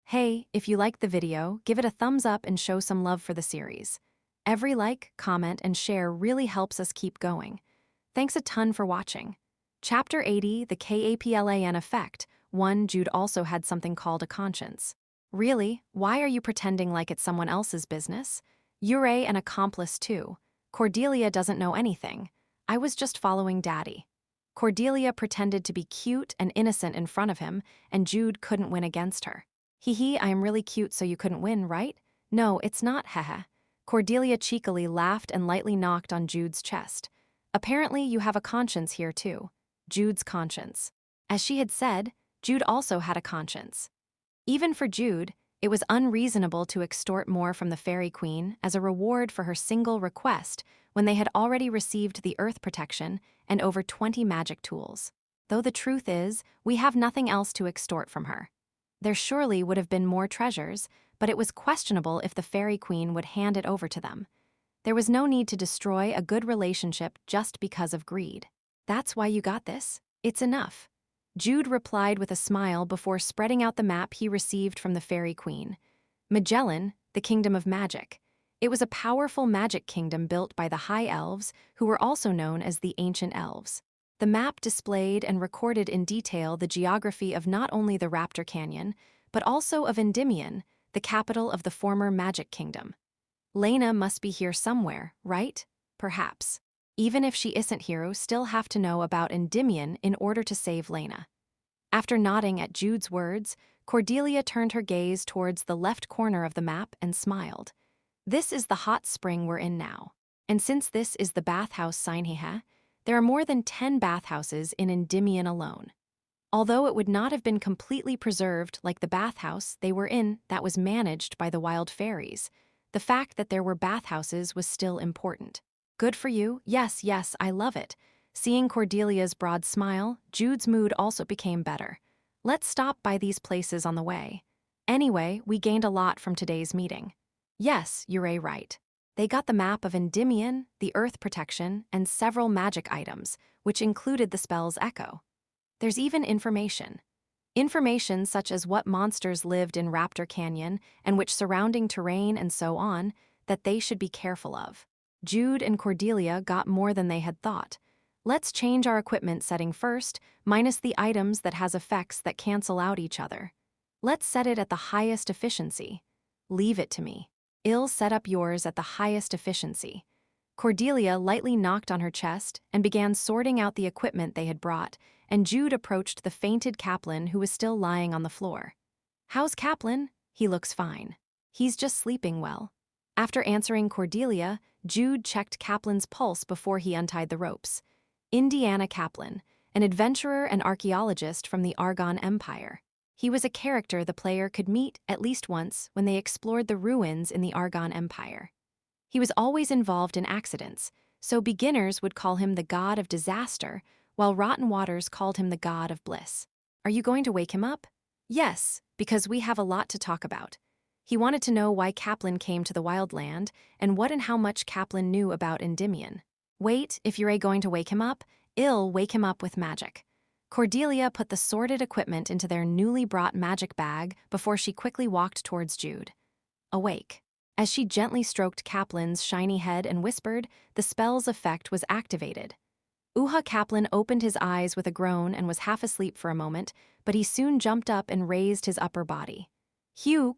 Hey, if you liked the video, give it a thumbs up and show some love for the series. Every like, comment, and share really helps us keep going. Thanks a ton for watching. Chapter 80, The Kaplan Effect. 1. Jude also had something called a conscience. Really? Why are you pretending like it's someone else's business? You're an accomplice too. Cordelia doesn't know anything. I was just following Daddy. Cordelia pretended to be cute and innocent in front of him, and Jude couldn't win against her. Hee, I am really cute so you couldn't win, right? No, it's not, haha. Cordelia cheekily laughed and lightly knocked on Jude's chest. Apparently you have a conscience here too. Jude's conscience. As she had said, Jude also had a conscience. Even for Jude, it was unreasonable to extort more from the Fairy Queen as a reward for her single request when they had already received the Earth Protection and over 20 magic tools. Though the truth is, we have nothing else to extort from her. There surely would have been more treasures, but it was questionable if the Fairy Queen would hand it over to them. There was no need to destroy a good relationship just because of greed. That's why you got this? It's enough. Jude replied with a smile before spreading out the map he received from the Fairy Queen. Magellan, the Kingdom of Magic. It was a powerful magic kingdom built by the High Elves, who were also known as the Ancient Elves. The map displayed and recorded in detail the geography of not only the Raptor Canyon, but also of Endymion, the capital of the former Magic Kingdom. Lena must be here somewhere, right? Perhaps. Even if she isn't here, still have to know about Endymion in order to save Lena. After nodding at Jude's words, Cordelia turned her gaze towards the left corner of the map and smiled. This is the hot spring we're in now. And since this is the bathhouse Sinheha, there are more than 10 bathhouses in Endymion alone. Although it would not have been completely preserved like the bathhouse they were in that was managed by the wild fairies, the fact that there were bathhouses was still important. Good for you? Yes, I love it. Seeing Cordelia's broad smile, Jude's mood also became better. Let's stop by these places on the way. Anyway, we gained a lot from today's meeting. Yes, you're right. They got the map of Endymion, the Earth Protection, and several magic items, which included the spell's echo. There's even information. Information such as what monsters lived in Raptor Canyon and which surrounding terrain and so on, that they should be careful of. Jude and Cordelia got more than they had thought. Let's change our equipment setting first, minus the items that has effects that cancel out each other. Let's set it at the highest efficiency. Leave it to me. I'll set up yours at the highest efficiency. Cordelia lightly knocked on her chest and began sorting out the equipment they had brought, and Jude approached the fainted Kaplan who was still lying on the floor. How's Kaplan? He looks fine. He's just sleeping well. After answering Cordelia, Jude checked Kaplan's pulse before he untied the ropes. Indiana Kaplan, an adventurer and archaeologist from the Argon Empire. He was a character the player could meet at least once when they explored the ruins in the Argon Empire. He was always involved in accidents, so beginners would call him the god of disaster, while Rotten Waters called him the god of bliss. Are you going to wake him up? Yes, because we have a lot to talk about. He wanted to know why Kaplan came to the Wildland and what and how much Kaplan knew about Endymion. Wait, if you're going to wake him up, I'll wake him up with magic. Cordelia put the sorted equipment into their newly brought magic bag before she quickly walked towards Jude. Awake. As she gently stroked Kaplan's shiny head and whispered, the spell's effect was activated. Kaplan opened his eyes with a groan and was half asleep for a moment, but he soon jumped up and raised his upper body. Hugh,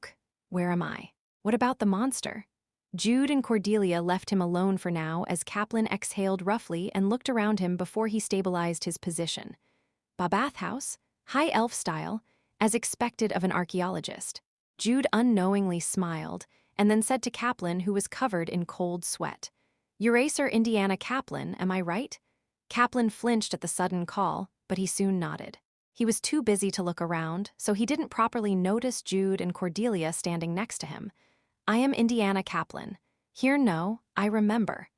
where am I? What about the monster? Jude and Cordelia left him alone for now as Kaplan exhaled roughly and looked around him before he stabilized his position. Bathhouse, high elf style, as expected of an archaeologist. Jude unknowingly smiled and then said to Kaplan, who was covered in cold sweat, Eraser Indiana Kaplan, am I right? Kaplan flinched at the sudden call, but he soon nodded. He was too busy to look around, so he didn't properly notice Jude and Cordelia standing next to him. I am Indiana Kaplan. Here no, I remember.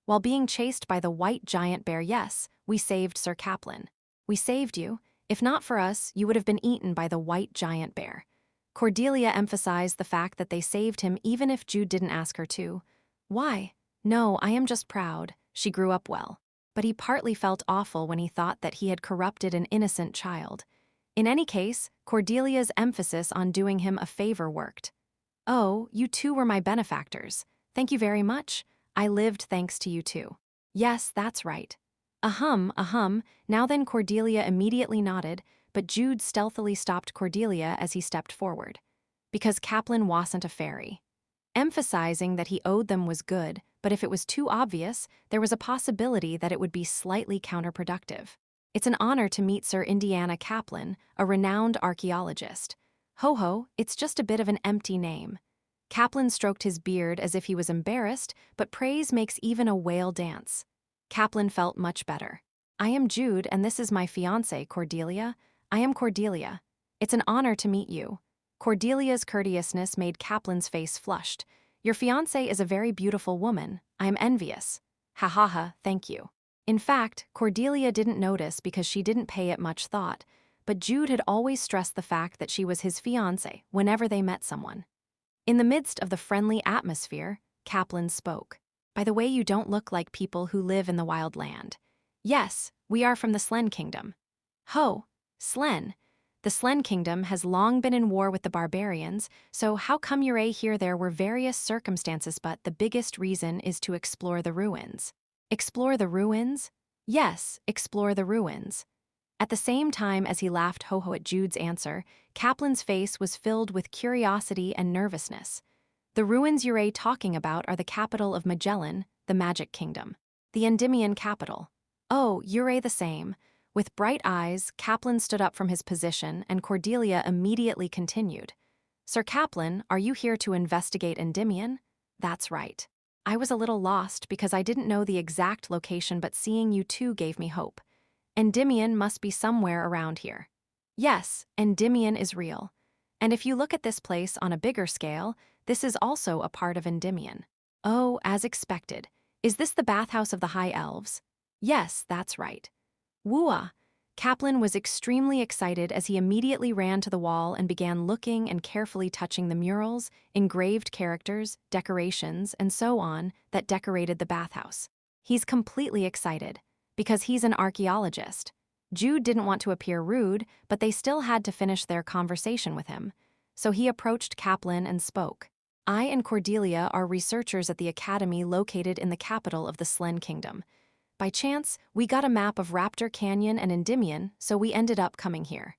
While being chased by the white giant bear, yes, we saved Sir Kaplan. We saved you. If not for us, you would have been eaten by the white giant bear. Cordelia emphasized the fact that they saved him even if Jude didn't ask her to. Why? No, I am just proud. She grew up well. But he partly felt awful when he thought that he had corrupted an innocent child. In any case, Cordelia's emphasis on doing him a favor worked. "Oh, you two were my benefactors. Thank you very much. I lived thanks to you too." "Yes, that's right." Ahum. Now then Cordelia immediately nodded, but Jude stealthily stopped Cordelia as he stepped forward. Because Kaplan wasn't a fairy. Emphasizing that he owed them was good, but if it was too obvious, there was a possibility that it would be slightly counterproductive. "It's an honor to meet Sir Indiana Kaplan, a renowned archaeologist." "Ho, it's just a bit of an empty name." Kaplan stroked his beard as if he was embarrassed, but praise makes even a whale dance. Kaplan felt much better. "I am Jude, and this is my fiancée, Cordelia. I am Cordelia. It's an honor to meet you." Cordelia's courteousness made Kaplan's face flushed. "Your fiancée is a very beautiful woman. I am envious." Ha, thank you." In fact, Cordelia didn't notice because she didn't pay it much thought, but Jude had always stressed the fact that she was his fiancée whenever they met someone. In the midst of the friendly atmosphere, Kaplan spoke. "By the way, you don't look like people who live in the wild land." "Yes, we are from the Slen Kingdom." "Ho, Slen. The Slen Kingdom has long been in war with the barbarians, so how come you're here? There were various circumstances, but the biggest reason is to explore the ruins." "Explore the ruins?" "Yes, explore the ruins." At the same time as he laughed ho at Jude's answer, Kaplan's face was filled with curiosity and nervousness. "The ruins you're talking about are the capital of Magellan, the Magic Kingdom. The Endymion capital." "Oh, you're the same." With bright eyes, Kaplan stood up from his position and Cordelia immediately continued. "Sir Kaplan, are you here to investigate Endymion?" "That's right. I was a little lost because I didn't know the exact location, but seeing you two gave me hope. Endymion must be somewhere around here." "Yes, Endymion is real. And if you look at this place on a bigger scale, this is also a part of Endymion." "Oh, as expected. Is this the bathhouse of the High Elves?" "Yes, that's right." "Wooah!" Kaplan was extremely excited as he immediately ran to the wall and began looking and carefully touching the murals, engraved characters, decorations, and so on that decorated the bathhouse. He's completely excited, because he's an archaeologist. Jude didn't want to appear rude, but they still had to finish their conversation with him. So he approached Kaplan and spoke. "I and Cordelia are researchers at the academy located in the capital of the Slen Kingdom. By chance, we got a map of Raptor Canyon and Endymion, so we ended up coming here."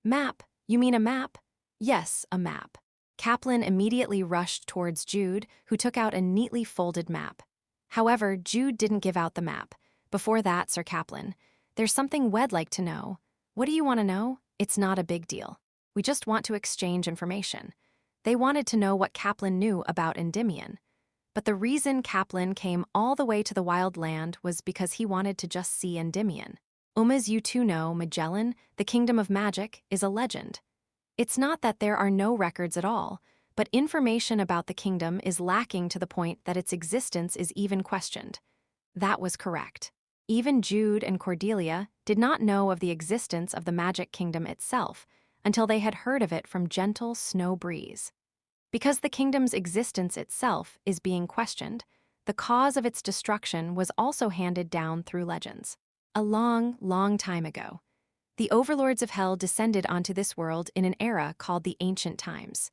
"Map? You mean a map?" "Yes, a map." Kaplan immediately rushed towards Jude, who took out a neatly folded map. However, Jude didn't give out the map. "Before that, Sir Kaplan, there's something we'd like to know." "What do you want to know?" "It's not a big deal. We just want to exchange information." They wanted to know what Kaplan knew about Endymion. But the reason Kaplan came all the way to the wild land was because he wanted to just see Endymion. As you two know, Magellan, the Kingdom of Magic, is a legend. It's not that there are no records at all, but information about the kingdom is lacking to the point that its existence is even questioned. That was correct. Even Jude and Cordelia did not know of the existence of the Magic Kingdom itself until they had heard of it from gentle Snow Breeze. Because the kingdom's existence itself is being questioned, the cause of its destruction was also handed down through legends. A long time ago, the overlords of hell descended onto this world in an era called the Ancient Times.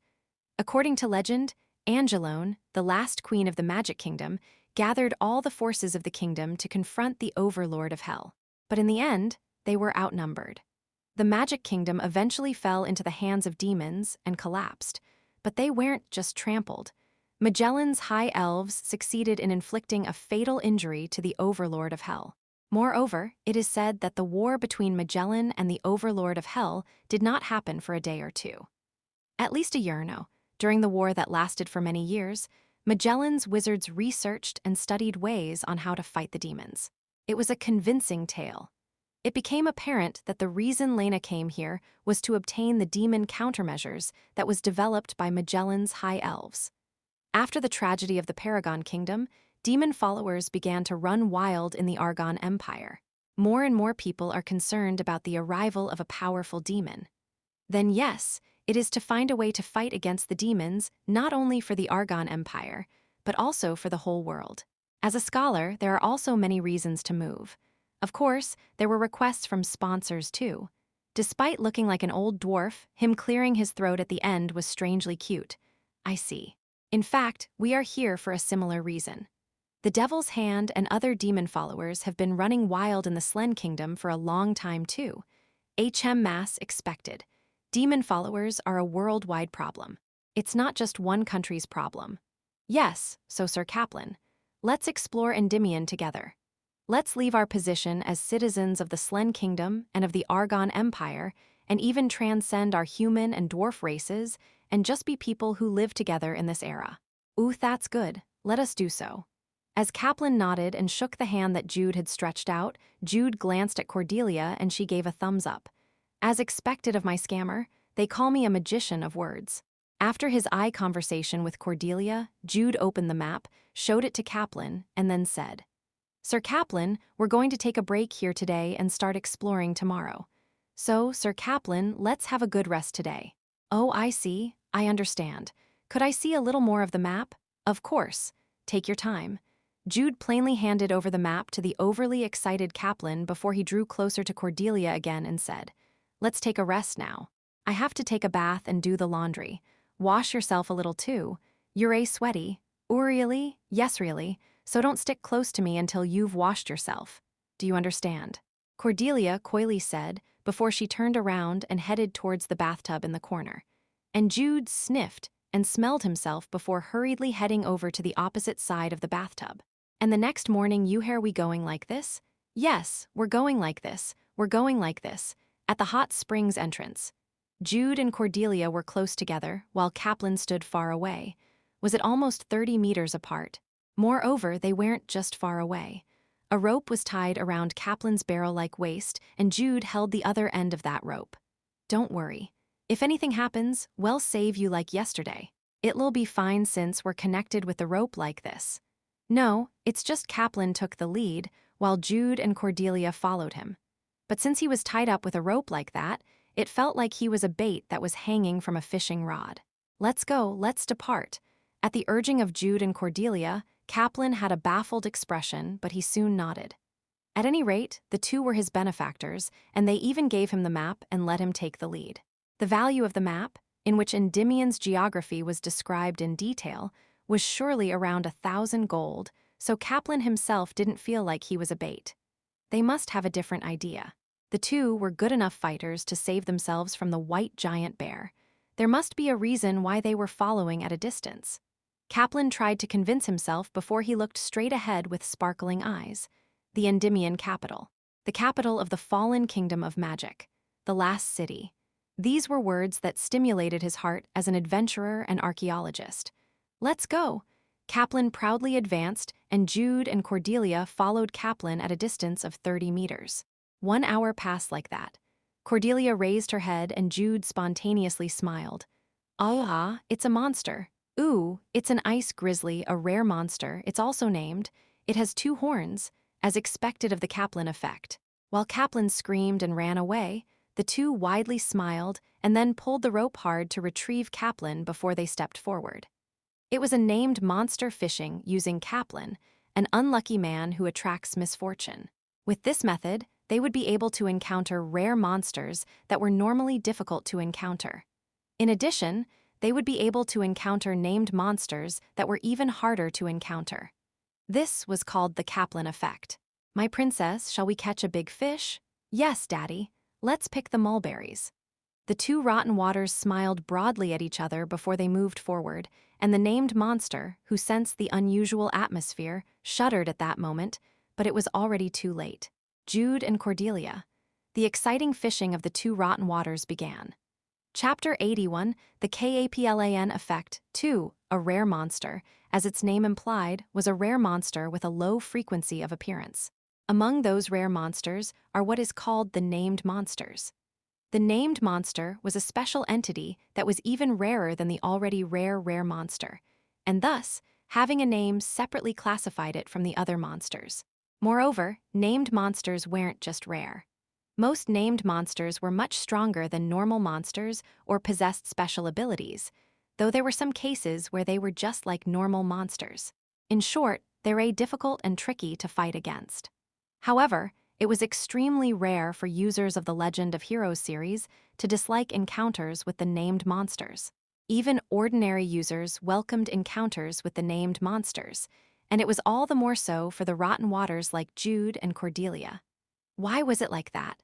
According to legend, Angelone, the last queen of the Magic Kingdom, gathered all the forces of the kingdom to confront the overlord of hell. But in the end, they were outnumbered. The Magic Kingdom eventually fell into the hands of demons and collapsed. But they weren't just trampled. Magellan's High Elves succeeded in inflicting a fatal injury to the Overlord of Hell. Moreover, it is said that the war between Magellan and the Overlord of Hell did not happen for a day or two. At least a year no. During the war that lasted for many years, Magellan's wizards researched and studied ways on how to fight the demons. It was a convincing tale. It became apparent that the reason Lena came here was to obtain the demon countermeasures that was developed by Magellan's High Elves. After the tragedy of the Paragon Kingdom, demon followers began to run wild in the Argon Empire. More and more people are concerned about the arrival of a powerful demon. Then yes, it is to find a way to fight against the demons not only for the Argon Empire, but also for the whole world. As a scholar, there are also many reasons to move. Of course, there were requests from sponsors too. Despite looking like an old dwarf, him clearing his throat at the end was strangely cute. I see. In fact, we are here for a similar reason. The Devil's Hand and other demon followers have been running wild in the Slen Kingdom for a long time too. Mass expected. Demon followers are a worldwide problem. It's not just one country's problem. Yes, so Sir Kaplan. Let's explore Endymion together. Let's leave our position as citizens of the Slen Kingdom and of the Argon Empire, and even transcend our human and dwarf races, and just be people who live together in this era. Ooh, that's good. Let us do so. As Kaplan nodded and shook the hand that Jude had stretched out, Jude glanced at Cordelia and she gave a thumbs up. As expected of my scammer, they call me a magician of words. After his eye conversation with Cordelia, Jude opened the map, showed it to Kaplan, and then said, Sir Kaplan, we're going to take a break here today and start exploring tomorrow. So, Sir Kaplan, let's have a good rest today. Oh, I see. I understand. Could I see a little more of the map? Of course. Take your time. Jude plainly handed over the map to the overly excited Kaplan before he drew closer to Cordelia again and said, Let's take a rest now. I have to take a bath and do the laundry. Wash yourself a little too. You're sweaty. Oh, really? Yes, really. So don't stick close to me until you've washed yourself. Do you understand? Cordelia coyly said before she turned around and headed towards the bathtub in the corner. And Jude sniffed and smelled himself before hurriedly heading over to the opposite side of the bathtub. And the next morning, we going like this? Yes, we're going like this. We're going like this. At the hot springs entrance. Jude and Cordelia were close together, while Kaplan stood far away. Was it almost 30 meters apart? Moreover, they weren't just far away. A rope was tied around Kaplan's barrel-like waist, and Jude held the other end of that rope. Don't worry. If anything happens, we'll save you like yesterday. It'll be fine since we're connected with the rope like this. No, it's just Kaplan took the lead, while Jude and Cordelia followed him. But since he was tied up with a rope like that, it felt like he was a bait that was hanging from a fishing rod. Let's go, let's depart. At the urging of Jude and Cordelia, Kaplan had a baffled expression, but he soon nodded. At any rate, the two were his benefactors, and they even gave him the map and let him take the lead. The value of the map, in which Endymion's geography was described in detail, was surely around 1,000 gold, so Kaplan himself didn't feel like he was a bait. They must have a different idea. The two were good enough fighters to save themselves from the white giant bear. There must be a reason why they were following at a distance. Kaplan tried to convince himself before he looked straight ahead with sparkling eyes. The Endymion capital. The capital of the fallen kingdom of magic. The last city. These were words that stimulated his heart as an adventurer and archaeologist. Let's go. Kaplan proudly advanced, and Jude and Cordelia followed Kaplan at a distance of 30 meters. 1 hour passed like that. Cordelia raised her head and Jude spontaneously smiled. Ah, it's a monster. Ooh, it's an ice grizzly, a rare monster, it's also named. It has 2 horns, as expected of the Kaplan effect. While Kaplan screamed and ran away, the two widely smiled and then pulled the rope hard to retrieve Kaplan before they stepped forward. It was a named monster fishing using Kaplan, an unlucky man who attracts misfortune. With this method, they would be able to encounter rare monsters that were normally difficult to encounter. In addition, they would be able to encounter named monsters that were even harder to encounter. This was called the Kaplan effect. My princess, shall we catch a big fish? Yes, Daddy. Let's pick the mulberries. The 2 rotten waters smiled broadly at each other before they moved forward, and the named monster, who sensed the unusual atmosphere, shuddered at that moment, but it was already too late. Jude and Cordelia. The exciting fishing of the 2 rotten waters began. Chapter 81, The Kaplan Effect, 2, A Rare Monster, as its name implied, was a rare monster with a low frequency of appearance. Among those rare monsters are what is called the named monsters. The named monster was a special entity that was even rarer than the already rare monster, and thus, having a name separately classified it from the other monsters. Moreover, named monsters weren't just rare. Most named monsters were much stronger than normal monsters or possessed special abilities, though there were some cases where they were just like normal monsters. In short, they were difficult and tricky to fight against. However, It was extremely rare for users of the Legend of Heroes series to dislike encounters with the named monsters. Even ordinary users welcomed encounters with the named monsters, and it was all the more so for the Rotten Waters like Jude and Cordelia. Why was it like that?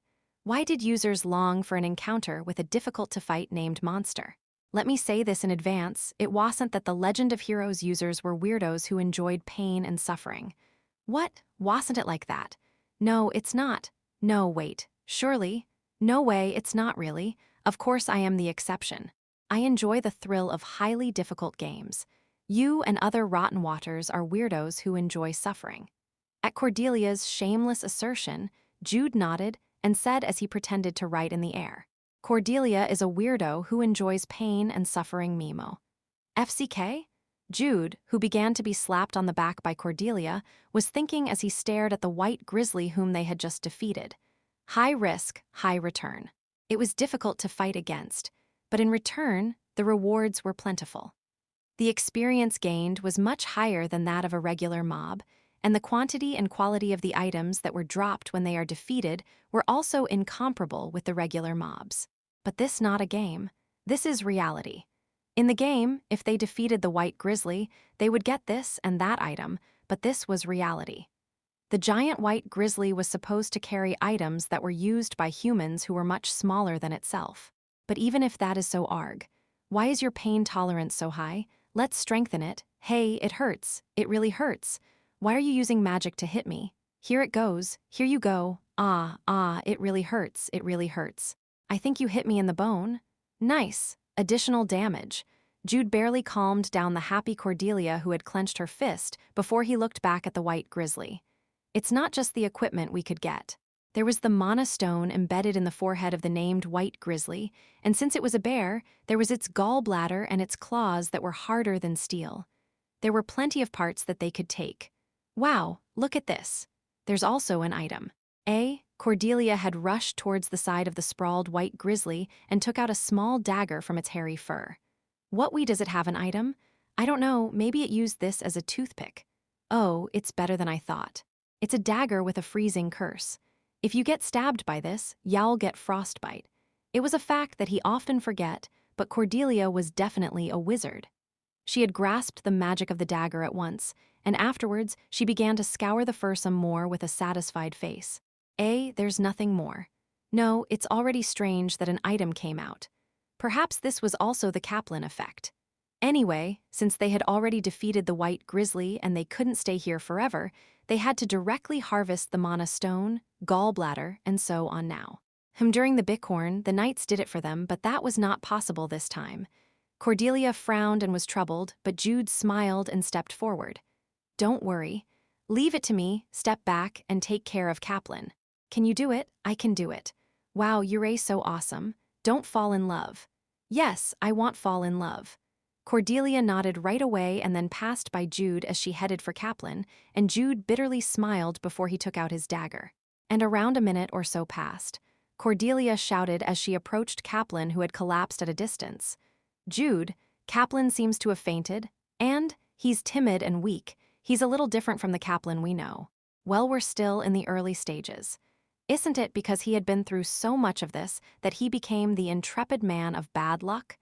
Why did users long for an encounter with a difficult-to-fight named monster? Let me say this in advance, it wasn't that the Legend of Heroes users were weirdos who enjoyed pain and suffering. What? Wasn't it like that? No, it's not. No, wait. Surely? No way, it's not really. Of course I am the exception. I enjoy the thrill of highly difficult games. You and other Rotten Waters are weirdos who enjoy suffering. At Cordelia's shameless assertion, Jude nodded and said as he pretended to write in the air, Cordelia is a weirdo who enjoys pain and suffering Mimo. FCK? Jude, who began to be slapped on the back by Cordelia, was thinking as he stared at the white grizzly whom they had just defeated. High risk, high return. It was difficult to fight against, but in return, the rewards were plentiful. The experience gained was much higher than that of a regular mob, and the quantity and quality of the items that were dropped when they are defeated were also incomparable with the regular mobs. But this not a game. This is reality. In the game, if they defeated the white grizzly, they would get this and that item, but this was reality. The giant white grizzly was supposed to carry items that were used by humans who were much smaller than itself. But even if that is so arg, why is your pain tolerance so high? Let's strengthen it. Hey, it hurts. It really hurts. Why are you using magic to hit me? Here it goes. Here you go. It really hurts. It really hurts. I think you hit me in the bone. Nice. Additional damage. Jude barely calmed down the happy Cordelia who had clenched her fist before he looked back at the white grizzly. It's not just the equipment we could get. There was the mana stone embedded in the forehead of the named white grizzly, and since it was a bear, there was its gallbladder and its claws that were harder than steel. There were plenty of parts that they could take. Wow, look at this. There's also an item. Cordelia had rushed towards the side of the sprawled white grizzly and took out a small dagger from its hairy fur. Does it have an item? I don't know, maybe it used this as a toothpick. Oh, it's better than I thought. It's a dagger with a freezing curse. If you get stabbed by this, you'll get frostbite. It was a fact that he often forget, but Cordelia was definitely a wizard. She had grasped the magic of the dagger at once, and afterwards she began to scour the fur some more with a satisfied face. There's nothing more. No, it's already strange that an item came out. Perhaps this was also the Kaplan effect. Anyway, since they had already defeated the white grizzly and they couldn't stay here forever, they had to directly harvest the mana stone, gallbladder, and so on now. During the bighorn, the knights did it for them, but that was not possible this time. Cordelia frowned and was troubled, but Jude smiled and stepped forward. Don't worry. Leave it to me, step back, and take care of Kaplan. Can you do it? I can do it. Wow, you're so awesome. Don't fall in love. Yes, I want fall in love. Cordelia nodded right away and then passed by Jude as she headed for Kaplan, and Jude bitterly smiled before he took out his dagger. And around a minute or so passed. Cordelia shouted as she approached Kaplan, who had collapsed at a distance. Jude, Kaplan seems to have fainted, and he's timid and weak. He's a little different from the Kaplan we know. Well, we're still in the early stages. Isn't it because he had been through so much of this that he became the intrepid man of bad luck?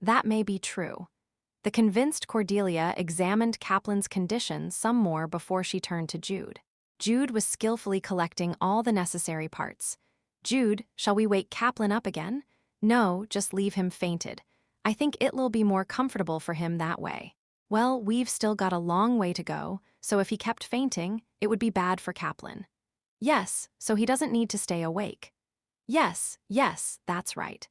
That may be true. The convinced Cordelia examined Kaplan's condition some more before she turned to Jude. Jude was skillfully collecting all the necessary parts. Jude, shall we wake Kaplan up again? No, just leave him fainted. I think it'll be more comfortable for him that way. Well, we've still got a long way to go, so if he kept fainting, it would be bad for Kaplan. Yes, so he doesn't need to stay awake. Yes, that's right.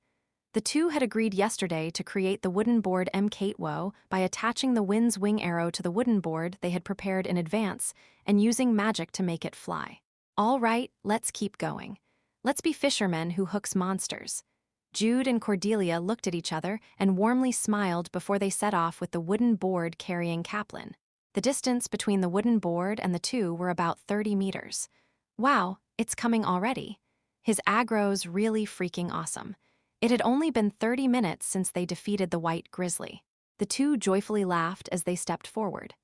The two had agreed yesterday to create the wooden board Mkatwo by attaching the wind's wing arrow to the wooden board they had prepared in advance and using magic to make it fly. All right, let's keep going. Let's be fishermen who hooks monsters. Jude and Cordelia looked at each other and warmly smiled before they set off with the wooden board carrying Kaplan. The distance between the wooden board and the two were about 30 meters. Wow, it's coming already. His aggro's really freaking awesome. It had only been 30 minutes since they defeated the white grizzly. The two joyfully laughed as they stepped forward.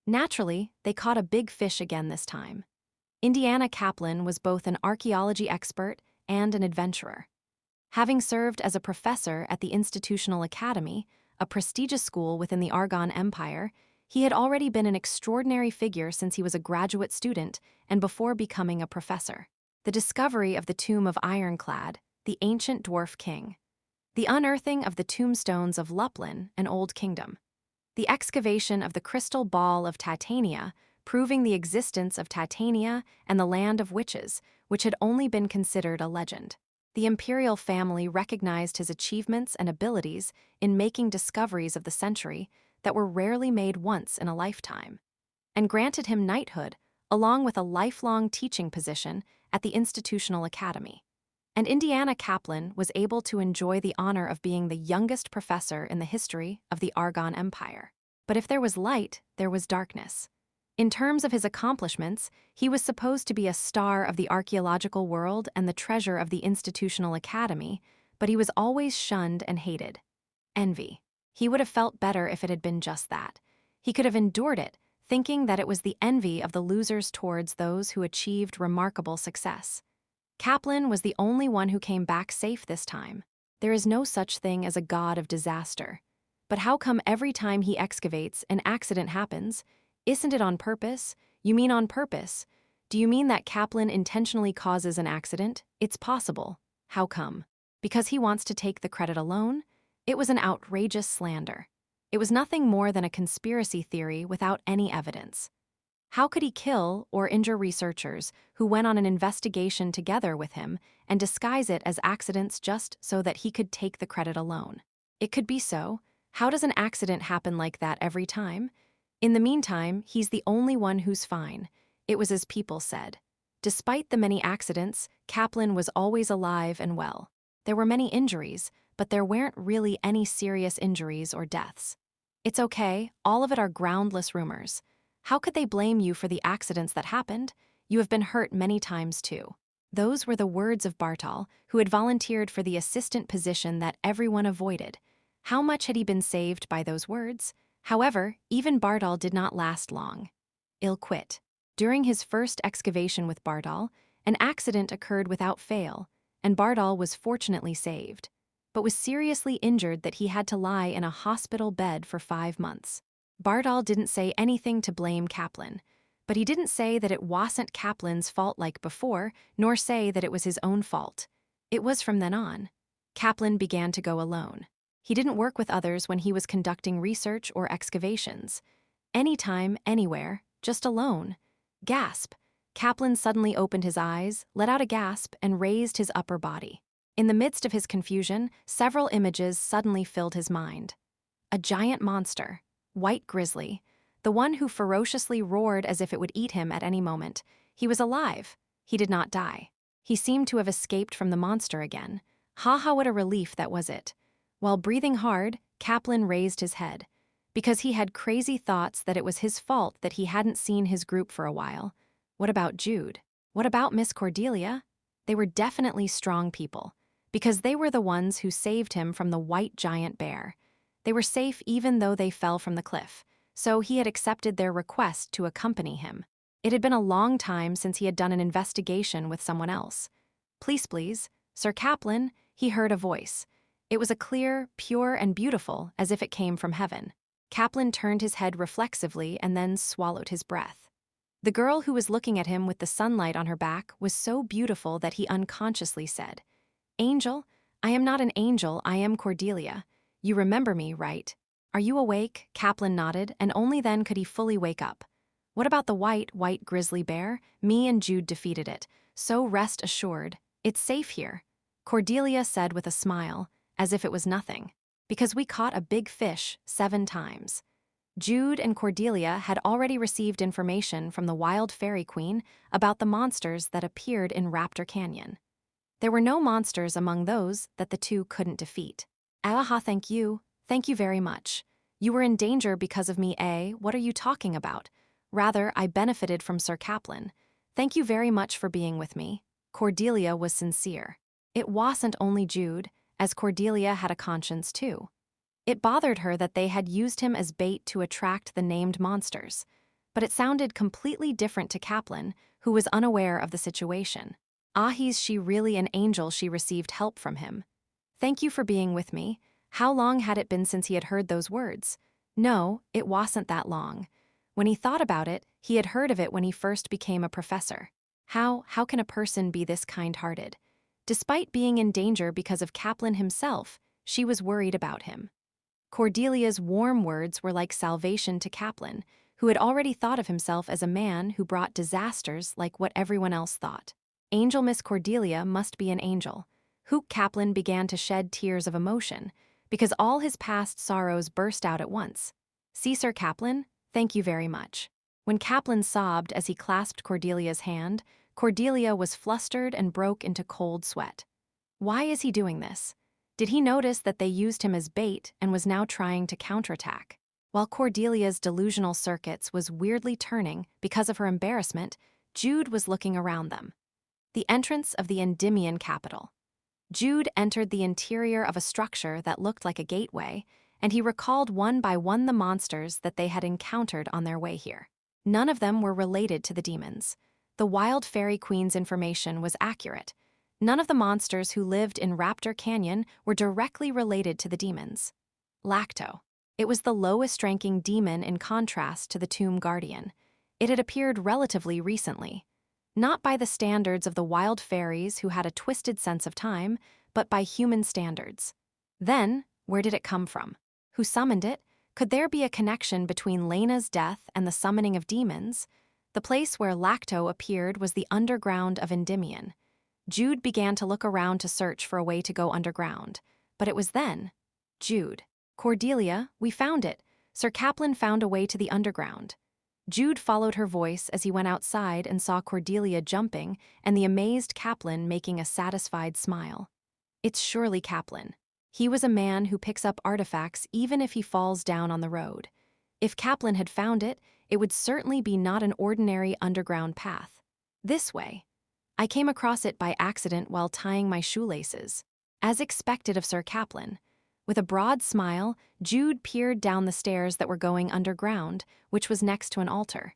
Naturally, they caught a big fish again this time. Indiana Kaplan was both an archaeology expert and an adventurer. Having served as a professor at the Institutional Academy, a prestigious school within the Argon Empire, he had already been an extraordinary figure since he was a graduate student and before becoming a professor. The discovery of the tomb of Ironclad, the ancient dwarf king. The unearthing of the tombstones of Luplin, an old kingdom. The excavation of the crystal ball of Titania, proving the existence of Titania and the land of witches, which had only been considered a legend. The imperial family recognized his achievements and abilities in making discoveries of the century that were rarely made once in a lifetime, and granted him knighthood, along with a lifelong teaching position at the Institutional Academy. And Indiana Kaplan was able to enjoy the honor of being the youngest professor in the history of the Argon Empire. But if there was light, there was darkness. In terms of his accomplishments, he was supposed to be a star of the archaeological world and the treasure of the Institutional Academy, but he was always shunned and hated. Envy. He would have felt better if it had been just that. He could have endured it, thinking that it was the envy of the losers towards those who achieved remarkable success. Kaplan was the only one who came back safe this time. There is no such thing as a god of disaster. But how come every time he excavates, an accident happens? Isn't it on purpose? You mean on purpose? Do you mean that Kaplan intentionally causes an accident? It's possible. How come? Because he wants to take the credit alone? It was an outrageous slander. It was nothing more than a conspiracy theory without any evidence. How could he kill or injure researchers who went on an investigation together with him and disguise it as accidents just so that he could take the credit alone? It could be so. How does an accident happen like that every time? In the meantime, he's the only one who's fine. It was as people said. Despite the many accidents, Kaplan was always alive and well. There were many injuries, but there weren't really any serious injuries or deaths. It's okay, all of it are groundless rumors. How could they blame you for the accidents that happened? You have been hurt many times too. Those were the words of Bartal, who had volunteered for the assistant position that everyone avoided. How much had he been saved by those words? However, even Bartal did not last long. Ill-quit. During his first excavation with Bartal, an accident occurred without fail, and Bartal was fortunately saved, but was seriously injured that he had to lie in a hospital bed for 5 months. Bartal didn't say anything to blame Kaplan, but he didn't say that it wasn't Kaplan's fault like before, nor say that it was his own fault. It was from then on. Kaplan began to go alone. He didn't work with others when he was conducting research or excavations. Anytime, anywhere, just alone. Gasp! Kaplan suddenly opened his eyes, let out a gasp, and raised his upper body. In the midst of his confusion, several images suddenly filled his mind. A giant monster. White Grizzly, the one who ferociously roared as if it would eat him at any moment. He was alive. He did not die. He seemed to have escaped from the monster again. Ha, what a relief that was it. While breathing hard, Kaplan raised his head. Because he had crazy thoughts that it was his fault that he hadn't seen his group for a while. What about Jude? What about Miss Cordelia? They were definitely strong people, because they were the ones who saved him from the white giant bear. They were safe even though they fell from the cliff, so he had accepted their request to accompany him. It had been a long time since he had done an investigation with someone else. Please, Sir Kaplan, he heard a voice. It was a clear, pure, and beautiful, as if it came from heaven. Kaplan turned his head reflexively and then swallowed his breath. The girl who was looking at him with the sunlight on her back was so beautiful that he unconsciously said, "Angel? I am not an angel, I am Cordelia. You remember me, right? Are you awake?" Kaplan nodded, and only then could he fully wake up. What about the white grizzly bear? Me and Jude defeated it, so rest assured, it's safe here. Cordelia said with a smile, as if it was nothing, because we caught a big fish 7 times. Jude and Cordelia had already received information from the Wild Fairy Queen about the monsters that appeared in Raptor Canyon. There were no monsters among those that the two couldn't defeat. Aha, thank you very much. You were in danger because of me, eh? What are you talking about? Rather, I benefited from Sir Kaplan. Thank you very much for being with me. Cordelia was sincere. It wasn't only Jude, as Cordelia had a conscience too. It bothered her that they had used him as bait to attract the named monsters. But it sounded completely different to Kaplan, who was unaware of the situation. He's she really an angel, she received help from him. Thank you for being with me. How long had it been since he had heard those words? No, it wasn't that long. When he thought about it, he had heard of it when he first became a professor. How can a person be this kind-hearted? Despite being in danger because of Kaplan himself, she was worried about him. Cordelia's warm words were like salvation to Kaplan, who had already thought of himself as a man who brought disasters like what everyone else thought. Angel Miss Cordelia must be an angel. Hook Kaplan began to shed tears of emotion, because all his past sorrows burst out at once. See, Sir Kaplan, thank you very much. When Kaplan sobbed as he clasped Cordelia's hand, Cordelia was flustered and broke into cold sweat. Why is he doing this? Did he notice that they used him as bait and was now trying to counterattack? While Cordelia's delusional circuits was weirdly turning because of her embarrassment, Jude was looking around them. The entrance of the Endymion capital. Jude entered the interior of a structure that looked like a gateway, and he recalled one by one the monsters that they had encountered on their way here. None of them were related to the demons. The Wild Fairy Queen's information was accurate. None of the monsters who lived in Raptor Canyon were directly related to the demons. Lacto. It was the lowest-ranking demon in contrast to the Tomb Guardian. It had appeared relatively recently. Not by the standards of the wild fairies who had a twisted sense of time, but by human standards. Then, where did it come from? Who summoned it? Could there be a connection between Lena's death and the summoning of demons? The place where Lacto appeared was the underground of Endymion. Jude began to look around to search for a way to go underground. But it was then. Jude. Cordelia, we found it. Sir Kaplan found a way to the underground. Jude followed her voice as he went outside and saw Cordelia jumping and the amazed Kaplan making a satisfied smile. It's surely Kaplan. He was a man who picks up artifacts even if he falls down on the road. If Kaplan had found it, it would certainly be not an ordinary underground path. This way. I came across it by accident while tying my shoelaces. As expected of Sir Kaplan. With a broad smile, Jude peered down the stairs that were going underground, which was next to an altar.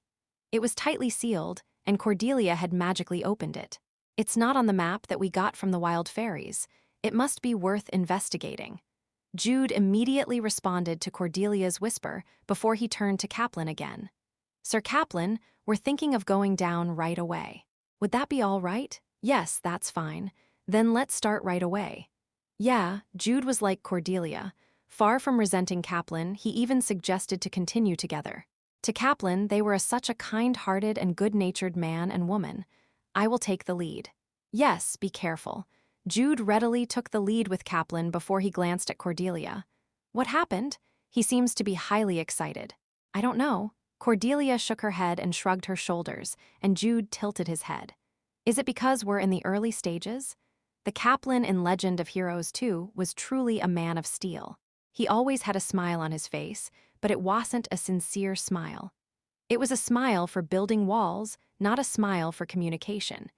It was tightly sealed, and Cordelia had magically opened it. It's not on the map that we got from the wild fairies. It must be worth investigating. Jude immediately responded to Cordelia's whisper before he turned to Kaplan again. Sir Kaplan, we're thinking of going down right away. Would that be all right? Yes, that's fine. Then let's start right away. Yeah, Jude was like Cordelia. Far from resenting Kaplan, he even suggested to continue together. To Kaplan, they were such a kind-hearted and good-natured man and woman. I will take the lead. Yes, be careful. Jude readily took the lead with Kaplan before he glanced at Cordelia. What happened? He seems to be highly excited. I don't know. Cordelia shook her head and shrugged her shoulders, and Jude tilted his head. Is it because we're in the early stages? The Kaplan in Legend of Heroes 2 was truly a man of steel. He always had a smile on his face, but it wasn't a sincere smile. It was a smile for building walls, not a smile for communication.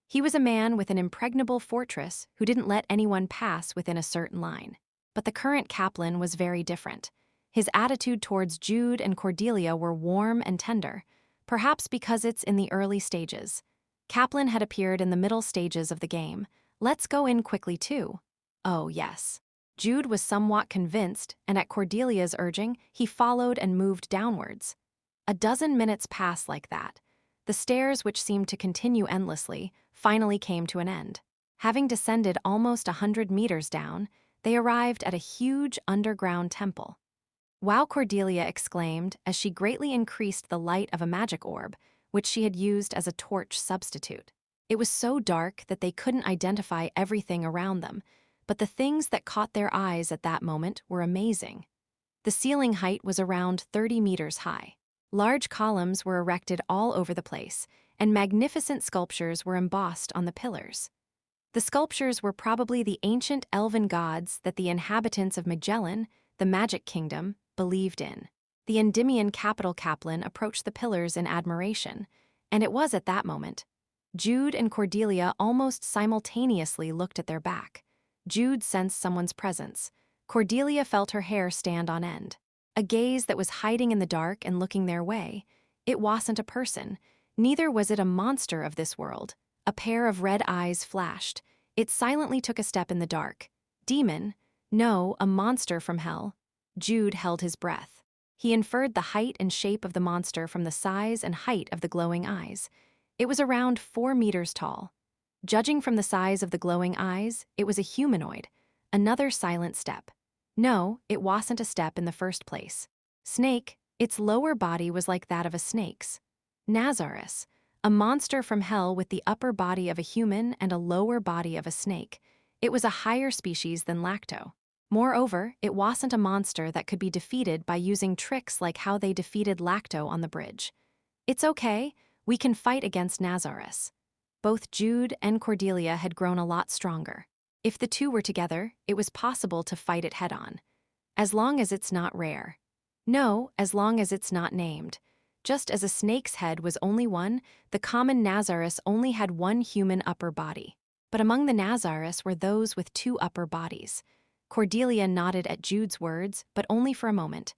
He was a man with an impregnable fortress who didn't let anyone pass within a certain line. But the current Kaplan was very different. His attitude towards Jude and Cordelia were warm and tender, perhaps because it's in the early stages. Kaplan had appeared in the middle stages of the game. Let's go in quickly too. Oh, yes. Jude was somewhat convinced, and at Cordelia's urging, he followed and moved downwards. A dozen minutes passed like that. The stairs, which seemed to continue endlessly, finally came to an end. Having descended almost 100 meters down, they arrived at a huge underground temple. Wow, Cordelia exclaimed as she greatly increased the light of a magic orb, which she had used as a torch substitute. It was so dark that they couldn't identify everything around them, but the things that caught their eyes at that moment were amazing. The ceiling height was around 30 meters high. Large columns were erected all over the place, and magnificent sculptures were embossed on the pillars. The sculptures were probably the ancient elven gods that the inhabitants of Magellan, the Magic Kingdom, believed in. The Endymion capital Kaplan approached the pillars in admiration, and it was at that moment. Jude and Cordelia almost simultaneously looked at their back. Jude sensed someone's presence. Cordelia felt her hair stand on end. A gaze that was hiding in the dark and looking their way. It wasn't a person. Neither was it a monster of this world. A pair of red eyes flashed. It silently took a step in the dark. Demon? No, a monster from hell. Jude held his breath. He inferred the height and shape of the monster from the size and height of the glowing eyes. It was around 4 meters tall. Judging from the size of the glowing eyes, it was a humanoid. Another silent step. No, it wasn't a step in the first place. Snake, its lower body was like that of a snake's. Nazarus, a monster from hell with the upper body of a human and a lower body of a snake. It was a higher species than Lacto. Moreover, it wasn't a monster that could be defeated by using tricks like how they defeated Lacto on the bridge. It's okay, we can fight against Nazarus. Both Jude and Cordelia had grown a lot stronger. If the two were together, it was possible to fight it head-on. As long as it's not rare. No, as long as it's not named. Just as a snake's head was only one, the common Nazarus only had one human upper body. But among the Nazarus were those with 2 upper bodies. Cordelia nodded at Jude's words, but only for a moment.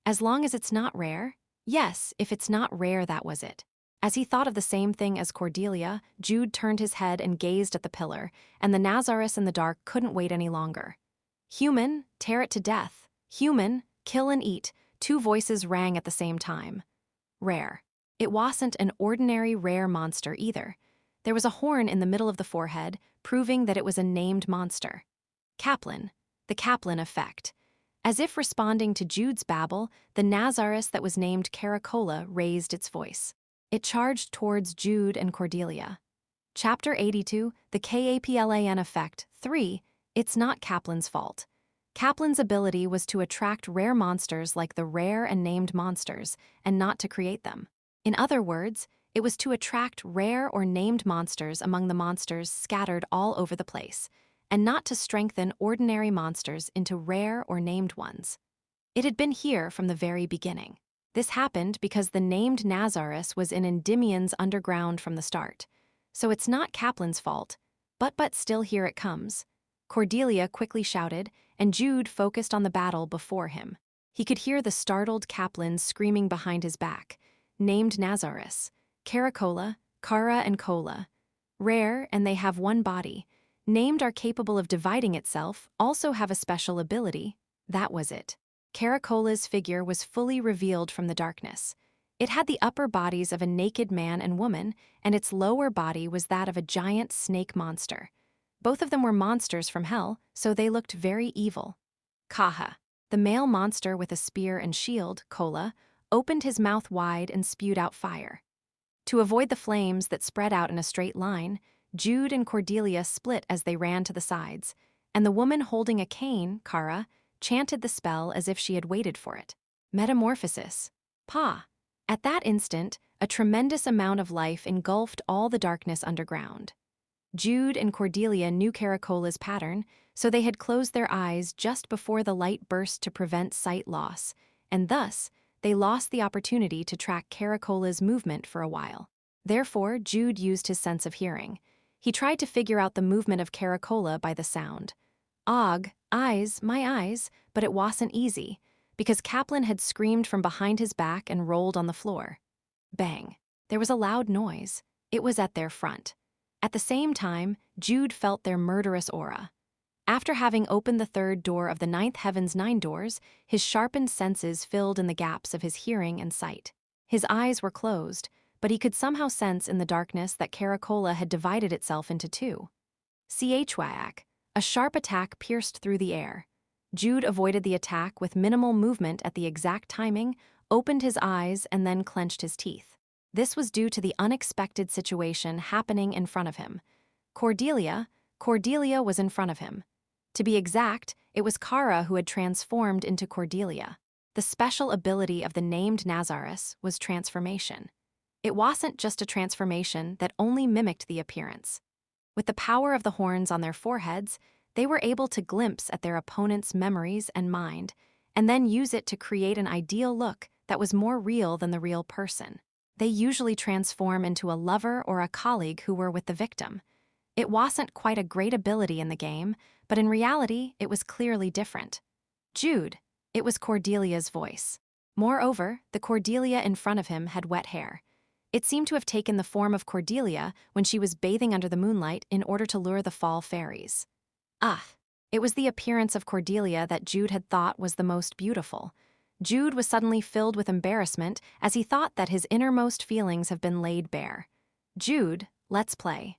As long as it's not rare? Yes, if it's not rare, that was it. As he thought of the same thing as Cordelia, Jude turned his head and gazed at the pillar, and the Nazarus in the dark couldn't wait any longer. Human, tear it to death. Human, kill and eat. 2 voices rang at the same time. Rare. It wasn't an ordinary rare monster either. There was a horn in the middle of the forehead, proving that it was a named monster. Kaplan. The Kaplan effect. As if responding to Jude's babble, the Nazarus that was named Caracola raised its voice. It charged towards Jude and Cordelia. Chapter 82, The Kaplan Effect. 3. It's not Kaplan's fault. Kaplan's ability was to attract rare monsters like the rare and named monsters, and not to create them. In other words, it was to attract rare or named monsters among the monsters scattered all over the place, and not to strengthen ordinary monsters into rare or named ones. It had been here from the very beginning. This happened because the named Nazarus was in Endymion's underground from the start. So it's not Kaplan's fault, but still here it comes. Cordelia quickly shouted, and Jude focused on the battle before him. He could hear the startled Kaplan screaming behind his back. Named Nazarus. Caracola, Cara and Cola. Rare, and they have one body. Named are capable of dividing itself, also have a special ability. That was it. Caracola's figure was fully revealed from the darkness. It had the upper bodies of a naked man and woman, and its lower body was that of a giant snake monster. Both of them were monsters from hell, so they looked very evil. Kaha, the male monster with a spear and shield, Cola, opened his mouth wide and spewed out fire. To avoid the flames that spread out in a straight line, Jude and Cordelia split as they ran to the sides, and the woman holding a cane, Cara, chanted the spell as if she had waited for it. Metamorphosis. Pa. At that instant, a tremendous amount of life engulfed all the darkness underground. Jude and Cordelia knew Caracola's pattern, so they had closed their eyes just before the light burst to prevent sight loss, and thus, they lost the opportunity to track Caracola's movement for a while. Therefore, Jude used his sense of hearing. He tried to figure out the movement of Caracola by the sound. Og, eyes, my eyes, but it wasn't easy, because Kaplan had screamed from behind his back and rolled on the floor. Bang. There was a loud noise. It was at their front. At the same time, Jude felt their murderous aura. After having opened the 3rd door of the 9th heaven's 9 doors, his sharpened senses filled in the gaps of his hearing and sight. His eyes were closed, but he could somehow sense in the darkness that Caracola had divided itself into 2. Chwack. A sharp attack pierced through the air. Jude avoided the attack with minimal movement at the exact timing, opened his eyes, and then clenched his teeth. This was due to the unexpected situation happening in front of him. Cordelia was in front of him. To be exact, it was Cara who had transformed into Cordelia. The special ability of the named Nazarus was transformation. It wasn't just a transformation that only mimicked the appearance. With the power of the horns on their foreheads, they were able to glimpse at their opponent's memories and mind, and then use it to create an ideal look that was more real than the real person. They usually transform into a lover or a colleague who were with the victim. It wasn't quite a great ability in the game, but in reality, it was clearly different. Jude. It was Cordelia's voice. Moreover, the Cordelia in front of him had wet hair. It seemed to have taken the form of Cordelia when she was bathing under the moonlight in order to lure the fall fairies. Ah! It was the appearance of Cordelia that Jude had thought was the most beautiful. Jude was suddenly filled with embarrassment as he thought that his innermost feelings have been laid bare. Jude, let's play.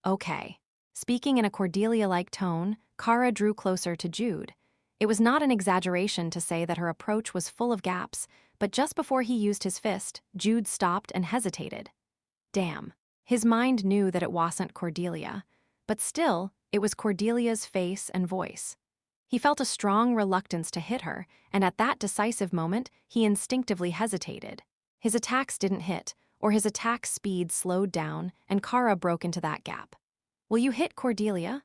Okay. Speaking in a Cordelia-like tone, Kara drew closer to Jude. It was not an exaggeration to say that her approach was full of gaps, but just before he used his fist, Jude stopped and hesitated. Damn. His mind knew that it wasn't Cordelia, but still, it was Cordelia's face and voice. He felt a strong reluctance to hit her, and at that decisive moment, he instinctively hesitated. His attacks didn't hit, or his attack speed slowed down, and Kara broke into that gap. Will you hit Cordelia?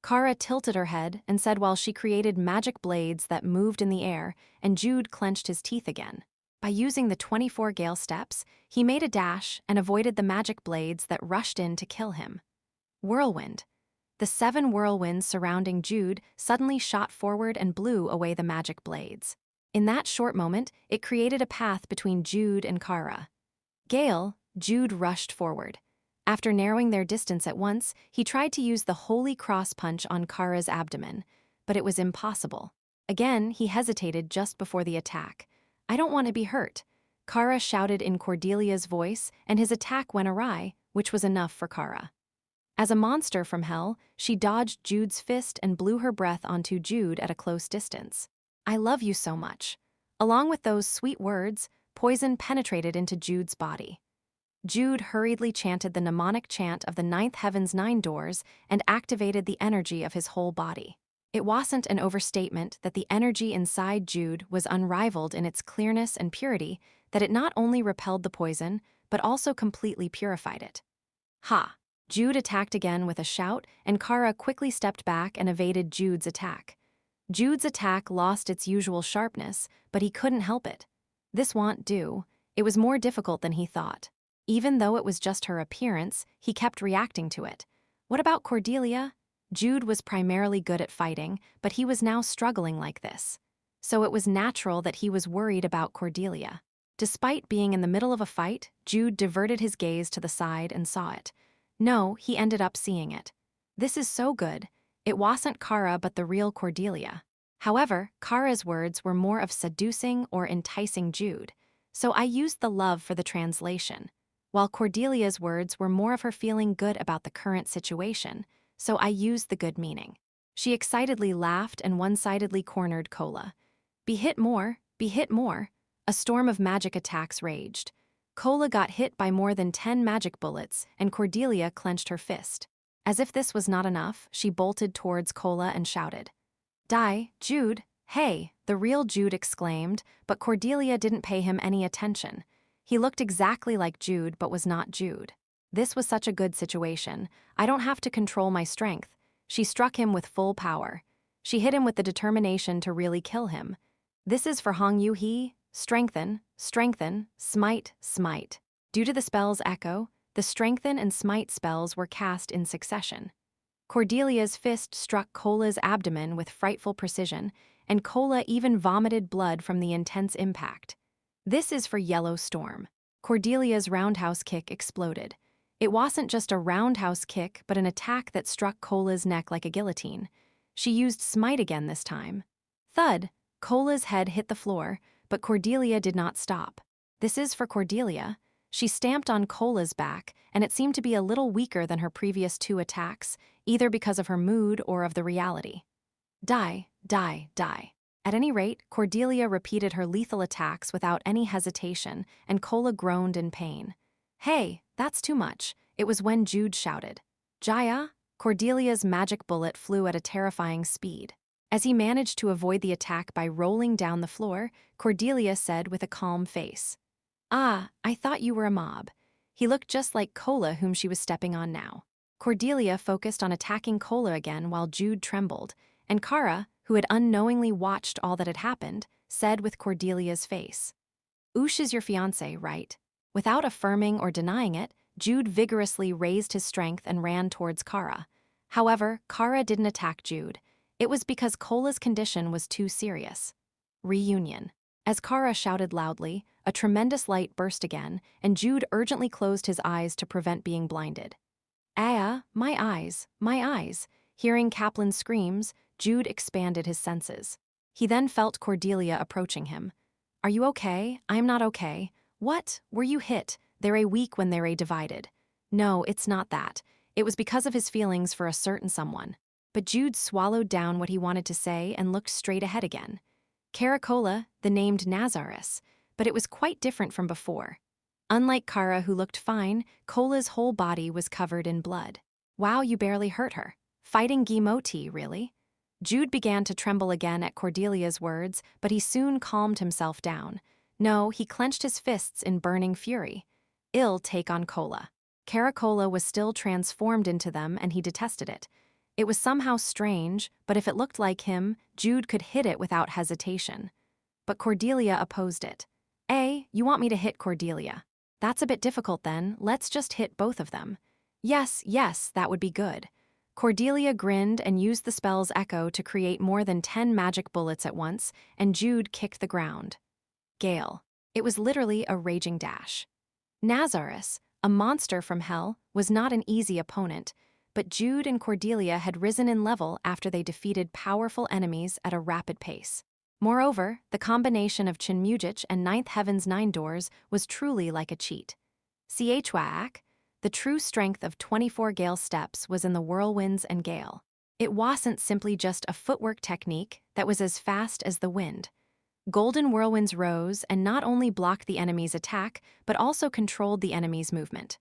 Kara tilted her head and said while she created magic blades that moved in the air, and Jude clenched his teeth again. By using the 24 Gale steps, he made a dash and avoided the magic blades that rushed in to kill him. Whirlwind. The 7 whirlwinds surrounding Jude suddenly shot forward and blew away the magic blades. In that short moment, it created a path between Jude and Kara. Gale, Jude rushed forward. After narrowing their distance at once, he tried to use the Holy Cross punch on Kara's abdomen, but it was impossible. Again, he hesitated just before the attack. I don't want to be hurt. Kara shouted in Cordelia's voice, and his attack went awry, which was enough for Kara. As a monster from hell, she dodged Jude's fist and blew her breath onto Jude at a close distance. I love you so much. Along with those sweet words, poison penetrated into Jude's body. Jude hurriedly chanted the mnemonic chant of the 9th Heaven's 9 doors and activated the energy of his whole body. It wasn't an overstatement that the energy inside Jude was unrivaled in its clearness and purity, that it not only repelled the poison, but also completely purified it. Ha! Jude attacked again with a shout, and Kara quickly stepped back and evaded Jude's attack. Jude's attack lost its usual sharpness, but he couldn't help it. This won't do. It was more difficult than he thought. Even though it was just her appearance, he kept reacting to it. What about Cordelia? Jude was primarily good at fighting, but he was now struggling like this. So it was natural that he was worried about Cordelia. Despite being in the middle of a fight, Jude diverted his gaze to the side and saw it. No, he ended up seeing it. This is so good. It wasn't Kara but the real Cordelia. However, Kara's words were more of seducing or enticing Jude, so I used the love for the translation, while Cordelia's words were more of her feeling good about the current situation, so I used the good meaning. She excitedly laughed and one-sidedly cornered Kola. Be hit more, be hit more. A storm of magic attacks raged. Kola got hit by more than 10 magic bullets, and Cordelia clenched her fist. As if this was not enough, she bolted towards Kola and shouted, Die, Jude, hey, the real Jude exclaimed, but Cordelia didn't pay him any attention. He looked exactly like Jude but was not Jude. This was such a good situation. I don't have to control my strength. She struck him with full power. She hit him with the determination to really kill him. This is for Hong Yoo Hee. Strengthen, strengthen, smite, smite. Due to the spell's echo, the strengthen and smite spells were cast in succession. Cordelia's fist struck Kola's abdomen with frightful precision, and Kola even vomited blood from the intense impact. This is for Yellow Storm. Cordelia's roundhouse kick exploded. It wasn't just a roundhouse kick, but an attack that struck Kola's neck like a guillotine. She used smite again this time. Thud! Kola's head hit the floor, but Cordelia did not stop. This is for Cordelia. She stamped on Kola's back, and it seemed to be a little weaker than her previous 2 attacks, either because of her mood or of the reality. Die, die, die. At any rate, Cordelia repeated her lethal attacks without any hesitation, and Kola groaned in pain. Hey, that's too much. It was when Jude shouted, Jaya? Cordelia's magic bullet flew at a terrifying speed. As he managed to avoid the attack by rolling down the floor, Cordelia said with a calm face, Ah, I thought you were a mob. He looked just like Kola, whom she was stepping on now. Cordelia focused on attacking Kola again while Jude trembled, and Kara, who had unknowingly watched all that had happened, said with Cordelia's face, Oosh is your fiancé, right? Without affirming or denying it, Jude vigorously raised his strength and ran towards Kara. However, Kara didn't attack Jude. It was because Kola's condition was too serious. Reunion. As Kara shouted loudly, a tremendous light burst again, and Jude urgently closed his eyes to prevent being blinded. "Ah, my eyes, my eyes." Hearing Kaplan's screams, Jude expanded his senses. He then felt Cordelia approaching him. "Are you okay? I'm not okay." "What? Were you hit? They're a weak when they're a divided." "No, it's not that. It was because of his feelings for a certain someone." But Jude swallowed down what he wanted to say and looked straight ahead again. Caracola, the named Nazarus, but it was quite different from before. Unlike Kara, who looked fine, Cola's whole body was covered in blood. "Wow, you barely hurt her. Fighting Gimoti, really?" Jude began to tremble again at Cordelia's words, but he soon calmed himself down. No, he clenched his fists in burning fury. Ill take on Cola. Caracola was still transformed into them, and he detested it. It was somehow strange, but if it looked like him, Jude could hit it without hesitation. But Cordelia opposed it. You want me to hit Cordelia? That's a bit difficult then, let's just hit both of them." Yes, that would be good." Cordelia grinned and used the spell's echo to create more than 10 magic bullets at once, and Jude kicked the ground. Gale. It was literally a raging dash. Nazarus, a monster from hell, was not an easy opponent, but Jude and Cordelia had risen in level after they defeated powerful enemies at a rapid pace. Moreover, the combination of Chinmujic and Ninth Heaven's 9 doors was truly like a cheat. Chwaak, the true strength of 24 Gale steps was in the whirlwinds and Gale. It wasn't simply just a footwork technique that was as fast as the wind. Golden whirlwinds rose and not only blocked the enemy's attack, but also controlled the enemy's movement.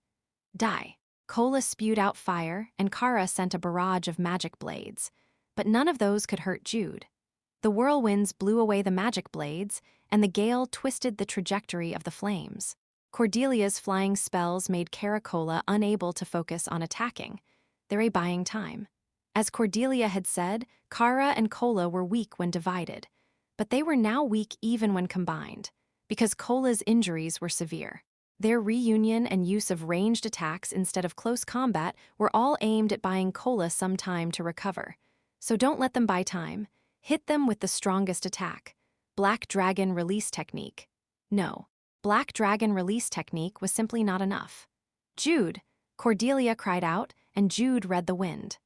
Die. Cola spewed out fire, and Kara sent a barrage of magic blades. But none of those could hurt Jude. The whirlwinds blew away the magic blades, and the gale twisted the trajectory of the flames. Cordelia's flying spells made Caracola unable to focus on attacking. They're buying time. As Cordelia had said, Kara and Cola were weak when divided. But they were now weak even when combined, because Cola's injuries were severe. Their reunion and use of ranged attacks instead of close combat were all aimed at buying Cola some time to recover. So don't let them buy time. Hit them with the strongest attack. Black Dragon Release Technique. No, Black Dragon Release Technique was simply not enough. "Jude!" Cordelia cried out, and Jude read the wind.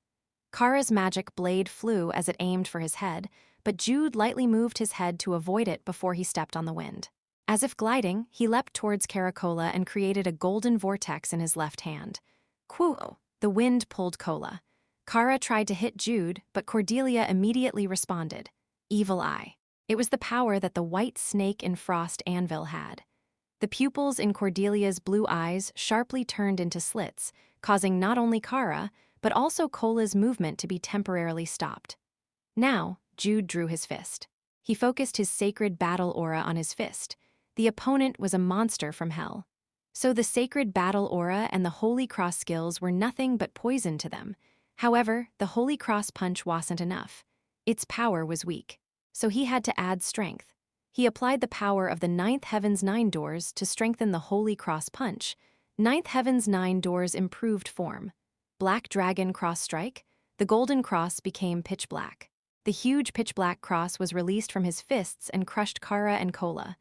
Kara's magic blade flew as it aimed for his head, but Jude lightly moved his head to avoid it before he stepped on the wind. As if gliding, he leapt towards Caracola and created a golden vortex in his left hand. Quoo! The wind pulled Cola. Kara tried to hit Jude, but Cordelia immediately responded. Evil Eye. It was the power that the white snake in Frost Anvil had. The pupils in Cordelia's blue eyes sharply turned into slits, causing not only Kara, but also Cola's movement to be temporarily stopped. Now, Jude drew his fist. He focused his sacred battle aura on his fist. The opponent was a monster from hell. So the sacred battle aura and the Holy Cross skills were nothing but poison to them. However, the Holy Cross punch wasn't enough. Its power was weak. So he had to add strength. He applied the power of the Ninth Heaven's 9 doors to strengthen the Holy Cross punch. Ninth Heaven's 9 doors improved form. Black Dragon Cross Strike. The golden cross became pitch black. The huge pitch black cross was released from his fists and crushed Kara and Cola.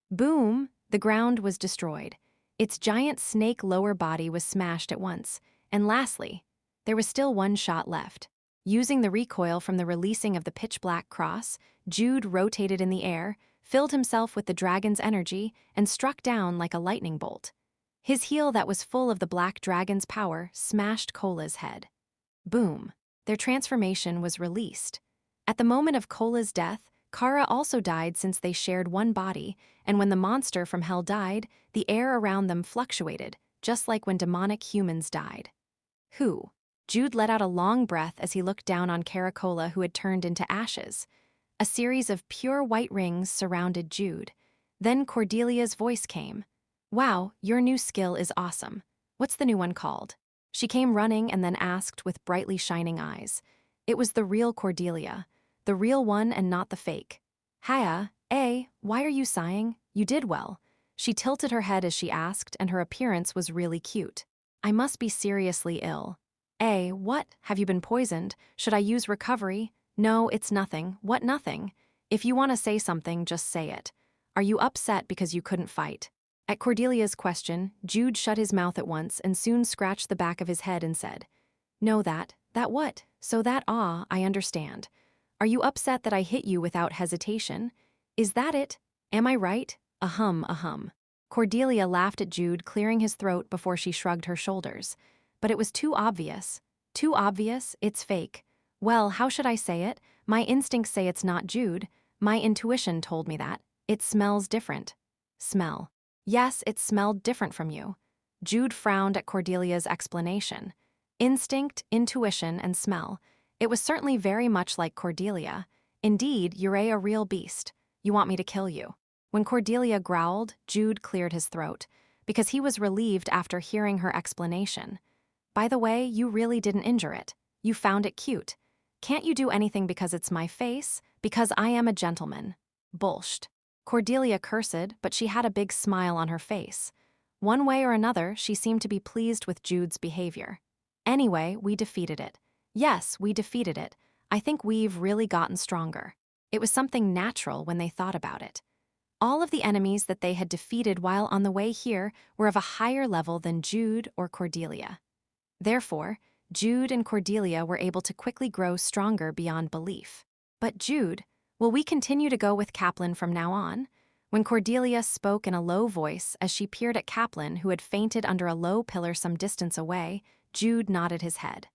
Boom! The ground was destroyed. Its giant snake lower body was smashed at once. And lastly, there was still one shot left. Using the recoil from the releasing of the pitch black cross, Jude rotated in the air, filled himself with the dragon's energy, and struck down like a lightning bolt. His heel that was full of the black dragon's power smashed Cola's head. Boom! Their transformation was released. At the moment of Cola's death, Kara also died since they shared one body, and when the monster from hell died, the air around them fluctuated, just like when demonic humans died. Who? Jude let out a long breath as he looked down on Caracola, who had turned into ashes. A series of pure white rings surrounded Jude. Then Cordelia's voice came. Wow, your new skill is awesome. What's the new one called? She came running and then asked with brightly shining eyes. It was the real Cordelia. The real one and not the fake. Hiya, why are you sighing? You did well. She tilted her head as she asked, and her appearance was really cute. I must be seriously ill. What? Have you been poisoned? Should I use recovery? No, it's nothing. What nothing? If you want to say something, just say it. Are you upset because you couldn't fight? At Cordelia's question, Jude shut his mouth at once and soon scratched the back of his head and said, "No, that what? So that, I understand. Are you upset that I hit you without hesitation? Is that it? Am I right? Ahem. Cordelia laughed at Jude, clearing his throat before she shrugged her shoulders. But it was too obvious. Too obvious, it's fake. Well, how should I say it? My instincts say it's not Jude. My intuition told me that. It smells different. Smell. Yes, it smelled different from you. Jude frowned at Cordelia's explanation. Instinct, intuition, and smell. It was certainly very much like Cordelia. Indeed, you're a real beast. You want me to kill you. When Cordelia growled, Jude cleared his throat, because he was relieved after hearing her explanation. By the way, you really didn't injure it. You found it cute. Can't you do anything because it's my face? Because I am a gentleman. Bullsht. Cordelia cursed, but she had a big smile on her face. One way or another, she seemed to be pleased with Jude's behavior. Anyway, we defeated it. Yes, we defeated it. I think we've really gotten stronger. It was something natural when they thought about it. All of the enemies that they had defeated while on the way here were of a higher level than Jude or Cordelia. Therefore, Jude and Cordelia were able to quickly grow stronger beyond belief. But Jude, will we continue to go with Kaplan from now on? When Cordelia spoke in a low voice as she peered at Kaplan, who had fainted under a low pillar some distance away, Jude nodded his head.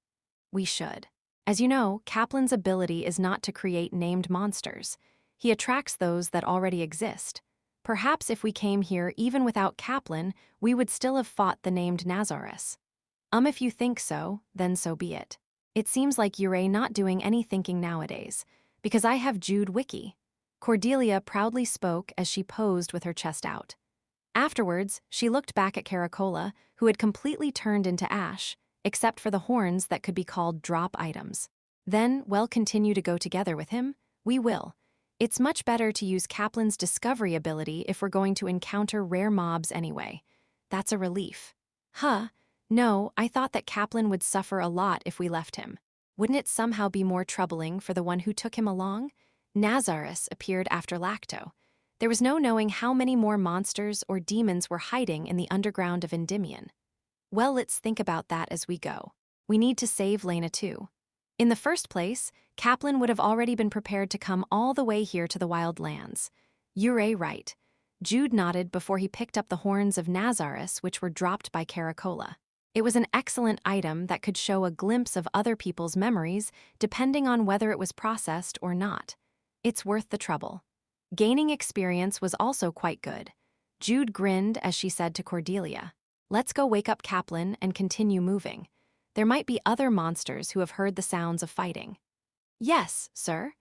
We should. As you know, Kaplan's ability is not to create named monsters. He attracts those that already exist. Perhaps if we came here even without Kaplan, we would still have fought the named Nazarus. If you think so, then so be it. It seems like you're not doing any thinking nowadays, because I have Jude Wiki. Cordelia proudly spoke as she posed with her chest out. Afterwards, she looked back at Caracola, who had completely turned into ash, except for the horns that could be called drop items. Then, we'll continue to go together with him. We will. It's much better to use Kaplan's discovery ability if we're going to encounter rare mobs anyway. That's a relief. No, I thought that Kaplan would suffer a lot if we left him. Wouldn't it somehow be more troubling for the one who took him along? Nazarus appeared after Lacto. There was no knowing how many more monsters or demons were hiding in the underground of Endymion. Well, let's think about that as we go. We need to save Lena too. In the first place, Kaplan would have already been prepared to come all the way here to the wild lands. You're right. Jude nodded before he picked up the horns of Nazarus, which were dropped by Caracola. It was an excellent item that could show a glimpse of other people's memories, depending on whether it was processed or not. It's worth the trouble. Gaining experience was also quite good. Jude grinned as she said to Cordelia, "Let's go wake up Kaplan and continue moving. There might be other monsters who have heard the sounds of fighting." "Yes, sir."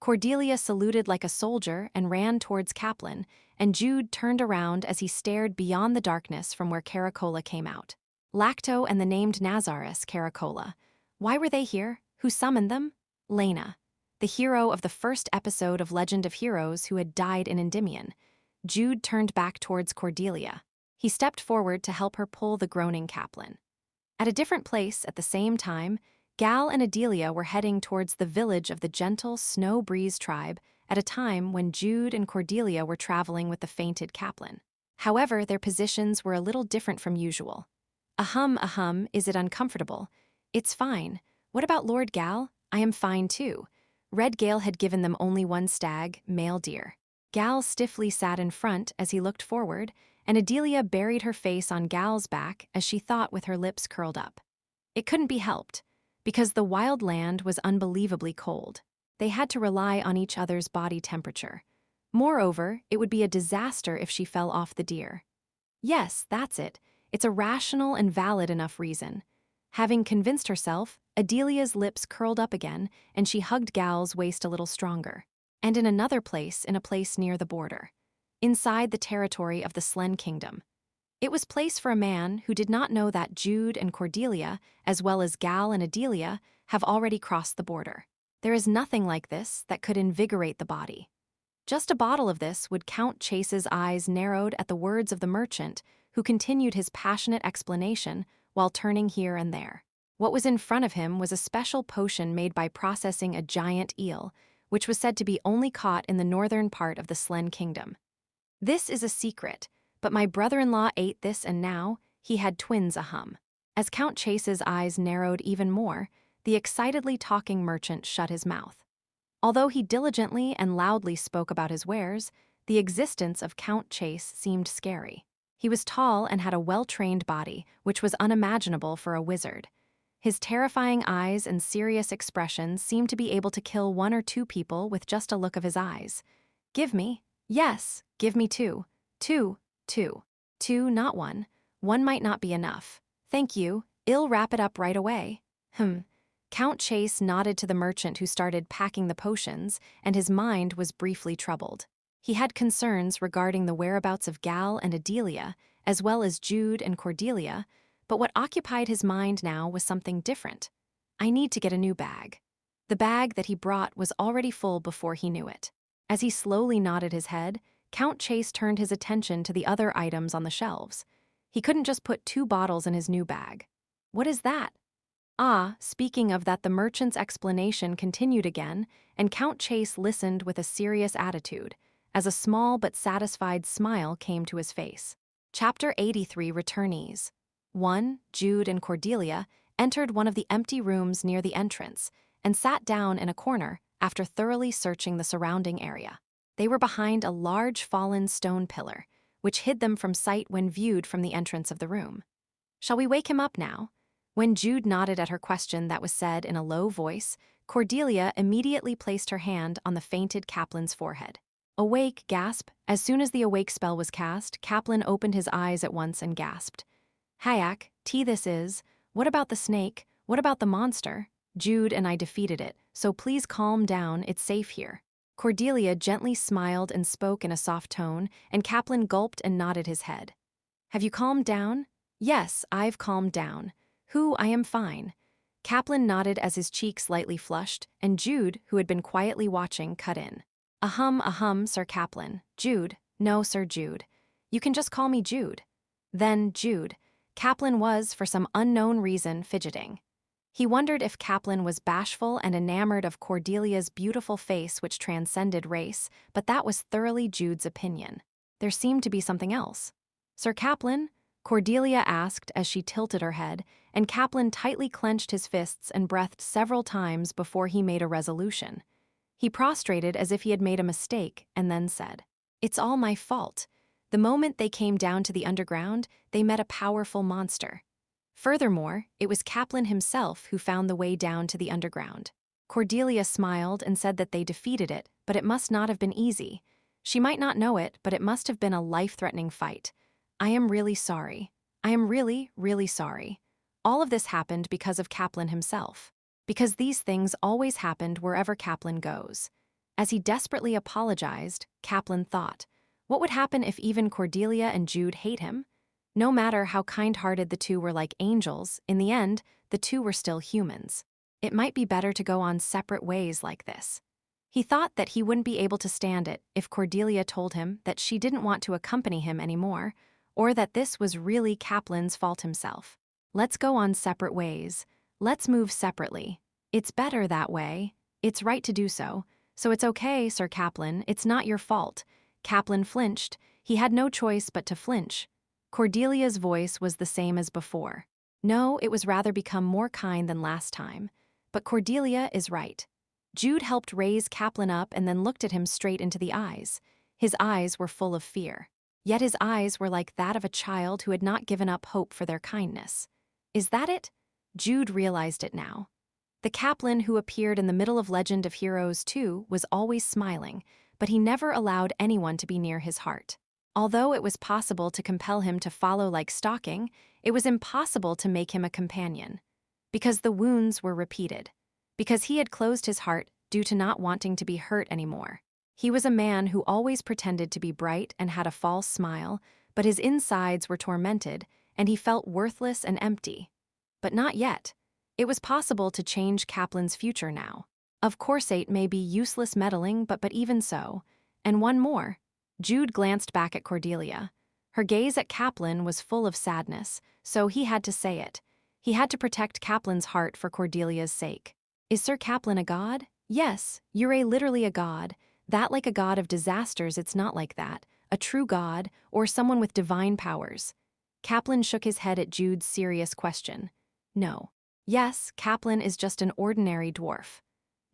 Cordelia saluted like a soldier and ran towards Kaplan, and Jude turned around as he stared beyond the darkness from where Caracola came out. Lacto and the named Nazarus, Caracola. Why were they here? Who summoned them? Lena, the hero of the first episode of Legend of Heroes who had died in Endymion. Jude turned back towards Cordelia. He stepped forward to help her pull the groaning Kaplan. At a different place at the same time, Gal and Adelia were heading towards the village of the gentle Snow Breeze tribe at a time when Jude and Cordelia were traveling with the fainted Kaplan. However, their positions were a little different from usual. Is it uncomfortable? It's fine. What about Lord Gal? I am fine too. Red Gale had given them only one stag, male deer. Gal stiffly sat in front as he looked forward, and Adelia buried her face on Gal's back as she thought with her lips curled up. It couldn't be helped, because the wild land was unbelievably cold. They had to rely on each other's body temperature. Moreover, it would be a disaster if she fell off the deer. Yes, that's it. It's a rational and valid enough reason. Having convinced herself, Adelia's lips curled up again, and she hugged Gal's waist a little stronger. And in another place, in a place near the border. Inside the territory of the Slen Kingdom. It was place for a man who did not know that Jude and Cordelia, as well as Gal and Adelia, have already crossed the border. There is nothing like this that could invigorate the body. Just a bottle of this would Count Chase's eyes narrowed at the words of the merchant, who continued his passionate explanation while turning here and there. What was in front of him was a special potion made by processing a giant eel, which was said to be only caught in the northern part of the Slen Kingdom. This is a secret, but my brother-in-law ate this and now he had twins ahem. As Count Chase's eyes narrowed even more, the excitedly talking merchant shut his mouth. Although he diligently and loudly spoke about his wares, the existence of Count Chase seemed scary. He was tall and had a well-trained body, which was unimaginable for a wizard. His terrifying eyes and serious expression seemed to be able to kill 1 or 2 people with just a look of his eyes. Give me. Yes, give me 2. 2. 2. 2, not 1. 1 might not be enough. Thank you, I'll wrap it up right away. Count Chase nodded to the merchant who started packing the potions, and his mind was briefly troubled. He had concerns regarding the whereabouts of Gal and Adelia, as well as Jude and Cordelia, but what occupied his mind now was something different. I need to get a new bag. The bag that he brought was already full before he knew it. As he slowly nodded his head, Count Chase turned his attention to the other items on the shelves. He couldn't just put 2 bottles in his new bag. What is that? Ah, speaking of that, the merchant's explanation continued again, and Count Chase listened with a serious attitude, as a small but satisfied smile came to his face. Chapter 83 Returnees. 1. Jude and Cordelia entered one of the empty rooms near the entrance and sat down in a corner after thoroughly searching the surrounding area. They were behind a large fallen stone pillar, which hid them from sight when viewed from the entrance of the room. Shall we wake him up now? When Jude nodded at her question that was said in a low voice, Cordelia immediately placed her hand on the fainted Kaplan's forehead. Awake, gasp. As soon as the awake spell was cast, Kaplan opened his eyes at once and gasped. Hayak, this is. What about the snake? What about the monster? Jude and I defeated it, so please calm down, it's safe here. Cordelia gently smiled and spoke in a soft tone, and Kaplan gulped and nodded his head. Have you calmed down? Yes, I've calmed down. I am fine. Kaplan nodded as his cheek slightly flushed, and Jude, who had been quietly watching, cut in. Sir Kaplan. Jude. No, Sir Jude. You can just call me Jude. Then, Jude. Kaplan was, for some unknown reason, fidgeting. He wondered if Kaplan was bashful and enamored of Cordelia's beautiful face which transcended race, but that was thoroughly Jude's opinion. There seemed to be something else. Sir Kaplan? Cordelia asked as she tilted her head, and Kaplan tightly clenched his fists and breathed several times before he made a resolution. He prostrated as if he had made a mistake and then said, It's all my fault. The moment they came down to the underground, they met a powerful monster. Furthermore, it was Kaplan himself who found the way down to the underground. Cordelia smiled and said that they defeated it, but it must not have been easy. She might not know it, but it must have been a life-threatening fight. I am really sorry. I am really, really sorry. All of this happened because of Kaplan himself. Because these things always happened wherever Kaplan goes. As he desperately apologized, Kaplan thought, what would happen if even Cordelia and Jude hate him? No matter how kind-hearted the two were like angels, in the end, the two were still humans. It might be better to go on separate ways like this. He thought that he wouldn't be able to stand it if Cordelia told him that she didn't want to accompany him anymore, or that this was really Kaplan's fault himself. Let's go on separate ways. Let's move separately. It's better that way. It's right to do so. So it's okay, Sir Kaplan, it's not your fault. Kaplan flinched. He had no choice but to flinch. Cordelia's voice was the same as before. No, it was rather become more kind than last time. But Cordelia is right. Jude helped raise Kaplan up and then looked at him straight into the eyes. His eyes were full of fear. Yet his eyes were like that of a child who had not given up hope for their kindness. Is that it? Jude realized it now. The Kaplan who appeared in the middle of Legend of Heroes 2 was always smiling, but he never allowed anyone to be near his heart. Although it was possible to compel him to follow like stalking, it was impossible to make him a companion. Because the wounds were repeated. Because he had closed his heart due to not wanting to be hurt anymore. He was a man who always pretended to be bright and had a false smile, but his insides were tormented, and he felt worthless and empty. But not yet. It was possible to change Kaplan's future now. Of course it may be useless meddling, but even so. And one more. Jude glanced back at Cordelia. Her gaze at Kaplan was full of sadness, so he had to say it. He had to protect Kaplan's heart for Cordelia's sake. Is Sir Kaplan a god? Yes, you're literally a god. That like a god of disasters, it's not like that. a true god, or someone with divine powers? Kaplan shook his head at Jude's serious question. No. Yes, Kaplan is just an ordinary dwarf.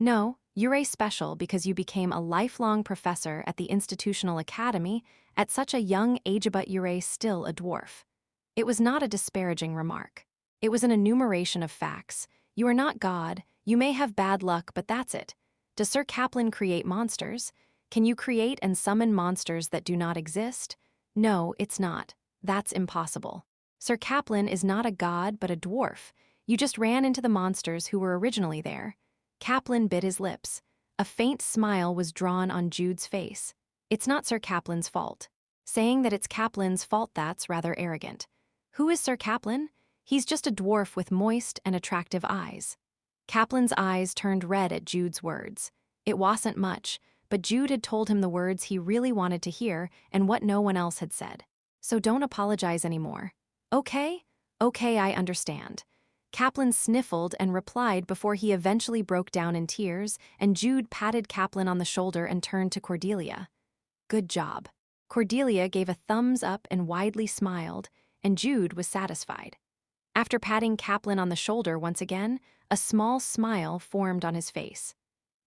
No, you're a special because you became a lifelong professor at the institutional academy at such a young age, but you're still a dwarf. It was not a disparaging remark. It was an enumeration of facts. You are not God, you may have bad luck, but that's it. Does Sir Kaplan create monsters? Can you create and summon monsters that do not exist? No, it's not. That's impossible. Sir Kaplan is not a god but a dwarf. You just ran into the monsters who were originally there. Kaplan bit his lips. A faint smile was drawn on Jude's face. It's not Sir Kaplan's fault. Saying that it's Kaplan's fault, that's rather arrogant. Who is Sir Kaplan? He's just a dwarf with moist and attractive eyes. Kaplan's eyes turned red at Jude's words. It wasn't much, but Jude had told him the words he really wanted to hear and what no one else had said. So don't apologize anymore. Okay? Okay, I understand. Kaplan sniffled and replied before he eventually broke down in tears, and Jude patted Kaplan on the shoulder and turned to Cordelia. Good job. Cordelia gave a thumbs up and widely smiled, and Jude was satisfied. After patting Kaplan on the shoulder once again, a small smile formed on his face.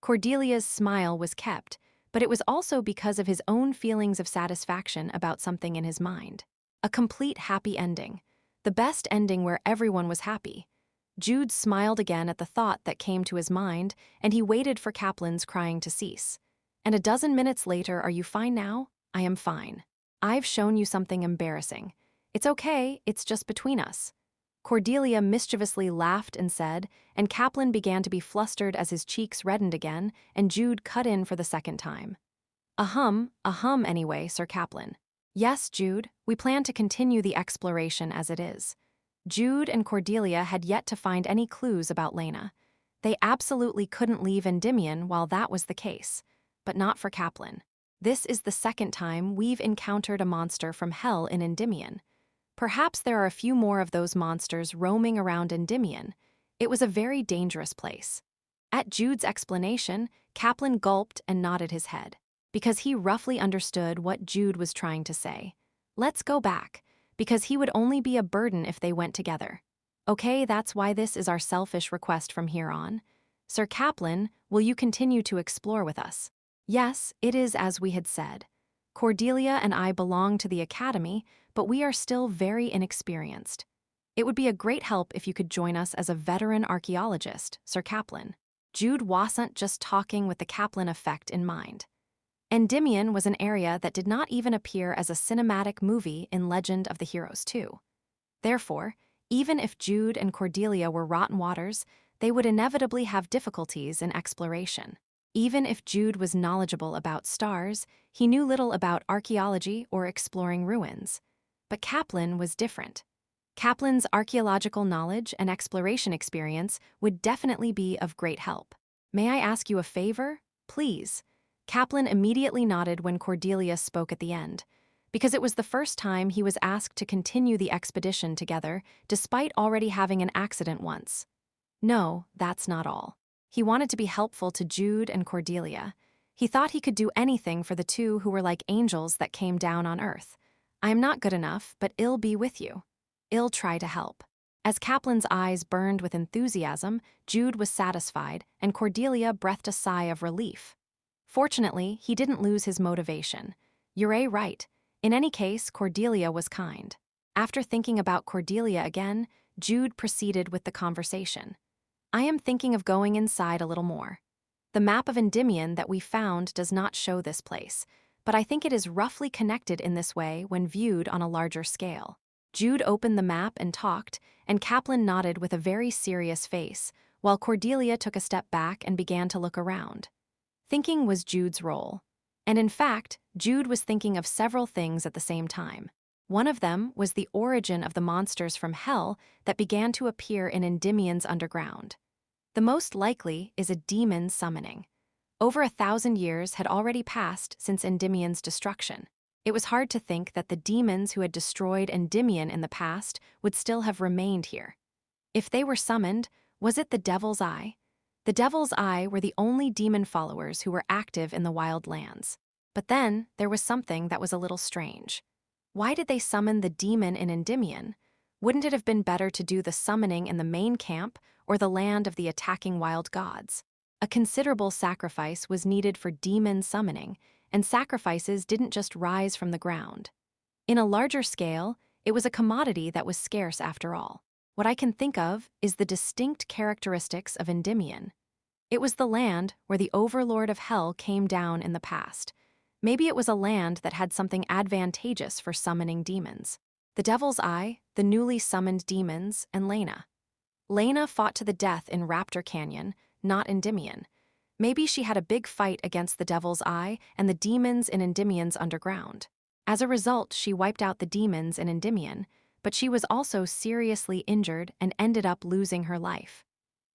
Cordelia's smile was kept, but it was also because of his own feelings of satisfaction about something in his mind. A complete happy ending. The best ending where everyone was happy. Jude smiled again at the thought that came to his mind, and he waited for Kaplan's crying to cease. And a dozen minutes later, are you fine now? I am fine. I've shown you something embarrassing. It's okay, it's just between us. Cordelia mischievously laughed and said, and Kaplan began to be flustered as his cheeks reddened again, and Jude cut in for the second time. A hum anyway, Sir Kaplan. Yes, Jude, we plan to continue the exploration as it is. Jude and Cordelia had yet to find any clues about Lena. They absolutely couldn't leave Endymion while that was the case, but not for Kaplan. This is the second time we've encountered a monster from hell in Endymion. Perhaps there are a few more of those monsters roaming around Endymion. It was a very dangerous place. At Jude's explanation, Kaplan gulped and nodded his head, because he roughly understood what Jude was trying to say. Let's go back, because he would only be a burden if they went together. Okay, that's why this is our selfish request from here on. Sir Kaplan, will you continue to explore with us? Yes, it is as we had said. Cordelia and I belong to the academy, but we are still very inexperienced. It would be a great help if you could join us as a veteran archaeologist, Sir Kaplan. Jude wasn't just talking with the Kaplan effect in mind. Endymion was an area that did not even appear as a cinematic movie in Legend of the Heroes 2. Therefore, even if Jude and Cordelia were rotten waters, they would inevitably have difficulties in exploration. Even if Jude was knowledgeable about stars, he knew little about archaeology or exploring ruins. But Kaplan was different. Kaplan's archaeological knowledge and exploration experience would definitely be of great help. May I ask you a favor? Please. Kaplan immediately nodded when Cordelia spoke at the end, because it was the first time he was asked to continue the expedition together, despite already having an accident once. No, that's not all. He wanted to be helpful to Jude and Cordelia. He thought he could do anything for the two who were like angels that came down on earth. I am not good enough, but I'll be with you. I'll try to help. As Kaplan's eyes burned with enthusiasm, Jude was satisfied, and Cordelia breathed a sigh of relief. Fortunately, he didn't lose his motivation. You're right. In any case, Cordelia was kind. After thinking about Cordelia again, Jude proceeded with the conversation. I am thinking of going inside a little more. The map of Endymion that we found does not show this place, but I think it is roughly connected in this way when viewed on a larger scale. Jude opened the map and talked, and Kaplan nodded with a very serious face, while Cordelia took a step back and began to look around. Thinking was Jude's role. And in fact, Jude was thinking of several things at the same time. One of them was the origin of the monsters from hell that began to appear in Endymion's underground. The most likely is a demon summoning. Over 1,000 years had already passed since Endymion's destruction. It was hard to think that the demons who had destroyed Endymion in the past would still have remained here. If they were summoned, was it the Devil's Eye? The Devil's Eye were the only demon followers who were active in the wild lands. But then, there was something that was a little strange. Why did they summon the demon in Endymion? Wouldn't it have been better to do the summoning in the main camp or the land of the attacking wild gods? A considerable sacrifice was needed for demon summoning, and sacrifices didn't just rise from the ground. In a larger scale, it was a commodity that was scarce after all. What I can think of is the distinct characteristics of Endymion. It was the land where the overlord of hell came down in the past. Maybe it was a land that had something advantageous for summoning demons. The Devil's Eye, the newly summoned demons, and Lena. Lena fought to the death in Raptor Canyon, not Endymion. Maybe she had a big fight against the Devil's Eye and the demons in Endymion's underground. As a result, she wiped out the demons in Endymion, but she was also seriously injured and ended up losing her life.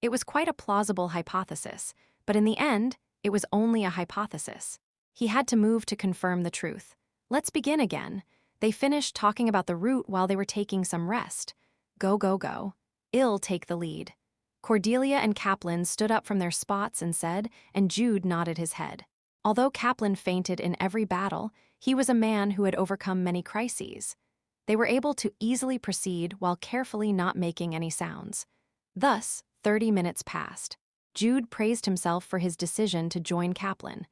It was quite a plausible hypothesis, but in the end, it was only a hypothesis. He had to move to confirm the truth. Let's begin again. They finished talking about the route while they were taking some rest. Go, go, go. I'll take the lead. Cordelia and Kaplan stood up from their spots and said, and Jude nodded his head. Although Kaplan fainted in every battle, he was a man who had overcome many crises. They were able to easily proceed while carefully not making any sounds. Thus, 30 minutes passed. Jude praised himself for his decision to join Kaplan,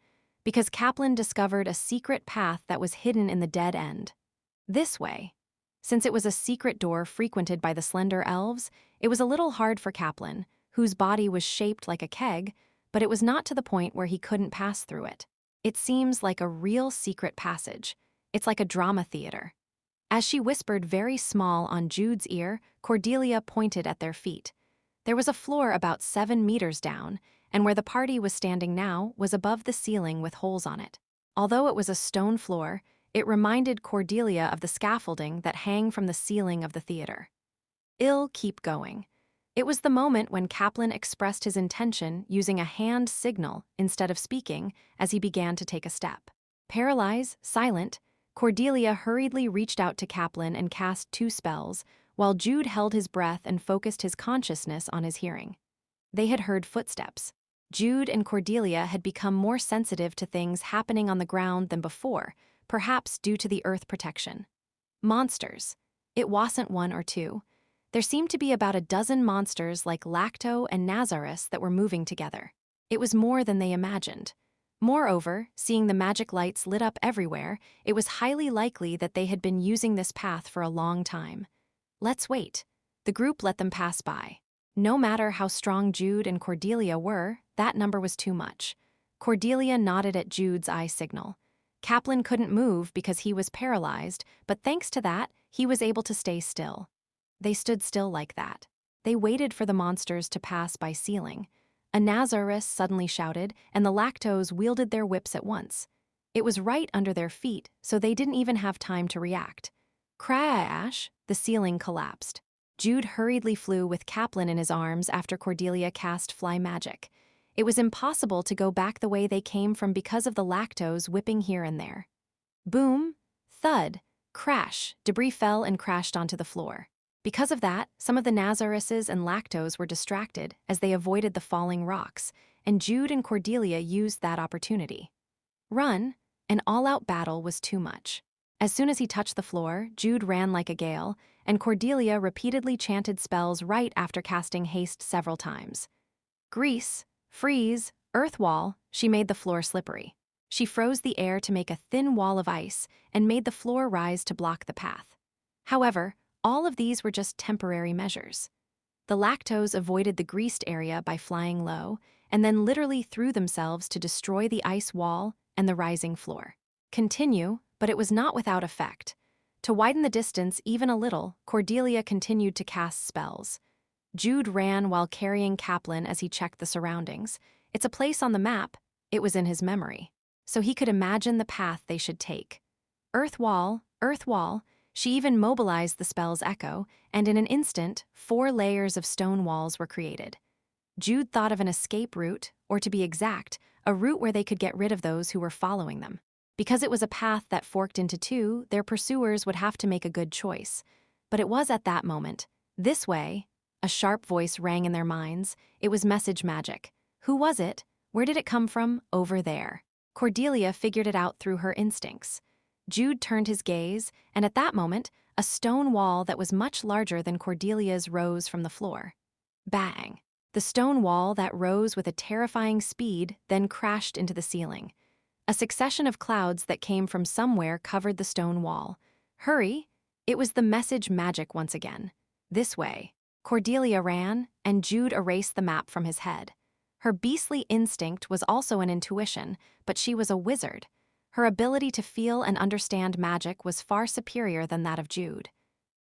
because Kaplan discovered a secret path that was hidden in the dead end. This way. Since it was a secret door frequented by the slender elves, it was a little hard for Kaplan, whose body was shaped like a keg, but it was not to the point where he couldn't pass through it. It seems like a real secret passage. It's like a drama theater. As she whispered very small on Jude's ear, Cordelia pointed at their feet. There was a floor about 7 meters down, and where the party was standing now was above the ceiling with holes on it. Although it was a stone floor, it reminded Cordelia of the scaffolding that hang from the ceiling of the theater. I'll keep going. It was the moment when Kaplan expressed his intention using a hand signal instead of speaking as he began to take a step. Paralyzed, silent, Cordelia hurriedly reached out to Kaplan and cast 2 spells, while Jude held his breath and focused his consciousness on his hearing. They had heard footsteps. Jude and Cordelia had become more sensitive to things happening on the ground than before, perhaps due to the earth protection. Monsters. It wasn't 1 or 2. There seemed to be about a dozen monsters like Lacto and Nazarus that were moving together. It was more than they imagined. Moreover, seeing the magic lights lit up everywhere, it was highly likely that they had been using this path for a long time. Let's wait. The group let them pass by. No matter how strong Jude and Cordelia were, that number was too much. Cordelia nodded at Jude's eye signal. Kaplan couldn't move because he was paralyzed, but thanks to that, he was able to stay still. They stood still like that. They waited for the monsters to pass by ceiling. A Nazarus suddenly shouted, and the Lactos wielded their whips at once. It was right under their feet, so they didn't even have time to react. Crash! The ceiling collapsed. Jude hurriedly flew with Kaplan in his arms after Cordelia cast fly magic. It was impossible to go back the way they came from because of the Lactos whipping here and there. Boom! Thud! Crash! Debris fell and crashed onto the floor. Because of that, some of the Nazaruses and Lactos were distracted as they avoided the falling rocks, and Jude and Cordelia used that opportunity. Run! An all-out battle was too much. As soon as he touched the floor, Jude ran like a gale, and Cordelia repeatedly chanted spells right after casting haste several times. Grease, freeze, earth wall, she made the floor slippery. She froze the air to make a thin wall of ice and made the floor rise to block the path. However, all of these were just temporary measures. The Lactos avoided the greased area by flying low, and then literally threw themselves to destroy the ice wall and the rising floor. Continue, but it was not without effect. To widen the distance even a little, Cordelia continued to cast spells. Jude ran while carrying Kaplan as he checked the surroundings. It's a place on the map, it was in his memory, so he could imagine the path they should take. Earth wall, she even mobilized the spell's echo, and in an instant, 4 layers of stone walls were created. Jude thought of an escape route, or to be exact, a route where they could get rid of those who were following them. Because it was a path that forked into 2, their pursuers would have to make a good choice. But it was at that moment. This way. A sharp voice rang in their minds. It was message magic. Who was it? Where did it come from? Over there. Cordelia figured it out through her instincts. Jude turned his gaze, and at that moment, a stone wall that was much larger than Cordelia's rose from the floor. Bang! The stone wall that rose with a terrifying speed then crashed into the ceiling. A succession of clouds that came from somewhere covered the stone wall. Hurry! It was the message magic once again. This way. Cordelia ran, and Jude erased the map from his head. Her beastly instinct was also an intuition, but she was a wizard. Her ability to feel and understand magic was far superior than that of Jude.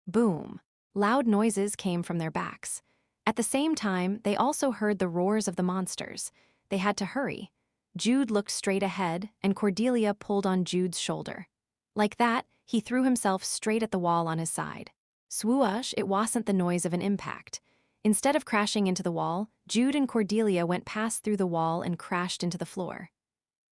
Boom! Loud noises came from their backs. At the same time, they also heard the roars of the monsters. They had to hurry. Jude looked straight ahead, and Cordelia pulled on Jude's shoulder. Like that, he threw himself straight at the wall on his side. Swoosh! It wasn't the noise of an impact. Instead of crashing into the wall, Jude and Cordelia went past through the wall and crashed into the floor.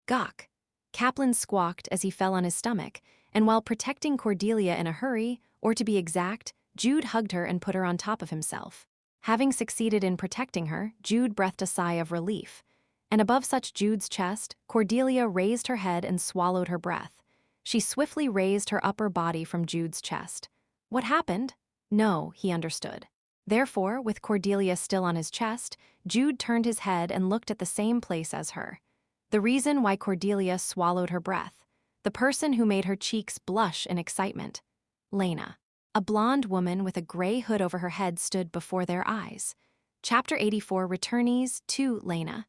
Gawk! Kaplan squawked as he fell on his stomach, and while protecting Cordelia in a hurry, or to be exact, Jude hugged her and put her on top of himself. Having succeeded in protecting her, Jude breathed a sigh of relief. And above such Jude's chest, Cordelia raised her head and swallowed her breath. She swiftly raised her upper body from Jude's chest. What happened? No, he understood. Therefore, with Cordelia still on his chest, Jude turned his head and looked at the same place as her. The reason why Cordelia swallowed her breath. The person who made her cheeks blush in excitement. Lena. A blonde woman with a gray hood over her head stood before their eyes. Chapter 84 Returnees to Lena.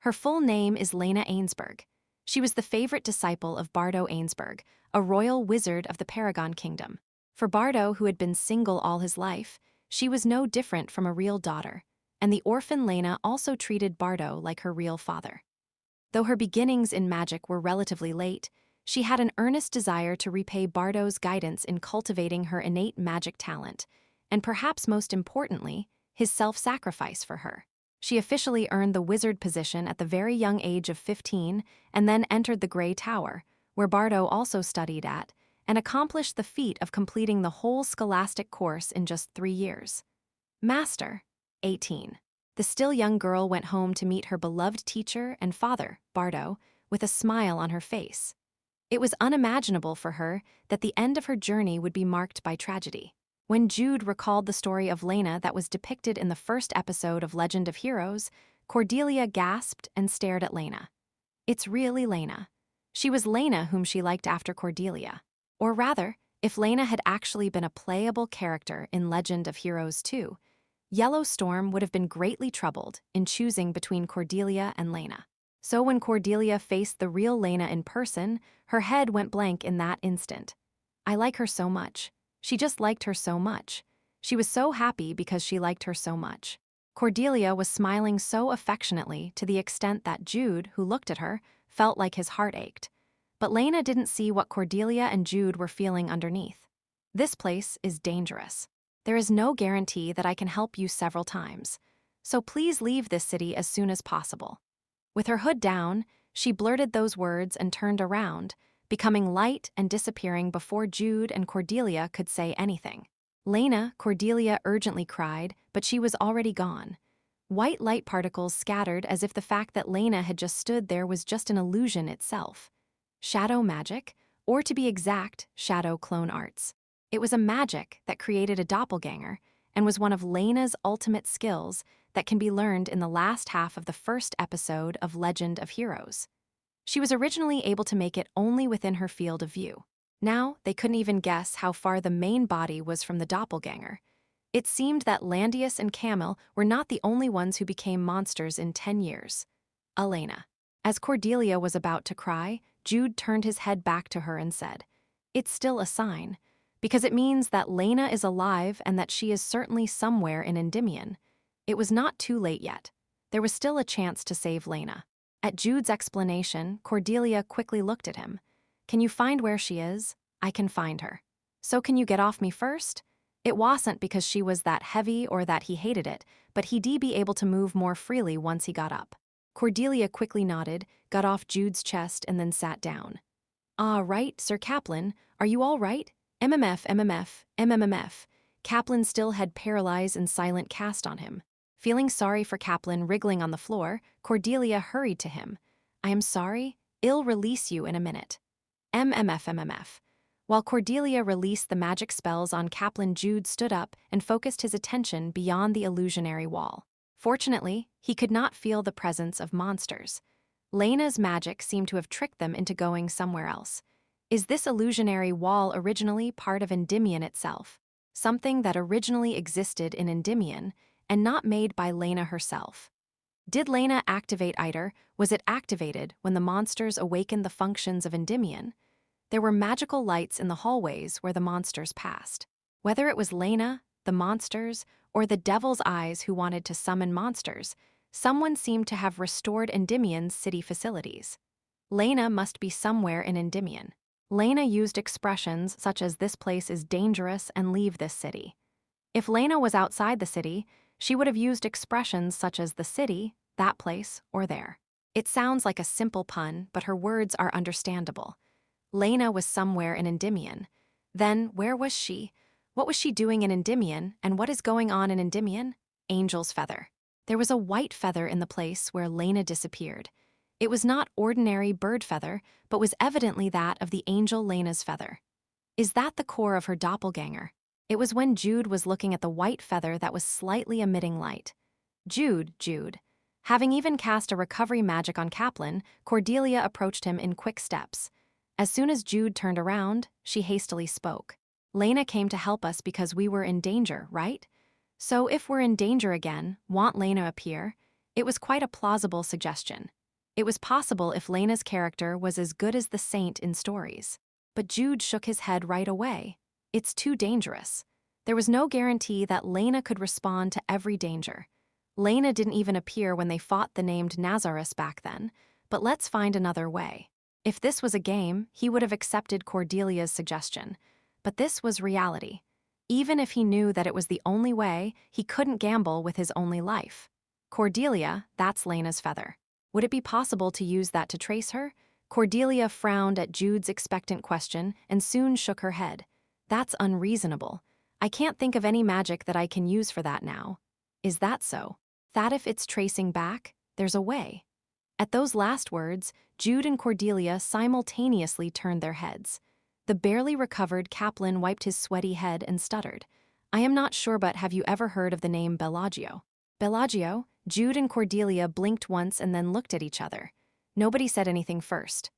Her full name is Lena Ainsberg. She was the favorite disciple of Bardo Ainsberg, a royal wizard of the Paragon Kingdom. For Bardo, who had been single all his life, she was no different from a real daughter, and the orphan Lena also treated Bardo like her real father. Though her beginnings in magic were relatively late, she had an earnest desire to repay Bardo's guidance in cultivating her innate magic talent, and perhaps most importantly, his self-sacrifice for her. She officially earned the wizard position at the very young age of 15 and then entered the Grey Tower, where Bardo also studied at, and accomplished the feat of completing the whole scholastic course in just 3 years. Master, 18. The still young girl went home to meet her beloved teacher and father, Bardo, with a smile on her face. It was unimaginable for her that the end of her journey would be marked by tragedy. When Jude recalled the story of Lena that was depicted in the first episode of Legend of Heroes, Cordelia gasped and stared at Lena. It's really Lena. She was Lena whom she liked after Cordelia. Or rather, if Lena had actually been a playable character in Legend of Heroes 2, Yellowstorm would have been greatly troubled in choosing between Cordelia and Lena. So when Cordelia faced the real Lena in person, her head went blank in that instant. I like her so much. She just liked her so much. She was so happy because she liked her so much. Cordelia was smiling so affectionately to the extent that Jude, who looked at her, felt like his heart ached. But Lena didn't see what Cordelia and Jude were feeling underneath. This place is dangerous. There is no guarantee that I can help you several times. So please leave this city as soon as possible. With her hood down, she blurted those words and turned around, becoming light and disappearing before Jude and Cordelia could say anything. Lena, Cordelia urgently cried, but she was already gone. White light particles scattered as if the fact that Lena had just stood there was just an illusion itself. Shadow magic, or to be exact, shadow clone arts. It was a magic that created a doppelganger and was one of Lena's ultimate skills that can be learned in the last half of the first episode of Legend of Heroes. She was originally able to make it only within her field of view. Now, they couldn't even guess how far the main body was from the doppelganger. It seemed that Landius and Camille were not the only ones who became monsters in 10 years. Elena. As Cordelia was about to cry, Jude turned his head back to her and said, "It's still a sign, because it means that Lena is alive and that she is certainly somewhere in Endymion." It was not too late yet. There was still a chance to save Lena. At Jude's explanation, Cordelia quickly looked at him. "Can you find where she is? I can find her. So can you get off me first?" It wasn't because she was that heavy or that he hated it, but he'd be able to move more freely once he got up. Cordelia quickly nodded, got off Jude's chest, and then sat down. "Ah, right, Sir Kaplan. Are you all right? MMF. Kaplan still had paralyzed and silent cast on him. Feeling sorry for Kaplan wriggling on the floor, Cordelia hurried to him. "I am sorry. I'll release you in a minute. MMF. While Cordelia released the magic spells on Kaplan, Jude stood up and focused his attention beyond the illusionary wall. Fortunately, he could not feel the presence of monsters. Lena's magic seemed to have tricked them into going somewhere else. Is this illusionary wall originally part of Endymion itself? Something that originally existed in Endymion and not made by Lena herself? Did Lena activate Eider? Was it activated when the monsters awakened the functions of Endymion? There were magical lights in the hallways where the monsters passed. Whether it was Lena, the monsters, or the devil's eyes who wanted to summon monsters, someone seemed to have restored Endymion's city facilities. Lena must be somewhere in Endymion. Lena used expressions such as "this place is dangerous and leave this city." If Lena was outside the city, she would have used expressions such as "the city," "that place," or "there." It sounds like a simple pun, but her words are understandable. Lena was somewhere in Endymion. Then, where was she? What was she doing in Endymion, and what is going on in Endymion? Angel's feather. There was a white feather in the place where Lena disappeared. It was not ordinary bird feather, but was evidently that of the angel Lena's feather. Is that the core of her doppelganger? It was when Jude was looking at the white feather that was slightly emitting light. Jude. Having even cast a recovery magic on Kaplan, Cordelia approached him in quick steps. As soon as Jude turned around, she hastily spoke. Lena came to help us because we were in danger, right? So if we're in danger again, won't Lena appear? It was quite a plausible suggestion. It was possible if Lena's character was as good as the saint in stories. But Jude shook his head right away. It's too dangerous. There was no guarantee that Lena could respond to every danger. Lena didn't even appear when they fought the named Nazarus back then, but let's find another way. If this was a game, he would have accepted Cordelia's suggestion. But this was reality. Even if he knew that it was the only way, he couldn't gamble with his only life. Cordelia, that's Lena's feather. Would it be possible to use that to trace her? Cordelia frowned at Jude's expectant question and soon shook her head. That's unreasonable. I can't think of any magic that I can use for that now. Is that so? That if it's tracing back, there's a way. At those last words, Jude and Cordelia simultaneously turned their heads. The barely recovered Kaplan wiped his sweaty head and stuttered. I am not sure, but have you ever heard of the name Bellagio? Bellagio? Jude and Cordelia blinked once and then looked at each other. Nobody said anything first.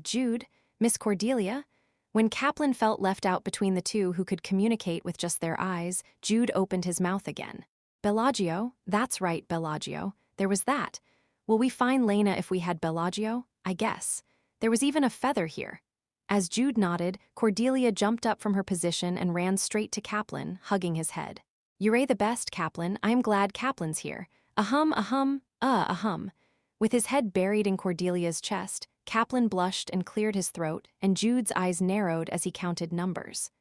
Jude, Miss Cordelia? When Kaplan felt left out between the two who could communicate with just their eyes, Jude opened his mouth again. Bellagio? That's right, Bellagio. There was that. Will we find Lena if we had Bellagio? I guess. There was even a feather here. As Jude nodded, Cordelia jumped up from her position and ran straight to Kaplan, hugging his head. You're the best, Kaplan. I'm glad Kaplan's here. Ahum. With his head buried in Cordelia's chest, Kaplan blushed and cleared his throat, and Jude's eyes narrowed as he counted numbers.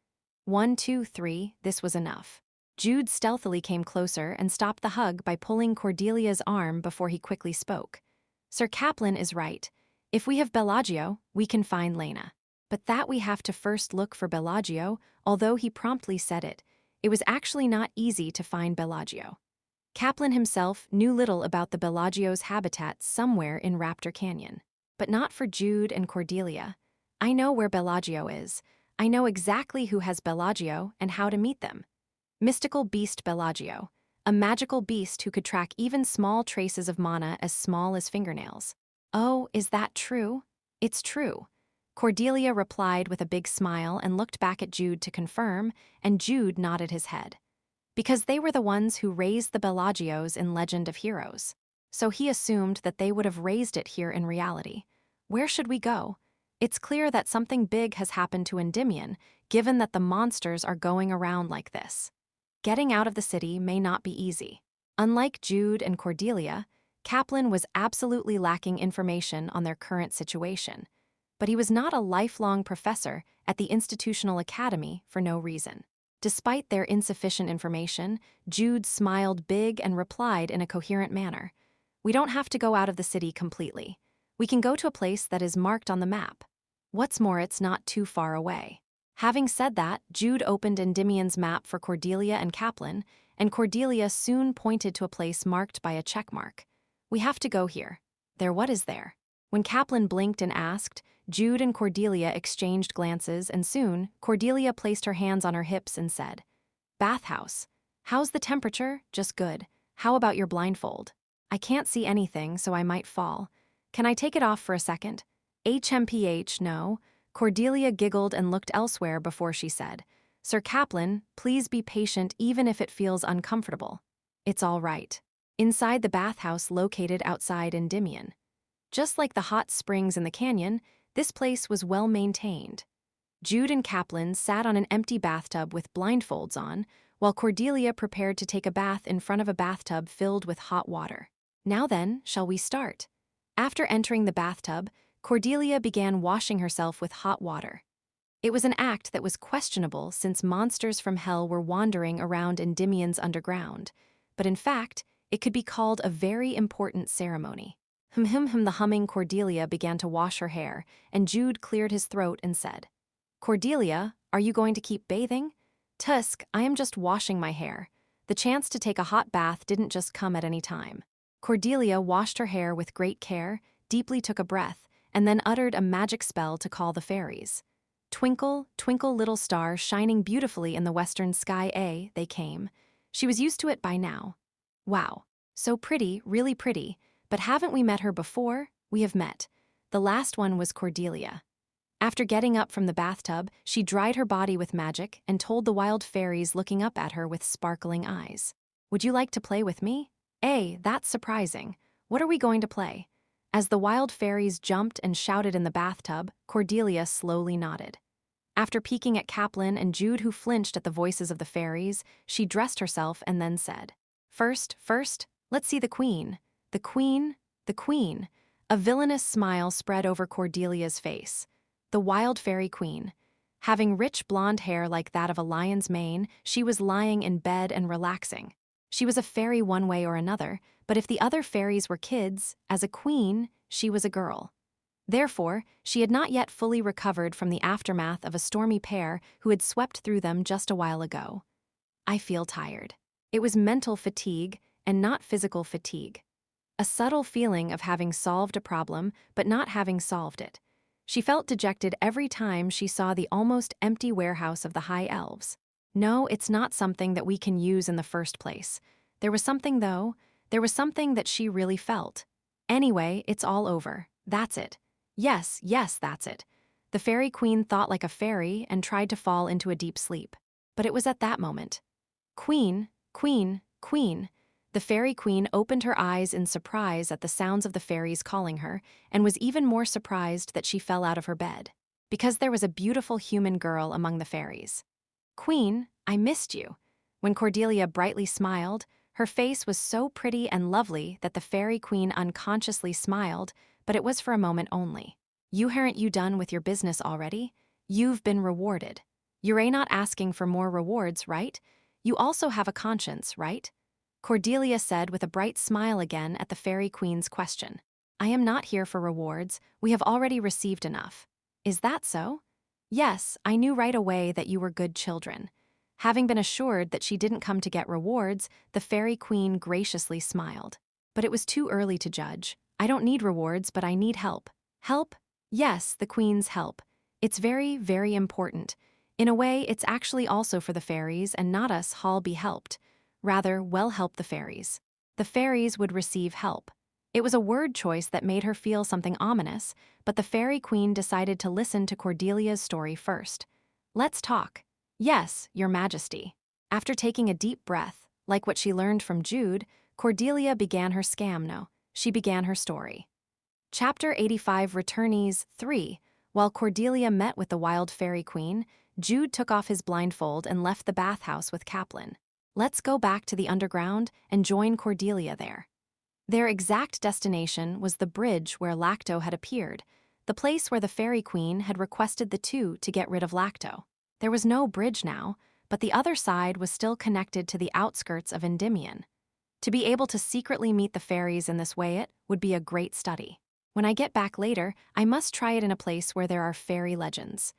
1, 2, 3, this was enough. Jude stealthily came closer and stopped the hug by pulling Cordelia's arm before he quickly spoke. Sir Kaplan is right. If we have Bellagio, we can find Lena. But that we have to first look for Bellagio, although he promptly said it. It was actually not easy to find Bellagio. Kaplan himself knew little about the Bellagio's habitat somewhere in Raptor Canyon. But not for Jude and Cordelia. I know where Bellagio is. I know exactly who has Bellagio and how to meet them. Mystical beast Bellagio, a magical beast who could track even small traces of mana as small as fingernails. Oh, is that true? It's true. Cordelia replied with a big smile and looked back at Jude to confirm, and Jude nodded his head. Because they were the ones who raised the Bellagios in Legend of Heroes. So he assumed that they would have raised it here in reality. Where should we go? It's clear that something big has happened to Endymion, given that the monsters are going around like this. Getting out of the city may not be easy. Unlike Jude and Cordelia, Kaplan was absolutely lacking information on their current situation. But he was not a lifelong professor at the Institutional Academy for no reason. Despite their insufficient information, Jude smiled big and replied in a coherent manner. We don't have to go out of the city completely. We can go to a place that is marked on the map. What's more, it's not too far away. Having said that, Jude opened Endymion's map for Cordelia and Kaplan, and Cordelia soon pointed to a place marked by a check mark. We have to go here. There, what is there? When Kaplan blinked and asked, Jude and Cordelia exchanged glances, and soon, Cordelia placed her hands on her hips and said, Bathhouse. How's the temperature? Just good. How about your blindfold? I can't see anything, so I might fall. Can I take it off for a second? HMPH, no. Cordelia giggled and looked elsewhere before she said, Sir Kaplan, please be patient even if it feels uncomfortable. It's all right. Inside the bathhouse located outside Endymion. Just like the hot springs in the canyon, this place was well maintained. Jude and Kaplan sat on an empty bathtub with blindfolds on, while Cordelia prepared to take a bath in front of a bathtub filled with hot water. Now then, shall we start? After entering the bathtub, Cordelia began washing herself with hot water. It was an act that was questionable since monsters from hell were wandering around Endymion's underground, but in fact, it could be called a very important ceremony. The humming Cordelia began to wash her hair, and Jude cleared his throat and said, Cordelia, are you going to keep bathing? Tusk, I am just washing my hair. The chance to take a hot bath didn't just come at any time. Cordelia washed her hair with great care, deeply took a breath, and then uttered a magic spell to call the fairies. Twinkle, twinkle, little star shining beautifully in the western sky, they came. She was used to it by now. Wow, so pretty, really pretty, but haven't we met her before? We have met. The last one was Cordelia. After getting up from the bathtub, she dried her body with magic and told the wild fairies looking up at her with sparkling eyes. Would you like to play with me? That's surprising. What are we going to play? As the wild fairies jumped and shouted in the bathtub, Cordelia slowly nodded. After peeking at Kaplan and Jude, who flinched at the voices of the fairies, she dressed herself and then said, First, let's see the queen. The queen, the queen. A villainous smile spread over Cordelia's face. The wild fairy queen. Having rich blonde hair like that of a lion's mane, she was lying in bed and relaxing. She was a fairy one way or another, but if the other fairies were kids, as a queen, she was a girl. Therefore, she had not yet fully recovered from the aftermath of a stormy pair who had swept through them just a while ago. I feel tired. It was mental fatigue and not physical fatigue. A subtle feeling of having solved a problem but not having solved it. She felt dejected every time she saw the almost empty warehouse of the High Elves. No, it's not something that we can use in the first place. There was something, though. There was something that she really felt. Anyway, it's all over. That's it. Yes, that's it. The fairy queen thought like a fairy and tried to fall into a deep sleep. But it was at that moment. Queen, queen, queen. The fairy queen opened her eyes in surprise at the sounds of the fairies calling her, and was even more surprised that she fell out of her bed. Because there was a beautiful human girl among the fairies. Queen, I missed you. When Cordelia brightly smiled, her face was so pretty and lovely that the fairy queen unconsciously smiled, but it was for a moment only. Aren't you done with your business already? You've been rewarded. You're not asking for more rewards, right? You also have a conscience, right? Cordelia said with a bright smile again at the fairy queen's question. I am not here for rewards. We have already received enough. Is that so? Yes, I knew right away that you were good children. Having been assured that she didn't come to get rewards, the fairy queen graciously smiled. But it was too early to judge. I don't need rewards, but I need help. Help? Yes, the queen's help. It's very, very important. In a way, it's actually also for the fairies and not us Hall be helped. Rather, well help the fairies. The fairies would receive help. It was a word choice that made her feel something ominous, but the fairy queen decided to listen to Cordelia's story first. Let's talk. Yes, your majesty. After taking a deep breath, like what she learned from Jude, Cordelia began her she began her story. Chapter 85 Returnees 3. While Cordelia met with the wild fairy queen, Jude took off his blindfold and left the bathhouse with Kaplan. Let's go back to the underground and join Cordelia there. Their exact destination was the bridge where Lacto had appeared, the place where the fairy queen had requested the two to get rid of Lacto. There was no bridge now, but the other side was still connected to the outskirts of Endymion. To be able to secretly meet the fairies in this way, it would be a great study. When I get back later, I must try it in a place where there are fairy legends.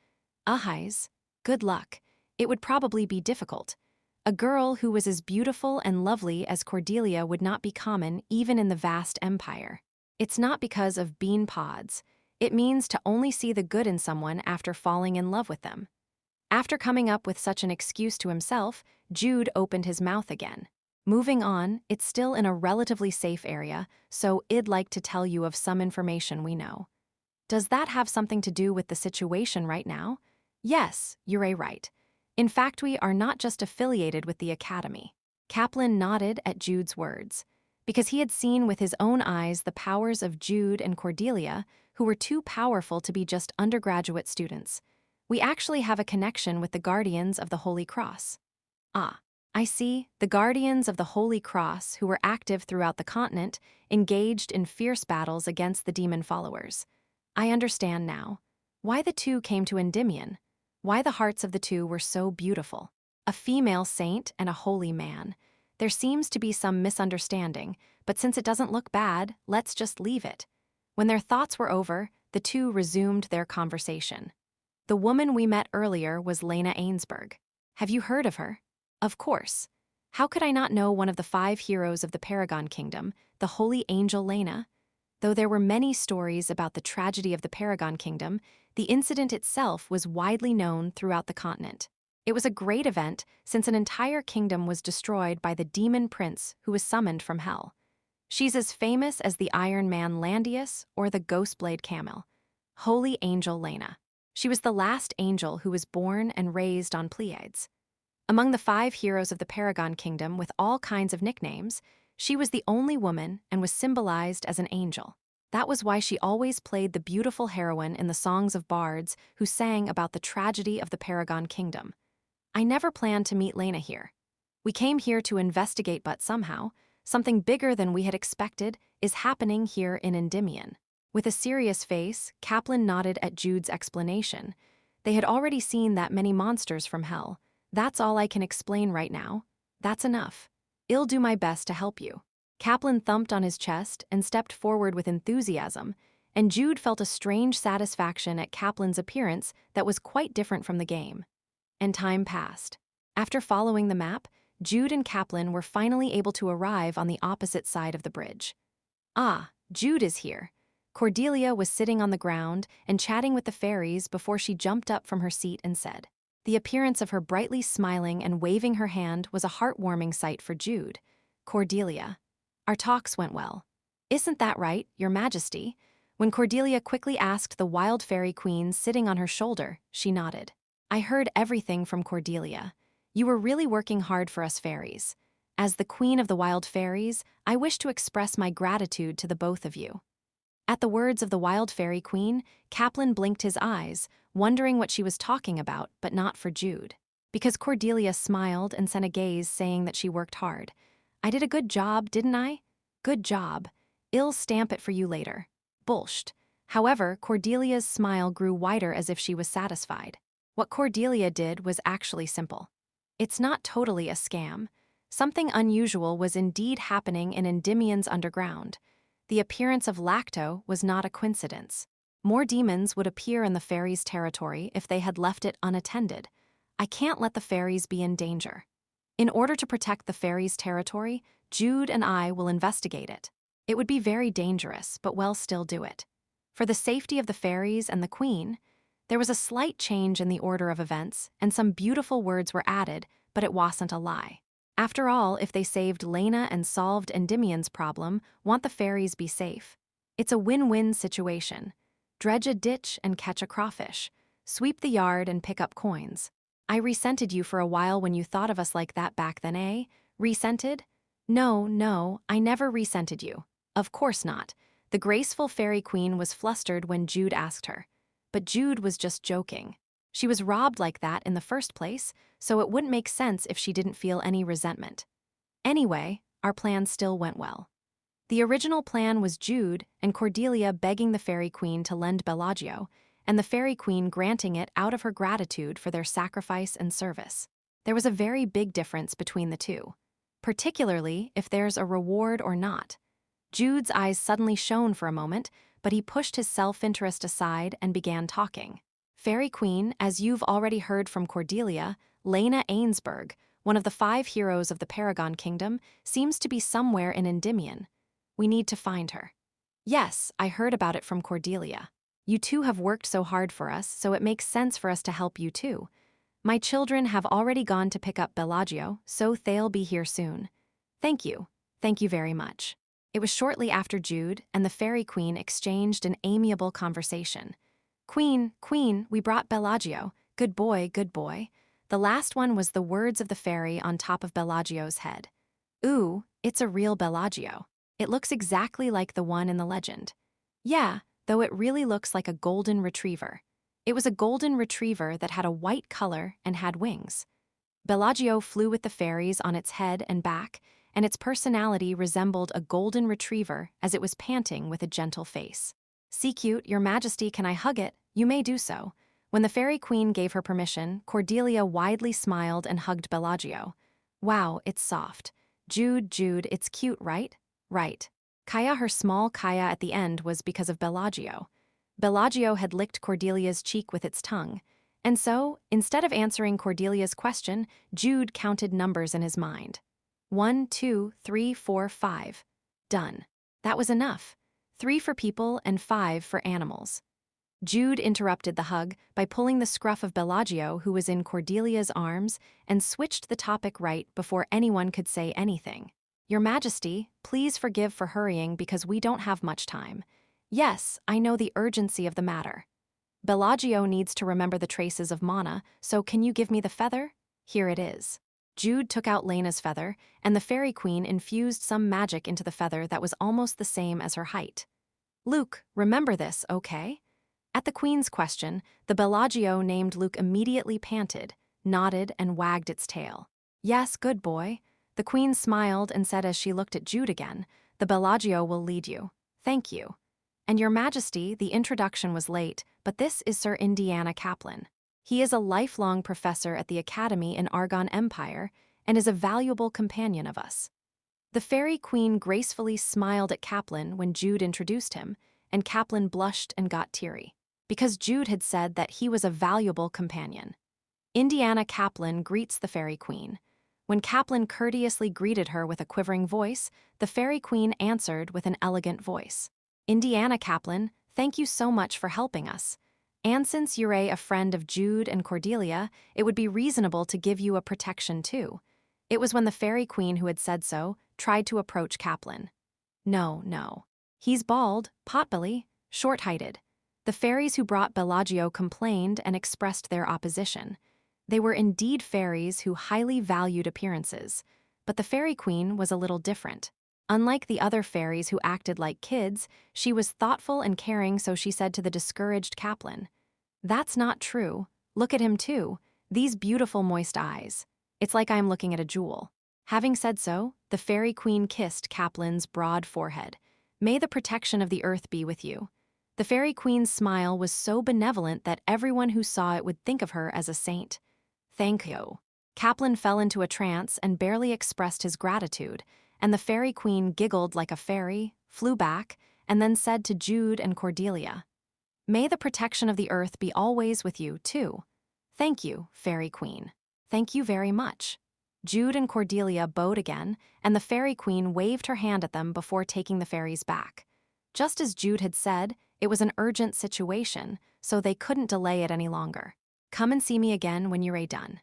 Ahais, good luck. It would probably be difficult. A girl who was as beautiful and lovely as Cordelia would not be common even in the vast empire. It's not because of bean pods. It means to only see the good in someone after falling in love with them. After coming up with such an excuse to himself, Jude opened his mouth again. Moving on, it's still in a relatively safe area, so I'd like to tell you of some information we know. Does that have something to do with the situation right now? Yes, you're right. In fact, we are not just affiliated with the Academy. Kaplan nodded at Jude's words. Because he had seen with his own eyes the powers of Jude and Cordelia, who were too powerful to be just undergraduate students. We actually have a connection with the Guardians of the Holy Cross. Ah, I see, the Guardians of the Holy Cross, who were active throughout the continent, engaged in fierce battles against the demon followers. I understand now. Why the two came to Endymion. Why the hearts of the two were so beautiful. A female saint and a holy man. There seems to be some misunderstanding, but since it doesn't look bad, let's just leave it. When their thoughts were over, the two resumed their conversation. The woman we met earlier was Lena Ainsberg. Have you heard of her? Of course. How could I not know one of the 5 heroes of the Paragon Kingdom, the holy angel Lena? Though there were many stories about the tragedy of the Paragon Kingdom, the incident itself was widely known throughout the continent. It was a great event since an entire kingdom was destroyed by the demon prince who was summoned from hell. She's as famous as the Iron Man Landius or the Ghostblade Camel. Holy Angel Lena. She was the last angel who was born and raised on Pleiades. Among the 5 heroes of the Paragon Kingdom with all kinds of nicknames, she was the only woman and was symbolized as an angel. That was why she always played the beautiful heroine in the songs of bards who sang about the tragedy of the Paragon Kingdom. I never planned to meet Lena here. We came here to investigate, but somehow, something bigger than we had expected is happening here in Endymion. With a serious face, Kaplan nodded at Jude's explanation. They had already seen that many monsters from hell. That's all I can explain right now. That's enough. I'll do my best to help you. Kaplan thumped on his chest and stepped forward with enthusiasm, and Jude felt a strange satisfaction at Kaplan's appearance that was quite different from the game. And time passed. After following the map, Jude and Kaplan were finally able to arrive on the opposite side of the bridge. Ah, Jude is here. Cordelia was sitting on the ground and chatting with the fairies before she jumped up from her seat and said. The appearance of her brightly smiling and waving her hand was a heartwarming sight for Jude. Cordelia. Our talks went well. Isn't that right, Your Majesty? When Cordelia quickly asked the wild fairy queen sitting on her shoulder, she nodded. I heard everything from Cordelia. You were really working hard for us fairies. As the queen of the wild fairies, I wish to express my gratitude to the both of you. At the words of the wild fairy queen, Kaplan blinked his eyes, wondering what she was talking about, but not for Jude. Because Cordelia smiled and sent a gaze saying that she worked hard. I did a good job, didn't I? Good job. I'll stamp it for you later. Bullsht. However, Cordelia's smile grew wider as if she was satisfied. What Cordelia did was actually simple. It's not totally a scam. Something unusual was indeed happening in Endymion's underground. The appearance of Lacto was not a coincidence. More demons would appear in the fairies' territory if they had left it unattended. I can't let the fairies be in danger. In order to protect the fairies' territory, Jude and I will investigate it. It would be very dangerous, but we'll still do it. For the safety of the fairies and the queen, there was a slight change in the order of events, and some beautiful words were added, but it wasn't a lie. After all, if they saved Lena and solved Endymion's problem, won't the fairies be safe? It's a win-win situation. Dredge a ditch and catch a crawfish. Sweep the yard and pick up coins. I resented you for a while when you thought of us like that back then, eh? Resented? No, I never resented you. Of course not. The graceful fairy queen was flustered when Jude asked her. But Jude was just joking. She was robbed like that in the first place, so it wouldn't make sense if she didn't feel any resentment. Anyway, our plan still went well. The original plan was Jude and Cordelia begging the fairy queen to lend Bellagio, and the fairy queen granting it out of her gratitude for their sacrifice and service. There was a very big difference between the two, particularly if there's a reward or not. Jude's eyes suddenly shone for a moment, but he pushed his self-interest aside and began talking. Fairy Queen, as you've already heard from Cordelia, Lena Ainsberg, one of the 5 heroes of the Paragon Kingdom, seems to be somewhere in Endymion. We need to find her. Yes, I heard about it from Cordelia. You two have worked so hard for us, so it makes sense for us to help you too. My children have already gone to pick up Bellagio, so they'll be here soon. Thank you. Thank you very much. It was shortly after Jude and the Fairy Queen exchanged an amiable conversation. Queen, Queen, we brought Bellagio. Good boy, good boy. The last one was the words of the fairy on top of Bellagio's head. Ooh, it's a real Bellagio. It looks exactly like the one in the legend. Yeah, though it really looks like a golden retriever. It was a golden retriever that had a white color and had wings. Bellagio flew with the fairies on its head and back, and its personality resembled a golden retriever as it was panting with a gentle face. See cute, your majesty, can I hug it? You may do so. When the fairy queen gave her permission, Cordelia widely smiled and hugged Bellagio. Wow, it's soft. Jude, Jude, it's cute, right? Right. Kaya, her small Kaya at the end was because of Bellagio. Bellagio had licked Cordelia's cheek with its tongue. And so, instead of answering Cordelia's question, Jude counted numbers in his mind. 1, 2, 3, 4, 5. Done. That was enough. 3 for people and 5 for animals. Jude interrupted the hug by pulling the scruff of Bellagio, who was in Cordelia's arms, and switched the topic right before anyone could say anything. Your Majesty, please forgive for hurrying because we don't have much time. Yes, I know the urgency of the matter. Bellagio needs to remember the traces of mana, so can you give me the feather? Here it is. Jude took out Lena's feather, and the Fairy Queen infused some magic into the feather that was almost the same as her height. Luke, remember this, okay? At the Queen's question, the Bellagio named Luke immediately panted, nodded, and wagged its tail. Yes, good boy. The Queen smiled and said as she looked at Jude again, the Bellagio will lead you. Thank you. And Your Majesty, the introduction was late, but this is Sir Indiana Kaplan. He is a lifelong professor at the Academy in Argon Empire and is a valuable companion of us. The Fairy Queen gracefully smiled at Kaplan when Jude introduced him, and Kaplan blushed and got teary, because Jude had said that he was a valuable companion. Indiana Kaplan greets the Fairy Queen. When Kaplan courteously greeted her with a quivering voice, the Fairy Queen answered with an elegant voice. Indiana Kaplan, thank you so much for helping us. And since you're a friend of Jude and Cordelia, it would be reasonable to give you a protection too. It was when the Fairy Queen who had said so tried to approach Kaplan. No, no. He's bald, potbelly, short-heighted. The fairies who brought Bellagio complained and expressed their opposition. They were indeed fairies who highly valued appearances, but the Fairy Queen was a little different. Unlike the other fairies who acted like kids, she was thoughtful and caring, so she said to the discouraged Kaplan, "That's not true. Look at him too. These beautiful moist eyes. It's like I'm looking at a jewel." Having said so, the Fairy Queen kissed Kaplan's broad forehead. May the protection of the earth be with you. The Fairy Queen's smile was so benevolent that everyone who saw it would think of her as a saint. Thank you. Kaplan fell into a trance and barely expressed his gratitude, and the Fairy Queen giggled like a fairy, flew back, and then said to Jude and Cordelia, "May the protection of the earth be always with you, too." Thank you, Fairy Queen. Thank you very much. Jude and Cordelia bowed again, and the Fairy Queen waved her hand at them before taking the fairies back. Just as Jude had said, it was an urgent situation, so they couldn't delay it any longer. Come and see me again when you're done.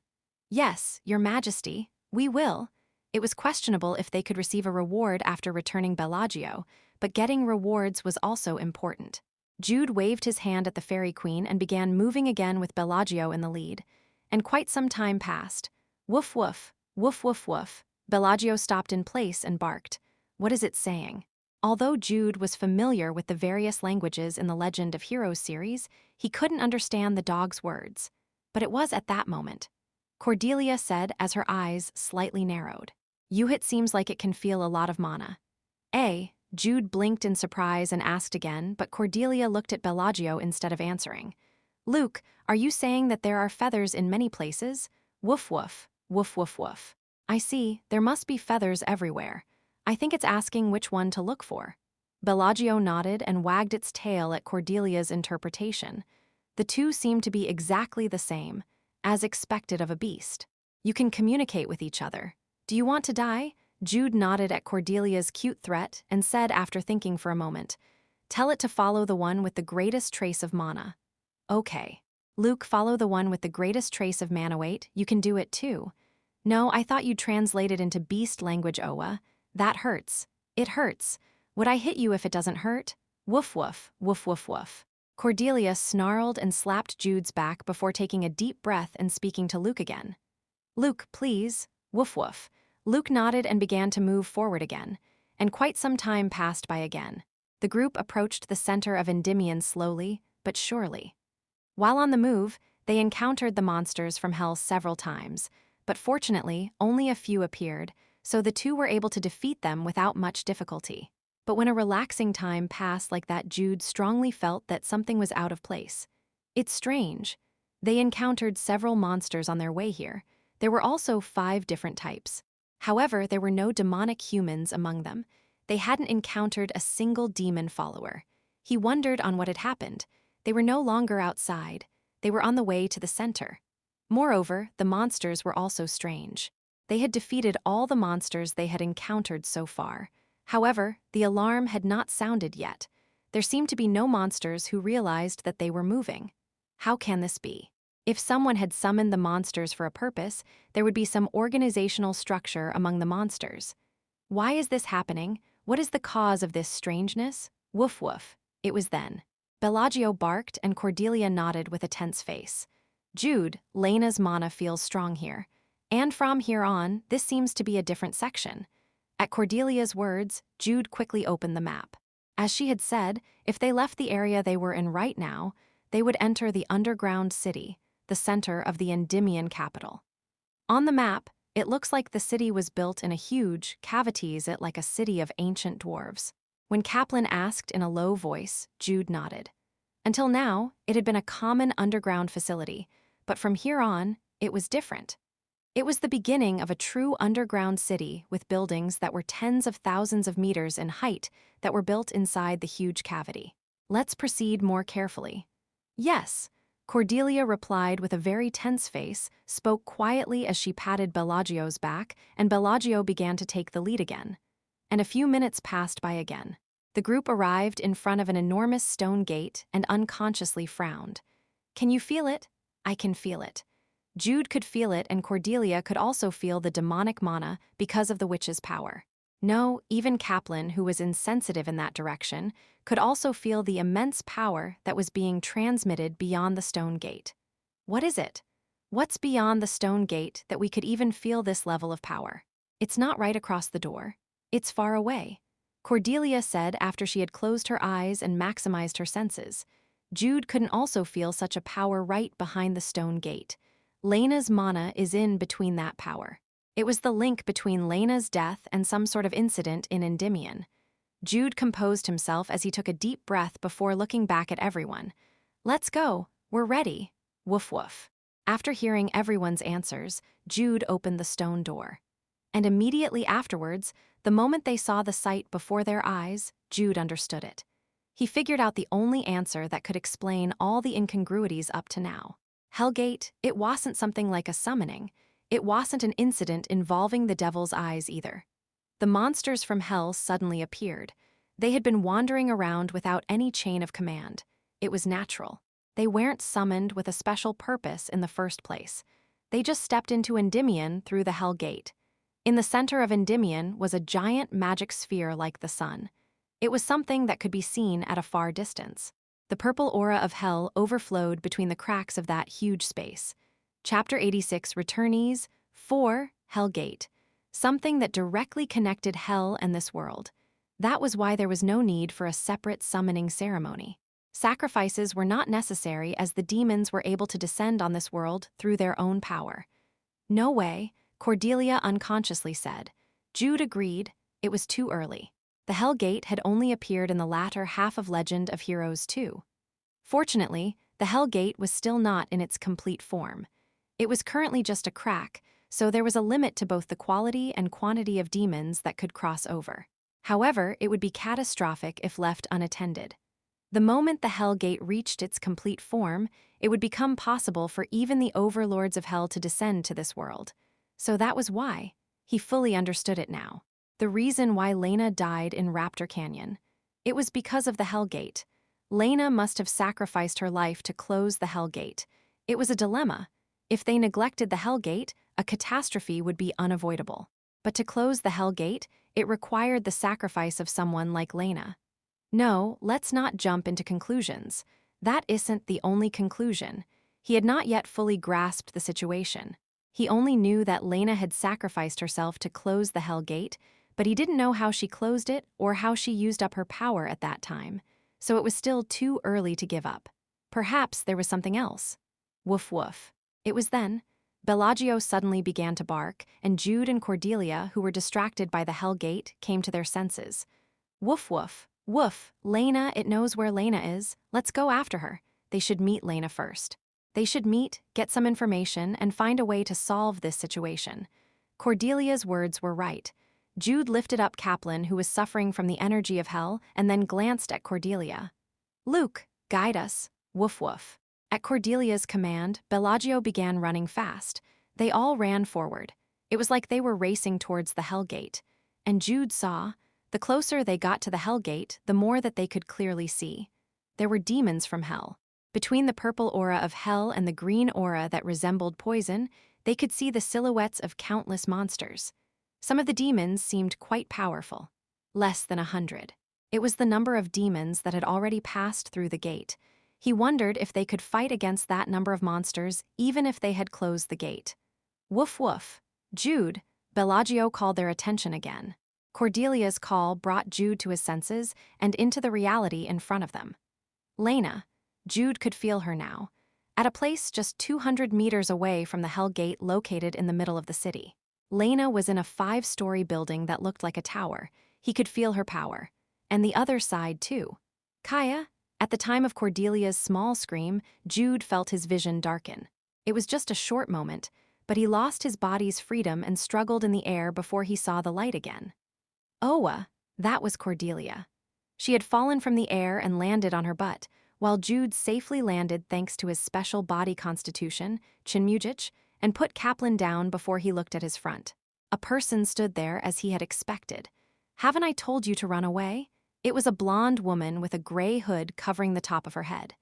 Yes, Your Majesty, we will. It was questionable if they could receive a reward after returning Bellagio, but getting rewards was also important. Jude waved his hand at the Fairy Queen and began moving again with Bellagio in the lead. And quite some time passed. Woof woof, woof woof woof. Bellagio stopped in place and barked. What is it saying? Although Jude was familiar with the various languages in the Legend of Heroes series, he couldn't understand the dog's words. But it was at that moment. Cordelia said as her eyes slightly narrowed. Yuhit seems like it can feel a lot of mana. Jude blinked in surprise and asked again, but Cordelia looked at Bellagio instead of answering. Luke, are you saying that there are feathers in many places? Woof woof, woof woof woof. I see, there must be feathers everywhere. I think it's asking which one to look for. Bellagio nodded and wagged its tail at Cordelia's interpretation. The two seemed to be exactly the same, as expected of a beast. You can communicate with each other. Do you want to die? Jude nodded at Cordelia's cute threat and said after thinking for a moment, Tell it to follow the one with the greatest trace of mana. Okay. Luke, follow the one with the greatest trace of mana. Wait, you can do it too. No, I thought you'd translate it into beast language, Oa. That hurts. It hurts. Would I hit you if it doesn't hurt? Woof woof, woof woof woof. Cordelia snarled and slapped Jude's back before taking a deep breath and speaking to Luke again. Luke, please. Woof woof. Luke nodded and began to move forward again, and quite some time passed by again. The group approached the center of Endymion slowly, but surely. While on the move, they encountered the monsters from Hell several times, but fortunately, only a few appeared, so the two were able to defeat them without much difficulty. But when a relaxing time passed like that, Jude strongly felt that something was out of place. It's strange. They encountered several monsters on their way here. There were also 5 different types. However, there were no demonic humans among them. They hadn't encountered a single demon follower. He wondered on what had happened. They were no longer outside. They were on the way to the center. Moreover, the monsters were also strange. They had defeated all the monsters they had encountered so far. However, the alarm had not sounded yet. There seemed to be no monsters who realized that they were moving. How can this be? If someone had summoned the monsters for a purpose, there would be some organizational structure among the monsters. Why is this happening? What is the cause of this strangeness? Woof woof. It was then. Bellagio barked and Cordelia nodded with a tense face. Jude, Lena's mana feels strong here. And from here on, this seems to be a different section. At Cordelia's words, Jude quickly opened the map. As she had said, if they left the area they were in right now, they would enter the underground city, the center of the Endymion capital. On the map, it looks like the city was built in a huge cavities, it like a city of ancient dwarves. When Kaplan asked in a low voice, Jude nodded. Until now, it had been a common underground facility, but from here on, it was different. It was the beginning of a true underground city with buildings that were tens of thousands of meters in height that were built inside the huge cavity. Let's proceed more carefully. Yes, Cordelia replied with a very tense face, spoke quietly as she patted Bellagio's back, and Bellagio began to take the lead again. And a few minutes passed by again. The group arrived in front of an enormous stone gate and unconsciously frowned. Can you feel it? I can feel it. Jude could feel it, and Cordelia could also feel the demonic mana because of the witch's power. No, even Kaplan, who was insensitive in that direction, could also feel the immense power that was being transmitted beyond the stone gate. What is it? What's beyond the stone gate that we could even feel this level of power? It's not right across the door. It's far away, Cordelia said after she had closed her eyes and maximized her senses. Jude couldn't also feel such a power right behind the stone gate. Lena's mana is in between that power. It was the link between Lena's death and some sort of incident in Endymion. Jude composed himself as he took a deep breath before looking back at everyone. Let's go, we're ready. Woof woof. After hearing everyone's answers, Jude opened the stone door. And immediately afterwards, the moment they saw the sight before their eyes, Jude understood it. He figured out the only answer that could explain all the incongruities up to now. Hellgate, it wasn't something like a summoning. It wasn't an incident involving the devil's eyes either. The monsters from hell suddenly appeared. They had been wandering around without any chain of command. It was natural. They weren't summoned with a special purpose in the first place. They just stepped into Endymion through the Hell Gate. In the center of Endymion was a giant magic sphere like the sun. It was something that could be seen at a far distance. The purple aura of hell overflowed between the cracks of that huge space. Chapter 86 Returnees 4 Hell Gate. Something that directly connected hell and this world. That was why there was no need for a separate summoning ceremony. Sacrifices were not necessary as the demons were able to descend on this world through their own power. No way, Cordelia unconsciously said. Jude agreed. It was too early. The Hell Gate had only appeared in the latter half of Legend of Heroes 2. Fortunately, the Hell Gate was still not in its complete form. It was currently just a crack, so there was a limit to both the quality and quantity of demons that could cross over. However, it would be catastrophic if left unattended. The moment the Hell Gate reached its complete form, it would become possible for even the overlords of hell to descend to this world. So that was why. He fully understood it now. The reason why Lena died in Raptor Canyon. It was because of the Hell Gate. Lena must have sacrificed her life to close the Hell Gate. It was a dilemma. If they neglected the Hell Gate, a catastrophe would be unavoidable. But to close the Hell Gate, it required the sacrifice of someone like Lena. No, let's not jump into conclusions. That isn't the only conclusion. He had not yet fully grasped the situation. He only knew that Lena had sacrificed herself to close the Hell Gate, but he didn't know how she closed it or how she used up her power at that time. So it was still too early to give up. Perhaps there was something else. Woof woof. It was then. Bellagio suddenly began to bark, and Jude and Cordelia, who were distracted by the Hell Gate, came to their senses. Woof woof. Woof. Lena, it knows where Lena is. Let's go after her. They should meet Lena first. They should meet, get some information, and find a way to solve this situation. Cordelia's words were right. Jude lifted up Kaplan, who was suffering from the energy of hell, and then glanced at Cordelia. Luke, guide us. Woof woof. At Cordelia's command, Bellagio began running fast. They all ran forward. It was like they were racing towards the Hell Gate. And Jude saw, the closer they got to the Hell Gate, the more that they could clearly see. There were demons from hell. Between the purple aura of hell and the green aura that resembled poison, they could see the silhouettes of countless monsters. Some of the demons seemed quite powerful. Less than 100. It was the number of demons that had already passed through the gate. He wondered if they could fight against that number of monsters even if they had closed the gate. Woof woof. Jude, Bellagio called their attention again. Cordelia's call brought Jude to his senses and into the reality in front of them. Lena. Jude could feel her now. At a place just 200 meters away from the Hell Gate located in the middle of the city. Lena was in a 5-story building that looked like a tower. He could feel her power. And the other side, too. Kaya? At the time of Cordelia's small scream, Jude felt his vision darken. It was just a short moment, but he lost his body's freedom and struggled in the air before he saw the light again. Oa, that was Cordelia. She had fallen from the air and landed on her butt, while Jude safely landed thanks to his special body constitution, Chinmujich, and put Kaplan down before he looked at his front. A person stood there as he had expected. Haven't I told you to run away? It was a blonde woman with a gray hood covering the top of her head.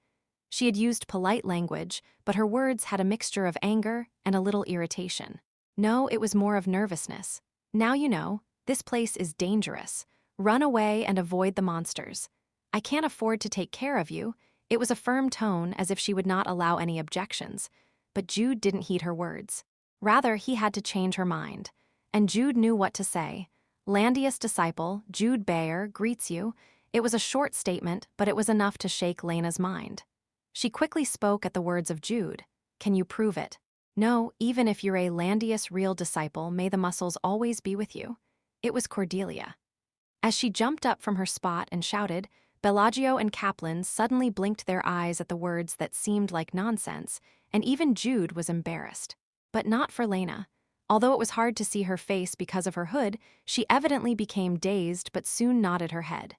She had used polite language, but her words had a mixture of anger and a little irritation. No, it was more of nervousness. Now you know, this place is dangerous. Run away and avoid the monsters. I can't afford to take care of you. It was a firm tone, as if she would not allow any objections. But Jude didn't heed her words. Rather, he had to change her mind. And Jude knew what to say. Landius disciple, Jude Bayer, greets you. It was a short statement, but it was enough to shake Lena's mind. She quickly spoke at the words of Jude. Can you prove it? No, even if you're a Landius real disciple, may the muscles always be with you. It was Cordelia. As she jumped up from her spot and shouted, Bellagio and Kaplan suddenly blinked their eyes at the words that seemed like nonsense, and even Jude was embarrassed. But not for Lena. Although it was hard to see her face because of her hood, she evidently became dazed but soon nodded her head.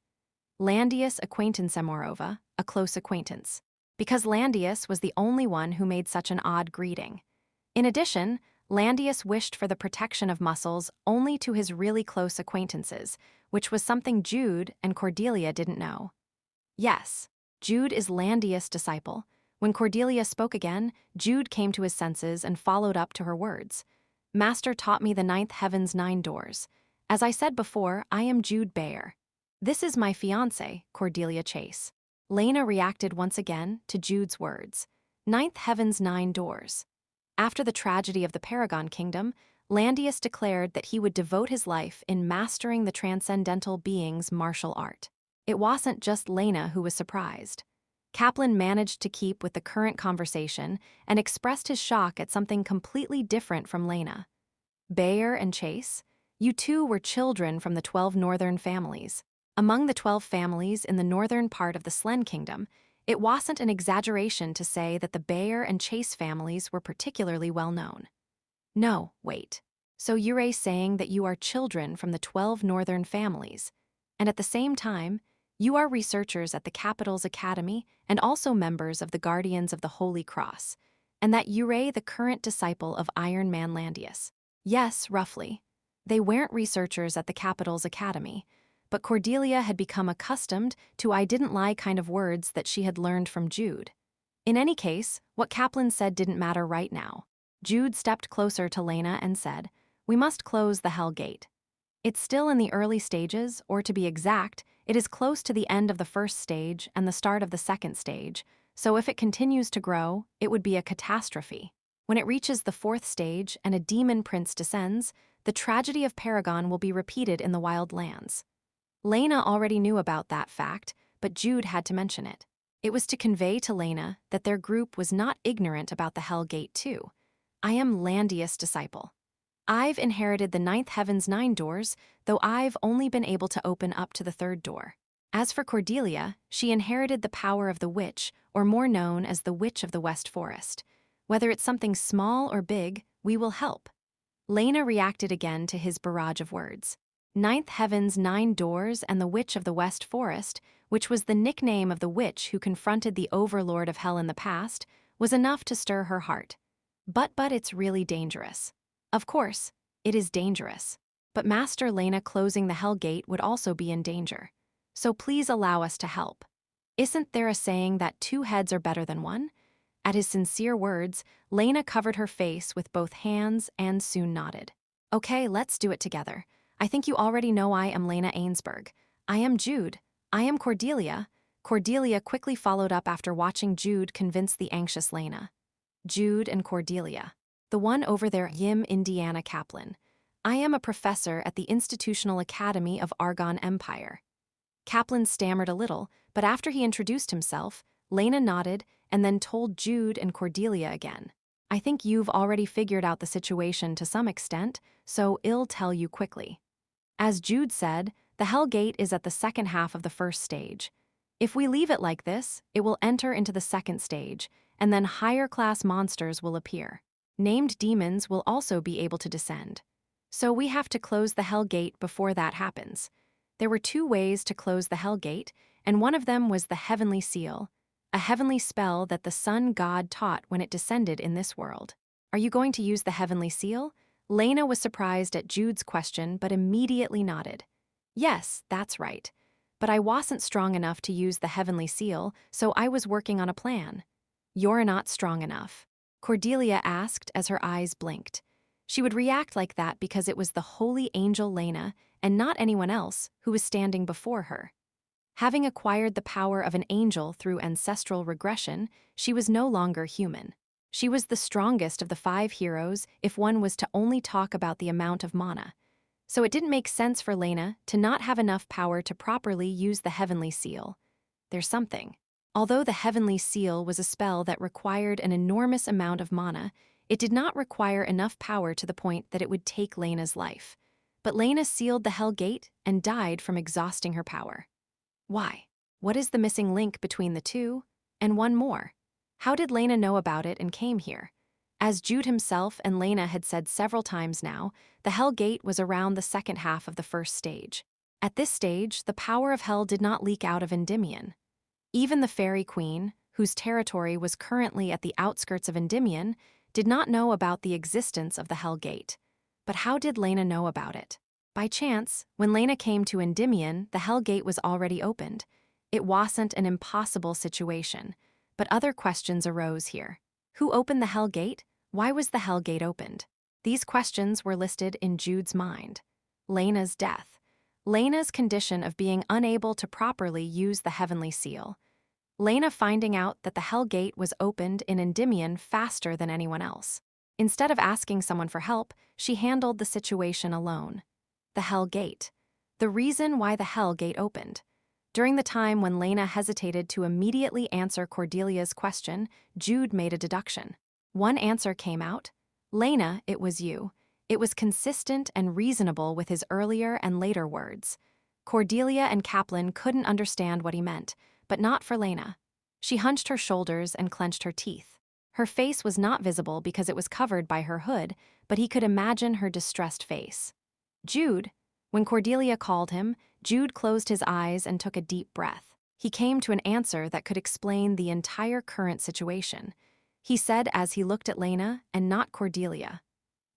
Landius acquaintance Amorova, a close acquaintance. Because Landius was the only one who made such an odd greeting. In addition, Landius wished for the protection of muscles only to his really close acquaintances, which was something Jude and Cordelia didn't know. Yes, Jude is Landius' disciple. When Cordelia spoke again, Jude came to his senses and followed up to her words. Master taught me the 9th heaven's 9 doors. As I said before, I am Jude Bayer. This is my fiancé, Cordelia Chase. Lena reacted once again to Jude's words. 9th heaven's 9 doors. After the tragedy of the Paragon Kingdom, Landius declared that he would devote his life in mastering the transcendental being's martial art. It wasn't just Lena who was surprised. Kaplan managed to keep with the current conversation and expressed his shock at something completely different from Lena. Bayer and Chase, you two were children from the 12 northern families. Among the 12 families in the northern part of the Slen Kingdom, it wasn't an exaggeration to say that the Bayer and Chase families were particularly well known. No, wait. So you're saying that you are children from the 12 northern families, and at the same time, you are researchers at the Capital's Academy and also members of the Guardians of the Holy Cross, and that you're the current disciple of Iron Man Landius. Yes, roughly. They weren't researchers at the Capital's Academy, but Cordelia had become accustomed to "I didn't lie" kind of words that she had learned from Jude. In any case, what Kaplan said didn't matter right now. Jude stepped closer to Lena and said, "We must close the Hell Gate. It's still in the early stages, or to be exact, it is close to the end of the first stage and the start of the second stage, so if it continues to grow, it would be a catastrophe. When it reaches the fourth stage and a demon prince descends, the tragedy of Paragon will be repeated in the wild lands." Lena already knew about that fact, but Jude had to mention it. It was to convey to Lena that their group was not ignorant about the Hell Gate too. "I am Landius' disciple. I've inherited the ninth heaven's 9 doors, though I've only been able to open up to the 3rd door. As for Cordelia, she inherited the power of the witch, or more known as the Witch of the West Forest. Whether it's something small or big, we will help." Lena reacted again to his barrage of words. Ninth heaven's 9 doors and the Witch of the West Forest, which was the nickname of the witch who confronted the overlord of hell in the past, was enough to stir her heart. But it's really dangerous. Of course, it is dangerous. But Master Lena closing the Hell Gate would also be in danger. So please allow us to help. Isn't there a saying that 2 heads are better than 1? At his sincere words, Lena covered her face with both hands and soon nodded. "Okay, let's do it together. I think you already know I am Lena Ainsberg. I am Jude. I am Cordelia." Cordelia quickly followed up after watching Jude convince the anxious Lena. "Jude and Cordelia. The one over there, Yim Indiana Kaplan. I am a professor at the Institutional Academy of Argon Empire." Kaplan stammered a little, but after he introduced himself, Lena nodded and then told Jude and Cordelia again. "I think you've already figured out the situation to some extent, so I'll tell you quickly. As Jude said, the Hell Gate is at the second half of the first stage. If we leave it like this, it will enter into the second stage, and then higher-class monsters will appear. Named demons will also be able to descend. So we have to close the Hell Gate before that happens. There were 2 ways to close the Hell Gate, and one of them was the Heavenly Seal, a heavenly spell that the Sun God taught when it descended in this world. Are you going to use the Heavenly Seal?" Lena was surprised at Jude's question but immediately nodded. "Yes, that's right. But I wasn't strong enough to use the Heavenly Seal, so I was working on a plan." "You're not strong enough?" Cordelia asked as her eyes blinked. She would react like that because it was the holy angel Lena, and not anyone else, who was standing before her. Having acquired the power of an angel through ancestral regression, she was no longer human. She was the strongest of the 5 heroes if one was to only talk about the amount of mana. So it didn't make sense for Lena to not have enough power to properly use the Heavenly Seal. There's something. Although the Heavenly Seal was a spell that required an enormous amount of mana, it did not require enough power to the point that it would take Lena's life. But Lena sealed the Hell Gate and died from exhausting her power. Why? What is the missing link between the 2? And one more. How did Lena know about it and came here? As Jude himself and Lena had said several times now, the Hell Gate was around the second half of the first stage. At this stage, the power of hell did not leak out of Endymion. Even the Fairy Queen, whose territory was currently at the outskirts of Endymion, did not know about the existence of the Hell Gate. But how did Lena know about it? By chance, when Lena came to Endymion, the Hell Gate was already opened. It wasn't an impossible situation, but other questions arose here. Who opened the Hell Gate? Why was the Hell Gate opened? These questions were listed in Jude's mind. Lena's death. Lena's condition of being unable to properly use the Heavenly Seal. Lena finding out that the Hell Gate was opened in Endymion faster than anyone else. Instead of asking someone for help, she handled the situation alone. The Hell Gate. The reason why the Hell Gate opened. During the time when Lena hesitated to immediately answer Cordelia's question, Jude made a deduction. One answer came out. "Lena, it was you." It was consistent and reasonable with his earlier and later words. Cordelia and Kaplan couldn't understand what he meant, but not for Lena. She hunched her shoulders and clenched her teeth. Her face was not visible because it was covered by her hood, but he could imagine her distressed face. "Jude." When Cordelia called him, Jude closed his eyes and took a deep breath. He came to an answer that could explain the entire current situation. He said as he looked at Lena and not Cordelia.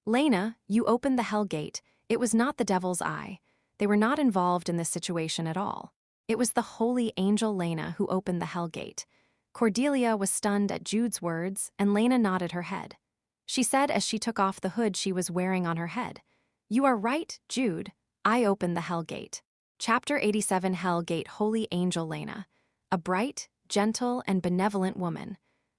"Lena, you opened the Hell Gate. It was not the devil's eye. they were not involved in this situation at all. It was the holy angel Lena who opened the hell gate. Cordelia was stunned at Jude's words, and Lena nodded her head. She said as she took off the hood she was wearing on her head, "You are right, Jude. I opened the hell gate." Chapter 87 Hell Gate Holy Angel Lena. A bright, gentle, and benevolent woman.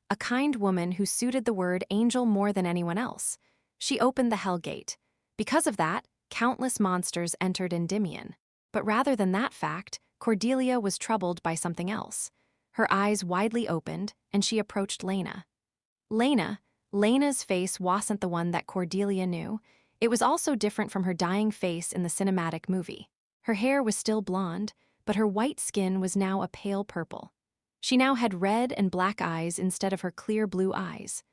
A kind woman who suited the word angel more than anyone else. She opened the hell gate. Because of that, countless monsters entered Endymion. But rather than that fact, Cordelia was troubled by something else. Her eyes widely opened, and she approached Lena. Lena's face wasn't the one that Cordelia knew. It was also different from her dying face in the cinematic movie. Her hair was still blonde, but her white skin was now a pale purple. She now had red and black eyes instead of her clear blue eyes.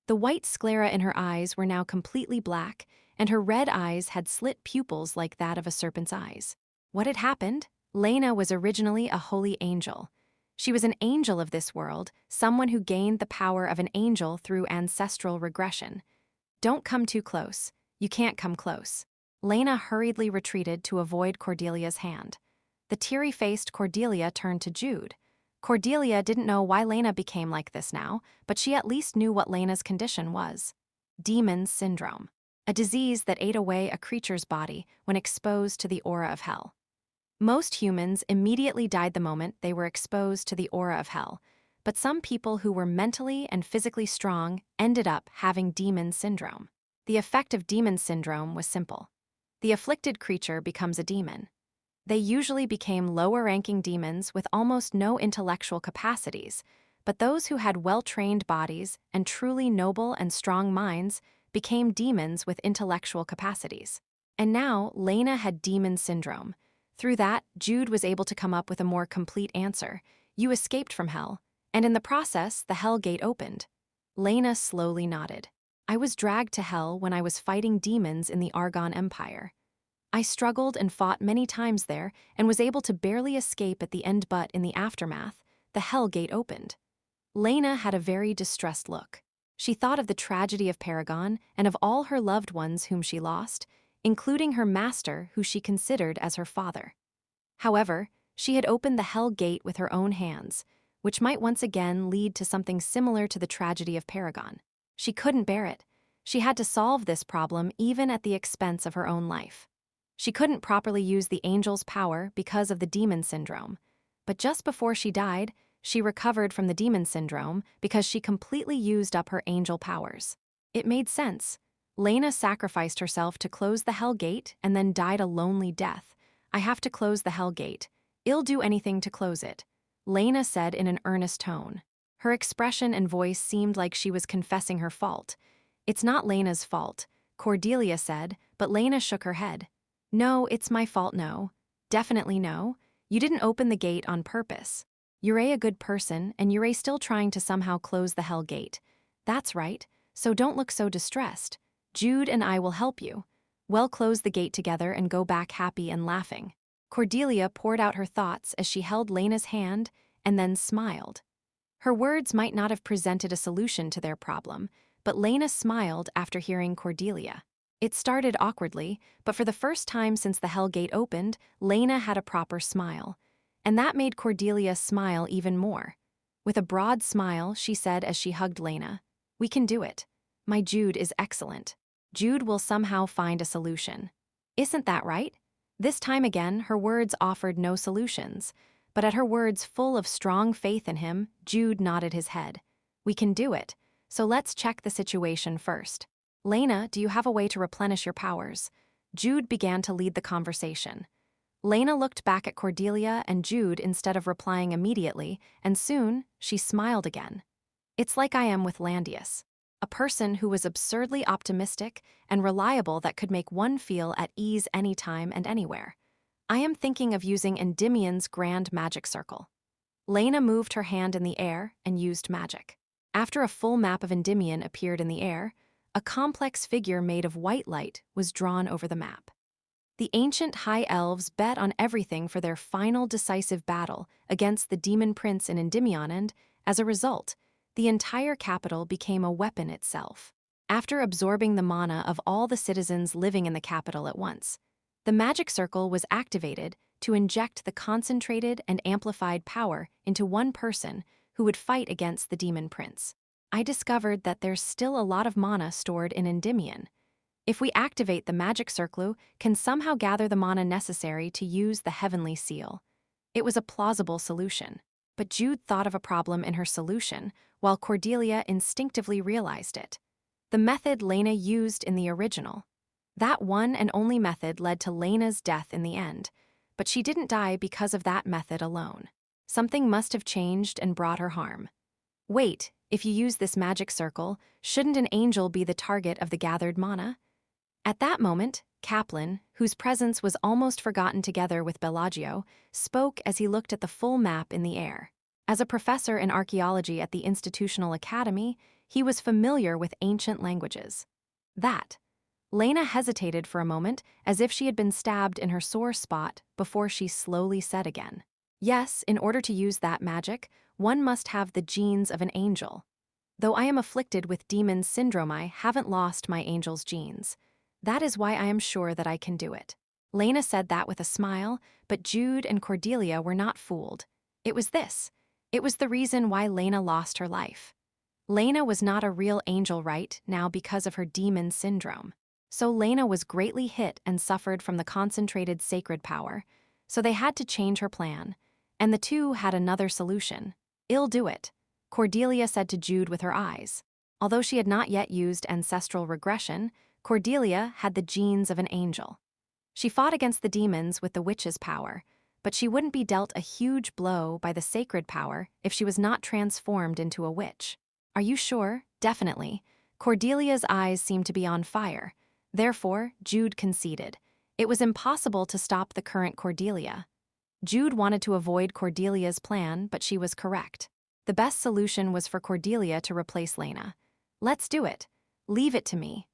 The white sclera in her eyes were now completely black, and her red eyes had slit pupils like that of a serpent's eyes. What had happened? Lena was originally a holy angel. She was an angel of this world, someone who gained the power of an angel through ancestral regression. Don't come too close. You can't come close. Lena hurriedly retreated to avoid Cordelia's hand. The teary-faced Cordelia turned to Jude. Cordelia didn't know why Lena became like this now, but she at least knew what Lena's condition was. Demon syndrome. A disease that ate away a creature's body when exposed to the aura of hell. Most humans immediately died the moment they were exposed to the aura of hell, but some people who were mentally and physically strong ended up having demon syndrome. The effect of demon syndrome was simple. The afflicted creature becomes a demon. They usually became lower-ranking demons with almost no intellectual capacities, but those who had well-trained bodies and truly noble and strong minds became demons with intellectual capacities. And now, Lena had demon syndrome. Through that, Jude was able to come up with a more complete answer. You escaped from hell, and in the process, the hell gate opened. Lena slowly nodded. I was dragged to hell when I was fighting demons in the Argon Empire. I struggled and fought many times there and was able to barely escape at the end, but in the aftermath, the hell gate opened. Lena had a very distressed look. She thought of the tragedy of Paragon and of all her loved ones whom she lost, including her master who she considered as her father. However, she had opened the hell gate with her own hands, which might once again lead to something similar to the tragedy of Paragon. She couldn't bear it. She had to solve this problem even at the expense of her own life. She couldn't properly use the angel's power because of the demon syndrome. But just before she died, she recovered from the demon syndrome because she completely used up her angel powers. It made sense. Lena sacrificed herself to close the hell gate and then died a lonely death. I have to close the hell gate. I'll do anything to close it, Lena said in an earnest tone. Her expression and voice seemed like she was confessing her fault. It's not Lena's fault, Cordelia said, but Lena shook her head. No, it's my fault, no. Definitely no. You didn't open the gate on purpose. You're a good person, and you're still trying to somehow close the hell gate. That's right, so don't look so distressed. Jude and I will help you. We'll close the gate together and go back happy and laughing. Cordelia poured out her thoughts as she held Lena's hand and then smiled. Her words might not have presented a solution to their problem, but Lena smiled after hearing Cordelia. It started awkwardly, but for the first time since the hell gate opened, Lena had a proper smile. And that made Cordelia smile even more. With a broad smile, she said as she hugged Lena, "We can do it. My Jude is excellent. Jude will somehow find a solution. Isn't that right?" This time again, her words offered no solutions, but at her words full of strong faith in him, Jude nodded his head. "We can do it, so let's check the situation first. Lena, do you have a way to replenish your powers?" Jude began to lead the conversation. Lena looked back at Cordelia and Jude instead of replying immediately, and soon, she smiled again. "It's like I am with Landius, a person who was absurdly optimistic and reliable that could make one feel at ease anytime and anywhere. I am thinking of using Endymion's grand magic circle." Lena moved her hand in the air and used magic. After a full map of Endymion appeared in the air, a complex figure made of white light was drawn over the map. The ancient high elves bet on everything for their final decisive battle against the demon prince in Endymion, and, as a result, the entire capital became a weapon itself. After absorbing the mana of all the citizens living in the capital at once, The magic circle was activated to inject the concentrated and amplified power into one person who would fight against the demon prince. I discovered that there's still a lot of mana stored in Endymion. If we activate the magic circle, can somehow gather the mana necessary to use the heavenly seal. It was a plausible solution. But Jude thought of a problem in her solution, while Cordelia instinctively realized it. The method Lena used in the original. That one and only method led to Lena's death in the end, but she didn't die because of that method alone. Something must have changed and brought her harm. Wait, if you use this magic circle, shouldn't an angel be the target of the gathered mana? At that moment, Kaplan, whose presence was almost forgotten together with Bellagio, spoke as he looked at the full map in the air. As a professor in archaeology at the Institutional Academy, he was familiar with ancient languages. Lena hesitated for a moment, as if she had been stabbed in her sore spot, before she slowly said again. Yes, in order to use that magic, one must have the genes of an angel. Though I am afflicted with demon syndrome, I haven't lost my angel's genes. That is why I am sure that I can do it. Lena said that with a smile, but Jude and Cordelia were not fooled. It was this. It was the reason why Lena lost her life. Lena was not a real angel right now because of her demon syndrome. So Lena was greatly hit and suffered from the concentrated sacred power, so they had to change her plan. And the two had another solution. "I'll do it," Cordelia said to Jude with her eyes. Although she had not yet used ancestral regression, Cordelia had the genes of an angel. She fought against the demons with the witch's power, but she wouldn't be dealt a huge blow by the sacred power if she was not transformed into a witch. "Are you sure?" "Definitely." Cordelia's eyes seemed to be on fire. Therefore, Jude conceded. It was impossible to stop the current Cordelia. Jude wanted to avoid Cordelia's plan, but she was correct. The best solution was for Cordelia to replace Lena. "Let's do it. Leave it to me."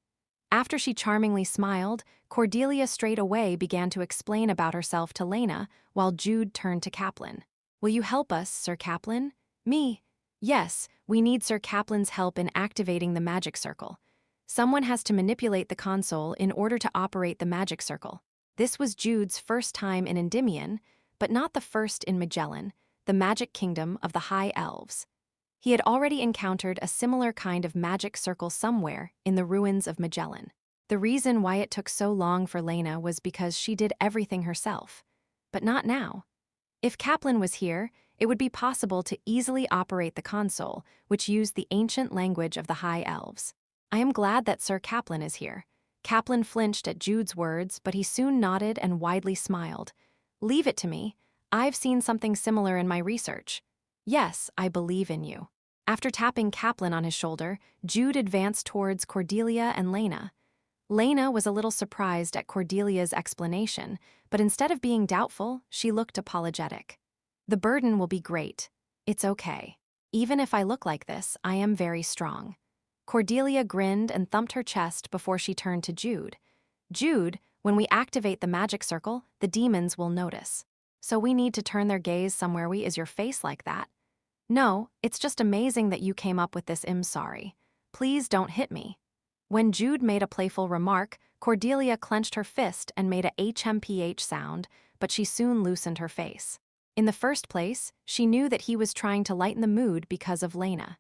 After she charmingly smiled, Cordelia straight away began to explain about herself to Lena, while Jude turned to Kaplan. "Will you help us, Sir Kaplan?" "Me?" "Yes, we need Sir Kaplan's help in activating the magic circle. Someone has to manipulate the console in order to operate the magic circle." This was Jude's first time in Endymion, but not the first in Magellan, the magic kingdom of the High Elves. He had already encountered a similar kind of magic circle somewhere in the ruins of Magellan. The reason why it took so long for Lena was because she did everything herself. But not now. If Kaplan was here, it would be possible to easily operate the console, which used the ancient language of the High Elves. "I am glad that Sir Kaplan is here." Kaplan flinched at Jude's words, but he soon nodded and widely smiled. "Leave it to me. I've seen something similar in my research. Yes, I believe in you." After tapping Kaplan on his shoulder, Jude advanced towards Cordelia and Lena. Lena was a little surprised at Cordelia's explanation, but instead of being doubtful, she looked apologetic. "The burden will be great. It's okay. Even if I look like this, I am very strong." Cordelia grinned and thumped her chest before she turned to Jude. "Jude, when we activate the magic circle, the demons will notice. So we need to turn their gaze somewhere. Is your face like that?" "No, it's just amazing that you came up with this. I'm sorry. Please don't hit me." When Jude made a playful remark, Cordelia clenched her fist and made a HMPH sound, but she soon loosened her face. In the first place, she knew that he was trying to lighten the mood because of Lena.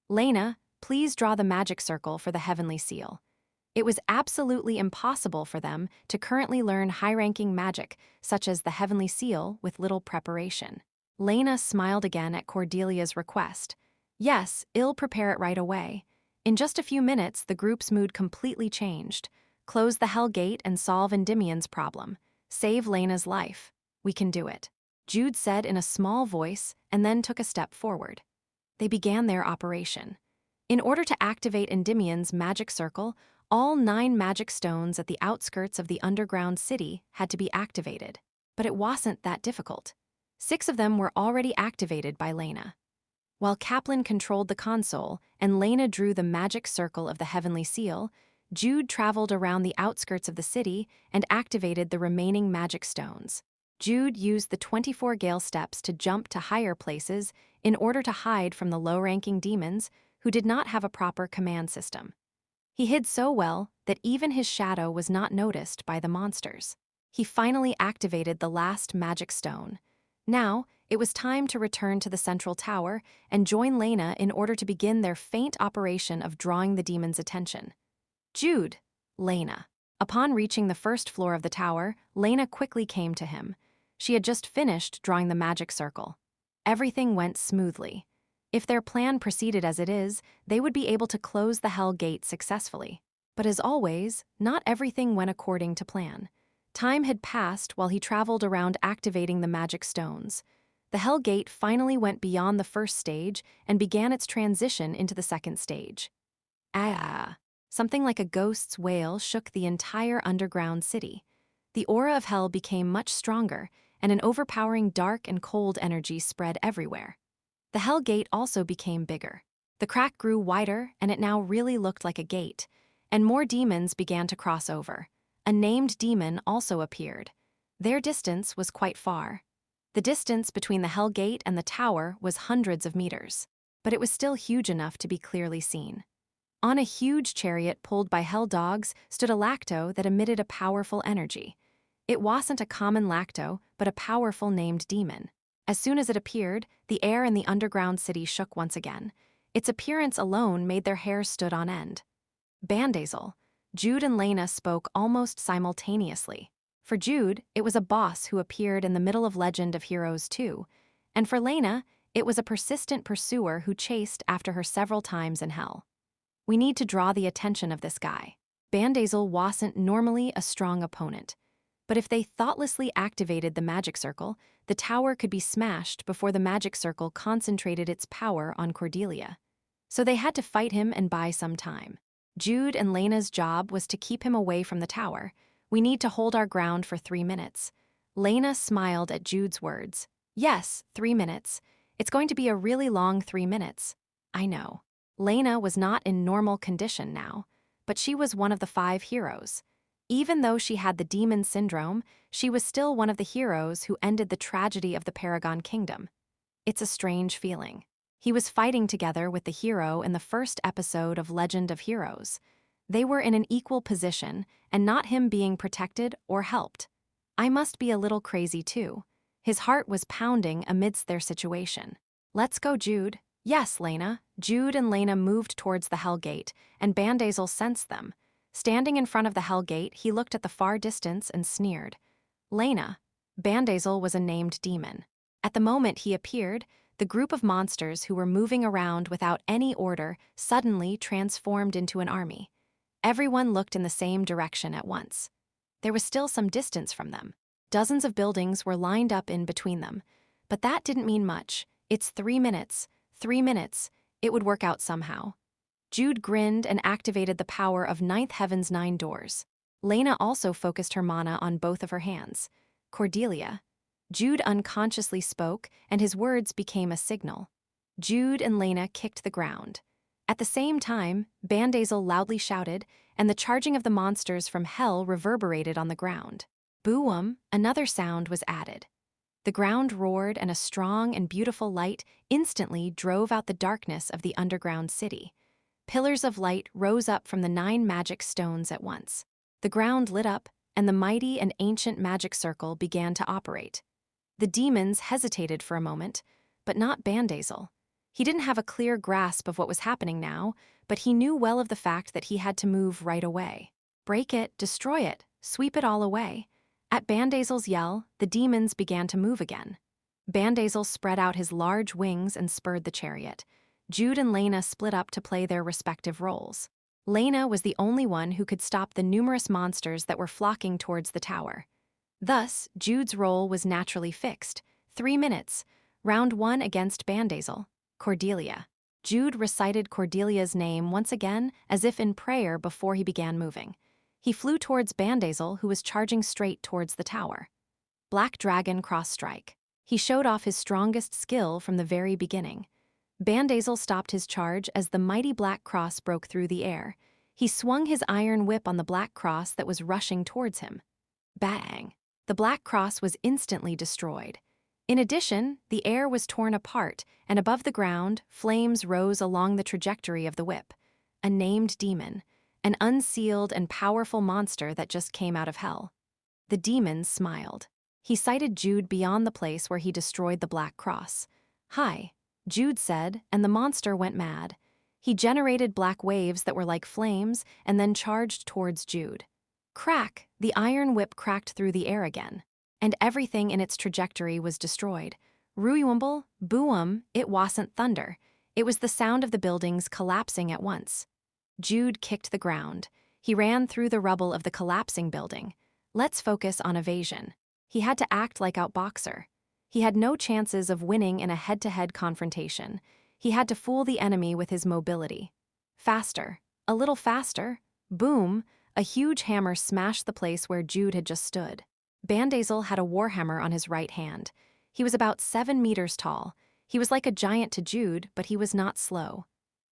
"Lena, please draw the magic circle for the heavenly seal." It was absolutely impossible for them to currently learn high-ranking magic, such as the heavenly seal, with little preparation. Lena smiled again at Cordelia's request. "Yes, I'll prepare it right away." In just a few minutes, the group's mood completely changed. Close the Hell Gate and solve Endymion's problem. Save Lena's life. We can do it, Jude said in a small voice, and then took a step forward. They began their operation. In order to activate Endymion's magic circle, all 9 magic stones at the outskirts of the underground city had to be activated. But it wasn't that difficult. 6 of them were already activated by Lena. While Kaplan controlled the console and Lena drew the magic circle of the heavenly seal, Jude traveled around the outskirts of the city and activated the remaining magic stones. Jude used the 24 Gale steps to jump to higher places in order to hide from the low-ranking demons who did not have a proper command system. He hid so well that even his shadow was not noticed by the monsters. he finally activated the last magic stone. Now, it was time to return to the central tower and join Lena in order to begin their feint operation of drawing the demon's attention. Jude, Lena. Upon reaching the first floor of the tower, Lena quickly came to him. She had just finished drawing the magic circle. Everything went smoothly. If their plan proceeded as it is, they would be able to close the Hell Gate successfully. But as always, not everything went according to plan. Time had passed while he traveled around activating the magic stones. The Hell Gate finally went beyond the first stage and began its transition into the second stage. Something like a ghost's wail shook the entire underground city. The aura of hell became much stronger, and an overpowering dark and cold energy spread everywhere. The Hell Gate also became bigger. The crack grew wider, and it now really looked like a gate, and more demons began to cross over. A named demon also appeared. Their distance was quite far. The distance between the Hell Gate and the tower was hundreds of meters, but it was still huge enough to be clearly seen. On a huge chariot pulled by hell dogs stood a lacto that emitted a powerful energy. It wasn't a common lacto, but a powerful named demon. As soon as it appeared, the air in the underground city shook once again. Its appearance alone made their hair stood on end. Bandazel. Jude and Lena spoke almost simultaneously. For Jude, it was a boss who appeared in the middle of Legend of Heroes 2, and for Lena, it was a persistent pursuer who chased after her several times in hell. We need to draw the attention of this guy. Bandazel wasn't normally a strong opponent, but if they thoughtlessly activated the magic circle, the tower could be smashed before the magic circle concentrated its power on Cordelia. So they had to fight him and buy some time. Jude and Lena's job was to keep him away from the tower. We need to hold our ground for 3 minutes. Lena smiled at Jude's words. Yes, 3 minutes. It's going to be a really long 3 minutes. I know. Lena was not in normal condition now, but she was one of the 5 heroes. Even though she had the demon syndrome, she was still one of the heroes who ended the tragedy of the Paragon Kingdom. It's a strange feeling. He was fighting together with the hero in the first episode of Legend of Heroes. They were in an equal position, and not him being protected or helped. I must be a little crazy too. His heart was pounding amidst their situation. Let's go, Jude. Yes, Lena. Jude and Lena moved towards the Hell Gate, and Bandazel sensed them. Standing in front of the Hell Gate, he looked at the far distance and sneered. Lena. Bandazel was a named demon. At the moment he appeared, the group of monsters who were moving around without any order suddenly transformed into an army. Everyone looked in the same direction at once. There was still some distance from them. Dozens of buildings were lined up in between them. But that didn't mean much. It's 3 minutes. 3 minutes. It would work out somehow. Jude grinned and activated the power of Ninth Heaven's 9 doors. Lena also focused her mana on both of her hands. Cordelia. Jude unconsciously spoke, and his words became a signal. Jude and Lena kicked the ground. At the same time, Bandazel loudly shouted, and the charging of the monsters from hell reverberated on the ground. Boom, another sound was added. The ground roared, and a strong and beautiful light instantly drove out the darkness of the underground city. Pillars of light rose up from the 9 magic stones at once. The ground lit up, and the mighty and ancient magic circle began to operate. The demons hesitated for a moment, but not Bandazel. He didn't have a clear grasp of what was happening now, but he knew well of the fact that he had to move right away. Break it, destroy it, sweep it all away. At Bandazel's yell, the demons began to move again. Bandazel spread out his large wings and spurred the chariot. Jude and Lena split up to play their respective roles. Lena was the only one who could stop the numerous monsters that were flocking towards the tower. Thus, Jude's role was naturally fixed. 3 minutes. Round 1 against Bandazel. Cordelia. Jude recited Cordelia's name once again as if in prayer before he began moving. He flew towards Bandazel, who was charging straight towards the tower. Black Dragon Cross Strike. He showed off his strongest skill from the very beginning. Bandazel stopped his charge as the mighty Black Cross broke through the air. He swung his iron whip on the Black Cross that was rushing towards him. Bang! The Black Cross was instantly destroyed. In addition, the air was torn apart, and above the ground, flames rose along the trajectory of the whip. A named demon, an unsealed and powerful monster that just came out of hell. The demon smiled. He sighted Jude beyond the place where he destroyed the Black Cross. "Hi," Jude said, and the monster went mad. He generated black waves that were like flames and then charged towards Jude. Crack! The iron whip cracked through the air again, and everything in its trajectory was destroyed. Ruyumble, boom, it wasn't thunder. It was the sound of the buildings collapsing at once. Jude kicked the ground. He ran through the rubble of the collapsing building. Let's focus on evasion. He had to act like outboxer. He had no chances of winning in a head-to-head confrontation. He had to fool the enemy with his mobility. Faster. A little faster. Boom! A huge hammer smashed the place where Jude had just stood. Bandazel had a warhammer on his right hand. He was about 7 meters tall. He was like a giant to Jude, but he was not slow.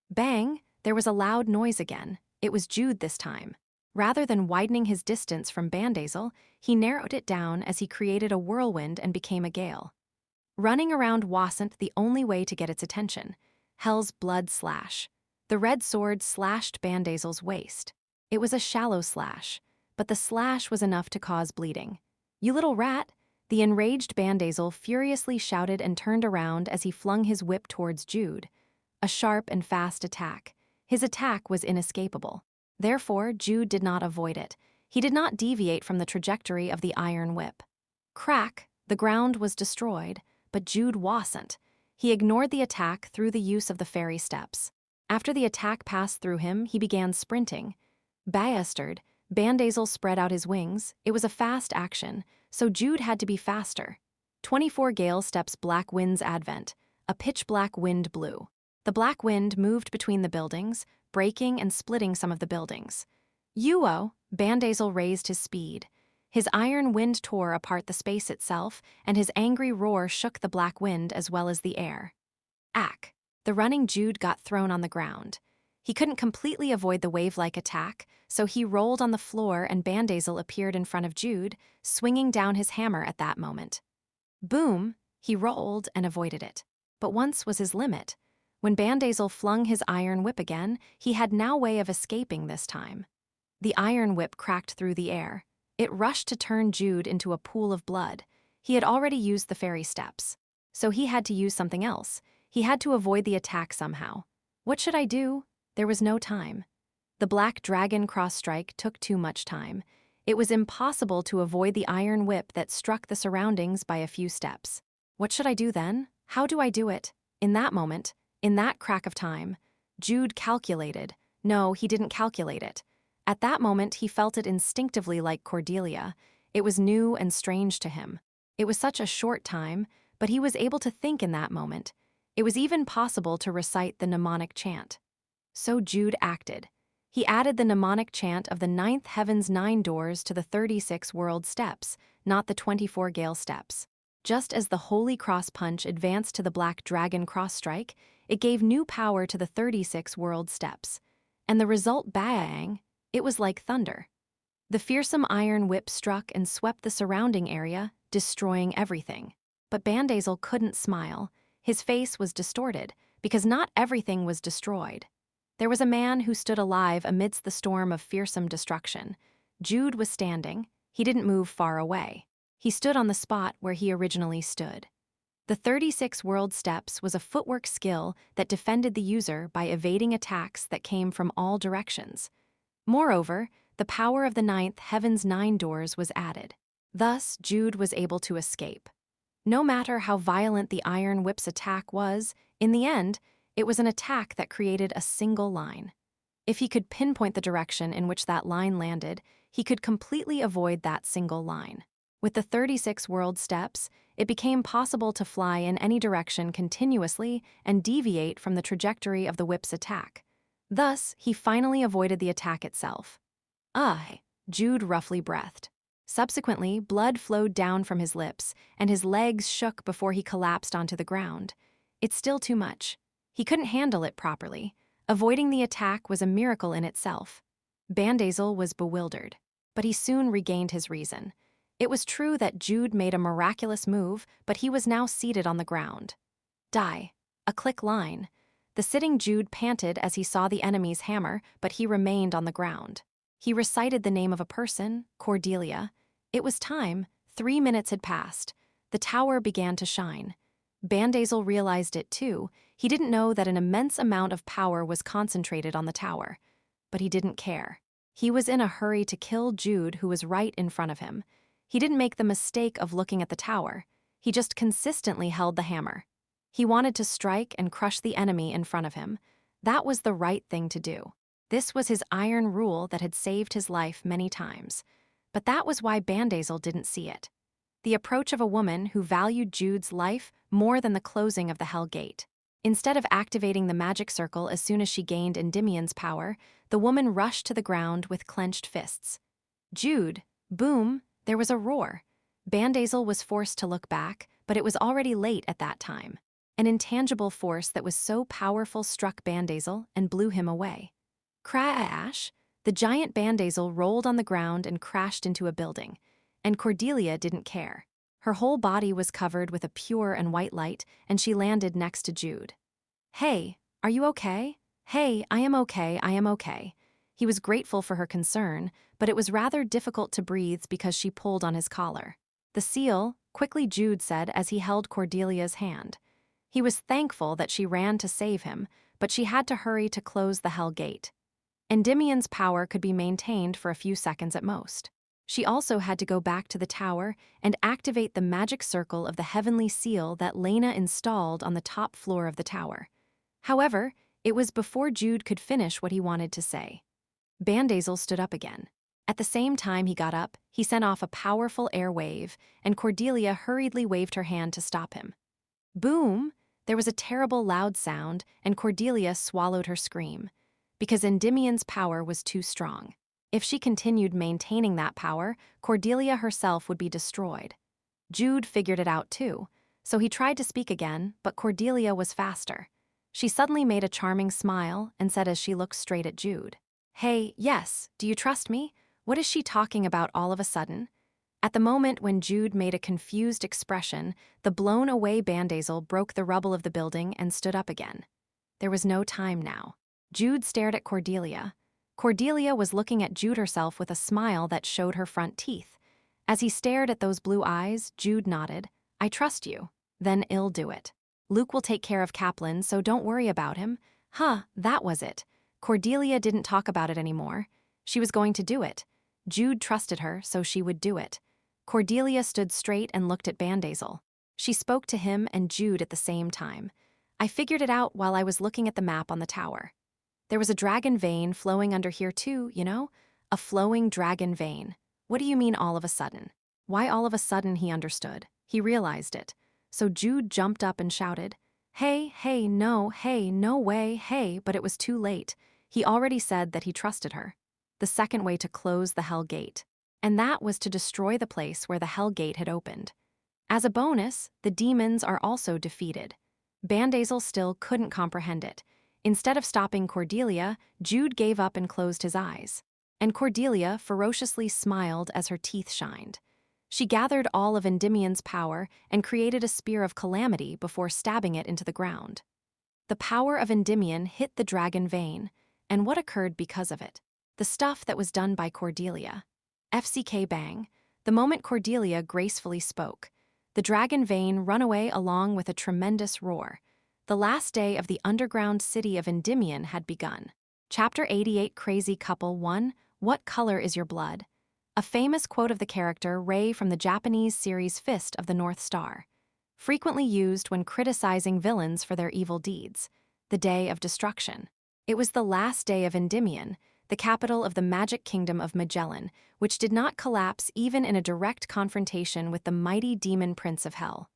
Bang! There was a loud noise again. It was Jude this time. Rather than widening his distance from Bandazel, he narrowed it down as he created a whirlwind and became a gale. Running around wasn't the only way to get its attention. Hell's blood slash. The red sword slashed Bandazel's waist. It was a shallow slash, but the slash was enough to cause bleeding. "You little rat!" The enraged Bandazel furiously shouted and turned around as he flung his whip towards Jude. A sharp and fast attack. His attack was inescapable. Therefore, Jude did not avoid it. He did not deviate from the trajectory of the iron whip. Crack! The ground was destroyed, but Jude wasn't. He ignored the attack through the use of the fairy steps. After the attack passed through him, he began sprinting. Bastard! Bandazel spread out his wings. It was a fast action, so Jude had to be faster. 24 gale steps black wind's advent. A pitch-black wind blew. The black wind moved between the buildings, breaking and splitting some of the buildings. "Uo!" Bandazel raised his speed. His iron wind tore apart the space itself, and his angry roar shook the black wind as well as the air. Ack! The running Jude got thrown on the ground. He couldn't completely avoid the wave-like attack, so he rolled on the floor and Bandazel appeared in front of Jude, swinging down his hammer at that moment. Boom! He rolled and avoided it. But once was his limit. When Bandazel flung his iron whip again, he had no way of escaping this time. The iron whip cracked through the air. It rushed to turn Jude into a pool of blood. He had already used the fairy steps. So he had to use something else. He had to avoid the attack somehow. What should I do? There was no time. The Black Dragon cross-strike took too much time. It was impossible to avoid the iron whip that struck the surroundings by a few steps. What should I do then? How do I do it? In that moment, in that crack of time, Jude calculated. No, he didn't calculate it. At that moment, he felt it instinctively like Cordelia. It was new and strange to him. It was such a short time, but he was able to think in that moment. It was even possible to recite the mnemonic chant. So Jude acted. He added the mnemonic chant of the 9th heaven's 9 doors to the 36 world steps, not the 24 gale steps. Just as the Holy Cross Punch advanced to the Black Dragon Cross Strike, it gave new power to the 36 world steps. And the result, bang, it was like thunder. The fearsome iron whip struck and swept the surrounding area, destroying everything. But Bandazel couldn't smile. His face was distorted, because not everything was destroyed. There was a man who stood alive amidst the storm of fearsome destruction. Jude was standing. He didn't move far away. He stood on the spot where he originally stood. The 36 world steps was a footwork skill that defended the user by evading attacks that came from all directions. Moreover, the power of the 9th heaven's 9 doors was added. Thus, Jude was able to escape. No matter how violent the iron whip's attack was, in the end, it was an attack that created a single line. If he could pinpoint the direction in which that line landed, he could completely avoid that single line. With the 36 world steps, it became possible to fly in any direction continuously and deviate from the trajectory of the whip's attack. Thus, he finally avoided the attack itself. Jude roughly breathed. Subsequently, blood flowed down from his lips, and his legs shook before he collapsed onto the ground. It's still too much. He couldn't handle it properly. Avoiding the attack was a miracle in itself. Bandazel was bewildered, but he soon regained his reason. It was true that Jude made a miraculous move, but he was now seated on the ground. Die. A click line. The sitting Jude panted as he saw the enemy's hammer, but he remained on the ground. He recited the name of a person, Cordelia. It was time. 3 minutes had passed. The tower began to shine. Bandazel realized it too. He didn't know that an immense amount of power was concentrated on the tower. But he didn't care. He was in a hurry to kill Jude, who was right in front of him. He didn't make the mistake of looking at the tower. He just consistently held the hammer. He wanted to strike and crush the enemy in front of him. That was the right thing to do. This was his iron rule that had saved his life many times. But that was why Bandazel didn't see it. The approach of a woman who valued Jude's life more than the closing of the Hell Gate. Instead of activating the magic circle as soon as she gained Endymion's power, the woman rushed to the ground with clenched fists. Jude! Boom! There was a roar. Bandazel was forced to look back, but it was already late at that time. An intangible force that was so powerful struck Bandazel and blew him away. Crash! The giant Bandazel rolled on the ground and crashed into a building. And Cordelia didn't care. Her whole body was covered with a pure and white light, and she landed next to Jude. Hey, are you okay? Hey, I am okay, I am okay. He was grateful for her concern, but it was rather difficult to breathe because she pulled on his collar. The seal, quickly Jude said as he held Cordelia's hand. He was thankful that she ran to save him, but she had to hurry to close the Hell Gate. Endymion's power could be maintained for a few seconds at most. She also had to go back to the tower and activate the magic circle of the heavenly seal that Lena installed on the top floor of the tower. However, it was before Jude could finish what he wanted to say. Bandazel stood up again. At the same time he got up, he sent off a powerful air wave, and Cordelia hurriedly waved her hand to stop him. Boom! There was a terrible loud sound, and Cordelia swallowed her scream. Because Endymion's power was too strong. If she continued maintaining that power, Cordelia herself would be destroyed. Jude figured it out too, so he tried to speak again, but Cordelia was faster. She suddenly made a charming smile and said as she looked straight at Jude, "Hey, yes, do you trust me? What is she talking about all of a sudden?" At the moment when Jude made a confused expression, the blown-away Bandazel broke the rubble of the building and stood up again. There was no time now. Jude stared at Cordelia. Cordelia was looking at Jude herself with a smile that showed her front teeth. As he stared at those blue eyes, Jude nodded. "I trust you." "Then I'll do it. Luke will take care of Kaplan, so don't worry about him." That was it. Cordelia didn't talk about it anymore. She was going to do it. Jude trusted her, so she would do it. Cordelia stood straight and looked at Bandazel. She spoke to him and Jude at the same time. "I figured it out while I was looking at the map on the tower. There was a dragon vein flowing under here too, you know? A flowing dragon vein. What do you mean all of a sudden?" Why all of a sudden he understood. He realized it. So Jude jumped up and shouted, hey, no way, hey, but it was too late. He already said that he trusted her. The second way to close the Hell Gate. And that was to destroy the place where the Hell Gate had opened. As a bonus, the demons are also defeated. Bandazel still couldn't comprehend it. Instead of stopping Cordelia, Jude gave up and closed his eyes. And Cordelia ferociously smiled as her teeth shined. She gathered all of Endymion's power and created a spear of calamity before stabbing it into the ground. The power of Endymion hit the dragon vein, and what occurred because of it? The stuff that was done by Cordelia. FCK bang. The moment Cordelia gracefully spoke, the dragon vein run away along with a tremendous roar. The last day of the underground city of Endymion had begun. Chapter 88 Crazy Couple 1 What Color is Your Blood? A famous quote of the character Rei from the Japanese series Fist of the North Star. Frequently used when criticizing villains for their evil deeds. The Day of Destruction. It was the last day of Endymion, the capital of the magic kingdom of Magellan, which did not collapse even in a direct confrontation with the mighty demon prince of hell.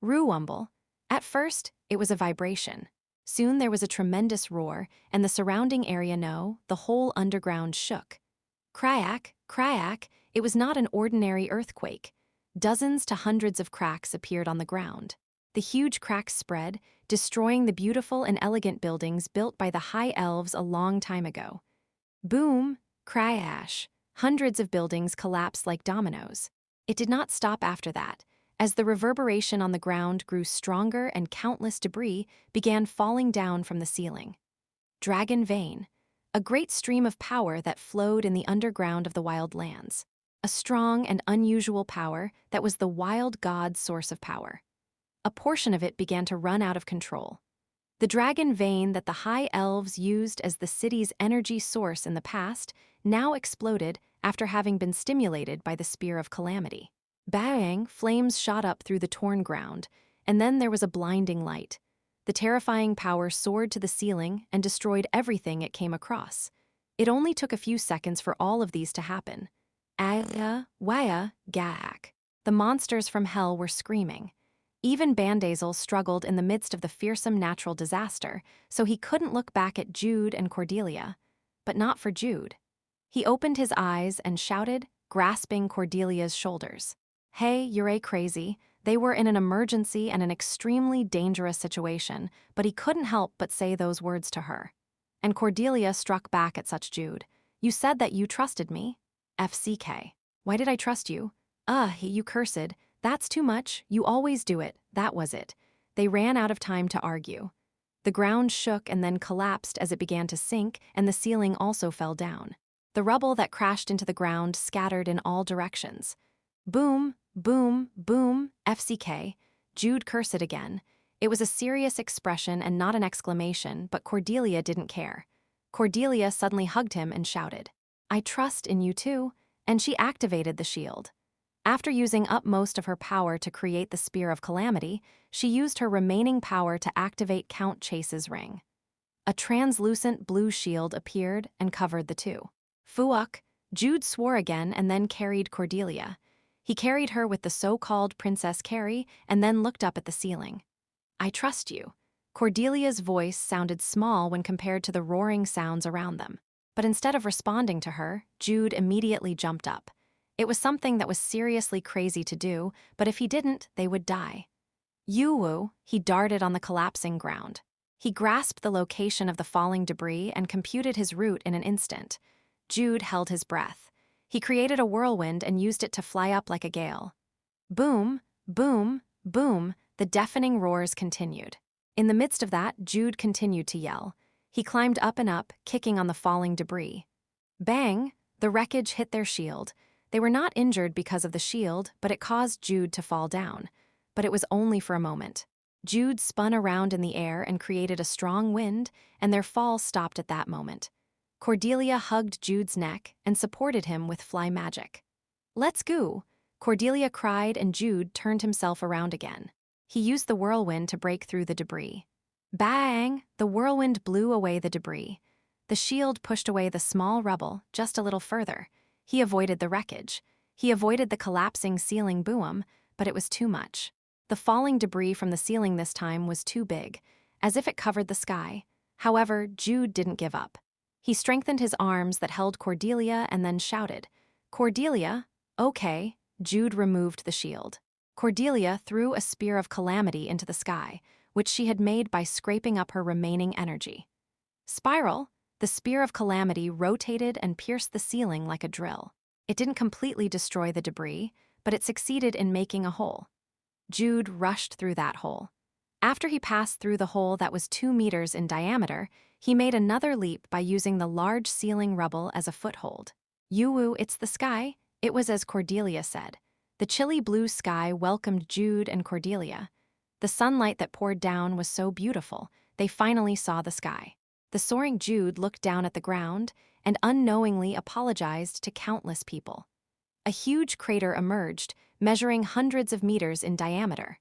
Ruwumble. At first, it was a vibration. Soon there was a tremendous roar, and the surrounding area the whole underground shook. Crack, crack, it was not an ordinary earthquake. Dozens to hundreds of cracks appeared on the ground. The huge cracks spread, destroying the beautiful and elegant buildings built by the High Elves a long time ago. Boom, crash. Hundreds of buildings collapsed like dominoes. It did not stop after that. As the reverberation on the ground grew stronger and countless debris began falling down from the ceiling. Dragon Vein. A great stream of power that flowed in the underground of the wild lands. a strong and unusual power that was the wild god's source of power. A portion of it began to run out of control. The dragon vein that the high elves used as the city's energy source in the past now exploded after having been stimulated by the Spear of Calamity. Bang! Flames shot up through the torn ground, and then there was a blinding light. The terrifying power soared to the ceiling and destroyed everything it came across. It only took a few seconds for all of these to happen. Aya, waya, gaak. The monsters from hell were screaming. Even Bandazel struggled in the midst of the fearsome natural disaster, so he couldn't look back at Jude and Cordelia. But not for Jude. He opened his eyes and shouted, grasping Cordelia's shoulders. Hey, you're crazy. They were in an emergency and an extremely dangerous situation, but he couldn't help but say those words to her. And Cordelia struck back at such Jude. You said that you trusted me? FCK. Why did I trust you? You cursed. That's too much. You always do it. That was it. They ran out of time to argue. The ground shook and then collapsed as it began to sink, and the ceiling also fell down. The rubble that crashed into the ground scattered in all directions. Boom, boom, boom, FCK. Jude cursed again. It was a serious expression and not an exclamation, but Cordelia didn't care. Cordelia suddenly hugged him and shouted, I trust in you too, and she activated the shield. After using up most of her power to create the Spear of Calamity, she used her remaining power to activate Count Chase's ring. A translucent blue shield appeared and covered the two. Fuck! Jude swore again and then carried Cordelia. He carried her with the so-called Princess Carrie and then looked up at the ceiling. I trust you. Cordelia's voice sounded small when compared to the roaring sounds around them. But instead of responding to her, Jude immediately jumped up. It was something that was seriously crazy to do, but if he didn't, they would die. Yoo-woo, he darted on the collapsing ground. He grasped the location of the falling debris and computed his route in an instant. Jude held his breath. He created a whirlwind and used it to fly up like a gale. Boom, boom, boom, the deafening roars continued. In the midst of that, Jude continued to yell. He climbed up and up, kicking on the falling debris. Bang! The wreckage hit their shield. They were not injured because of the shield, but it caused Jude to fall down. But it was only for a moment. Jude spun around in the air and created a strong wind, and their fall stopped at that moment. Cordelia hugged Jude's neck and supported him with fly magic. Let's go! Cordelia cried, and Jude turned himself around again. He used the whirlwind to break through the debris. Bang! The whirlwind blew away the debris. The shield pushed away the small rubble just a little further. He avoided the wreckage. He avoided the collapsing ceiling boom, but it was too much. The falling debris from the ceiling this time was too big, as if it covered the sky. However, Jude didn't give up. He strengthened his arms that held Cordelia and then shouted, Cordelia, okay. Jude removed the shield. Cordelia threw a Spear of Calamity into the sky, which she had made by scraping up her remaining energy. Spiral, the Spear of Calamity rotated and pierced the ceiling like a drill. It didn't completely destroy the debris, but it succeeded in making a hole. Jude rushed through that hole. After he passed through the hole that was 2 meters in diameter, he made another leap by using the large ceiling rubble as a foothold. Yoo-woo, it's the sky. It was as Cordelia said. The chilly blue sky welcomed Jude and Cordelia. The sunlight that poured down was so beautiful, they finally saw the sky. The soaring Jude looked down at the ground and unknowingly apologized to countless people. A huge crater emerged, measuring hundreds of meters in diameter.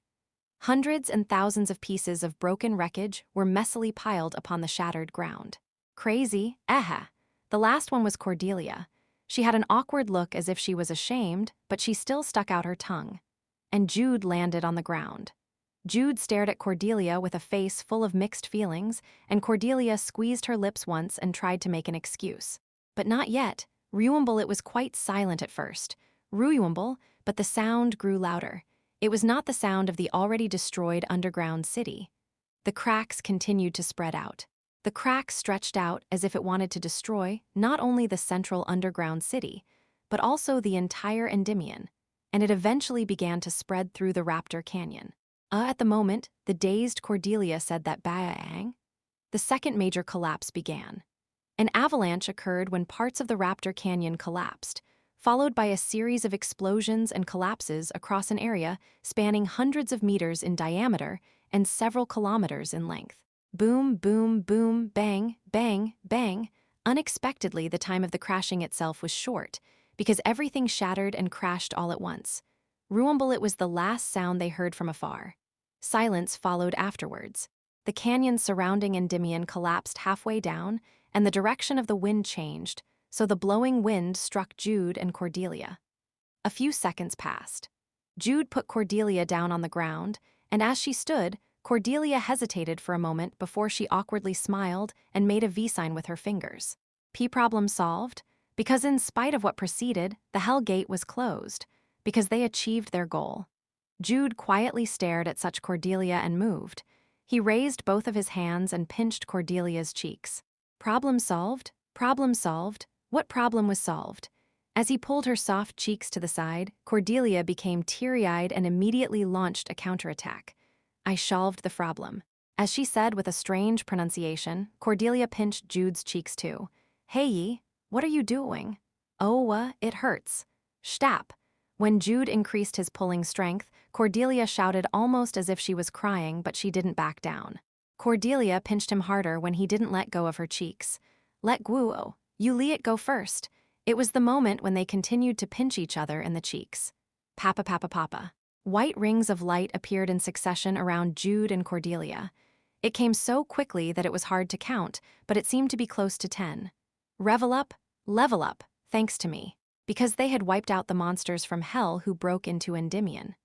Hundreds and thousands of pieces of broken wreckage were messily piled upon the shattered ground. Crazy, The last one was Cordelia. She had an awkward look as if she was ashamed, but she still stuck out her tongue. And Jude landed on the ground. Jude stared at Cordelia with a face full of mixed feelings, and Cordelia squeezed her lips once and tried to make an excuse. But not yet. Ruyumble, it was quite silent at first. Ruyumble, but the sound grew louder. It was not the sound of the already destroyed underground city. The cracks continued to spread out. The cracks stretched out as if it wanted to destroy not only the central underground city, but also the entire Endymion, and it eventually began to spread through the Raptor Canyon. At the moment, the dazed Cordelia said that bang. The second major collapse began. An avalanche occurred when parts of the Raptor Canyon collapsed, followed by a series of explosions and collapses across an area spanning hundreds of meters in diameter and several kilometers in length. Boom, boom, boom, bang, bang, bang. Unexpectedly, the time of the crashing itself was short, because everything shattered and crashed all at once. Rumble, it was the last sound they heard from afar. Silence followed afterwards. The canyon surrounding Endymion collapsed halfway down, and the direction of the wind changed, so the blowing wind struck Jude and Cordelia. A few seconds passed. Jude put Cordelia down on the ground, and as she stood, Cordelia hesitated for a moment before she awkwardly smiled and made a V sign with her fingers. Problem solved, because in spite of what preceded, the Hell Gate was closed, because they achieved their goal. Jude quietly stared at such Cordelia and moved. He raised both of his hands and pinched Cordelia's cheeks. Problem solved? Problem solved? What problem was solved? As he pulled her soft cheeks to the side, Cordelia became teary-eyed and immediately launched a counterattack. I solved the problem. As she said with a strange pronunciation, Cordelia pinched Jude's cheeks too. Hey, what are you doing? Oh, it hurts. Stop. When Jude increased his pulling strength, Cordelia shouted almost as if she was crying, but she didn't back down. Cordelia pinched him harder when he didn't let go of her cheeks. Let go. You let it go first. It was the moment when they continued to pinch each other in the cheeks. Papa, papa, papa. White rings of light appeared in succession around Jude and Cordelia. It came so quickly that it was hard to count, but it seemed to be close to 10. Level up, thanks to me. Because they had wiped out the monsters from hell who broke into Endymion.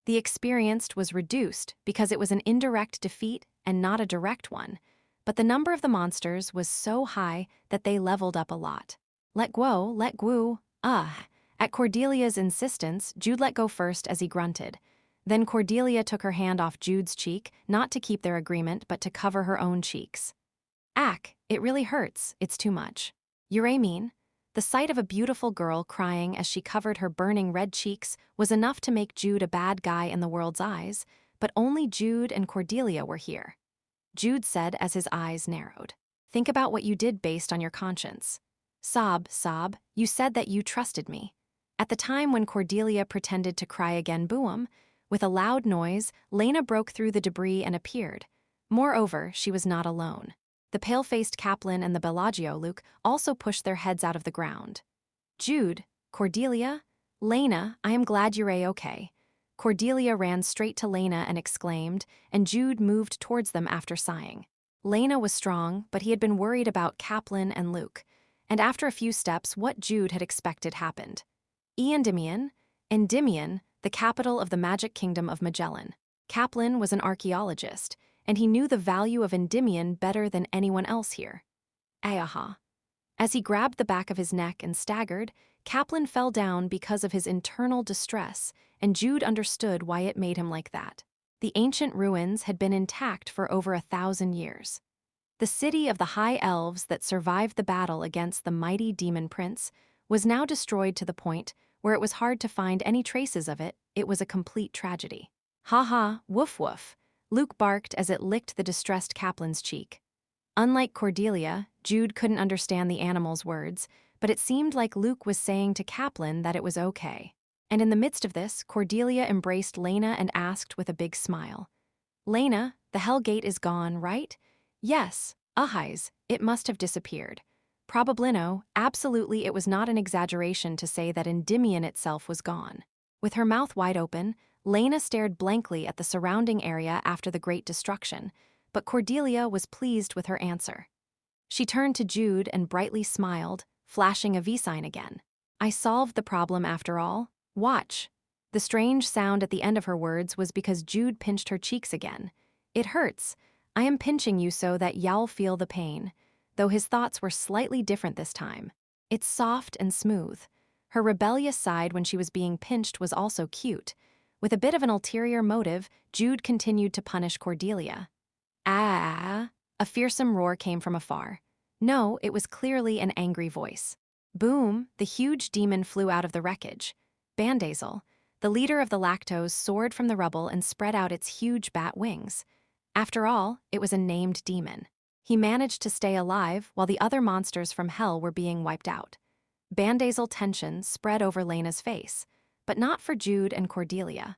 The experienced was reduced because it was an indirect defeat and not a direct one, but the number of the monsters was so high that they leveled up a lot. Let go. At Cordelia's insistence, Jude let go first as he grunted. Then Cordelia took her hand off Jude's cheek, not to keep their agreement, but to cover her own cheeks. It really hurts, it's too much. You mean? The sight of a beautiful girl crying as she covered her burning red cheeks was enough to make Jude a bad guy in the world's eyes, but only Jude and Cordelia were here. Jude said as his eyes narrowed. Think about what you did based on your conscience. Sob, you said that you trusted me. At the time when Cordelia pretended to cry again, boom, with a loud noise, Lena broke through the debris and appeared. Moreover, she was not alone. The pale-faced Kaplan and the Bellagio Luke also pushed their heads out of the ground. Jude, Cordelia, Lena, I am glad you're okay. Cordelia ran straight to Lena and exclaimed, and Jude moved towards them after sighing. Lena was strong, but he had been worried about Kaplan and Luke, and after a few steps, what Jude had expected happened. Endymion, the capital of the magic kingdom of Magellan. Kaplan was an archaeologist, and he knew the value of Endymion better than anyone else here. Ayaha. As he grabbed the back of his neck and staggered, Kaplan fell down because of his internal distress, and Jude understood why it made him like that. The ancient ruins had been intact for over 1,000 years. The city of the High Elves that survived the battle against the mighty demon prince was now destroyed to the point where it was hard to find any traces of it. It was a complete tragedy. Ha, woof woof. Luke barked as it licked the distressed Kaplan's cheek. Unlike Cordelia, Jude couldn't understand the animal's words, but it seemed like Luke was saying to Kaplan that it was okay. And in the midst of this, Cordelia embraced Lena and asked with a big smile. Lena, the Hell Gate is gone, right? Yes, it must have disappeared. Probablino, absolutely, it was not an exaggeration to say that Endymion itself was gone. With her mouth wide open, Lena stared blankly at the surrounding area after the great destruction, but Cordelia was pleased with her answer. She turned to Jude and brightly smiled, flashing a V sign again. I solved the problem after all. Watch. The strange sound at the end of her words was because Jude pinched her cheeks again. It hurts. I am pinching you so that you'll feel the pain, though his thoughts were slightly different this time. It's soft and smooth. Her rebellious side when she was being pinched was also cute. With a bit of an ulterior motive, Jude continued to punish Cordelia. A fearsome roar came from afar. No, it was clearly an angry voice. Boom, the huge demon flew out of the wreckage. Bandazel, the leader of the Lactose, soared from the rubble and spread out its huge bat wings. After all, it was a named demon. He managed to stay alive while the other monsters from hell were being wiped out. Bandazel tension spread over Lena's face, but not for Jude and Cordelia.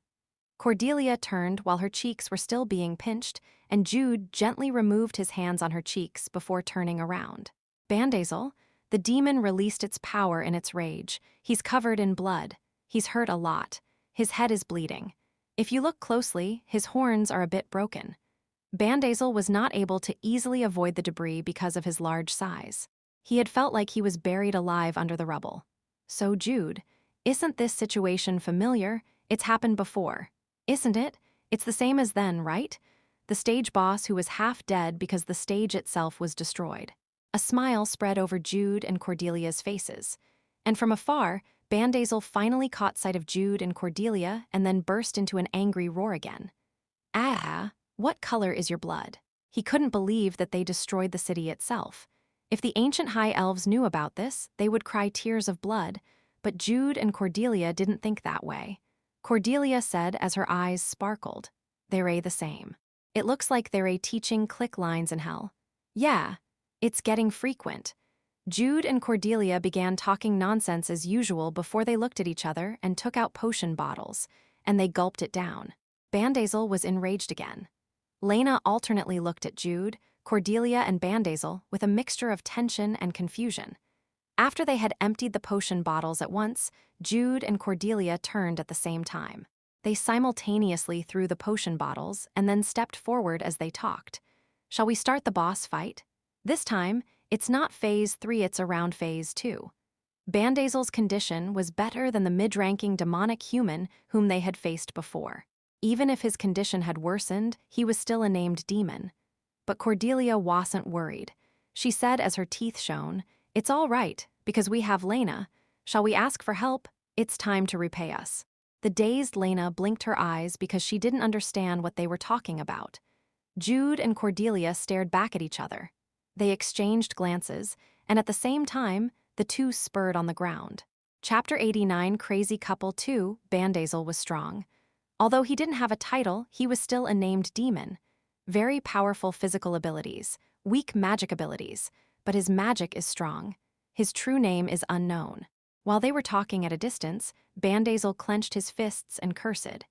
Cordelia turned while her cheeks were still being pinched, and Jude gently removed his hands on her cheeks before turning around. Bandazel, the demon released its power in its rage. He's covered in blood. He's hurt a lot. His head is bleeding. If you look closely, his horns are a bit broken. Bandazel was not able to easily avoid the debris because of his large size. He had felt like he was buried alive under the rubble. So Jude, isn't this situation familiar? It's happened before. Isn't it? It's the same as then, right? The stage boss who was half dead because the stage itself was destroyed. A smile spread over Jude and Cordelia's faces. And from afar, Bandazel finally caught sight of Jude and Cordelia and then burst into an angry roar again. Ah, what color is your blood? He couldn't believe that they destroyed the city itself. If the ancient high elves knew about this, they would cry tears of blood, but Jude and Cordelia didn't think that way. Cordelia said as her eyes sparkled, "They're the same. It looks like they're teaching click lines in hell." Yeah, it's getting frequent. Jude and Cordelia began talking nonsense as usual before they looked at each other and took out potion bottles, and they gulped it down. Bandazel was enraged again. Lena alternately looked at Jude, Cordelia, and Bandazel with a mixture of tension and confusion. After they had emptied the potion bottles at once, Jude and Cordelia turned at the same time. They simultaneously threw the potion bottles and then stepped forward as they talked. "Shall we start the boss fight? This time, it's not Phase 3, it's around Phase 2. Bandazel's condition was better than the mid-ranking demonic human whom they had faced before. Even if his condition had worsened, he was still a named demon. But Cordelia wasn't worried. She said as her teeth shone, "It's all right, because we have Lena. Shall we ask for help? It's time to repay us." The dazed Lena blinked her eyes because she didn't understand what they were talking about. Jude and Cordelia stared back at each other. They exchanged glances, and at the same time, the two spurred on the ground. Chapter 89, Crazy Couple 2, Bandazel was strong. Although he didn't have a title, he was still a named demon. Very powerful physical abilities, weak magic abilities, but his magic is strong. His true name is unknown. While they were talking at a distance, Bandazel clenched his fists and cursed.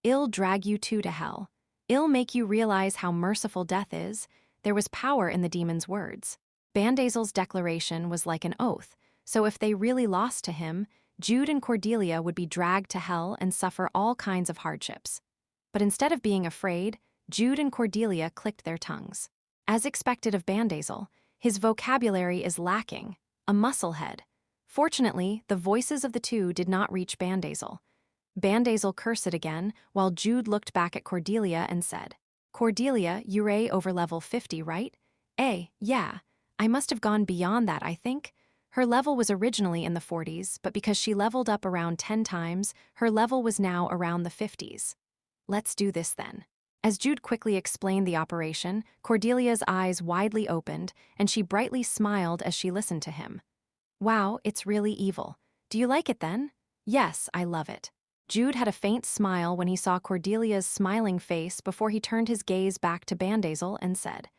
"I'll drag you two to hell. I'll make you realize how merciful death is." There was power in the demon's words. Bandazel's declaration was like an oath, so if they really lost to him, Jude and Cordelia would be dragged to hell and suffer all kinds of hardships. But instead of being afraid, Jude and Cordelia clicked their tongues. As expected of Bandazel, his vocabulary is lacking, a musclehead. Fortunately, the voices of the two did not reach Bandazel. Bandazel cursed again, while Jude looked back at Cordelia and said, "Cordelia, you're over level 50, right?" Yeah. I must have gone beyond that, I think." Her level was originally in the 40s, but because she leveled up around 10 times, her level was now around the 50s. "Let's do this then." As Jude quickly explained the operation, Cordelia's eyes widely opened, and she brightly smiled as she listened to him. "Wow, it's really evil. Do you like it then?" "Yes, I love it." Jude had a faint smile when he saw Cordelia's smiling face before he turned his gaze back to Bandazel and said,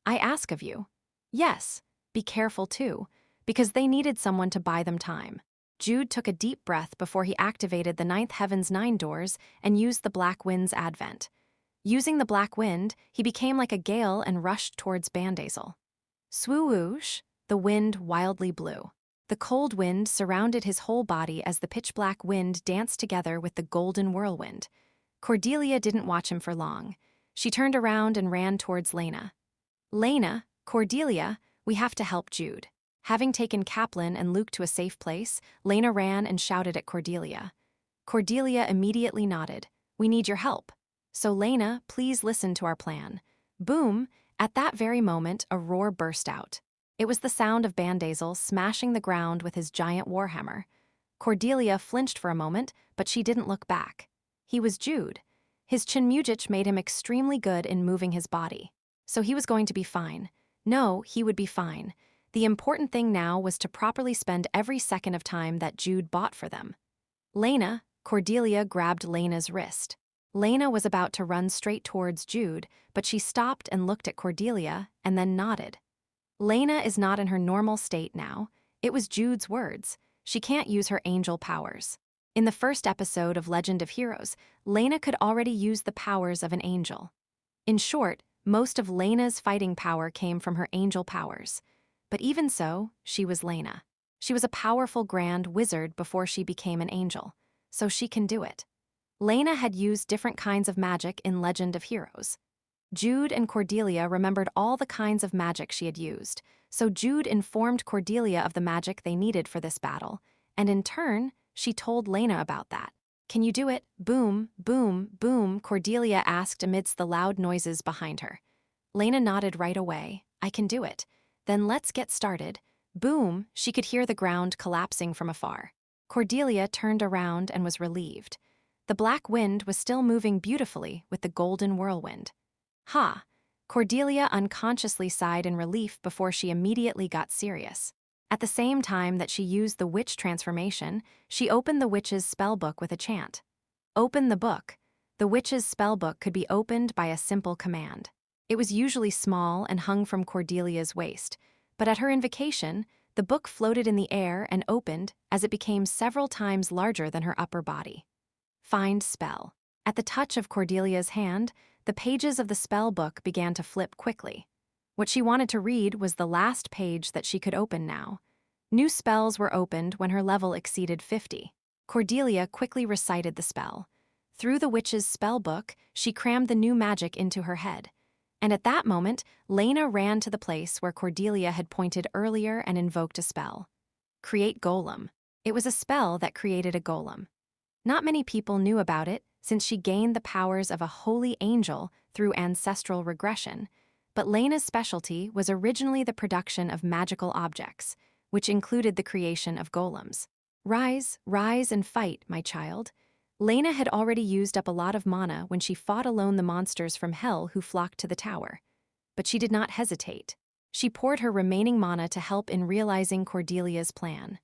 "I ask of you." "Yes, be careful too, because they needed someone to buy them time." Jude took a deep breath before he activated the Ninth Heaven's 9 doors and used the Black Wind's advent. Using the Black Wind, he became like a gale and rushed towards Bandazel. Swoosh! The wind wildly blew. The cold wind surrounded his whole body as the pitch-black wind danced together with the golden whirlwind. Cordelia didn't watch him for long. She turned around and ran towards Lena. "Lena, Cordelia, we have to help Jude." Having taken Kaplan and Luke to a safe place, Lena ran and shouted at Cordelia. Cordelia immediately nodded. "We need your help. So Lena, please listen to our plan." Boom! At that very moment, a roar burst out. It was the sound of Bandazel smashing the ground with his giant warhammer. Cordelia flinched for a moment, but she didn't look back. He was Jude. His Chinmujich made him extremely good in moving his body. So he was going to be fine. No, he would be fine. The important thing now was to properly spend every second of time that Jude bought for them. "Lena," Cordelia grabbed Lena's wrist. Lena was about to run straight towards Jude, but she stopped and looked at Cordelia and then nodded. Lena is not in her normal state now. It was Jude's words. she can't use her angel powers. In the first episode of Legend of Heroes, Lena could already use the powers of an angel. In short, most of Lena's fighting power came from her angel powers. But even so, she was Lena. She was a powerful grand wizard before she became an angel, so she can do it. Lena had used different kinds of magic in Legend of Heroes. Jude and Cordelia remembered all the kinds of magic she had used, so Jude informed Cordelia of the magic they needed for this battle, and in turn, she told Lena about that. "Can you do it? Boom, boom, boom," Cordelia asked amidst the loud noises behind her. Lena nodded right away. "I can do it. Then let's get started." Boom, she could hear the ground collapsing from afar. Cordelia turned around and was relieved. The black wind was still moving beautifully with the golden whirlwind. "Ha!" Cordelia unconsciously sighed in relief before she immediately got serious. At the same time that she used the witch transformation, she opened the witch's spellbook with a chant. Open the book. The witch's spellbook could be opened by a simple command. It was usually small and hung from Cordelia's waist, but at her invocation, the book floated in the air and opened as it became several times larger than her upper body. Find spell. At the touch of Cordelia's hand, the pages of the spell book began to flip quickly. What she wanted to read was the last page that she could open now. New spells were opened when her level exceeded 50. Cordelia quickly recited the spell. Through the witch's spell book, she crammed the new magic into her head. And at that moment, Lena ran to the place where Cordelia had pointed earlier and invoked a spell. Create Golem. It was a spell that created a golem. Not many people knew about it, since she gained the powers of a holy angel through ancestral regression, but Lena's specialty was originally the production of magical objects, which included the creation of golems. Rise, rise and fight, my child. Lena had already used up a lot of mana when she fought alone the monsters from hell who flocked to the tower. But she did not hesitate. She poured her remaining mana to help in realizing Cordelia's plan.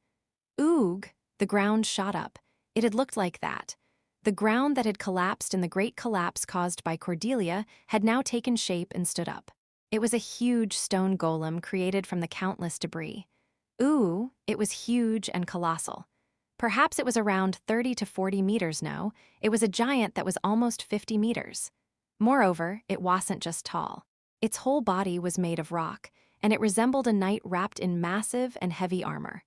Oog! The ground shot up. It had looked like that. The ground that had collapsed in the great collapse caused by Cordelia had now taken shape and stood up. It was a huge stone golem created from the countless debris. Ooh, it was huge and colossal. Perhaps it was around 30 to 40 meters no, it was a giant that was almost 50 meters. Moreover, it wasn't just tall. Its whole body was made of rock, and it resembled a knight wrapped in massive and heavy armor.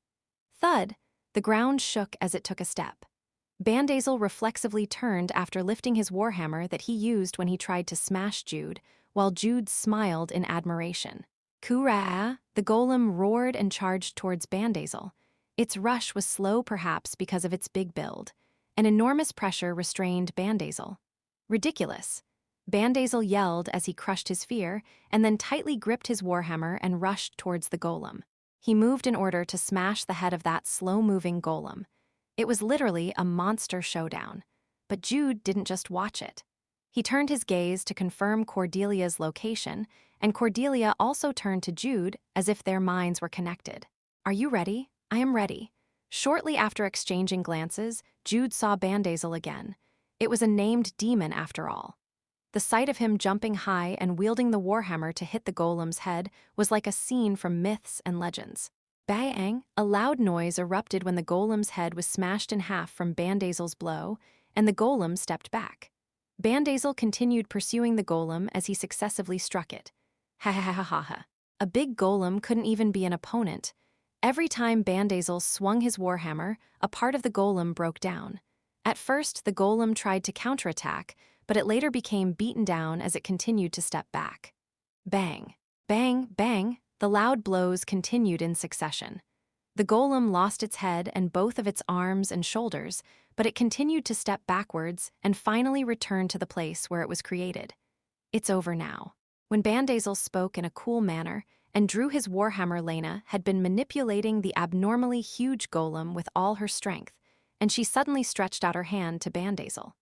Thud! The ground shook as it took a step. Bandazel reflexively turned after lifting his warhammer that he used when he tried to smash Jude, while Jude smiled in admiration. Kura! The golem roared and charged towards Bandazel. Its rush was slow perhaps because of its big build. An enormous pressure restrained Bandazel. Ridiculous. Bandazel yelled as he crushed his fear, and then tightly gripped his warhammer and rushed towards the golem. He moved in order to smash the head of that slow-moving golem. It was literally a monster showdown. But Jude didn't just watch it. He turned his gaze to confirm Cordelia's location, and Cordelia also turned to Jude as if their minds were connected. "Are you ready?" "I am ready." Shortly after exchanging glances, Jude saw Bandazel again. It was a named demon after all. The sight of him jumping high and wielding the warhammer to hit the golem's head was like a scene from myths and legends. Bang! A loud noise erupted when the golem's head was smashed in half from Bandazel's blow, and the golem stepped back. Bandazel continued pursuing the golem as he successively struck it. Ha ha ha ha ha. A big golem couldn't even be an opponent. Every time Bandazel swung his warhammer, a part of the golem broke down. At first, the golem tried to counterattack, but it later became beaten down as it continued to step back. Bang! Bang! Bang! The loud blows continued in succession. The golem lost its head and both of its arms and shoulders, but it continued to step backwards and finally returned to the place where it was created. It's over now. When Bandazel spoke in a cool manner and drew his warhammer, Lena had been manipulating the abnormally huge golem with all her strength, and she suddenly stretched out her hand to Bandazel.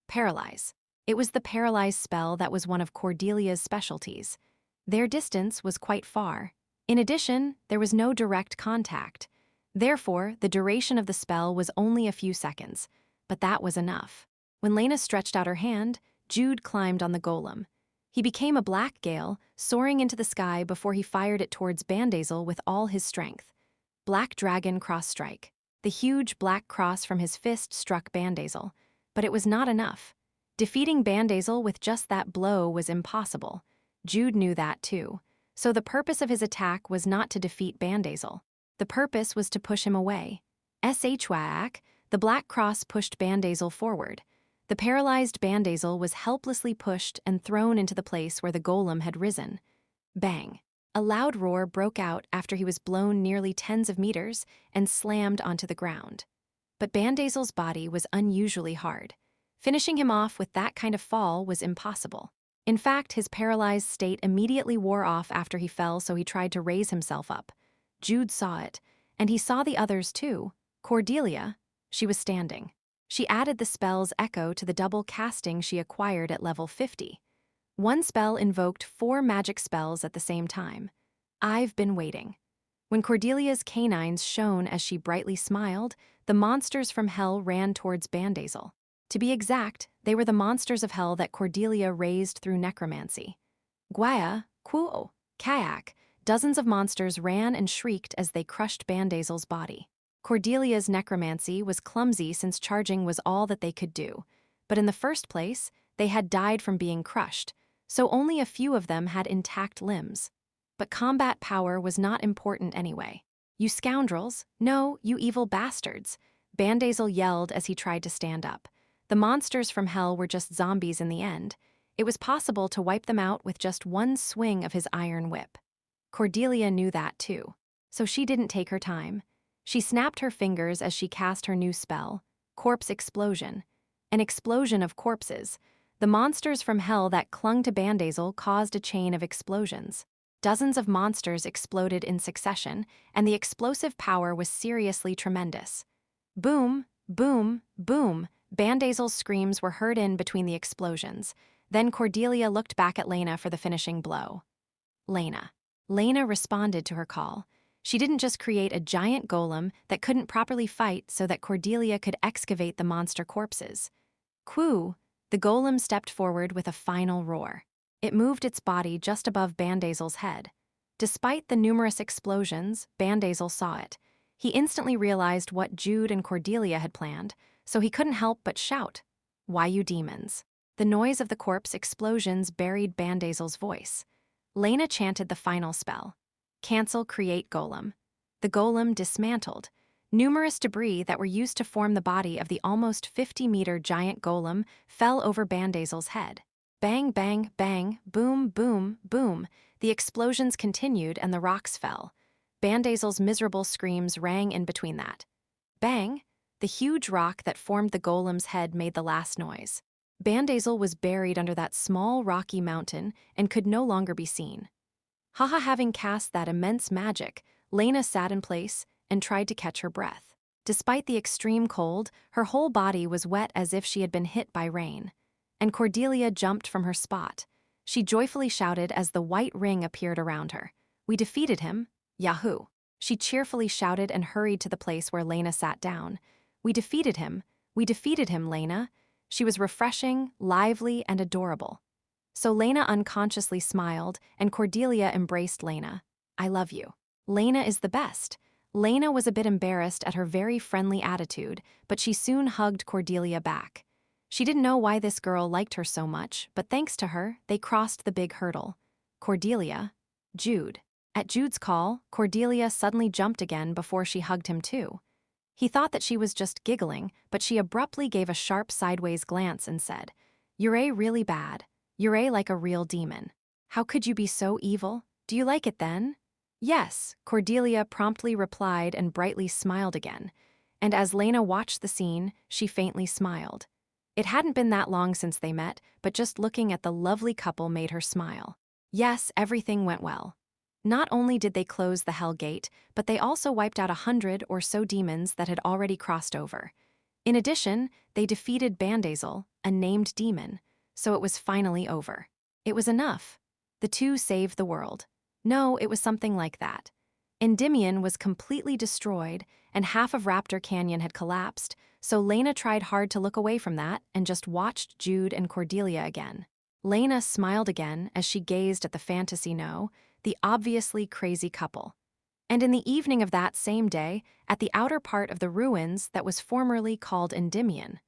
Paralyze. It was the paralyze spell that was one of Cordelia's specialties. Their distance was quite far. In addition, there was no direct contact. Therefore, the duration of the spell was only a few seconds, but that was enough. When Lena stretched out her hand, Jude climbed on the golem. He became a black gale, soaring into the sky before he fired it towards Bandazel with all his strength. Black Dragon Cross Strike. The huge black cross from his fist struck Bandazel, but it was not enough. Defeating Bandazel with just that blow was impossible. Jude knew that too. So the purpose of his attack was not to defeat Bandazel. The purpose was to push him away. Shwaak, the black cross pushed Bandazel forward. The paralyzed Bandazel was helplessly pushed and thrown into the place where the golem had risen. Bang! A loud roar broke out after he was blown nearly tens of meters and slammed onto the ground. But Bandazel's body was unusually hard. Finishing him off with that kind of fall was impossible. In fact, his paralyzed state immediately wore off after he fell, so he tried to raise himself up. Jude saw it, and he saw the others too. Cordelia, she was standing. She added the spell's echo to the double casting she acquired at level 50. One spell invoked 4 magic spells at the same time. I've been waiting. When Cordelia's canines shone as she brightly smiled, the monsters from hell ran towards Bandazel. To be exact, they were the monsters of hell that Cordelia raised through necromancy. Gwaya, Kuo, Kayak, dozens of monsters ran and shrieked as they crushed Bandazel's body. Cordelia's necromancy was clumsy since charging was all that they could do. But in the first place, they had died from being crushed, so only a few of them had intact limbs. But combat power was not important anyway. You scoundrels, no, you evil bastards, Bandazel yelled as he tried to stand up. The monsters from hell were just zombies in the end. It was possible to wipe them out with just one swing of his iron whip. Cordelia knew that too, so she didn't take her time. She snapped her fingers as she cast her new spell, Corpse Explosion. An explosion of corpses. The monsters from hell that clung to Bandazel caused a chain of explosions. Dozens of monsters exploded in succession, and the explosive power was seriously tremendous. Boom, boom, boom. Bandazel's screams were heard in between the explosions. Then Cordelia looked back at Lena for the finishing blow. Lena responded to her call. She didn't just create a giant golem that couldn't properly fight so that Cordelia could excavate the monster corpses. Quoo! The golem stepped forward with a final roar. It moved its body just above Bandazel's head. Despite the numerous explosions, Bandazel saw it. He instantly realized what Jude and Cordelia had planned, so he couldn't help but shout, "Why you demons?" The noise of the corpse explosions buried Bandazel's voice. Lena chanted the final spell. Cancel Create Golem. The golem dismantled. Numerous debris that were used to form the body of the almost 50-meter giant golem fell over Bandazel's head. Bang, bang, bang, boom, boom, boom. The explosions continued and the rocks fell. Bandazel's miserable screams rang in between that. Bang! The huge rock that formed the golem's head made the last noise. Bandazel was buried under that small rocky mountain and could no longer be seen. Having cast that immense magic, Lena sat in place and tried to catch her breath. Despite the extreme cold, her whole body was wet as if she had been hit by rain. And Cordelia jumped from her spot. She joyfully shouted as the white ring appeared around her. "We defeated him! Yahoo!" She cheerfully shouted and hurried to the place where Lena sat down. We defeated him, Lena." She was refreshing, lively, and adorable. So Lena unconsciously smiled, and Cordelia embraced Lena. "I love you. Lena is the best." Lena was a bit embarrassed at her very friendly attitude, but she soon hugged Cordelia back. She didn't know why this girl liked her so much, but thanks to her, they crossed the big hurdle. Cordelia, Jude. At Jude's call, Cordelia suddenly jumped again before she hugged him too. He thought that she was just giggling, but she abruptly gave a sharp sideways glance and said, "You're really bad. You're like a real demon. How could you be so evil? Do you like it then?" "Yes," Cordelia promptly replied and brightly smiled again. And as Lena watched the scene, she faintly smiled. It hadn't been that long since they met, but just looking at the lovely couple made her smile. Yes, everything went well. Not only did they close the Hell Gate, but they also wiped out 100 or so demons that had already crossed over. In addition, they defeated Bandazel, a named demon, so it was finally over. It was enough. The two saved the world. No, it was something like that. Endymion was completely destroyed, and half of Raptor Canyon had collapsed, so Lena tried hard to look away from that and just watched Jude and Cordelia again. Lena smiled again as she gazed at the fantasy the obviously crazy couple. And in the evening of that same day, at the outer part of the ruins that was formerly called Endymion,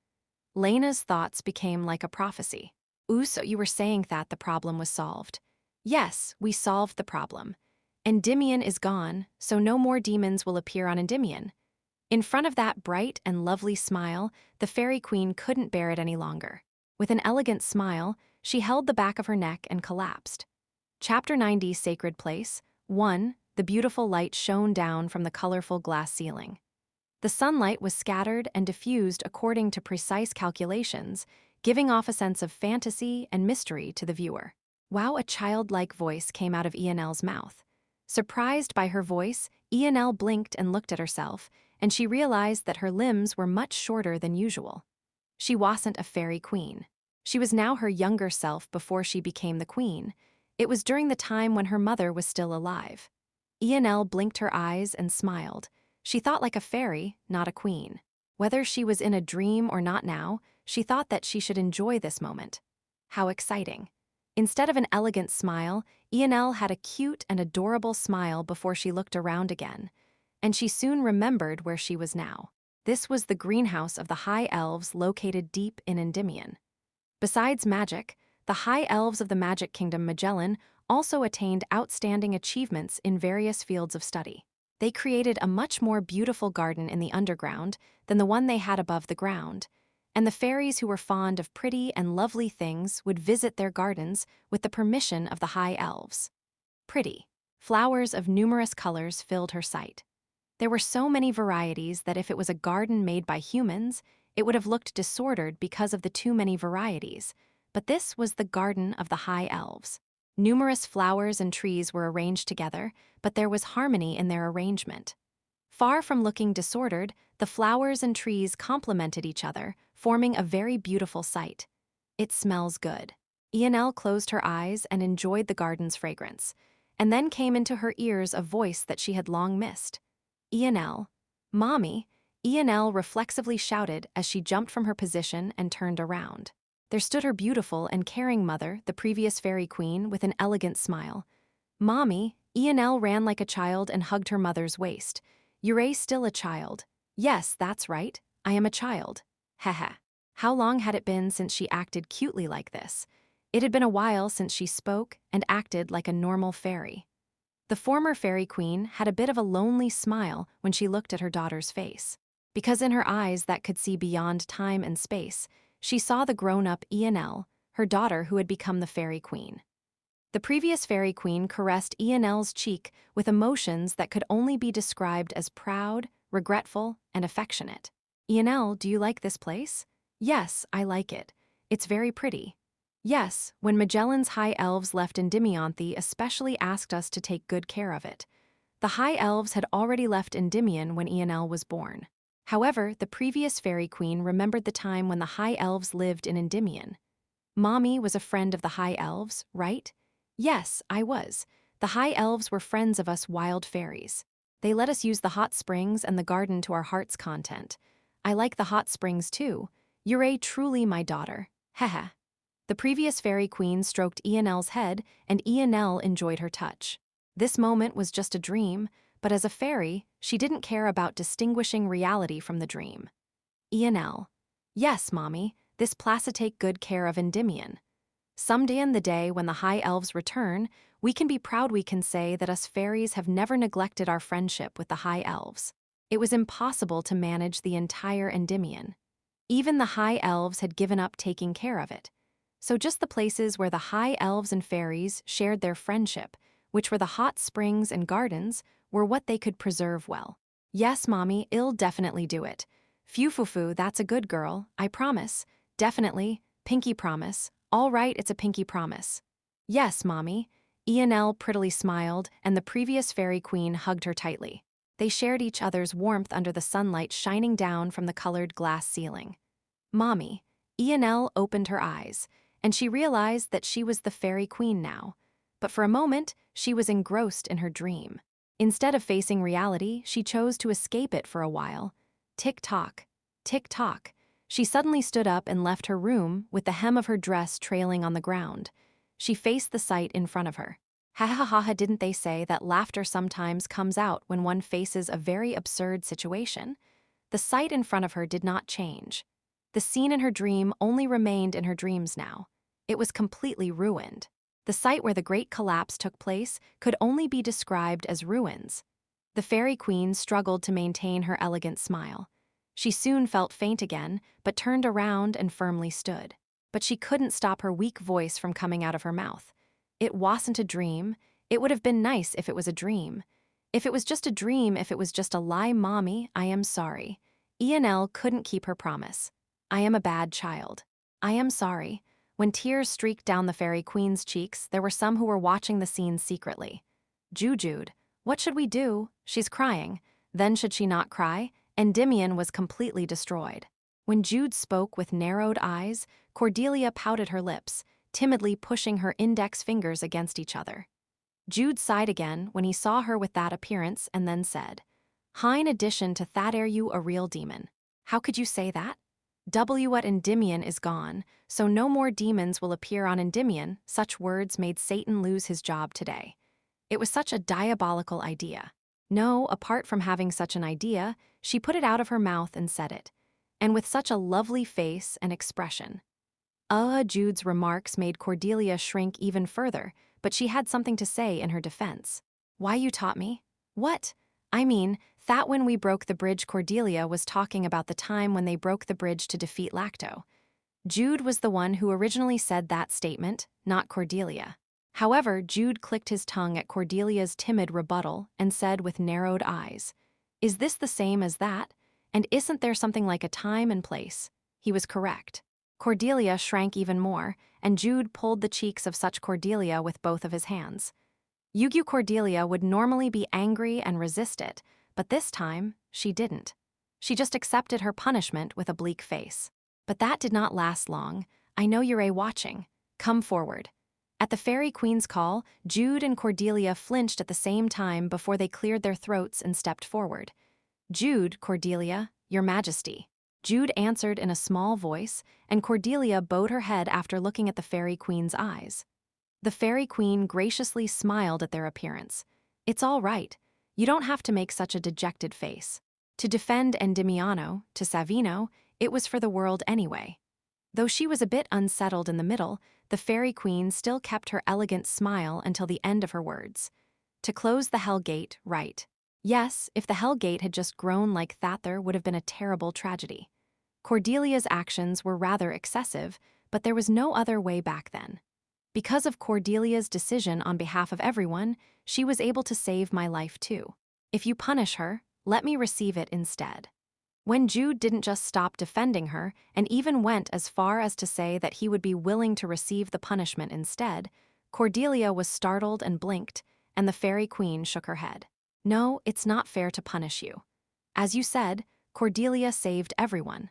Lena's thoughts became like a prophecy. "Ooh, so you were saying that the problem was solved." "Yes, we solved the problem. Endymion is gone, so no more demons will appear on Endymion." In front of that bright and lovely smile, the fairy queen couldn't bear it any longer. With an elegant smile, she held the back of her neck and collapsed. Chapter 90, Sacred Place. 1. The beautiful light shone down from the colorful glass ceiling. The sunlight was scattered and diffused according to precise calculations, giving off a sense of fantasy and mystery to the viewer. Wow, a childlike voice came out of Enl's mouth. Surprised by her voice, Enl blinked and looked at herself, and she realized that her limbs were much shorter than usual. She wasn't a fairy queen. She was now her younger self before she became the queen. It was during the time when her mother was still alive. Enl blinked her eyes and smiled. She thought like a fairy, not a queen. Whether she was in a dream or not now, she thought that she should enjoy this moment. How exciting. Instead of an elegant smile, Enl had a cute and adorable smile before she looked around again, and she soon remembered where she was now. This was the greenhouse of the High Elves located deep in Endymion. Besides magic, the High Elves of the Magic Kingdom Magellan also attained outstanding achievements in various fields of study. They created a much more beautiful garden in the underground than the one they had above the ground, and the fairies who were fond of pretty and lovely things would visit their gardens with the permission of the High Elves. Pretty. Flowers of numerous colors filled her sight. There were so many varieties that if it was a garden made by humans, it would have looked disordered because of the too many varieties, but this was the garden of the High Elves. Numerous flowers and trees were arranged together, but there was harmony in their arrangement. Far from looking disordered, the flowers and trees complemented each other, forming a very beautiful sight. It smells good. Enl closed her eyes and enjoyed the garden's fragrance, and then came into her ears a voice that she had long missed. "Enl, Mommy," Enl reflexively shouted as she jumped from her position and turned around. There stood her beautiful and caring mother, the previous fairy queen, with an elegant smile. "Mommy," Enl ran like a child and hugged her mother's waist. "You're still a child." "Yes, that's right. I am a child." Haha. How long had it been since she acted cutely like this? It had been a while since she spoke and acted like a normal fairy. The former fairy queen had a bit of a lonely smile when she looked at her daughter's face. Because in her eyes that could see beyond time and space, she saw the grown-up Enl, her daughter who had become the fairy queen. The previous fairy queen caressed Enl's cheek with emotions that could only be described as proud, regretful, and affectionate. "Enl, do you like this place?" "Yes, I like it. It's very pretty." "Yes, when Magellan's High Elves left Endymion, they especially asked us to take good care of it." The High Elves had already left Endymion when Enl was born. However, the previous fairy queen remembered the time when the High Elves lived in Endymion. "Mommy was a friend of the High Elves, right?" "Yes, I was. The High Elves were friends of us wild fairies. They let us use the hot springs and the garden to our heart's content. I like the hot springs too. You're truly my daughter. Haha." The previous fairy queen stroked Enl's head, and Enl enjoyed her touch. This moment was just a dream, but as a fairy, she didn't care about distinguishing reality from the dream. "Enl. Yes, Mommy, this place take good care of Endymion. Someday in the day when the High Elves return, we can be proud we can say that us fairies have never neglected our friendship with the High Elves." It was impossible to manage the entire Endymion. Even the High Elves had given up taking care of it. So just the places where the High Elves and fairies shared their friendship, which were the hot springs and gardens, were what they could preserve well. "Yes, Mommy, I'll definitely do it. Phew, that's a good girl, I promise. Definitely, pinky promise. All right, it's a pinky promise." "Yes, Mommy." Enl prettily smiled, and the previous fairy queen hugged her tightly. They shared each other's warmth under the sunlight shining down from the colored glass ceiling. "Mommy." Enl opened her eyes, and she realized that she was the fairy queen now. But for a moment, she was engrossed in her dream. Instead of facing reality, she chose to escape it for a while. Tick-tock, tick-tock. She suddenly stood up and left her room with the hem of her dress trailing on the ground. She faced the sight in front of her. Ha ha ha ha, didn't they say that laughter sometimes comes out when one faces a very absurd situation? The sight in front of her did not change. The scene in her dream only remained in her dreams now. It was completely ruined. The site where the great collapse took place could only be described as ruins. The fairy queen struggled to maintain her elegant smile. She soon felt faint again, but turned around and firmly stood. But she couldn't stop her weak voice from coming out of her mouth. It wasn't a dream. It would have been nice if it was a dream. If it was just a dream, if it was just a lie, Mommy, I am sorry. Ianelle couldn't keep her promise. I am a bad child. I am sorry. When tears streaked down the fairy queen's cheeks, there were some who were watching the scene secretly. Jude, what should we do? She's crying. Then should she not cry? Endymion was completely destroyed. When Jude spoke with narrowed eyes, Cordelia pouted her lips, timidly pushing her index fingers against each other. Jude sighed again when he saw her with that appearance and then said, in addition to that, are you a real demon? How could you say that? What Endymion is gone, so no more demons will appear on Endymion. Such words made Satan lose his job today. It was such a diabolical idea. No, apart from having such an idea, she put it out of her mouth and said it. And with such a lovely face and expression. Jude's remarks made Cordelia shrink even further, but she had something to say in her defense. Why you taught me? What? I mean, that when we broke the bridge, Cordelia was talking about the time when they broke the bridge to defeat Lacto. Jude was the one who originally said that statement, not Cordelia. However, Jude clicked his tongue at Cordelia's timid rebuttal and said with narrowed eyes, Is this the same as that? And isn't there something like a time and place? He was correct. Cordelia shrank even more, and Jude pulled the cheeks of such Cordelia with both of his hands. Yu Cordelia would normally be angry and resist it, but this time, she didn't. She just accepted her punishment with a bleak face. But that did not last long. I know you're watching. Come forward. At the fairy queen's call, Jude and Cordelia flinched at the same time before they cleared their throats and stepped forward. Jude, Cordelia, your majesty. Jude answered in a small voice, and Cordelia bowed her head after looking at the fairy queen's eyes. The fairy queen graciously smiled at their appearance. It's all right. You don't have to make such a dejected face. To defend Endymiano, to Savino, it was for the world anyway. Though she was a bit unsettled in the middle, the fairy queen still kept her elegant smile until the end of her words. To close the Hell Gate, right. Yes, if the Hell Gate had just grown like that, there would have been a terrible tragedy. Cordelia's actions were rather excessive, but there was no other way back then. Because of Cordelia's decision on behalf of everyone, she was able to save my life too. If you punish her, let me receive it instead. When Jude didn't just stop defending her and even went as far as to say that he would be willing to receive the punishment instead, Cordelia was startled and blinked, and the fairy queen shook her head. No, it's not fair to punish you. As you said, Cordelia saved everyone.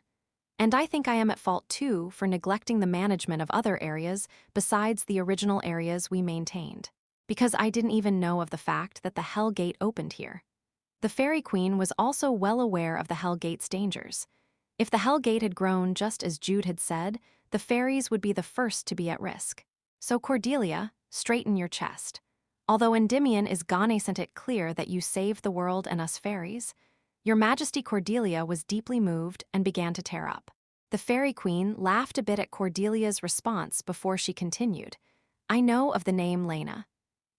And I think I am at fault too for neglecting the management of other areas besides the original areas we maintained. Because I didn't even know of the fact that the Hell Gate opened here. The Fairy Queen was also well aware of the Hell Gate's dangers. If the Hell Gate had grown just as Jude had said, the fairies would be the first to be at risk. So Cordelia, straighten your chest. Although Endymion is gone, isn't it clear that you saved the world and us fairies? Your Majesty. Cordelia was deeply moved and began to tear up. The Fairy Queen laughed a bit at Cordelia's response before she continued. I know of the name Lena.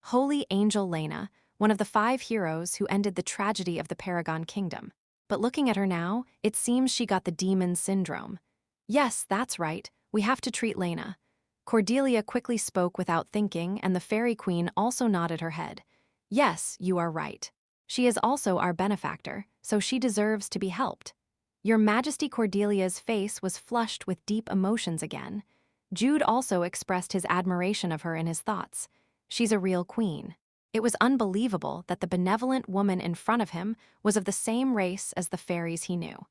Holy Angel Lena, one of the 5 heroes who ended the tragedy of the Paragon Kingdom. But looking at her now, it seems she got the demon syndrome. Yes, that's right, we have to treat Lena. Cordelia quickly spoke without thinking, and the Fairy Queen also nodded her head. Yes, you are right. She is also our benefactor, so she deserves to be helped. Your Majesty. Cordelia's face was flushed with deep emotions again. Jude also expressed his admiration of her in his thoughts. She's a real queen. It was unbelievable that the benevolent woman in front of him was of the same race as the fairies he knew.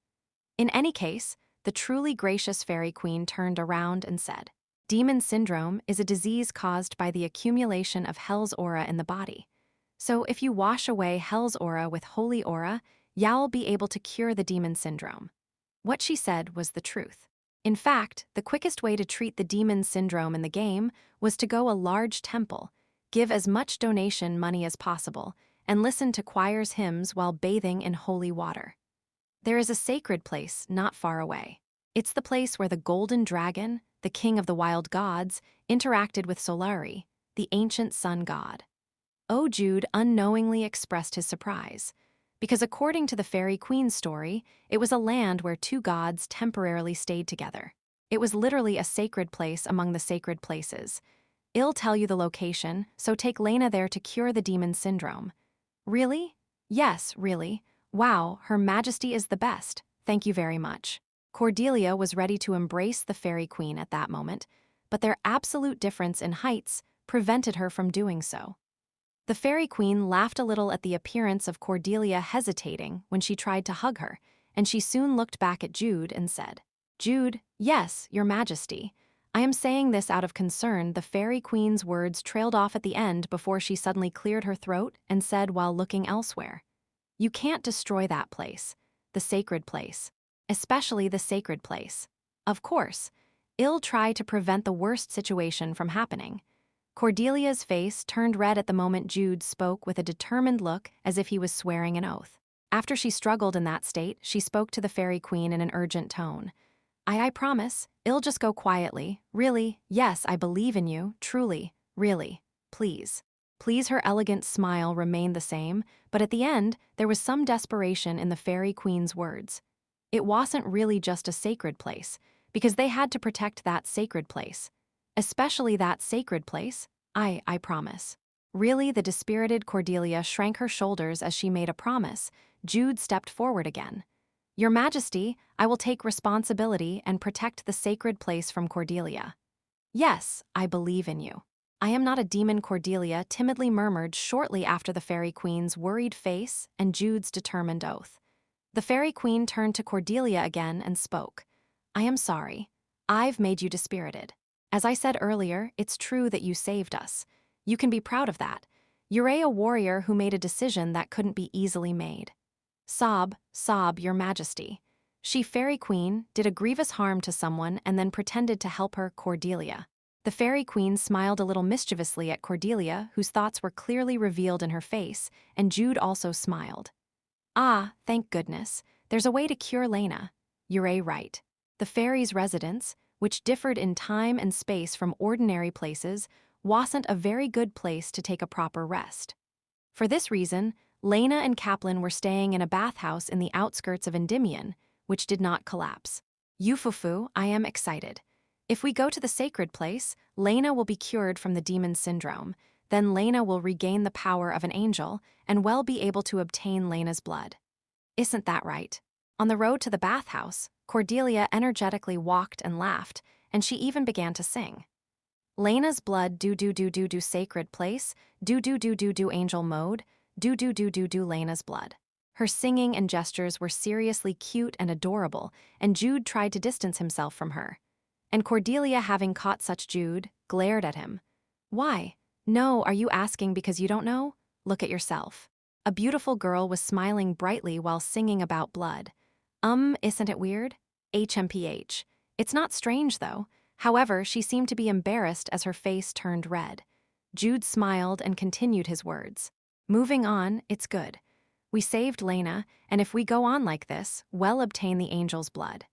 In any case, the truly gracious Fairy Queen turned around and said, Demon syndrome is a disease caused by the accumulation of Hell's aura in the body. So if you wash away Hell's aura with holy aura, you'll be able to cure the demon syndrome. What she said was the truth. In fact, the quickest way to treat the demon syndrome in the game was to go a large temple, give as much donation money as possible, and listen to choir's hymns while bathing in holy water. There is a sacred place not far away. It's the place where the golden dragon, the king of the wild gods, interacted with Solari, the ancient sun god. Oh, Jude unknowingly expressed his surprise, because according to the fairy queen's story, it was a land where two gods temporarily stayed together. It was literally a sacred place among the sacred places. I'll tell you the location, so take Lena there to cure the demon syndrome. Really? Yes, really. Wow, Her Majesty is the best. Thank you very much. Cordelia was ready to embrace the fairy queen at that moment, but their absolute difference in heights prevented her from doing so. The fairy queen laughed a little at the appearance of Cordelia hesitating when she tried to hug her, and she soon looked back at Jude and said, "Jude, yes, Your Majesty. I am saying this out of concern." The fairy queen's words trailed off at the end before she suddenly cleared her throat and said while looking elsewhere, "You can't destroy that place, the sacred place, especially the sacred place. Of course, I'll try to prevent the worst situation from happening." Cordelia's face turned red at the moment Jude spoke with a determined look as if he was swearing an oath. After she struggled in that state, she spoke to the fairy queen in an urgent tone. I promise, I'll just go quietly. Really, yes, I believe in you, truly, really, please. Please." Her elegant smile remained the same, but at the end, there was some desperation in the fairy queen's words. It wasn't really just a sacred place, because they had to protect that sacred place. Especially that sacred place, I promise. Really, the dispirited Cordelia shrank her shoulders as she made a promise. Jude stepped forward again. "Your Majesty, I will take responsibility and protect the sacred place from Cordelia." "Yes, I believe in you." "I am not a demon," Cordelia timidly murmured shortly after the fairy queen's worried face and Jude's determined oath. The fairy queen turned to Cordelia again and spoke. "I am sorry. I've made you dispirited. As I said earlier, it's true that you saved us. You can be proud of that. You're a warrior who made a decision that couldn't be easily made." Sob, Your Majesty. She, fairy queen, did a grievous harm to someone and then pretended to help her, Cordelia. The fairy queen smiled a little mischievously at Cordelia, whose thoughts were clearly revealed in her face, and Jude also smiled. "Ah, thank goodness. There's a way to cure Lena. You're right." The fairy's residence, which differed in time and space from ordinary places, wasn't a very good place to take a proper rest. For this reason, Lena and Kaplan were staying in a bathhouse in the outskirts of Endymion, which did not collapse. "Yufufu, I am excited. If we go to the sacred place, Lena will be cured from the demon syndrome. Then Lena will regain the power of an angel and will be able to obtain Lena's blood. Isn't that right?" On the road to the bathhouse, Cordelia energetically walked and laughed, and she even began to sing. "Lena's blood, do sacred place, do angel mode, do Lena's blood." Her singing and gestures were seriously cute and adorable, and Jude tried to distance himself from her. And Cordelia, having caught such Jude, glared at him. "Why? No, are you asking because you don't know? Look at yourself." A beautiful girl was smiling brightly while singing about blood. Isn't it weird? HMPH. It's not strange, though. However, she seemed to be embarrassed as her face turned red. Jude smiled and continued his words. "Moving on, it's good. We saved Lena, and if we go on like this, we'll obtain the angel's blood.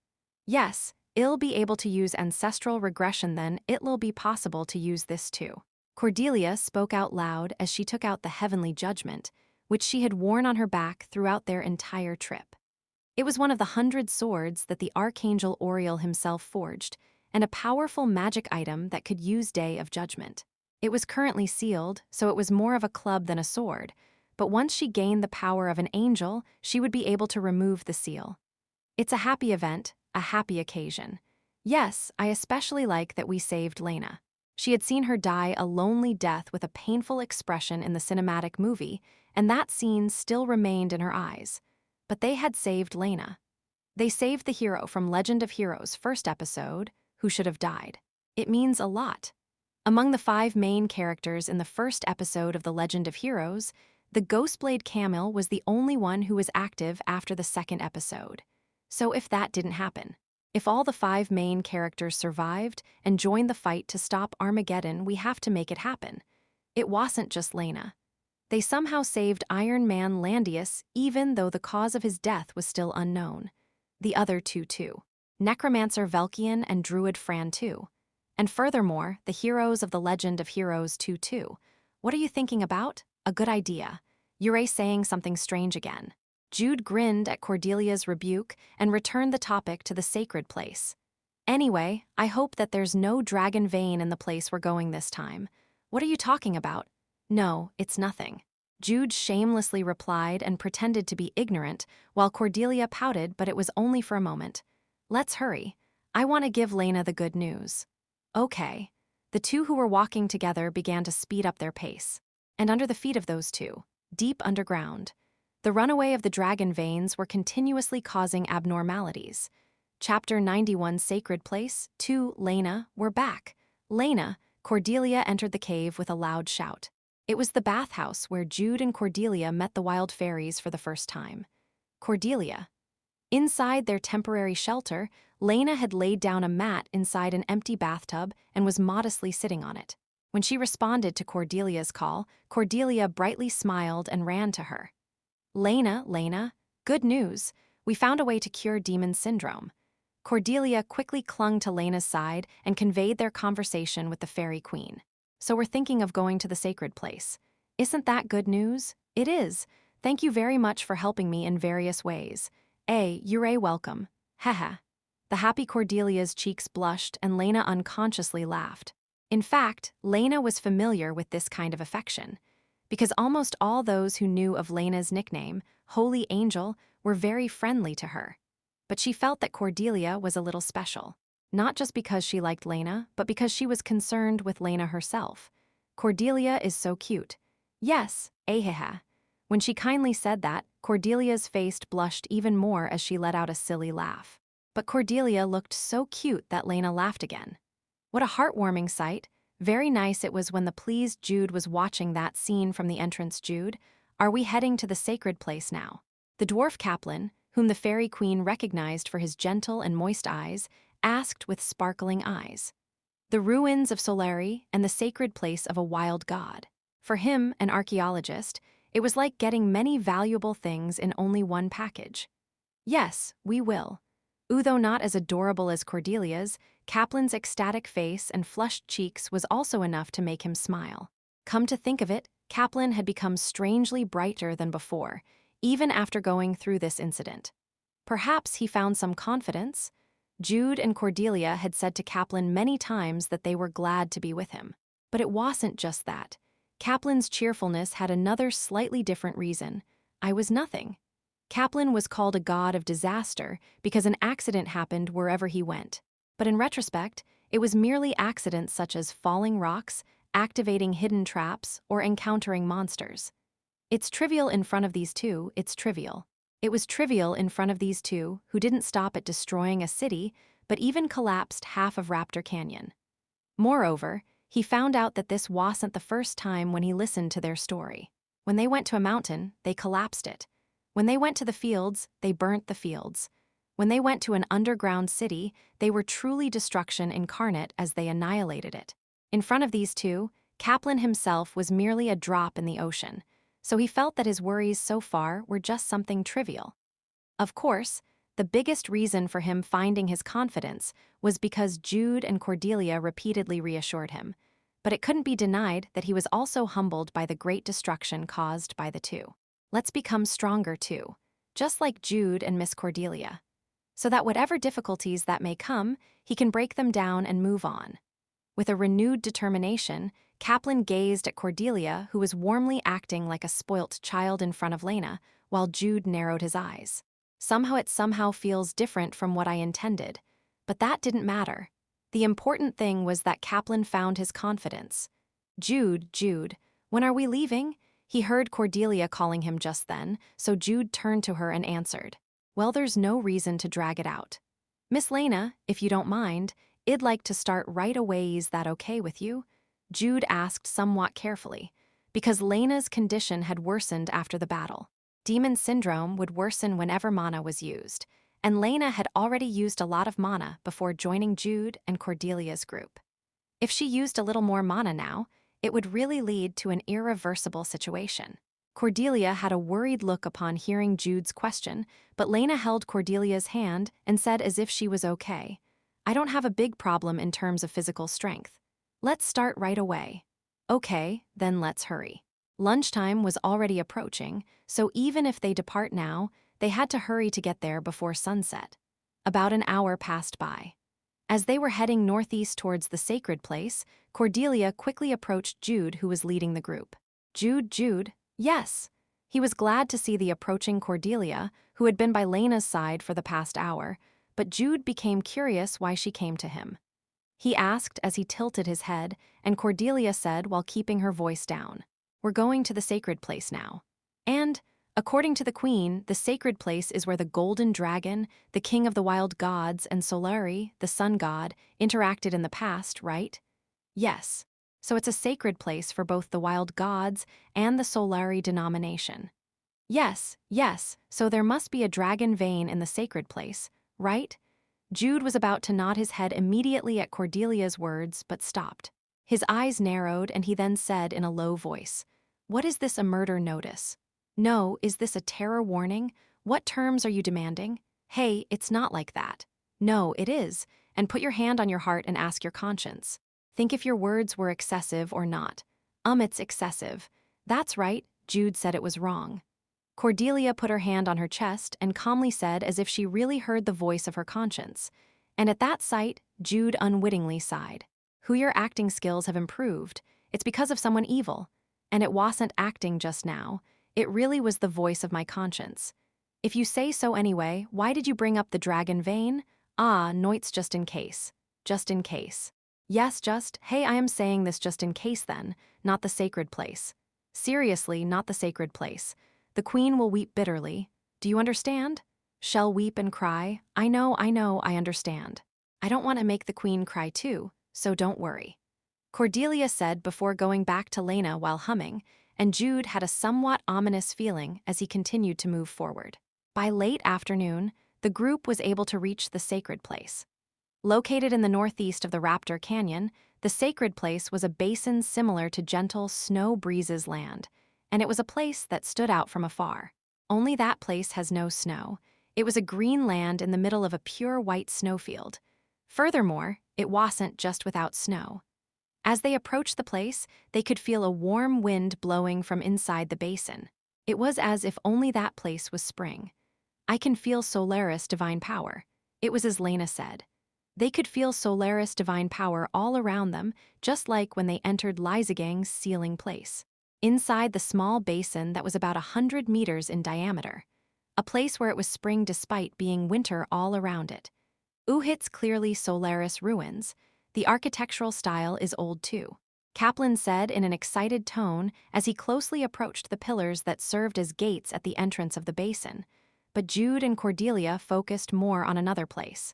Yes, I'll be able to use ancestral regression, then it'll be possible to use this too." Cordelia spoke out loud as she took out the heavenly judgment, which she had worn on her back throughout their entire trip. It was one of the 100 swords that the Archangel Oriel himself forged, and a powerful magic item that could use Day of Judgment. It was currently sealed, so it was more of a club than a sword, but once she gained the power of an angel, she would be able to remove the seal. It's a happy event, a happy occasion. Yes, I especially like that we saved Lena. She had seen her die a lonely death with a painful expression in the cinematic movie, and that scene still remained in her eyes. But they had saved Lena. They saved the hero from Legend of Heroes' first episode, who should have died. It means a lot. Among the 5 main characters in the first episode of The Legend of Heroes, the Ghostblade Camille was the only one who was active after the second episode. So if that didn't happen, if all the 5 main characters survived and joined the fight to stop Armageddon, we have to make it happen. It wasn't just Lena. They somehow saved Iron Man Landius even though the cause of his death was still unknown. The other two too. Necromancer Velkian and Druid Fran too. And furthermore, the heroes of the Legend of Heroes too. What are you thinking about? A good idea. Yurei saying something strange again. Jude grinned at Cordelia's rebuke and returned the topic to the sacred place. Anyway, I hope that there's no dragon vein in the place we're going this time. What are you talking about? No, it's nothing. Jude shamelessly replied and pretended to be ignorant, while Cordelia pouted, but it was only for a moment. Let's hurry. I want to give Lena the good news. Okay. The two who were walking together began to speed up their pace. And under the feet of those two, deep underground, the runaway of the dragon veins were continuously causing abnormalities. Chapter 91 Sacred Place, 2 Lena, we're back. Lena, Cordelia entered the cave with a loud shout. It was the bathhouse where Jude and Cordelia met the wild fairies for the first time. Cordelia. Inside their temporary shelter, Lena had laid down a mat inside an empty bathtub and was modestly sitting on it. When she responded to Cordelia's call, Cordelia brightly smiled and ran to her. Lena, good news. We found a way to cure demon syndrome. Cordelia quickly clung to Lena's side and conveyed their conversation with the fairy queen. So we're thinking of going to the sacred place. Isn't that good news? It is. Thank you very much for helping me in various ways. You're welcome. Haha. The happy Cordelia's cheeks blushed and Lena unconsciously laughed. In fact, Lena was familiar with this kind of affection, because almost all those who knew of Lena's nickname, Holy Angel, were very friendly to her. But she felt that Cordelia was a little special, not just because she liked Lena, but because she was concerned with Lena herself. Cordelia is so cute. Yes, ahaha. When she kindly said that, Cordelia's face blushed even more as she let out a silly laugh. But Cordelia looked so cute that Lena laughed again. What a heartwarming sight. Very nice it was when the pleased Jude was watching that scene from the entrance. Jude, are we heading to the sacred place now? The dwarf Kaplan, whom the fairy queen recognized for his gentle and moist eyes, asked with sparkling eyes. The ruins of Solari and the sacred place of a wild god. For him, an archaeologist, it was like getting many valuable things in only one package. Yes, we will. Though not as adorable as Cordelia's, Kaplan's ecstatic face and flushed cheeks was also enough to make him smile. Come to think of it, Kaplan had become strangely brighter than before, even after going through this incident. Perhaps he found some confidence. Jude and Cordelia had said to Kaplan many times that they were glad to be with him. But it wasn't just that. Kaplan's cheerfulness had another slightly different reason. I was nothing. Kaplan was called a god of disaster because an accident happened wherever he went. But in retrospect, it was merely accidents such as falling rocks, activating hidden traps, or encountering monsters. It's trivial in front of these two, it's trivial. It was trivial in front of these two who didn't stop at destroying a city, but even collapsed half of Raptor Canyon. Moreover, he found out that this wasn't the first time when he listened to their story. When they went to a mountain, they collapsed it. When they went to the fields, they burnt the fields. When they went to an underground city, they were truly destruction incarnate as they annihilated it. In front of these two, Kaplan himself was merely a drop in the ocean, so he felt that his worries so far were just something trivial. Of course, the biggest reason for him finding his confidence was because Jude and Cordelia repeatedly reassured him, but it couldn't be denied that he was also humbled by the great destruction caused by the two. Let's become stronger too, just like Jude and Miss Cordelia, so that whatever difficulties that may come, he can break them down and move on. With a renewed determination, Kaplan gazed at Cordelia, who was warmly acting like a spoilt child in front of Lena, while Jude narrowed his eyes. It somehow feels different from what I intended, but that didn't matter. The important thing was that Kaplan found his confidence. Jude, when are we leaving? He heard Cordelia calling him just then, so Jude turned to her and answered. Well, there's no reason to drag it out. Miss Lena, if you don't mind, I'd like to start right away. Is that okay with you? Jude asked somewhat carefully, because Lena's condition had worsened after the battle. Demon syndrome would worsen whenever mana was used, and Lena had already used a lot of mana before joining Jude and Cordelia's group. If she used a little more mana now, it would really lead to an irreversible situation. Cordelia had a worried look upon hearing Jude's question, but Lena held Cordelia's hand and said as if she was okay. I don't have a big problem in terms of physical strength. Let's start right away. Okay, then let's hurry. Lunchtime was already approaching, so even if they depart now, they had to hurry to get there before sunset. About an hour passed by. As they were heading northeast towards the sacred place, Cordelia quickly approached Jude, who was leading the group. Jude, yes. He was glad to see the approaching Cordelia, who had been by Lena's side for the past hour, but Jude became curious why she came to him. He asked as he tilted his head, and Cordelia said while keeping her voice down, We're going to the sacred place now. And, according to the queen, the sacred place is where the golden dragon, the king of the wild gods, and Solari, the sun god, interacted in the past, right? Yes. So it's a sacred place for both the wild gods and the Solari denomination. Yes, so there must be a dragon vein in the sacred place, right? Jude was about to nod his head immediately at Cordelia's words, but stopped. His eyes narrowed, and he then said in a low voice, What is this, a murder notice? No, is this a terror warning? What terms are you demanding? Hey, it's not like that. No, it is, and put your hand on your heart and ask your conscience. Think if your words were excessive or not. It's excessive. That's right, Jude said it was wrong. Cordelia put her hand on her chest and calmly said as if she really heard the voice of her conscience. And at that sight, Jude unwittingly sighed. Who your acting skills have improved, it's because of someone evil. And it wasn't acting just now, it really was the voice of my conscience. If you say so anyway, why did you bring up the dragon vein? Noits just in case. Just in case. Yes, hey, I am saying this just in case then, not the sacred place. Seriously, not the sacred place. The queen will weep bitterly. Do you understand? Shall weep and cry. I know, I understand. I don't want to make the queen cry too, so don't worry. Cordelia said before going back to Lena while humming, and Jude had a somewhat ominous feeling as he continued to move forward. By late afternoon, the group was able to reach the sacred place. Located in the northeast of the Raptor Canyon, the sacred place was a basin similar to gentle snow breezes land, and it was a place that stood out from afar. Only that place has no snow. It was a green land in the middle of a pure white snowfield. Furthermore, it wasn't just without snow. As they approached the place, they could feel a warm wind blowing from inside the basin. It was as if only that place was spring. I can feel Solaris divine power. It was as Lena said. They could feel Solaris divine power all around them, just like when they entered Lysagang's sealing place. Inside the small basin that was about 100 meters in diameter. A place where it was spring despite being winter all around it. Uhit's clearly Solaris ruins. The architectural style is old too. Kaplan said in an excited tone as he closely approached the pillars that served as gates at the entrance of the basin. But Jude and Cordelia focused more on another place.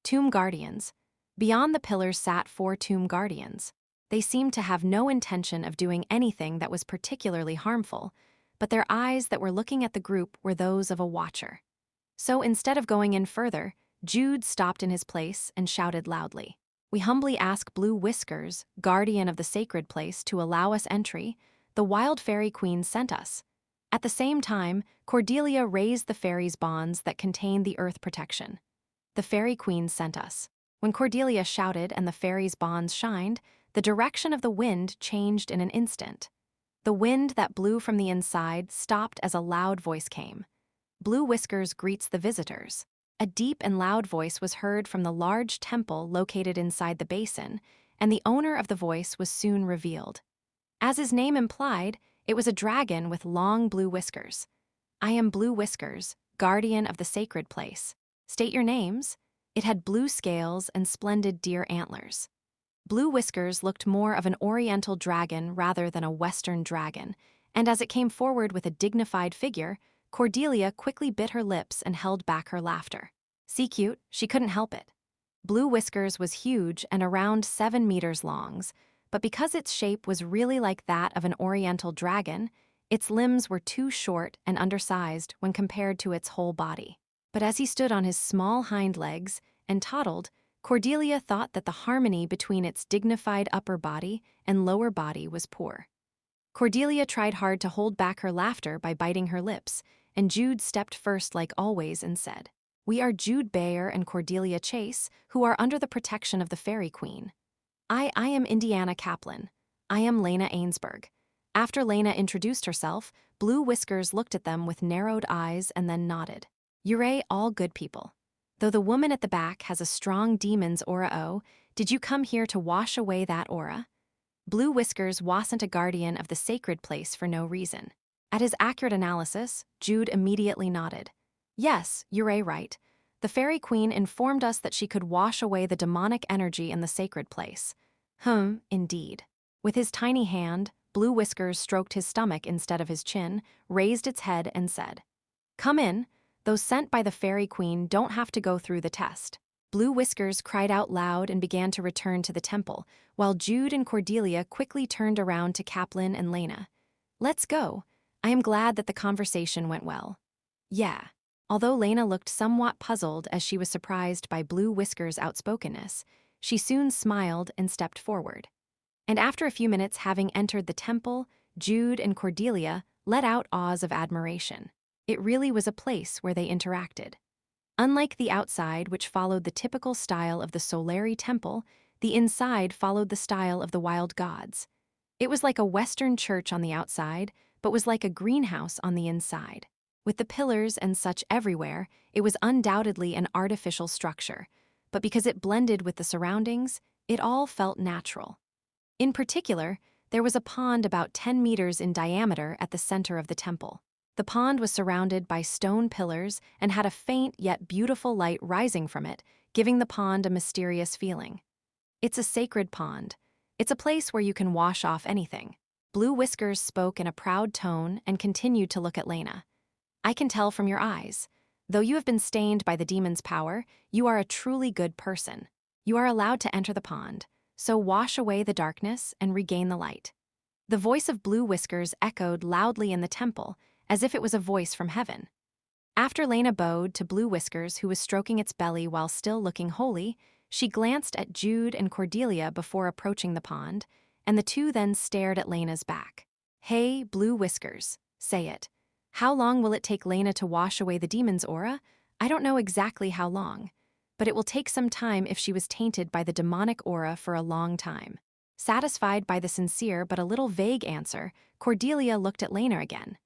Tomb Guardians. Beyond the pillars sat 4 Tomb Guardians. They seemed to have no intention of doing anything that was particularly harmful, but their eyes that were looking at the group were those of a watcher. So instead of going in further, Jude stopped in his place and shouted loudly, We humbly ask Blue Whiskers, guardian of the sacred place, to allow us entry. The wild fairy queen sent us. At the same time, Cordelia raised the fairy's bonds that contained the earth protection. The fairy queen sent us. When Cordelia shouted and the fairy's bonds shined, the direction of the wind changed in an instant. The wind that blew from the inside stopped as a loud voice came. Blue Whiskers greets the visitors. A deep and loud voice was heard from the large temple located inside the basin, and the owner of the voice was soon revealed. As his name implied, it was a dragon with long blue whiskers. I am Blue Whiskers, guardian of the sacred place. State your names. It had blue scales and splendid deer antlers. Blue Whiskers looked more of an oriental dragon rather than a western dragon, and as it came forward with a dignified figure, Cordelia quickly bit her lips and held back her laughter. See cute, she couldn't help it. Blue Whiskers was huge and around 7 meters long, but because its shape was really like that of an oriental dragon, its limbs were too short and undersized when compared to its whole body. But as he stood on his small hind legs and toddled, Cordelia thought that the harmony between its dignified upper body and lower body was poor. Cordelia tried hard to hold back her laughter by biting her lips, and Jude stepped first like always and said, "We are Jude Bayer and Cordelia Chase, who are under the protection of the Fairy Queen. I am Indiana Kaplan. I am Lena Ainsberg." After Lena introduced herself, Blue Whiskers looked at them with narrowed eyes and then nodded. "You're all good people. Though the woman at the back has a strong demon's aura. Oh, did you come here to wash away that aura?" Blue Whiskers wasn't a guardian of the sacred place for no reason. At his accurate analysis, Jude immediately nodded. "Yes, you're right. The Fairy Queen informed us that she could wash away the demonic energy in the sacred place." Indeed. With his tiny hand, Blue Whiskers stroked his stomach instead of his chin, raised its head and said, "Come in. Those sent by the Fairy Queen don't have to go through the test." Blue Whiskers cried out loud and began to return to the temple, while Jude and Cordelia quickly turned around to Kaplan and Lena. "Let's go. I am glad that the conversation went well." "Yeah." Although Lena looked somewhat puzzled as she was surprised by Blue Whiskers' outspokenness, she soon smiled and stepped forward. And after a few minutes having entered the temple, Jude and Cordelia let out awes of admiration. It really was a place where they interacted. Unlike the outside, which followed the typical style of the Solari Temple, the inside followed the style of the Wild Gods. It was like a Western church on the outside, but was like a greenhouse on the inside. With the pillars and such everywhere, it was undoubtedly an artificial structure, but because it blended with the surroundings, it all felt natural. In particular, there was a pond about 10 meters in diameter at the center of the temple. The pond was surrounded by stone pillars and had a faint yet beautiful light rising from it, giving the pond a mysterious feeling. "It's a sacred pond. It's a place where you can wash off anything." Blue Whiskers spoke in a proud tone and continued to look at Lena. "I can tell from your eyes. Though you have been stained by the demon's power, you are a truly good person. You are allowed to enter the pond, so wash away the darkness and regain the light." The voice of Blue Whiskers echoed loudly in the temple, as if it was a voice from heaven. After Lena bowed to Blue Whiskers, who was stroking its belly while still looking holy, she glanced at Jude and Cordelia before approaching the pond, and the two then stared at Lena's back. "Hey, Blue Whiskers, say it. How long will it take Lena to wash away the demon's aura? I don't know exactly how long, but it will take some time if she was tainted by the demonic aura for a long time." Satisfied by the sincere but a little vague answer, Cordelia looked at Lena again.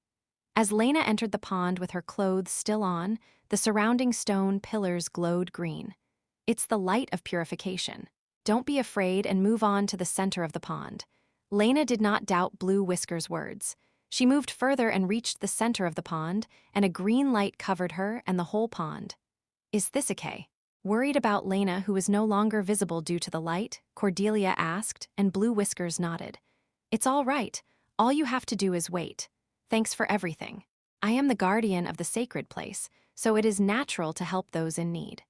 As Lena entered the pond with her clothes still on, the surrounding stone pillars glowed green. "It's the light of purification. Don't be afraid and move on to the center of the pond." Lena did not doubt Blue Whiskers' words. She moved further and reached the center of the pond, and a green light covered her and the whole pond. "Is this okay?" Worried about Lena, who was no longer visible due to the light, Cordelia asked, and Blue Whiskers nodded. "It's all right. All you have to do is wait. Thanks for everything. I am the guardian of the sacred place, so it is natural to help those in need."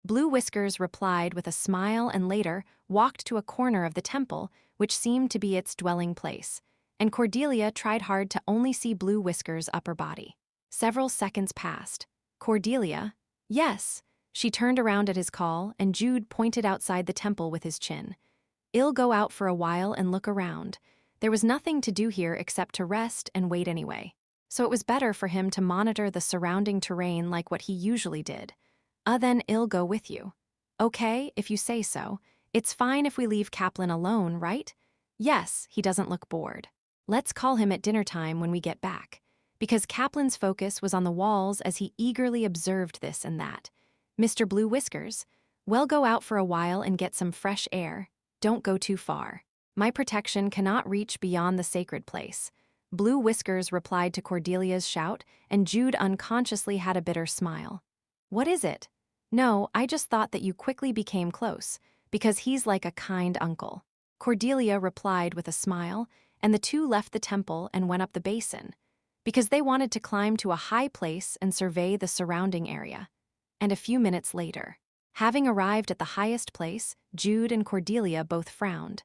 Blue Whiskers replied with a smile and later walked to a corner of the temple, which seemed to be its dwelling place, and Cordelia tried hard to only see Blue Whiskers' upper body. Several seconds passed. "Cordelia?" "Yes." She turned around at his call, and Jude pointed outside the temple with his chin. "I'll go out for a while and look around. There was nothing to do here except to rest and wait anyway. So it was better for him to monitor the surrounding terrain like what he usually did. Then I'll go with you." "Okay, if you say so. It's fine if we leave Kaplan alone, right?" "Yes, he doesn't look bored. Let's call him at dinner time when we get back." Because Kaplan's focus was on the walls as he eagerly observed this and that. "Mr. Blue Whiskers, we'll go out for a while and get some fresh air. Don't go too far. My protection cannot reach beyond the sacred place." Blue Whiskers replied to Cordelia's shout, and Jude unconsciously had a bitter smile. "What is it?" "No, I just thought that you quickly became close, because he's like a kind uncle." Cordelia replied with a smile, and the two left the temple and went up the basin, because they wanted to climb to a high place and survey the surrounding area. And a few minutes later, having arrived at the highest place, Jude and Cordelia both frowned.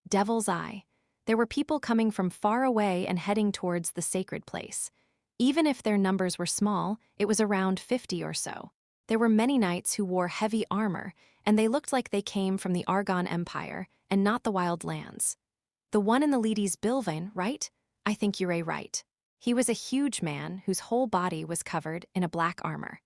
Devil's eye. There were people coming from far away and heading towards the sacred place. Even if their numbers were small, it was around 50 or so. There were many knights who wore heavy armor, and they looked like they came from the Argon Empire and not the wild lands. The one in the lead is Bilvain, right? I think you're right. He was a huge man whose whole body was covered in a black armor.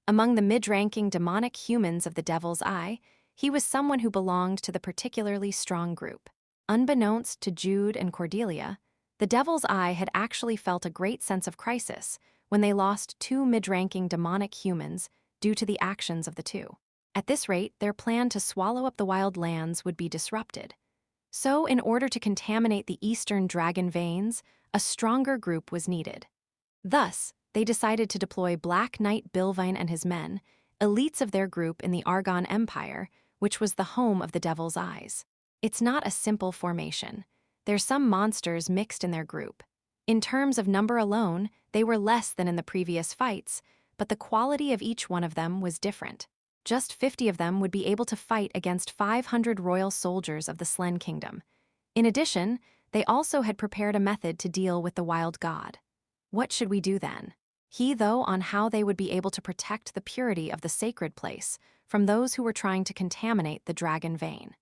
Among the mid-ranking demonic humans of the Devil's Eye, he was someone who belonged to the particularly strong group. Unbeknownst to Jude and Cordelia, the Devil's Eye had actually felt a great sense of crisis when they lost two mid-ranking demonic humans due to the actions of the two. At this rate, their plan to swallow up the wild lands would be disrupted. So, in order to contaminate the eastern dragon veins, a stronger group was needed. Thus, they decided to deploy Black Knight Bilvain and his men, elites of their group in the Argon Empire, which was the home of the Devil's Eyes. It's not a simple formation. There's some monsters mixed in their group. In terms of number alone, they were less than in the previous fights, but the quality of each one of them was different. Just 50 of them would be able to fight against 500 royal soldiers of the Slen Kingdom. In addition, they also had prepared a method to deal with the wild god. What should we do then? Though, on how they would be able to protect the purity of the sacred place from those who were trying to contaminate the dragon vein.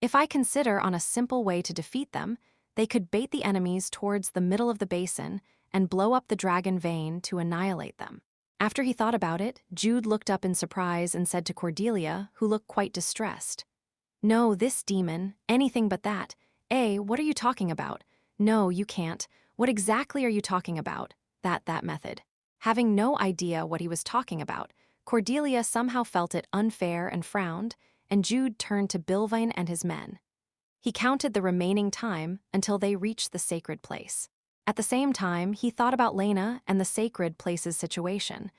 If I consider on a simple way to defeat them, they could bait the enemies towards the middle of the basin and blow up the dragon vein to annihilate them. After he thought about it, Jude looked up in surprise and said to Cordelia, who looked quite distressed, "No, this demon, anything but that. What are you talking about? No, you can't. What exactly are you talking about? That method." Having no idea what he was talking about, Cordelia somehow felt it unfair and frowned, and Jude turned to Bilvain and his men. He counted the remaining time until they reached the sacred place. At the same time, he thought about Lena and the sacred place's situation,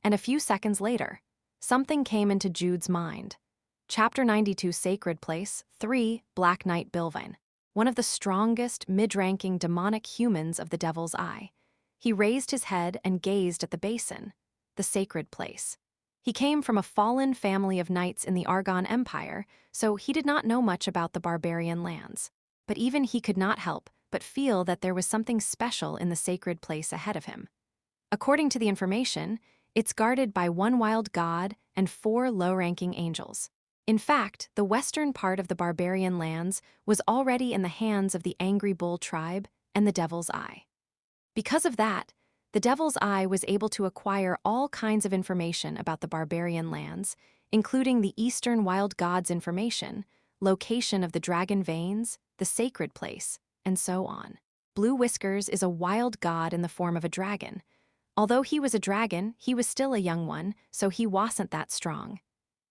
and a few seconds later, something came into Jude's mind. Chapter 92, Sacred Place, 3, Black Knight Bilvain, one of the strongest, mid-ranking demonic humans of the Devil's Eye. He raised his head and gazed at the basin, the sacred place. He came from a fallen family of knights in the Argon Empire, so he did not know much about the barbarian lands. But even he could not help but feel that there was something special in the sacred place ahead of him. According to the information, it's guarded by one wild god and 4 low-ranking angels. In fact, the western part of the barbarian lands was already in the hands of the Angry Bull tribe and the Devil's Eye. Because of that, the Devil's Eye was able to acquire all kinds of information about the barbarian lands, including the Eastern Wild Gods information, location of the dragon veins, the sacred place, and so on. Blue Whiskers is a wild god in the form of a dragon. Although he was a dragon, he was still a young one, so he wasn't that strong.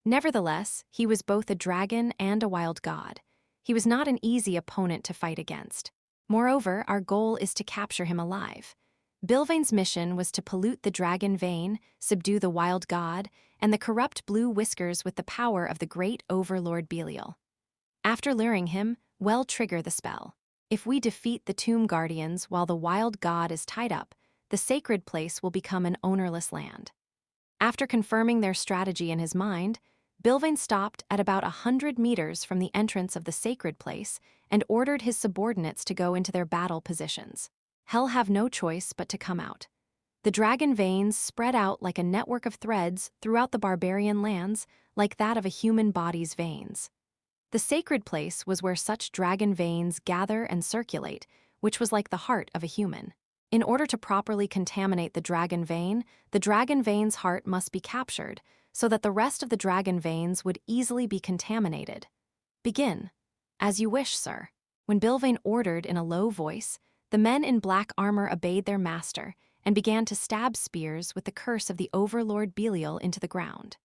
Nevertheless, he was both a dragon and a wild god. He was not an easy opponent to fight against. Moreover, our goal is to capture him alive. Bilvain's mission was to pollute the dragon vein, subdue the wild god, and the corrupt Blue Whiskers with the power of the great overlord Belial. After luring him, we'll trigger the spell. If we defeat the tomb guardians while the wild god is tied up, the sacred place will become an ownerless land. After confirming their strategy in his mind, Bilvain stopped at about 100 meters from the entrance of the sacred place and ordered his subordinates to go into their battle positions. Hell have no choice but to come out. The dragon veins spread out like a network of threads throughout the barbarian lands, like that of a human body's veins. The sacred place was where such dragon veins gather and circulate, which was like the heart of a human. In order to properly contaminate the dragon vein's heart must be captured, so that the rest of the dragon veins would easily be contaminated. Begin. As you wish, sir. When Bilvain ordered in a low voice, the men in black armor obeyed their master and began to stab spears with the curse of the overlord Belial into the ground.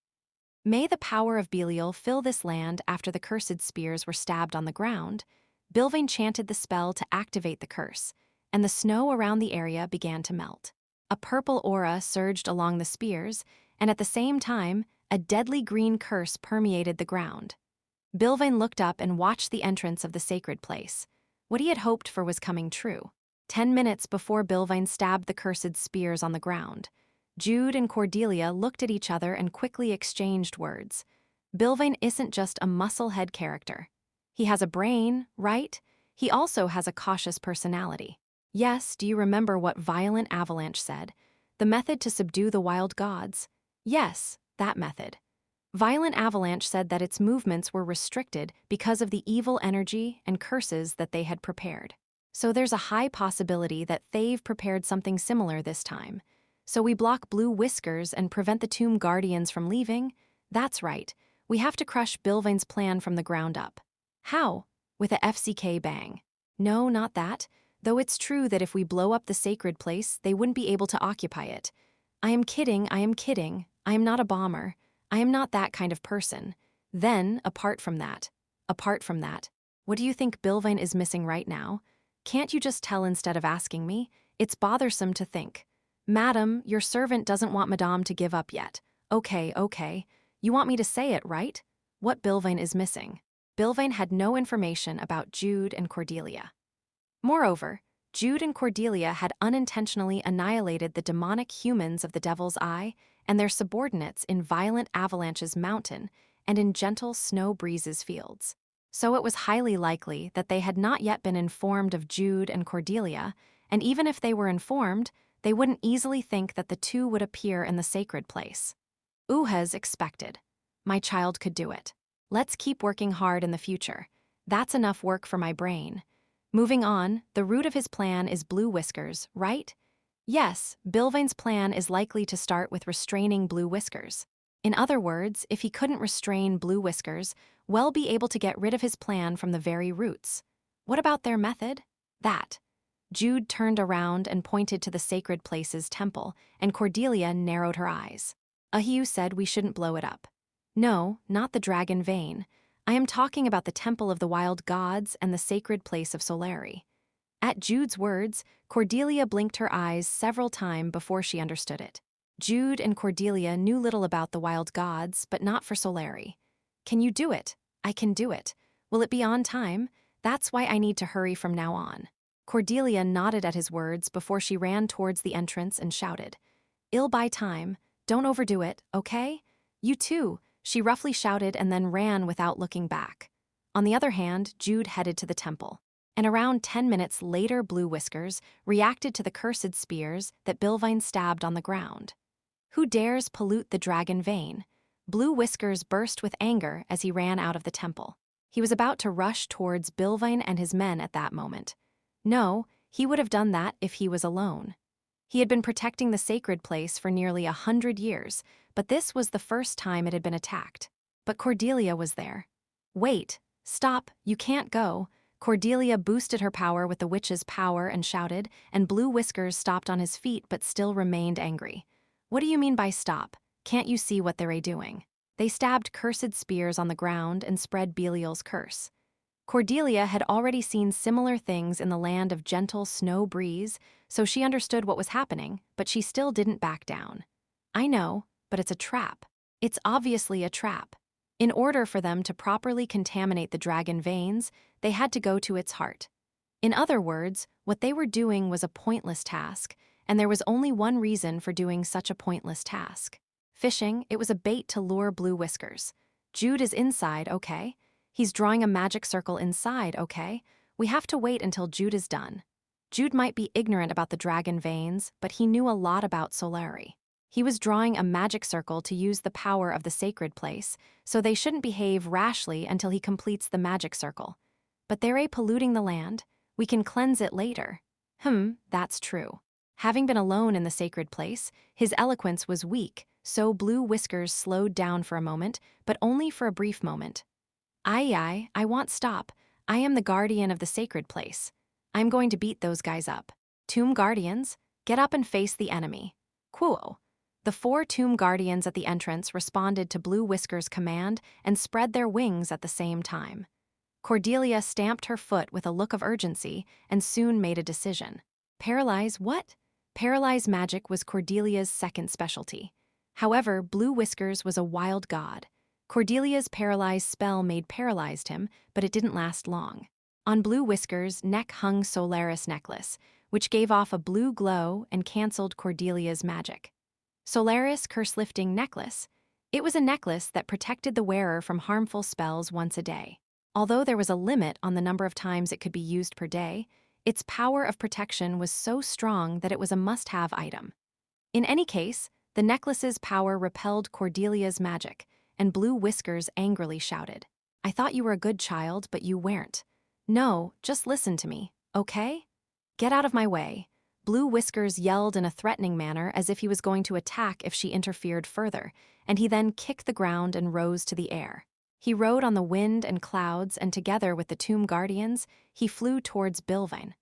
May the power of Belial fill this land. After the cursed spears were stabbed on the ground, Bilvain chanted the spell to activate the curse, and the snow around the area began to melt. A purple aura surged along the spears, and at the same time, a deadly green curse permeated the ground. Bilvain looked up and watched the entrance of the sacred place. What he had hoped for was coming true. 10 minutes before Bilvain stabbed the cursed spears on the ground, Jude and Cordelia looked at each other and quickly exchanged words. Bilvain isn't just a muscle-head character. He has a brain, right? He also has a cautious personality. Yes, do you remember what Violent Avalanche said? The method to subdue the wild gods? Yes, that method. Violent Avalanche said that its movements were restricted because of the evil energy and curses that they had prepared. So there's a high possibility that they've prepared something similar this time. So we block Blue Whiskers and prevent the Tomb Guardians from leaving? That's right. We have to crush Bilvain's plan from the ground up. How? With a FCK bang. No, not that. Though it's true that if we blow up the sacred place, they wouldn't be able to occupy it. I am kidding, I am kidding. I am not a bomber. I am not that kind of person. Then, apart from that, what do you think Bilvain is missing right now? Can't you just tell instead of asking me? It's bothersome to think. Madam, your servant doesn't want Madame to give up yet. Okay. You want me to say it, right? What Bilvain is missing? Bilvain had no information about Jude and Cordelia. Moreover, Jude and Cordelia had unintentionally annihilated the demonic humans of the Devil's Eye and their subordinates in Violent Avalanche's mountain and in Gentle Snow Breeze's fields. So it was highly likely that they had not yet been informed of Jude and Cordelia, and even if they were informed, they wouldn't easily think that the two would appear in the sacred place. Uhez expected. My child could do it. Let's keep working hard in the future. That's enough work for my brain. Moving on, the root of his plan is Blue Whiskers, right? Yes, Bilvain's plan is likely to start with restraining Blue Whiskers. In other words, if he couldn't restrain Blue Whiskers, we'll be able to get rid of his plan from the very roots. What about their method? That. Jude turned around and pointed to the sacred place's temple, and Cordelia narrowed her eyes. Ahiu said we shouldn't blow it up. No, not the dragon vein. I am talking about the Temple of the Wild Gods and the sacred place of Solari. At Jude's words, Cordelia blinked her eyes several times before she understood it. Jude and Cordelia knew little about the Wild Gods, but not for Solari. Can you do it? I can do it. Will it be on time? That's why I need to hurry from now on. Cordelia nodded at his words before she ran towards the entrance and shouted, "I'll buy time. Don't overdo it, okay? You too," she roughly shouted and then ran without looking back. On the other hand, Jude headed to the temple. And around 10 minutes later, Blue Whiskers reacted to the cursed spears that Bilvain stabbed on the ground. Who dares pollute the dragon vein? Blue Whiskers burst with anger as he ran out of the temple. He was about to rush towards Bilvain and his men at that moment. No, he would have done that if he was alone. He had been protecting the sacred place for nearly 100 years, but this was the first time it had been attacked. But Cordelia was there. Wait, stop, you can't go. Cordelia boosted her power with the witch's power and shouted, and Blue Whiskers stopped on his feet but still remained angry. What do you mean by stop? Can't you see what they're doing? They stabbed cursed spears on the ground and spread Belial's curse. Cordelia had already seen similar things in the land of Gentle Snow Breeze, so she understood what was happening, but she still didn't back down. I know, but it's a trap. It's obviously a trap. In order for them to properly contaminate the dragon veins, they had to go to its heart. In other words, what they were doing was a pointless task, and there was only one reason for doing such a pointless task. Fishing, it was a bait to lure Blue Whiskers. Jude is inside, okay? He's drawing a magic circle inside, okay? We have to wait until Jude is done. Jude might be ignorant about the dragon veins, but he knew a lot about Solari. He was drawing a magic circle to use the power of the sacred place, so they shouldn't behave rashly until he completes the magic circle. But they're polluting the land. We can cleanse it later. That's true. Having been alone in the sacred place, his eloquence was weak, so Blue Whiskers slowed down for a moment, but only for a brief moment. I want stop. I am the guardian of the sacred place. I'm going to beat those guys up. Tomb Guardians, get up and face the enemy. Quo. The 4 Tomb Guardians at the entrance responded to Blue Whiskers' command and spread their wings at the same time. Cordelia stamped her foot with a look of urgency and soon made a decision. Paralyze what? Paralyze magic was Cordelia's second specialty. However, Blue Whiskers was a wild god. Cordelia's paralyzed spell made paralyzed him, but it didn't last long. On Blue Whiskers' neck hung Solaris necklace, which gave off a blue glow and canceled Cordelia's magic. Solaris curse-lifting necklace. It was a necklace that protected the wearer from harmful spells once a day. Although there was a limit on the number of times it could be used per day, its power of protection was so strong that it was a must-have item. In any case, the necklace's power repelled Cordelia's magic, and Blue Whiskers angrily shouted, "I thought you were a good child, but you weren't. No, just listen to me, okay? Get out of my way." Blue Whiskers yelled in a threatening manner as if he was going to attack if she interfered further, and he then kicked the ground and rose to the air. He rode on the wind and clouds, and together with the Tomb Guardians, he flew towards Bilvain.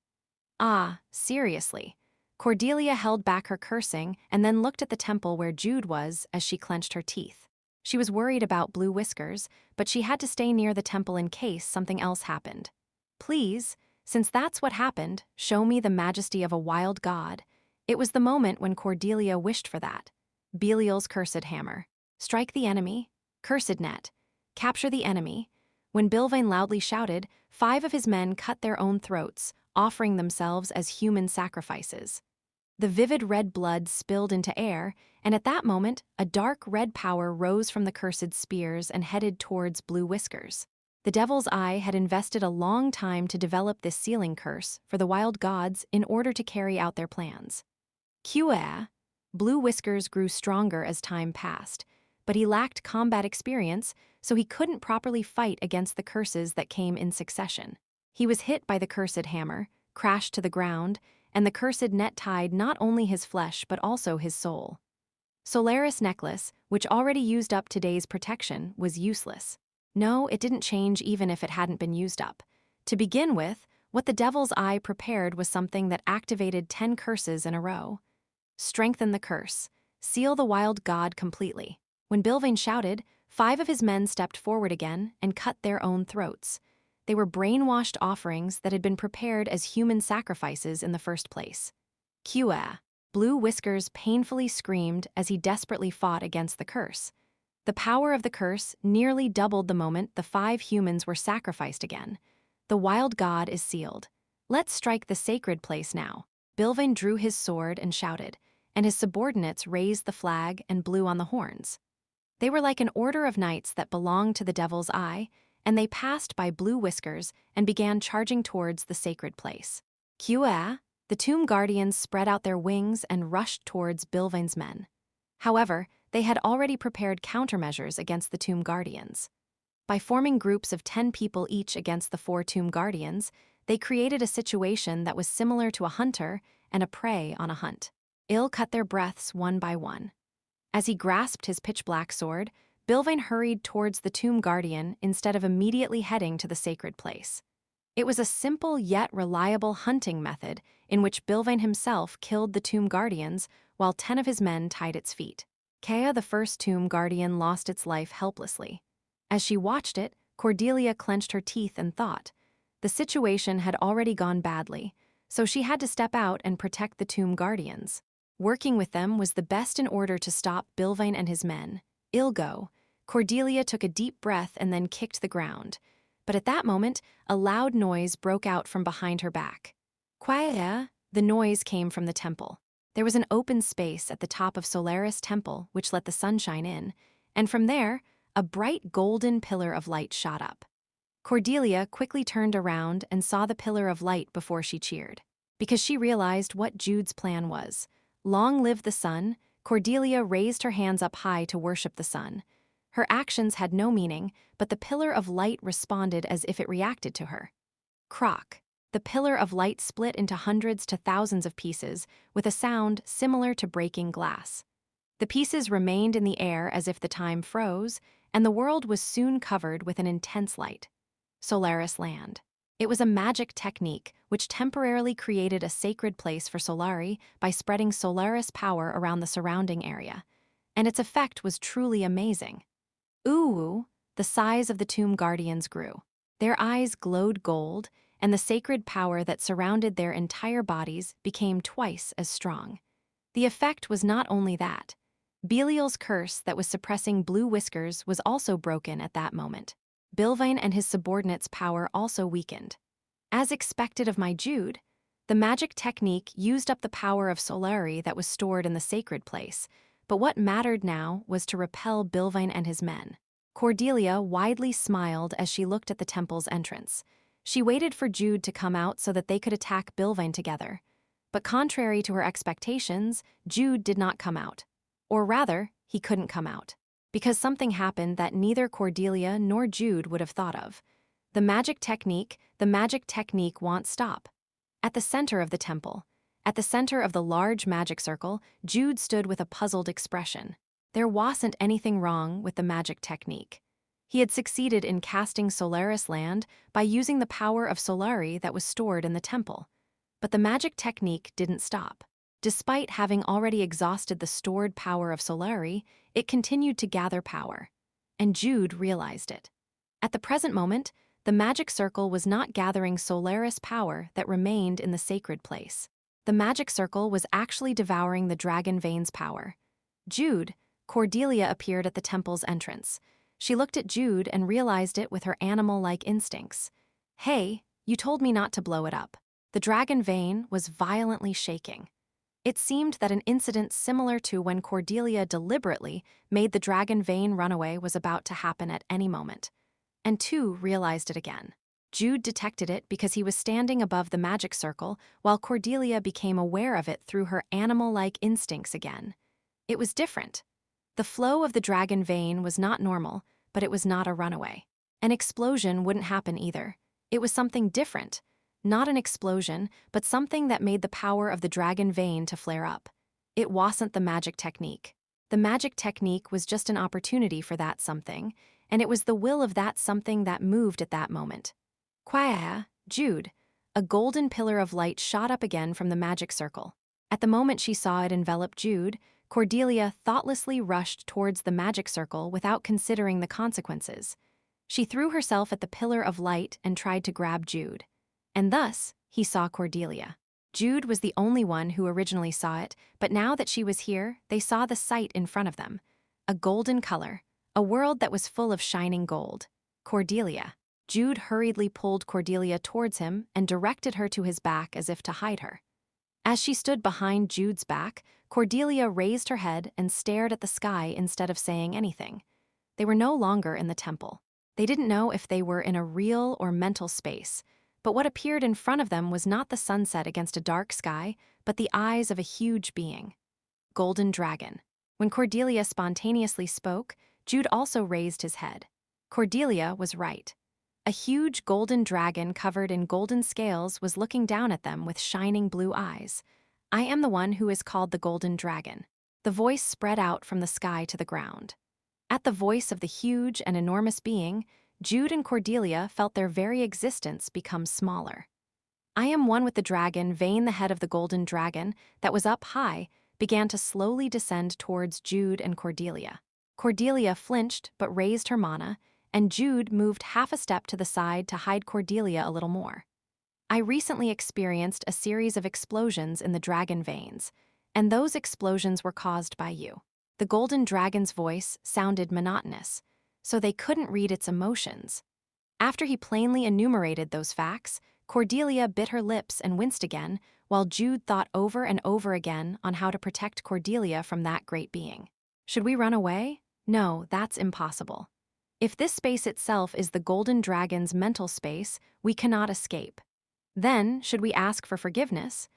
Ah, seriously. Cordelia held back her cursing and then looked at the temple where Jude was as she clenched her teeth. She was worried about Blue Whiskers, but she had to stay near the temple in case something else happened. "Please, since that's what happened, show me the majesty of a wild god." It was the moment when Cordelia wished for that. Belial's cursed hammer. Strike the enemy. Cursed net. Capture the enemy. When Bilvain loudly shouted, 5 of his men cut their own throats, offering themselves as human sacrifices. The vivid red blood spilled into air, and at that moment, a dark red power rose from the cursed spears and headed towards Blue Whiskers. The Devil's Eye had invested a long time to develop this sealing curse for the wild gods in order to carry out their plans. Qa. Blue Whiskers grew stronger as time passed, but he lacked combat experience, so he couldn't properly fight against the curses that came in succession. He was hit by the cursed hammer, crashed to the ground, and the cursed net tied not only his flesh but also his soul. Solaris necklace, which already used up today's protection, was useless. No, it didn't change even if it hadn't been used up. To begin with, what the Devil's Eye prepared was something that activated 10 curses in a row. Strengthen the curse. Seal the wild god completely. When Bilvain shouted, 5 of his men stepped forward again and cut their own throats. They were brainwashed offerings that had been prepared as human sacrifices in the first place. Qa. Blue Whiskers painfully screamed as he desperately fought against the curse. The power of the curse nearly doubled the moment the 5 humans were sacrificed again. The wild god is sealed. Let's strike the sacred place now. Bilvain drew his sword and shouted, and his subordinates raised the flag and blew on the horns. They were like an order of knights that belonged to the Devil's Eye, and they passed by Blue Whiskers and began charging towards the sacred place. Qa. The Tomb Guardians spread out their wings and rushed towards Bilvain's men. However, they had already prepared countermeasures against the Tomb Guardians. By forming groups of 10 people each against the 4 Tomb Guardians, they created a situation that was similar to a hunter and a prey on a hunt. Il cut their breaths one by one. As he grasped his pitch-black sword, Bilvain hurried towards the Tomb Guardian instead of immediately heading to the sacred place. It was a simple yet reliable hunting method in which Bilvain himself killed the Tomb Guardians while 10 of his men tied its feet. Kea, the first Tomb Guardian, lost its life helplessly. As she watched it, Cordelia clenched her teeth and thought. The situation had already gone badly, so she had to step out and protect the Tomb Guardians. Working with them was the best in order to stop Bilvain and his men. Ilgo. Cordelia took a deep breath and then kicked the ground. But at that moment, a loud noise broke out from behind her back. Quiet. The noise came from the temple. There was an open space at the top of Solaris Temple which let the sunshine in, and from there, a bright golden pillar of light shot up. Cordelia quickly turned around and saw the pillar of light before she cheered, because she realized what Jude's plan was. Long live the sun. Cordelia raised her hands up high to worship the sun. Her actions had no meaning, but the pillar of light responded as if it reacted to her. Crock. The pillar of light split into hundreds to thousands of pieces, with a sound similar to breaking glass. The pieces remained in the air as if the time froze, and the world was soon covered with an intense light. Solaris Land. It was a magic technique which temporarily created a sacred place for Solari by spreading Solaris power around the surrounding area, and its effect was truly amazing. Ooh, the size of the Tomb Guardians grew. Their eyes glowed gold, and the sacred power that surrounded their entire bodies became twice as strong. The effect was not only that. Belial's curse that was suppressing Blue Whiskers was also broken at that moment. Bilvain and his subordinates' power also weakened. As expected of my Jude, the magic technique used up the power of Solari that was stored in the sacred place, but what mattered now was to repel Bilvain and his men. Cordelia widely smiled as she looked at the temple's entrance. She waited for Jude to come out so that they could attack Bilvain together. But contrary to her expectations, Jude did not come out. Or rather, he couldn't come out. because something happened that neither Cordelia nor Jude would have thought of. The magic technique won't stop. At the center of the temple, at the center of the large magic circle, Jude stood with a puzzled expression. There wasn't anything wrong with the magic technique. He had succeeded in casting Solaris land by using the power of Solari that was stored in the temple. But the magic technique didn't stop. Despite having already exhausted the stored power of Solari, it continued to gather power. And Jude realized it. At the present moment, the magic circle was not gathering Solaris power that remained in the sacred place. The magic circle was actually devouring the dragon vein's power. Jude, Cordelia appeared at the temple's entrance. She looked at Jude and realized it with her animal-like instincts. "Hey, you told me not to blow it up." The dragon vein was violently shaking. It seemed that an incident similar to when Cordelia deliberately made the dragon vein run away was about to happen at any moment. And two realized it again. Jude detected it because he was standing above the magic circle, while Cordelia became aware of it through her animal-like instincts again. It was different. The flow of the dragon vein was not normal, but it was not a runaway. An explosion wouldn't happen either. It was something different. Not an explosion, but something that made the power of the dragon vein to flare up. It wasn't the magic technique. The magic technique was just an opportunity for that something, and it was the will of that something that moved at that moment. "Quiet, Jude." A golden pillar of light shot up again from the magic circle. At the moment she saw it envelop Jude, Cordelia thoughtlessly rushed towards the magic circle without considering the consequences. She threw herself at the pillar of light and tried to grab Jude. And thus, he saw Cordelia. Jude was the only one who originally saw it, but now that she was here, they saw the sight in front of them. A golden color, a world that was full of shining gold. Cordelia. Jude hurriedly pulled Cordelia towards him and directed her to his back as if to hide her. As she stood behind Jude's back, Cordelia raised her head and stared at the sky instead of saying anything. They were no longer in the temple. They didn't know if they were in a real or mental space, but what appeared in front of them was not the sunset against a dark sky, but the eyes of a huge being. Golden Dragon. When Cordelia spontaneously spoke, Jude also raised his head. Cordelia was right. A huge golden dragon covered in golden scales was looking down at them with shining blue eyes. "I am the one who is called the Golden Dragon." The voice spread out from the sky to the ground. At the voice of the huge and enormous being, Jude and Cordelia felt their very existence become smaller. "I am one with the dragon vein." The head of the golden dragon, that was up high, began to slowly descend towards Jude and Cordelia. Cordelia flinched but raised her mana, and Jude moved half a step to the side to hide Cordelia a little more. "I recently experienced a series of explosions in the dragon veins, and those explosions were caused by you." The golden dragon's voice sounded monotonous, so they couldn't read its emotions. After he plainly enumerated those facts, Cordelia bit her lips and winced again, while Jude thought over and over again on how to protect Cordelia from that great being. Should we run away? No, that's impossible. If this space itself is the golden dragon's mental space, we cannot escape. Then, should we ask for forgiveness?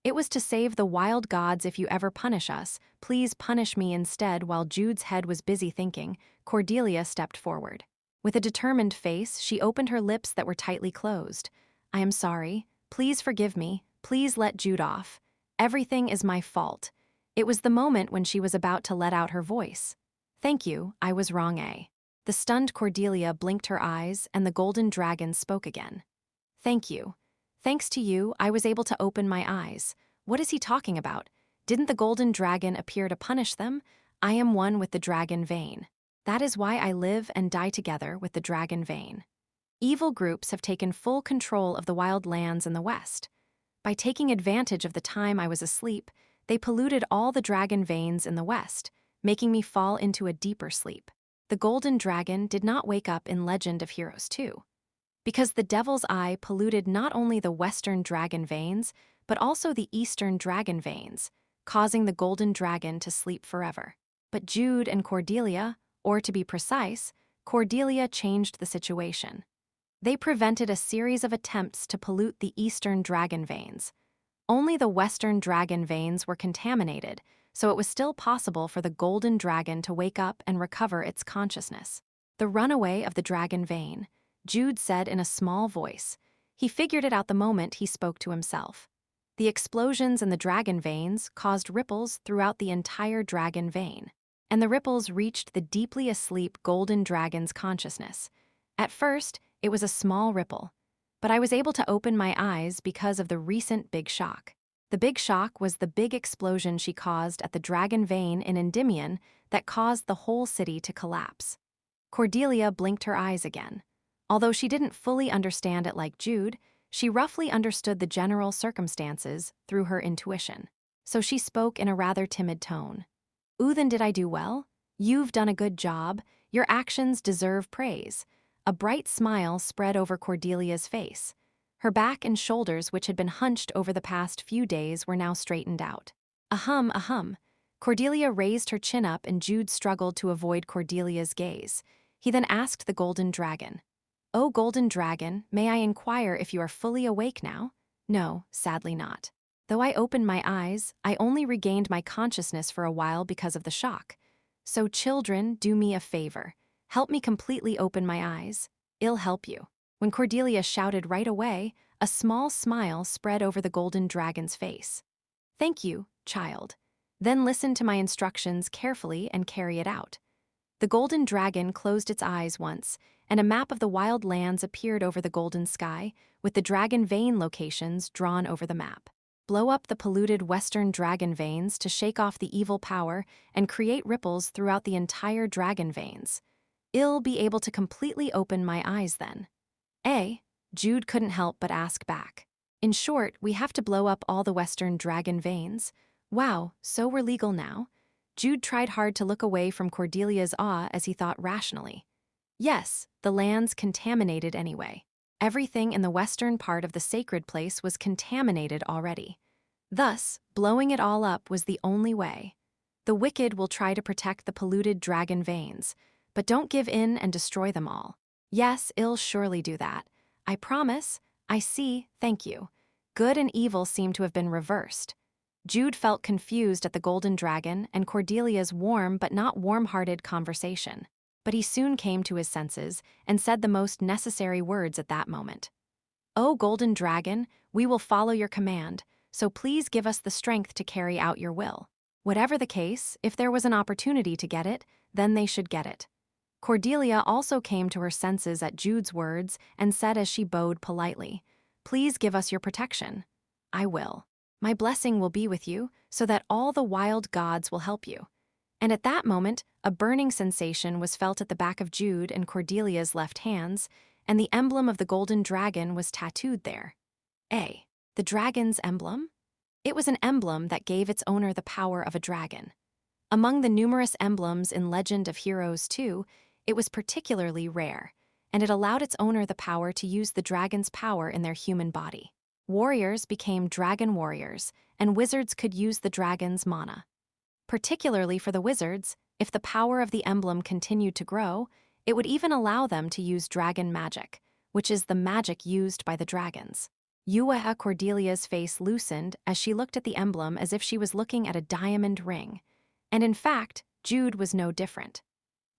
It was to save the wild gods. "If you ever punish us, please punish me instead." While Jude's head was busy thinking, Cordelia stepped forward. With a determined face, she opened her lips that were tightly closed. "I am sorry. Please forgive me. Please let Jude off. Everything is my fault." It was the moment when she was about to let out her voice. "Thank you, I was wrong, eh?" The stunned Cordelia blinked her eyes, and the golden dragon spoke again. "Thank you. Thanks to you, I was able to open my eyes." What is he talking about? Didn't the golden dragon appear to punish them? "I am one with the dragon vein. That is why I live and die together with the dragon vein." Evil groups have taken full control of the wild lands in the West. By taking advantage of the time I was asleep, they polluted all the dragon veins in the West, making me fall into a deeper sleep. The golden dragon did not wake up in Legend of Heroes 2. Because the Devil's Eye polluted not only the western dragon veins, but also the eastern dragon veins, causing the golden dragon to sleep forever. But Jude and Cordelia, or to be precise, Cordelia, changed the situation. They prevented a series of attempts to pollute the eastern dragon veins. Only the western dragon veins were contaminated, so it was still possible for the golden dragon to wake up and recover its consciousness. The runaway of the dragon vein, Jude said in a small voice. He figured it out the moment he spoke to himself. The explosions in the dragon veins caused ripples throughout the entire dragon vein, and the ripples reached the deeply asleep golden dragon's consciousness. At first, it was a small ripple, but I was able to open my eyes because of the recent big shock. The big shock was the big explosion she caused at the dragon vein in Endymion that caused the whole city to collapse. Cordelia blinked her eyes again. Although she didn't fully understand it like Jude, she roughly understood the general circumstances through her intuition. So she spoke in a rather timid tone. Then did I do well? You've done a good job. Your actions deserve praise. A bright smile spread over Cordelia's face. Her back and shoulders, which had been hunched over the past few days, were now straightened out. Ahem, ahem. Cordelia raised her chin up and Jude struggled to avoid Cordelia's gaze. He then asked the golden dragon, "Oh, golden dragon, may I inquire if you are fully awake now?" "No, sadly not. Though I opened my eyes, I only regained my consciousness for a while because of the shock. So children, do me a favor. Help me completely open my eyes. I'll help you." When Cordelia shouted right away, a small smile spread over the golden dragon's face. "Thank you, child. Then listen to my instructions carefully and carry it out." The golden dragon closed its eyes once, and a map of the wild lands appeared over the golden sky, with the dragon vein locations drawn over the map. Blow up the polluted western dragon veins to shake off the evil power and create ripples throughout the entire dragon veins. I'll be able to completely open my eyes then. Jude couldn't help but ask back. In short, we have to blow up all the western dragon veins. Wow, so we're legal now? Jude tried hard to look away from Cordelia's awe as he thought rationally. Yes, the land's contaminated anyway. Everything in the western part of the sacred place was contaminated already. Thus, blowing it all up was the only way. The wicked will try to protect the polluted dragon veins, but don't give in and destroy them all. Yes, I'll surely do that. I promise. I see, thank you. Good and evil seem to have been reversed. Jude felt confused at the golden dragon and Cordelia's warm but not warm-hearted conversation. But he soon came to his senses and said the most necessary words at that moment. "Oh, golden dragon, we will follow your command, so please give us the strength to carry out your will. Whatever the case, if there was an opportunity to get it, then they should get it." Cordelia also came to her senses at Jude's words and said as she bowed politely, "Please give us your protection." "I will. My blessing will be with you, so that all the wild gods will help you." And at that moment, a burning sensation was felt at the back of Jude and Cordelia's left hands, and the emblem of the golden dragon was tattooed there. The dragon's emblem? It was an emblem that gave its owner the power of a dragon. Among the numerous emblems in Legend of Heroes 2, it was particularly rare, and it allowed its owner the power to use the dragon's power in their human body. Warriors became dragon warriors, and wizards could use the dragon's mana. Particularly for the wizards, if the power of the emblem continued to grow, it would even allow them to use dragon magic, which is the magic used by the dragons. Cordelia's face loosened as she looked at the emblem as if she was looking at a diamond ring. And in fact, Jude was no different.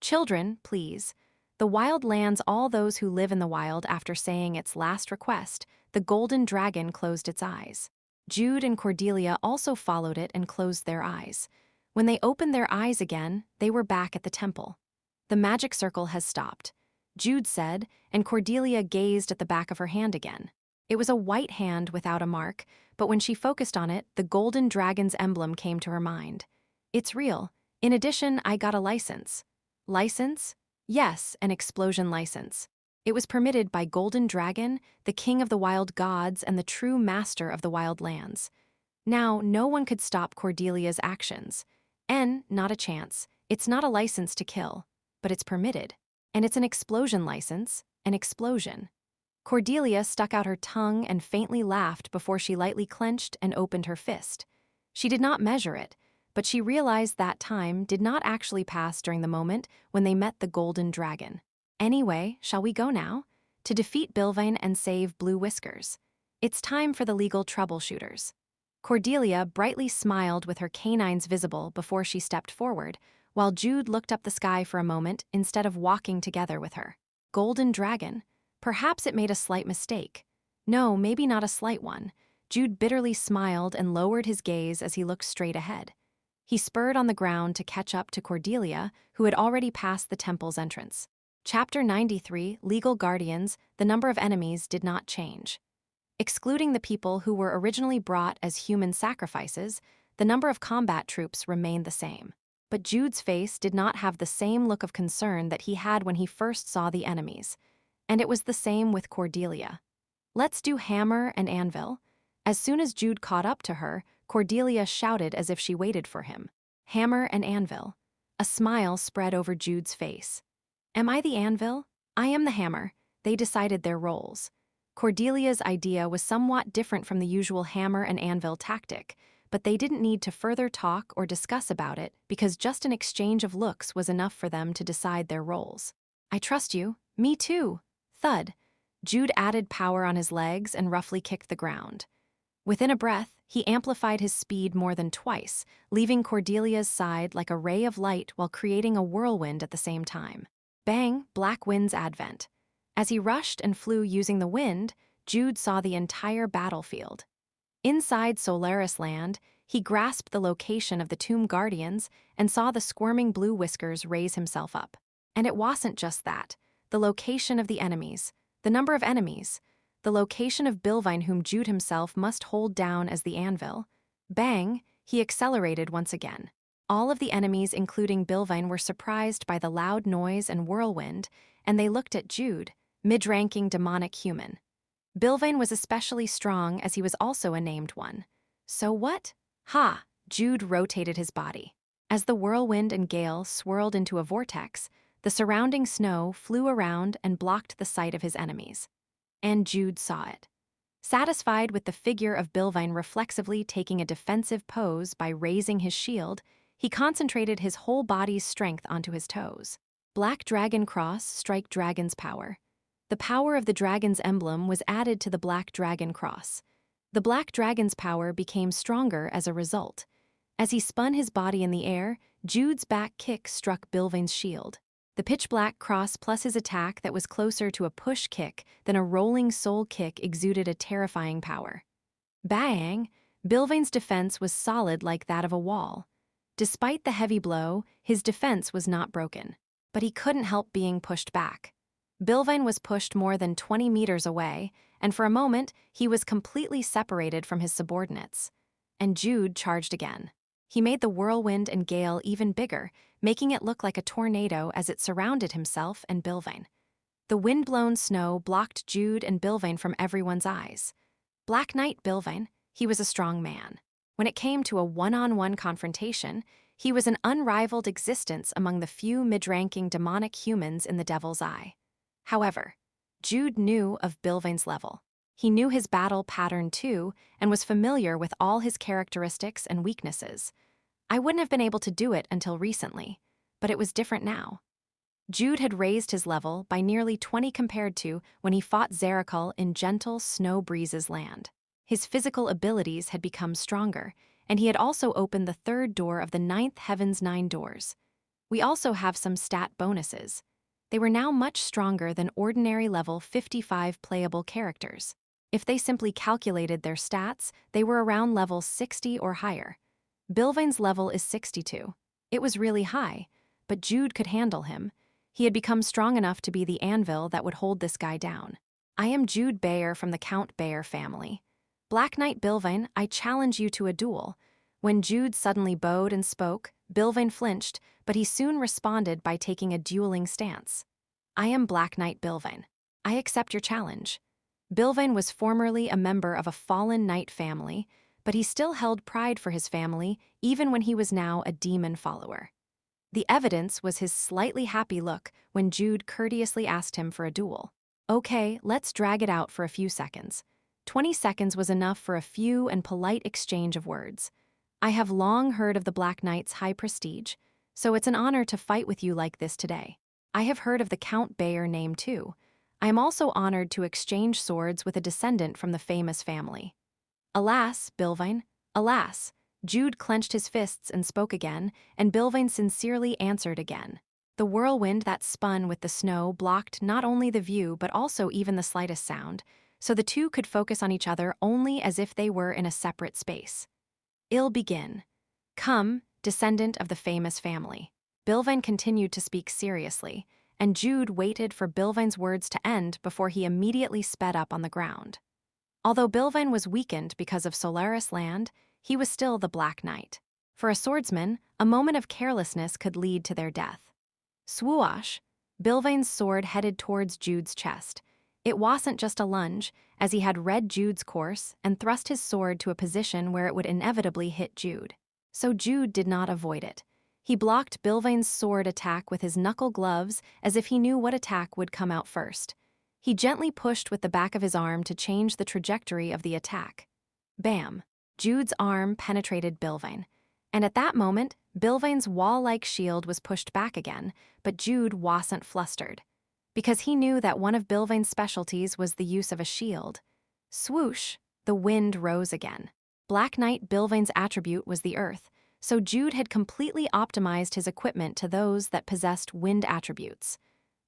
"Children, please. The wild lands all those who live in the wild." After saying its last request, the golden dragon closed its eyes. Jude and Cordelia also followed it and closed their eyes. When they opened their eyes again, they were back at the temple. "The magic circle has stopped," Jude said, and Cordelia gazed at the back of her hand again. It was a white hand without a mark, but when she focused on it, the golden dragon's emblem came to her mind. "It's real. In addition, I got a license." "License?" "Yes, an explosion license. It was permitted by Golden Dragon, the king of the wild gods and the true master of the wild lands. Now, no one could stop Cordelia's actions. Not a chance. It's not a license to kill, but it's permitted. And it's an explosion license, an explosion." Cordelia stuck out her tongue and faintly laughed before she lightly clenched and opened her fist. She did not measure it, but she realized that time did not actually pass during the moment when they met the golden dragon. "Anyway, shall we go now? To defeat Bilvain and save Blue Whiskers. It's time for the legal troubleshooters." Cordelia brightly smiled with her canines visible before she stepped forward, while Jude looked up the sky for a moment instead of walking together with her. Golden dragon. Perhaps it made a slight mistake. No, maybe not a slight one. Jude bitterly smiled and lowered his gaze as he looked straight ahead. He spurred on the ground to catch up to Cordelia, who had already passed the temple's entrance. Chapter 93, Legal Guardians, the number of enemies did not change. Excluding the people who were originally brought as human sacrifices, the number of combat troops remained the same. But Jude's face did not have the same look of concern that he had when he first saw the enemies. And it was the same with Cordelia. "Let's do hammer and anvil." As soon as Jude caught up to her, Cordelia shouted as if she waited for him. "Hammer and anvil." A smile spread over Jude's face. "Am I the anvil? I am the hammer." They decided their roles. Cordelia's idea was somewhat different from the usual hammer and anvil tactic, but they didn't need to further talk or discuss about it because just an exchange of looks was enough for them to decide their roles. "I trust you." "Me too." Thud. Jude added power on his legs and roughly kicked the ground. Within a breath, he amplified his speed more than twice, leaving Cordelia's side like a ray of light while creating a whirlwind at the same time. Bang, black wind's advent. As he rushed and flew using the wind, Jude saw the entire battlefield. Inside Solaris Land, he grasped the location of the Tomb Guardians and saw the squirming blue whiskers raise himself up. And it wasn't just that. The location of the enemies, the number of enemies, the location of Bilvine whom Jude himself must hold down as the anvil. Bang, he accelerated once again. All of the enemies, including Bilvine, were surprised by the loud noise and whirlwind, and they looked at Jude, mid-ranking demonic human. Bilvine was especially strong as he was also a named one. So what? Ha! Jude rotated his body. As the whirlwind and gale swirled into a vortex, the surrounding snow flew around and blocked the sight of his enemies. And Jude saw it. Satisfied with the figure of Bilvine reflexively taking a defensive pose by raising his shield, he concentrated his whole body's strength onto his toes. Black Dragon Cross, strike dragon's power. The power of the dragon's emblem was added to the Black Dragon Cross. The Black Dragon's power became stronger as a result. As he spun his body in the air, Jude's back kick struck Bilvine's shield. The pitch-black cross plus his attack that was closer to a push kick than a rolling soul kick exuded a terrifying power. Bang! Bilvine's defense was solid like that of a wall. Despite the heavy blow, his defense was not broken. But he couldn't help being pushed back. Bilvine was pushed more than 20 meters away, and for a moment, he was completely separated from his subordinates. And Jude charged again. He made the whirlwind and gale even bigger, making it look like a tornado as it surrounded himself and Bilvine. The wind-blown snow blocked Jude and Bilvine from everyone's eyes. Black Knight Bilvine, he was a strong man. When it came to a one-on-one confrontation, he was an unrivaled existence among the few mid-ranking demonic humans in the Devil's Eye. However, Jude knew of Bilvine's level. He knew his battle pattern too, and was familiar with all his characteristics and weaknesses. I wouldn't have been able to do it until recently, but it was different now. Jude had raised his level by nearly 20 compared to when he fought Zarakul in gentle Snow Breeze's land. His physical abilities had become stronger, and he had also opened the third door of the 9th Heaven's 9 doors. We also have some stat bonuses. They were now much stronger than ordinary level 55 playable characters. If they simply calculated their stats, they were around level 60 or higher. Bilvine's level is 62. It was really high, but Jude could handle him. He had become strong enough to be the anvil that would hold this guy down. I am Jude Bayer from the Count Bayer family. Black Knight Bilvine, I challenge you to a duel. When Jude suddenly bowed and spoke, Bilvine flinched, but he soon responded by taking a dueling stance. I am Black Knight Bilvine. I accept your challenge. Bilvine was formerly a member of a fallen knight family, but he still held pride for his family even when he was now a demon follower. The evidence was his slightly happy look when Jude courteously asked him for a duel. Okay, let's drag it out for a few seconds. 20 seconds was enough for a few and polite exchange of words. I have long heard of the Black Knight's high prestige, so it's an honor to fight with you like this today. I have heard of the Count Bayer name too. I am also honored to exchange swords with a descendant from the famous family. Alas, Bilvine, Alas, Jude clenched his fists and spoke again, and Bilvain sincerely answered again. The whirlwind that spun with the snow blocked not only the view but also even the slightest sound, so the two could focus on each other only as if they were in a separate space. "I'll begin. Come, descendant of the famous family." Bilvain continued to speak seriously, and Jude waited for Bilvain's words to end before he immediately sped up on the ground. Although Bilvain was weakened because of Solaris land, he was still the Black Knight. For a swordsman, a moment of carelessness could lead to their death. Swoosh! Bilvain's sword headed towards Jude's chest. It wasn't just a lunge, as he had read Jude's course and thrust his sword to a position where it would inevitably hit Jude. So Jude did not avoid it. He blocked Bilvain's sword attack with his knuckle gloves as if he knew what attack would come out first. He gently pushed with the back of his arm to change the trajectory of the attack. Bam! Jude's arm penetrated Bilvain. And at that moment, Bilvain's wall-like shield was pushed back again, but Jude wasn't flustered, because he knew that one of Bilvain's specialties was the use of a shield. Swoosh! The wind rose again. Black Knight Bilvain's attribute was the earth, so Jude had completely optimized his equipment to those that possessed wind attributes.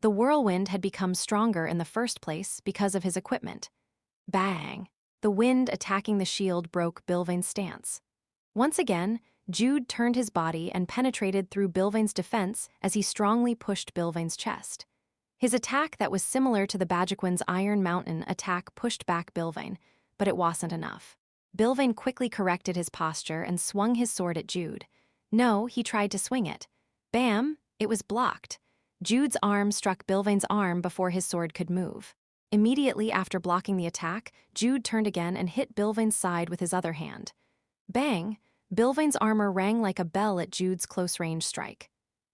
The whirlwind had become stronger in the first place because of his equipment. Bang! The wind attacking the shield broke Bilvain's stance. Once again, Jude turned his body and penetrated through Bilvain's defense as he strongly pushed Bilvain's chest. His attack that was similar to the Bajikwan's Iron Mountain attack pushed back Bilvain, but it wasn't enough. Bilvain quickly corrected his posture and swung his sword at Jude. No, he tried to swing it. Bam! It was blocked. Jude's arm struck Bilvain's arm before his sword could move. Immediately after blocking the attack, Jude turned again and hit Bilvain's side with his other hand. Bang! Bilvain's armor rang like a bell at Jude's close-range strike.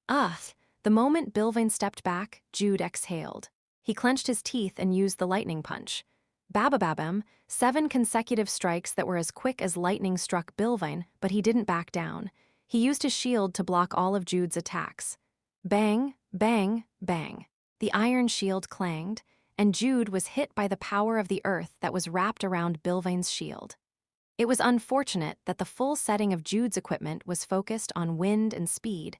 Ugh! The moment Bilvain stepped back, Jude exhaled. He clenched his teeth and used the lightning punch. Babababam! 7 consecutive strikes that were as quick as lightning struck Bilvain, but he didn't back down. He used his shield to block all of Jude's attacks. Bang! Bang! Bang! The iron shield clanged, and Jude was hit by the power of the earth that was wrapped around Bilvain's shield. It was unfortunate that the full setting of Jude's equipment was focused on wind and speed,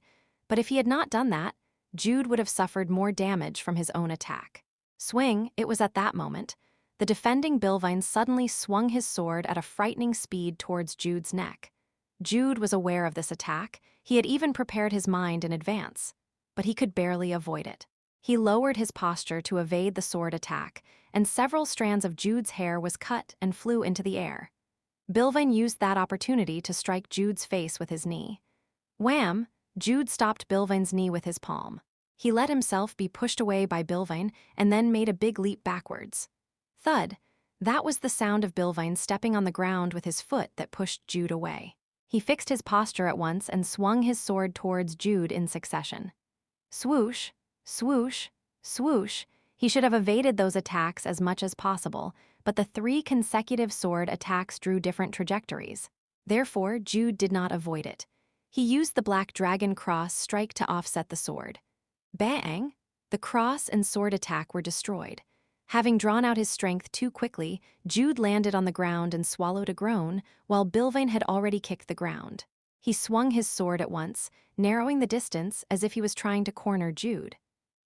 but if he had not done that, Jude would have suffered more damage from his own attack. Swing! It was at that moment. The defending Bilvain suddenly swung his sword at a frightening speed towards Jude's neck. Jude was aware of this attack. He had even prepared his mind in advance, but he could barely avoid it. He lowered his posture to evade the sword attack, and several strands of Jude's hair was cut and flew into the air. Bilvain used that opportunity to strike Jude's face with his knee. Wham! Jude stopped Bilvain's knee with his palm. He let himself be pushed away by Bilvain and then made a big leap backwards. Thud! That was the sound of Bilvain stepping on the ground with his foot that pushed Jude away. He fixed his posture at once and swung his sword towards Jude in succession. Swoosh! Swoosh! Swoosh! He should have evaded those attacks as much as possible, but the 3 consecutive sword attacks drew different trajectories. Therefore, Jude did not avoid it. He used the Black Dragon Cross strike to offset the sword. Bang! The cross and sword attack were destroyed. Having drawn out his strength too quickly, Jude landed on the ground and swallowed a groan, while Bilvain had already kicked the ground. He swung his sword at once, narrowing the distance as if he was trying to corner Jude.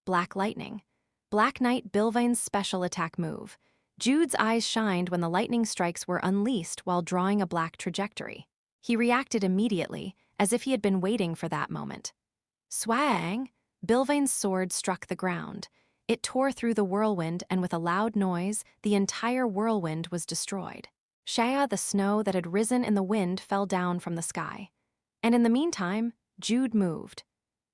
Black Lightning. Black Knight Bilvain's special attack move. Jude's eyes shined when the lightning strikes were unleashed while drawing a black trajectory. He reacted immediately, as if he had been waiting for that moment. Swang! Bilvain's sword struck the ground. It tore through the whirlwind, and with a loud noise, the entire whirlwind was destroyed. Shaya, the snow that had risen in the wind, fell down from the sky. And in the meantime, Jude moved.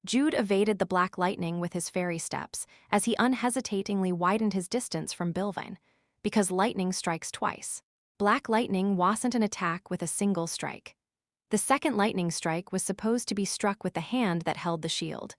Jude evaded the black lightning with his fairy steps, as he unhesitatingly widened his distance from Bilvain, because lightning strikes twice. Black lightning wasn't an attack with a single strike. The second lightning strike was supposed to be struck with the hand that held the shield.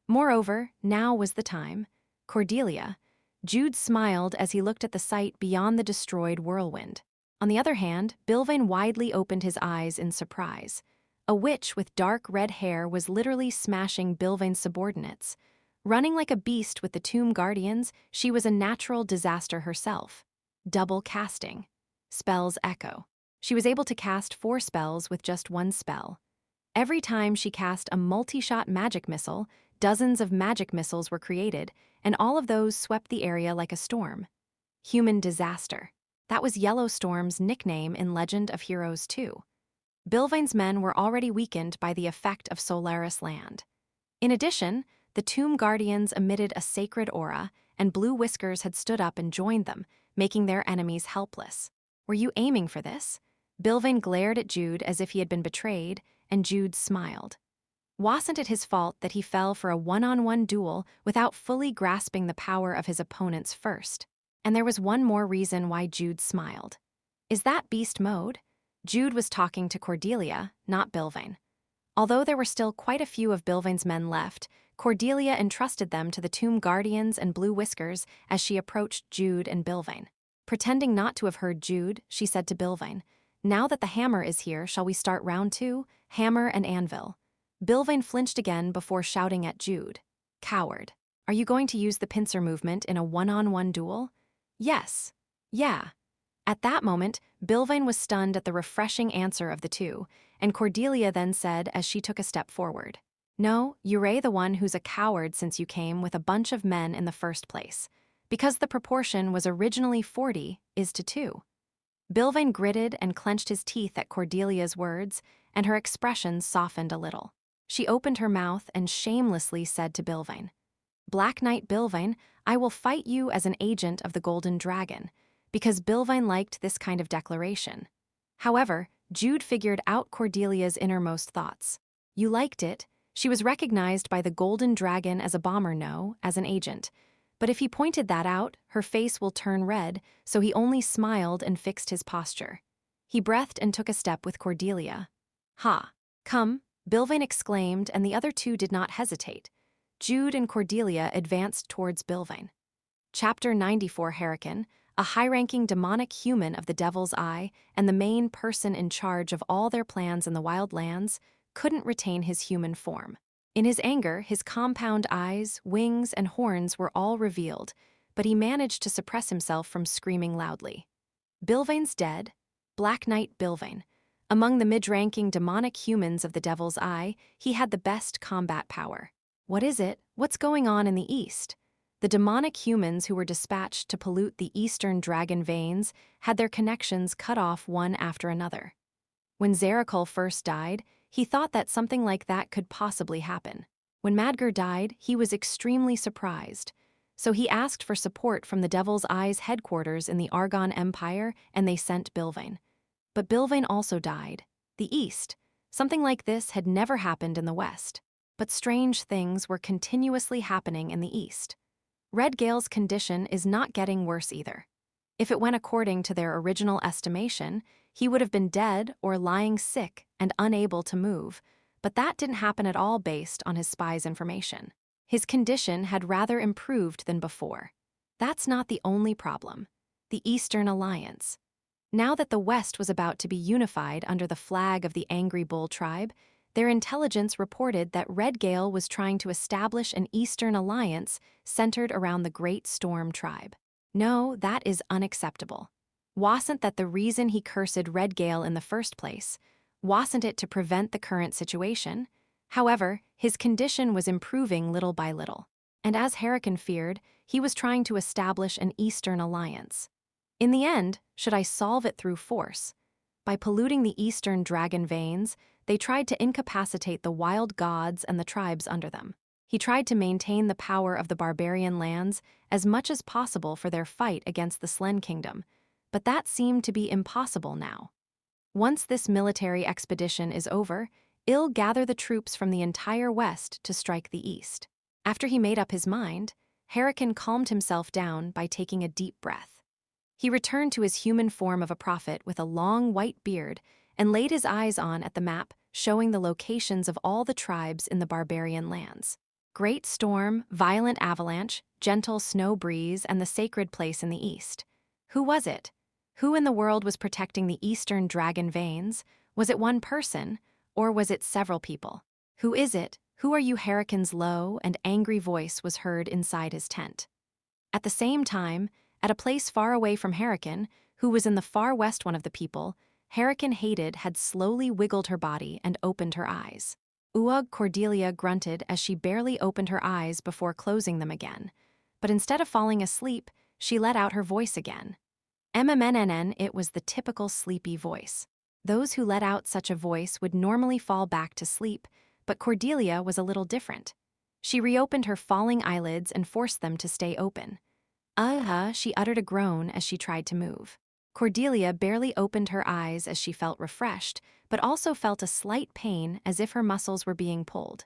Moreover, now was the time. Cordelia. Jude smiled as he looked at the sight beyond the destroyed whirlwind. On the other hand, Bilvain widely opened his eyes in surprise. A witch with dark red hair was literally smashing Bilvain's subordinates. Running like a beast with the tomb guardians, she was a natural disaster herself. Double casting. Spells echo. She was able to cast 4 spells with just 1 spell. Every time she cast a multi-shot magic missile, dozens of magic missiles were created, and all of those swept the area like a storm. Human disaster. That was Yellowstorm's nickname in Legend of Heroes 2. Bilvain's men were already weakened by the effect of Solaris land. In addition, the Tomb Guardians emitted a sacred aura, and Blue Whiskers had stood up and joined them, making their enemies helpless. Were you aiming for this? Bilvain glared at Jude as if he had been betrayed, and Jude smiled. Wasn't it his fault that he fell for a one-on-one duel without fully grasping the power of his opponents first? And there was one more reason why Jude smiled. Is that beast mode? Jude was talking to Cordelia, not Bilvain. Although there were still quite a few of Bilvain's men left, Cordelia entrusted them to the Tomb Guardians and Blue Whiskers as she approached Jude and Bilvain. Pretending not to have heard Jude, she said to Bilvain, "Now that the hammer is here, shall we start round 2? Hammer and anvil." Bilvain flinched again before shouting at Jude, "Coward. Are you going to use the pincer movement in a one-on-one duel?" "Yes. Yeah." At that moment, Bilvain was stunned at the refreshing answer of the two, and Cordelia then said as she took a step forward, "No, you're the one who's a coward since you came with a bunch of men in the first place, because the proportion was originally 40:2. Bilvain gritted and clenched his teeth at Cordelia's words, and her expression softened a little. She opened her mouth and shamelessly said to Bilvain, "Black Knight Bilvain, I will fight you as an agent of the Golden Dragon," because Bilvain liked this kind of declaration. However, Jude figured out Cordelia's innermost thoughts. You liked it. She was recognized by the Golden Dragon as a bomber, no, as an agent. But if he pointed that out, her face will turn red, so he only smiled and fixed his posture. He breathed and took a step with Cordelia. "Ha! Come," Bilvain exclaimed, and the other two did not hesitate. Jude and Cordelia advanced towards Bilvain. Chapter 94 Hurricane, a high-ranking demonic human of the Devil's Eye and the main person in charge of all their plans in the Wild Lands, couldn't retain his human form. In his anger, his compound eyes, wings, and horns were all revealed, but he managed to suppress himself from screaming loudly. Bilvain's dead. Black Knight Bilvain. Among the mid-ranking demonic humans of the Devil's Eye, he had the best combat power. What is it? What's going on in the east? The demonic humans who were dispatched to pollute the eastern dragon veins had their connections cut off one after another. When Zarakul first died, he thought that something like that could possibly happen. When Madgar died, he was extremely surprised. So he asked for support from the Devil's Eye's headquarters in the Argon Empire, and they sent Bilvain. But Bilvain also died. The East. Something like this had never happened in the West. But strange things were continuously happening in the East. Red Gale's condition is not getting worse either. If it went according to their original estimation, he would have been dead or lying sick and unable to move, but that didn't happen at all based on his spy's information. His condition had rather improved than before. That's not the only problem. The Eastern Alliance. Now that the West was about to be unified under the flag of the Angry Bull tribe, their intelligence reported that Red Gale was trying to establish an Eastern alliance centered around the Great Storm tribe. No, that is unacceptable. Wasn't that the reason he cursed Red Gale in the first place? Wasn't it to prevent the current situation? However, his condition was improving little by little. And as Hurricane feared, he was trying to establish an Eastern alliance. In the end, should I solve it through force? By polluting the Eastern dragon veins, they tried to incapacitate the wild gods and the tribes under them. He tried to maintain the power of the barbarian lands as much as possible for their fight against the Slen Kingdom, but that seemed to be impossible now. Once this military expedition is over, I'll gather the troops from the entire West to strike the East. After he made up his mind, Hurricane calmed himself down by taking a deep breath. He returned to his human form of a prophet with a long white beard and laid his eyes on at the map showing the locations of all the tribes in the barbarian lands. Great Storm, Violent Avalanche, Gentle Snow Breeze, and the Sacred Place in the east. Who was it? Who in the world was protecting the Eastern Dragon Veins? Was it one person, or was it several people? Who is it? Who are you? Hurricane's low and angry voice was heard inside his tent. At the same time, at a place far away from Hurricane, who was in the far west, one of the people, Reincarnated had slowly wiggled her body and opened her eyes. Ugh, Cordelia grunted as she barely opened her eyes before closing them again. But instead of falling asleep, she let out her voice again. MMNNN, it was the typical sleepy voice. Those who let out such a voice would normally fall back to sleep, but Cordelia was a little different. She reopened her falling eyelids and forced them to stay open. She uttered a groan as she tried to move. Cordelia barely opened her eyes as she felt refreshed, but also felt a slight pain as if her muscles were being pulled.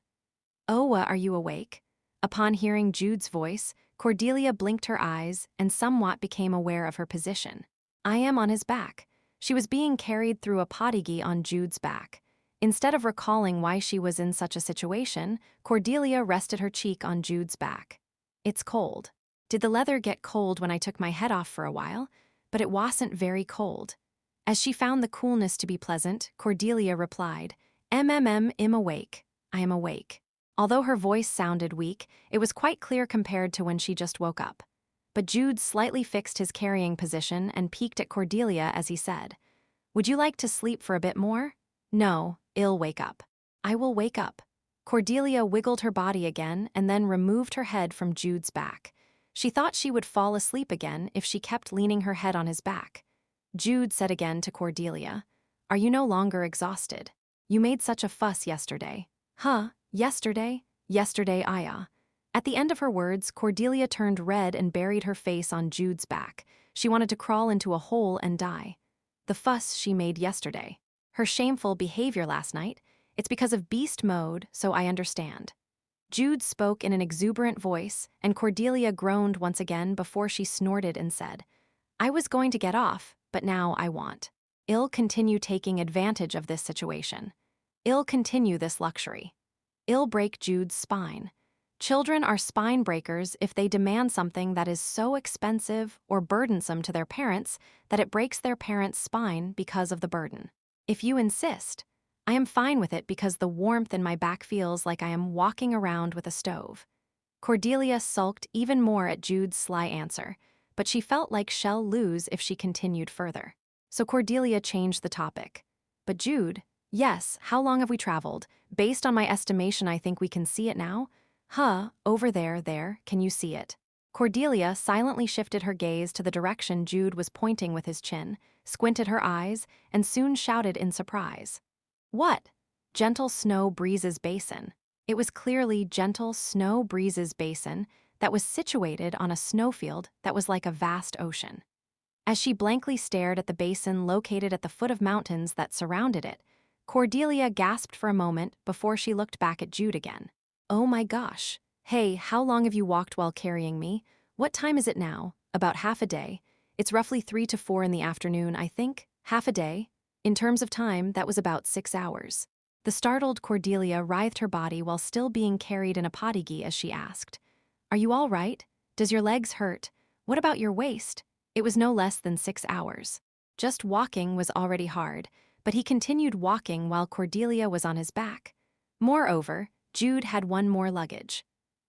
Are you awake? Upon hearing Jude's voice, Cordelia blinked her eyes and somewhat became aware of her position. I am on his back. She was being carried through a podigi on Jude's back. Instead of recalling why she was in such a situation, Cordelia rested her cheek on Jude's back. It's cold. Did the leather get cold when I took my head off for a while? But it wasn't very cold. As she found the coolness to be pleasant, Cordelia replied, I'm awake. I am awake. Although her voice sounded weak, it was quite clear compared to when she just woke up. But Jude slightly fixed his carrying position and peeked at Cordelia as he said, Would you like to sleep for a bit more? No, I'll wake up. I will wake up. Cordelia wiggled her body again and then removed her head from Jude's back. She thought she would fall asleep again if she kept leaning her head on his back. Jude said again to Cordelia, Are you no longer exhausted? You made such a fuss yesterday. Huh, yesterday? Yesterday, At the end of her words, Cordelia turned red and buried her face on Jude's back. She wanted to crawl into a hole and die. The fuss she made yesterday. Her shameful behavior last night. It's because of beast mode, so I understand. Jude spoke in an exuberant voice, and Cordelia groaned once again before she snorted and said, I was going to get off, but now I want. I'll continue taking advantage of this situation. I'll continue this luxury. I'll break Jude's spine. Children are spine breakers if they demand something that is so expensive or burdensome to their parents that it breaks their parents' spine because of the burden. If you insist, I am fine with it because the warmth in my back feels like I am walking around with a stove. Cordelia sulked even more at Jude's sly answer, but she felt like she'll lose if she continued further. So Cordelia changed the topic. But Jude, yes, how long have we traveled? Based on my estimation, I think we can see it now. Over there, can you see it? Cordelia silently shifted her gaze to the direction Jude was pointing with his chin, squinted her eyes, and soon shouted in surprise. What? Gentle Snow Breeze's Basin. It was clearly Gentle Snow Breeze's Basin that was situated on a snowfield that was like a vast ocean. As she blankly stared at the basin located at the foot of mountains that surrounded it, Cordelia gasped for a moment before she looked back at Jude again. Oh my gosh. Hey, how long have you walked while carrying me? What time is it now? About half a day. It's roughly 3 to 4 in the afternoon, I think. Half a day. In terms of time, that was about 6 hours. The startled Cordelia writhed her body while still being carried in a podigi as she asked, Are you all right? Does your legs hurt? What about your waist? It was no less than 6 hours. Just walking was already hard, but he continued walking while Cordelia was on his back. Moreover, Jude had one more luggage.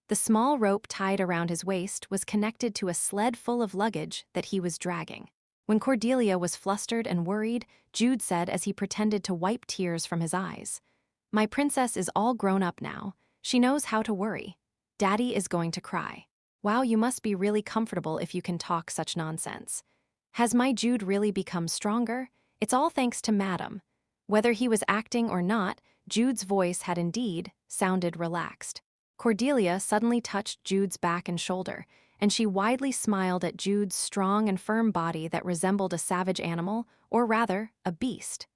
The small rope tied around his waist was connected to a sled full of luggage that he was dragging. When Cordelia was flustered and worried, Jude said as he pretended to wipe tears from his eyes, My princess is all grown up now. She knows how to worry. Daddy is going to cry. Wow, you must be really comfortable if you can talk such nonsense. Has my Jude really become stronger? It's all thanks to Madam. Whether he was acting or not, Jude's voice had indeed sounded relaxed. Cordelia suddenly touched Jude's back and shoulder, and she widely smiled at Jude's strong and firm body that resembled a savage animal, or rather, a beast.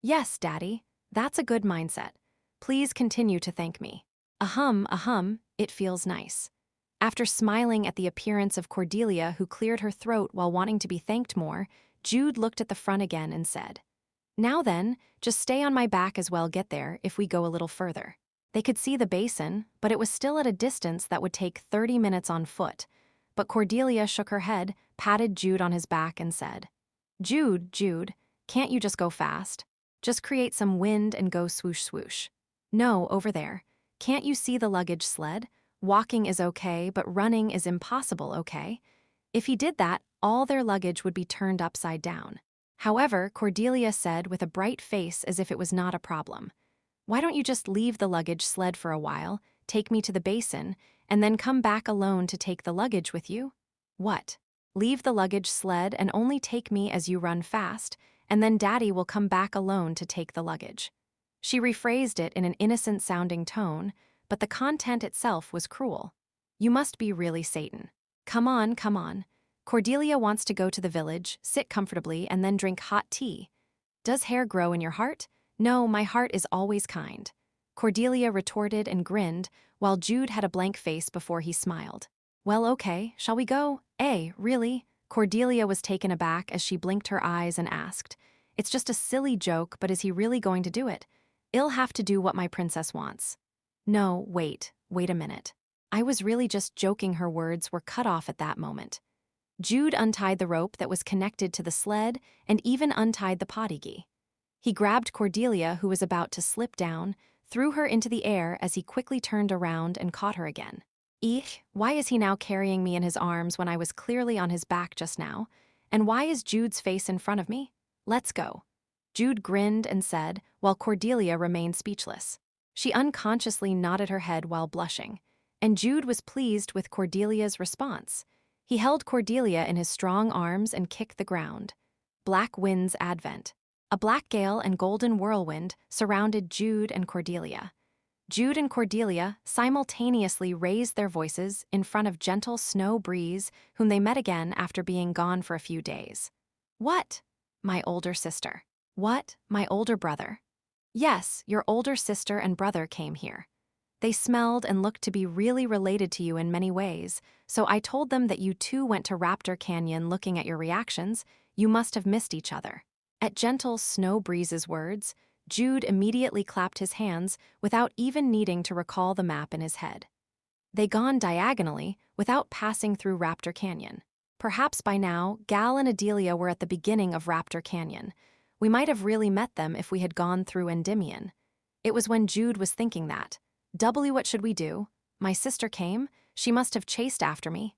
Yes, Daddy, that's a good mindset. Please continue to thank me. It feels nice. After smiling at the appearance of Cordelia, who cleared her throat while wanting to be thanked more, Jude looked at the front again and said, Now then, just stay on my back as well get there if we go a little further. They could see the basin, but it was still at a distance that would take 30 minutes on foot. But Cordelia shook her head, patted Jude on his back and said, Jude, can't you just go fast? Just create some wind and go swoosh swoosh. No, over there. Can't you see the luggage sled? Walking is okay, but running is impossible, okay? If he did that, all their luggage would be turned upside down. However, Cordelia said with a bright face as if it was not a problem. Why don't you just leave the luggage sled for a while, take me to the basin, and then come back alone to take the luggage with you? What? Leave the luggage sled and only take me as you run fast, and then Daddy will come back alone to take the luggage. She rephrased it in an innocent-sounding tone, but the content itself was cruel. You must be really Satan. Come on, come on. Cordelia wants to go to the village, sit comfortably, and then drink hot tea. Does hair grow in your heart? No, my heart is always kind. Cordelia retorted and grinned, while Jude had a blank face before he smiled. Well, okay, shall we go? Really? Cordelia was taken aback as she blinked her eyes and asked, It's just a silly joke, but is he really going to do it? I'll have to do what my princess wants. No, wait a minute. I was really just joking. Her words were cut off at that moment. Jude untied the rope that was connected to the sled and even untied the potty. He grabbed Cordelia, who was about to slip down, threw her into the air as he quickly turned around and caught her again. Eek, why is he now carrying me in his arms when I was clearly on his back just now? And why is Jude's face in front of me? Let's go. Jude grinned and said, while Cordelia remained speechless. She unconsciously nodded her head while blushing, and Jude was pleased with Cordelia's response. He held Cordelia in his strong arms and kicked the ground. Black winds advent. A black gale and golden whirlwind surrounded Jude and Cordelia. Jude and Cordelia simultaneously raised their voices in front of gentle snow breeze, whom they met again after being gone for a few days. What? My older sister. What? My older brother. Yes, your older sister and brother came here. They smelled and looked to be really related to you in many ways, so I told them that you two went to Raptor Canyon. Looking at your reactions, you must have missed each other. At gentle Snow Breeze's words, Jude immediately clapped his hands without even needing to recall the map in his head. They gone diagonally without passing through Raptor Canyon. Perhaps by now, Gal and Adelia were at the beginning of Raptor Canyon. We might have really met them if we had gone through Endymion. It was when Jude was thinking that. What should we do? My sister came. She must have chased after me.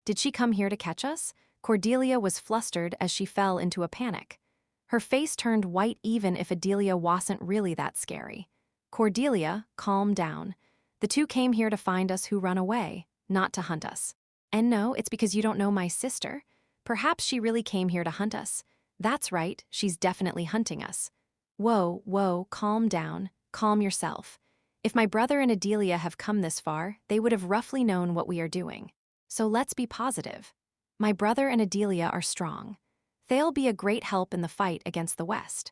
Did she come here to catch us? Cordelia was flustered as she fell into a panic. Her face turned white even if Adelia wasn't really that scary. Cordelia, calm down. The two came here to find us who run away, not to hunt us. And no, it's because you don't know my sister. Perhaps she really came here to hunt us. That's right, she's definitely hunting us. Whoa, calm down. Calm yourself. If my brother and Adelia have come this far, they would have roughly known what we are doing. So let's be positive. My brother and Adelia are strong. They'll be a great help in the fight against the West.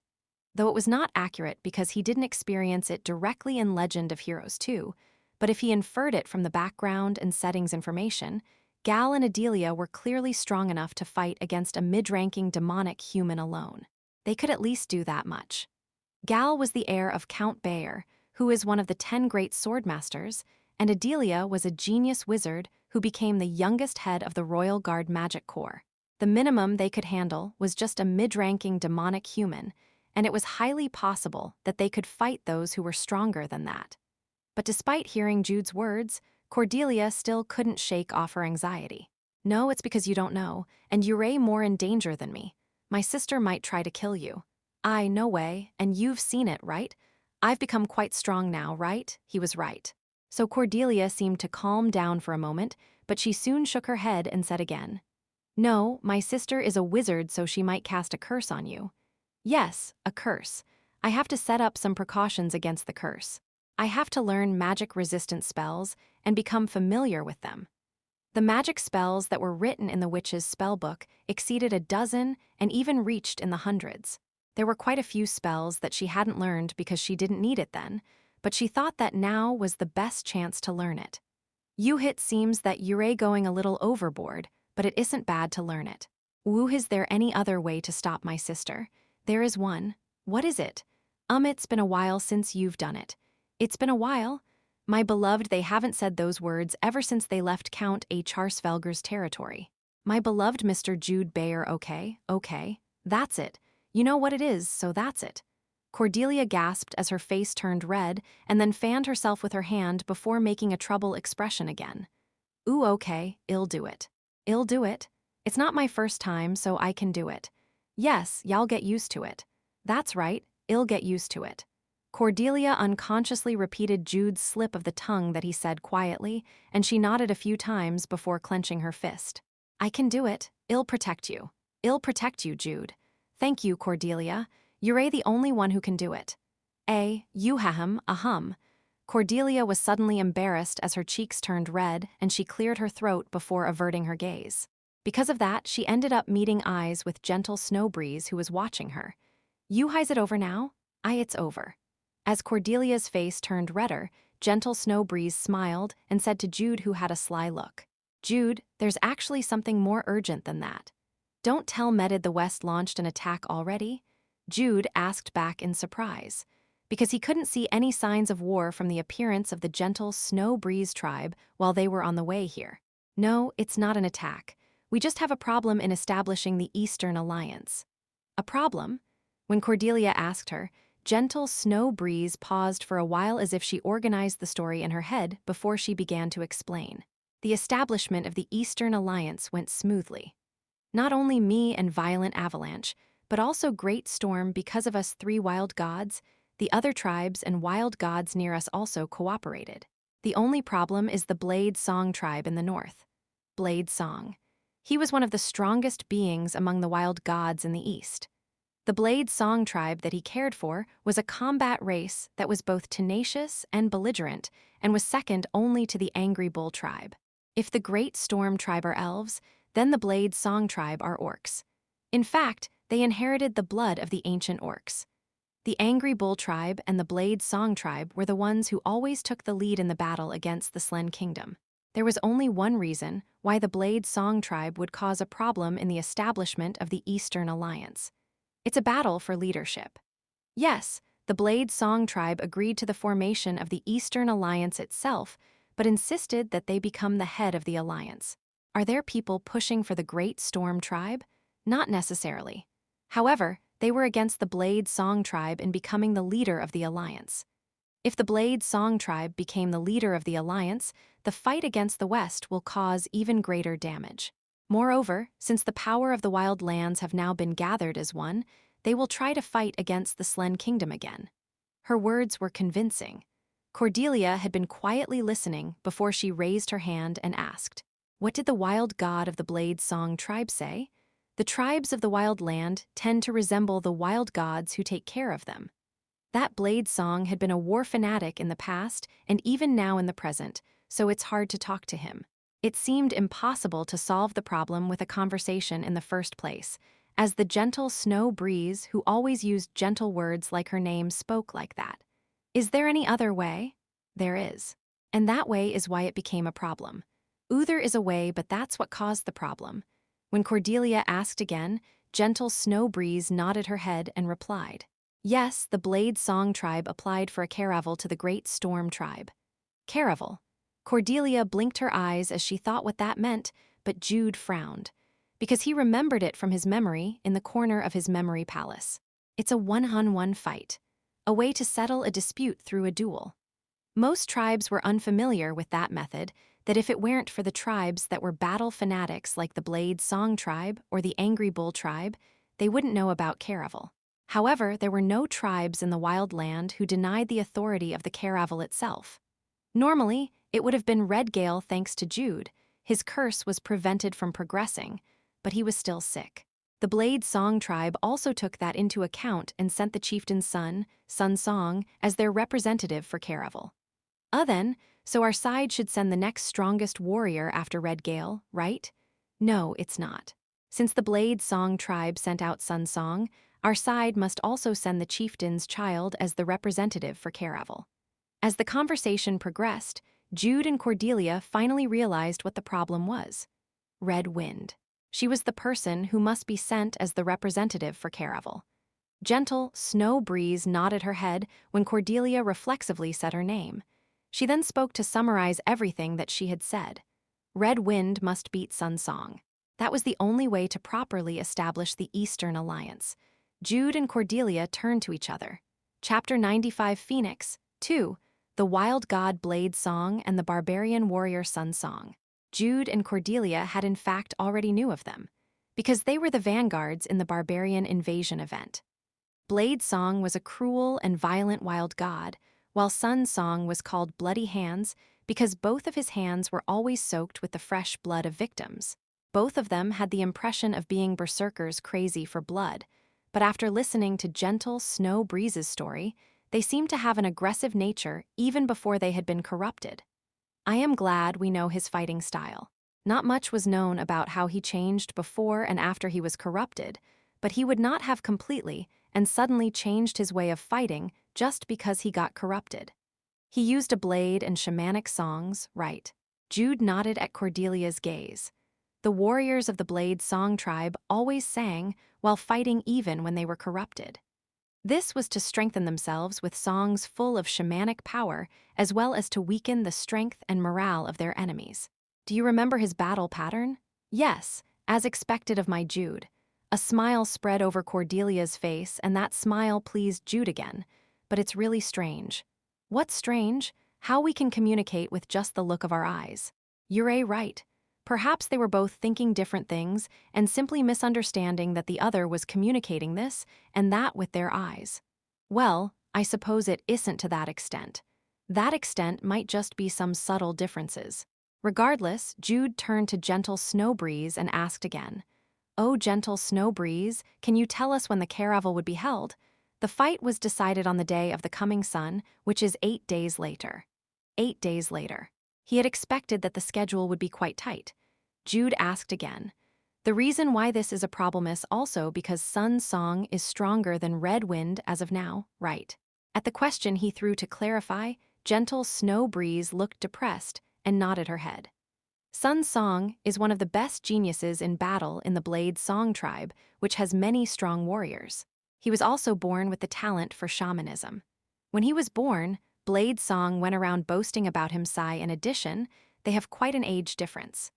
Though it was not accurate because he didn't experience it directly in Legend of Heroes 2, but if he inferred it from the background and settings information, Gal and Adelia were clearly strong enough to fight against a mid-ranking demonic human alone. They could at least do that much. Gal was the heir of Count Bayer, who is one of the 10 great swordmasters, and Adelia was a genius wizard who became the youngest head of the Royal Guard Magic Corps. The minimum they could handle was just a mid-ranking demonic human, and it was highly possible that they could fight those who were stronger than that. But despite hearing Jude's words, Cordelia still couldn't shake off her anxiety. No, it's because you don't know, and you're more in danger than me. My sister might try to kill you. No way, and you've seen it, right? I've become quite strong now, right? He was right. So Cordelia seemed to calm down for a moment, but she soon shook her head and said again, No, my sister is a wizard, so she might cast a curse on you. Yes, a curse. I have to set up some precautions against the curse. I have to learn magic-resistant spells and become familiar with them. The magic spells that were written in the witch's spellbook exceeded a dozen and even reached in the hundreds. There were quite a few spells that she hadn't learned because she didn't need it then, but she thought that now was the best chance to learn it. It seems that you're going a little overboard, but it isn't bad to learn it. Is there any other way to stop my sister? There is one. What is it? It's been a while since you've done it. It's been a while? My beloved, they haven't said those words ever since they left Count Harsvelger's territory. My beloved Mr. Jude Bayer, okay, that's it. You know what it is, so that's it. Cordelia gasped as her face turned red and then fanned herself with her hand before making a troubled expression again. Okay, I'll do it. I'll do it. It's not my first time, so I can do it. Yes, y'all get used to it. That's right, I'll get used to it. Cordelia unconsciously repeated Jude's slip of the tongue that he said quietly, and she nodded a few times before clenching her fist. I can do it. I'll protect you. I'll protect you, Jude. Thank you, Cordelia. You're the only one who can do it. You ahem, ahum. Cordelia was suddenly embarrassed as her cheeks turned red and she cleared her throat before averting her gaze. Because of that, she ended up meeting eyes with gentle Snow Breeze, who was watching her. You highs it over now? It's over. As Cordelia's face turned redder, gentle Snow Breeze smiled and said to Jude, who had a sly look. Jude, there's actually something more urgent than that. Don't tell Medid the West launched an attack already? Jude asked back in surprise, because he couldn't see any signs of war from the appearance of the gentle Snow Breeze tribe while they were on the way here. No, it's not an attack. We just have a problem in establishing the Eastern Alliance. A problem? When Cordelia asked her, gentle Snow Breeze paused for a while as if she organized the story in her head before she began to explain. The establishment of the Eastern Alliance went smoothly. Not only me and Violent Avalanche, but also Great Storm, because of us 3 wild gods, the other tribes and wild gods near us also cooperated. The only problem is the Blade Song tribe in the north. Blade Song. He was one of the strongest beings among the wild gods in the east. The Blade Song tribe that he cared for was a combat race that was both tenacious and belligerent, and was second only to the Angry Bull tribe. If the Great Storm tribe are elves, then the Blade Song tribe are orcs. In fact, they inherited the blood of the ancient orcs. The Angry Bull tribe and the Blade Song tribe were the ones who always took the lead in the battle against the Slen Kingdom. There was only one reason why the Blade Song tribe would cause a problem in the establishment of the Eastern Alliance. It's a battle for leadership. Yes, the Blade Song tribe agreed to the formation of the Eastern Alliance itself, but insisted that they become the head of the alliance. Are there people pushing for the Great Storm tribe? Not necessarily. However, they were against the Blade Song tribe in becoming the leader of the alliance. If the Blade Song tribe became the leader of the alliance, the fight against the West will cause even greater damage. Moreover, since the power of the wild lands have now been gathered as one, they will try to fight against the Slen Kingdom again. Her words were convincing. Cordelia had been quietly listening before she raised her hand and asked, "What did the wild god of the Blade Song tribe say?" The tribes of the wild land tend to resemble the wild gods who take care of them. That Blade Song had been a war fanatic in the past and even now in the present, so it's hard to talk to him. It seemed impossible to solve the problem with a conversation in the first place, as the gentle Snow Breeze, who always used gentle words like her name, spoke like that. Is there any other way? There is. And that way is why it became a problem. There is a way, but that's what caused the problem. When Cordelia asked again, gentle Snow Breeze nodded her head and replied. Yes, the Blade Song tribe applied for a caravel to the Great Storm tribe. Caravel. Cordelia blinked her eyes as she thought what that meant, but Jude frowned, because he remembered it from his memory in the corner of his memory palace. It's a one-on-one fight, a way to settle a dispute through a duel. Most tribes were unfamiliar with that method, that if it weren't for the tribes that were battle fanatics like the Blade Song tribe or the Angry Bull tribe, they wouldn't know about caravel. However, there were no tribes in the wild land who denied the authority of the caravel itself. Normally, it would have been Redgale thanks to Jude. His curse was prevented from progressing, but he was still sick. The Blade Song tribe also took that into account and sent the chieftain's son, Sun Song, as their representative for caravel. Then, so our side should send the next strongest warrior after Redgale, right? No, it's not. Since the Blade Song tribe sent out Sun Song, our side must also send the chieftain's child as the representative for caravel. As the conversation progressed, Jude and Cordelia finally realized what the problem was. Red Wind. She was the person who must be sent as the representative for caravel. Gentle Snow Breeze nodded her head when Cordelia reflexively said her name. She then spoke to summarize everything that she had said. Red Wind must beat Sun Song. That was the only way to properly establish the Eastern Alliance. Jude and Cordelia turned to each other. Chapter 95 Phoenix, 2. The Wild God Blade Song and the Barbarian Warrior Sun Song. Jude and Cordelia had in fact already knew of them, because they were the vanguards in the barbarian invasion event. Blade Song was a cruel and violent wild god, while Sun Song was called Bloody Hands because both of his hands were always soaked with the fresh blood of victims. Both of them had the impression of being berserkers crazy for blood, but after listening to Gentle Snow Breeze's story, they seemed to have an aggressive nature even before they had been corrupted. I am glad we know his fighting style. Not much was known about how he changed before and after he was corrupted, but he would not have completely and suddenly changed his way of fighting just because he got corrupted. He used a blade and shamanic songs, right? Jude nodded at Cordelia's gaze. The warriors of the Blade Song tribe always sang while fighting even when they were corrupted. This was to strengthen themselves with songs full of shamanic power, as well as to weaken the strength and morale of their enemies. Do you remember his battle pattern? Yes, as expected of my Jude. A smile spread over Cordelia's face, and that smile pleased Jude again. But it's really strange. What's strange? How we can communicate with just the look of our eyes. You're right. Perhaps they were both thinking different things and simply misunderstanding that the other was communicating this and that with their eyes. Well, I suppose it isn't to that extent. That extent might just be some subtle differences. Regardless, Jude turned to Gentle Snow Breeze and asked again, "Oh, Gentle Snow Breeze, can you tell us when the caravel would be held?" The fight was decided on the day of the coming sun, which is 8 days later. 8 days later. He had expected that the schedule would be quite tight. Jude asked again. The reason why this is a problem is also because Sun Song is stronger than Red Wind as of now, right? At the question he threw to clarify, Gentle Snow Breeze looked depressed and nodded her head. Sun Song is one of the best geniuses in battle in the Blade Song tribe, which has many strong warriors. He was also born with the talent for shamanism. When he was born, Blade Song went around boasting about him. In addition, they have quite an age difference.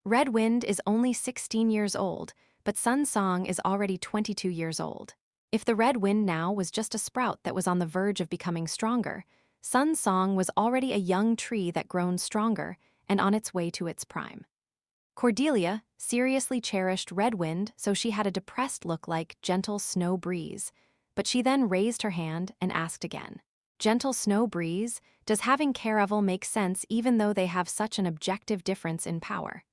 Red Wind is only 16 years old, but Sun Song is already 22 years old. If the Red Wind now was just a sprout that was on the verge of becoming stronger, Sun Song was already a young tree that grown stronger and on its way to its prime. Cordelia seriously cherished Red Wind, so she had a depressed look like Gentle Snow Breeze, but she then raised her hand and asked again. Gentle Snow Breeze, does having caravel make sense even though they have such an objective difference in power?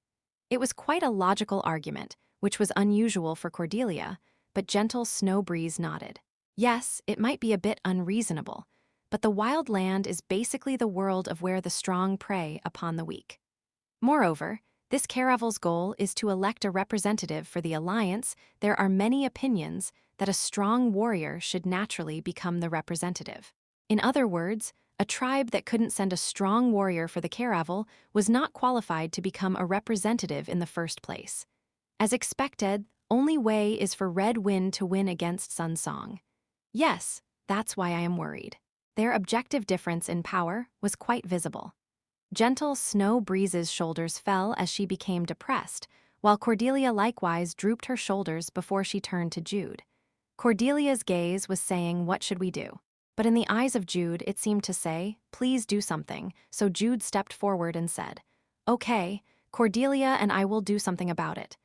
It was quite a logical argument, which was unusual for Cordelia, but Gentle Snow Breeze nodded. Yes, it might be a bit unreasonable, but the wild land is basically the world of where the strong prey upon the weak. Moreover, this caravel's goal is to elect a representative for the alliance. There are many opinions that a strong warrior should naturally become the representative. In other words, a tribe that couldn't send a strong warrior for the caravel was not qualified to become a representative in the first place. As expected, only way is for Red Wind to win against Sun Song. Yes, that's why I am worried. Their objective difference in power was quite visible. Gentle Snow Breeze's shoulders fell as she became depressed, while Cordelia likewise drooped her shoulders before she turned to Jude. Cordelia's gaze was saying, "What should we do?" But in the eyes of Jude, it seemed to say, "Please do something," so Jude stepped forward and said, "Okay, Cordelia and I will do something about it."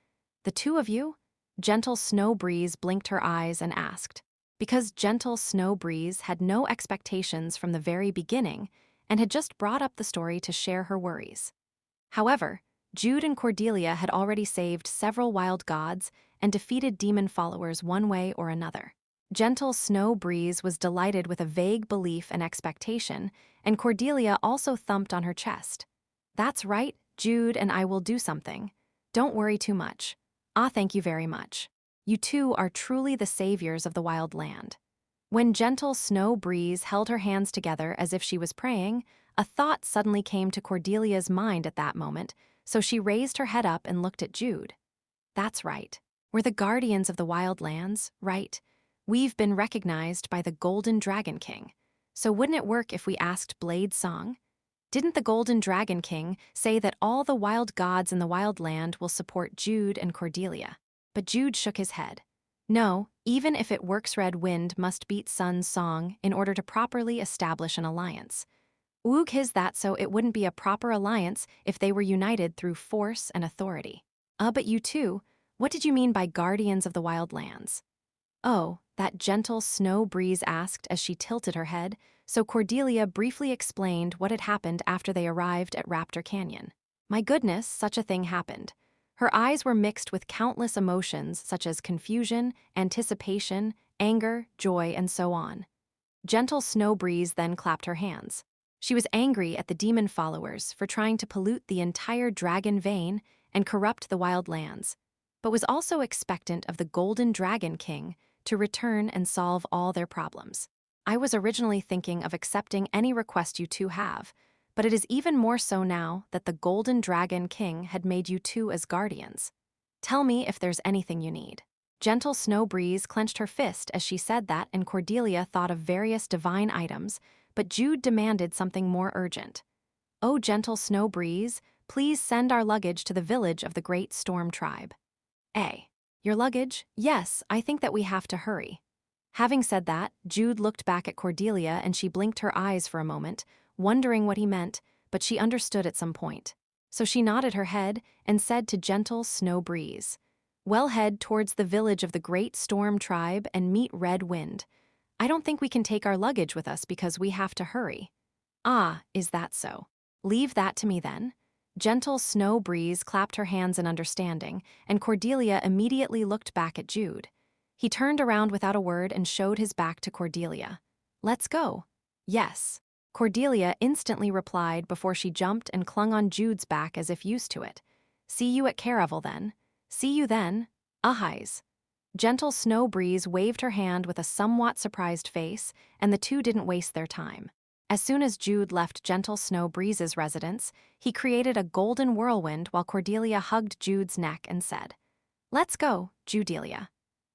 "The two of you?" Gentle Snow Breeze blinked her eyes and asked. Because Gentle Snow Breeze had no expectations from the very beginning and had just brought up the story to share her worries. However, Jude and Cordelia had already saved several wild gods and defeated demon followers one way or another. Gentle Snow Breeze was delighted with a vague belief and expectation, and Cordelia also thumped on her chest. "That's right, Jude and I will do something. Don't worry too much. Thank you very much. You two are truly the saviors of the wild land." When Gentle Snow Breeze held her hands together as if she was praying, a thought suddenly came to Cordelia's mind at that moment, so she raised her head up and looked at Jude. "That's right. We're the guardians of the wild lands, right? We've been recognized by the Golden Dragon King. So wouldn't it work if we asked Blade Song? Didn't the Golden Dragon King say that all the wild gods in the wild land will support Jude and Cordelia?" But Jude shook his head. "No, even if it works, Red Wind must beat Sun Song in order to properly establish an alliance. Woog is that, so it wouldn't be a proper alliance if they were united through force and authority. But you two, What did you mean by guardians of the wild lands? Oh, that gentle snow breeze asked as she tilted her head, so Cordelia briefly explained what had happened after they arrived at Raptor Canyon. My goodness, such a thing happened. Her eyes were mixed with countless emotions such as confusion, anticipation, anger, joy, and so on. Gentle Snow Breeze then clapped her hands. She was angry at the demon followers for trying to pollute the entire dragon vein and corrupt the wild lands, but was also expectant of the Golden Dragon King to return and solve all their problems. I was originally thinking of accepting any request you two have, but it is even more so now that the Golden Dragon King had made you two as guardians. Tell me if there's anything you need. Gentle Snow Breeze clenched her fist as she said that, and Cordelia thought of various divine items, but Jude demanded something more urgent. Oh, Gentle Snow Breeze, please send our luggage to the village of the Great Storm Tribe. Your luggage? Yes, I think that we have to hurry. Having said that, Jude looked back at Cordelia and she blinked her eyes for a moment, wondering what he meant, but she understood at some point. So she nodded her head and said to Gentle Snow Breeze, "Well, head towards the village of the Great Storm Tribe and meet Red Wind. I don't think we can take our luggage with us because we have to hurry." Ah, is that so? Leave that to me then. Gentle Snow Breeze clapped her hands in understanding, and Cordelia immediately looked back at Jude. He turned around without a word and showed his back to Cordelia. "Let's go." "Yes." Cordelia instantly replied before she jumped and clung on Jude's back as if used to it. "See you at Caravel then." "See you then." "Ahais." Gentle Snow Breeze waved her hand with a somewhat surprised face, and the two didn't waste their time. As soon as Jude left Gentle Snow Breeze's residence, he created a golden whirlwind while Cordelia hugged Jude's neck and said, "Let's go, Judelia."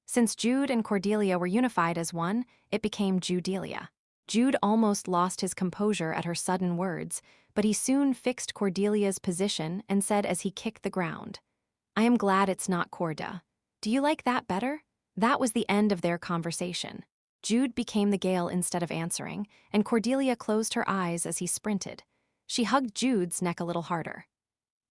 Since Jude and Cordelia were unified as one, it became Judelia. Jude almost lost his composure at her sudden words, but he soon fixed Cordelia's position and said as he kicked the ground, "I am glad it's not Corda. Do you like that better?" That was the end of their conversation. Jude became the gale instead of answering, and Cordelia closed her eyes as he sprinted. She hugged Jude's neck a little harder.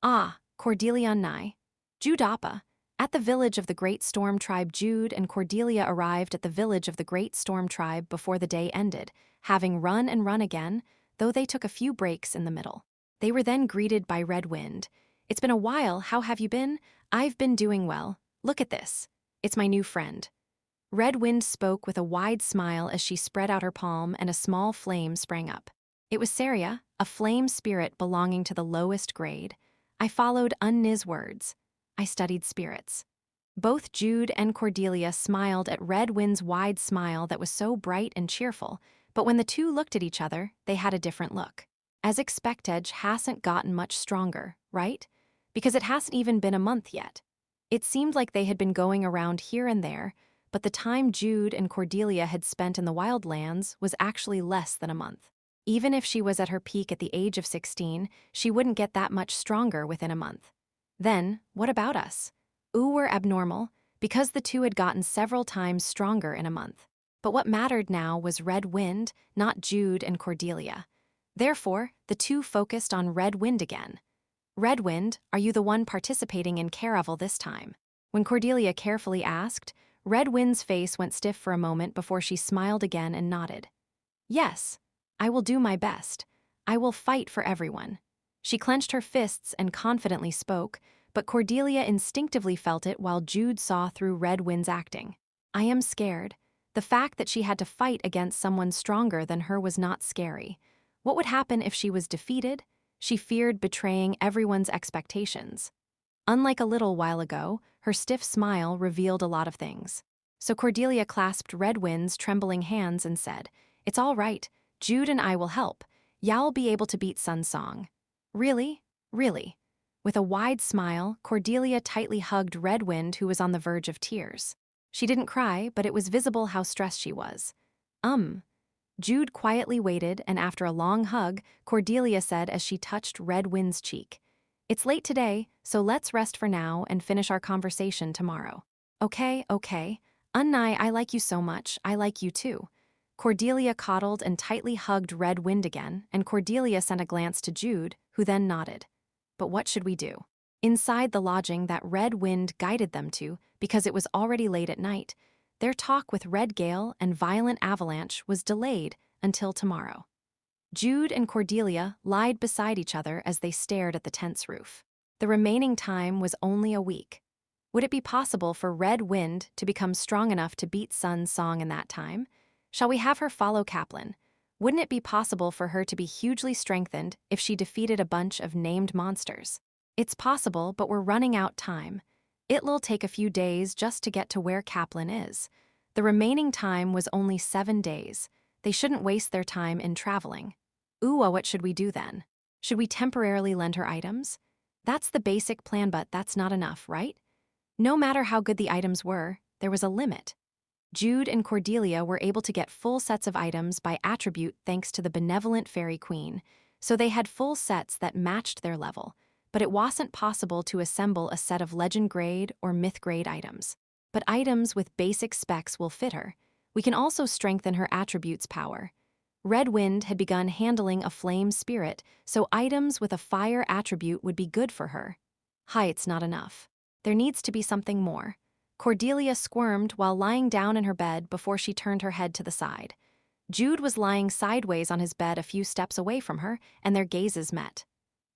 "Ah, Cordelia Nai. Jude Appa." At the village of the Great Storm Tribe, Jude and Cordelia arrived at the village of the Great Storm Tribe before the day ended, having run and run again, though they took a few breaks in the middle. They were then greeted by Red Wind. "It's been a while, how have you been?" "I've been doing well. Look at this. It's my new friend." Red Wind spoke with a wide smile as she spread out her palm and a small flame sprang up. It was Saria, a flame spirit belonging to the lowest grade. I followed Unni's words. I studied spirits. Both Jude and Cordelia smiled at Red Wind's wide smile that was so bright and cheerful, but when the two looked at each other, they had a different look. As expected, hasn't gotten much stronger, right? Because it hasn't even been a month yet. It seemed like they had been going around here and there, but the time Jude and Cordelia had spent in the wildlands was actually less than a month. Even if she was at her peak at the age of 16, she wouldn't get that much stronger within a month. Then, what about us? We're abnormal, because the two had gotten several times stronger in a month. But what mattered now was Red Wind, not Jude and Cordelia. Therefore, the two focused on Red Wind again. "Red Wind, are you the one participating in Caravel this time?" When Cordelia carefully asked, Red Wind's face went stiff for a moment before she smiled again and nodded. "Yes, I will do my best. I will fight for everyone." She clenched her fists and confidently spoke, but Cordelia instinctively felt it while Jude saw through Red Wind's acting. "I am scared." The fact that she had to fight against someone stronger than her was not scary. What would happen if she was defeated? She feared betraying everyone's expectations. Unlike a little while ago, her stiff smile revealed a lot of things. So Cordelia clasped Red Wind's trembling hands and said, "It's all right. Jude and I will help. Y'all be able to beat Sun Song." "Really? Really?" With a wide smile, Cordelia tightly hugged Red Wind, who was on the verge of tears. She didn't cry, but it was visible how stressed she was. Jude quietly waited, and after a long hug, Cordelia said as she touched Red Wind's cheek, "It's late today, so let's rest for now and finish our conversation tomorrow." Okay. Unnai, I like you so much, I like you too." Cordelia coddled and tightly hugged Red Wind again, and Cordelia sent a glance to Jude, who then nodded. "But what should we do?" inside the lodging that Red Wind guided them to because it was already late at night. Their talk with Red Gale and Violent Avalanche was delayed until tomorrow. Jude and Cordelia lied beside each other as they stared at the tent's roof. The remaining time was only a week. Would it be possible for Red Wind to become strong enough to beat Sun's song in that time? Shall we have her follow Kaplan? Wouldn't it be possible for her to be hugely strengthened if she defeated a bunch of named monsters? It's possible, but we're running out time. It'll take a few days just to get to where Kaplan is. The remaining time was only 7 days. They shouldn't waste their time in traveling. Ooh, what should we do then? Should we temporarily lend her items? That's the basic plan, but that's not enough, right? No matter how good the items were, there was a limit. Jude and Cordelia were able to get full sets of items by attribute thanks to the benevolent fairy queen, so they had full sets that matched their level, but it wasn't possible to assemble a set of legend grade or myth grade items. But items with basic specs will fit her. We can also strengthen her attributes' power. Red Wind had begun handling a flame spirit, so items with a fire attribute would be good for her. It's not enough. There needs to be something more. Cordelia squirmed while lying down in her bed before she turned her head to the side. Jude was lying sideways on his bed a few steps away from her, and their gazes met.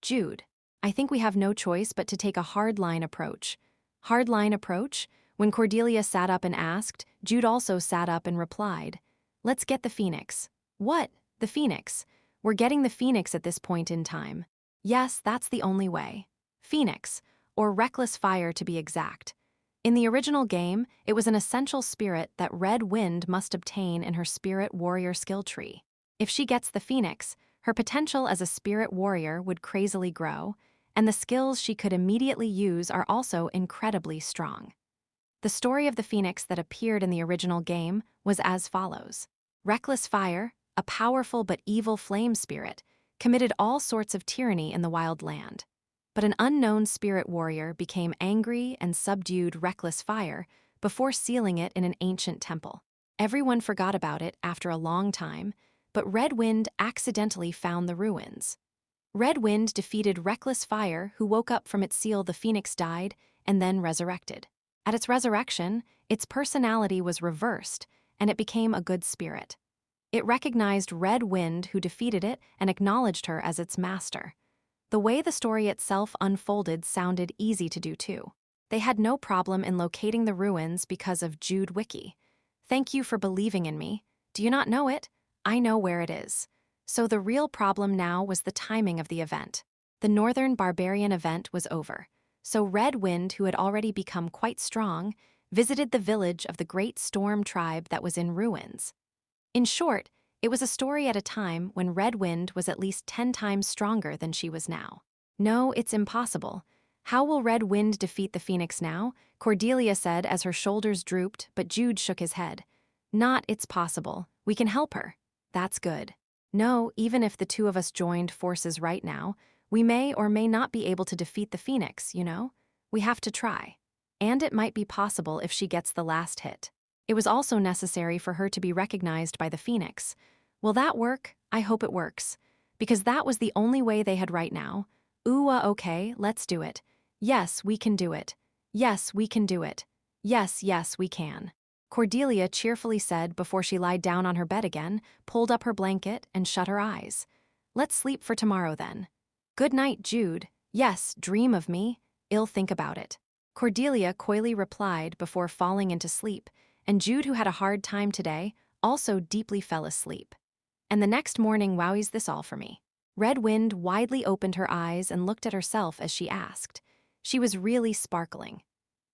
Jude, I think we have no choice but to take a hardline approach. Hardline approach? When Cordelia sat up and asked, Jude also sat up and replied, Let's get the Phoenix. What? The Phoenix? We're getting the Phoenix at this point in time. Yes, that's the only way. Phoenix, or Reckless Fire to be exact. In the original game, it was an essential spirit that Red Wind must obtain in her Spirit Warrior skill tree. If she gets the Phoenix, her potential as a Spirit Warrior would crazily grow, and the skills she could immediately use are also incredibly strong. The story of the Phoenix that appeared in the original game was as follows. Reckless Fire, a powerful but evil flame spirit, committed all sorts of tyranny in the wild land. But an unknown spirit warrior became angry and subdued Reckless Fire before sealing it in an ancient temple. Everyone forgot about it after a long time, but Red Wind accidentally found the ruins. Red Wind defeated Reckless Fire, who woke up from its seal. The Phoenix died and then resurrected. At its resurrection, its personality was reversed, and it became a good spirit. It recognized Red Wind, who defeated it, and acknowledged her as its master. The way the story itself unfolded sounded easy to do too. They had no problem in locating the ruins because of Jude Wiki. Thank you for believing in me. Do you not know it? I know where it is. So the real problem now was the timing of the event. The Northern Barbarian event was over, so Red Wind, who had already become quite strong, visited the village of the Great Storm tribe that was in ruins. In short, it was a story at a time when Red Wind was at least 10 times stronger than she was now. No, it's impossible. How will Red Wind defeat the Phoenix now? Cordelia said as her shoulders drooped, but Jude shook his head. Not it's possible. We can help her. That's good. No, even if the two of us joined forces right now, we may or may not be able to defeat the Phoenix, you know? We have to try. And it might be possible if she gets the last hit. It was also necessary for her to be recognized by the Phoenix. Will that work? I hope it works. Because that was the only way they had right now. Okay, let's do it. Yes, we can do it. Yes, we can do it. Yes, we can. Cordelia cheerfully said before she lied down on her bed again, pulled up her blanket, and shut her eyes. Let's sleep for tomorrow then. Good night, Jude. Yes, dream of me. I'll think about it. Cordelia coyly replied before falling into sleep, and Jude, who had a hard time today, also deeply fell asleep. And the next morning, wow's this all for me. Red Wind widely opened her eyes and looked at herself as she asked. She was really sparkling.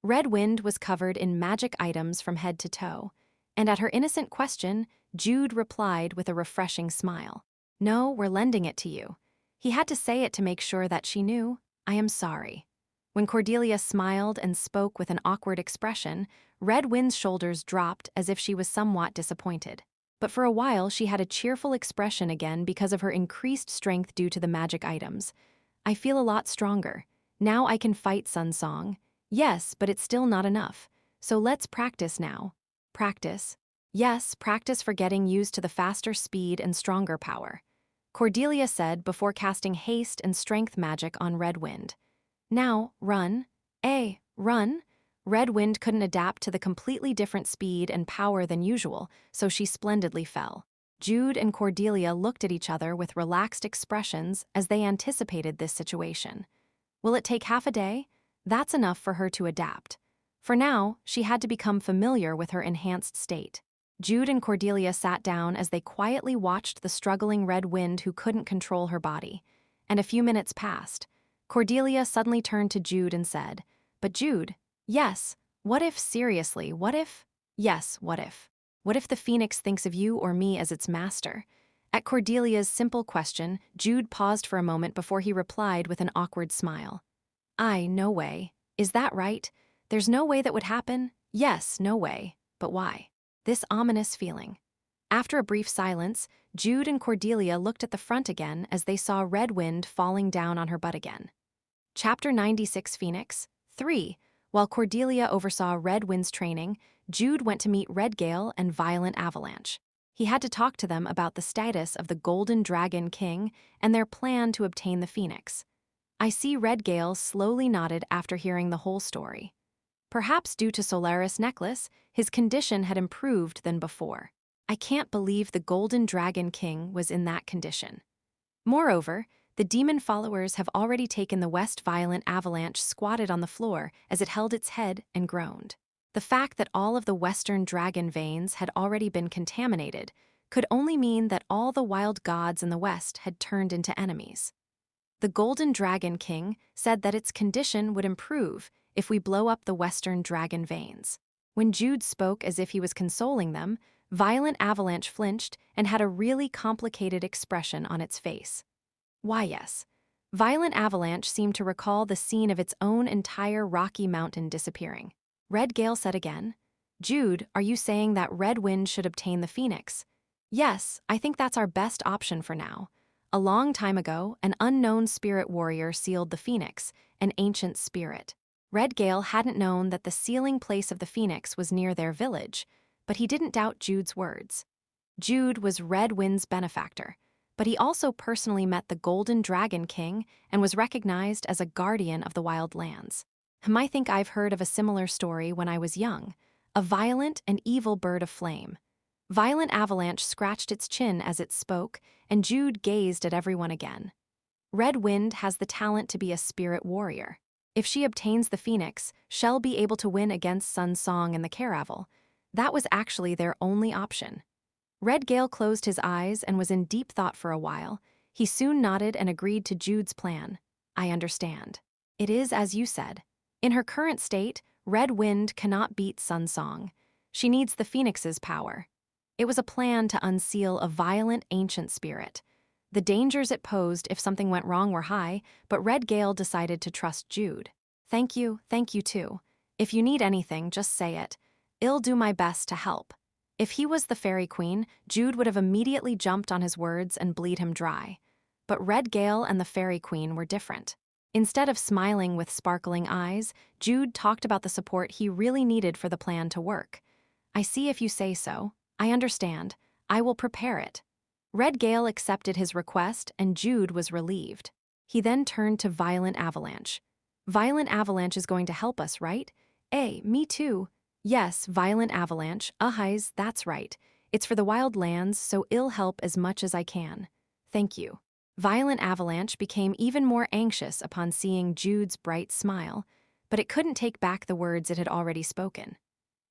Red Wind was covered in magic items from head to toe, and at her innocent question, Jude replied with a refreshing smile. No, we're lending it to you. He had to say it to make sure that she knew. I am sorry. When Cordelia smiled and spoke with an awkward expression, Red Wind's shoulders dropped as if she was somewhat disappointed. But for a while she had a cheerful expression again because of her increased strength due to the magic items. I feel a lot stronger. Now I can fight Sun Song. Yes, but it's still not enough. So let's practice now. Practice? Yes, practice for getting used to the faster speed and stronger power. Cordelia said before casting haste and strength magic on Red Wind. Now, run. Run. Red Wind couldn't adapt to the completely different speed and power than usual, so she splendidly fell. Jude and Cordelia looked at each other with relaxed expressions as they anticipated this situation. Will it take half a day? That's enough for her to adapt. For now, she had to become familiar with her enhanced state. Jude and Cordelia sat down as they quietly watched the struggling Red Wind who couldn't control her body. And a few minutes passed. Cordelia suddenly turned to Jude and said, "But Jude, yes, what if, seriously, what if?" "Yes, what if? What if the Phoenix thinks of you or me as its master?" At Cordelia's simple question, Jude paused for a moment before he replied with an awkward smile. No way. Is that right? There's no way that would happen? Yes, no way. But why? This ominous feeling. After a brief silence, Jude and Cordelia looked at the front again as they saw Red Wind falling down on her butt again. Chapter 96 Phoenix 3. While Cordelia oversaw Red Wind's training, Jude went to meet Red Gale and Violent Avalanche. He had to talk to them about the status of the Golden Dragon King and their plan to obtain the Phoenix. I see Red Gale slowly nodded after hearing the whole story. Perhaps due to Solaris' necklace, his condition had improved than before. I can't believe the Golden Dragon King was in that condition. Moreover, the demon followers have already taken the West Violent Avalanche squatted on the floor as it held its head and groaned. The fact that all of the Western Dragon veins had already been contaminated could only mean that all the wild gods in the West had turned into enemies. The Golden Dragon King said that its condition would improve if we blow up the Western Dragon veins. When Jude spoke as if he was consoling them, Violent Avalanche flinched and had a really complicated expression on its face. Why, yes. Violent Avalanche seemed to recall the scene of its own entire Rocky Mountain disappearing. Red Gale said again, "Jude, are you saying that Red Wind should obtain the Phoenix?" "Yes, I think that's our best option for now. A long time ago, an unknown spirit warrior sealed the Phoenix, an ancient spirit. Red Gale hadn't known that the sealing place of the Phoenix was near their village, but he didn't doubt Jude's words. Jude was Red Wind's benefactor, but he also personally met the Golden Dragon King and was recognized as a guardian of the wild lands. I think I've heard of a similar story when I was young, a violent and evil bird of flame. Violent Avalanche scratched its chin as it spoke, and Jude gazed at everyone again. Red Wind has the talent to be a spirit warrior. If she obtains the Phoenix, she'll be able to win against Sun Song and the Caravel. That was actually their only option. Red Gale closed his eyes and was in deep thought for a while. He soon nodded and agreed to Jude's plan. I understand. It is as you said. In her current state, Red Wind cannot beat Sun Song. She needs the Phoenix's power. It was a plan to unseal a violent ancient spirit. The dangers it posed if something went wrong were high, but Red Gale decided to trust Jude. Thank you too. If you need anything, just say it. I'll do my best to help. If he was the Fairy Queen, Jude would have immediately jumped on his words and bleed him dry. But Red Gale and the Fairy Queen were different. Instead of smiling with sparkling eyes, Jude talked about the support he really needed for the plan to work. I see if you say so. I understand. I will prepare it. Red Gale accepted his request and Jude was relieved. He then turned to Violent Avalanche. Violent Avalanche is going to help us, right? Me too. Yes, Violent Avalanche. That's right. It's for the wild lands, so I'll help as much as I can. Thank you. Violent Avalanche became even more anxious upon seeing Jude's bright smile, but it couldn't take back the words it had already spoken.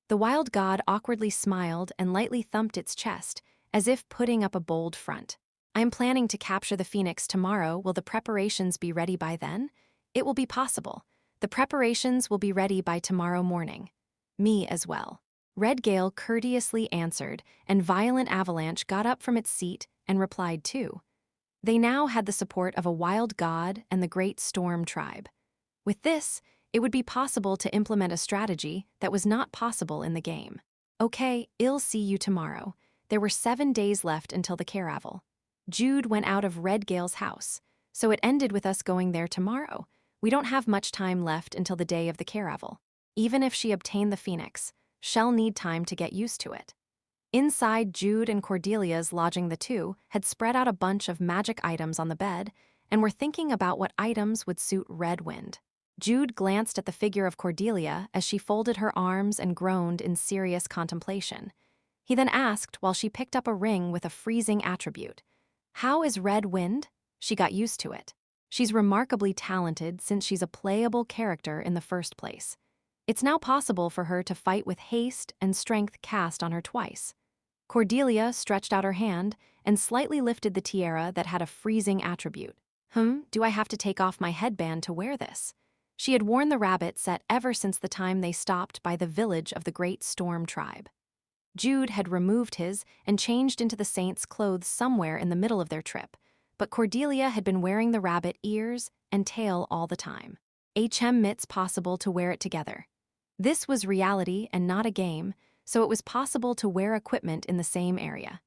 The wild god awkwardly smiled and lightly thumped its chest, as if putting up a bold front. I am planning to capture the Phoenix tomorrow. Will the preparations be ready by then? It will be possible. The preparations will be ready by tomorrow morning. Me as well. Red Gale courteously answered, and Violent Avalanche got up from its seat and replied too. They now had the support of a wild god and the Great Storm Tribe. With this, it would be possible to implement a strategy that was not possible in the game. Okay, I'll see you tomorrow. There were 7 days left until the Caravel. Jude went out of Red Gale's house, so it ended with us going there tomorrow. We don't have much time left until the day of the Caravel. Even if she obtained the Phoenix, she'll need time to get used to it. Inside Jude and Cordelia's lodging, the two had spread out a bunch of magic items on the bed and were thinking about what items would suit Red Wind. Jude glanced at the figure of Cordelia as she folded her arms and groaned in serious contemplation. He then asked while she picked up a ring with a freezing attribute. "How is Red Wind?" She got used to it. She's remarkably talented since she's a playable character in the first place. It's now possible for her to fight with haste and strength cast on her twice. Cordelia stretched out her hand and slightly lifted the tiara that had a freezing attribute. Do I have to take off my headband to wear this? She had worn the rabbit set ever since the time they stopped by the village of the Great Storm Tribe. Jude had removed his and changed into the saint's clothes somewhere in the middle of their trip, but Cordelia had been wearing the rabbit ears and tail all the time. It's possible to wear it together. This was reality and not a game, so it was possible to wear equipment in the same area.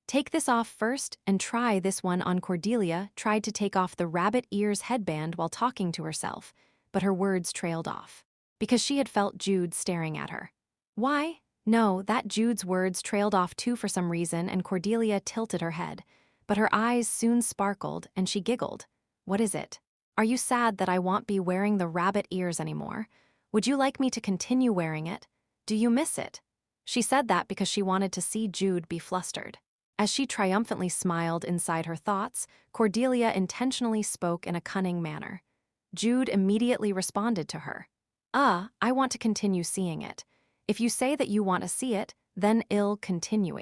Take this off first and try this one on. Cordelia tried to take off the rabbit ears headband while talking to herself, but her words trailed off, because she had felt Jude staring at her. Why? No, that Jude's words trailed off too for some reason, and Cordelia tilted her head, but her eyes soon sparkled and she giggled. What is it? Are you sad that I won't be wearing the rabbit ears anymore? Would you like me to continue wearing it? Do you miss it? She said that because she wanted to see Jude be flustered. As she triumphantly smiled inside her thoughts, Cordelia intentionally spoke in a cunning manner. Jude immediately responded to her. I want to continue seeing it. If you say that you want to see it, then I'll continue.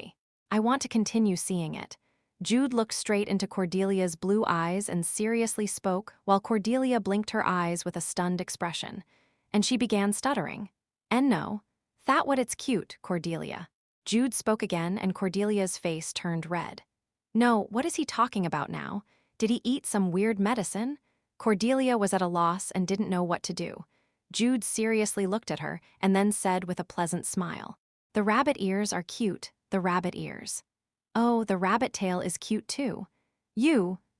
I want to continue seeing it. Jude looked straight into Cordelia's blue eyes and seriously spoke while Cordelia blinked her eyes with a stunned expression. And she began stuttering. "And no, that what it's cute, Cordelia." Jude spoke again and Cordelia's face turned red. "No, what is he talking about now? Did he eat some weird medicine?" Cordelia was at a loss and didn't know what to do. Jude seriously looked at her and then said with a pleasant smile, "The rabbit ears are cute, the rabbit ears." "Oh, the rabbit tail is cute too."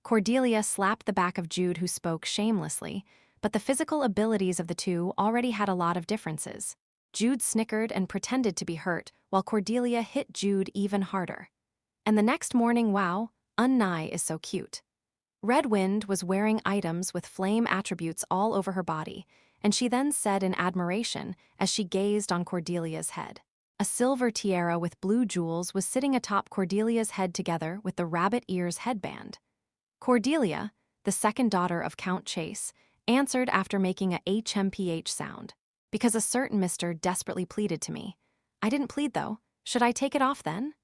Cordelia slapped the back of Jude, who spoke shamelessly, but the physical abilities of the two already had a lot of differences. Jude snickered and pretended to be hurt, while Cordelia hit Jude even harder. And the next morning, wow, Unnai is so cute. Red Wind was wearing items with flame attributes all over her body, and she then said in admiration as she gazed on Cordelia's head. A silver tiara with blue jewels was sitting atop Cordelia's head together with the rabbit ears headband. Cordelia, the second daughter of Count Chase, answered after making a HMPH sound. "Because a certain mister desperately pleaded to me." "I didn't plead though. Should I take it off then?"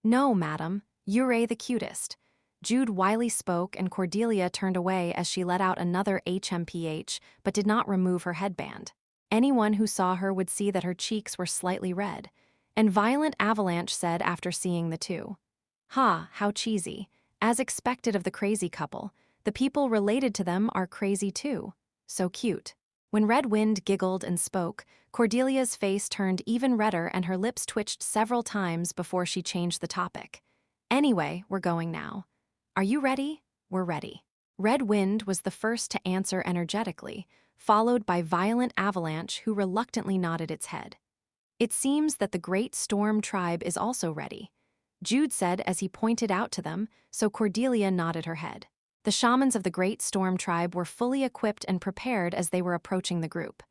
"No, madam, you're the cutest." Jude Wiley spoke and Cordelia turned away as she let out another HMPH but did not remove her headband. Anyone who saw her would see that her cheeks were slightly red. And Violent Avalanche said after seeing the two. "Ha, how cheesy. As expected of the crazy couple, the people related to them are crazy too. So cute." When Red Wind giggled and spoke, Cordelia's face turned even redder and her lips twitched several times before she changed the topic. "Anyway, we're going now. Are you ready?" "We're ready." Red Wind was the first to answer energetically, followed by Violent Avalanche, who reluctantly nodded its head. "It seems that the Great Storm Tribe is also ready," Jude said as he pointed out to them, so Cordelia nodded her head. The shamans of the Great Storm Tribe were fully equipped and prepared as they were approaching the group.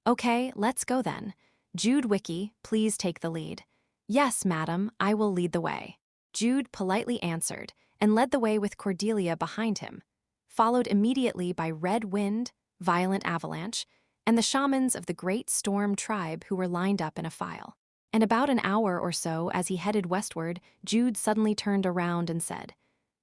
"Okay, let's go then. Jude Wiki, please take the lead." "Yes, madam, I will lead the way." Jude politely answered and led the way with Cordelia behind him, followed immediately by Red Wind, Violent Avalanche, and the shamans of the Great Storm Tribe who were lined up in a file. And about an hour or so as he headed westward, Jude suddenly turned around and said,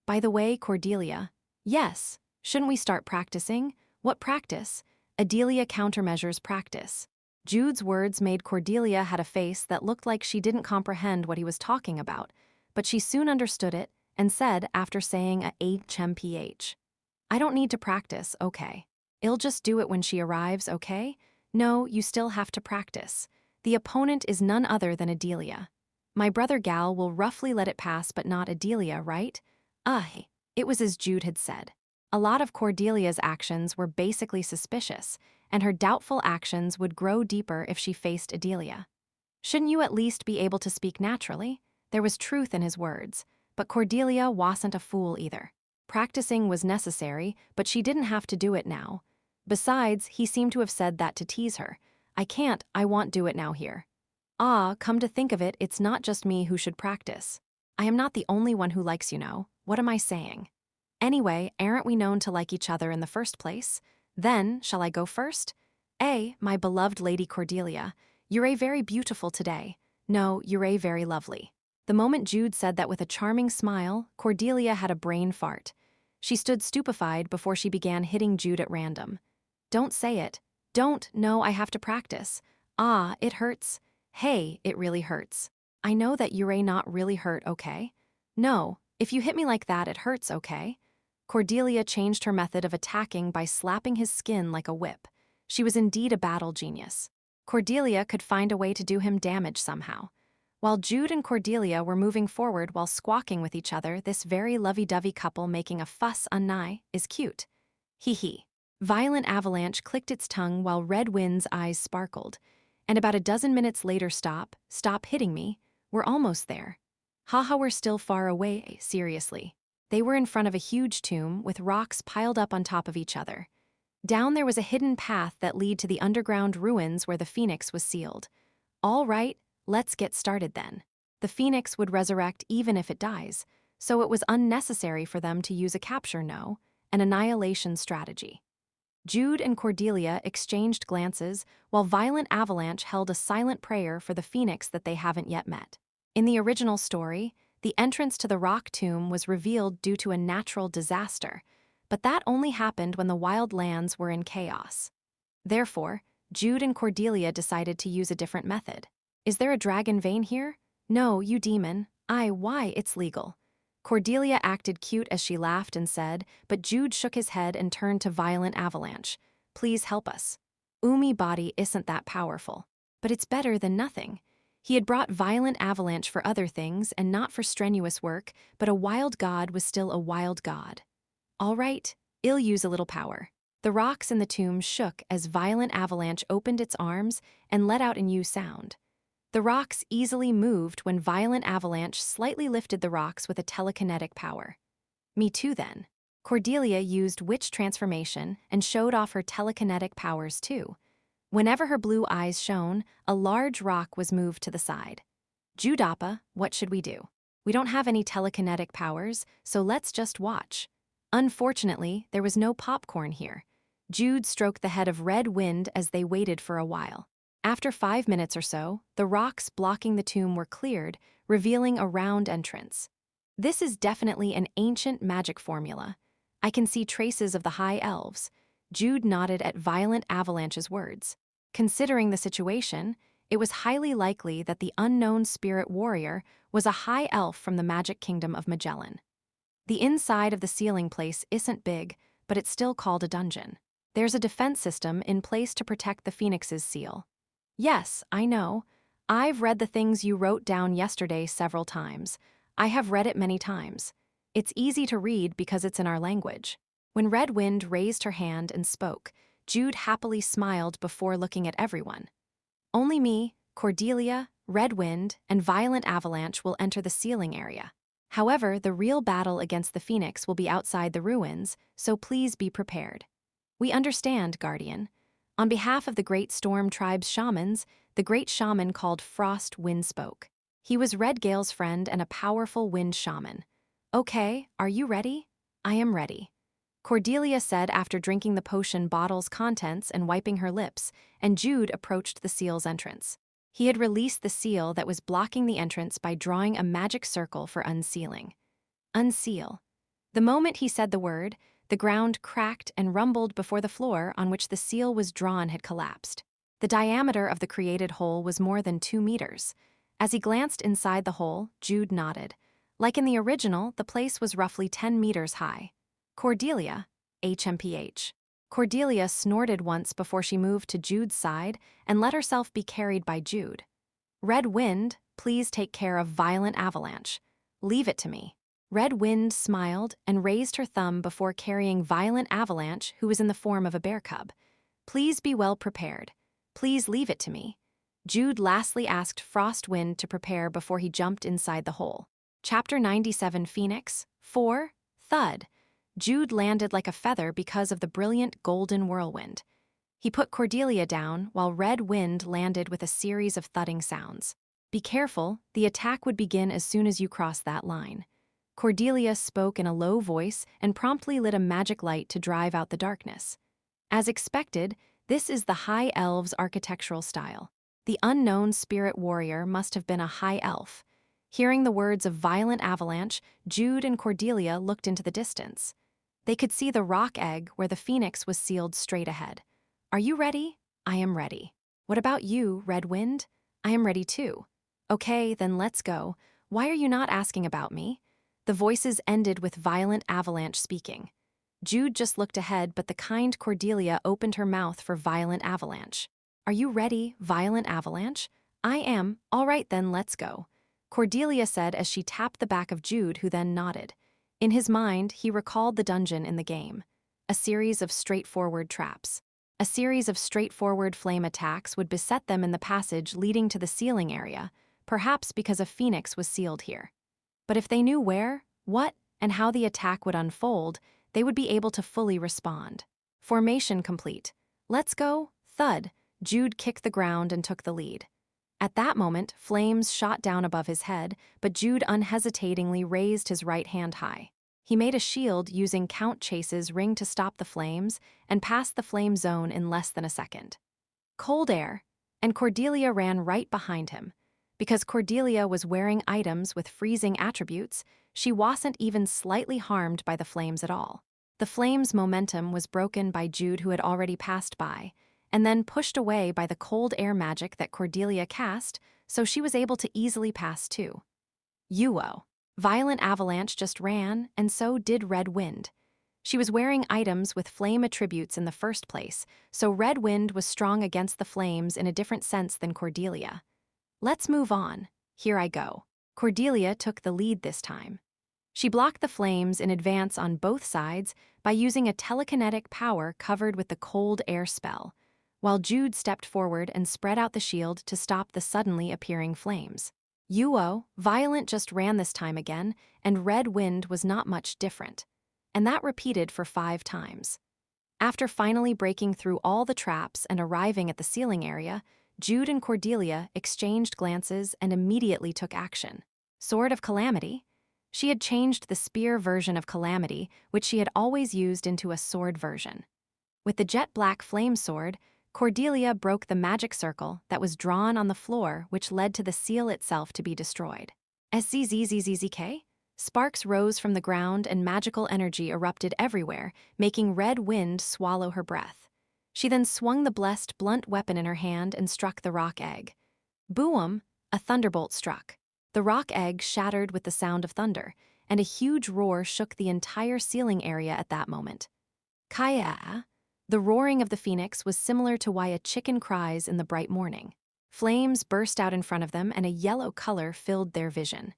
"By the way, Cordelia." "Yes, shouldn't we start practicing?" "What practice?" "Adelia countermeasures practice." Jude's words made Cordelia had a face that looked like she didn't comprehend what he was talking about, but she soon understood it and said after saying a HMPH, "I don't need to practice, okay. I'll just do it when she arrives, okay?" "No, you still have to practice. The opponent is none other than Adelia. My brother Gal will roughly let it pass, but not Adelia, right?" It was as Jude had said. A lot of Cordelia's actions were basically suspicious, and her doubtful actions would grow deeper if she faced Adelia. "Shouldn't you at least be able to speak naturally?" There was truth in his words, but Cordelia wasn't a fool either. Practicing was necessary, but she didn't have to do it now. Besides, he seemed to have said that to tease her. I can't, I won't do it now here. Ah, come to think of it, it's not just me who should practice. I am not the only one who likes you know. What am I saying? Anyway, aren't we known to like each other in the first place? Then, shall I go first? My beloved Lady Cordelia, you're very beautiful today. No, you're very lovely. The moment Jude said that with a charming smile, Cordelia had a brain fart. She stood stupefied before she began hitting Jude at random. Don't say it. Don't, no, I have to practice. Ah, it hurts. Hey, it really hurts. I know that you're not really hurt, okay? No, if you hit me like that, it hurts, okay? Cordelia changed her method of attacking by slapping his skin like a whip. She was indeed a battle genius. Cordelia could find a way to do him damage somehow. While Jude and Cordelia were moving forward while squawking with each other, this very lovey-dovey couple making a fuss is cute. Hee hee. Violent Avalanche clicked its tongue while Red Wind's eyes sparkled. And about a dozen minutes later, stop hitting me. We're almost there. Haha, we're still far away, seriously. They were in front of a huge tomb with rocks piled up on top of each other. Down there was a hidden path that led to the underground ruins where the phoenix was sealed. All right, let's get started then. The phoenix would resurrect even if it dies, so it was unnecessary for them to use a capture no, an annihilation strategy. Jude and Cordelia exchanged glances while Violent Avalanche held a silent prayer for the phoenix that they haven't yet met. In the original story, the entrance to the rock tomb was revealed due to a natural disaster, but that only happened when the wild lands were in chaos. Therefore, Jude and Cordelia decided to use a different method. Is there a dragon vein here? No, you demon. Why, it's legal. Cordelia acted cute as she laughed and said, but Jude shook his head and turned to Violent Avalanche. Please help us. Umi body isn't that powerful, but it's better than nothing. He had brought Violent Avalanche for other things and not for strenuous work, but a wild god was still a wild god. All right, I'll use a little power. The rocks in the tomb shook as Violent Avalanche opened its arms and let out a new sound. The rocks easily moved when Violent Avalanche slightly lifted the rocks with a telekinetic power. Me too then. Cordelia used witch transformation and showed off her telekinetic powers too. Whenever her blue eyes shone, a large rock was moved to the side. Judappa, what should we do? We don't have any telekinetic powers, so let's just watch. Unfortunately, there was no popcorn here. Jude stroked the head of Red Wind as they waited for a while. After 5 minutes or so, the rocks blocking the tomb were cleared, revealing a round entrance. This is definitely an ancient magic formula. I can see traces of the high elves. Jude nodded at Violent Avalanche's words. Considering the situation, it was highly likely that the unknown spirit warrior was a high elf from the magic kingdom of Magellan. The inside of the sealing place isn't big, but it's still called a dungeon. There's a defense system in place to protect the Phoenix's seal. Yes, I know. I've read the things you wrote down yesterday several times. I have read it many times. It's easy to read because it's in our language. When Red Wind raised her hand and spoke, Jude happily smiled before looking at everyone. Only me, Cordelia, Red Wind, and Violent Avalanche will enter the sealing area. However, the real battle against the Phoenix will be outside the ruins, so please be prepared. We understand, Guardian. On behalf of the Great Storm Tribe's shamans, the great shaman called Frost Wind spoke. He was Red Gale's friend and a powerful wind shaman. Okay, are you ready? I am ready. Cordelia said after drinking the potion bottle's contents and wiping her lips, and Jude approached the seal's entrance. He had released the seal that was blocking the entrance by drawing a magic circle for unsealing. Unseal. The moment he said the word, the ground cracked and rumbled before the floor on which the seal was drawn had collapsed. The diameter of the created hole was more than 2 meters. As he glanced inside the hole, Jude nodded. Like in the original, the place was roughly 10 meters high. Cordelia, HMPH. Cordelia snorted once before she moved to Jude's side and let herself be carried by Jude. Red Wind, please take care of Violent Avalanche. Leave it to me. Red Wind smiled and raised her thumb before carrying Violent Avalanche, who was in the form of a bear cub. Please be well prepared. Please leave it to me. Jude lastly asked Frost Wind to prepare before he jumped inside the hole. Chapter 97 Phoenix 4 Thud. Jude landed like a feather because of the brilliant golden whirlwind. He put Cordelia down while Red Wind landed with a series of thudding sounds. Be careful, the attack would begin as soon as you cross that line. Cordelia spoke in a low voice and promptly lit a magic light to drive out the darkness. As expected, this is the High Elves' architectural style. The unknown spirit warrior must have been a high elf. Hearing the words of violent avalanche, Jude and Cordelia looked into the distance. They could see the rock egg where the phoenix was sealed straight ahead. Are you ready? I am ready. What about you, Red Wind? I am ready too. Okay, then let's go. Why are you not asking about me? The voices ended with violent avalanche speaking. Jude just looked ahead, but the kind Cordelia opened her mouth for violent avalanche. Are you ready, violent avalanche? I am. All right, then let's go. Cordelia said as she tapped the back of Jude, who then nodded. In his mind, he recalled the dungeon in the game. A series of straightforward traps. A series of straightforward flame attacks would beset them in the passage leading to the ceiling area, perhaps because a phoenix was sealed here. But if they knew where, what, and how the attack would unfold, they would be able to fully respond. Formation complete. Let's go, thud. Jude kicked the ground and took the lead. At that moment, flames shot down above his head, but Jude unhesitatingly raised his right hand high. He made a shield using Count Chase's ring to stop the flames and passed the flame zone in less than a second. Cold air, and Cordelia ran right behind him. Because Cordelia was wearing items with freezing attributes, she wasn't even slightly harmed by the flames at all. The flames' momentum was broken by Jude, who had already passed by, and then pushed away by the cold air magic that Cordelia cast, so she was able to easily pass too. Yuo. Violent Avalanche just ran, and so did Red Wind. She was wearing items with flame attributes in the first place, so Red Wind was strong against the flames in a different sense than Cordelia. Let's move on. Here I go. Cordelia took the lead this time. She blocked the flames in advance on both sides by using a telekinetic power covered with the cold air spell, while Jude stepped forward and spread out the shield to stop the suddenly appearing flames. Yuo, Violent just ran this time again, and Red Wind was not much different. And that repeated for 5 times. After finally breaking through all the traps and arriving at the ceiling area, Jude and Cordelia exchanged glances and immediately took action. Sword of Calamity? She had changed the spear version of Calamity, which she had always used, into a sword version. With the jet black flame sword, Cordelia broke the magic circle that was drawn on the floor, which led to the seal itself to be destroyed. SZZZZK? Sparks rose from the ground and magical energy erupted everywhere, making Red Wind swallow her breath. She then swung the blessed blunt weapon in her hand and struck the rock egg. Boom! A thunderbolt struck. The rock egg shattered with the sound of thunder, and a huge roar shook the entire ceiling area at that moment. Kaya! The roaring of the phoenix was similar to why a chicken cries in the bright morning. Flames burst out in front of them and a yellow color filled their vision.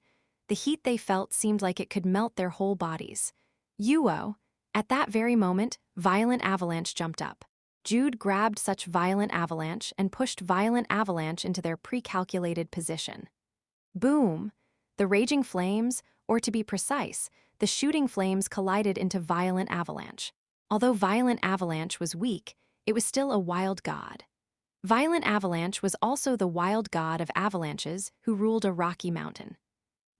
The heat they felt seemed like it could melt their whole bodies. Yuo! At that very moment, Violent Avalanche jumped up. Jude grabbed such Violent Avalanche and pushed Violent Avalanche into their pre-calculated position. Boom! The raging flames, or to be precise, the shooting flames collided into Violent Avalanche. Although Violent Avalanche was weak, it was still a wild god. Violent Avalanche was also the wild god of avalanches who ruled a rocky mountain.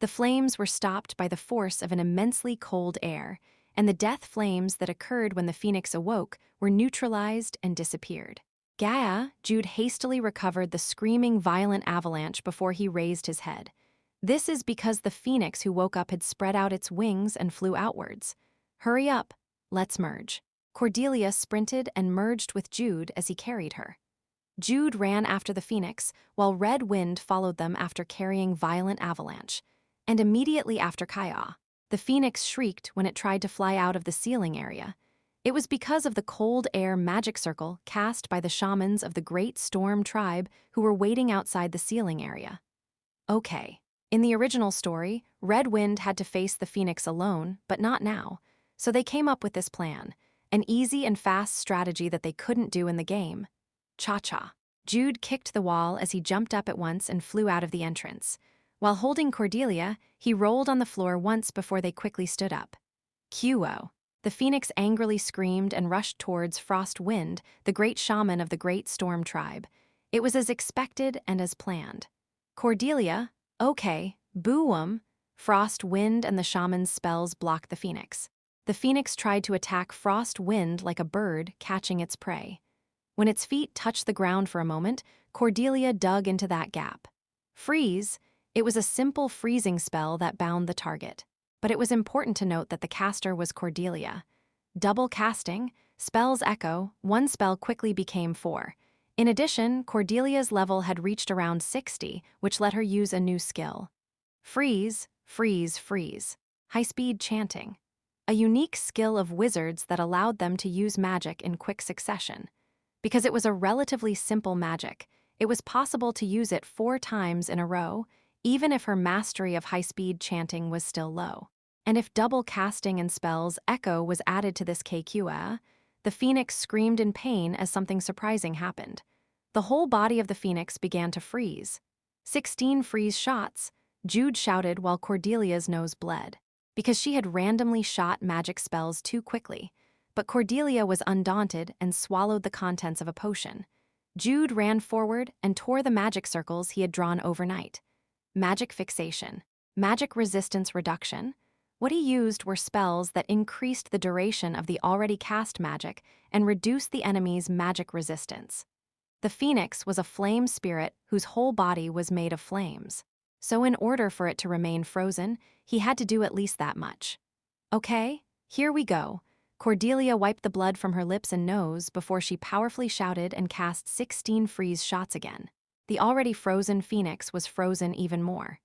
The flames were stopped by the force of an immensely cold air, and the death flames that occurred when the phoenix awoke were neutralized and disappeared. Gaia, Jude hastily recovered the screaming Violent Avalanche before he raised his head. This is because the phoenix who woke up had spread out its wings and flew outwards. Hurry up, let's merge. Cordelia sprinted and merged with Jude as he carried her. Jude ran after the phoenix, while Red Wind followed them after carrying Violent Avalanche. And immediately after Kaya, the phoenix shrieked when it tried to fly out of the ceiling area. It was because of the cold air magic circle cast by the shamans of the Great Storm tribe who were waiting outside the ceiling area. Okay. In the original story, Red Wind had to face the phoenix alone, but not now. So they came up with this plan, an easy and fast strategy that they couldn't do in the game. Cha-cha. Jude kicked the wall as he jumped up at once and flew out of the entrance. While holding Cordelia, he rolled on the floor once before they quickly stood up. Qo. The phoenix angrily screamed and rushed towards Frost Wind, the great shaman of the Great Storm Tribe. It was as expected and as planned. Cordelia, okay, boo-um. Frost Wind and the shaman's spells blocked the phoenix. The phoenix tried to attack Frost Wind like a bird catching its prey. When its feet touched the ground for a moment, Cordelia dug into that gap. Freeze! It was a simple freezing spell that bound the target. But it was important to note that the caster was Cordelia. Double casting, spells echo, one spell quickly became 4. In addition, Cordelia's level had reached around 60, which let her use a new skill. Freeze, freeze, freeze. High-speed chanting. A unique skill of wizards that allowed them to use magic in quick succession. Because it was a relatively simple magic, it was possible to use it 4 times in a row, even if her mastery of high-speed chanting was still low. And if double casting and spells echo was added to this KQA, the phoenix screamed in pain as something surprising happened. The whole body of the phoenix began to freeze. 16 freeze shots, Jude shouted while Cordelia's nose bled. Because she had randomly shot magic spells too quickly. But Cordelia was undaunted and swallowed the contents of a potion. Jude ran forward and tore the magic circles he had drawn overnight. Magic fixation, magic resistance reduction. What he used were spells that increased the duration of the already cast magic and reduced the enemy's magic resistance. The phoenix was a flame spirit whose whole body was made of flames. So in order for it to remain frozen, he had to do at least that much. Okay, here we go. Cordelia wiped the blood from her lips and nose before she powerfully shouted and cast 16 freeze shots again. The already frozen phoenix was frozen even more.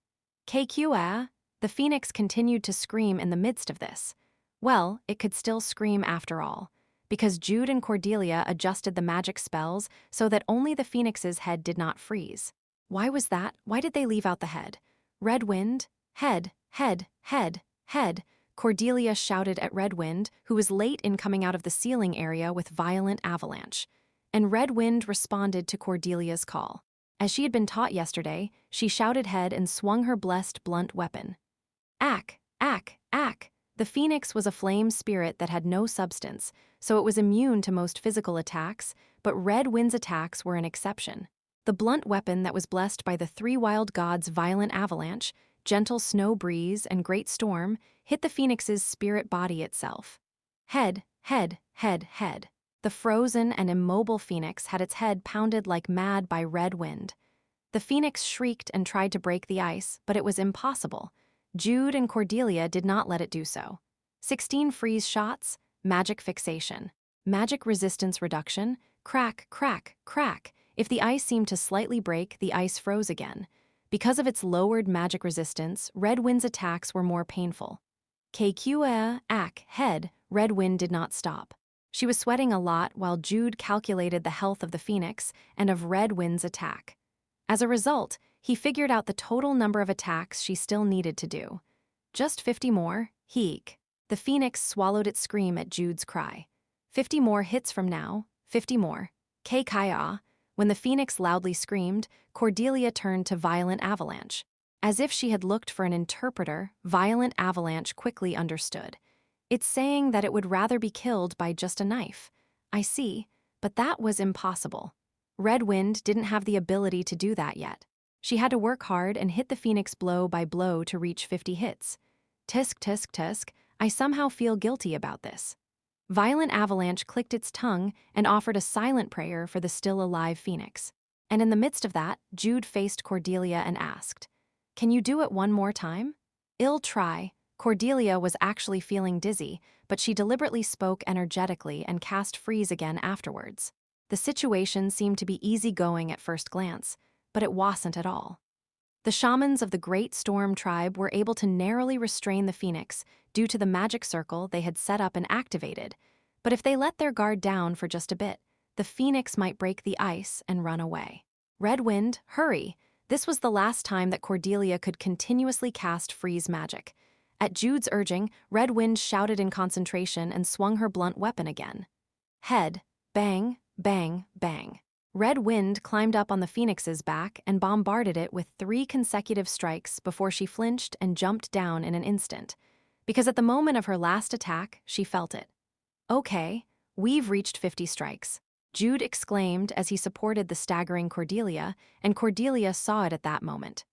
KQA, the phoenix continued to scream in the midst of this. Well, it could still scream after all, because Jude and Cordelia adjusted the magic spells so that only the phoenix's head did not freeze. Why was that? Why did they leave out the head? Red Wind, head, head, head, head. Cordelia shouted at Red Wind, who was late in coming out of the ceiling area with violent avalanche. And Red Wind responded to Cordelia's call. As she had been taught yesterday, she shouted head and swung her blessed blunt weapon. Ack, ack, ack. The phoenix was a flame spirit that had no substance, so it was immune to most physical attacks, but Red Wind's attacks were an exception. The blunt weapon that was blessed by the 3 wild gods' violent avalanche, gentle snow breeze, and great storm, hit the phoenix's spirit body itself. Head, head, head, head. The frozen and immobile phoenix had its head pounded like mad by Red Wind. The phoenix shrieked and tried to break the ice, but it was impossible. Jude and Cordelia did not let it do so. 16 freeze shots, magic fixation, magic resistance reduction, crack, crack, crack. If the ice seemed to slightly break, the ice froze again. Because of its lowered magic resistance, Red Wind's attacks were more painful. KQA, ack, head, Red Wind did not stop. She was sweating a lot while Jude calculated the health of the phoenix and of Red Wind's attack. As a result, he figured out the total number of attacks she still needed to do. Just 50 more, heek. The phoenix swallowed its scream at Jude's cry. 50 more hits from now, 50 more. K-Kaya. When the phoenix loudly screamed, Cordelia turned to Violent Avalanche. As if she had looked for an interpreter, Violent Avalanche quickly understood. It's saying that it would rather be killed by just a knife. I see, but that was impossible. Red Wind didn't have the ability to do that yet. She had to work hard and hit the phoenix blow by blow to reach 50 hits. Tisk, tisk, tisk, I somehow feel guilty about this. Violent Avalanche clicked its tongue and offered a silent prayer for the still-alive phoenix. And in the midst of that, Jude faced Cordelia and asked, "Can you do it one more time?" "I'll try." Cordelia was actually feeling dizzy, but she deliberately spoke energetically and cast freeze again afterwards. The situation seemed to be easygoing at first glance, but it wasn't at all. The shamans of the Great Storm Tribe were able to narrowly restrain the phoenix due to the magic circle they had set up and activated, but if they let their guard down for just a bit, the phoenix might break the ice and run away. Red Wind, hurry! This was the last time that Cordelia could continuously cast freeze magic. At Jude's urging, Red Wind shouted in concentration and swung her blunt weapon again. Head, bang, bang, bang. Red Wind climbed up on the phoenix's back and bombarded it with 3 consecutive strikes before she flinched and jumped down in an instant. because at the moment of her last attack, she felt it. Okay, we've reached 50 strikes, Jude exclaimed as he supported the staggering Cordelia, and Cordelia saw it at that moment.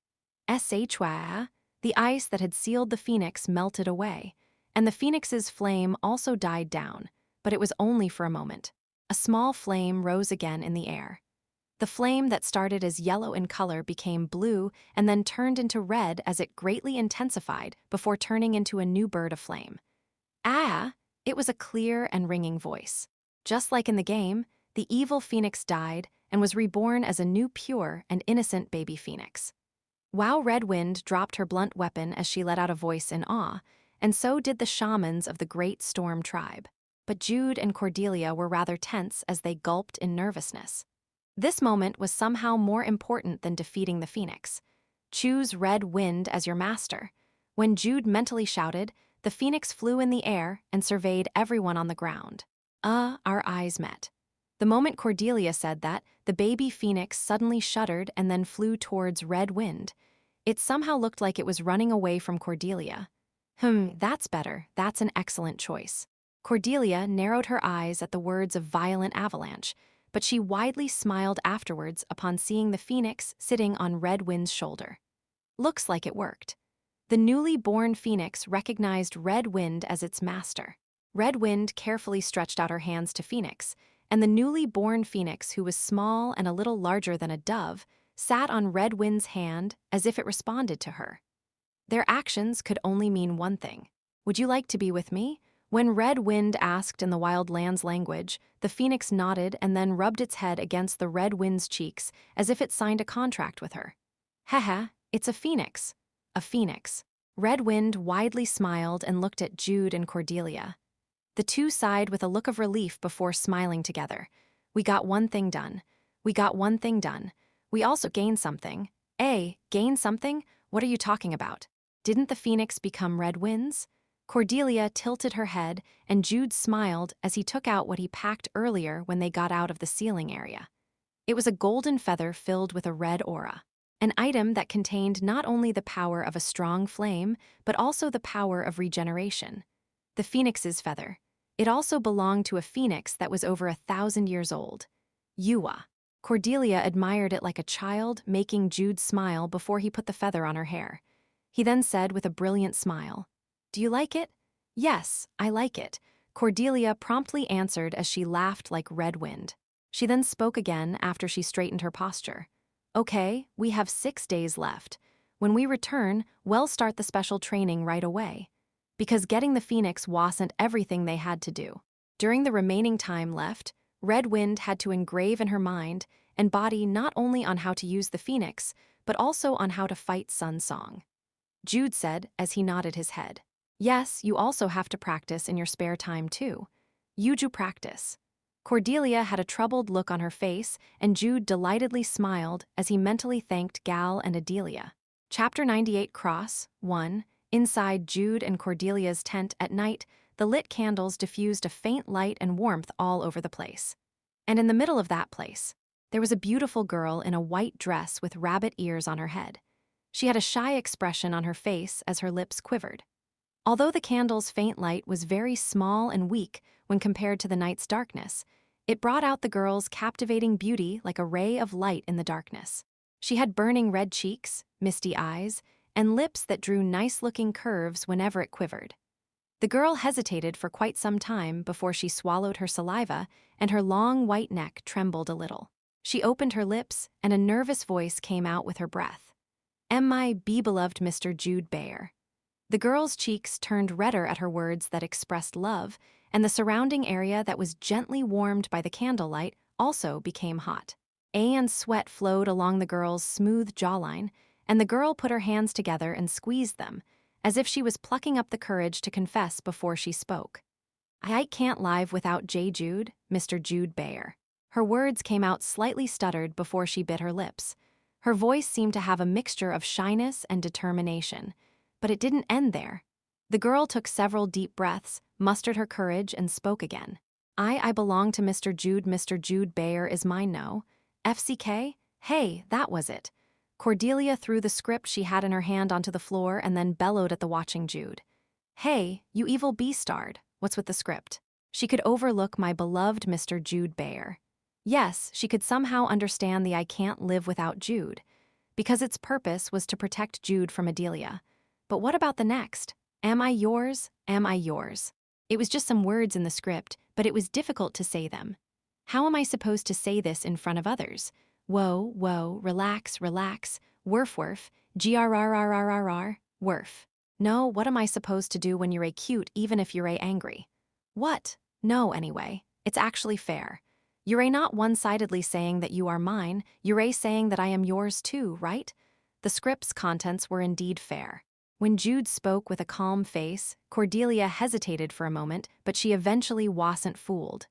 Shwa, the ice that had sealed the phoenix melted away, and the phoenix's flame also died down, but it was only for a moment. A small flame rose again in the air. The flame that started as yellow in color became blue and then turned into red as it greatly intensified before turning into a new bird of flame. Ah! It was a clear and ringing voice. Just like in the game, the evil phoenix died and was reborn as a new pure and innocent baby phoenix. Wow! Red Wind dropped her blunt weapon as she let out a voice in awe, and so did the shamans of the Great Storm tribe. But Jude and Cordelia were rather tense as they gulped in nervousness. This moment was somehow more important than defeating the phoenix. Choose Red Wind as your master. When Jude mentally shouted, the phoenix flew in the air and surveyed everyone on the ground. Our eyes met. The moment Cordelia said that, the baby phoenix suddenly shuddered and then flew towards Red Wind. It somehow looked like it was running away from Cordelia. That's better. That's an excellent choice. Cordelia narrowed her eyes at the words of violent avalanche, but she widely smiled afterwards upon seeing the phoenix sitting on Red Wind's shoulder. Looks like it worked. The newly born phoenix recognized Red Wind as its master. Red Wind carefully stretched out her hands to Phoenix, and the newly born phoenix, who was small and a little larger than a dove, sat on Red Wind's hand as if it responded to her. Their actions could only mean one thing. Would you like to be with me? When Red Wind asked in the Wild Lands language, the phoenix nodded and then rubbed its head against the Red Wind's cheeks as if it signed a contract with her. Haha, it's a phoenix. A phoenix. Red Wind widely smiled and looked at Jude and Cordelia. The two sighed with a look of relief before smiling together. We got one thing done. We got one thing done. We also gained something. Gain something? What are you talking about? Didn't the phoenix become Red Wind's? Cordelia tilted her head, and Jude smiled as he took out what he packed earlier when they got out of the ceiling area. It was a golden feather filled with a red aura. An item that contained not only the power of a strong flame, but also the power of regeneration. The phoenix's feather. It also belonged to a phoenix that was over 1,000 years old. Yua. Cordelia admired it like a child, making Jude smile before he put the feather on her hair. He then said with a brilliant smile, "Do you like it?" "Yes, I like it," Cordelia promptly answered as she laughed like Red Wind. She then spoke again after she straightened her posture. "Okay, we have 6 days left. When we return, we'll start the special training right away." Because getting the phoenix wasn't everything they had to do. During the remaining time left, Red Wind had to engrave in her mind and body not only on how to use the phoenix, but also on how to fight Sun Song. Jude said as he nodded his head. "Yes, you also have to practice in your spare time too. Yuju practice." Cordelia had a troubled look on her face, and Jude delightedly smiled as he mentally thanked Gal and Adelia. Chapter 98 Cross 1. Inside Jude and Cordelia's tent at night, the lit candles diffused a faint light and warmth all over the place. And in the middle of that place, there was a beautiful girl in a white dress with rabbit ears on her head. She had a shy expression on her face as her lips quivered. Although the candle's faint light was very small and weak when compared to the night's darkness, it brought out the girl's captivating beauty like a ray of light in the darkness. She had burning red cheeks, misty eyes, and lips that drew nice-looking curves whenever it quivered. The girl hesitated for quite some time before she swallowed her saliva, and her long white neck trembled a little. She opened her lips, and a nervous voice came out with her breath. "Am I beloved Mr. Jude Baer?" The girl's cheeks turned redder at her words that expressed love, and the surrounding area that was gently warmed by the candlelight also became hot. And sweat flowed along the girl's smooth jawline, and the girl put her hands together and squeezed them, as if she was plucking up the courage to confess before she spoke. "I can't live without J. Jude, Mr. Jude Baer." Her words came out slightly stuttered before she bit her lips. Her voice seemed to have a mixture of shyness and determination, but it didn't end there. The girl took several deep breaths, mustered her courage, and spoke again. I belong to Mr. Jude. Mr. Jude Baer is mine, no? FCK? Hey, that was it. Cordelia threw the script she had in her hand onto the floor and then bellowed at the watching Jude. "Hey, you evil beastard, what's with the script?" She could overlook my beloved Mr. Jude Bayer. Yes, she could somehow understand the "I can't live without Jude," because its purpose was to protect Jude from Adelia. But what about the next? Am I yours? Am I yours? It was just some words in the script, but it was difficult to say them. How am I supposed to say this in front of others? Whoa, whoa, relax, relax, worf, worf, grrrrrrrr, worf. No, what am I supposed to do when you're a cute even if you're a angry? What? No, anyway. It's actually fair. You're a not one-sidedly saying that you are mine, you're a saying that I am yours too, right? The script's contents were indeed fair. When Jude spoke with a calm face, Cordelia hesitated for a moment, but she eventually wasn't fooled.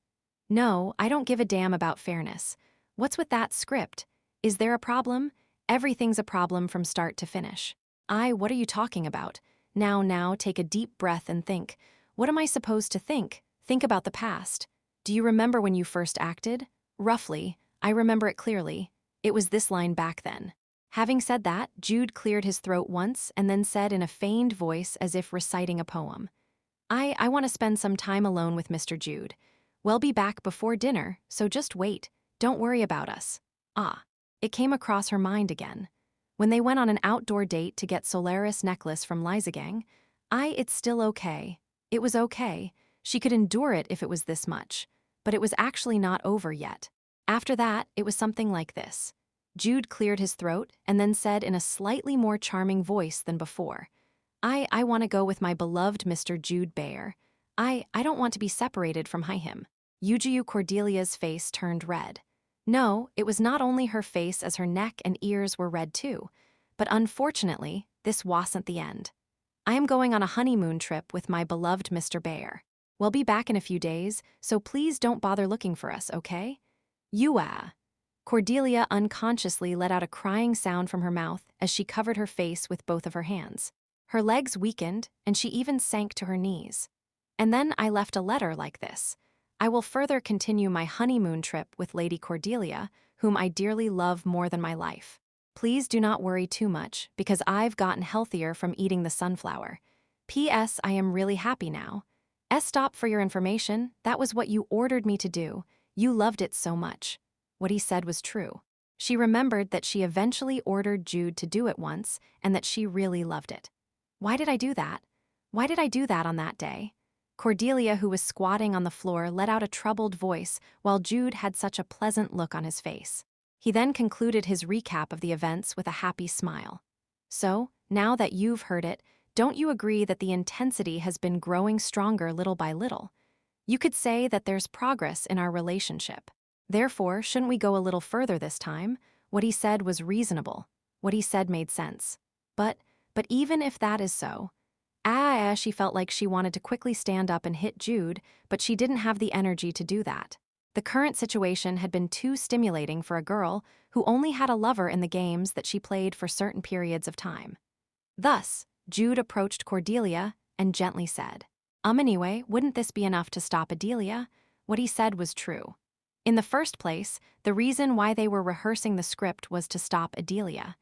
No, I don't give a damn about fairness. What's with that script? Is there a problem? Everything's a problem from start to finish. What are you talking about? Now, take a deep breath and think. What am I supposed to think? Think about the past. Do you remember when you first acted? Roughly, I remember it clearly. It was this line back then. Having said that, Jude cleared his throat once and then said in a feigned voice as if reciting a poem, I want to spend some time alone with Mr. Jude. We'll be back before dinner, so just wait. Don't worry about us. It came across her mind again. When they went on an outdoor date to get Solaris necklace from Lysagang, it's still okay. It was okay. She could endure it if it was this much. But it was actually not over yet. After that, it was something like this. Jude cleared his throat and then said in a slightly more charming voice than before, I want to go with my beloved Mr. Jude Bayer. I don't want to be separated from him. Yujiu Cordelia's face turned red. No, it was not only her face as her neck and ears were red too. But unfortunately, this wasn't the end. I am going on a honeymoon trip with my beloved Mr. Bayer. We'll be back in a few days, so please don't bother looking for us, okay? Cordelia unconsciously let out a crying sound from her mouth as she covered her face with both of her hands. Her legs weakened, and she even sank to her knees. And then I left a letter like this. I will further continue my honeymoon trip with Lady Cordelia, whom I dearly love more than my life. Please do not worry too much, because I've gotten healthier from eating the sunflower. P.S. I am really happy now. Stop for your information, that was what you ordered me to do. You loved it so much. What he said was true. She remembered that she eventually ordered Jude to do it once, and that she really loved it. Why did I do that? Why did I do that on that day? Cordelia, who was squatting on the floor, let out a troubled voice, while Jude had such a pleasant look on his face. He then concluded his recap of the events with a happy smile. So, now that you've heard it, don't you agree that the intensity has been growing stronger little by little? You could say that there's progress in our relationship. Therefore, shouldn't we go a little further this time? What he said was reasonable. What he said made sense. But even if that is so, she felt like she wanted to quickly stand up and hit Jude, but she didn't have the energy to do that. The current situation had been too stimulating for a girl who only had a lover in the games that she played for certain periods of time. Thus, Jude approached Cordelia and gently said, Anyway, wouldn't this be enough to stop Adelia? What he said was true. In the first place, the reason why they were rehearsing the script was to stop Adelia.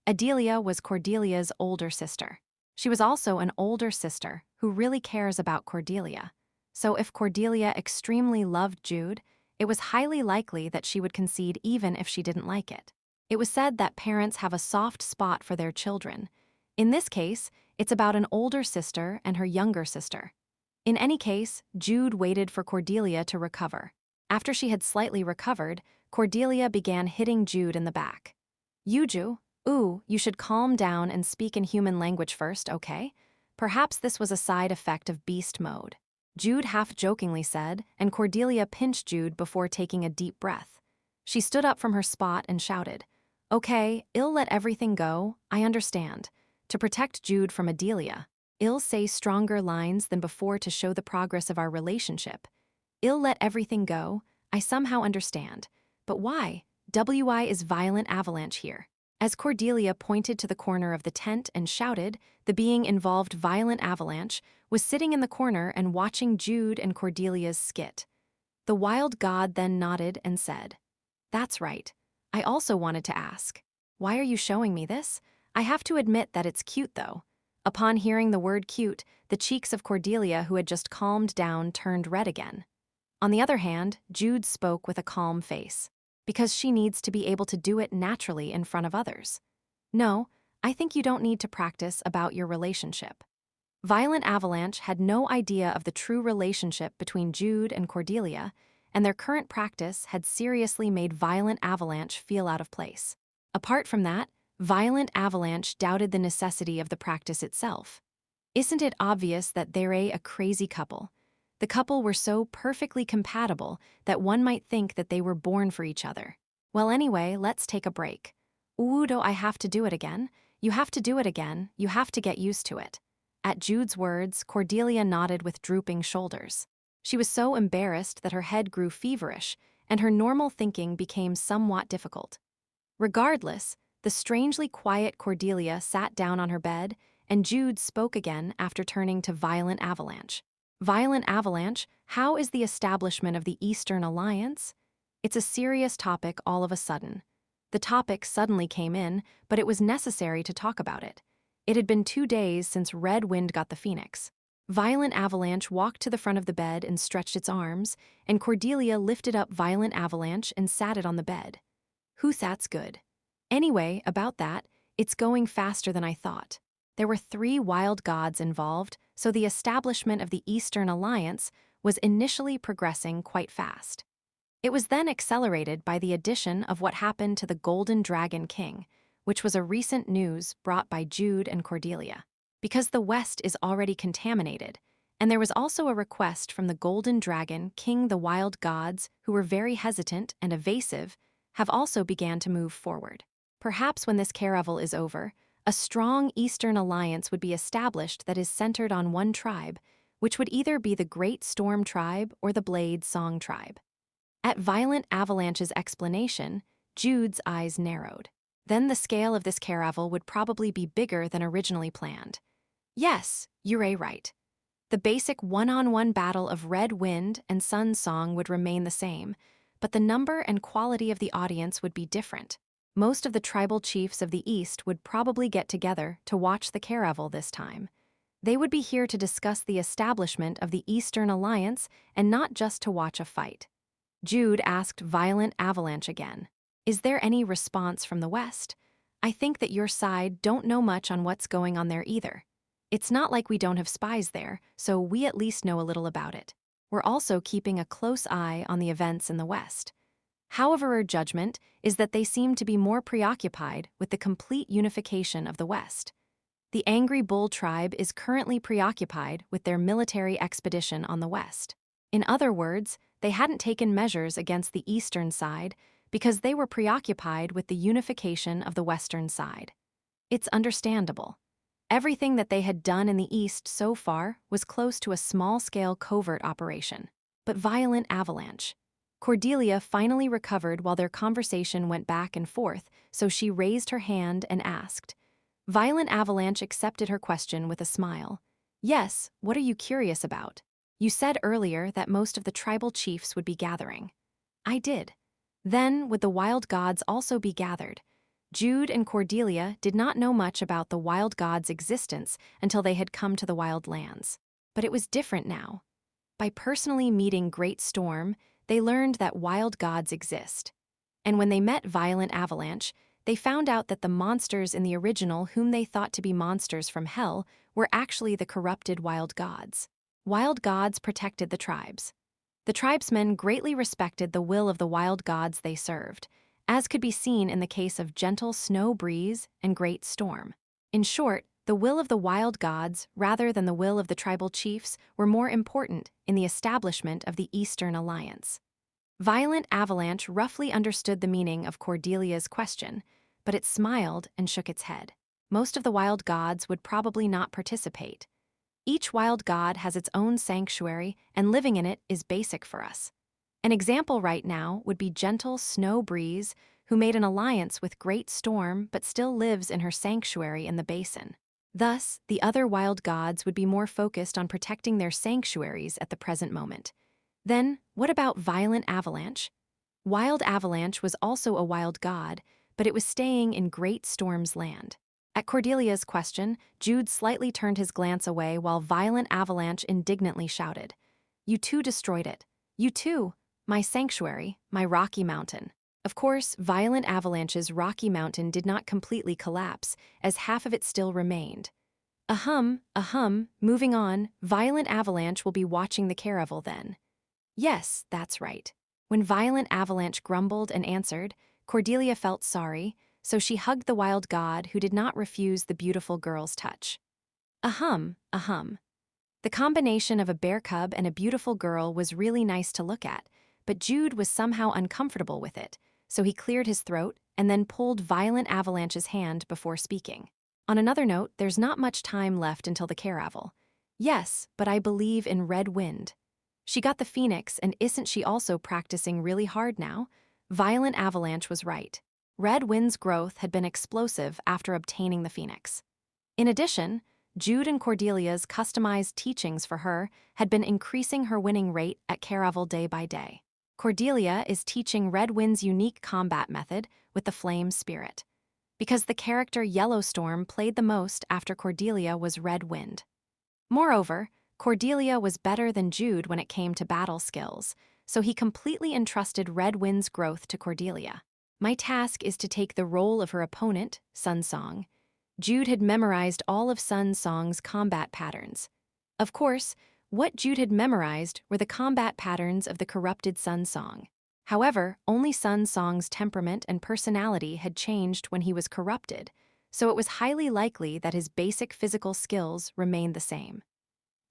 Adelia was Cordelia's older sister. She was also an older sister who really cares about Cordelia. So if Cordelia extremely loved Jude, it was highly likely that she would concede even if she didn't like it. It was said that parents have a soft spot for their children. In this case, it's about an older sister and her younger sister. In any case, Jude waited for Cordelia to recover. After she had slightly recovered, Cordelia began hitting Jude in the back. Yuju, you should calm down and speak in human language first, okay? Perhaps this was a side effect of beast mode. Jude half-jokingly said, and Cordelia pinched Jude before taking a deep breath. She stood up from her spot and shouted, Okay, I'll let everything go, I understand. To protect Jude from Adelia, I'll say stronger lines than before to show the progress of our relationship. I'll let everything go, I somehow understand. But why? Why is violent avalanche here? As Cordelia pointed to the corner of the tent and shouted, the being involved violent avalanche was sitting in the corner and watching Jude and Cordelia's skit. The wild god then nodded and said, That's right. I also wanted to ask. Why are you showing me this? I have to admit that it's cute though. Upon hearing the word cute, the cheeks of Cordelia, who had just calmed down, turned red again. On the other hand, Jude spoke with a calm face, because she needs to be able to do it naturally in front of others. No, I think you don't need to practice about your relationship. Violent Avalanche had no idea of the true relationship between Jude and Cordelia, and their current practice had seriously made Violent Avalanche feel out of place. Apart from that, Violent Avalanche doubted the necessity of the practice itself. Isn't it obvious that they're a crazy couple? The couple were so perfectly compatible that one might think that they were born for each other. Well, anyway, let's take a break. Ooh, do I have to do it again? You have to do it again. You have to get used to it. At Jude's words, Cordelia nodded with drooping shoulders. She was so embarrassed that her head grew feverish, and her normal thinking became somewhat difficult. Regardless, the strangely quiet Cordelia sat down on her bed, and Jude spoke again after turning to Violent Avalanche. Violent Avalanche, how is the establishment of the Eastern Alliance? It's a serious topic all of a sudden. The topic suddenly came in, but it was necessary to talk about it. It had been 2 days since Red Wind got the Phoenix. Violent Avalanche walked to the front of the bed and stretched its arms, and Cordelia lifted up Violent Avalanche and sat it on the bed. That's good. Anyway, about that, it's going faster than I thought. There were 3 wild gods involved, so the establishment of the Eastern Alliance was initially progressing quite fast. It was then accelerated by the addition of what happened to the Golden Dragon King, which was a recent news brought by Jude and Cordelia. Because the West is already contaminated, and there was also a request from the Golden Dragon King, the wild gods, who were very hesitant and evasive, have also began to move forward. Perhaps when this caravel is over, a strong Eastern alliance would be established that is centered on one tribe, which would either be the Great Storm Tribe or the Blade Song Tribe. At Violent Avalanche's explanation, Jude's eyes narrowed. Then the scale of this caravel would probably be bigger than originally planned. Yes, you're right. The basic one-on-one battle of Red Wind and Sun Song would remain the same, but the number and quality of the audience would be different. Most of the tribal chiefs of the East would probably get together to watch the caravel this time. They would be here to discuss the establishment of the Eastern Alliance and not just to watch a fight. Jude asked Violent Avalanche again. Is there any response from the West? I think that your side don't know much on what's going on there either. It's not like we don't have spies there, so we at least know a little about it. We're also keeping a close eye on the events in the West. However, our judgment is that they seem to be more preoccupied with the complete unification of the West. The Angry Bull tribe is currently preoccupied with their military expedition on the West. In other words, they hadn't taken measures against the Eastern side because they were preoccupied with the unification of the Western side. It's understandable. Everything that they had done in the East so far was close to a small-scale covert operation. But Violent Avalanche. Cordelia finally recovered while their conversation went back and forth, so she raised her hand and asked. Violent Avalanche accepted her question with a smile. Yes, what are you curious about? You said earlier that most of the tribal chiefs would be gathering. I did. Then would the wild gods also be gathered? Jude and Cordelia did not know much about the wild gods' existence until they had come to the wild lands. But it was different now. By personally meeting Great Storm, they learned that wild gods exist. And when they met Violent Avalanche, they found out that the monsters in the original whom they thought to be monsters from hell were actually the corrupted wild gods. Wild gods protected the tribes. The tribesmen greatly respected the will of the wild gods they served, as could be seen in the case of Gentle Snow Breeze and Great Storm. In short, the will of the wild gods, rather than the will of the tribal chiefs, were more important in the establishment of the Eastern Alliance. Violent Avalanche roughly understood the meaning of Cordelia's question, but it smiled and shook its head. Most of the wild gods would probably not participate. Each wild god has its own sanctuary, and living in it is basic for us. An example right now would be Gentle Snow Breeze, who made an alliance with Great Storm but still lives in her sanctuary in the basin. Thus, the other wild gods would be more focused on protecting their sanctuaries at the present moment. Then, what about Violent Avalanche? Wild Avalanche was also a wild god, but it was staying in Great Storm's land. At Cordelia's question, Jude slightly turned his glance away while Violent Avalanche indignantly shouted, "You too destroyed it. You too! My sanctuary, my Rocky Mountain." Of course, Violent Avalanche's Rocky Mountain did not completely collapse, as half of it still remained. Moving on, Violent Avalanche will be watching the caravel then. Yes, that's right. When Violent Avalanche grumbled and answered, Cordelia felt sorry, so she hugged the wild god who did not refuse the beautiful girl's touch. The combination of a bear cub and a beautiful girl was really nice to look at, but Jude was somehow uncomfortable with it, so he cleared his throat and then pulled Violent Avalanche's hand before speaking. On another note, there's not much time left until the caravel. Yes, but I believe in Red Wind. She got the phoenix, and isn't she also practicing really hard now? Violent Avalanche was right. Red Wind's growth had been explosive after obtaining the phoenix. In addition, Jude and Cordelia's customized teachings for her had been increasing her winning rate at caravel day by day. Cordelia is teaching Red Wind's unique combat method with the Flame Spirit, because the character Yellowstorm played the most after Cordelia was Red Wind. Moreover, Cordelia was better than Jude when it came to battle skills, so he completely entrusted Red Wind's growth to Cordelia. My task is to take the role of her opponent, Sun Song. Jude had memorized all of Sun Song's combat patterns. Of course, what Jude had memorized were the combat patterns of the corrupted Sun Song. However, only Sun Song's temperament and personality had changed when he was corrupted, so it was highly likely that his basic physical skills remained the same.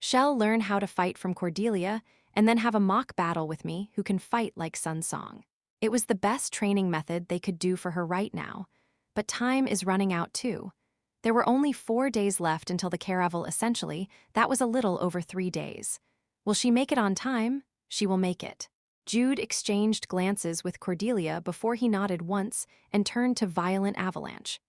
Shall learn how to fight from Cordelia and then have a mock battle with me who can fight like Sun Song. It was the best training method they could do for her right now, but time is running out too. There were only 4 days left until the caravel. Essentially, that was a little over 3 days. Will she make it on time? She will make it. Jude exchanged glances with Cordelia before he nodded once and turned to Violent Avalanche.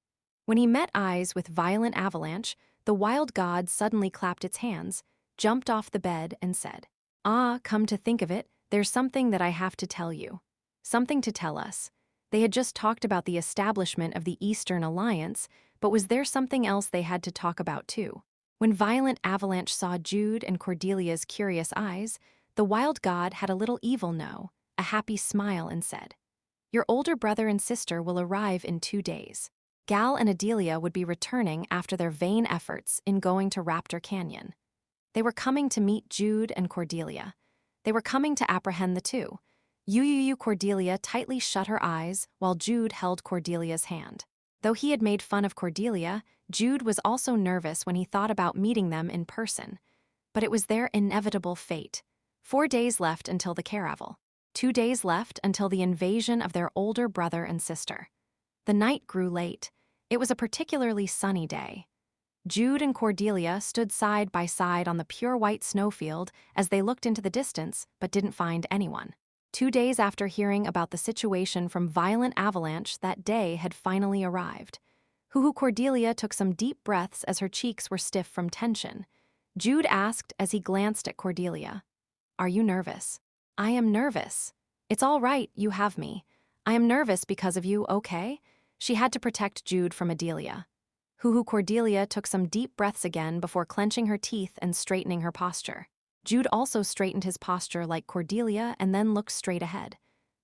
When he met eyes with Violent Avalanche, the wild god suddenly clapped its hands, jumped off the bed, and said, "Ah, come to think of it, there's something that I have to tell you. Something to tell us." They had just talked about the establishment of the Eastern Alliance, but was there something else they had to talk about too? When Violent Avalanche saw Jude and Cordelia's curious eyes, the wild god had a little evil no, a happy smile, and said, "Your older brother and sister will arrive in 2 days. Gal and Adelia would be returning after their vain efforts in going to Raptor Canyon. They were coming to meet Jude and Cordelia. They were coming to apprehend the two." Cordelia tightly shut her eyes while Jude held Cordelia's hand. Though he had made fun of Cordelia, Jude was also nervous when he thought about meeting them in person. But it was their inevitable fate. 4 days left until the caravel. 2 days left until the invasion of their older brother and sister. The night grew late. It was a particularly sunny day. Jude and Cordelia stood side by side on the pure white snowfield as they looked into the distance but didn't find anyone. 2 days after hearing about the situation from Violent Avalanche, that day had finally arrived. Cordelia took some deep breaths as her cheeks were stiff from tension. Jude asked as he glanced at Cordelia, "Are you nervous?" "I am nervous." "It's all right, you have me. I am nervous because of you, okay?" She had to protect Jude from Adelia. Cordelia took some deep breaths again before clenching her teeth and straightening her posture. Jude also straightened his posture like Cordelia and then looked straight ahead.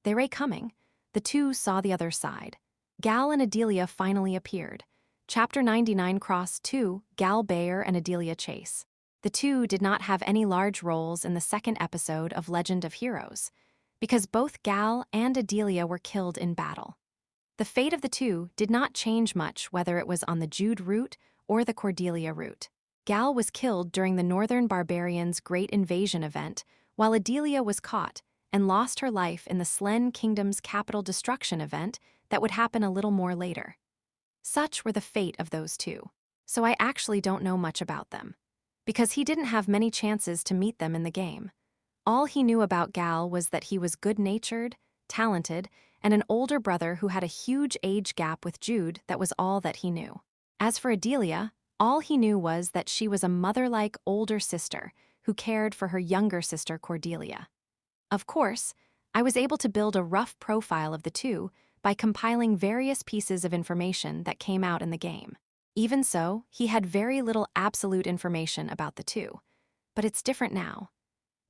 They were coming. The two saw the other side. Gal and Adelia finally appeared. Chapter 99 Cross 2, Gal Bayer and Adelia Chase. The two did not have any large roles in the second episode of Legend of Heroes, because both Gal and Adelia were killed in battle. The fate of the two did not change much whether it was on the Jude route or the Cordelia route. Gal was killed during the Northern Barbarians' Great Invasion event, while Adelia was caught and lost her life in the Slen Kingdom's capital destruction event that would happen a little more later. Such were the fate of those two. So I actually don't know much about them, because he didn't have many chances to meet them in the game. All he knew about Gal was that he was good-natured, talented, and an older brother who had a huge age gap with Jude. That was all that he knew. As for Adelia, all he knew was that she was a mother-like older sister who cared for her younger sister Cordelia. Of course, I was able to build a rough profile of the two by compiling various pieces of information that came out in the game. Even so, he had very little absolute information about the two. But it's different now.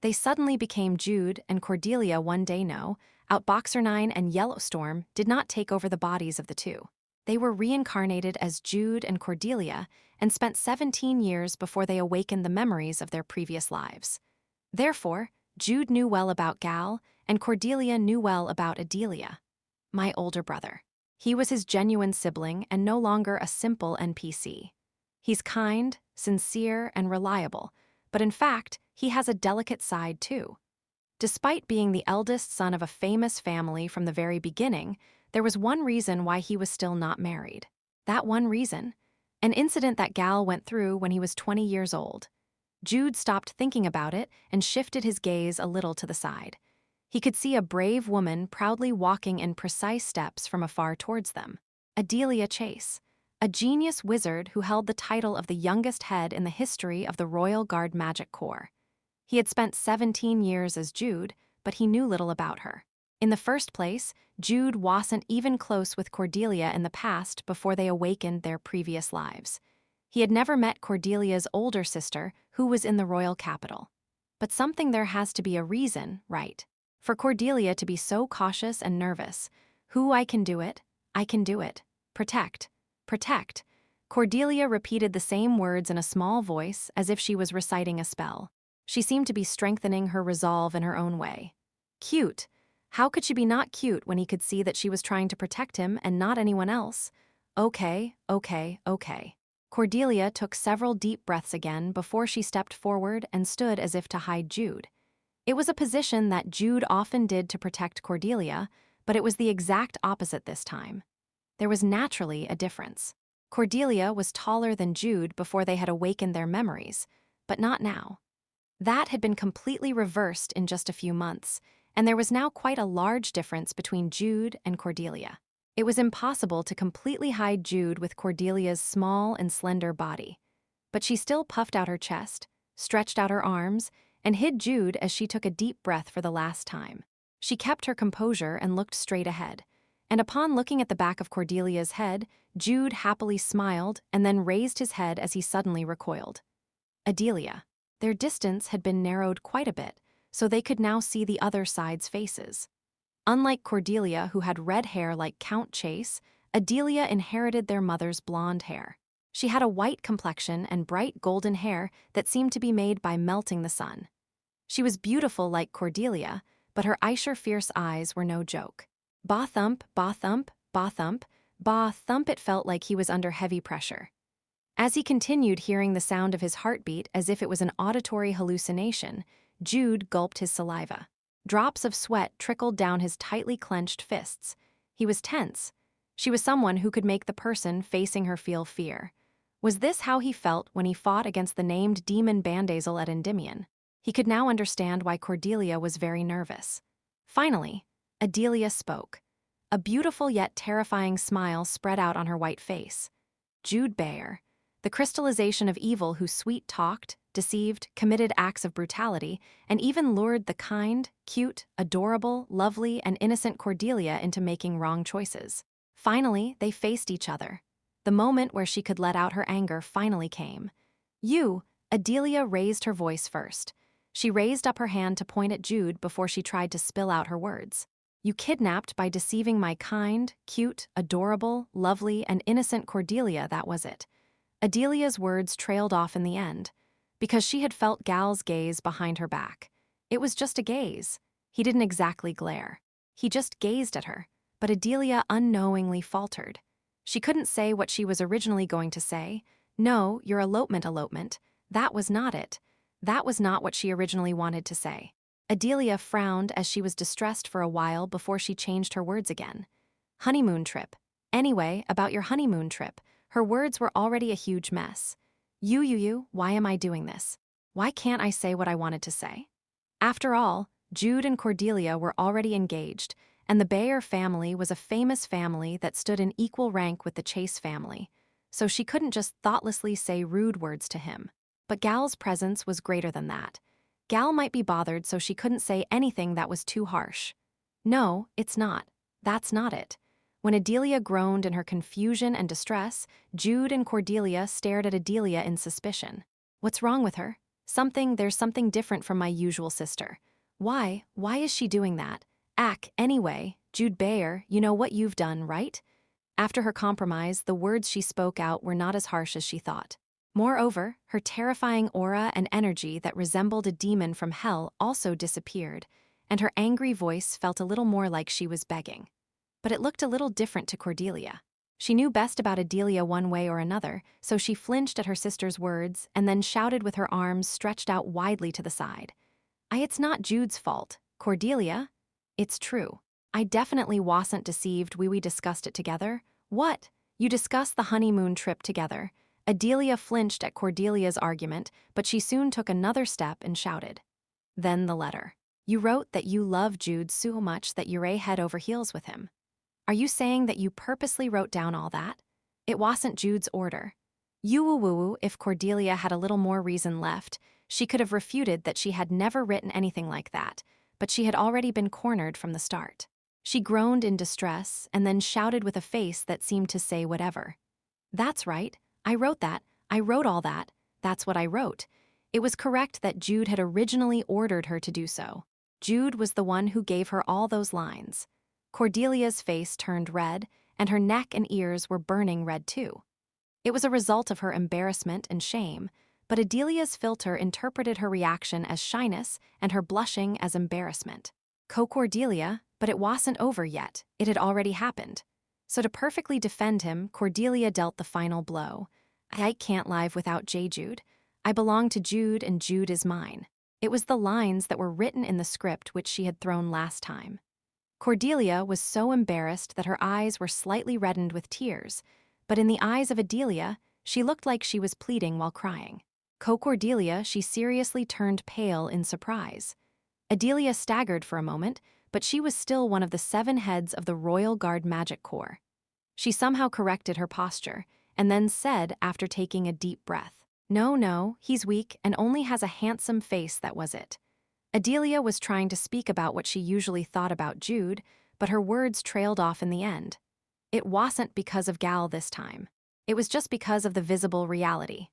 They suddenly became Jude and Cordelia one day. No, Outboxer 9 and Yellowstorm did not take over the bodies of the two. They were reincarnated as Jude and Cordelia and spent 17 years before they awakened the memories of their previous lives. Therefore, Jude knew well about Gal, and Cordelia knew well about Adelia. My older brother. He was his genuine sibling and no longer a simple NPC. He's kind, sincere, and reliable, but in fact, he has a delicate side too. Despite being the eldest son of a famous family from the very beginning, there was one reason why he was still not married. That one reason? An incident that Gal went through when he was 20 years old. Jude stopped thinking about it and shifted his gaze a little to the side. He could see a brave woman proudly walking in precise steps from afar towards them. Adelia Chase, a genius wizard who held the title of the youngest head in the history of the Royal Guard Magic Corps. He had spent 17 years as Jude, but he knew little about her. In the first place, Jude wasn't even close with Cordelia in the past before they awakened their previous lives. He had never met Cordelia's older sister, who was in the royal capital. But something there has to be a reason, right? For Cordelia to be so cautious and nervous. I can do it. Protect. Protect. Cordelia repeated the same words in a small voice as if she was reciting a spell. She seemed to be strengthening her resolve in her own way. Cute. How could she be not cute when he could see that she was trying to protect him and not anyone else? Okay. Cordelia took several deep breaths again before she stepped forward and stood as if to hide Jude. It was a position that Jude often did to protect Cordelia, but it was the exact opposite this time. There was naturally a difference. Cordelia was taller than Jude before they had awakened their memories, but not now. That had been completely reversed in just a few months, and there was now quite a large difference between Jude and Cordelia. It was impossible to completely hide Jude with Cordelia's small and slender body. But she still puffed out her chest, stretched out her arms, and hid Jude as she took a deep breath for the last time. She kept her composure and looked straight ahead. And upon looking at the back of Cordelia's head, Jude happily smiled and then raised his head as he suddenly recoiled. Adelia. Their distance had been narrowed quite a bit, so they could now see the other side's faces. Unlike Cordelia, who had red hair like Count Chase, Adelia inherited their mother's blonde hair. She had a white complexion and bright golden hair that seemed to be made by melting the sun. She was beautiful like Cordelia, but her fierce eyes were no joke. Ba thump, ba thump, ba thump, ba thump. It felt like he was under heavy pressure. As he continued hearing the sound of his heartbeat as if it was an auditory hallucination, Jude gulped his saliva. Drops of sweat trickled down his tightly clenched fists. He was tense. She was someone who could make the person facing her feel fear. Was this how he felt when he fought against the named demon Bandazel at Endymion? He could now understand why Cordelia was very nervous. Finally, Adelia spoke. A beautiful yet terrifying smile spread out on her white face. Jude Bayer, the crystallization of evil who sweet-talked, deceived, committed acts of brutality, and even lured the kind, cute, adorable, lovely, and innocent Cordelia into making wrong choices. Finally, they faced each other. The moment where she could let out her anger finally came. Adelia raised her voice first. She raised up her hand to point at Jude before she tried to spill out her words. You kidnapped by deceiving my kind, cute, adorable, lovely, and innocent Cordelia, that was it. Adelia's words trailed off in the end, because she had felt Gal's gaze behind her back. It was just a gaze. He didn't exactly glare. He just gazed at her, but Adelia unknowingly faltered. She couldn't say what she was originally going to say. No, your elopement. That was not it. That was not what she originally wanted to say. Adelia frowned as she was distressed for a while before she changed her words again. Honeymoon trip. Anyway, about your honeymoon trip. Her words were already a huge mess. Why am I doing this? Why can't I say what I wanted to say? After all, Jude and Cordelia were already engaged, and the Bayer family was a famous family that stood in equal rank with the Chase family, so she couldn't just thoughtlessly say rude words to him. But Gal's presence was greater than that. Gal might be bothered, so she couldn't say anything that was too harsh. No, it's not. That's not it. When Adelia groaned in her confusion and distress, Jude and Cordelia stared at Adelia in suspicion. What's wrong with her? There's something different from my usual sister. Why is she doing that? Anyway, Jude Bayer, you know what you've done, right? After her compromise, the words she spoke out were not as harsh as she thought. Moreover, her terrifying aura and energy that resembled a demon from hell also disappeared, and her angry voice felt a little more like she was begging. But it looked a little different to Cordelia. She knew best about Adelia one way or another, so she flinched at her sister's words and then shouted with her arms stretched out widely to the side. It's not Jude's fault. Cordelia? It's true. I definitely wasn't deceived. We discussed it together. What? You discussed the honeymoon trip together. Adelia flinched at Cordelia's argument, but she soon took another step and shouted. Then the letter. You wrote that you love Jude so much that you're head over heels with him. Are you saying that you purposely wrote down all that? It wasn't Jude's order. If Cordelia had a little more reason left, she could have refuted that she had never written anything like that, but she had already been cornered from the start. She groaned in distress and then shouted with a face that seemed to say whatever. That's right, I wrote that, I wrote all that, that's what I wrote. It was correct that Jude had originally ordered her to do so. Jude was the one who gave her all those lines. Cordelia's face turned red, and her neck and ears were burning red too. It was a result of her embarrassment and shame, but Adelia's filter interpreted her reaction as shyness and her blushing as embarrassment. Cordelia, but it wasn't over yet, it had already happened. So to perfectly defend him, Cordelia dealt the final blow. I can't live without Jude. I belong to Jude and Jude is mine. It was the lines that were written in the script which she had thrown last time. Cordelia was so embarrassed that her eyes were slightly reddened with tears, but in the eyes of Adelia, she looked like she was pleading while crying. Cordelia, she seriously turned pale in surprise. Adelia staggered for a moment, but she was still one of the 7 heads of the Royal Guard Magic Corps. She somehow corrected her posture, and then said after taking a deep breath, No, he's weak and only has a handsome face, that was it. Adelia was trying to speak about what she usually thought about Jude, but her words trailed off in the end. It wasn't because of Gal this time. It was just because of the visible reality.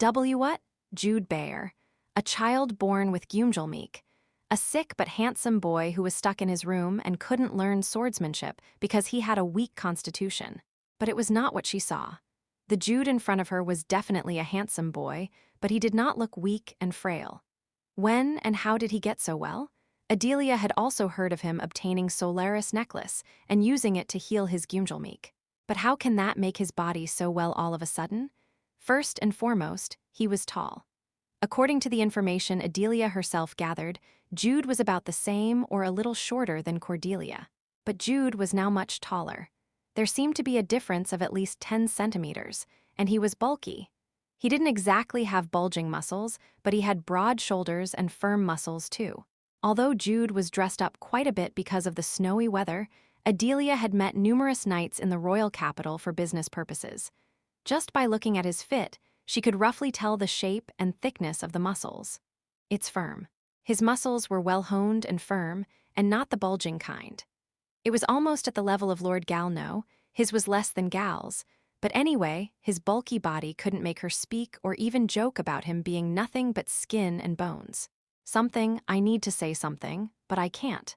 What? Jude Bayer. A child born with Gumjalmeek. A sick but handsome boy who was stuck in his room and couldn't learn swordsmanship because he had a weak constitution. But it was not what she saw. The Jude in front of her was definitely a handsome boy, but he did not look weak and frail. When and how did he get so well? Adelia had also heard of him obtaining Solaris necklace and using it to heal his Gumjalmeek. But how can that make his body so well all of a sudden? First and foremost, he was tall. According to the information Adelia herself gathered, Jude was about the same or a little shorter than Cordelia. But Jude was now much taller. There seemed to be a difference of at least 10 centimeters, and he was bulky. He didn't exactly have bulging muscles, but he had broad shoulders and firm muscles too. Although Jude was dressed up quite a bit because of the snowy weather, Adelia had met numerous knights in the royal capital for business purposes. Just by looking at his fit, she could roughly tell the shape and thickness of the muscles. It's firm. His muscles were well honed and firm, and not the bulging kind. It was almost at the level of Lord Galno. His was less than Gal's. But anyway, his bulky body couldn't make her speak or even joke about him being nothing but skin and bones. I need to say something, but I can't.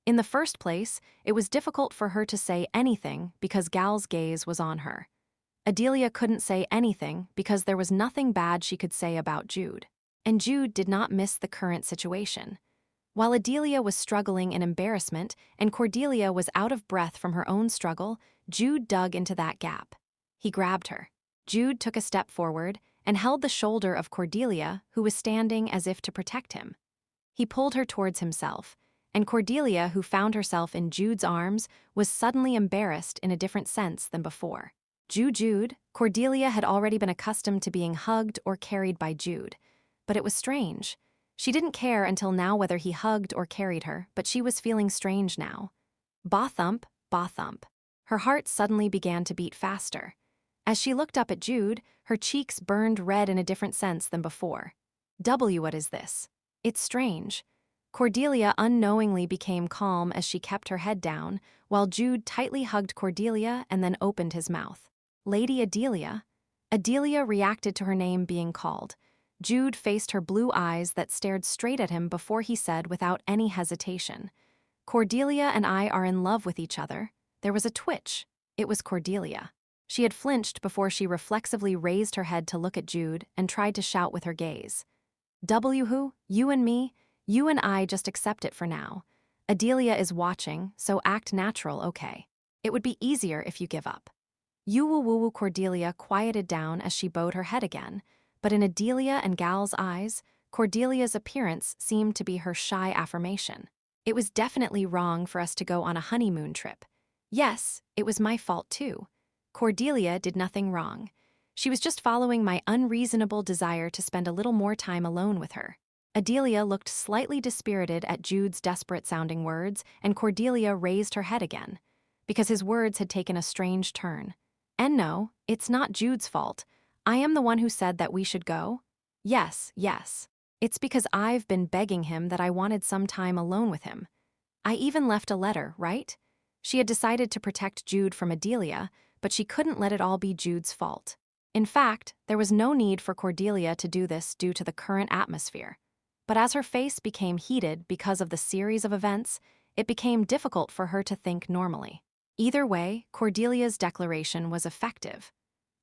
In the first place, it was difficult for her to say anything because Gal's gaze was on her. Adelia couldn't say anything because there was nothing bad she could say about Jude. And Jude did not miss the current situation. While Adelia was struggling in embarrassment and Cordelia was out of breath from her own struggle, Jude dug into that gap. He grabbed her. Jude took a step forward and held the shoulder of Cordelia, who was standing as if to protect him. He pulled her towards himself, and Cordelia, who found herself in Jude's arms, was suddenly embarrassed in a different sense than before. Jude, Cordelia had already been accustomed to being hugged or carried by Jude. But it was strange. She didn't care until now whether he hugged or carried her, but she was feeling strange now. Ba-thump, ba-thump. Her heart suddenly began to beat faster. As she looked up at Jude, her cheeks burned red in a different sense than before. What is this? It's strange. Cordelia unknowingly became calm as she kept her head down, while Jude tightly hugged Cordelia and then opened his mouth. Lady Adelia? Adelia reacted to her name being called. Jude faced her blue eyes that stared straight at him before he said without any hesitation, "Cordelia and I are in love with each other." There was a twitch. It was Cordelia. She had flinched before she reflexively raised her head to look at Jude and tried to shout with her gaze. "Who? You and me? You and I just accept it for now. Adelia is watching, so act natural, okay? It would be easier if you give up." Woo Cordelia quieted down as she bowed her head again, but in Adelia and Gal's eyes, Cordelia's appearance seemed to be her shy affirmation. "It was definitely wrong for us to go on a honeymoon trip. Yes, it was my fault too. Cordelia did nothing wrong. She was just following my unreasonable desire to spend a little more time alone with her." Adelia looked slightly dispirited at Jude's desperate-sounding words, and Cordelia raised her head again, because his words had taken a strange turn. "And no, it's not Jude's fault. I am the one who said that we should go. Yes. It's because I've been begging him that I wanted some time alone with him. I even left a letter, right?" She had decided to protect Jude from Adelia, but she couldn't let it all be Jude's fault. In fact, there was no need for Cordelia to do this due to the current atmosphere. But as her face became heated because of the series of events, it became difficult for her to think normally. Either way, Cordelia's declaration was effective.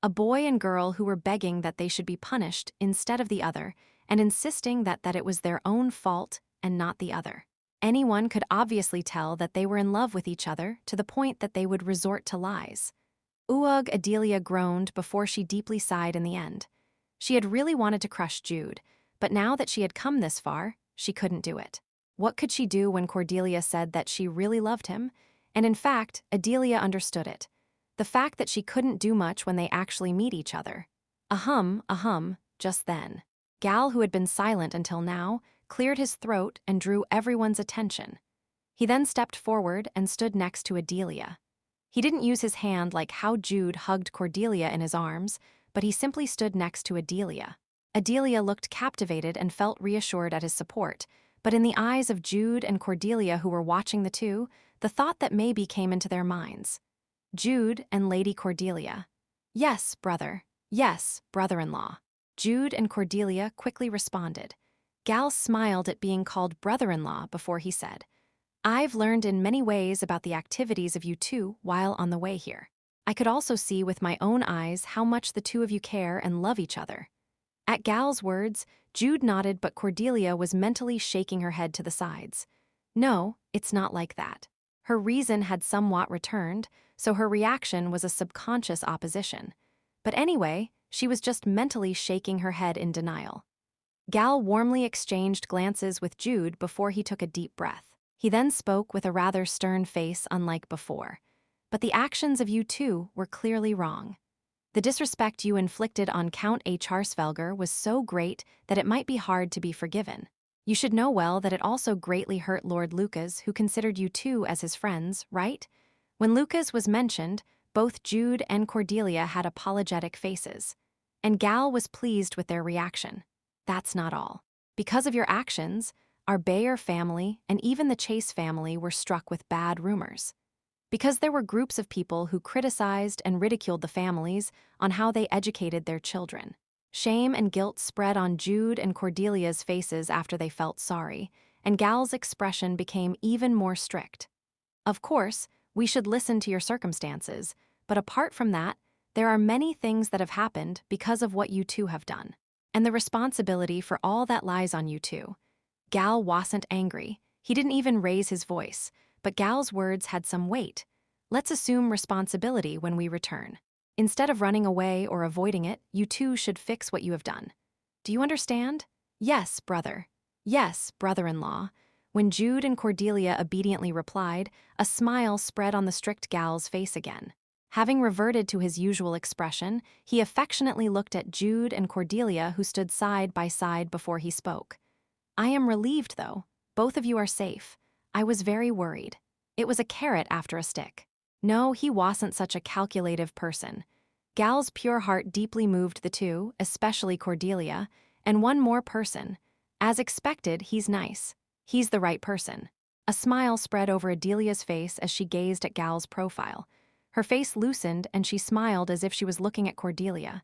A boy and girl who were begging that they should be punished instead of the other, and insisting that it was their own fault and not the other. Anyone could obviously tell that they were in love with each other to the point that they would resort to lies. "Ugh," Adelia groaned before she deeply sighed in the end. She had really wanted to crush Jude, but now that she had come this far, she couldn't do it. What could she do when Cordelia said that she really loved him? And in fact, Adelia understood it. The fact that she couldn't do much when they actually meet each other. Just then. Gal, who had been silent until now, cleared his throat and drew everyone's attention. He then stepped forward and stood next to Adelia. He didn't use his hand like how Jude hugged Cordelia in his arms, but he simply stood next to Adelia. Adelia looked captivated and felt reassured at his support, but in the eyes of Jude and Cordelia who were watching the two, the thought that maybe came into their minds. Jude and Lady Cordelia. "Yes, brother. Yes, brother-in-law." Jude and Cordelia quickly responded. Gal smiled at being called brother-in-law before he said, "I've learned in many ways about the activities of you two while on the way here. I could also see with my own eyes how much the two of you care and love each other." At Gal's words, Jude nodded, but Cordelia was mentally shaking her head to the sides. No, it's not like that. Her reason had somewhat returned, so her reaction was a subconscious opposition. But anyway, she was just mentally shaking her head in denial. Gal warmly exchanged glances with Jude before he took a deep breath. He then spoke with a rather stern face, unlike before. "But the actions of you two were clearly wrong. The disrespect you inflicted on Count Harsfelger was so great that it might be hard to be forgiven. You should know well that it also greatly hurt Lord Lucas, who considered you two as his friends, right?" When Lucas was mentioned, both Jude and Cordelia had apologetic faces. And Gal was pleased with their reaction. "That's not all. Because of your actions, our Bayer family and even the Chase family were struck with bad rumors. Because there were groups of people who criticized and ridiculed the families on how they educated their children. Shame and guilt spread on Jude and Cordelia's faces after they felt sorry, and Gal's expression became even more strict. "Of course, we should listen to your circumstances, but apart from that, there are many things that have happened because of what you two have done. And the responsibility for all that lies on you two." Gal wasn't angry. He didn't even raise his voice, but Gal's words had some weight. "Let's assume responsibility when we return. Instead of running away or avoiding it, you two should fix what you have done. Do you understand?" "Yes, brother. Yes, brother-in-law." When Jude and Cordelia obediently replied, a smile spread on the strict Gal's face again. Having reverted to his usual expression, he affectionately looked at Jude and Cordelia, who stood side by side before he spoke. "I am relieved, though. Both of you are safe. I was very worried. It was a carrot after a stick." No, he wasn't such a calculative person. Gal's pure heart deeply moved the two, especially Cordelia, and one more person. As expected, he's nice. He's the right person. A smile spread over Adelia's face as she gazed at Gal's profile. Her face loosened and she smiled as if she was looking at Cordelia.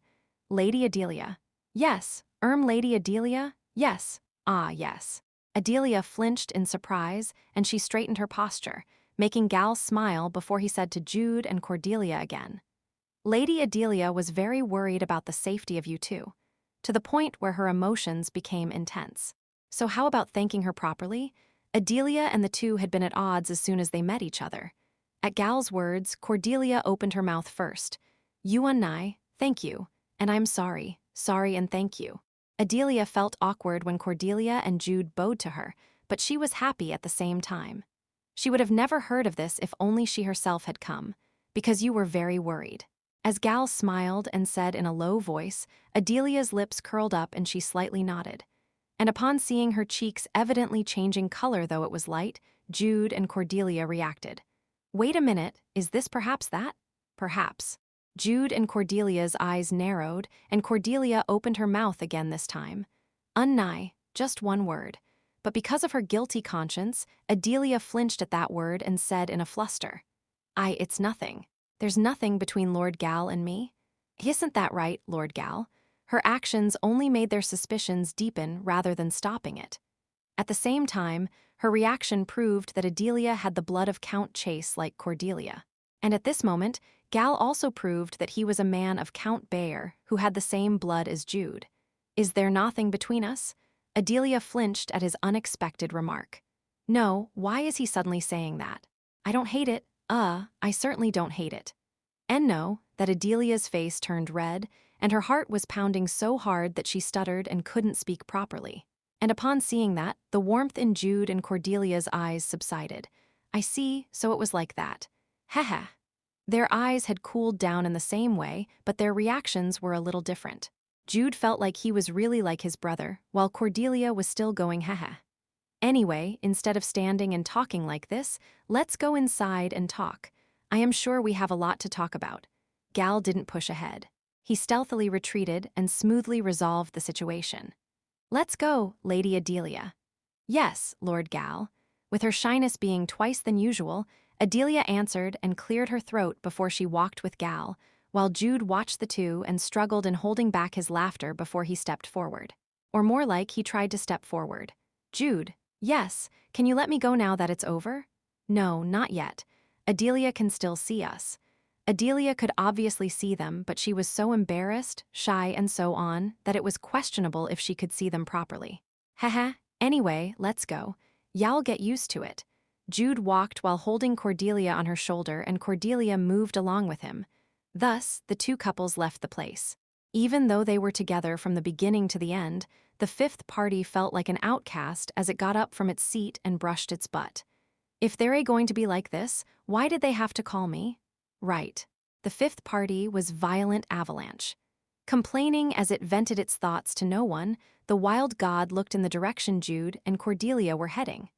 Lady Adelia. Yes. Lady Adelia? Yes. Ah, yes. Adelia flinched in surprise and she straightened her posture, making Gal smile before he said to Jude and Cordelia again. Lady Adelia was very worried about the safety of you two, to the point where her emotions became intense. So how about thanking her properly? Adelia and the two had been at odds as soon as they met each other. At Gal's words, Cordelia opened her mouth first. You and I, thank you, and I'm sorry, and thank you. Adelia felt awkward when Cordelia and Jude bowed to her, but she was happy at the same time. She would have never heard of this if only she herself had come, because you were very worried. As Gal smiled and said in a low voice, Adelia's lips curled up and she slightly nodded. And upon seeing her cheeks evidently changing color though it was light, Jude and Cordelia reacted. Wait a minute, is this perhaps that? Perhaps. Jude and Cordelia's eyes narrowed, and Cordelia opened her mouth again this time. Unnigh, just one word. But because of her guilty conscience, Adelia flinched at that word and said in a fluster. It's nothing. There's nothing between Lord Gal and me. Isn't that right, Lord Gal? Her actions only made their suspicions deepen rather than stopping it. At the same time, her reaction proved that Adelia had the blood of Count Chase like Cordelia. And at this moment, Gal also proved that he was a man of Count Bayer who had the same blood as Jude. Is there nothing between us? Adelia flinched at his unexpected remark. No, why is he suddenly saying that? I don't hate it. I certainly don't hate it. And no, that Adelia's face turned red, and her heart was pounding so hard that she stuttered and couldn't speak properly. And upon seeing that, the warmth in Jude and Cordelia's eyes subsided. I see, so it was like that. Heh. Their eyes had cooled down in the same way, but their reactions were a little different. Jude felt like he was really like his brother, while Cordelia was still going heh. Anyway, instead of standing and talking like this, let's go inside and talk. I am sure we have a lot to talk about. Gal didn't push ahead. He stealthily retreated and smoothly resolved the situation. Let's go, Lady Adelia. Yes, Lord Gal. With her shyness being twice than usual, Adelia answered and cleared her throat before she walked with Gal, while Jude watched the two and struggled in holding back his laughter before he stepped forward. Or more like he tried to step forward. Jude. Yes, can you let me go now that it's over? No, not yet. Adelia can still see us. Adelia could obviously see them, but she was so embarrassed, shy, and so on, that it was questionable if she could see them properly. Anyway, let's go. Y'all get used to it. Jude walked while holding Cordelia on her shoulder, and Cordelia moved along with him. Thus, the two couples left the place. Even though they were together from the beginning to the end, the fifth party felt like an outcast as it got up from its seat and brushed its butt. If they're going to be like this, why did they have to call me? Right. The fifth party was Violent Avalanche. Complaining as it vented its thoughts to no one, the wild god looked in the direction Jude and Cordelia were heading.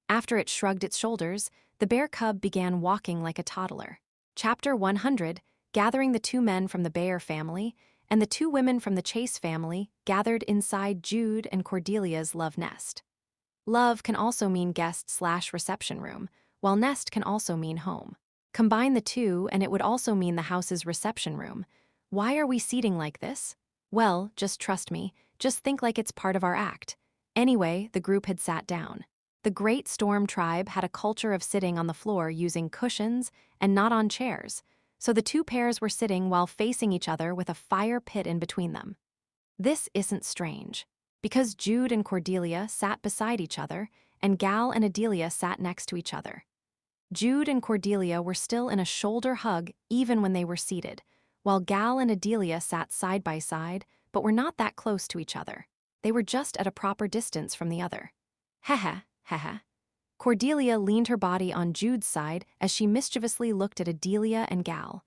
After it shrugged its shoulders, the bear cub began walking like a toddler. Chapter 100, gathering the two men from the Bayer family and the two women from the Chase family gathered inside Jude and Cordelia's love nest. Love can also mean guest/reception room, while nest can also mean home. Combine the two and it would also mean the house's reception room. Why are we seating like this? Well, just trust me, just think like it's part of our act. Anyway, the group had sat down. The Great Storm tribe had a culture of sitting on the floor using cushions and not on chairs, so the two pairs were sitting while facing each other with a fire pit in between them. This isn't strange, because Jude and Cordelia sat beside each other, and Gal and Adelia sat next to each other. Jude and Cordelia were still in a shoulder hug even when they were seated, while Gal and Adelia sat side by side, but were not that close to each other. They were just at a proper distance from the other. Heh. Cordelia leaned her body on Jude's side as she mischievously looked at Adelia and Gal.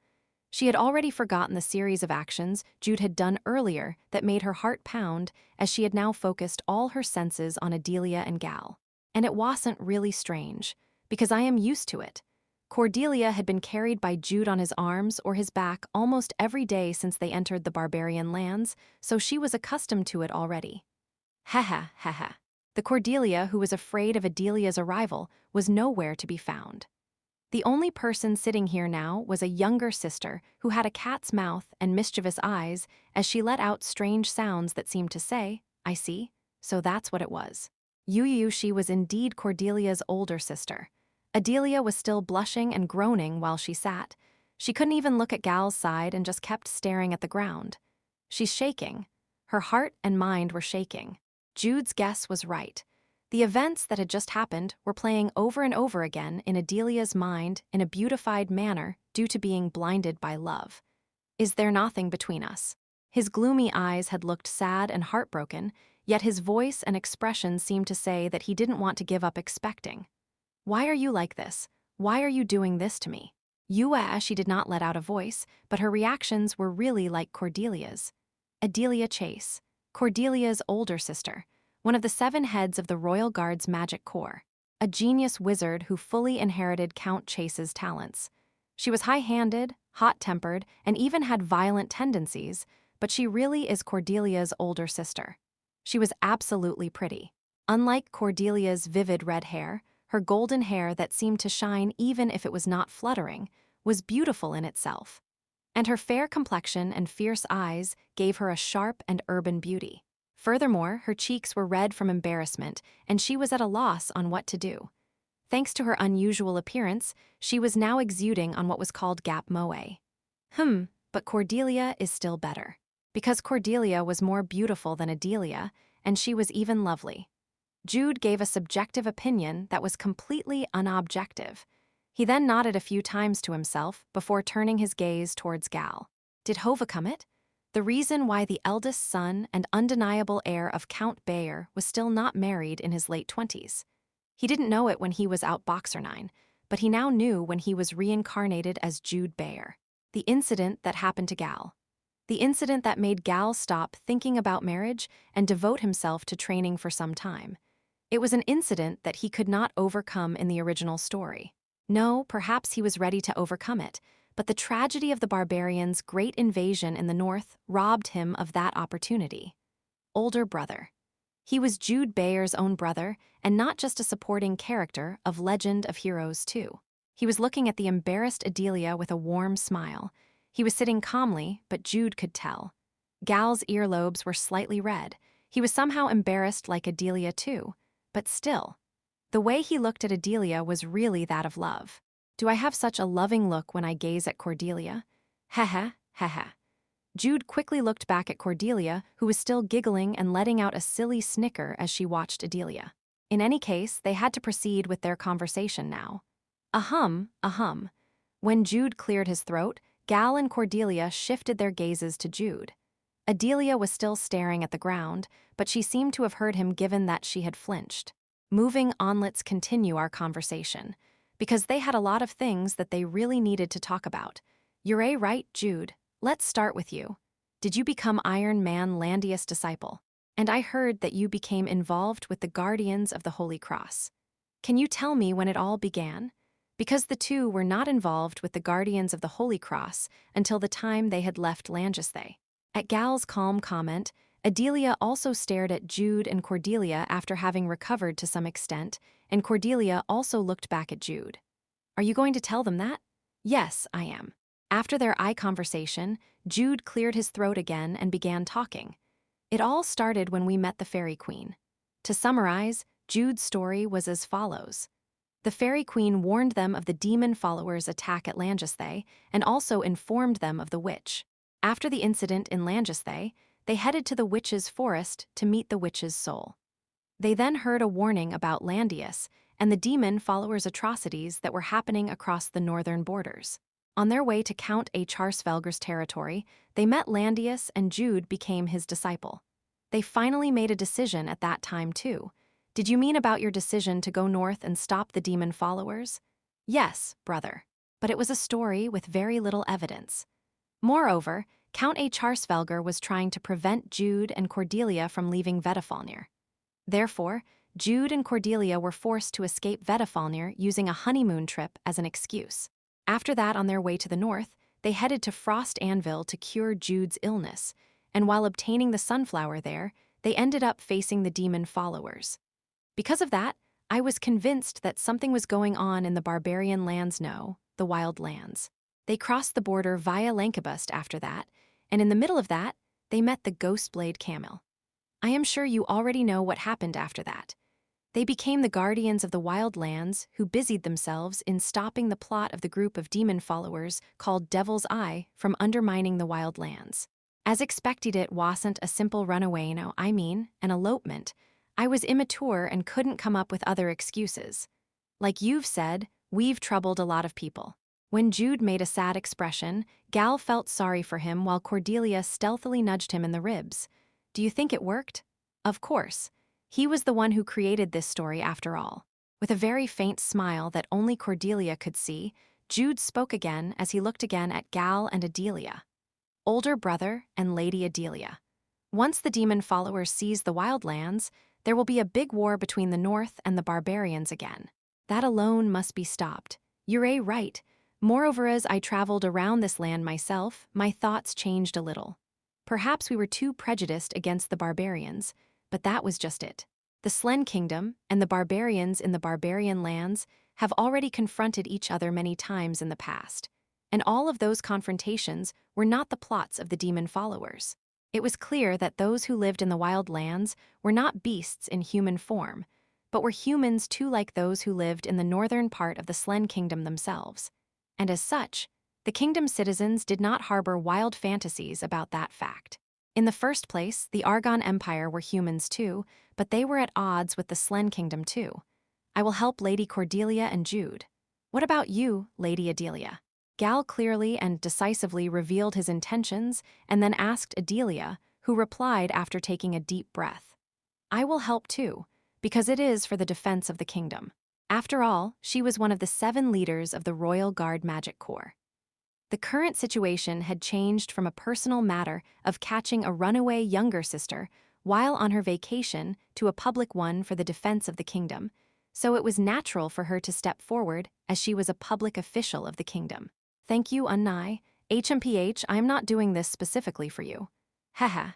She had already forgotten the series of actions Jude had done earlier that made her heart pound as she had now focused all her senses on Adelia and Gal. And it wasn't really strange, because I am used to it. Cordelia had been carried by Jude on his arms or his back almost every day since they entered the barbarian lands, so she was accustomed to it already. Heh. The Cordelia who was afraid of Adelia's arrival was nowhere to be found. The only person sitting here now was a younger sister who had a cat's mouth and mischievous eyes as she let out strange sounds that seemed to say, "I see, so that's what it was." Yoo Hee was indeed Cordelia's older sister. Adelia was still blushing and groaning while she sat. She couldn't even look at Gal's side and just kept staring at the ground. "She's shaking." Her heart and mind were shaking. Jude's guess was right. The events that had just happened were playing over and over again in Adelia's mind in a beautified manner due to being blinded by love. "Is there nothing between us?" His gloomy eyes had looked sad and heartbroken, yet his voice and expression seemed to say that he didn't want to give up expecting. "Why are you like this? Why are you doing this to me?" She did not let out a voice, but her reactions were really like Cordelia's. Adelia Chase, Cordelia's older sister, one of the 7 heads of the Royal Guard's magic corps, a genius wizard who fully inherited Count Chase's talents. She was high-handed, hot-tempered, and even had violent tendencies, but she really is Cordelia's older sister. She was absolutely pretty. Unlike Cordelia's vivid red hair, her golden hair that seemed to shine even if it was not fluttering was beautiful in itself. And her fair complexion and fierce eyes gave her a sharp and urban beauty. Furthermore, her cheeks were red from embarrassment, and she was at a loss on what to do. Thanks to her unusual appearance, she was now exuding on what was called Gap Moe. But Cordelia is still better. Because Cordelia was more beautiful than Adelia, and she was even lovely. Jude gave a subjective opinion that was completely unobjective. He then nodded a few times to himself before turning his gaze towards Gal. Did Hova come it? The reason why the eldest son and undeniable heir of Count Bayer was still not married in his late 20s. He didn't know it when he was out Boxer-9, but he now knew when he was reincarnated as Jude Bayer. The incident that happened to Gal. The incident that made Gal stop thinking about marriage and devote himself to training for some time. It was an incident that he could not overcome in the original story. No, perhaps he was ready to overcome it, but the tragedy of the barbarians' great invasion in the north robbed him of that opportunity. Older brother. He was Jude Bayer's own brother, and not just a supporting character of Legend of Heroes 2. He was looking at the embarrassed Adelia with a warm smile. He was sitting calmly, but Jude could tell. Gal's earlobes were slightly red. He was somehow embarrassed like Adelia too, but still. The way he looked at Adelia was really that of love. Do I have such a loving look when I gaze at Cordelia? Heh. Jude quickly looked back at Cordelia, who was still giggling and letting out a silly snicker as she watched Adelia. In any case, they had to proceed with their conversation now. Ahem. When Jude cleared his throat, Gal and Cordelia shifted their gazes to Jude. Adelia was still staring at the ground, but she seemed to have heard him given that she had flinched. Moving on, let's continue our conversation, because they had a lot of things that they really needed to talk about. You're right, Jude. Let's start with you. Did you become Iron Man Landius' disciple? And I heard that you became involved with the Guardians of the Holy Cross. Can you tell me when it all began? Because the two were not involved with the Guardians of the Holy Cross until the time they had left Langesthe. At Gal's calm comment, Adelia also stared at Jude and Cordelia after having recovered to some extent, and Cordelia also looked back at Jude. Are you going to tell them that? Yes, I am. After their eye conversation, Jude cleared his throat again and began talking. It all started when we met the Fairy Queen. To summarize, Jude's story was as follows. The Fairy Queen warned them of the demon followers' attack at Langesthe and also informed them of the witch. After the incident in Langesthe, they headed to the witch's forest to meet the witch's soul. They then heard a warning about Landius and the demon followers' atrocities that were happening across the northern borders. On their way to Count Harsvelger's territory, they met Landius and Jude became his disciple. They finally made a decision at that time too. Did you mean about your decision to go north and stop the demon followers? Yes, brother. But it was a story with very little evidence. Moreover, Count Harsvelger was trying to prevent Jude and Cordelia from leaving Vedafalnir. Therefore, Jude and Cordelia were forced to escape Vedafalnir using a honeymoon trip as an excuse. After that, on their way to the north, they headed to Frost Anvil to cure Jude's illness, and while obtaining the sunflower there, they ended up facing the demon followers. Because of that, I was convinced that something was going on in the barbarian lands, no, the wild lands. They crossed the border via Lankabust after that, and in the middle of that, they met the Ghostblade Camel. I am sure you already know what happened after that. They became the guardians of the wild lands who busied themselves in stopping the plot of the group of demon followers called Devil's Eye from undermining the wild lands. As expected, it wasn't a simple runaway, no, I mean, an elopement. I was immature and couldn't come up with other excuses. Like you've said, we've troubled a lot of people. When Jude made a sad expression, Gal felt sorry for him while Cordelia stealthily nudged him in the ribs. Do you think it worked? Of course. He was the one who created this story after all. With a very faint smile that only Cordelia could see, Jude spoke again as he looked again at Gal and Adelia. Older brother and Lady Adelia. Once the demon followers seize the wildlands, there will be a big war between the North and the barbarians again. That alone must be stopped. You're right. Moreover, as I traveled around this land myself, my thoughts changed a little. Perhaps we were too prejudiced against the barbarians, but that was just it. The Slen Kingdom and the barbarians in the barbarian lands have already confronted each other many times in the past, and all of those confrontations were not the plots of the demon followers. It was clear that those who lived in the wild lands were not beasts in human form, but were humans too, like those who lived in the northern part of the Slen Kingdom themselves. And as such, the kingdom's citizens did not harbor wild fantasies about that fact. In the first place, the Argon Empire were humans too, but they were at odds with the Slen Kingdom too. I will help Lady Cordelia and Jude. What about you, Lady Adelia? Gal clearly and decisively revealed his intentions and then asked Adelia, who replied after taking a deep breath. I will help too, because it is for the defense of the kingdom. After all, she was one of the 7 leaders of the Royal Guard Magic Corps. The current situation had changed from a personal matter of catching a runaway younger sister while on her vacation to a public one for the defense of the kingdom, so it was natural for her to step forward as she was a public official of the kingdom. Thank you, Unnai. HMPH, I am not doing this specifically for you. Haha.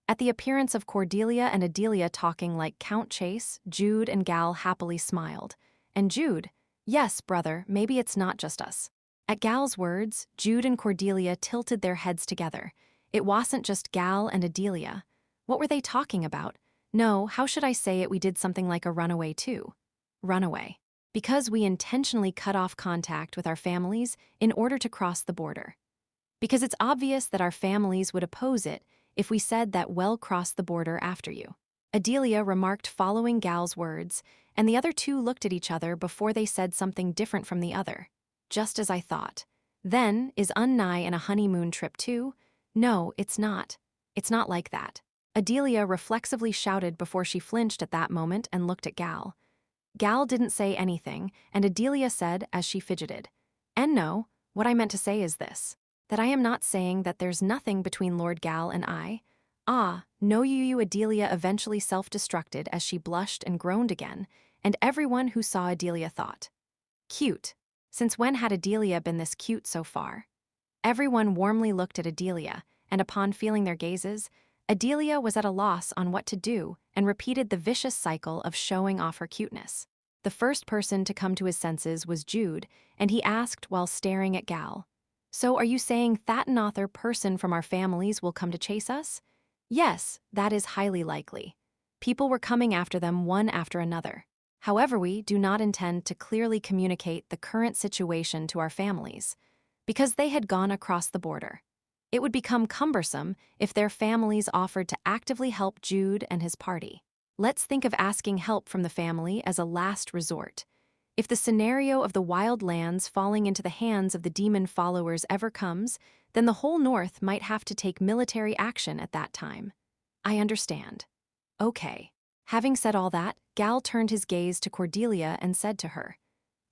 At the appearance of Cordelia and Adelia talking like Count Chase, Jude and Gal happily smiled. And Jude, yes, brother, maybe it's not just us. At Gal's words, Jude and Cordelia tilted their heads together. It wasn't just Gal and Adelia. What were they talking about? No, how should I say it? We did something like a runaway too. Runaway. Because we intentionally cut off contact with our families in order to cross the border. Because it's obvious that our families would oppose it if we said that we'll cross the border after you. Adelia remarked following Gal's words, and the other two looked at each other before they said something different from the other. Just as I thought. Then, is Unnai in a honeymoon trip too? No, it's not. It's not like that. Adelia reflexively shouted before she flinched at that moment and looked at Gal. Gal didn't say anything, and Adelia said as she fidgeted. And no, what I meant to say is this. That I am not saying that there's nothing between Lord Gal and I. Ah, no, you Adelia eventually self-destructed as she blushed and groaned again, and everyone who saw Adelia thought. Cute. Since when had Adelia been this cute so far? Everyone warmly looked at Adelia, and upon feeling their gazes, Adelia was at a loss on what to do and repeated the vicious cycle of showing off her cuteness. The first person to come to his senses was Jude, and he asked while staring at Gal. So are you saying that an author person from our families will come to chase us? Yes, that is highly likely. People were coming after them one after another. However, we do not intend to clearly communicate the current situation to our families, because they had gone across the border. It would become cumbersome if their families offered to actively help Jude and his party. Let's think of asking help from the family as a last resort. If the scenario of the wild lands falling into the hands of the demon followers ever comes, then the whole North might have to take military action at that time. I understand. Okay. Having said all that, Gal turned his gaze to Cordelia and said to her,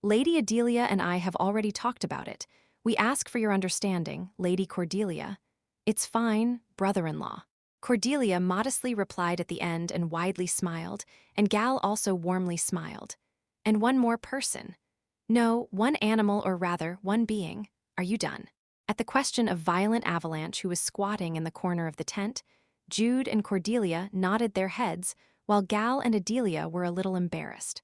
Lady Adelia and I have already talked about it. We ask for your understanding, Lady Cordelia. It's fine, brother-in-law. Cordelia modestly replied at the end and widely smiled, and Gal also warmly smiled. And one more person. No, one animal, or rather, one being. Are you done? At the question of Violent Avalanche, who was squatting in the corner of the tent, Jude and Cordelia nodded their heads, while Gal and Adelia were a little embarrassed.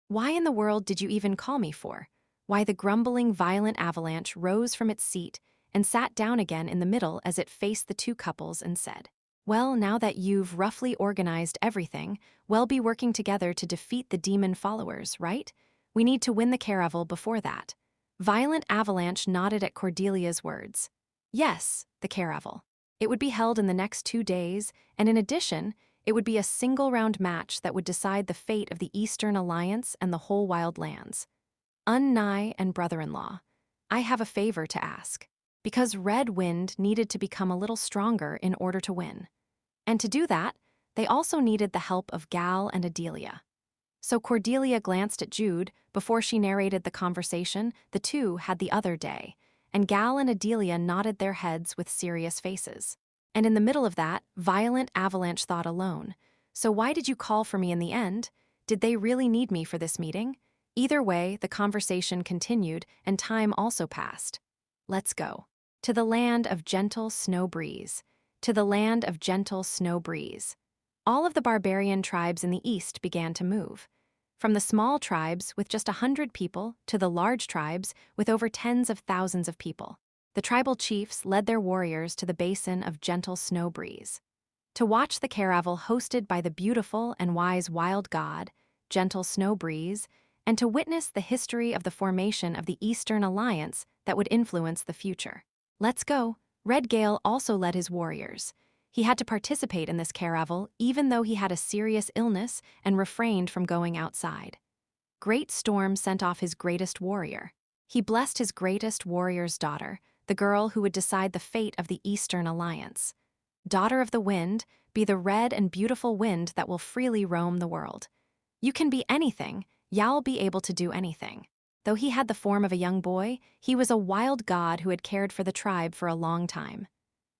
"Why in the world did you even call me for?" Why the grumbling, violent avalanche rose from its seat and sat down again in the middle as it faced the two couples and said, "Well, now that you've roughly organized everything, we'll be working together to defeat the demon followers, right? We need to win the caravel before that." Violent Avalanche nodded at Cordelia's words. Yes, the caravel. It would be held in the next 2 days, and in addition, it would be a single-round match that would decide the fate of the Eastern Alliance and the whole Wild Lands. Unnai and brother-in-law, I have a favor to ask, because Red Wind needed to become a little stronger in order to win. And to do that, they also needed the help of Gal and Adelia. So Cordelia glanced at Jude before she narrated the conversation the two had the other day, and Gal and Adelia nodded their heads with serious faces. And in the middle of that, Violent Avalanche thought alone. So why did you call for me in the end? Did they really need me for this meeting? Either way, the conversation continued, and time also passed. Let's go. To the land of gentle snow breeze. To the land of gentle snow breeze. All of the barbarian tribes in the east began to move. From the small tribes with just 100 people to the large tribes with over tens of thousands of people. The tribal chiefs led their warriors to the basin of gentle snow breeze. To watch the caravel hosted by the beautiful and wise wild god, gentle snow breeze, and to witness the history of the formation of the Eastern Alliance that would influence the future. Let's go. Red Gale also led his warriors. He had to participate in this caravel even though he had a serious illness and refrained from going outside. Great Storm sent off his greatest warrior. He blessed his greatest warrior's daughter, the girl who would decide the fate of the Eastern Alliance. Daughter of the wind, be the red and beautiful wind that will freely roam the world. You can be anything, you'll be able to do anything. Though he had the form of a young boy, he was a wild god who had cared for the tribe for a long time.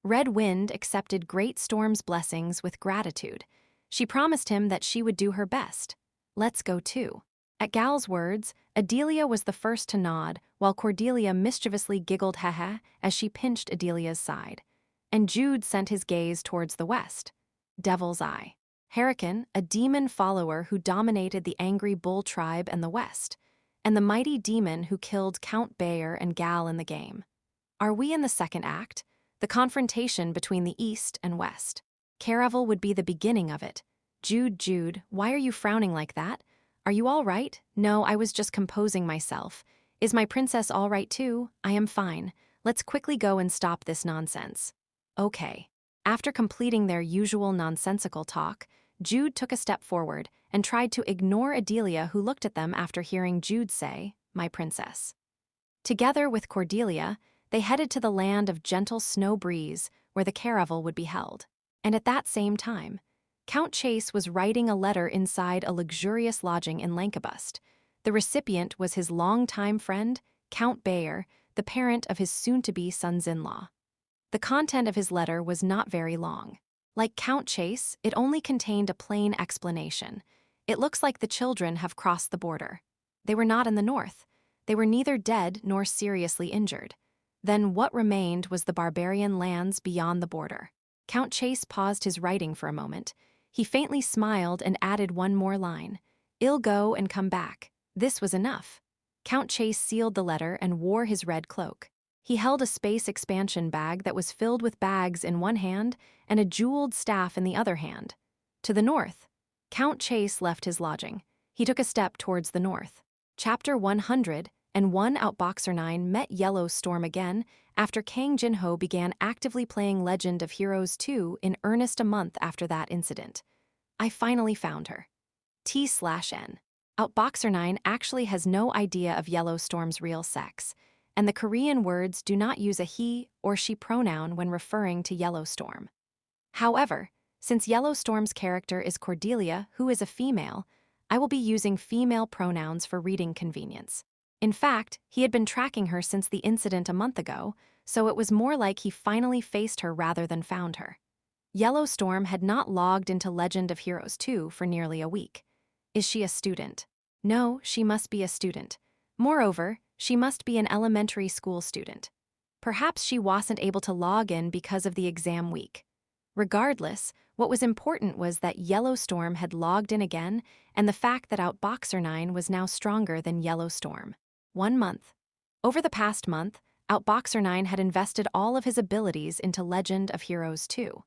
Red Wind accepted Great Storm's blessings with gratitude. She promised him that she would do her best. Let's go too. At Gal's words, Adelia was the first to nod, while Cordelia mischievously giggled heh as she pinched Adelia's side. And Jude sent his gaze towards the west. Devil's Eye. Hurricane, a demon follower who dominated the angry bull tribe and the west, and the mighty demon who killed Count Bayer and Gal in the game. Are we in the second act? The confrontation between the east and west. Caravel would be the beginning of it. Jude, why are you frowning like that? Are you all right? No, I was just composing myself. Is my princess all right too? I am fine. Let's quickly go and stop this nonsense. Okay. After completing their usual nonsensical talk, Jude took a step forward and tried to ignore Adelia, who looked at them after hearing Jude say, "My princess." Together with Cordelia, they headed to the land of gentle snow breeze where the caravel would be held. And at that same time, Count Chase was writing a letter inside a luxurious lodging in Lankabust. The recipient was his longtime friend, Count Bayer, the parent of his soon-to-be sons-in-law. The content of his letter was not very long. Like Count Chase, it only contained a plain explanation. It looks like the children have crossed the border. They were not in the north. They were neither dead nor seriously injured. Then what remained was the barbarian lands beyond the border. Count Chase paused his writing for a moment. He faintly smiled and added one more line. "I'll go and come back." This was enough. Count Chase sealed the letter and wore his red cloak. He held a space expansion bag that was filled with bags in one hand and a jeweled staff in the other hand. To the north, Count Chase left his lodging. He took a step towards the north. Chapter 101 Outboxer 9 met Yellow Storm again after Kang Jin-ho began actively playing Legend of Heroes 2 in earnest a month after that incident. I finally found her. T/N. Outboxer 9 actually has no idea of Yellow Storm's real sex, and the Korean words do not use a he or she pronoun when referring to Yellow Storm. However, since Yellow Storm's character is Cordelia, who is a female, I will be using female pronouns for reading convenience. In fact, he had been tracking her since the incident a month ago, so it was more like he finally faced her rather than found her. Yellow Storm had not logged into Legend of Heroes 2 for nearly a week. Is she a student? No, she must be a student. Moreover, she must be an elementary school student. Perhaps she wasn't able to log in because of the exam week. Regardless, what was important was that Yellowstorm had logged in again, and the fact that Outboxer 9 was now stronger than Yellowstorm. 1 month. Over the past month, Outboxer 9 had invested all of his abilities into Legend of Heroes 2.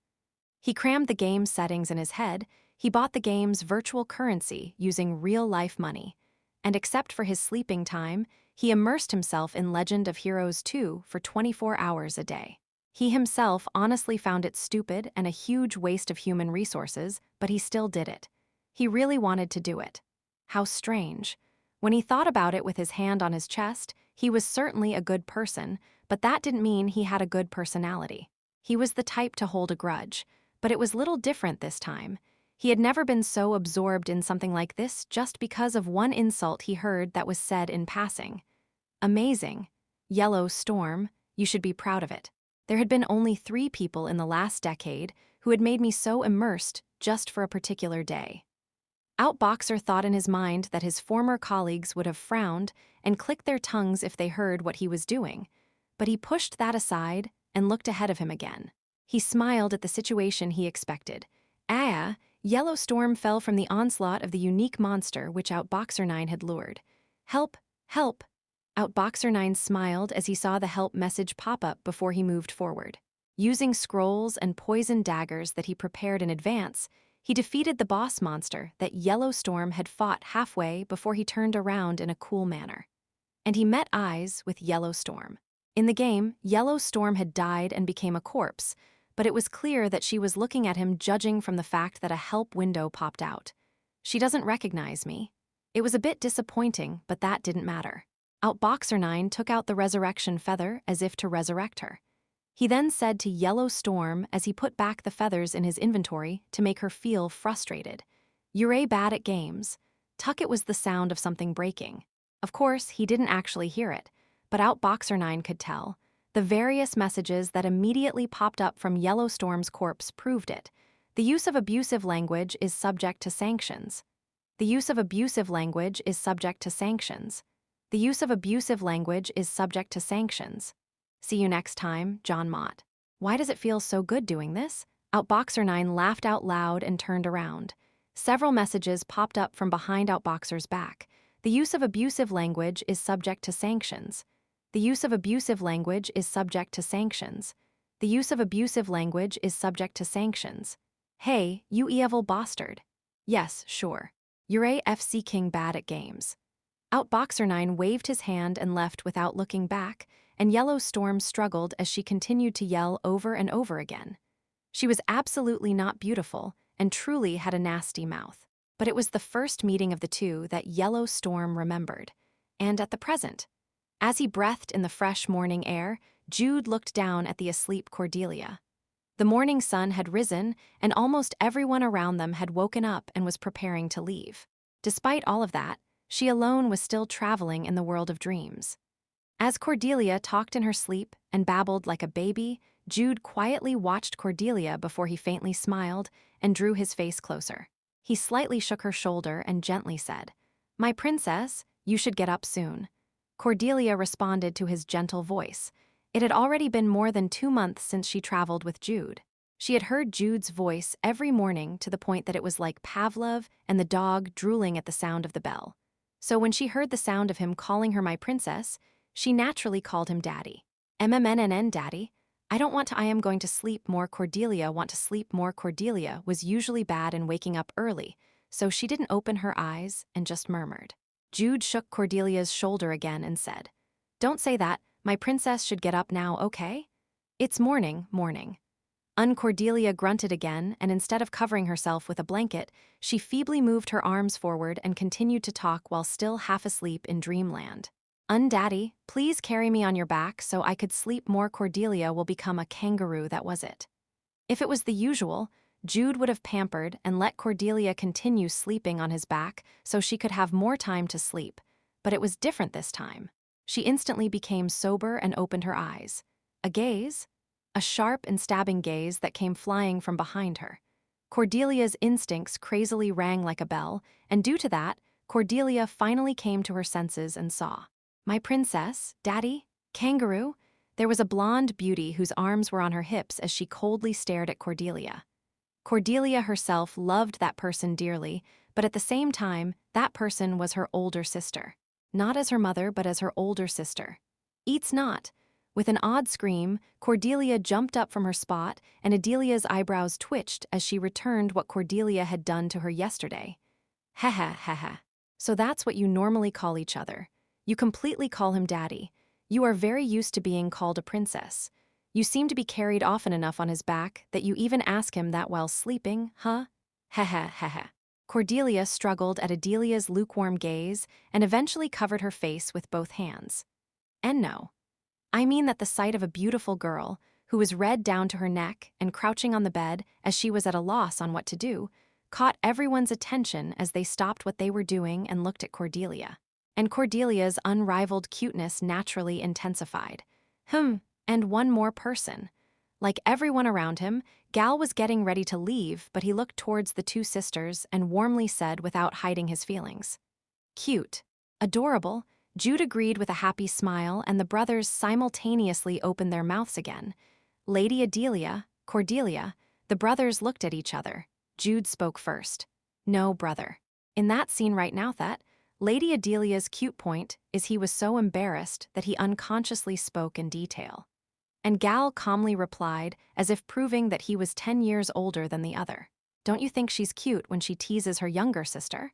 He crammed the game's settings in his head, he bought the game's virtual currency using real-life money, and except for his sleeping time, he immersed himself in Legend of Heroes 2 for 24 hours a day. He himself honestly found it stupid and a huge waste of human resources, but he still did it. He really wanted to do it. How strange. When he thought about it with his hand on his chest, he was certainly a good person, but that didn't mean he had a good personality. He was the type to hold a grudge, but it was little different this time. He had never been so absorbed in something like this just because of one insult he heard that was said in passing. Amazing. Yellow Storm, you should be proud of it. There had been only 3 people in the last decade who had made me so immersed just for a particular day. Outboxer thought in his mind that his former colleagues would have frowned and clicked their tongues if they heard what he was doing, but he pushed that aside and looked ahead of him again. He smiled at the situation he expected. Yellowstorm fell from the onslaught of the unique monster which Outboxer 9 had lured. Help, help. Outboxer 9 smiled as he saw the help message pop up before he moved forward. Using scrolls and poison daggers that he prepared in advance, he defeated the boss monster that Yellowstorm had fought halfway before he turned around in a cool manner. And he met eyes with Yellowstorm. In the game, Yellowstorm had died and became a corpse, but it was clear that she was looking at him judging from the fact that a help window popped out. She doesn't recognize me. It was a bit disappointing, but that didn't matter. Outboxer 9 took out the resurrection feather as if to resurrect her. He then said to Yellowstorm as he put back the feathers in his inventory to make her feel frustrated. "You're bad at games." Tuck, it was the sound of something breaking. Of course, he didn't actually hear it, but Outboxer 9 could tell. The various messages that immediately popped up from Yellowstorm's corpse proved it. The use of abusive language is subject to sanctions. The use of abusive language is subject to sanctions. The use of abusive language is subject to sanctions. See you next time, John Mott. Why does it feel so good doing this? Outboxer 9 laughed out loud and turned around. Several messages popped up from behind Outboxer's back. The use of abusive language is subject to sanctions. The use of abusive language is subject to sanctions. The use of abusive language is subject to sanctions. Hey, you evil bastard. Yes, sure. You're a FC king bad at games. Outboxer 9 waved his hand and left without looking back, and Yellowstorm struggled as she continued to yell over and over again. She was absolutely not beautiful and truly had a nasty mouth. But it was the first meeting of the two that Yellowstorm remembered. And at the present, as he breathed in the fresh morning air, Jude looked down at the asleep Cordelia. The morning sun had risen, and almost everyone around them had woken up and was preparing to leave. Despite all of that, she alone was still traveling in the world of dreams. As Cordelia talked in her sleep and babbled like a baby, Jude quietly watched Cordelia before he faintly smiled and drew his face closer. He slightly shook her shoulder and gently said, "My princess, you should get up soon." Cordelia responded to his gentle voice. It had already been more than 2 months since she traveled with Jude. She had heard Jude's voice every morning to the point that it was like Pavlov and the dog drooling at the sound of the bell. So when she heard the sound of him calling her my princess, she naturally called him Daddy. MMNNN Daddy. I am going to sleep more Cordelia want to sleep more Cordelia was usually bad in waking up early, so she didn't open her eyes and just murmured. Jude shook Cordelia's shoulder again and said, "Don't say that, my princess should get up now, okay? It's morning. Cordelia grunted again, and instead of covering herself with a blanket, she feebly moved her arms forward and continued to talk while still half asleep in dreamland. Daddy, please carry me on your back so I could sleep more Cordelia will become a kangaroo, that was it." If it was the usual, Jude would have pampered and let Cordelia continue sleeping on his back so she could have more time to sleep, but it was different this time. She instantly became sober and opened her eyes. A gaze? A sharp and stabbing gaze that came flying from behind her. Cordelia's instincts crazily rang like a bell, and due to that, Cordelia finally came to her senses and saw. "My princess, Daddy, kangaroo?" There was a blonde beauty whose arms were on her hips as she coldly stared at Cordelia. Cordelia herself loved that person dearly, but at the same time, that person was her older sister. Not as her mother, but as her older sister. Eats not. With an odd scream, Cordelia jumped up from her spot, and Adelia's eyebrows twitched as she returned what Cordelia had done to her yesterday. Ha ha ha ha. So that's what you normally call each other. You completely call him Daddy. You are very used to being called a princess. You seem to be carried often enough on his back that you even ask him that while sleeping, huh? Ha ha ha ha. Cordelia struggled at Adelia's lukewarm gaze and eventually covered her face with both hands. And no. I mean that the sight of a beautiful girl, who was red down to her neck and crouching on the bed as she was at a loss on what to do, caught everyone's attention as they stopped what they were doing and looked at Cordelia. And Cordelia's unrivaled cuteness naturally intensified. And one more person. Like everyone around him, Gal was getting ready to leave, but he looked towards the two sisters and warmly said without hiding his feelings. Cute. Adorable. Jude agreed with a happy smile, and the brothers simultaneously opened their mouths again. Lady Adelia, Cordelia, the brothers looked at each other. Jude spoke first. No, brother. In that scene right now, Lady Adelia's cute point is he was so embarrassed that he unconsciously spoke in detail. And Gal calmly replied, as if proving that he was 10 years older than the other. Don't you think she's cute when she teases her younger sister?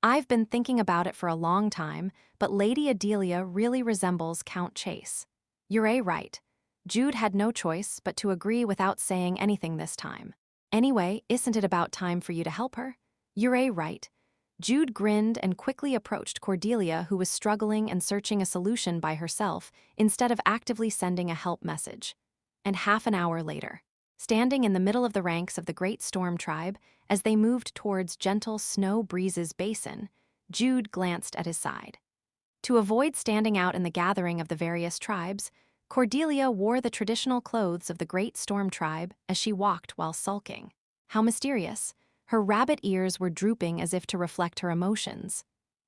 I've been thinking about it for a long time, but Lady Adelia really resembles Count Chase. You're right. Jude had no choice but to agree without saying anything this time. Anyway, isn't it about time for you to help her? You're right. Jude grinned and quickly approached Cordelia, who was struggling and searching a solution by herself instead of actively sending a help message. And half an hour later, standing in the middle of the ranks of the Great Storm Tribe, as they moved towards gentle Snow Breeze's basin, Jude glanced at his side. To avoid standing out in the gathering of the various tribes, Cordelia wore the traditional clothes of the Great Storm Tribe as she walked while sulking. How mysterious. Her rabbit ears were drooping as if to reflect her emotions.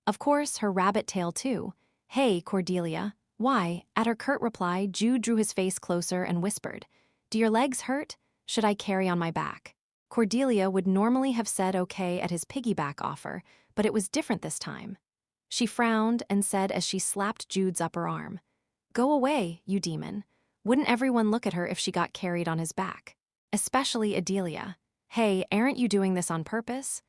Of course, her rabbit tail too. Hey, Cordelia. Why? At her curt reply, Jude drew his face closer and whispered, Do your legs hurt? Should I carry on my back? Cordelia would normally have said okay at his piggyback offer, but it was different this time. She frowned and said as she slapped Jude's upper arm, Go away, you demon. Wouldn't everyone look at her if she got carried on his back? Especially Adelia. Hey, aren't you doing this on purpose?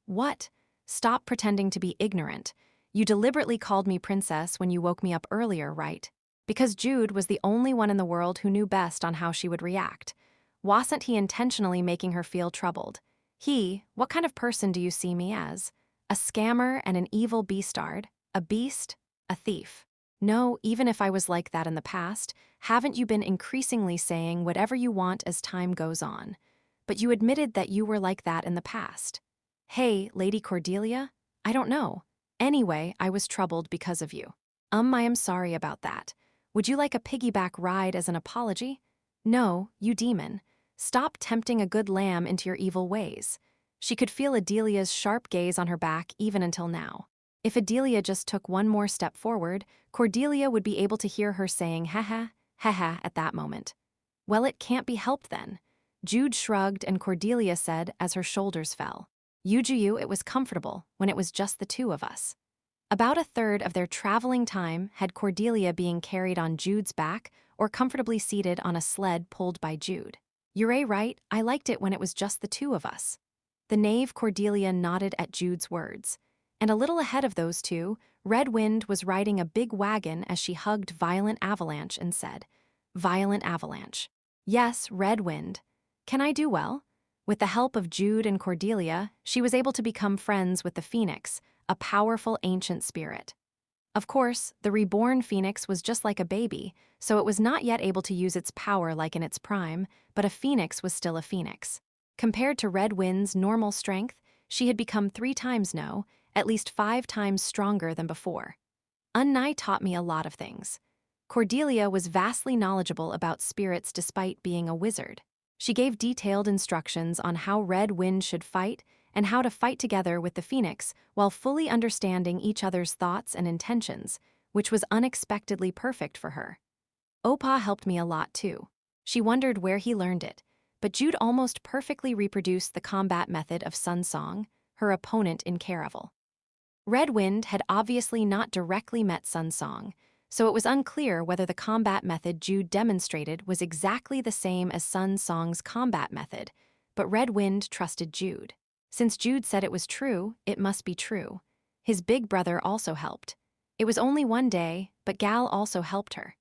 What? Stop pretending to be ignorant. You deliberately called me princess when you woke me up earlier, right? Because Jude was the only one in the world who knew best on how she would react. Wasn't he intentionally making her feel troubled? What kind of person do you see me as? A scammer and an evil beastard? A beast? A thief? No, even if I was like that in the past, haven't you been increasingly saying whatever you want as time goes on? But you admitted that you were like that in the past. Hey, Lady Cordelia? I don't know. Anyway, I was troubled because of you. I am sorry about that. Would you like a piggyback ride as an apology? No, you demon. Stop tempting a good lamb into your evil ways. She could feel Adelia's sharp gaze on her back even until now. If Adelia just took one more step forward, Cordelia would be able to hear her saying ha ha at that moment. Well, it can't be helped then. Jude shrugged and Cordelia said as her shoulders fell. Yuju, it was comfortable when it was just the two of us. About a third of their traveling time had Cordelia being carried on Jude's back or comfortably seated on a sled pulled by Jude. You're right, I liked it when it was just the two of us. The knave Cordelia nodded at Jude's words. And a little ahead of those two, Red Wind was riding a big wagon as she hugged Violent Avalanche and said, Violent Avalanche. Yes, Red Wind. Can I do well? With the help of Jude and Cordelia, she was able to become friends with the Phoenix, a powerful ancient spirit. Of course, the reborn Phoenix was just like a baby, so it was not yet able to use its power like in its prime, but a Phoenix was still a Phoenix. Compared to Red Wind's normal strength, she had become 3 times at least 5 times stronger than before. Unnai taught me a lot of things. Cordelia was vastly knowledgeable about spirits despite being a wizard. She gave detailed instructions on how Red Wind should fight and how to fight together with the Phoenix while fully understanding each other's thoughts and intentions, which was unexpectedly perfect for her. Opa helped me a lot too. She wondered where he learned it, but Jude almost perfectly reproduced the combat method of Sun Song, her opponent in Caravel. Red Wind had obviously not directly met Sun Song, so it was unclear whether the combat method Jude demonstrated was exactly the same as Sun Song's combat method, but Red Wind trusted Jude. Since Jude said it was true, it must be true. His big brother also helped. It was only one day, but Gal also helped her.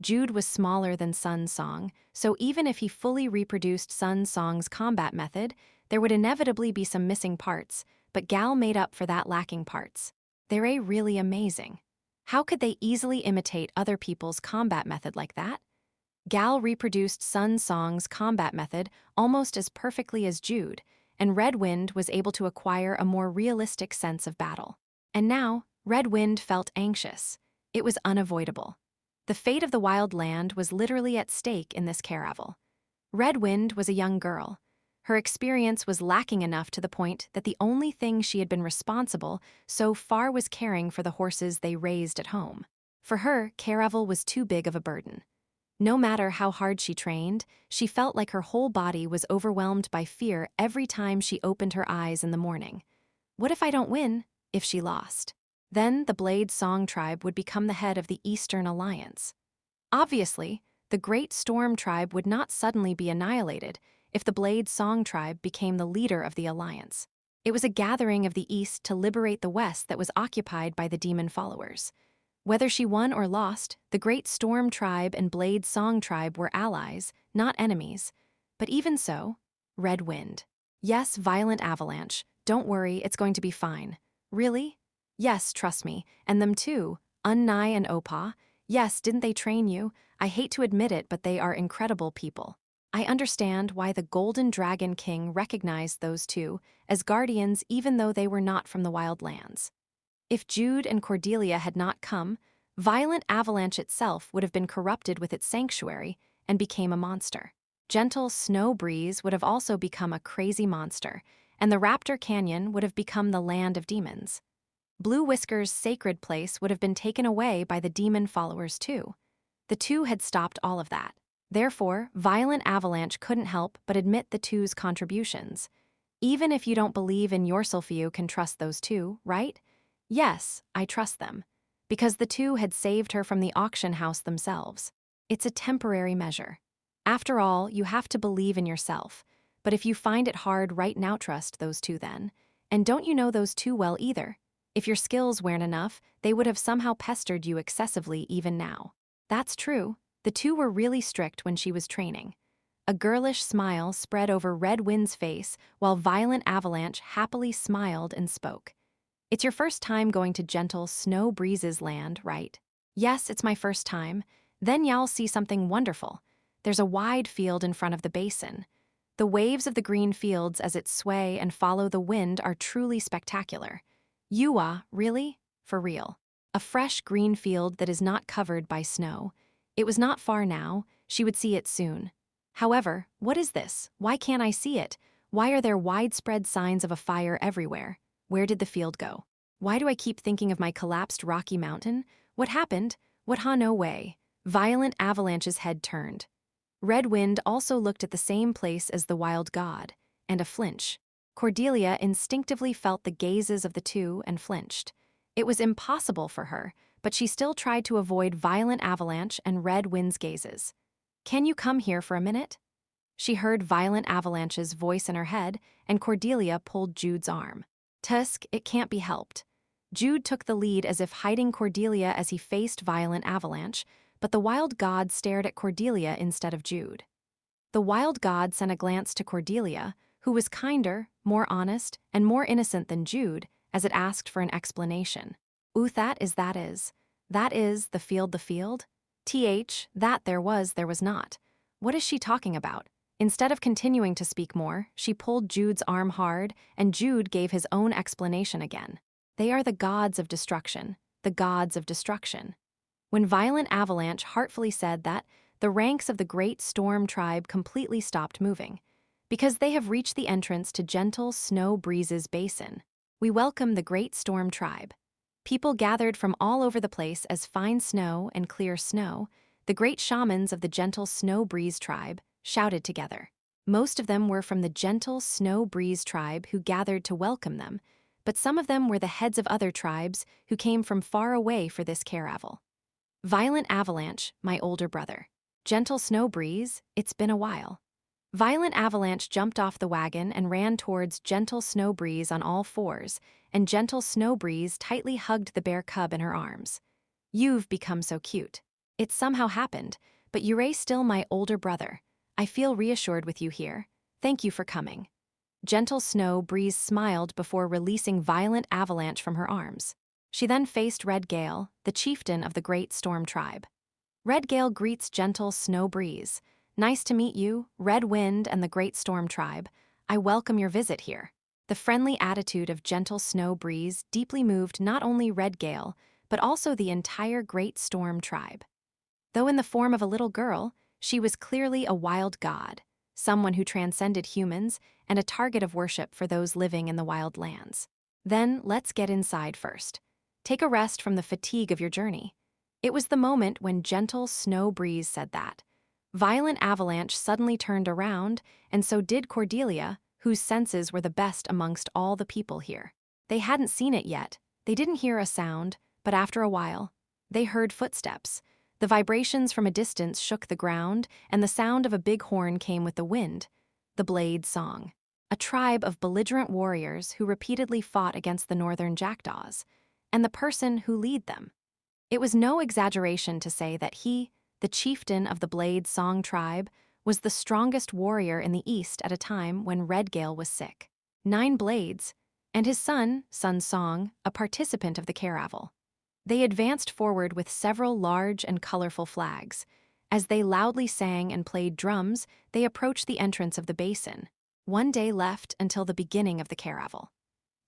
Jude was smaller than Sun Song, so even if he fully reproduced Sun Song's combat method, there would inevitably be some missing parts, but Gal made up for that lacking parts. They're really amazing. How could they easily imitate other people's combat method like that? Gal reproduced Sun Song's combat method almost as perfectly as Jude, and Red Wind was able to acquire a more realistic sense of battle. And now, Red Wind felt anxious. It was unavoidable. The fate of the wild land was literally at stake in this caravel. Red Wind was a young girl. Her experience was lacking enough to the point that the only thing she had been responsible so far was caring for the horses they raised at home. For her, caravel was too big of a burden. No matter how hard she trained, she felt like her whole body was overwhelmed by fear every time she opened her eyes in the morning. What if I don't win? If she lost? Then the Blade Song tribe would become the head of the Eastern Alliance. Obviously, the Great Storm tribe would not suddenly be annihilated if the Blade Song tribe became the leader of the alliance. It was a gathering of the East to liberate the West that was occupied by the demon followers. Whether she won or lost, the Great Storm tribe and Blade Song tribe were allies, not enemies. But even so, Red Wind. Yes, violent avalanche. Don't worry, it's going to be fine. Really? Yes, trust me. And them too, Unnai and Opa. Yes, didn't they train you? I hate to admit it, but they are incredible people. I understand why the Golden Dragon King recognized those two as guardians even though they were not from the wild lands. If Jude and Cordelia had not come, Violent Avalanche itself would have been corrupted with its sanctuary and became a monster. Gentle Snow Breeze would have also become a crazy monster, and the Raptor Canyon would have become the land of demons. Blue Whisker's sacred place would have been taken away by the demon followers too. The two had stopped all of that. Therefore, Violent Avalanche couldn't help but admit the two's contributions. Even if you don't believe in yourself, you can trust those two, right? Yes, I trust them. Because the two had saved her from the auction house themselves. It's a temporary measure. After all, you have to believe in yourself. But if you find it hard right now, trust those two then. And don't you know those two well either? If your skills weren't enough, they would have somehow pestered you excessively even now. That's true. The two were really strict when she was training. A girlish smile spread over Red Wind's face while Violent Avalanche happily smiled and spoke. It's your first time going to Gentle Snow Breeze's land, right? Yes, it's my first time. Then y'all see something wonderful. There's a wide field in front of the basin. The waves of the green fields as it sway and follow the wind are truly spectacular. Really? For real. A fresh green field that is not covered by snow. It was not far now, she would see it soon. However, what is this? Why can't I see it? Why are there widespread signs of a fire everywhere? Where did the field go? Why do I keep thinking of my collapsed rocky mountain? What happened? No way. Violent Avalanche's head turned. Red Wind also looked at the same place as the wild god, and a flinch. Cordelia instinctively felt the gazes of the two and flinched. It was impossible for her, but she still tried to avoid Violent Avalanche and Red Wind's gazes. Can you come here for a minute? She heard Violent Avalanche's voice in her head, and Cordelia pulled Jude's arm. Tusk, it can't be helped. Jude took the lead as if hiding Cordelia as he faced Violent Avalanche, but the wild god stared at Cordelia instead of Jude. The wild god sent a glance to Cordelia, who was kinder, more honest, and more innocent than Jude, as it asked for an explanation. That is. That is, the field? That there was not. What is she talking about? Instead of continuing to speak more, she pulled Jude's arm hard, and Jude gave his own explanation again. They are the gods of destruction, the gods of destruction. When Violent Avalanche heartfully said that, the ranks of the Great Storm tribe completely stopped moving. Because they have reached the entrance to Gentle Snow Breeze's basin. We welcome the Great Storm tribe. People gathered from all over the place as fine snow and clear snow. the great shamans of the gentle Snow Breeze tribe shouted together. Most of them were from the gentle Snow Breeze tribe who gathered to welcome them, but some of them were the heads of other tribes who came from far away for this caravel. Violent Avalanche, my older brother. Gentle Snow Breeze, it's been a while. Violent Avalanche jumped off the wagon and ran towards Gentle Snow Breeze on all fours, and Gentle Snow Breeze tightly hugged the bear cub in her arms. You've become so cute. It somehow happened, but you're still my older brother. I feel reassured with you here. Thank you for coming. Gentle Snow Breeze smiled before releasing Violent Avalanche from her arms. She then faced Red Gale, the chieftain of the Great Storm Tribe. Red Gale greets Gentle Snow Breeze. Nice to meet you, Red Wind and the Great Storm Tribe. I welcome your visit here. The friendly attitude of Gentle Snow Breeze deeply moved not only Red Gale, but also the entire Great Storm Tribe. Though in the form of a little girl, she was clearly a wild god, someone who transcended humans and a target of worship for those living in the wild lands. Then, let's get inside first. Take a rest from the fatigue of your journey. It was the moment when Gentle Snow Breeze said that. Violent Avalanche suddenly turned around, and so did Cordelia, whose senses were the best amongst all the people here. They hadn't seen it yet, they didn't hear a sound, but after a while, they heard footsteps. The vibrations from a distance shook the ground, and the sound of a big horn came with the wind. The Blade Song. A tribe of belligerent warriors who repeatedly fought against the northern jackdaws, and the person who led them. It was no exaggeration to say that he, the chieftain of the Blade Song tribe, was the strongest warrior in the east at a time when Red Gale was sick. 9 blades, and his son, Sun Song, a participant of the caravel. They advanced forward with several large and colorful flags. As they loudly sang and played drums, they approached the entrance of the basin. 1 day left until the beginning of the caravel.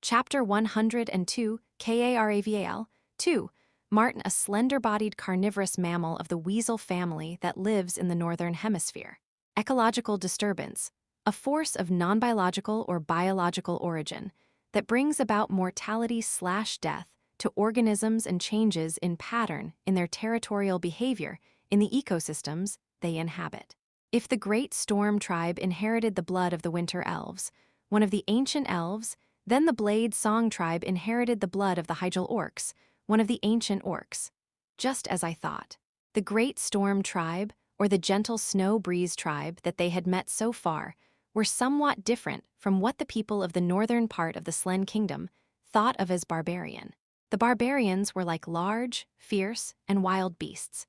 Chapter 102, Karaval, 2. Martin, a slender-bodied carnivorous mammal of the weasel family that lives in the northern hemisphere. Ecological disturbance, a force of non-biological or biological origin that brings about mortality/death to organisms and changes in pattern in their territorial behavior in the ecosystems they inhabit. If the Great Storm Tribe inherited the blood of the Winter Elves, one of the ancient elves, then the Blade Song Tribe inherited the blood of the Hyjal Orcs, one of the ancient orcs. Just as I thought. The Great Storm Tribe, or the Gentle Snow Breeze Tribe that they had met so far, were somewhat different from what the people of the northern part of the Slen Kingdom thought of as barbarian. The barbarians were like large, fierce, and wild beasts.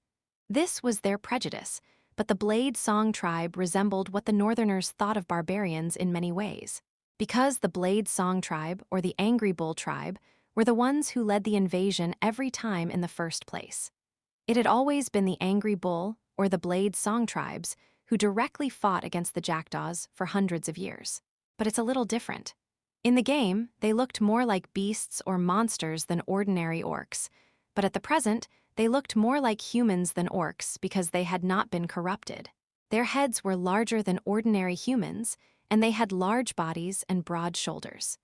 This was their prejudice, but the Blade Song Tribe resembled what the northerners thought of barbarians in many ways. Because the Blade Song Tribe, or the Angry Bull Tribe, were the ones who led the invasion every time in the first place. It had always been the Angry Bull, or the Blade Song Tribes, who directly fought against the jackdaws for hundreds of years. But it's a little different. In the game, they looked more like beasts or monsters than ordinary orcs, but at the present, they looked more like humans than orcs because they had not been corrupted. Their heads were larger than ordinary humans, and they had large bodies and broad shoulders.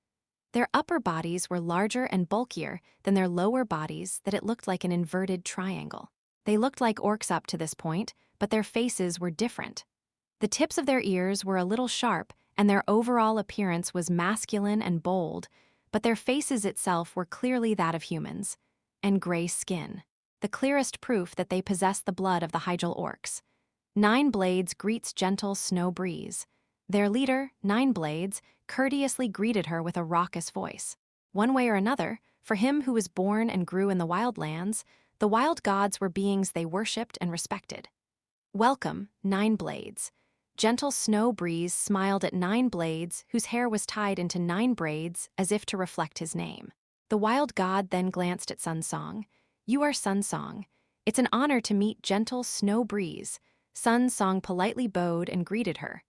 Their upper bodies were larger and bulkier than their lower bodies that it looked like an inverted triangle. They looked like orcs up to this point, but their faces were different. The tips of their ears were a little sharp, and their overall appearance was masculine and bold, but their faces itself were clearly that of humans, and gray skin, the clearest proof that they possessed the blood of the Hyjal Orcs. 9 Blades greets Gentle Snow Breeze. Their leader, 9 Blades, courteously greeted her with a raucous voice. One way or another, for him who was born and grew in the wildlands, the wild gods were beings they worshipped and respected. Welcome, 9 Blades. Gentle Snow Breeze smiled at 9 Blades, whose hair was tied into 9 braids as if to reflect his name. The wild god then glanced at Sun Song. You are Sun Song. It's an honor to meet Gentle Snow Breeze. Sun Song politely bowed and greeted her.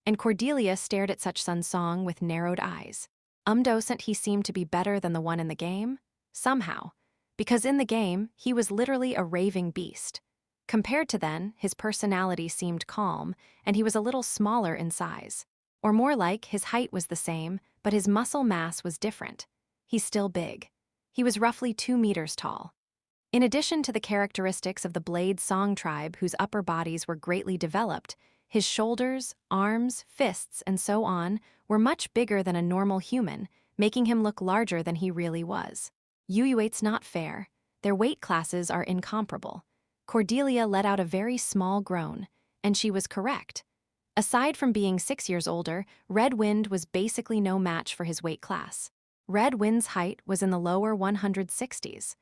And Cordelia stared at such Sun Song with narrowed eyes. Doesn't he seem to be better than the one in the game? Somehow. Because in the game, he was literally a raving beast. Compared to then, his personality seemed calm, and he was a little smaller in size. Or more like, his height was the same, but his muscle mass was different. He's still big. He was roughly 2 meters tall. In addition to the characteristics of the Blade Song tribe whose upper bodies were greatly developed, his shoulders, arms, fists, and so on were much bigger than a normal human, making him look larger than he really was. Yuyue's not fair. Their weight classes are incomparable. Cordelia let out a very small groan, and she was correct. Aside from being 6 years older, Red Wind was basically no match for his weight class. Red Wind's height was in the lower 160s.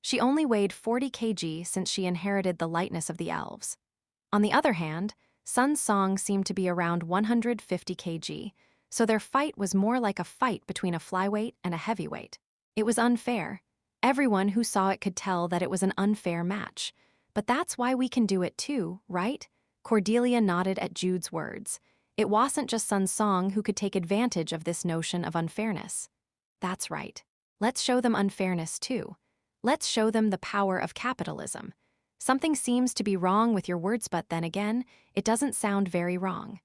She only weighed 40 kg since she inherited the lightness of the elves. On the other hand, Sun's Song seemed to be around 150 kg, so their fight was more like a fight between a flyweight and a heavyweight. It was unfair. Everyone who saw it could tell that it was an unfair match. But that's why we can do it too, right? Cordelia nodded at Jude's words. It wasn't just Sun's Song who could take advantage of this notion of unfairness. That's right. Let's show them unfairness too. Let's show them the power of capitalism. Something seems to be wrong with your words, but then again, it doesn't sound very wrong.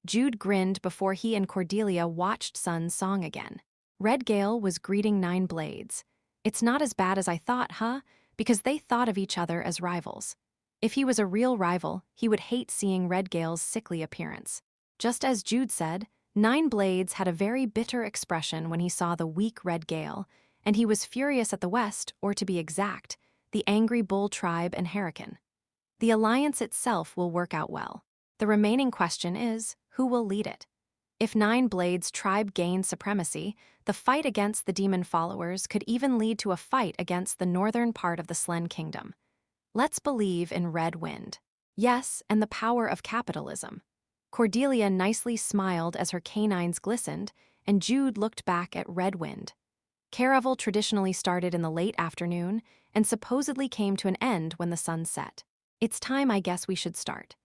Jude grinned before he and Cordelia watched Sun's Song again. Red Gale was greeting Nine Blades. It's not as bad as I thought, huh? Because they thought of each other as rivals. If he was a real rival, he would hate seeing Red Gale's sickly appearance. Just as Jude said, Nine Blades had a very bitter expression when he saw the weak Red Gale, and he was furious at the West, or to be exact, the Angry Bull tribe and Hurricane. The alliance itself will work out well. The remaining question is, who will lead it? If Nine Blades tribe gains supremacy, the fight against the demon followers could even lead to a fight against the northern part of the Slen Kingdom. Let's believe in Red Wind. Yes, and the power of capitalism. Cordelia nicely smiled as her canines glistened, and Jude looked back at Red Wind. Caravel traditionally started in the late afternoon and supposedly came to an end when the sun set. It's time, I guess we should start.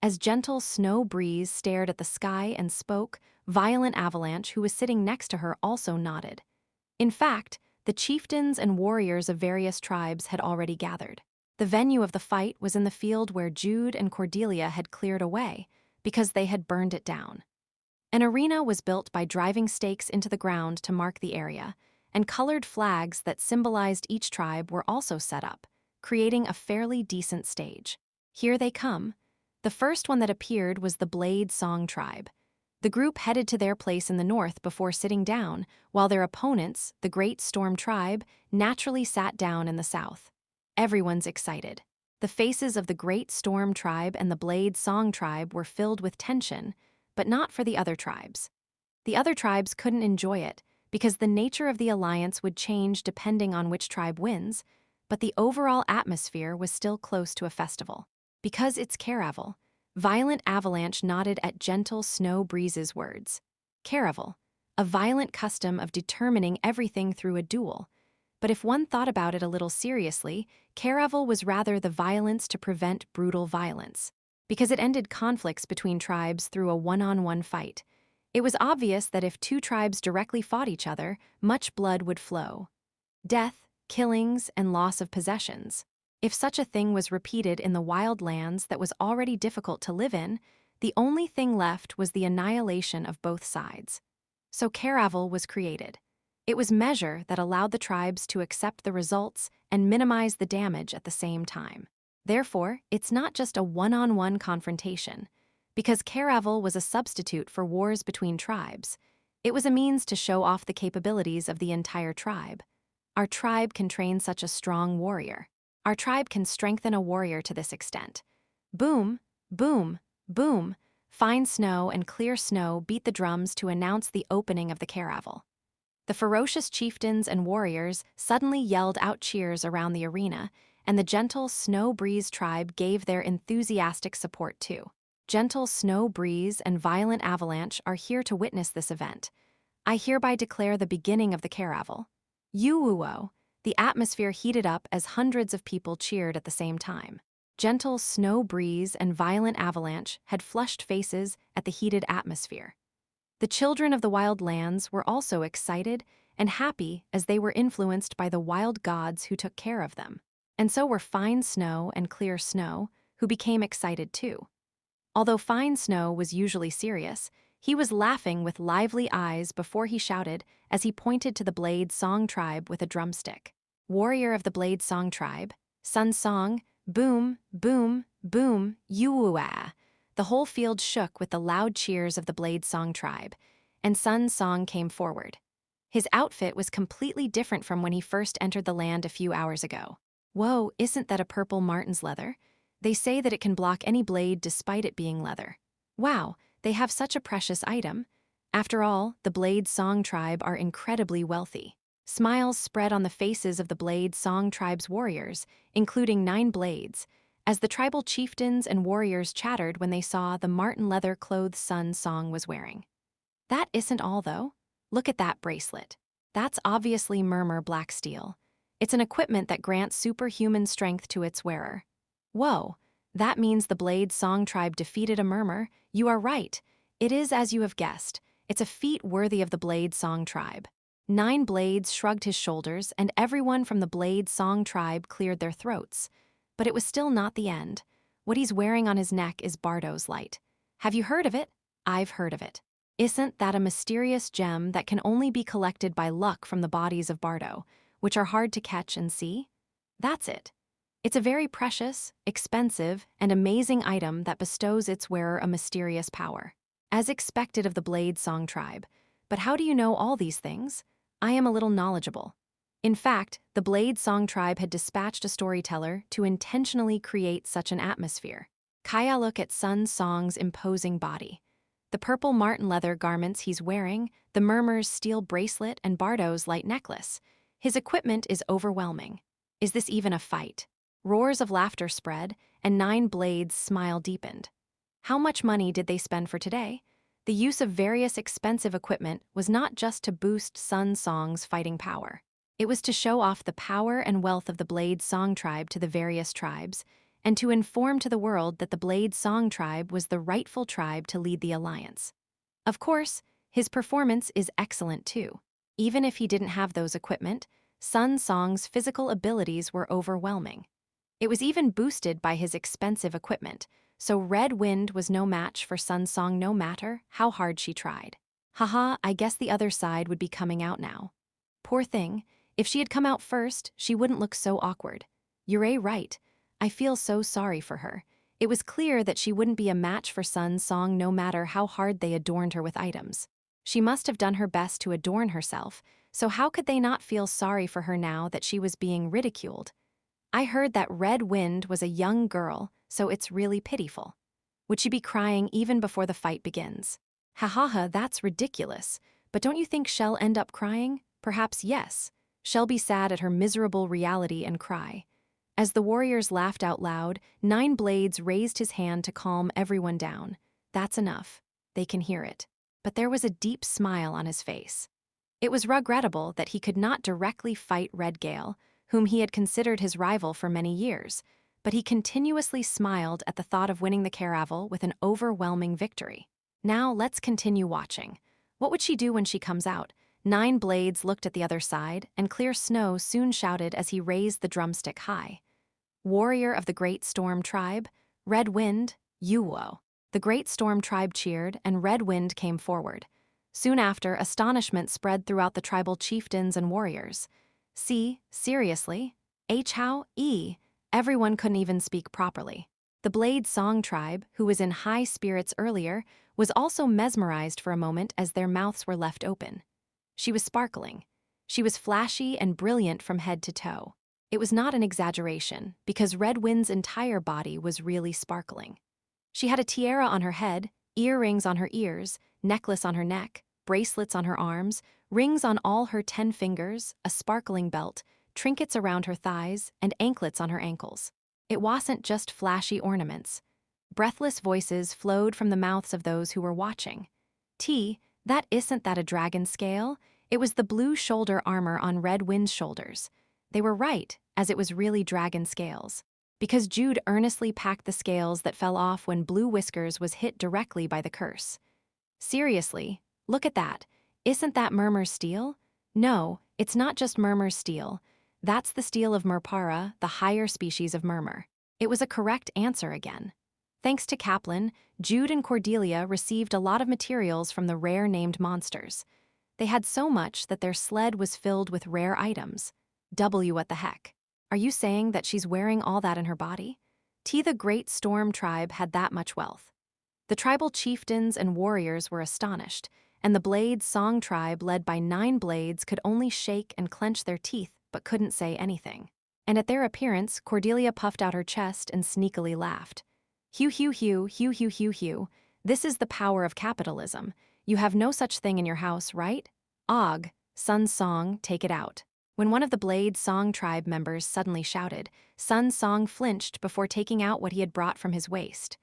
As gentle Snow Breeze stared at the sky and spoke, Violent Avalanche, who was sitting next to her, also nodded. In fact, the chieftains and warriors of various tribes had already gathered. The venue of the fight was in the field where Jude and Cordelia had cleared away, because they had burned it down. An arena was built by driving stakes into the ground to mark the area, and colored flags that symbolized each tribe were also set up, creating a fairly decent stage. Here they come. The first one that appeared was the Blade Song tribe. The group headed to their place in the north before sitting down, while their opponents, the Great Storm tribe, naturally sat down in the south. Everyone's excited. The faces of the Great Storm tribe and the Blade Song tribe were filled with tension, but not for the other tribes. The other tribes couldn't enjoy it, because the nature of the alliance would change depending on which tribe wins, but the overall atmosphere was still close to a festival. Because it's Caravel, Violent Avalanche nodded at gentle Snow Breeze's words. Caravel, a violent custom of determining everything through a duel. But if one thought about it a little seriously, Caravel was rather the violence to prevent brutal violence, because it ended conflicts between tribes through a one-on-one fight. It was obvious that if two tribes directly fought each other, much blood would flow. Death, killings, and loss of possessions. If such a thing was repeated in the wild lands that was already difficult to live in, the only thing left was the annihilation of both sides. So Caravel was created. It was measure that allowed the tribes to accept the results and minimize the damage at the same time. Therefore, it's not just a one-on-one confrontation. Because Caravel was a substitute for wars between tribes, it was a means to show off the capabilities of the entire tribe. Our tribe can train such a strong warrior. Our tribe can strengthen a warrior to this extent. Boom, boom, boom. Fine snow and clear snow beat the drums to announce the opening of the Caravel. The ferocious chieftains and warriors suddenly yelled out cheers around the arena, and the gentle Snow Breeze tribe gave their enthusiastic support too. Gentle Snow Breeze and Violent Avalanche are here to witness this event. I hereby declare the beginning of the Caravel. Yuuo! The atmosphere heated up as hundreds of people cheered at the same time. Gentle Snow Breeze and Violent Avalanche had flushed faces at the heated atmosphere. The children of the wild lands were also excited and happy as they were influenced by the wild gods who took care of them. And so were Fine Snow and Clear Snow, who became excited too. Although Fine Snow was usually serious, he was laughing with lively eyes before he shouted as he pointed to the Blade Song tribe with a drumstick. Warrior of the Blade Song tribe, Sun Song, boom, boom, boom, yuwa. The whole field shook with the loud cheers of the Blade Song tribe, and Sun Song came forward. His outfit was completely different from when he first entered the land a few hours ago. Whoa, isn't that a purple marten's leather? They say that it can block any blade despite it being leather. Wow, they have such a precious item. After all, the Blade Song tribe are incredibly wealthy. Smiles spread on the faces of the Blade Song tribe's warriors, including 9 blades, as the tribal chieftains and warriors chattered when they saw the marten leather clothes Sun Song was wearing. That isn't all, though. Look at that bracelet. That's obviously Murmur Black Steel. It's an equipment that grants superhuman strength to its wearer. Whoa, that means the Blade Song tribe defeated a Murmur. You are right. It is as you have guessed. It's a feat worthy of the Blade Song tribe. 9 blades shrugged his shoulders, and everyone from the Blade Song tribe cleared their throats. But it was still not the end. What he's wearing on his neck is Bardo's light. Have you heard of it? I've heard of it. Isn't that a mysterious gem that can only be collected by luck from the bodies of Bardo, which are hard to catch and see? That's it. It's a very precious, expensive, and amazing item that bestows its wearer a mysterious power. As expected of the Blade Song tribe. But how do you know all these things? I am a little knowledgeable. In fact, the Blade Song tribe had dispatched a storyteller to intentionally create such an atmosphere. Kaya, look at Sun Song's imposing body. The purple marten leather garments he's wearing, the Murmur's steel bracelet, and Bardo's light necklace. His equipment is overwhelming. Is this even a fight? Roars of laughter spread, and 9 blades' smile deepened. How much money did they spend for today? The use of various expensive equipment was not just to boost Sun Song's fighting power. It was to show off the power and wealth of the Blade Song tribe to the various tribes, and to inform to the world that the Blade Song tribe was the rightful tribe to lead the alliance. Of course, his performance is excellent too. Even if he didn't have those equipment, Sun Song's physical abilities were overwhelming. It was even boosted by his expensive equipment, so Red Wind was no match for Sun Song no matter how hard she tried. Haha, I guess the other side would be coming out now. Poor thing, if she had come out first, she wouldn't look so awkward. You're right. I feel so sorry for her. It was clear that she wouldn't be a match for Sun Song no matter how hard they adorned her with items. She must have done her best to adorn herself, so how could they not feel sorry for her now that she was being ridiculed? I heard that Red Wind was a young girl, so it's really pitiful. Would she be crying even before the fight begins? Ha ha ha, that's ridiculous. But don't you think she'll end up crying? Perhaps yes. She'll be sad at her miserable reality and cry. As the warriors laughed out loud, 9 blades raised his hand to calm everyone down. That's enough. They can hear it. But there was a deep smile on his face. It was regrettable that he could not directly fight Red Gale, whom he had considered his rival for many years, but he continuously smiled at the thought of winning the caravel with an overwhelming victory. Now let's continue watching. What would she do when she comes out? 9 blades looked at the other side, and Clear Snow soon shouted as he raised the drumstick high. Warrior of the Great Storm Tribe, Red Wind, Yuwo. The Great Storm Tribe cheered, and Red Wind came forward. Soon after, astonishment spread throughout the tribal chieftains and warriors. Seriously? How? Everyone couldn't even speak properly. The Blade Song tribe, who was in high spirits earlier, was also mesmerized for a moment as their mouths were left open. She was sparkling. She was flashy and brilliant from head to toe. It was not an exaggeration, because Red Wind's entire body was really sparkling. She had a tiara on her head, earrings on her ears, necklace on her neck, bracelets on her arms, rings on all her 10 fingers, a sparkling belt, trinkets around her thighs, and anklets on her ankles. It wasn't just flashy ornaments. Breathless voices flowed from the mouths of those who were watching. Isn't that a dragon scale? It was the blue shoulder armor on Red Wind's shoulders. They were right, as it was really dragon scales. Because Jude earnestly packed the scales that fell off when Blue Whiskers was hit directly by the curse. Seriously, look at that. Isn't that Murmur's steel? No, it's not just Murmur's steel. That's the steel of Murpara, the higher species of Murmur. It was a correct answer again. Thanks to Kaplan, Jude and Cordelia received a lot of materials from the rare named monsters. They had so much that their sled was filled with rare items. What the heck? Are you saying that she's wearing all that in her body? The great storm tribe had that much wealth. The tribal chieftains and warriors were astonished, and the Blade Song tribe led by 9 blades could only shake and clench their teeth but couldn't say anything. And at their appearance, Cordelia puffed out her chest and sneakily laughed. Hew, hew, hew, hew, hew, hew, hew. This is the power of capitalism. You have no such thing in your house, right? Og, Sun Song, take it out. When one of the Blade Song tribe members suddenly shouted, Sun Song flinched before taking out what he had brought from his waist.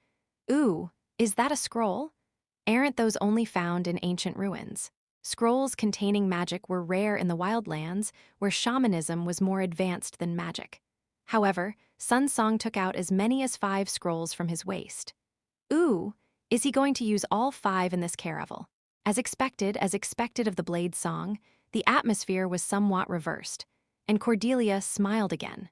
Ooh, is that a scroll? Aren't those only found in ancient ruins? Scrolls containing magic were rare in the wildlands, where shamanism was more advanced than magic. However, Sun Song took out as many as 5 scrolls from his waist. Ooh, is he going to use all 5 in this caravel? As expected of the Blade Song, the atmosphere was somewhat reversed, and Cordelia smiled again.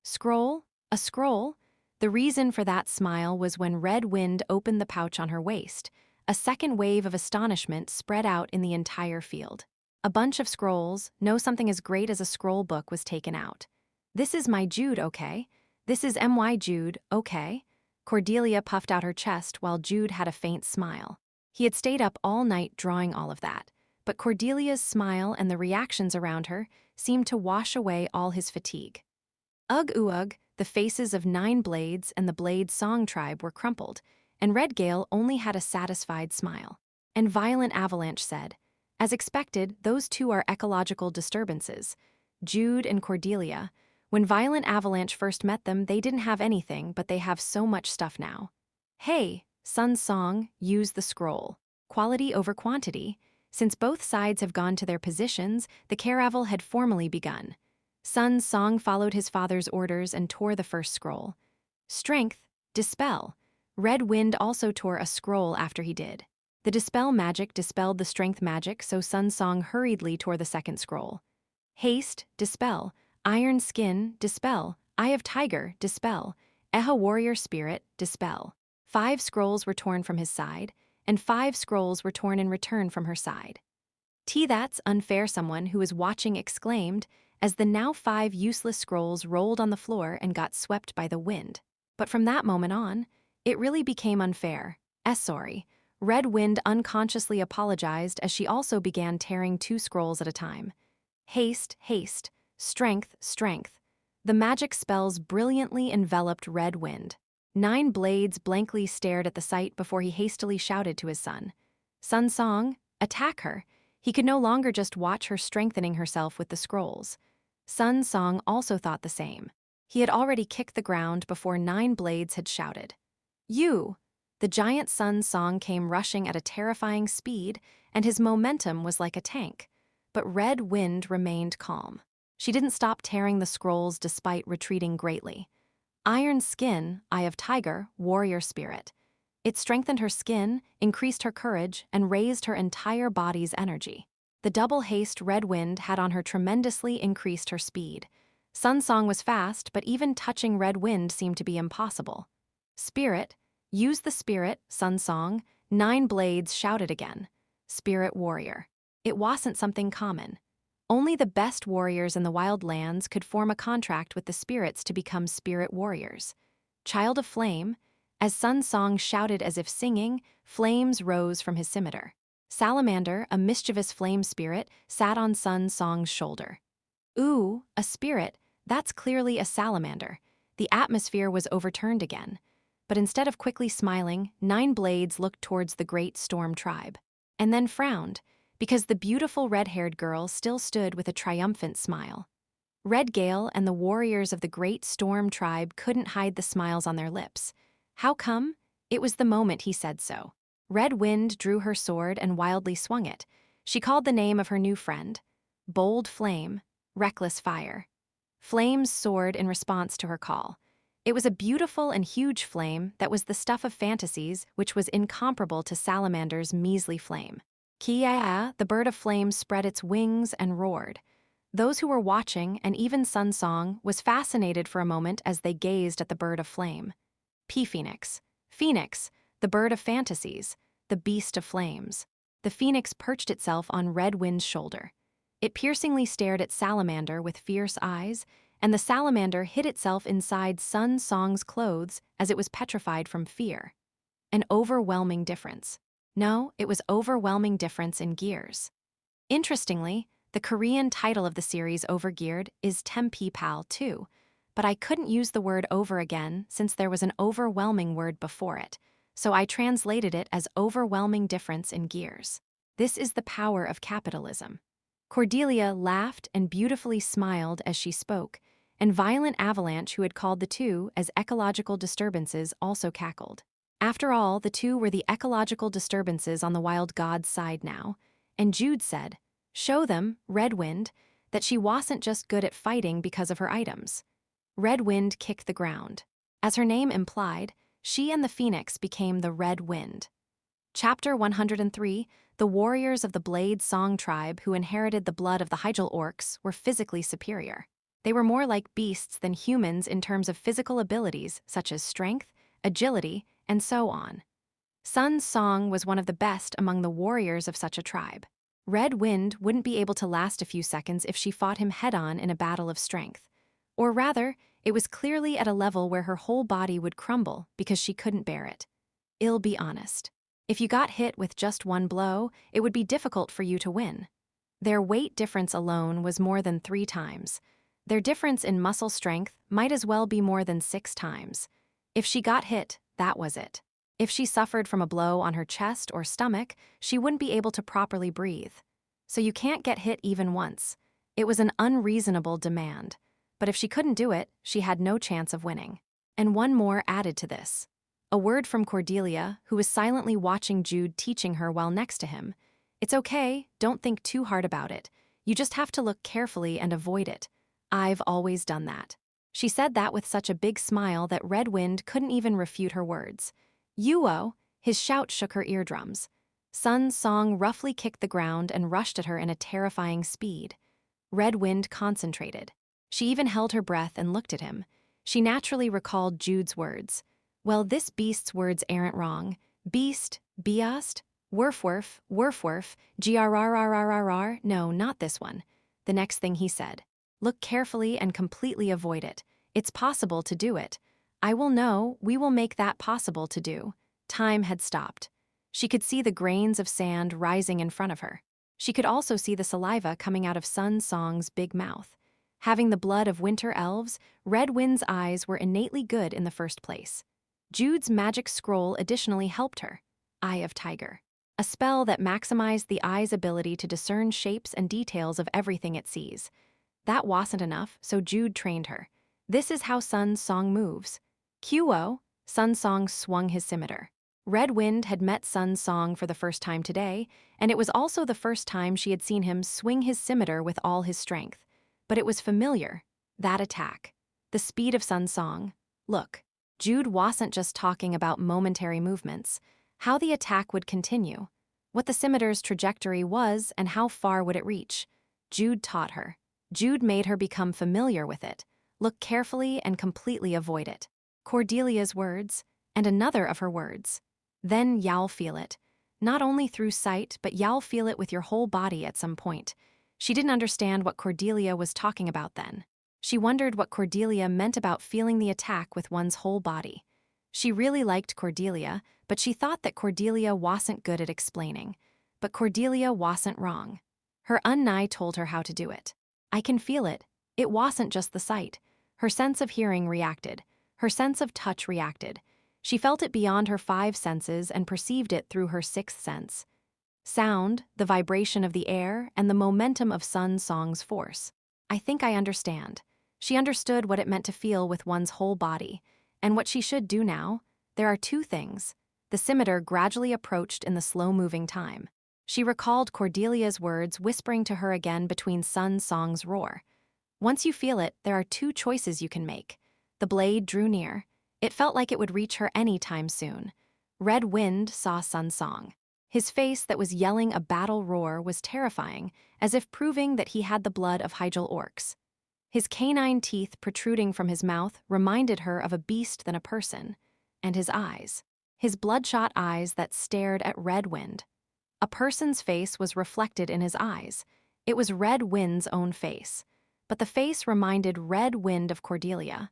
Scroll? A scroll? The reason for that smile was when Red Wind opened the pouch on her waist. A second wave of astonishment spread out in the entire field. A bunch of scrolls, no something as great as a scroll book, was taken out. This is my Jude, okay? This is my Jude, okay? Cordelia puffed out her chest while Jude had a faint smile. He had stayed up all night drawing all of that, but Cordelia's smile and the reactions around her seemed to wash away all his fatigue. Ugh, the faces of 9 blades and the Blade Song tribe were crumpled, and Redgale only had a satisfied smile. And Violent Avalanche said, as expected, those 2 are ecological disturbances. Jude and Cordelia. When Violent Avalanche first met them, they didn't have anything, but they have so much stuff now. Hey, Sun Song, use the scroll. Quality over quantity. Since both sides have gone to their positions, the caravel had formally begun. Sun Song followed his father's orders and tore the first scroll. Strength, dispel. Red Wind also tore a scroll after he did. The dispel magic dispelled the strength magic, so Sun Song hurriedly tore the second scroll. Haste, dispel. Iron Skin, dispel. Eye of Tiger, dispel. Eha Warrior Spirit, dispel. 5 scrolls were torn from his side, and 5 scrolls were torn in return from her side. That's unfair, someone who was watching exclaimed, as the now 5 useless scrolls rolled on the floor and got swept by the wind. But from that moment on, it really became unfair. Sorry. Red Wind unconsciously apologized as she also began tearing 2 scrolls at a time. Haste, haste. Strength, strength. The magic spells brilliantly enveloped Red Wind. 9 blades blankly stared at the sight before he hastily shouted to his son. Sun Song, attack her. He could no longer just watch her strengthening herself with the scrolls. Sun Song also thought the same. He had already kicked the ground before 9 blades had shouted. You! The giant Sun Song came rushing at a terrifying speed, and his momentum was like a tank. But Red Wind remained calm. She didn't stop tearing the scrolls despite retreating greatly. Iron Skin, Eye of Tiger, Warrior Spirit. It strengthened her skin, increased her courage, and raised her entire body's energy. The double haste Red Wind had on her tremendously increased her speed. Sun Song was fast, but even touching Red Wind seemed to be impossible. Spirit, use the spirit, Sun Song. 9 blades shouted again. Spirit Warrior. It wasn't something common. Only the best warriors in the wildlands could form a contract with the spirits to become spirit warriors. Child of Flame, as Sun Song shouted as if singing, flames rose from his scimitar. Salamander, a mischievous flame spirit, sat on Sun Song's shoulder. Ooh, a spirit, that's clearly a salamander. The atmosphere was overturned again. But instead of quickly smiling, 9 blades looked towards the great storm tribe. And then frowned, because the beautiful red-haired girl still stood with a triumphant smile. Redgale and the warriors of the great storm tribe couldn't hide the smiles on their lips. How come? It was the moment he said so. Red Wind drew her sword and wildly swung it. She called the name of her new friend. Bold Flame, Reckless Fire. Flames soared in response to her call. It was a beautiful and huge flame that was the stuff of fantasies, which was incomparable to Salamander's measly flame. Kia, the bird of flame, spread its wings and roared. Those who were watching, and even Sun Song, was fascinated for a moment as they gazed at the bird of flame. Phoenix, the bird of fantasies, the beast of flames. The phoenix perched itself on Red Wind's shoulder. It piercingly stared at Salamander with fierce eyes, and the salamander hid itself inside Sun Song's clothes as it was petrified from fear. An overwhelming difference. No, it was overwhelming difference in gears. Interestingly, the Korean title of the series Overgeared is Tempi Pal too, but I couldn't use the word over again since there was an overwhelming word before it, so I translated it as overwhelming difference in gears. This is the power of capitalism. Cordelia laughed and beautifully smiled as she spoke, and Violent Avalanche, who had called the two as ecological disturbances, also cackled. After all, the two were the ecological disturbances on the wild god's side now, and Jude said, "Show them, Red Wind, that she wasn't just good at fighting because of her items." Red Wind kicked the ground. As her name implied, she and the Phoenix became the Red Wind. Chapter 103, the warriors of the Blade Song tribe who inherited the blood of the Hyjal orcs were physically superior. They were more like beasts than humans in terms of physical abilities such as strength, agility, and so on. Sun Song was one of the best among the warriors of such a tribe. Red Wind wouldn't be able to last a few seconds if she fought him head-on in a battle of strength. Or rather, it was clearly at a level where her whole body would crumble because she couldn't bear it. I'll be honest. If you got hit with just one blow, it would be difficult for you to win. Their weight difference alone was more than 3 times. Their difference in muscle strength might as well be more than 6 times. If she got hit, that was it. If she suffered from a blow on her chest or stomach, she wouldn't be able to properly breathe. So you can't get hit even once. It was an unreasonable demand. But if she couldn't do it, she had no chance of winning. And one more added to this. A word from Cordelia, who was silently watching Jude teaching her while next to him. "It's okay, don't think too hard about it. You just have to look carefully and avoid it. I've always done that." She said that with such a big smile that Red Wind couldn't even refute her words. "Yuo!" His shout shook her eardrums. Sun Song roughly kicked the ground and rushed at her in a terrifying speed. Red Wind concentrated. She even held her breath and looked at him. She naturally recalled Jude's words. Well, this beast's words aren't wrong. Beast, beast, wurf, grrrrrrr. No, not this one. The next thing he said. "Look carefully and completely avoid it. It's possible to do it. I will know, we will make that possible to do." Time had stopped. She could see the grains of sand rising in front of her. She could also see the saliva coming out of Sun Song's big mouth. Having the blood of winter elves, Red Wind's eyes were innately good in the first place. Jude's magic scroll additionally helped her. Eye of Tiger. A spell that maximized the eye's ability to discern shapes and details of everything it sees. That wasn't enough, so Jude trained her. This is how Sun Song moves. Qo, Sun Song swung his scimitar. Red Wind had met Sun Song for the first time today, and it was also the first time she had seen him swing his scimitar with all his strength. But it was familiar, that attack. The speed of Sun Song. Look, Jude wasn't just talking about momentary movements, how the attack would continue, what the scimitar's trajectory was and how far would it reach. Jude taught her. Jude made her become familiar with it, look carefully and completely avoid it. Cordelia's words, and another of her words. Then you'll feel it. Not only through sight, but you'll feel it with your whole body at some point. She didn't understand what Cordelia was talking about then. She wondered what Cordelia meant about feeling the attack with one's whole body. She really liked Cordelia, but she thought that Cordelia wasn't good at explaining. But Cordelia wasn't wrong. Her Unnai told her how to do it. I can feel it. It wasn't just the sight. Her sense of hearing reacted. Her sense of touch reacted. She felt it beyond her 5 senses and perceived it through her 6th sense. Sound, the vibration of the air, and the momentum of Sun Song's force. I think I understand. She understood what it meant to feel with one's whole body. And what she should do now? There are 2 things. The scimitar gradually approached in the slow-moving time. She recalled Cordelia's words whispering to her again between Sun Song's roar. Once you feel it, there are 2 choices you can make. The blade drew near. It felt like it would reach her any time soon. Red Wind saw Sun Song. His face that was yelling a battle roar was terrifying, as if proving that he had the blood of Hyjal orcs. His canine teeth protruding from his mouth reminded her of a beast than a person. And his eyes. His bloodshot eyes that stared at Red Wind. A person's face was reflected in his eyes. It was Red Wind's own face. but the face reminded Red Wind of Cordelia.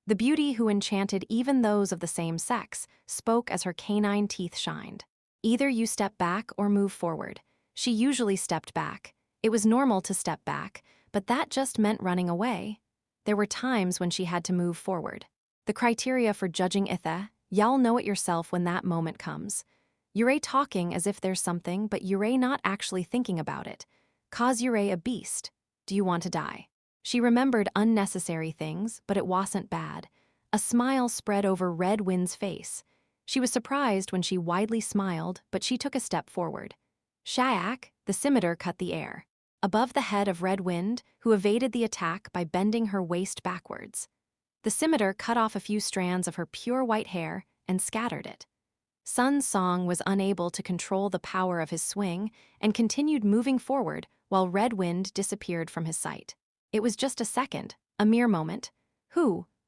The beauty who enchanted even those of the same sex spoke as her canine teeth shined. Either you step back or move forward. She usually stepped back. It was normal to step back, but that just meant running away. There were times when she had to move forward. The criteria for judging Itha, y'all know it yourself when that moment comes. Yurei talking as if there's something, but Yurei not actually thinking about it. Cause Yurei a beast. Do you want to die? She remembered unnecessary things, but it wasn't bad. A smile spread over Red Wind's face. She was surprised when she widely smiled, but she took a step forward. Shayak, the scimitar cut the air. Above the head of Red Wind, who evaded the attack by bending her waist backwards. The scimitar cut off a few strands of her pure white hair and scattered it. Sun Song was unable to control the power of his swing and continued moving forward while Red Wind disappeared from his sight. It was just a second, a mere moment.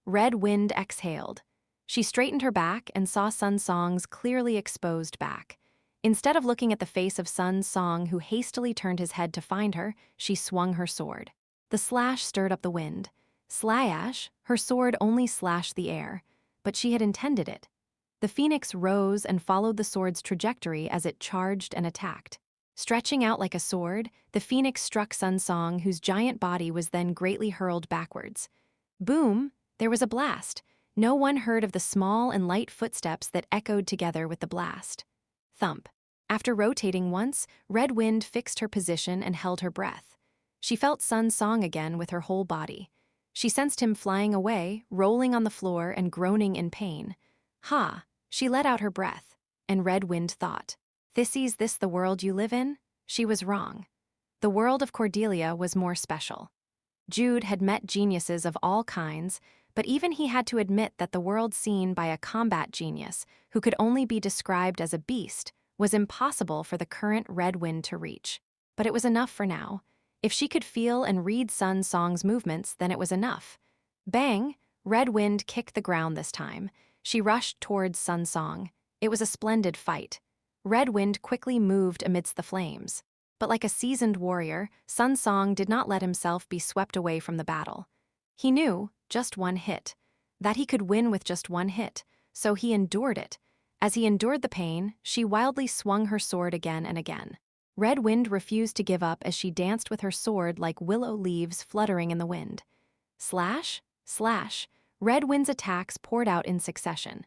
Red Wind exhaled. She straightened her back and saw Sun Song's clearly exposed back. Instead of looking at the face of Sun Song, who hastily turned his head to find her, she swung her sword. The slash stirred up the wind. Slash, her sword only slashed the air, but she had intended it. The phoenix rose and followed the sword's trajectory as it charged and attacked. Stretching out like a sword, the phoenix struck Sun Song, whose giant body was then greatly hurled backwards. Boom! There was a blast. No one heard of the small and light footsteps that echoed together with the blast. Thump. After rotating once, Red Wind fixed her position and held her breath. She felt Sun Song again with her whole body. She sensed him flying away, rolling on the floor and groaning in pain. Ha! She let out her breath, and Red Wind thought, "Is this the world you live in?" She was wrong. The world of Cordelia was more special. Jude had met geniuses of all kinds, but even he had to admit that the world seen by a combat genius, who could only be described as a beast, was impossible for the current Red Wind to reach. But it was enough for now. If she could feel and read Sun Song's movements, then it was enough. Bang! Red Wind kicked the ground this time. She rushed towards Sun Song. It was a splendid fight. Red Wind quickly moved amidst the flames. But like a seasoned warrior, Sun Song did not let himself be swept away from the battle. He knew, just one hit, that he could win with just one hit, so he endured it. As he endured the pain, she wildly swung her sword again and again. Red Wind refused to give up as she danced with her sword like willow leaves fluttering in the wind. Slash, slash, Red Wind's attacks poured out in succession.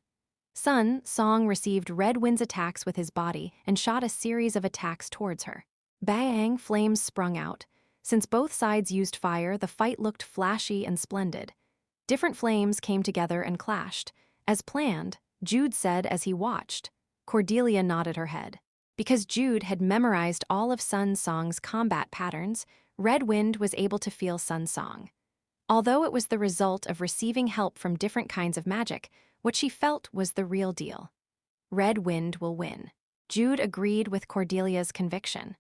Sun Song received Red Wind's attacks with his body and shot a series of attacks towards her. Bang! Flames sprung out. Since both sides used fire, the fight looked flashy and splendid. Different flames came together and clashed. As planned, Jude said as he watched. Cordelia nodded her head. Because Jude had memorized all of Sun Song's combat patterns, Red Wind was able to feel Sun Song. Although it was the result of receiving help from different kinds of magic, what she felt was the real deal. Red Wind will win. Jude agreed with Cordelia's conviction.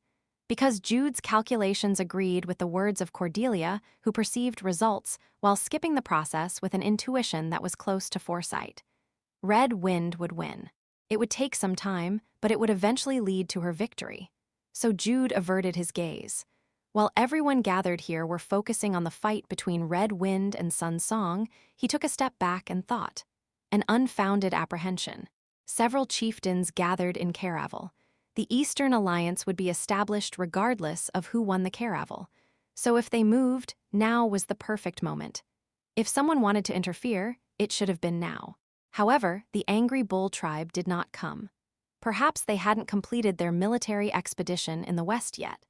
Because Jude's calculations agreed with the words of Cordelia, who perceived results while skipping the process with an intuition that was close to foresight. Red Wind would win. It would take some time, but it would eventually lead to her victory. So Jude averted his gaze. While everyone gathered here were focusing on the fight between Red Wind and Sun Song, he took a step back and thought. An unfounded apprehension. Several chieftains gathered in Caravel. The Eastern Alliance would be established regardless of who won the Caravel. So if they moved, now was the perfect moment. If someone wanted to interfere, it should have been now. However, the angry bull tribe did not come. Perhaps they hadn't completed their military expedition in the west yet.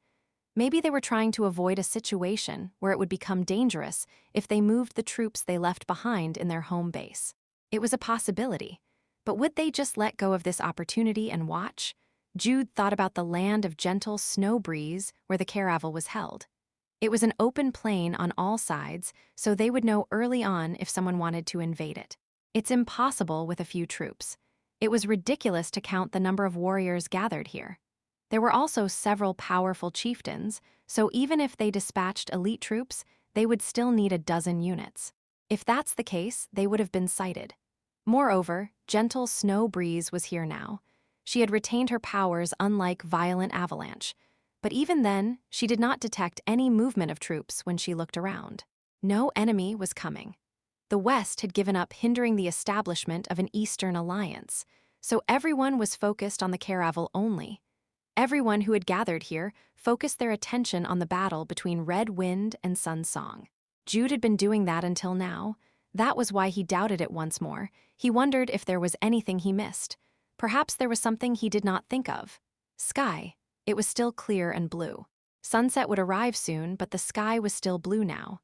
Maybe they were trying to avoid a situation where it would become dangerous if they moved the troops they left behind in their home base. It was a possibility. But would they just let go of this opportunity and watch? Jude thought about the land of gentle snow breeze where the Caravel was held. It was an open plain on all sides, so they would know early on if someone wanted to invade it. It's impossible with a few troops. It was ridiculous to count the number of warriors gathered here. There were also several powerful chieftains, so even if they dispatched elite troops, they would still need a dozen units. If that's the case, they would have been sighted. Moreover, gentle snow breeze was here now. She had retained her powers unlike violent avalanche. But even then, she did not detect any movement of troops when she looked around. No enemy was coming. The West had given up hindering the establishment of an Eastern alliance, so everyone was focused on the caravel only. Everyone who had gathered here focused their attention on the battle between Red Wind and Sun Song. Jude had been doing that until now. That was why he doubted it once more. He wondered if there was anything he missed. Perhaps there was something he did not think of. Sky. It was still clear and blue. Sunset would arrive soon, but the sky was still blue now.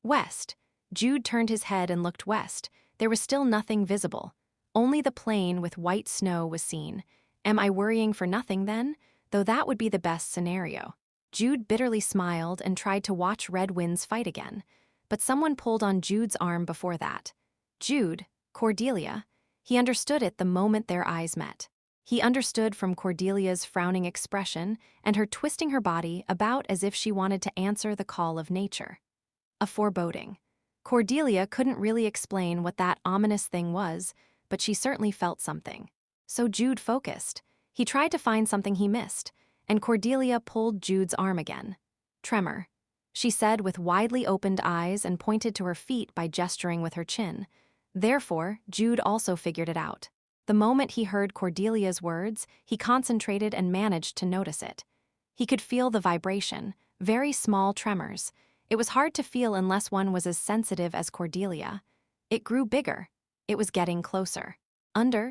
West. Jude turned his head and looked west. There was still nothing visible. Only the plain with white snow was seen. Am I worrying for nothing then? Though that would be the best scenario. Jude bitterly smiled and tried to watch Red Winds fight again. But someone pulled on Jude's arm before that. Jude, Cordelia. He understood it the moment their eyes met. He understood from Cordelia's frowning expression and her twisting her body about as if she wanted to answer the call of nature. A foreboding. Cordelia couldn't really explain what that ominous thing was, but she certainly felt something. So Jude focused. He tried to find something he missed, and Cordelia pulled Jude's arm again. Tremor, she said with widely opened eyes and pointed to her feet by gesturing with her chin. Therefore, Jude also figured it out. The moment he heard Cordelia's words, he concentrated and managed to notice it. He could feel the vibration, very small tremors. It was hard to feel unless one was as sensitive as Cordelia. It grew bigger. It was getting closer.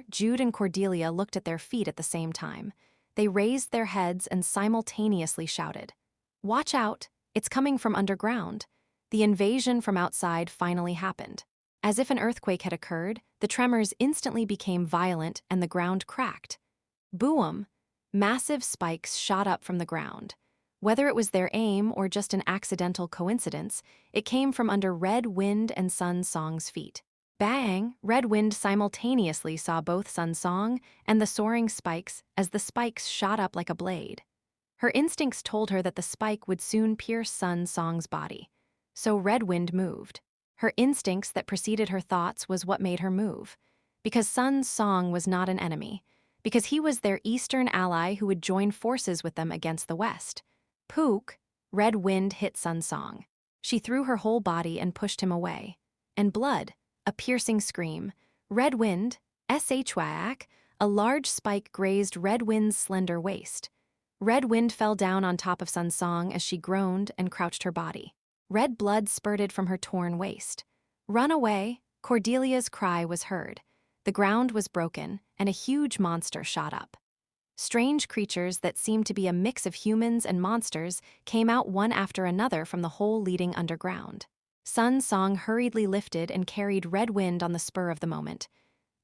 Jude and Cordelia looked at their feet at the same time. They raised their heads and simultaneously shouted, "Watch out, it's coming from underground." The invasion from outside finally happened. As if an earthquake had occurred, the tremors instantly became violent and the ground cracked. Boom! Massive spikes shot up from the ground. Whether it was their aim or just an accidental coincidence, it came from under Red Wind and Sun Song's feet. Bang! Red Wind simultaneously saw both Sun Song and the soaring spikes as the spikes shot up like a blade. Her instincts told her that the spike would soon pierce Sun Song's body. So Red Wind moved. Her instincts that preceded her thoughts was what made her move. Because Sun Song was not an enemy. Because he was their Eastern ally who would join forces with them against the West. Pook! Red Wind hit Sun Song. She threw her whole body and pushed him away. And blood. A piercing scream. Red Wind, shwack, a large spike grazed Red Wind's slender waist. Red Wind fell down on top of Sun Song as she groaned and crouched her body. Red blood spurted from her torn waist. Run away! Cordelia's cry was heard. The ground was broken, and a huge monster shot up. Strange creatures that seemed to be a mix of humans and monsters came out one after another from the hole leading underground. Sun Song hurriedly lifted and carried Red Wind on the spur of the moment.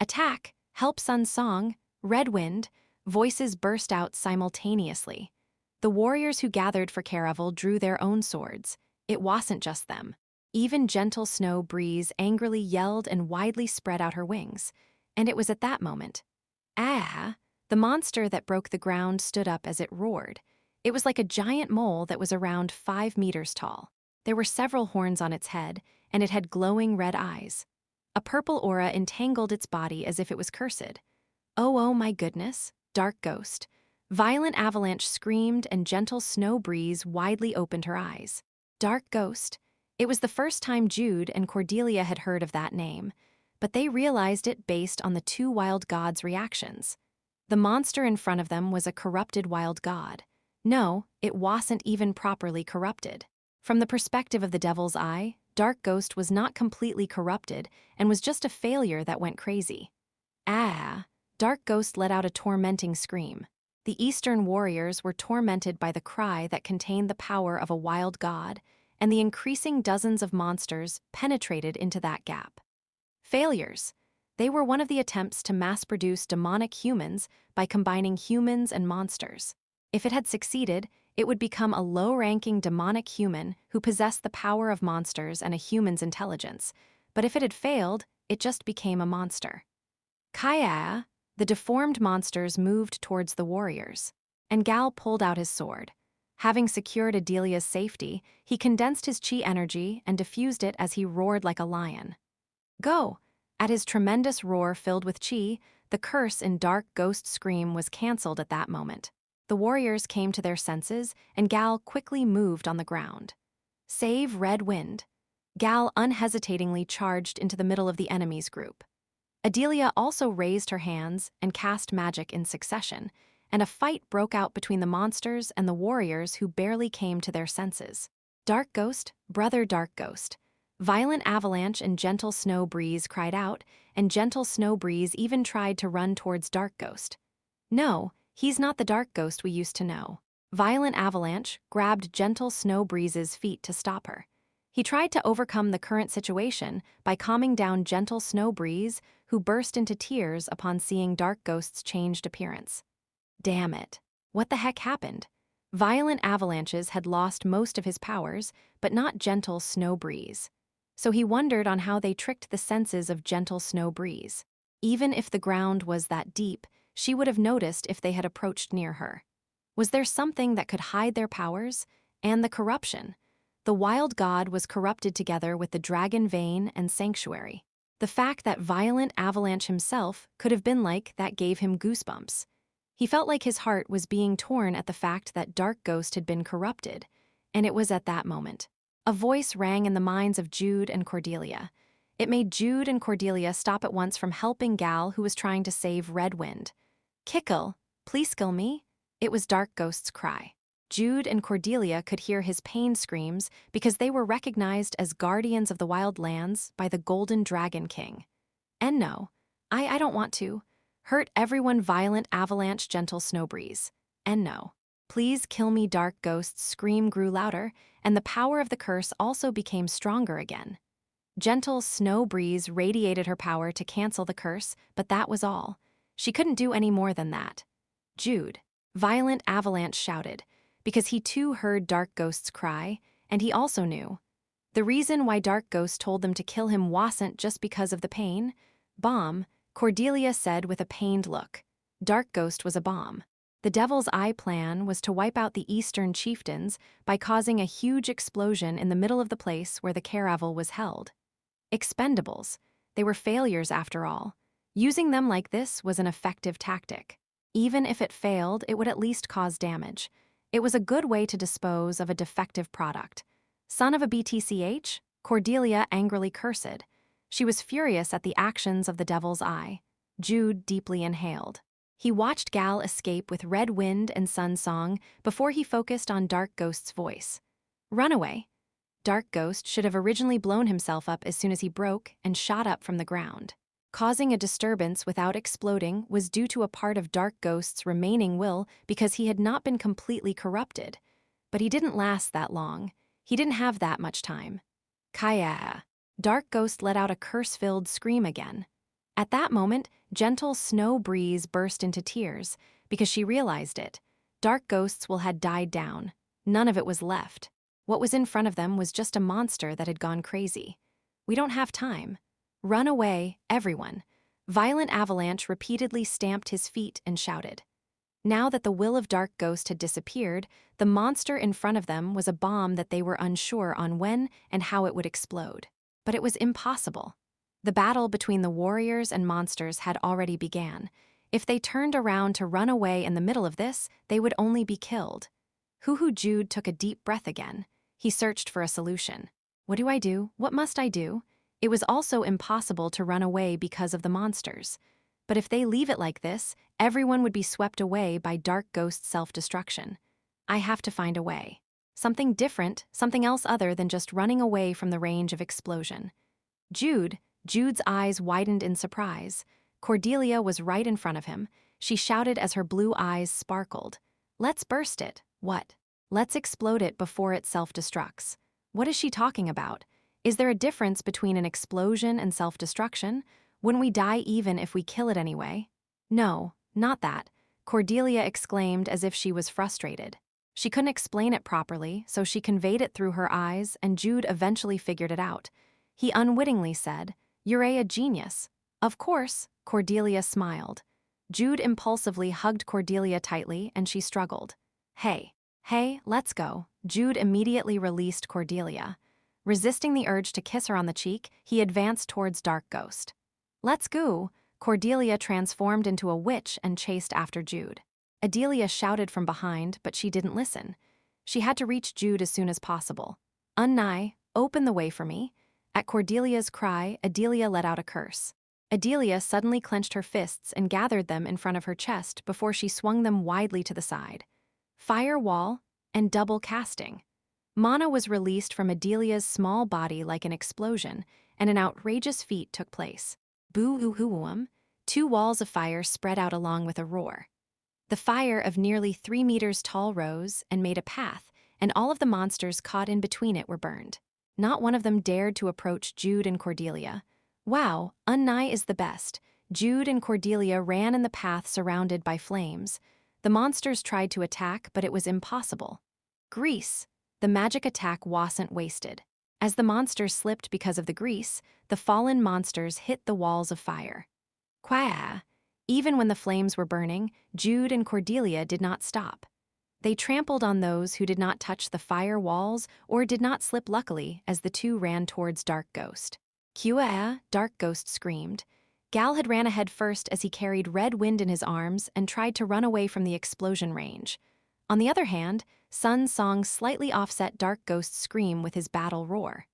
Attack! Help Sun Song! Red Wind! Voices burst out simultaneously. The warriors who gathered for Caravel drew their own swords. It wasn't just them. Even gentle Snow Breeze angrily yelled and widely spread out her wings. And it was at that moment. Ah! The monster that broke the ground stood up as it roared. It was like a giant mole that was around 5 meters tall. There were several horns on its head, and it had glowing red eyes. A purple aura entangled its body as if it was cursed. Oh my goodness, Dark Ghost. Violent Avalanche screamed and gentle Snow Breeze widely opened her eyes. Dark Ghost. It was the first time Jude and Cordelia had heard of that name, but they realized it based on the two wild gods' reactions. The monster in front of them was a corrupted wild god. No, it wasn't even properly corrupted. From the perspective of the Devil's Eye, Dark Ghost was not completely corrupted and was just a failure that went crazy. Ah! Dark Ghost let out a tormenting scream. The Eastern warriors were tormented by the cry that contained the power of a wild god, and the increasing dozens of monsters penetrated into that gap. Failures. They were one of the attempts to mass-produce demonic humans by combining humans and monsters. If it had succeeded, it would become a low-ranking demonic human who possessed the power of monsters and a human's intelligence. But if it had failed, it just became a monster. Kaya! The deformed monsters moved towards the warriors. And Gal pulled out his sword. Having secured Adelia's safety, he condensed his chi energy and diffused it as he roared like a lion. Go! At his tremendous roar filled with chi, the curse in Dark Ghost scream was cancelled at that moment. The warriors came to their senses, and Gal quickly moved on the ground. Save Red Wind. Gal unhesitatingly charged into the middle of the enemy's group. Adelia also raised her hands and cast magic in succession, and a fight broke out between the monsters and the warriors who barely came to their senses. Dark Ghost, brother Dark Ghost. Violent Avalanche and Gentle Snow Breeze cried out, and Gentle Snow Breeze even tried to run towards Dark Ghost. No, he's not the Dark Ghost we used to know. Violent Avalanche grabbed Gentle Snow Breeze's feet to stop her. He tried to overcome the current situation by calming down Gentle Snow Breeze, who burst into tears upon seeing Dark Ghost's changed appearance. Damn it. What the heck happened? Violent Avalanches had lost most of his powers, but not Gentle Snow Breeze. So he wondered on how they tricked the senses of Gentle Snow Breeze. Even if the ground was that deep, she would have noticed if they had approached near her. Was there something that could hide their powers? And the corruption? The wild god was corrupted together with the dragon vein and sanctuary. The fact that Violent Avalanche himself could have been like that gave him goosebumps. He felt like his heart was being torn at the fact that Dark Ghost had been corrupted, and it was at that moment. A voice rang in the minds of Jude and Cordelia. It made Jude and Cordelia stop at once from helping Gal, who was trying to save Red Wind. "Kickle, please kill me." It was Dark Ghost's cry. Jude and Cordelia could hear his pain screams because they were recognized as guardians of the wild lands by the Golden Dragon King. And no, I don't want to. Hurt everyone, Violent Avalanche, Gentle Snow Breeze. And no. Please kill me, Dark Ghost's scream grew louder, and the power of the curse also became stronger again. Gentle Snow Breeze radiated her power to cancel the curse, but that was all. She couldn't do any more than that. Jude, Violent Avalanche shouted, because he too heard Dark Ghost's cry, and he also knew. The reason why Dark Ghost told them to kill him wasn't just because of the pain. Bomb, Cordelia said with a pained look. Dark Ghost was a bomb. The Devil's Eye plan was to wipe out the Eastern chieftains by causing a huge explosion in the middle of the place where the caravel was held. Expendables. They were failures after all. Using them like this was an effective tactic. Even if it failed, it would at least cause damage. It was a good way to dispose of a defective product. Son of a BTCH, Cordelia angrily cursed. She was furious at the actions of the Devil's Eye. Jude deeply inhaled. He watched Gal escape with Red Wind and Sun Song before he focused on Dark Ghost's voice. Runaway. Dark Ghost should have originally blown himself up as soon as he broke and shot up from the ground. Causing a disturbance without exploding was due to a part of Dark Ghost's remaining will because he had not been completely corrupted. But he didn't last that long. He didn't have that much time. Kaya. Dark Ghost let out a curse-filled scream again. At that moment, Gentle Snow Breeze burst into tears because she realized it. Dark Ghost's will had died down. None of it was left. What was in front of them was just a monster that had gone crazy. We don't have time. Run away, everyone. Violent Avalanche repeatedly stamped his feet and shouted. Now that the will of Dark Ghost had disappeared, the monster in front of them was a bomb that they were unsure on when and how it would explode. But it was impossible. The battle between the warriors and monsters had already began. If they turned around to run away in the middle of this, they would only be killed. Hoo-Hoo Jude took a deep breath again. He searched for a solution. What do I do? What must I do? It was also impossible to run away because of the monsters. But if they leave it like this, everyone would be swept away by Dark Ghost's self-destruction. I have to find a way. Something different, something else other than just running away from the range of explosion. Jude's eyes widened in surprise. Cordelia was right in front of him. She shouted as her blue eyes sparkled. Let's burst it. What? Let's explode it before it self-destructs. What is she talking about? Is there a difference between an explosion and self-destruction? Wouldn't we die even if we kill it anyway? No, not that, Cordelia exclaimed as if she was frustrated. She couldn't explain it properly, so she conveyed it through her eyes, and Jude eventually figured it out. He unwittingly said, "You're a genius." Of course, Cordelia smiled. Jude impulsively hugged Cordelia tightly, and she struggled. Hey, let's go. Jude immediately released Cordelia. Resisting the urge to kiss her on the cheek, he advanced towards Dark Ghost. Let's go. Cordelia transformed into a witch and chased after Jude. Adelia shouted from behind, but she didn't listen. She had to reach Jude as soon as possible. "Unnai, open the way for me." At Cordelia's cry, Adelia let out a curse. Adelia suddenly clenched her fists and gathered them in front of her chest before she swung them widely to the side. Fire wall and double casting. Mana was released from Adelia's small body like an explosion, and an outrageous feat took place. Boo-hoo-hoo-um, 2 walls of fire spread out along with a roar. The fire of nearly 3 meters tall rose and made a path, and all of the monsters caught in between it were burned. Not one of them dared to approach Jude and Cordelia. "Wow, Unnai is the best." Jude and Cordelia ran in the path surrounded by flames. The monsters tried to attack, but it was impossible. Grease. The magic attack wasn't wasted. As the monsters slipped because of the grease, the fallen monsters hit the walls of fire. Quah! Even when the flames were burning, Jude and Cordelia did not stop. They trampled on those who did not touch the fire walls or did not slip luckily as the two ran towards Dark Ghost. "Quah!" Dark Ghost screamed. Gal had ran ahead first as he carried red wind in his arms and tried to run away from the explosion range. On the other hand, Sun's song slightly offset Dark Ghost's scream with his battle roar.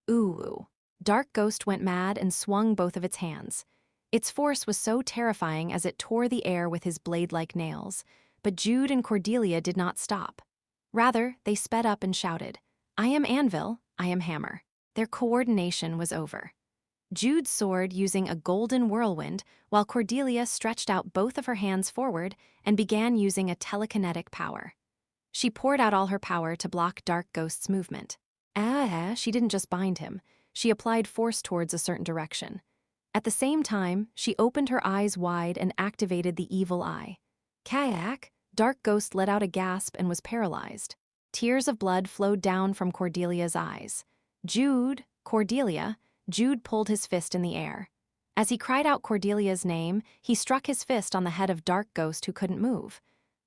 Ooh! Dark Ghost went mad and swung both of its hands. Its force was so terrifying as it tore the air with his blade-like nails, but Jude and Cordelia did not stop. Rather, they sped up and shouted, "I am Anvil, I am Hammer." Their coordination was over. Jude soared using a golden whirlwind, while Cordelia stretched out both of her hands forward and began using a telekinetic power. She poured out all her power to block Dark Ghost's movement. She didn't just bind him. She applied force towards a certain direction. At the same time, she opened her eyes wide and activated the evil eye. Kayak! Dark Ghost let out a gasp and was paralyzed. Tears of blood flowed down from Cordelia's eyes. "Jude! Cordelia!" Jude pulled his fist in the air. As he cried out Cordelia's name, he struck his fist on the head of Dark Ghost who couldn't move.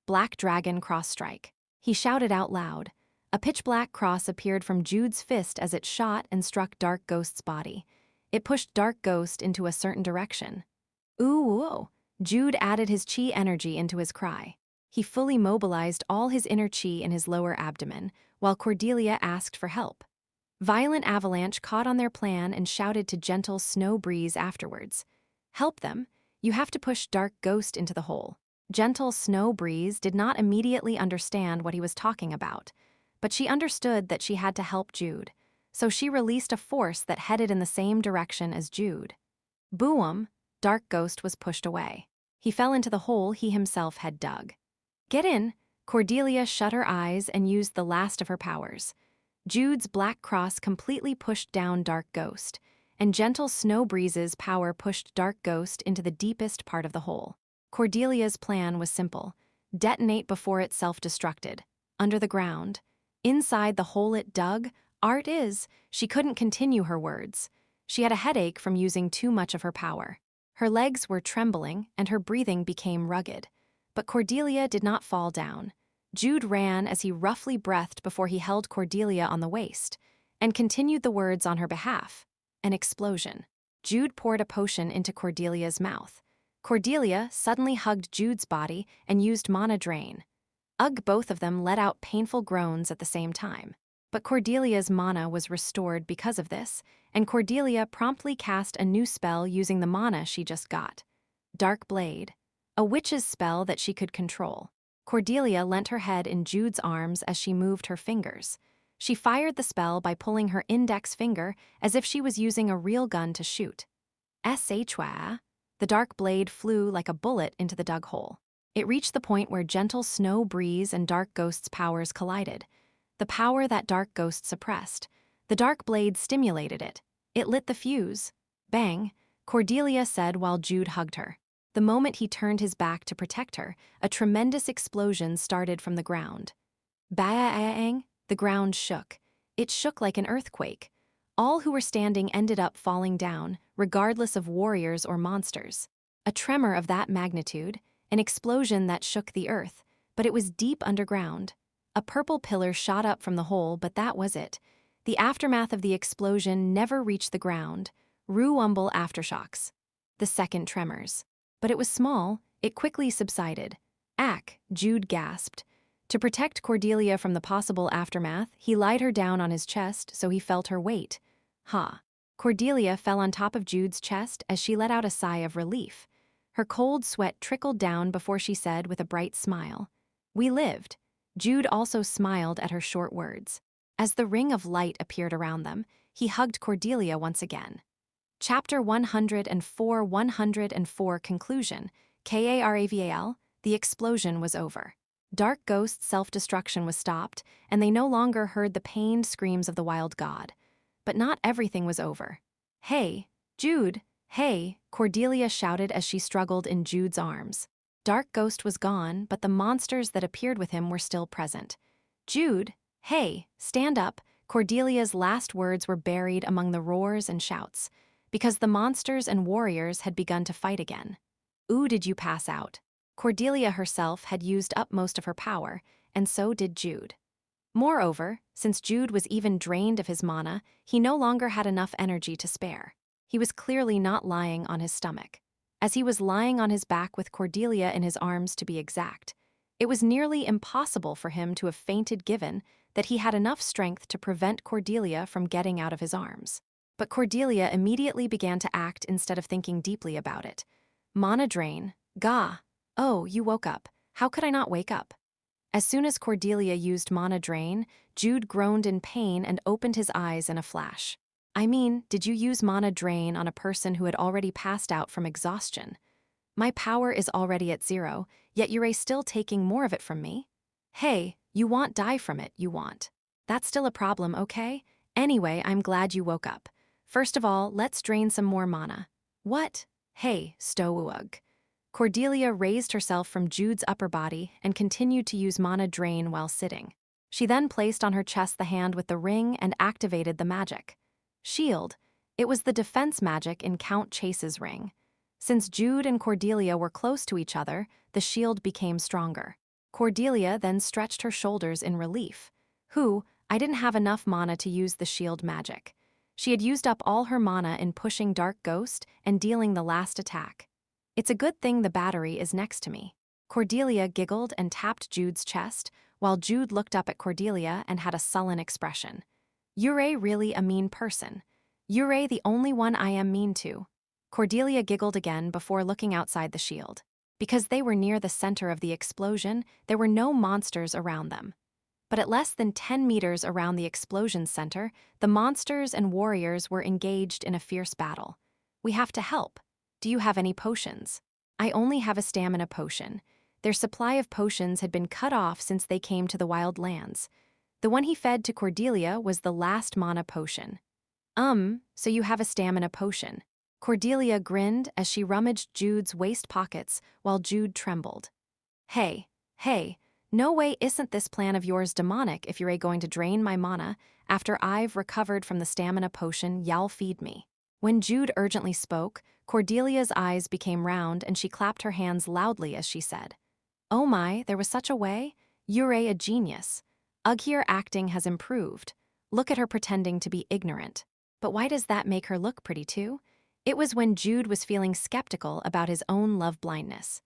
"Black Dragon Cross Strike." He shouted out loud. A pitch-black cross appeared from Jude's fist as it shot and struck Dark Ghost's body. It pushed Dark Ghost into a certain direction. Ooh! Jude added his chi energy into his cry. He fully mobilized all his inner chi in his lower abdomen, while Cordelia asked for help. Violent Avalanche caught on their plan and shouted to Gentle Snow Breeze afterwards. "Help them. You have to push Dark Ghost into the hole." Gentle Snow Breeze did not immediately understand what he was talking about, but she understood that she had to help Jude, so she released a force that headed in the same direction as Jude. Boom! Dark Ghost was pushed away. He fell into the hole he himself had dug. "Get in!" Cordelia shut her eyes and used the last of her powers. Jude's black cross completely pushed down Dark Ghost, and Gentle Snow Breeze's power pushed Dark Ghost into the deepest part of the hole. Cordelia's plan was simple: detonate before it self-destructed, under the ground. Inside the hole it dug, she couldn't continue her words. She had a headache from using too much of her power. Her legs were trembling and her breathing became rugged. But Cordelia did not fall down. Jude ran as he roughly breathed before he held Cordelia on the waist, and continued the words on her behalf. An explosion. Jude poured a potion into Cordelia's mouth. Cordelia suddenly hugged Jude's body and used mana drain. Both of them let out painful groans at the same time. But Cordelia's mana was restored because of this, and Cordelia promptly cast a new spell using the mana she just got. Dark Blade. A witch's spell that she could control. Cordelia leant her head in Jude's arms as she moved her fingers. She fired the spell by pulling her index finger as if she was using a real gun to shoot. Shwa. The dark blade flew like a bullet into the dug hole. It reached the point where Gentle Snow Breeze and Dark Ghost's powers collided. The power that Dark Ghost suppressed. The dark blade stimulated it. It lit the fuse. Bang, Cordelia said while Jude hugged her. The moment he turned his back to protect her, a tremendous explosion started from the ground. Bang! The ground shook. It shook like an earthquake. All who were standing ended up falling down, regardless of warriors or monsters. A tremor of that magnitude, an explosion that shook the earth, but it was deep underground. A purple pillar shot up from the hole, but that was it. The aftermath of the explosion never reached the ground. Rumble aftershocks. The second tremors. But it was small, it quickly subsided. Ack, Jude gasped. To protect Cordelia from the possible aftermath, he lied her down on his chest so he felt her weight. Ha. Cordelia fell on top of Jude's chest as she let out a sigh of relief. Her cold sweat trickled down before she said with a bright smile, "We lived." Jude also smiled at her short words. As the ring of light appeared around them, he hugged Cordelia once again. Chapter 104 Conclusion. KARAVAL, the explosion was over. Dark Ghost's self-destruction was stopped, and they no longer heard the pained screams of the wild god. But not everything was over. "Hey, Jude, hey," Cordelia shouted as she struggled in Jude's arms. Dark Ghost was gone, but the monsters that appeared with him were still present. "Jude, hey, stand up." Cordelia's last words were buried among the roars and shouts, because the monsters and warriors had begun to fight again. "Ooh, did you pass out?" Cordelia herself had used up most of her power, and so did Jude. Moreover, since Jude was even drained of his mana, he no longer had enough energy to spare. He was clearly not lying on his stomach. As he was lying on his back with Cordelia in his arms to be exact, it was nearly impossible for him to have fainted given that he had enough strength to prevent Cordelia from getting out of his arms. But Cordelia immediately began to act instead of thinking deeply about it. Mana drain. Gah. Oh, you woke up. How could I not wake up? As soon as Cordelia used mana drain, Jude groaned in pain and opened his eyes in a flash. "I mean, did you use mana drain on a person who had already passed out from exhaustion? My power is already at 0, yet you're still taking more of it from me? Hey, you want die from it, you want. That's still a problem, okay? Anyway, I'm glad you woke up. First of all, let's drain some more mana." "What? Hey, Stowug." Cordelia raised herself from Jude's upper body and continued to use mana drain while sitting. She then placed on her chest the hand with the ring and activated the magic. Shield. It was the defense magic in Count Chase's ring. Since Jude and Cordelia were close to each other, the shield became stronger. Cordelia then stretched her shoulders in relief. I didn't have enough mana to use the shield magic. She had used up all her mana in pushing Dark Ghost and dealing the last attack. "It's a good thing the battery is next to me." Cordelia giggled and tapped Jude's chest, while Jude looked up at Cordelia and had a sullen expression. "You're really a mean person. You're the only one I am mean to." Cordelia giggled again before looking outside the shield. Because they were near the center of the explosion, there were no monsters around them. But at less than 10 meters around the explosion center, the monsters and warriors were engaged in a fierce battle. "We have to help. Do you have any potions?" "I only have a stamina potion." Their supply of potions had been cut off since they came to the wild lands. The one he fed to Cordelia was the last mana potion. So you have a stamina potion." Cordelia grinned as she rummaged Jude's waist pockets while Jude trembled. Hey, no way isn't this plan of yours demonic if you're going to drain my mana after I've recovered from the stamina potion y'all feed me." When Jude urgently spoke, Cordelia's eyes became round and she clapped her hands loudly as she said, "Oh my, there was such a way? You're a genius. Ugh, acting has improved. Look at her pretending to be ignorant. But why does that make her look pretty too?" It was when Jude was feeling skeptical about his own love blindness.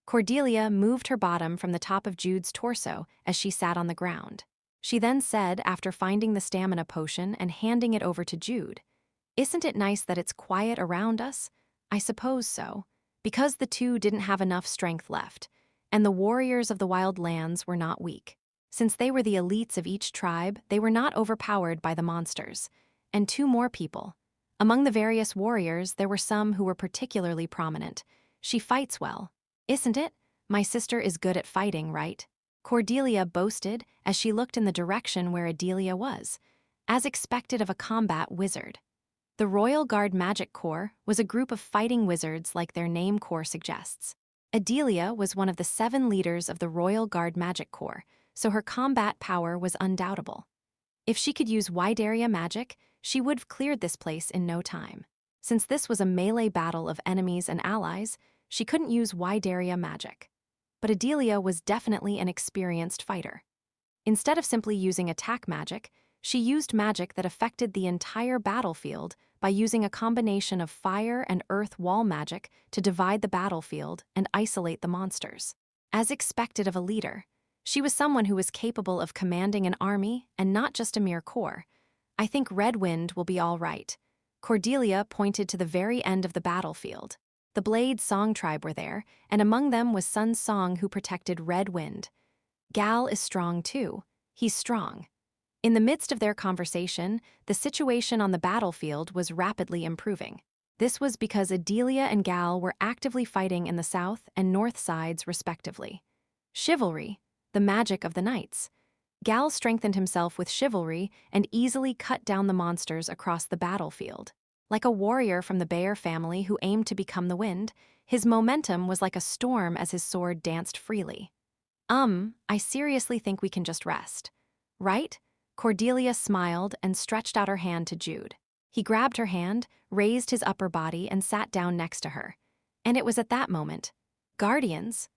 Cordelia moved her bottom from the top of Jude's torso as she sat on the ground. She then said, after finding the stamina potion and handing it over to Jude, "Isn't it nice that it's quiet around us?" "I suppose so." Because the two didn't have enough strength left, and the warriors of the wild lands were not weak. Since they were the elites of each tribe, they were not overpowered by the monsters. And 2 more people. Among the various warriors, there were some who were particularly prominent. "She fights well. Isn't it? My sister is good at fighting, right?" Cordelia boasted as she looked in the direction where Adelia was, as expected of a combat wizard. The Royal Guard Magic Corps was a group of fighting wizards like their name corps suggests. Adelia was one of the 7 leaders of the Royal Guard Magic Corps, so her combat power was undoubtable. If she could use wide area magic, she would have cleared this place in no time. Since this was a melee battle of enemies and allies, she couldn't use wide area magic. But Adelia was definitely an experienced fighter. Instead of simply using attack magic, she used magic that affected the entire battlefield by using a combination of fire and earth wall magic to divide the battlefield and isolate the monsters. as expected of a leader. She was someone who was capable of commanding an army and not just a mere corps. I think Red Wind will be all right. Cordelia pointed to the very end of the battlefield. The Blade Song tribe were there, and among them was Sun Song, who protected Red Wind. Gal is strong too. He's strong. In the midst of their conversation, the situation on the battlefield was rapidly improving. This was because Adelia and Gal were actively fighting in the south and north sides respectively. Chivalry, the magic of the knights. Gal strengthened himself with chivalry and easily cut down the monsters across the battlefield. Like a warrior from the Bear family who aimed to become the wind, his momentum was like a storm as his sword danced freely. I seriously think we can just rest. Right? Cordelia smiled and stretched out her hand to Jude. He grabbed her hand, raised his upper body, and sat down next to her. And it was at that moment. Guardians?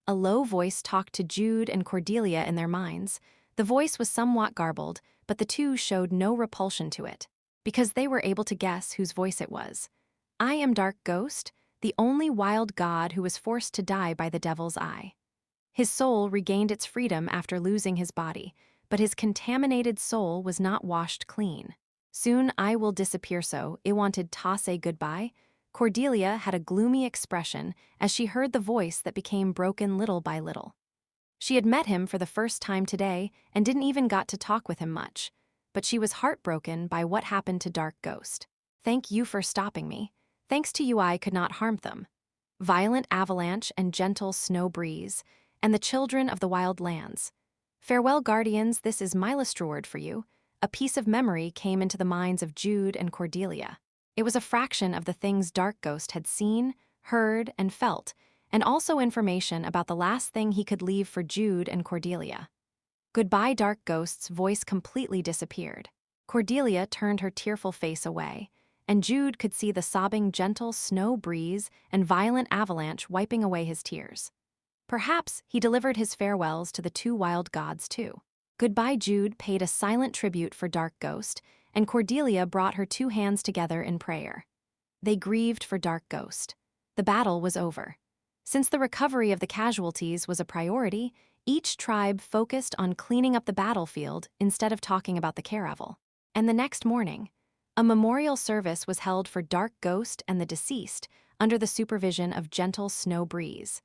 A low voice talked to Jude and Cordelia in their minds. The voice was somewhat garbled, but the two showed no repulsion to it, because they were able to guess whose voice it was. I am Dark Ghost, the only wild god who was forced to die by the devil's eye. His soul regained its freedom after losing his body, but his contaminated soul was not washed clean. Soon I will disappear, so it wanted ta say goodbye. Cordelia had a gloomy expression as she heard the voice that became broken little by little. She had met him for the first time today and didn't even got to talk with him much, but she was heartbroken by what happened to Dark Ghost. Thank you for stopping me. Thanks to you I could not harm them. Violent avalanche and gentle snow breeze, and the children of the wild lands. Farewell, guardians, this is my last reward for you. A piece of memory came into the minds of Jude and Cordelia. It was a fraction of the things Dark Ghost had seen, heard, and felt, and also information about the last thing he could leave for Jude and Cordelia. Goodbye, Dark Ghost's voice completely disappeared. Cordelia turned her tearful face away, and Jude could see the sobbing gentle snow breeze and violent avalanche wiping away his tears. Perhaps he delivered his farewells to the two wild gods too. Goodbye Jude paid a silent tribute for Dark Ghost, and Cordelia brought her two hands together in prayer. They grieved for Dark Ghost. The battle was over. Since the recovery of the casualties was a priority, each tribe focused on cleaning up the battlefield instead of talking about the caravel. And the next morning, a memorial service was held for Dark Ghost and the deceased under the supervision of Gentle Snow Breeze.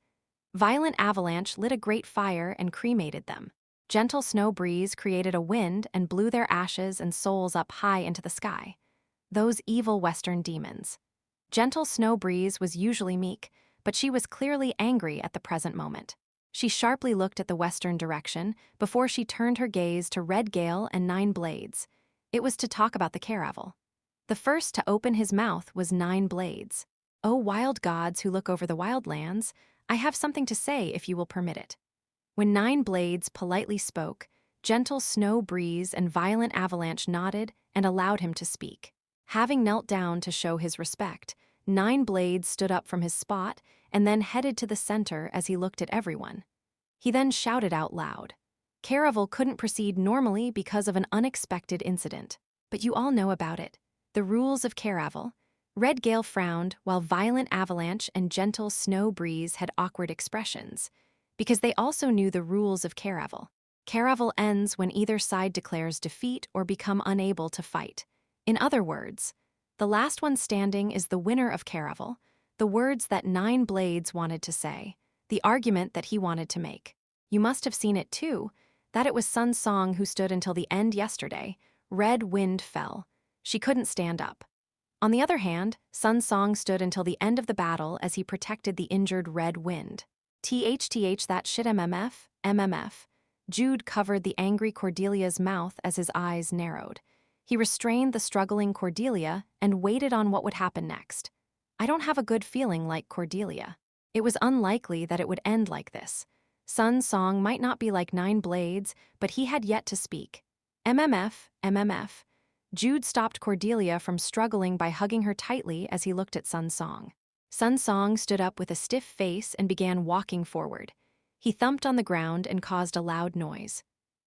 Violent avalanche lit a great fire and cremated them. Gentle Snow Breeze created a wind and blew their ashes and souls up high into the sky. Those evil western demons. Gentle Snow Breeze was usually meek, but she was clearly angry at the present moment. She sharply looked at the western direction before she turned her gaze to Red Gale and Nine Blades. It was to talk about the caravel. The first to open his mouth was Nine Blades. "O wild gods who look over the wild lands, I have something to say if you will permit it." When Nine Blades politely spoke, Gentle Snow Breeze and Violent Avalanche nodded and allowed him to speak. Having knelt down to show his respect, Nine Blades stood up from his spot and then headed to the center as he looked at everyone. He then shouted out loud. Caravel couldn't proceed normally because of an unexpected incident, but you all know about it. The rules of Caravel. Red Gale frowned while Violent Avalanche and Gentle Snow Breeze had awkward expressions, because they also knew the rules of Caravel. Caravel ends when either side declares defeat or become unable to fight. In other words, the last one standing is the winner of Caravel, the words that Nine Blades wanted to say, the argument that he wanted to make. You must have seen it too, that it was Sun Song who stood until the end yesterday. Red Wind fell. She couldn't stand up. On the other hand, Sun Song stood until the end of the battle as he protected the injured Red Wind. That shit MMF. Jude covered the angry Cordelia's mouth as his eyes narrowed. He restrained the struggling Cordelia and waited on what would happen next. I don't have a good feeling like Cordelia. It was unlikely that it would end like this. Sun Song might not be like Nine Blades, but he had yet to speak. MMF. Jude stopped Cordelia from struggling by hugging her tightly as he looked at Sun Song. Sun Song stood up with a stiff face and began walking forward. He thumped on the ground and caused a loud noise.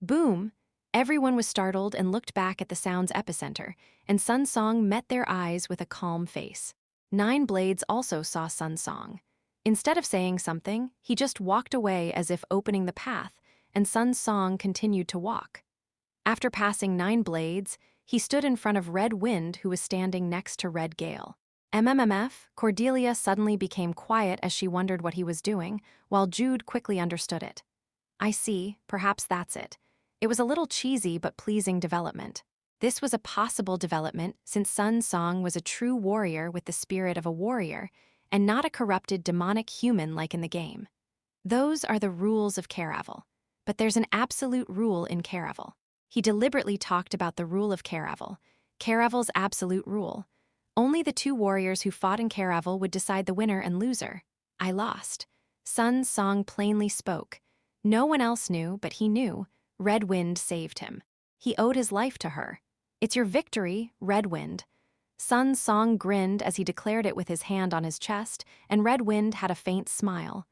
Boom! Everyone was startled and looked back at the sound's epicenter, and Sun Song met their eyes with a calm face. Nine Blades also saw Sun Song. Instead of saying something, he just walked away as if opening the path, and Sun Song continued to walk. After passing 9 blades, he stood in front of Red Wind, who was standing next to Red Gale. Cordelia suddenly became quiet as she wondered what he was doing, while Jude quickly understood it. I see, perhaps that's it. It was a little cheesy but pleasing development. This was a possible development since Sun Song was a true warrior with the spirit of a warrior, and not a corrupted demonic human like in the game. Those are the rules of Caravel. But there's an absolute rule in Caravel. He deliberately talked about the rule of Caravel, Caravel's absolute rule. Only the 2 warriors who fought in Caravel would decide the winner and loser. I lost. Sun Song plainly spoke. No one else knew, but he knew. Red Wind saved him. He owed his life to her. It's your victory, Red Wind. Sun Song grinned as he declared it with his hand on his chest, and Red Wind had a faint smile.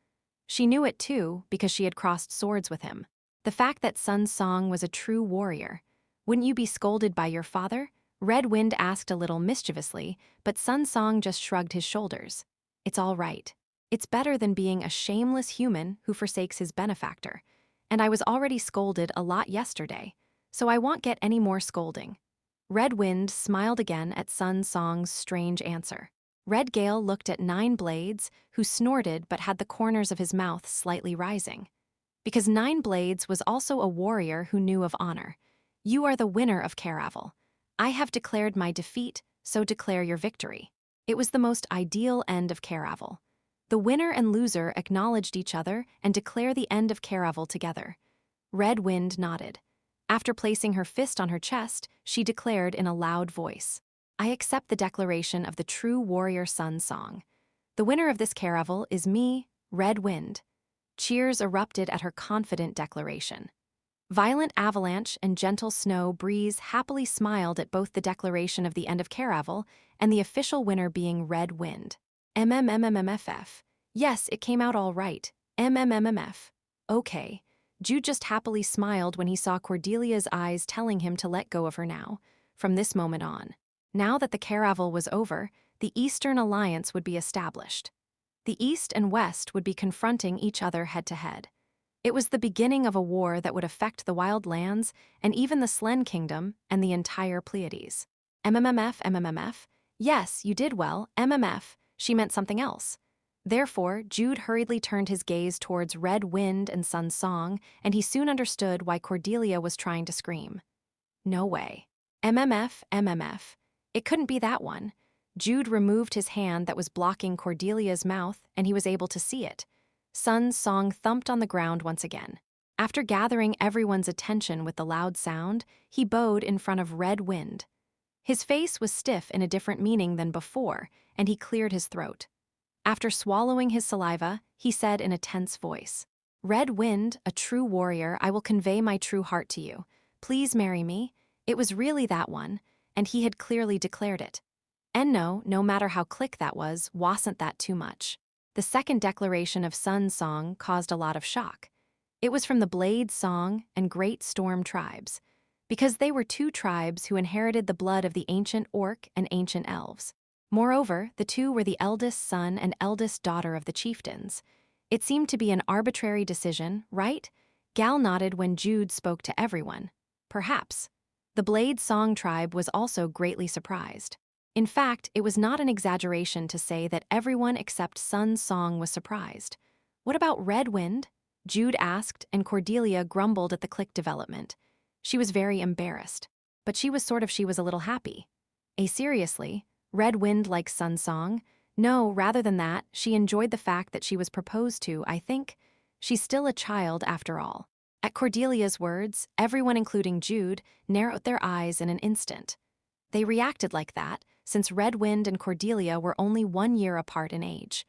She knew it too, because she had crossed swords with him. The fact that Sun Song was a true warrior. Wouldn't you be scolded by your father? Red Wind asked a little mischievously, but Sun Song just shrugged his shoulders. It's all right. It's better than being a shameless human who forsakes his benefactor. And I was already scolded a lot yesterday, so I won't get any more scolding. Red Wind smiled again at Sun Song's strange answer. Red Gale looked at 9 blades, who snorted but had the corners of his mouth slightly rising. Because 9 blades was also a warrior who knew of honor. You are the winner of Caravel. I have declared my defeat, so declare your victory. It was the most ideal end of Caravel. The winner and loser acknowledged each other and declare the end of Caravel together. Red Wind nodded. After placing her fist on her chest, she declared in a loud voice, I accept the declaration of the true warrior Sun Song. The winner of this Caravel is me, Red Wind. Cheers erupted at her confident declaration. Violent avalanche and gentle snow breeze happily smiled at both the declaration of the end of Caravel and the official winner being Red Wind. MMMMFF. Yes, it came out all right. MMMMF. Okay. Jude just happily smiled when he saw Cordelia's eyes telling him to let go of her now, from this moment on. Now that the Caravel was over, the Eastern Alliance would be established. The East and West would be confronting each other head-to-head. It was the beginning of a war that would affect the Wild Lands and even the Slen Kingdom and the entire Pleiades. MMMF. Yes, you did well, MMF. She meant something else. Therefore, Jude hurriedly turned his gaze towards Red Wind and Sun Song, and he soon understood why Cordelia was trying to scream. No way. MMF. It couldn't be that one. Jude removed his hand that was blocking Cordelia's mouth, and he was able to see it. Sun Song thumped on the ground once again. After gathering everyone's attention with the loud sound, he bowed in front of Red Wind. His face was stiff in a different meaning than before, and he cleared his throat. After swallowing his saliva, he said in a tense voice, Red Wind, a true warrior, I will convey my true heart to you. Please marry me. It was really that one, and he had clearly declared it. And no matter how click that was, wasn't that too much. The second declaration of Sun Song caused a lot of shock. It was from the Blade Song and Great Storm tribes, because they were 2 tribes who inherited the blood of the ancient orc and ancient elves. Moreover, the 2 were the eldest son and eldest daughter of the chieftains. It seemed to be an arbitrary decision, right? Gal nodded when Jude spoke to everyone. Perhaps. The Blade Song tribe was also greatly surprised. In fact, it was not an exaggeration to say that everyone except Sun Song was surprised. What about Red Wind? Jude asked, and Cordelia grumbled at the click development. She was very embarrassed, but she was a little happy. Seriously, Red Wind likes Sun Song? No, rather than that, she enjoyed the fact that she was proposed to, I think. She's still a child after all. At Cordelia's words, everyone including Jude narrowed their eyes in an instant. They reacted like that, since Red Wind and Cordelia were only 1 year apart in age.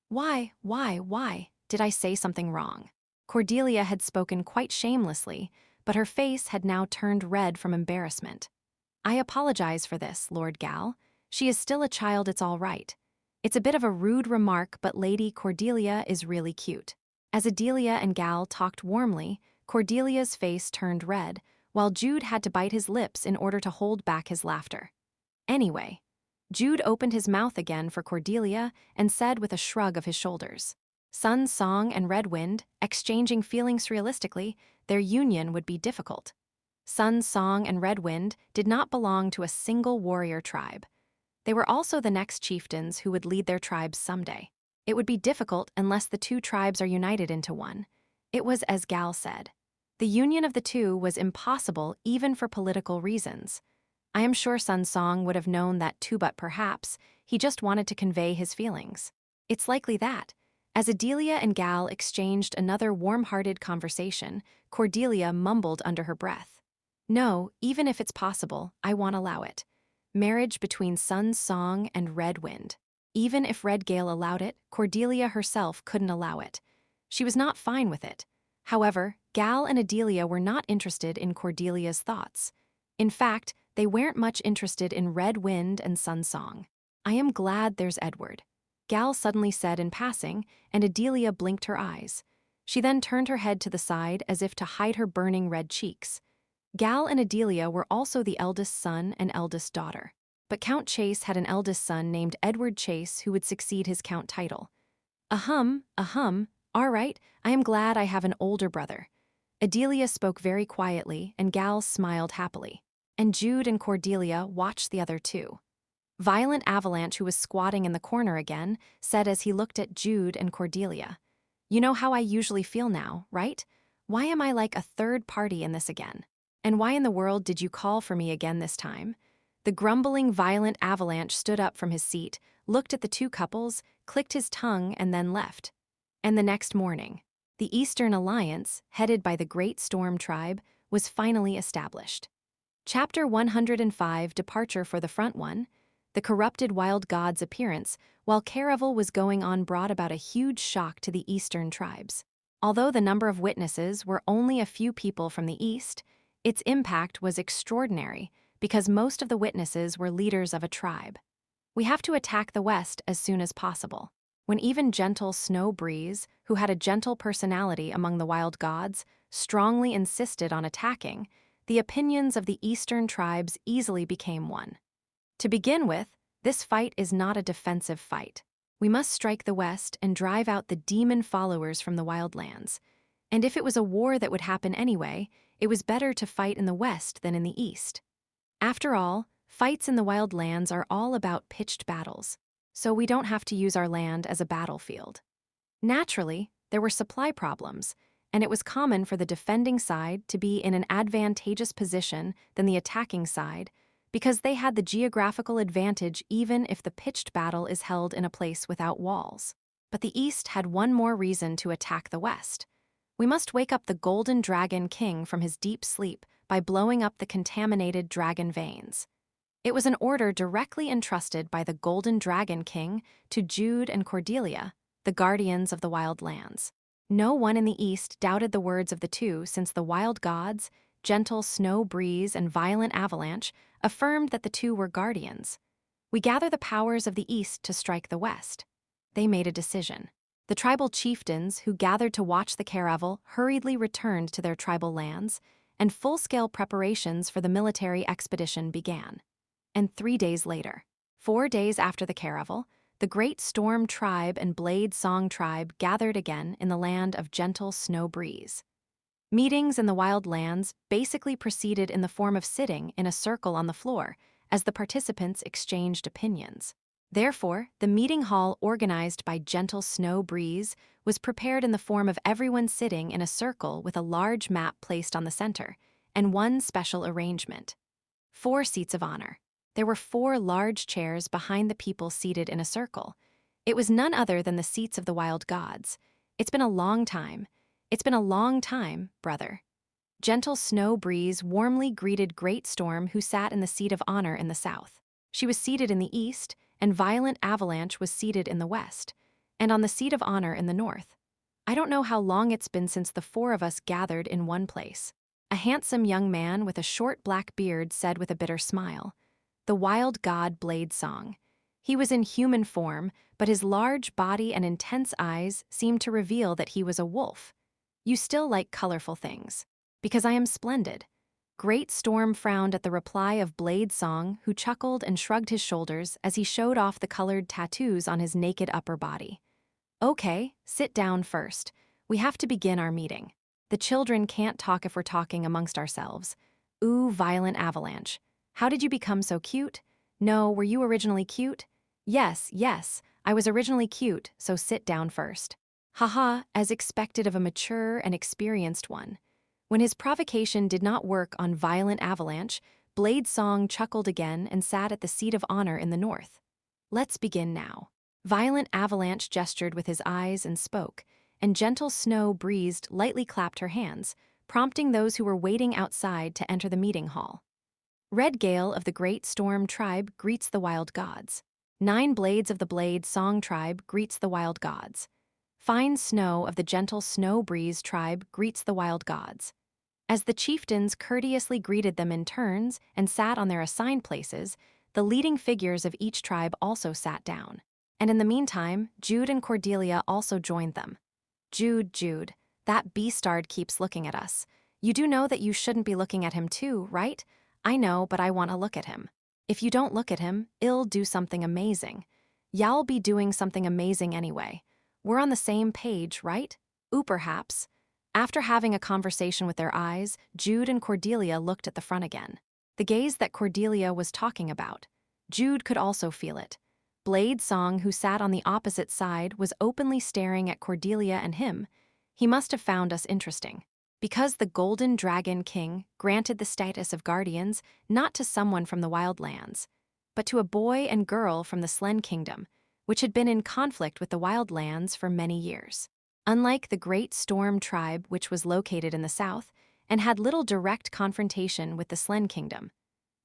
Why? Did I say something wrong? Cordelia had spoken quite shamelessly, but her face had now turned red from embarrassment. I apologize for this, Lord Gal. She is still a child, it's all right. It's a bit of a rude remark, but Lady Cordelia is really cute. As Adelia and Gal talked warmly, Cordelia's face turned red, while Jude had to bite his lips in order to hold back his laughter. Anyway, Jude opened his mouth again for Cordelia and said with a shrug of his shoulders. Sun Song and Red Wind, exchanging feelings realistically, their union would be difficult. Sun Song and Red Wind did not belong to a single warrior tribe. They were also the next chieftains who would lead their tribes someday. It would be difficult unless the two tribes are united into one. It was as Gal said. The union of the two was impossible even for political reasons. I am sure Sun Song would have known that too, but perhaps he just wanted to convey his feelings. It's likely that. As Adelia and Gal exchanged another warm-hearted conversation, Cordelia mumbled under her breath. No, even if it's possible, I won't allow it. Marriage between Sun Song and Red Wind. Even if Red Gale allowed it, Cordelia herself couldn't allow it. She was not fine with it. However, Gal and Adelia were not interested in Cordelia's thoughts. In fact, they weren't much interested in Red Wind and Sun Song. I am glad there's Edward, Gal suddenly said in passing, and Adelia blinked her eyes. She then turned her head to the side as if to hide her burning red cheeks. Gal and Adelia were also the eldest son and eldest daughter. But Count Chase had an eldest son named Edward Chase who would succeed his count title. Ahem, all right, I am glad I have an older brother. Adelia spoke very quietly, and Gal smiled happily. And Jude and Cordelia watched the other two. Violent Avalanche, who was squatting in the corner again, said as he looked at Jude and Cordelia. You know how I usually feel now, right? Why am I like a third party in this again? And why in the world did you call for me again this time? The grumbling Violent Avalanche stood up from his seat, looked at the two couples, clicked his tongue, and then left. And the next morning, the Eastern Alliance, headed by the Great Storm Tribe, was finally established. Chapter 105, Departure for the Front One. The corrupted wild god's appearance while Caravel was going on brought about a huge shock to the Eastern tribes. Although the number of witnesses were only a few people from the East, its impact was extraordinary because most of the witnesses were leaders of a tribe. We have to attack the West as soon as possible. When even gentle Snow Breeze, who had a gentle personality among the wild gods, strongly insisted on attacking, the opinions of the Eastern tribes easily became one. To begin with, this fight is not a defensive fight. We must strike the West and drive out the demon followers from the wildlands. And if it was a war that would happen anyway, it was better to fight in the West than in the East. After all, fights in the wildlands are all about pitched battles, so we don't have to use our land as a battlefield. Naturally, there were supply problems, and it was common for the defending side to be in an advantageous position than the attacking side, because they had the geographical advantage even if the pitched battle is held in a place without walls. But the East had one more reason to attack the West. We must wake up the Golden Dragon King from his deep sleep by blowing up the contaminated dragon veins. It was an order directly entrusted by the Golden Dragon King to Jude and Cordelia, the guardians of the wild lands. No one in the East doubted the words of the two since the wild gods, gentle Snow Breeze and Violent Avalanche, affirmed that the two were guardians. We gather the powers of the East to strike the West. They made a decision. The tribal chieftains who gathered to watch the caravel hurriedly returned to their tribal lands, and full-scale preparations for the military expedition began. And 3 days later, 4 days after the caravel, the Great Storm Tribe and Blade Song Tribe gathered again in the land of gentle Snow Breeze. Meetings in the wild lands basically proceeded in the form of sitting in a circle on the floor as the participants exchanged opinions. Therefore, the meeting hall organized by gentle Snow Breeze was prepared in the form of everyone sitting in a circle with a large map placed on the center, and one special arrangement. 4 seats of honor. There were 4 large chairs behind the people seated in a circle. It was none other than the seats of the wild gods. It's been a long time. It's been a long time, brother. Gentle Snow Breeze warmly greeted Great Storm, who sat in the seat of honor in the south. She was seated in the east, and Violent Avalanche was seated in the west, and on the seat of honor in the north. I don't know how long it's been since the 4 of us gathered in one place. A handsome young man with a short black beard said with a bitter smile. The wild god Blade Song. He was in human form, but his large body and intense eyes seemed to reveal that he was a wolf. You still like colorful things. Because I am splendid. Great Storm frowned at the reply of Blade Song, who chuckled and shrugged his shoulders as he showed off the colored tattoos on his naked upper body. Okay, sit down first. We have to begin our meeting. The children can't talk if we're talking amongst ourselves. Ooh, Violent Avalanche. How did you become so cute? No, were you originally cute? Yes, I was originally cute, so sit down first. Haha, as expected of a mature and experienced one. When his provocation did not work on Violent Avalanche, Blade Song chuckled again and sat at the seat of honor in the north. Let's begin now. Violent Avalanche gestured with his eyes and spoke, and Gentle Snow breezed lightly clapped her hands, prompting those who were waiting outside to enter the meeting hall. Red Gale of the Great Storm Tribe greets the Wild Gods. 9 Blades of the Blade Song Tribe greets the Wild Gods. Fine Snow of the Gentle Snow Breeze Tribe greets the Wild Gods. As the chieftains courteously greeted them in turns and sat on their assigned places, the leading figures of each tribe also sat down. And in the meantime, Jude and Cordelia also joined them. Jude, that beastard keeps looking at us. You do know that you shouldn't be looking at him too, right? I know, but I want to look at him. If you don't look at him, it'll do something amazing. Y'all be doing something amazing anyway. We're on the same page, right? Ooh, perhaps. After having a conversation with their eyes, Jude and Cordelia looked at the front again. The gaze that Cordelia was talking about. Jude could also feel it. Blade Song, who sat on the opposite side, was openly staring at Cordelia and him. He must have found us interesting. Because the Golden Dragon King granted the status of guardians not to someone from the Wildlands, but to a boy and girl from the Slen Kingdom, which had been in conflict with the Wildlands for many years. Unlike the Great Storm Tribe, which was located in the south and had little direct confrontation with the Slen Kingdom,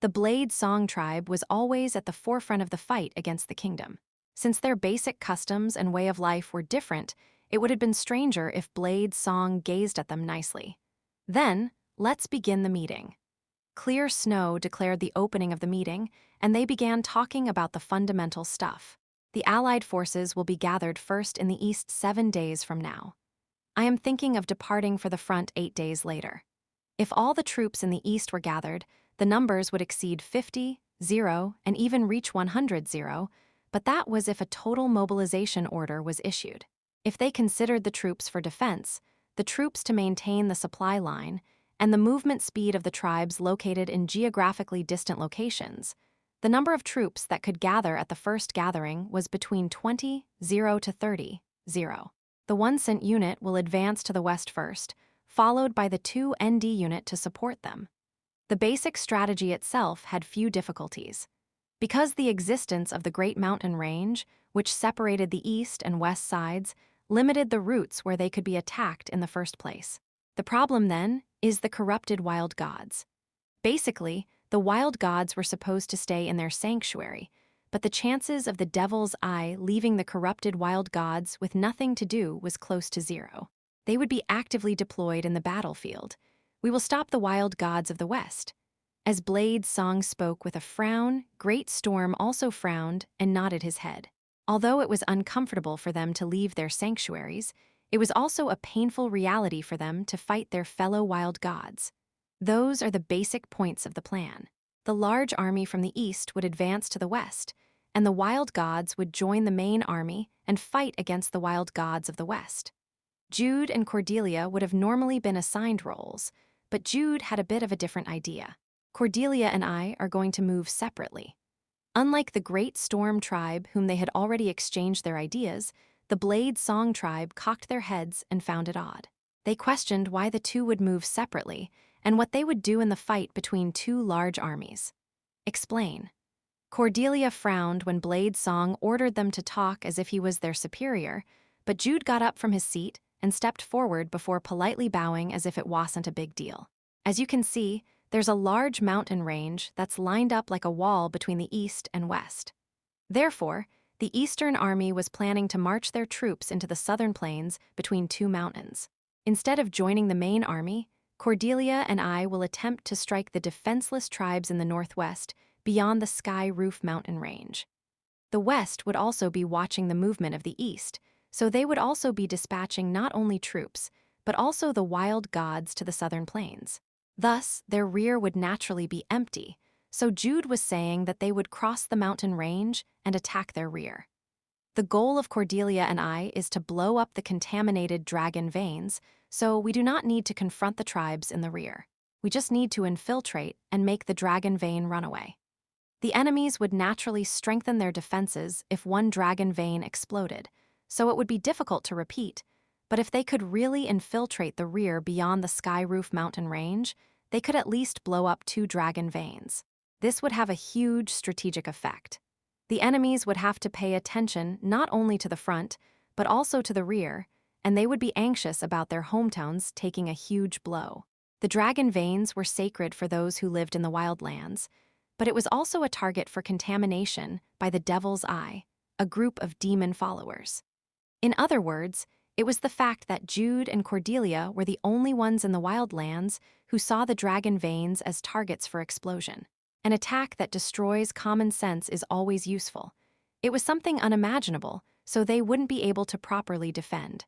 the Blade Song Tribe was always at the forefront of the fight against the kingdom. Since their basic customs and way of life were different, it would have been stranger if Blade Song gazed at them nicely. Then, let's begin the meeting. Clear Snow declared the opening of the meeting, and they began talking about the fundamental stuff. The Allied forces will be gathered first in the east 7 days from now. I am thinking of departing for the front 8 days later. If all the troops in the east were gathered, the numbers would exceed 50, 0, and even reach 100, 0, but that was if a total mobilization order was issued. If they considered the troops for defense, the troops to maintain the supply line, and the movement speed of the tribes located in geographically distant locations, the number of troops that could gather at the first gathering was between 20, 0 to 30, 0. The 1 cent unit will advance to the west first, followed by the 2 ND unit to support them. The basic strategy itself had few difficulties. Because the existence of the Great Mountain Range, which separated the east and west sides, limited the routes where they could be attacked in the first place. The problem, then, is the corrupted wild gods. Basically, the wild gods were supposed to stay in their sanctuary, but the chances of the Devil's Eye leaving the corrupted wild gods with nothing to do was close to 0. They would be actively deployed in the battlefield. We will stop the wild gods of the west. As Blade Song spoke with a frown, Great Storm also frowned and nodded his head. Although it was uncomfortable for them to leave their sanctuaries, it was also a painful reality for them to fight their fellow wild gods. Those are the basic points of the plan. The large army from the east would advance to the west, and the wild gods would join the main army and fight against the wild gods of the west. Jude and Cordelia would have normally been assigned roles, but Jude had a bit of a different idea. Cordelia and I are going to move separately. Unlike the Great Storm Tribe, whom they had already exchanged their ideas, the Blade Song Tribe cocked their heads and found it odd. They questioned why the two would move separately and what they would do in the fight between 2 large armies. Explain. Cordelia frowned when Blade Song ordered them to talk as if he was their superior, but Jude got up from his seat and stepped forward before politely bowing as if it wasn't a big deal. As you can see, there's a large mountain range that's lined up like a wall between the east and west. Therefore, the Eastern Army was planning to march their troops into the southern plains between 2 mountains. Instead of joining the main army, Cordelia and I will attempt to strike the defenseless tribes in the northwest beyond the Sky Roof mountain range. The west would also be watching the movement of the east, so they would also be dispatching not only troops, but also the wild gods to the southern plains. Thus, their rear would naturally be empty, so Jude was saying that they would cross the mountain range and attack their rear. The goal of Cordelia and I is to blow up the contaminated dragon veins, so we do not need to confront the tribes in the rear. We just need to infiltrate and make the dragon vein run away. The enemies would naturally strengthen their defenses if one dragon vein exploded, so it would be difficult to repeat, but if they could really infiltrate the rear beyond the Sky Roof mountain range, they could at least blow up 2 dragon veins. This would have a huge strategic effect. The enemies would have to pay attention not only to the front, but also to the rear, and they would be anxious about their hometowns taking a huge blow. The dragon veins were sacred for those who lived in the wildlands, but it was also a target for contamination by the Devil's Eye, a group of demon followers. In other words, it was the fact that Jude and Cordelia were the only ones in the wildlands who saw the dragon veins as targets for explosion. An attack that destroys common sense is always useful. It was something unimaginable, so they wouldn't be able to properly defend.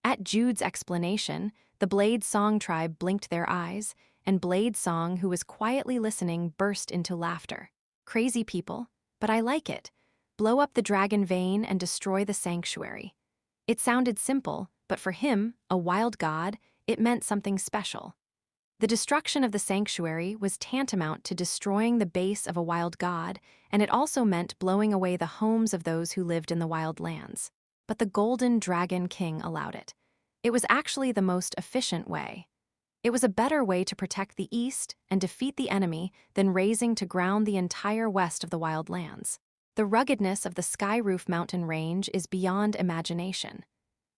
At Jude's explanation, the Blade Song tribe blinked their eyes, and Blade Song, who was quietly listening, burst into laughter. Crazy people, but I like it. Blow up the dragon vein and destroy the sanctuary. It sounded simple, but for him, a wild god, it meant something special. The destruction of the sanctuary was tantamount to destroying the base of a wild god, and it also meant blowing away the homes of those who lived in the wild lands. But the Golden Dragon King allowed it. It was actually the most efficient way. It was a better way to protect the east and defeat the enemy than razing to ground the entire west of the wild lands. The ruggedness of the Sky Roof mountain range is beyond imagination.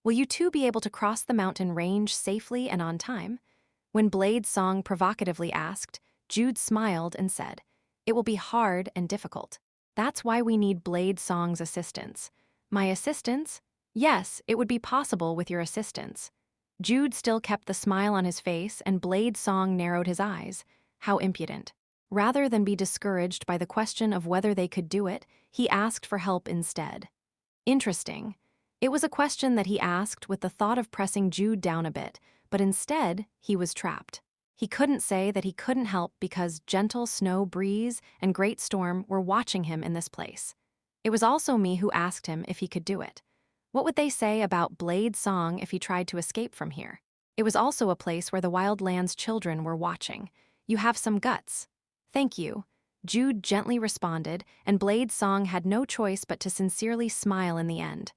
Will you two be able to cross the mountain range safely and on time? When Blade Song provocatively asked, Jude smiled and said, "It will be hard and difficult. That's why we need Blade Song's assistance." "My assistance?" "Yes, it would be possible with your assistance." Jude still kept the smile on his face, and Blade Song narrowed his eyes. How impudent. Rather than be discouraged by the question of whether they could do it, he asked for help instead. Interesting. It was a question that he asked with the thought of pressing Jude down a bit, but instead, he was trapped. He couldn't say that he couldn't help because Gentle Snow Breeze and Great Storm were watching him in this place. It was also me who asked him if he could do it. What would they say about Blade Song if he tried to escape from here? It was also a place where the Wildlands children were watching. You have some guts. Thank you. Jude gently responded, and Blade Song had no choice but to sincerely smile in the end.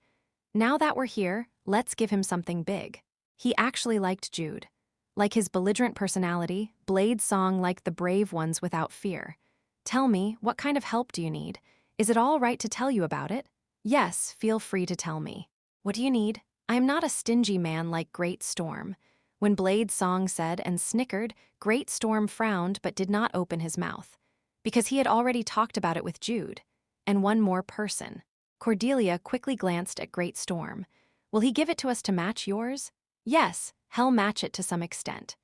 Now that we're here, let's give him something big. He actually liked Jude. Like his belligerent personality, Blade Song liked the brave ones without fear. Tell me, what kind of help do you need? Is it all right to tell you about it? Yes, feel free to tell me. What do you need? I am not a stingy man like Great Storm. When Blade Song said and snickered, Great Storm frowned but did not open his mouth. Because he had already talked about it with Jude. And one more person. Cordelia quickly glanced at Great Storm. Will he give it to us to match yours? Yes, he'll match it to some extent.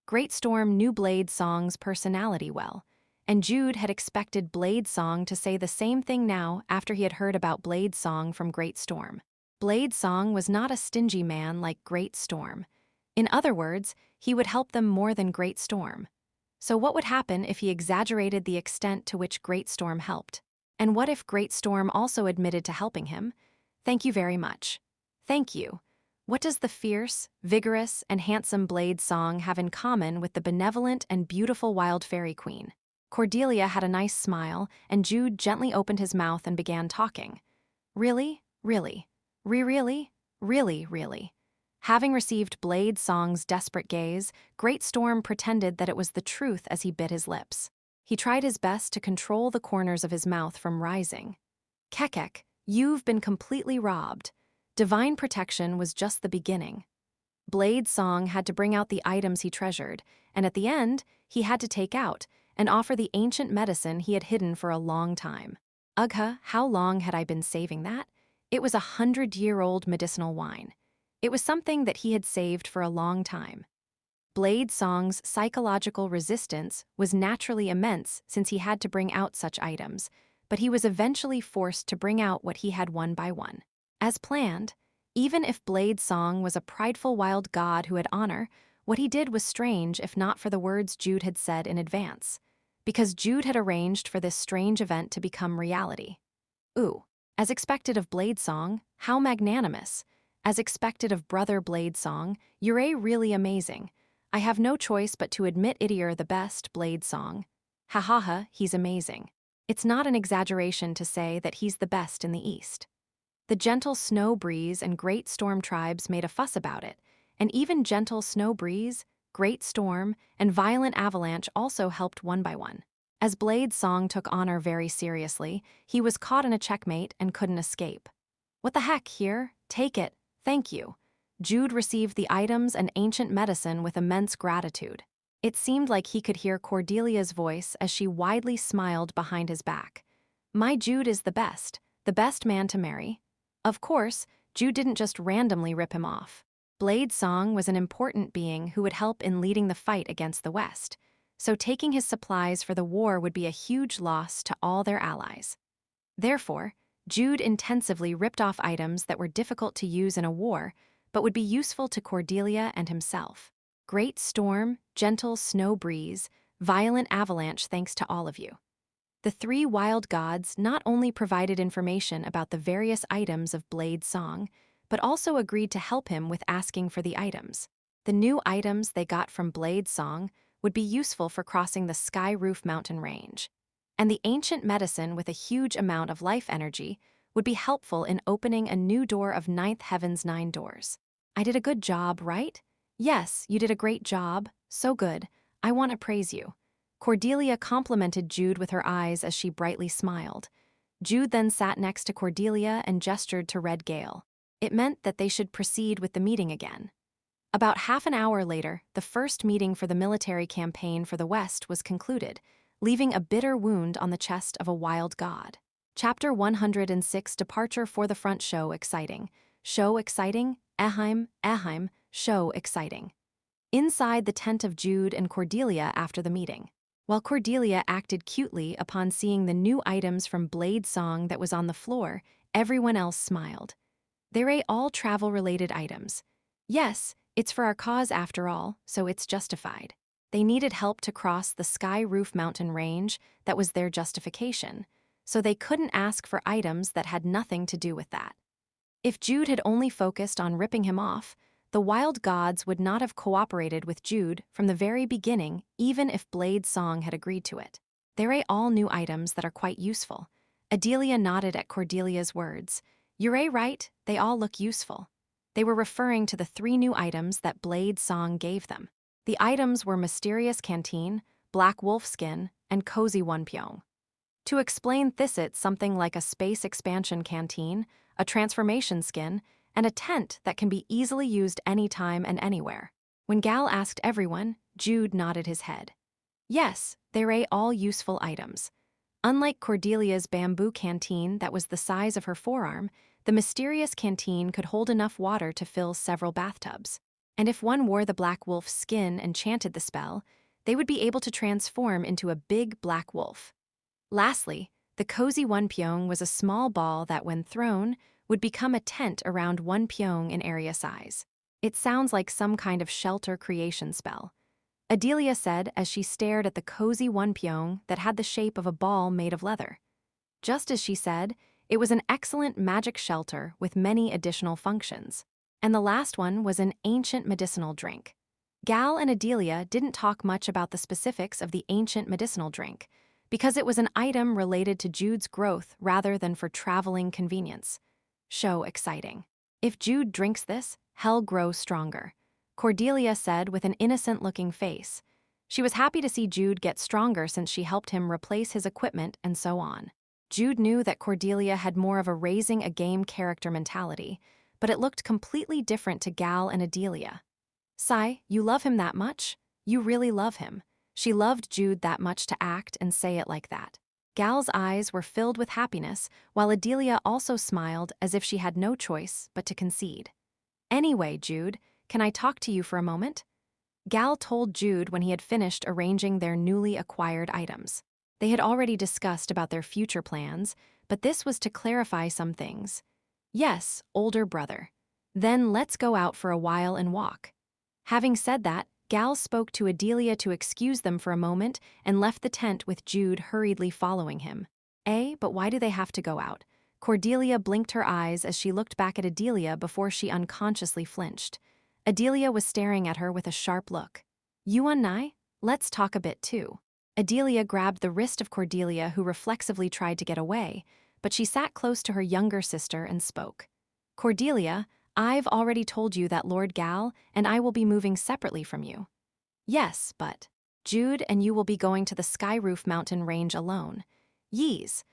Great Storm knew Blade Song's personality well, and Jude had expected Blade Song to say the same thing now after he had heard about Blade Song from Great Storm. Blade Song was not a stingy man like Great Storm. In other words, he would help them more than Great Storm. So what would happen if he exaggerated the extent to which Great Storm helped? And what if Great Storm also admitted to helping him? Thank you very much. Thank you. What does the fierce, vigorous, and handsome Blade Song have in common with the benevolent and beautiful Wild Fairy Queen? Cordelia had a nice smile, and Jude gently opened his mouth and began talking. Really? Really? Really? Really? Having received Blade Song's desperate gaze, Great Storm pretended that it was the truth as he bit his lips. He tried his best to control the corners of his mouth from rising. Kekek, you've been completely robbed. Divine protection was just the beginning. Blade Song had to bring out the items he treasured, and at the end, he had to take out and offer the ancient medicine he had hidden for a long time. Ugh, how long had I been saving that? It was 100-year-old medicinal wine. It was something that he had saved for a long time. Blade Song's psychological resistance was naturally immense since he had to bring out such items, but he was eventually forced to bring out what he had one by one. As planned, even if Blade Song was a prideful wild god who had honor, What he did was strange if not for the words Jude had said in advance, because Jude had arranged for this strange event to become reality. Ooh, as expected of Bladesong, how magnanimous. As expected of Brother Bladesong, you're really amazing. I have no choice but to admit you're the best, Bladesong. Ha ha ha, he's amazing. It's not an exaggeration to say that he's the best in the East. The gentle snow breeze and great storm tribes made a fuss about it, and even gentle snow breeze, great storm, and violent avalanche also helped one by one. As Bladesong took honor very seriously, he was caught in a checkmate and couldn't escape. What the heck, here? Take it, thank you. Jude received the items and ancient medicine with immense gratitude. It seemed like he could hear Cordelia's voice as she widely smiled behind his back. My Jude is the best man to marry. Of course, Jude didn't just randomly rip him off. Bladesong was an important being who would help in leading the fight against the West, so taking his supplies for the war would be a huge loss to all their allies. Therefore, Jude intensively ripped off items that were difficult to use in a war, but would be useful to Cordelia and himself. Great storm, gentle snow breeze, violent avalanche, thanks to all of you. The three wild gods not only provided information about the various items of Bladesong, but also agreed to help him with asking for the items. The new items they got from Bladesong would be useful for crossing the Sky Roof mountain range, and the ancient medicine with a huge amount of life energy would be helpful in opening a new door of Ninth Heaven's 9 doors. I did a good job, right? Yes, you did a great job. So good. I want to praise you. Cordelia complimented Jude with her eyes as she brightly smiled. Jude then sat next to Cordelia and gestured to Red Gale. It meant that they should proceed with the meeting again. About half an hour later, the first meeting for the military campaign for the West was concluded, leaving a bitter wound on the chest of a wild god. Chapter 106, Departure for the Front. Show exciting. Show exciting? Eheim, show exciting. Inside the tent of Jude and Cordelia after the meeting. While Cordelia acted cutely upon seeing the new items from Bladesong that was on the floor, everyone else smiled. They're all travel-related items. Yes, it's for our cause after all, so it's justified. They needed help to cross the Sky Roof mountain range, that was their justification, so they couldn't ask for items that had nothing to do with that. If Jude had only focused on ripping him off, the wild gods would not have cooperated with Jude from the very beginning, even if Bladesong had agreed to it. They're all new items that are quite useful. Adelia nodded at Cordelia's words. You're right, they all look useful. They were referring to the 3 new items that Bladesong gave them. The items were Mysterious Canteen, Black Wolf Skin, and Cozy Wonpyeong. To explain this, it's something like a space expansion canteen, a transformation skin, and a tent that can be easily used anytime and anywhere. When Gal asked everyone, Jude nodded his head. Yes, they're all useful items. Unlike Cordelia's bamboo canteen that was the size of her forearm, the mysterious canteen could hold enough water to fill several bathtubs. And if one wore the black wolf's skin and chanted the spell, they would be able to transform into a big black wolf. Lastly, the Cozy Wonpyeong was a small ball that, when thrown, would become a tent around 1 pyong in area size. It sounds like some kind of shelter creation spell. Adelia said as she stared at the Cozy Wonpyeong that had the shape of a ball made of leather. Just as she said, it was an excellent magic shelter with many additional functions. And the last one was an ancient medicinal drink. Gal and Adelia didn't talk much about the specifics of the ancient medicinal drink, because it was an item related to Jude's growth rather than for traveling convenience. Show exciting. If Jude drinks this, he'll grow stronger, Cordelia said with an innocent-looking face. She was happy to see Jude get stronger since she helped him replace his equipment and so on. Jude knew that Cordelia had more of a raising a game character mentality, but it looked completely different to Gal and Adelia. Sai, you love him that much? You really love him. She loved Jude that much to act and say it like that. Gal's eyes were filled with happiness, while Adelia also smiled as if she had no choice but to concede. Anyway, Jude, can I talk to you for a moment? Gal told Jude when he had finished arranging their newly acquired items. They had already discussed about their future plans, but this was to clarify some things. Yes, older brother. Then let's go out for a while and walk. Having said that, Gal spoke to Adelia to excuse them for a moment and left the tent with Jude hurriedly following him. But why do they have to go out? Cordelia blinked her eyes as she looked back at Adelia before she unconsciously flinched. Adelia was staring at her with a sharp look. You and I? Let's talk a bit too. Adelia grabbed the wrist of Cordelia, who reflexively tried to get away, but she sat close to her younger sister and spoke. Cordelia, I've already told you that Lord Gal and I will be moving separately from you. Yes, but Jude and you will be going to the Skyroof Mountain Range alone. Yees.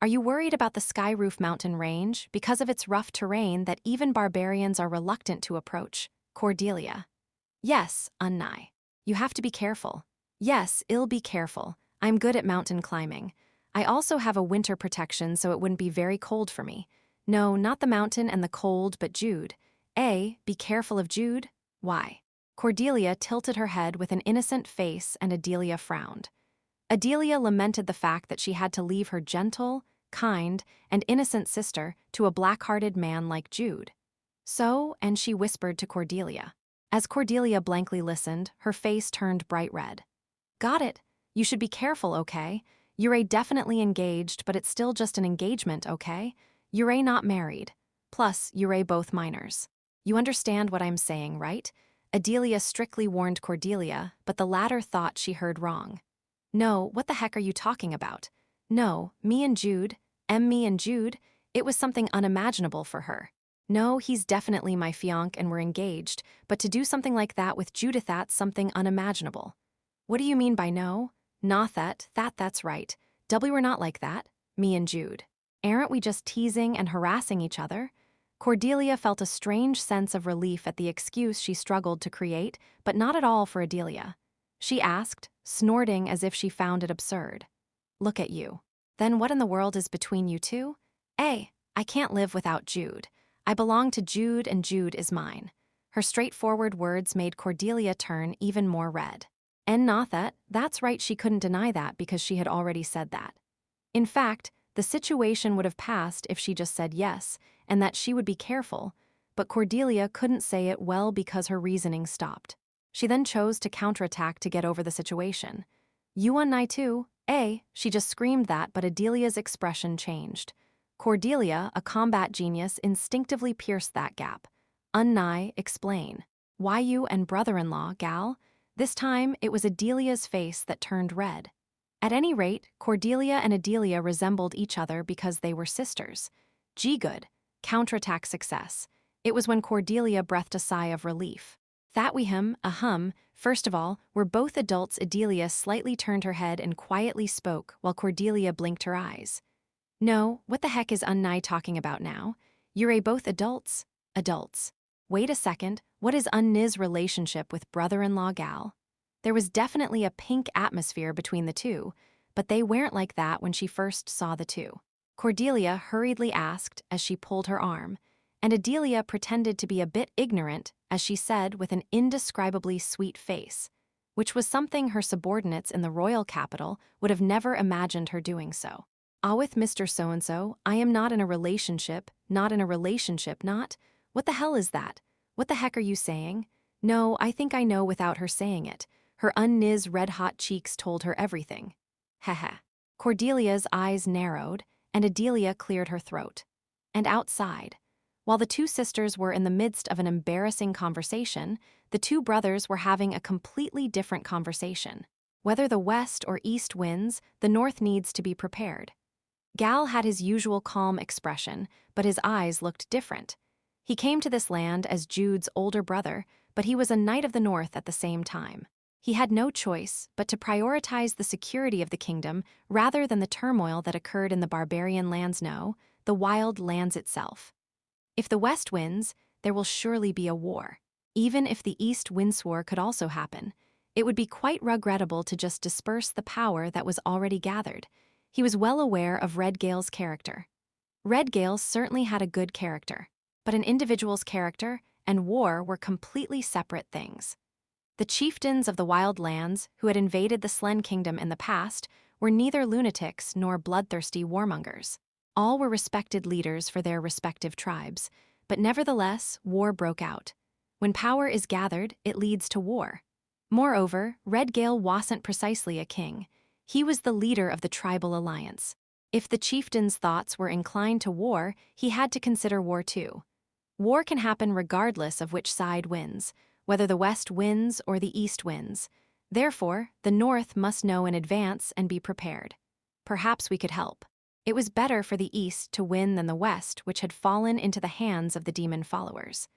Are you worried about the Skyroof Mountain Range because of its rough terrain that even barbarians are reluctant to approach? Cordelia. Yes, Unnai. You have to be careful. Yes, I'll be careful. I'm good at mountain climbing. I also have a winter protection so it wouldn't be very cold for me. No, not the mountain and the cold, but Jude. Be careful of Jude? Why? Cordelia tilted her head with an innocent face and Adelia frowned. Adelia lamented the fact that she had to leave her gentle, kind, and innocent sister to a black-hearted man like Jude. So, and she whispered to Cordelia. As Cordelia blankly listened, her face turned bright red. Got it. You should be careful, okay? You're definitely engaged, but it's still just an engagement, okay? You're not married. Plus, you're both minors. You understand what I'm saying, right? Adelia strictly warned Cordelia, but the latter thought she heard wrong. No, what the heck are you talking about? No, me and Jude, it was something unimaginable for her. No, he's definitely my fiancé and we're engaged, but to do something like that with Judith, that's something unimaginable. What do you mean by no? Not that's right. We're not like that, me and Jude. Aren't we just teasing and harassing each other? Cordelia felt a strange sense of relief at the excuse she struggled to create, but not at all for Adelia. She asked, snorting as if she found it absurd. Look at you. Then what in the world is between you two? I can't live without Jude. I belong to Jude and Jude is mine. Her straightforward words made Cordelia turn even more red. And not that's right, she couldn't deny that because she had already said that. In fact, the situation would have passed if she just said yes, and that she would be careful, but Cordelia couldn't say it well because her reasoning stopped. She then chose to counterattack to get over the situation. You and I too, she just screamed that, but Adelia's expression changed. Cordelia, a combat genius, instinctively pierced that gap. Unnai, explain. Why you and brother-in-law, gal? This time, it was Adelia's face that turned red. At any rate, Cordelia and Adelia resembled each other because they were sisters. Good. Counterattack success. It was when Cordelia breathed a sigh of relief. That we him, first of all, we're both adults. Adelia slightly turned her head and quietly spoke while Cordelia blinked her eyes. No, what the heck is Unnai talking about now? You're both adults. Adults. Wait a second, what is Unni's relationship with brother-in-law gal? There was definitely a pink atmosphere between the two, but they weren't like that when she first saw the two. Cordelia hurriedly asked as she pulled her arm, and Adelia pretended to be a bit ignorant as she said with an indescribably sweet face, which was something her subordinates in the royal capital would have never imagined her doing so. With Mr. So-and-so, I am not in a relationship, not. What the hell is that? What the heck are you saying? No, I think I know without her saying it. Her Unni's red-hot cheeks told her everything. Heh. Cordelia's eyes narrowed, and Adelia cleared her throat. And outside, while the two sisters were in the midst of an embarrassing conversation, the two brothers were having a completely different conversation. Whether the west or east wins, the north needs to be prepared. Gal had his usual calm expression, but his eyes looked different. He came to this land as Jude's older brother, but he was a knight of the north at the same time. He had no choice but to prioritize the security of the kingdom rather than the turmoil that occurred in the barbarian lands. No, the wild lands itself. If the west wins, there will surely be a war. Even if the east wins, war could also happen. It would be quite regrettable to just disperse the power that was already gathered. He was well aware of Redgale's character. Redgale certainly had a good character, but an individual's character and war were completely separate things. The chieftains of the wild lands who had invaded the Slen Kingdom in the past were neither lunatics nor bloodthirsty warmongers. All were respected leaders for their respective tribes, but nevertheless, war broke out. When power is gathered, it leads to war. Moreover, Red Gale wasn't precisely a king. He was the leader of the tribal alliance. If the chieftain's thoughts were inclined to war, he had to consider war too. War can happen regardless of which side wins, whether the West wins or the East wins. Therefore, the North must know in advance and be prepared. Perhaps we could help. It was better for the East to win than the West, which had fallen into the hands of the demon followers.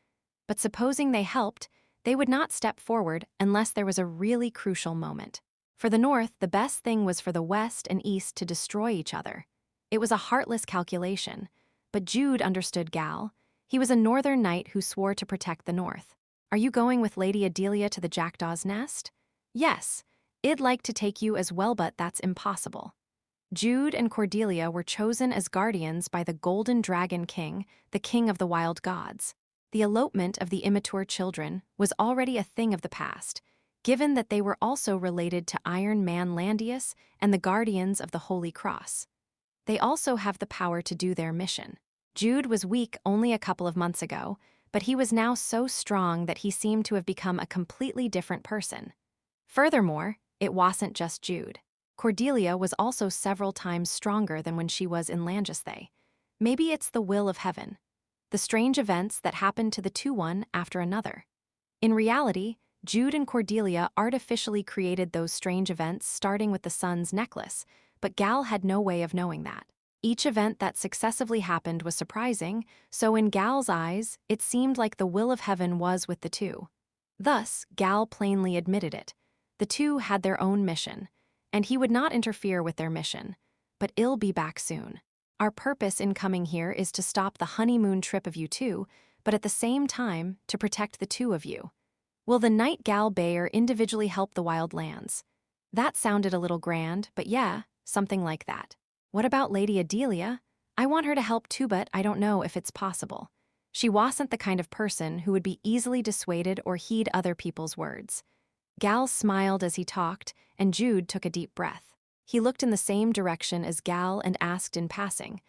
But supposing they helped, they would not step forward unless there was a really crucial moment. For the North, the best thing was for the West and East to destroy each other. It was a heartless calculation, but Jude understood Gal. He was a northern knight who swore to protect the North. Are you going with Lady Adelia to the Jackdaw's Nest? Yes, I'd like to take you as well, but that's impossible. Jude and Cordelia were chosen as guardians by the Golden Dragon King, the king of the wild gods. The elopement of the immature children was already a thing of the past, given that they were also related to Iron Man Landius and the Guardians of the Holy Cross. They also have the power to do their mission. Jude was weak only a couple of months ago, but he was now so strong that he seemed to have become a completely different person. Furthermore, it wasn't just Jude. Cordelia was also several times stronger than when she was in Langesthay. Maybe it's the will of heaven. The strange events that happened to the two one after another. In reality, Jude and Cordelia artificially created those strange events starting with the sun's necklace, but Gal had no way of knowing that. Each event that successively happened was surprising, so in Gal's eyes, it seemed like the will of heaven was with the two. Thus, Gal plainly admitted it. The two had their own mission, and he would not interfere with their mission, but I'll be back soon. Our purpose in coming here is to stop the honeymoon trip of you two, but at the same time, to protect the two of you. Will the Night Gal Bayer individually help the wild lands? That sounded a little grand, but yeah, something like that. What about Lady Adelia? I want her to help too, but I don't know if it's possible. She wasn't the kind of person who would be easily dissuaded or heed other people's words. Gal smiled as he talked, and Jude took a deep breath. He looked in the same direction as Gal and asked in passing,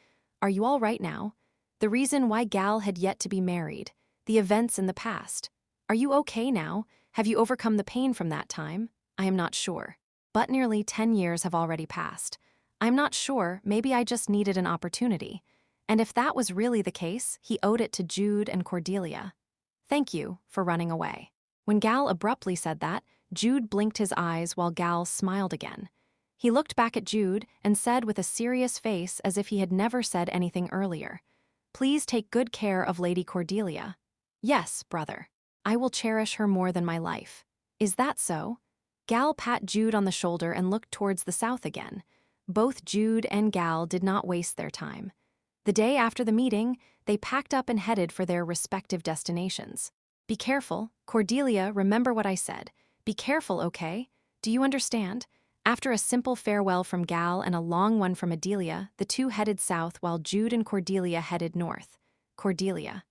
"Are you all right now?" The reason why Gal had yet to be married, the events in the past. "Are you okay now? Have you overcome the pain from that time?" "I am not sure. But nearly 10 years have already passed. I'm not sure, maybe I just needed an opportunity." And if that was really the case, he owed it to Jude and Cordelia. "Thank you for running away." When Gal abruptly said that, Jude blinked his eyes while Gal smiled again. He looked back at Jude and said with a serious face as if he had never said anything earlier, "Please take good care of Lady Cordelia." "Yes, brother. I will cherish her more than my life." "Is that so?" Gal pat Jude on the shoulder and looked towards the south again. Both Jude and Gal did not waste their time. The day after the meeting, they packed up and headed for their respective destinations. "Be careful, Cordelia, remember what I said. Be careful, okay? Do you understand?" After a simple farewell from Gal and a long one from Adelia, the two headed south while Jude and Cordelia headed north. Cordelia.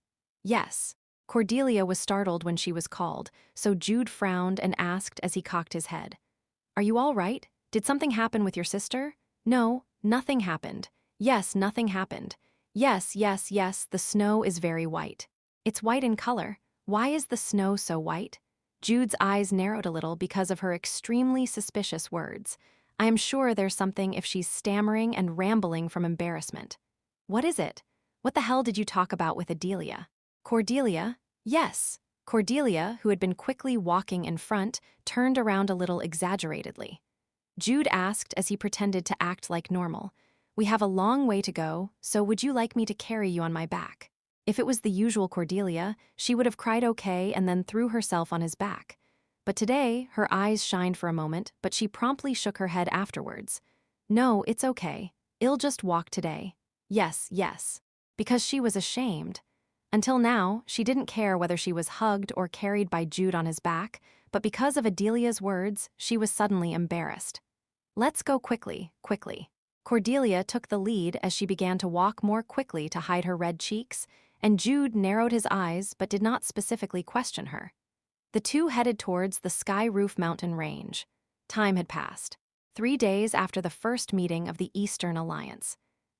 Yes. Cordelia was startled when she was called, so Jude frowned and asked as he cocked his head, "Are you all right? Did something happen with your sister?" "No, nothing happened." "Yes, nothing happened." "Yes, yes, yes, the snow is very white." "It's white in color. Why is the snow so white?" Jude's eyes narrowed a little because of her extremely suspicious words. "I am sure there's something if she's stammering and rambling from embarrassment." "What is it? What the hell did you talk about with Adelia?" "Cordelia?" "Yes." Cordelia, who had been quickly walking in front, turned around a little exaggeratedly. Jude asked as he pretended to act like normal, "We have a long way to go, so would you like me to carry you on my back?" If it was the usual Cordelia, she would have cried okay and then threw herself on his back. But today, her eyes shined for a moment, but she promptly shook her head afterwards. "No, it's okay. I'll just walk today." "Yes, yes." Because she was ashamed. Until now, she didn't care whether she was hugged or carried by Jude on his back, but because of Adelia's words, she was suddenly embarrassed. "Let's go quickly, quickly." Cordelia took the lead as she began to walk more quickly to hide her red cheeks, and Jude narrowed his eyes but did not specifically question her. The two headed towards the Sky Roof Mountain range. Time had passed. 3 days after the first meeting of the Eastern Alliance.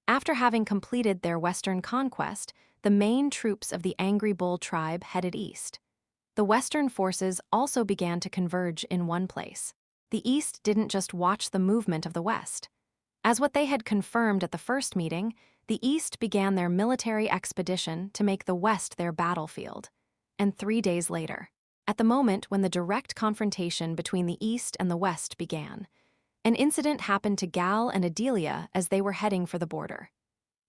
After having completed their western conquest, the main troops of the Angry Bull tribe headed east. the Western forces also began to converge in one place. The East didn't just watch the movement of the West. As what they had confirmed at the first meeting, the East began their military expedition to make the West their battlefield. And 3 days later, at the moment when the direct confrontation between the East and the West began, an incident happened to Gal and Adelia as they were heading for the border.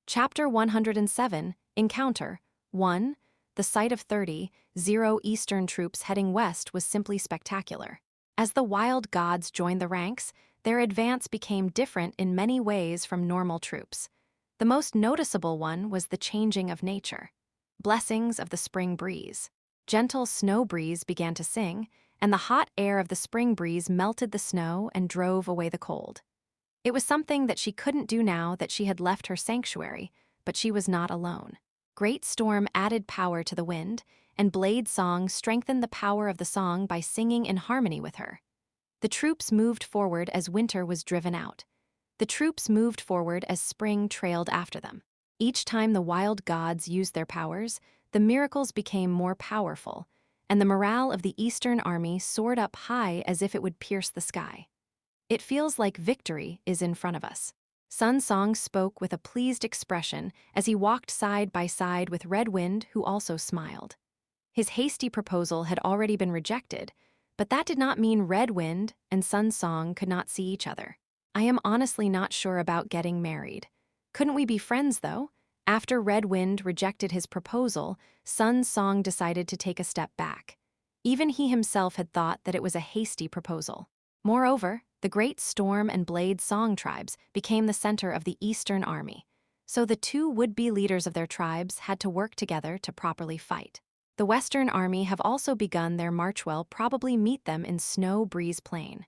Chapter 107, Encounter 1. The sight of 30,000 Eastern troops heading west was simply spectacular. As the wild gods joined the ranks, their advance became different in many ways from normal troops. The most noticeable one was the changing of nature. Blessings of the spring breeze. Gentle snow breeze began to sing, and the hot air of the spring breeze melted the snow and drove away the cold. It was something that she couldn't do now that she had left her sanctuary, but she was not alone. Great Storm added power to the wind, and Blade Song strengthened the power of the song by singing in harmony with her. The troops moved forward as winter was driven out. The troops moved forward as spring trailed after them. Each time the wild gods used their powers, the miracles became more powerful, and the morale of the Eastern army soared up high as if it would pierce the sky. It feels like victory is in front of us. Sun Song spoke with a pleased expression as he walked side by side with Red Wind, who also smiled. His hasty proposal had already been rejected, but that did not mean Red Wind and Sun Song could not see each other. I am honestly not sure about getting married. Couldn't we be friends, though? After Red Wind rejected his proposal, Sun Song decided to take a step back. Even he himself had thought that it was a hasty proposal. Moreover, the Great Storm and Blade Song tribes became the center of the Eastern army, so the two would-be leaders of their tribes had to work together to properly fight. The Western army have also begun their march. Will probably meet them in Snow Breeze Plain.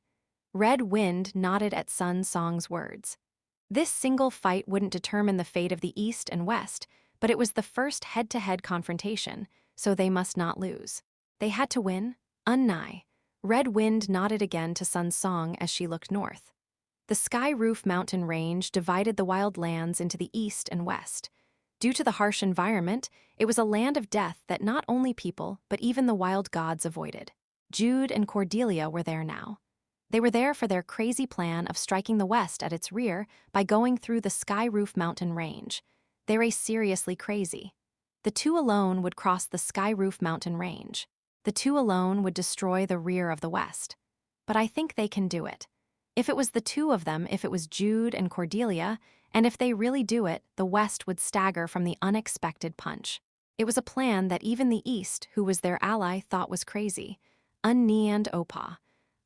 Red Wind nodded at Sun Song's words. This single fight wouldn't determine the fate of the East and West, but it was the first head-to-head confrontation, so they must not lose. They had to win, unnigh. Red Wind nodded again to Sun Song as she looked north. The Sky Roof mountain range divided the wild lands into the east and west. Due to the harsh environment, it was a land of death that not only people, but even the wild gods avoided. Jude and Cordelia were there now. They were there for their crazy plan of striking the West at its rear by going through the Sky Roof mountain range. They were seriously crazy. The two alone would cross the Sky Roof mountain range. The two alone would destroy the rear of the West. But I think they can do it. If it was the two of them, if it was Jude and Cordelia, and if they really do it, the West would stagger from the unexpected punch. It was a plan that even the East, who was their ally, thought was crazy. Unni and Opa,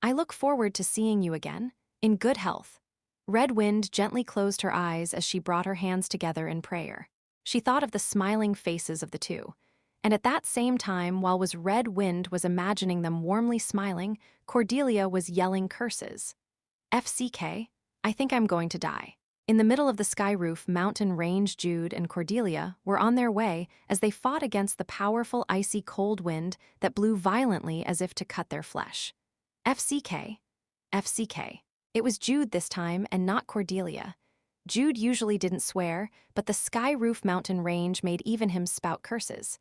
I look forward to seeing you again, in good health. Red Wind gently closed her eyes as she brought her hands together in prayer. She thought of the smiling faces of the two. And at that same time, while Red Wind was imagining them warmly smiling, Cordelia was yelling curses. FCK, I think I'm going to die. In the middle of the Sky Roof mountain range, Jude and Cordelia were on their way as they fought against the powerful icy cold wind that blew violently as if to cut their flesh. FCK. FCK. It was Jude this time and not Cordelia. Jude usually didn't swear, but the Sky Roof mountain range made even him spout curses.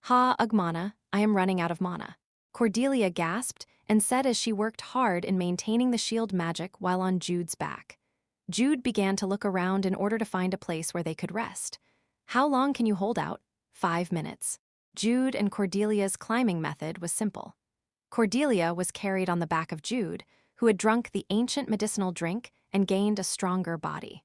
Ha, Ugmana, I am running out of mana. Cordelia gasped and said as she worked hard in maintaining the shield magic while on Jude's back. Jude began to look around in order to find a place where they could rest. How long can you hold out? 5 minutes. Jude and Cordelia's climbing method was simple. Cordelia was carried on the back of Jude, who had drunk the ancient medicinal drink and gained a stronger body.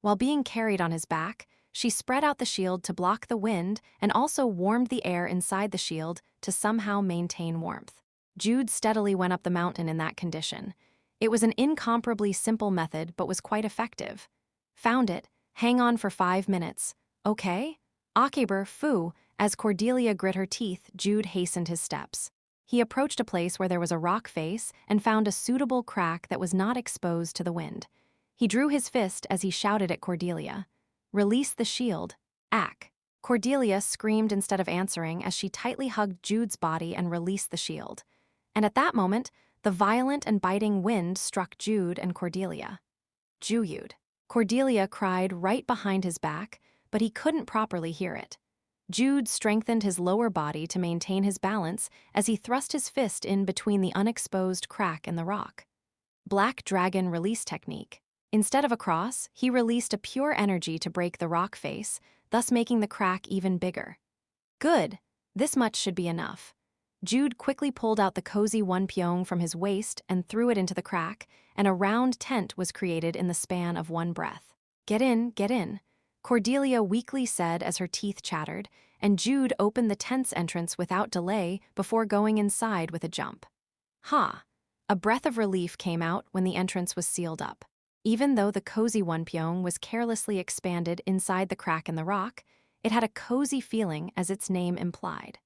While being carried on his back, she spread out the shield to block the wind and also warmed the air inside the shield to somehow maintain warmth. Jude steadily went up the mountain in that condition. It was an incomparably simple method but was quite effective. Found it. Hang on for 5 minutes. Okay? Akeber, foo. As Cordelia grit her teeth, Jude hastened his steps. He approached a place where there was a rock face and found a suitable crack that was not exposed to the wind. He drew his fist as he shouted at Cordelia. Release the shield. Ack. Cordelia screamed instead of answering as she tightly hugged Jude's body and released the shield. And at that moment, the violent and biting wind struck Jude and Cordelia. Juyud. Cordelia cried right behind his back, but he couldn't properly hear it. Jude strengthened his lower body to maintain his balance as he thrust his fist in between the unexposed crack in the rock. Black Dragon Release Technique. Instead of a cross, he released a pure energy to break the rock face, thus making the crack even bigger. Good. This much should be enough. Jude quickly pulled out the cozy wonpyeong from his waist and threw it into the crack, and a round tent was created in the span of one breath. Get in, get in, Cordelia weakly said as her teeth chattered, and Jude opened the tent's entrance without delay before going inside with a jump. Ha! A breath of relief came out when the entrance was sealed up. Even though the cozy wonpyeong was carelessly expanded inside the crack in the rock, it had a cozy feeling as its name implied.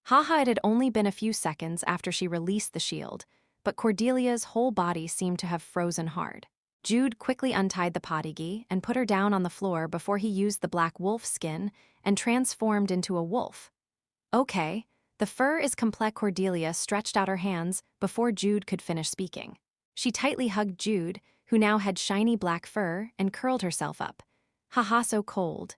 Haha, it had only been a few seconds after she released the shield, but Cordelia's whole body seemed to have frozen hard. Jude quickly untied the potigi and put her down on the floor before he used the black wolf skin and transformed into a wolf. Okay, the fur is complex. Cordelia stretched out her hands before Jude could finish speaking. She tightly hugged Jude, who now had shiny black fur, and curled herself up. Haha, so cold.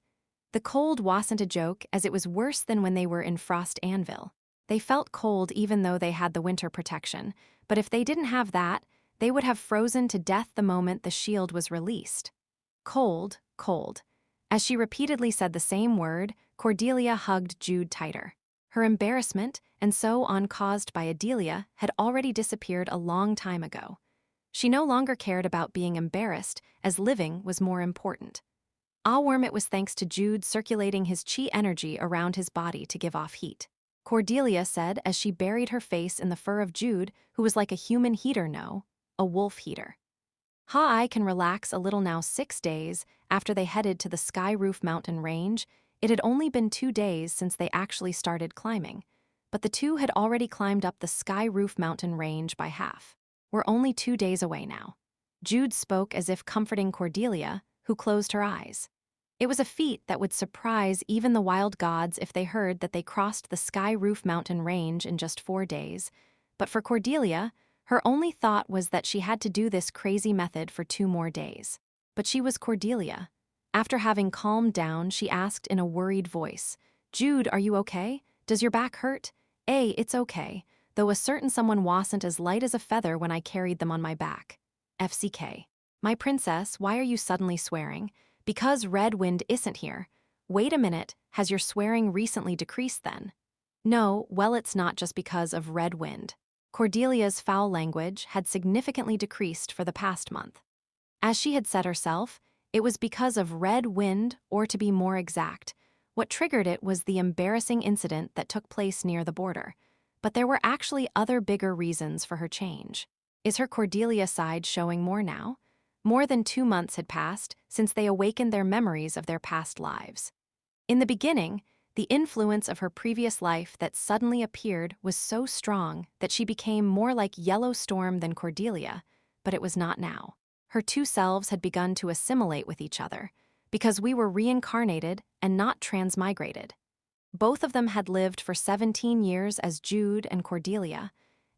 The cold wasn't a joke, as it was worse than when they were in Frost Anvil. They felt cold even though they had the winter protection, but if they didn't have that, they would have frozen to death the moment the shield was released. Cold, cold. As she repeatedly said the same word, Cordelia hugged Jude tighter. Her embarrassment, and so on caused by Adelia, had already disappeared a long time ago. She no longer cared about being embarrassed, as living was more important. It was thanks to Jude circulating his chi energy around his body to give off heat. Cordelia said as she buried her face in the fur of Jude, who was like a human heater, no, a wolf heater. I can relax a little now. 6 days after they headed to the Sky Roof Mountain range, it had only been 2 days since they actually started climbing, but the two had already climbed up the Sky Roof Mountain range by half. We're only 2 days away now. Jude spoke as if comforting Cordelia, who closed her eyes. It was a feat that would surprise even the wild gods if they heard that they crossed the Sky Roof Mountain range in just 4 days, but for Cordelia, her only thought was that she had to do this crazy method for 2 more days. But she was Cordelia. After having calmed down, she asked in a worried voice, Jude, are you okay? Does your back hurt? It's okay, though a certain someone wasn't as light as a feather when I carried them on my back. FCK. My princess, why are you suddenly swearing? Because Red Wind isn't here. Wait a minute, has your swearing recently decreased then? No, well, it's not just because of Red Wind. Cordelia's foul language had significantly decreased for the past month. As she had said herself, it was because of Red Wind, or to be more exact, what triggered it was the embarrassing incident that took place near the border. But there were actually other bigger reasons for her change. Is her Cordelia side showing more now? More than 2 months had passed since they awakened their memories of their past lives. In the beginning, the influence of her previous life that suddenly appeared was so strong that she became more like Yellowstorm than Cordelia, but it was not now. Her two selves had begun to assimilate with each other, because we were reincarnated and not transmigrated. Both of them had lived for 17 years as Jude and Cordelia,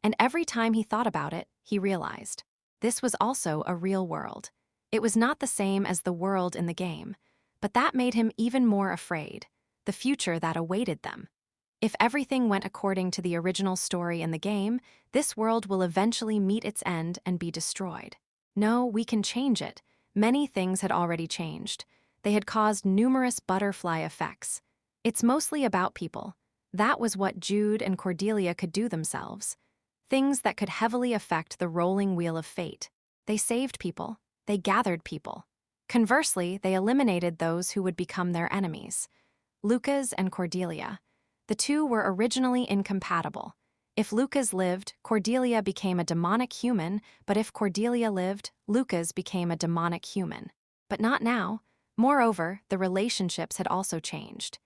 and every time he thought about it, he realized. This was also a real world. It was not the same as the world in the game, but that made him even more afraid, the future that awaited them. If everything went according to the original story in the game, this world will eventually meet its end and be destroyed. No, we can change it. Many things had already changed. They had caused numerous butterfly effects. It's mostly about people. That was what Jude and Cordelia could do themselves. Things that could heavily affect the rolling wheel of fate. They saved people. They gathered people. Conversely, they eliminated those who would become their enemies. Lucas and Cordelia. The two were originally incompatible. If Lucas lived, Cordelia became a demonic human, but if Cordelia lived, Lucas became a demonic human. But not now. Moreover, the relationships had also changed.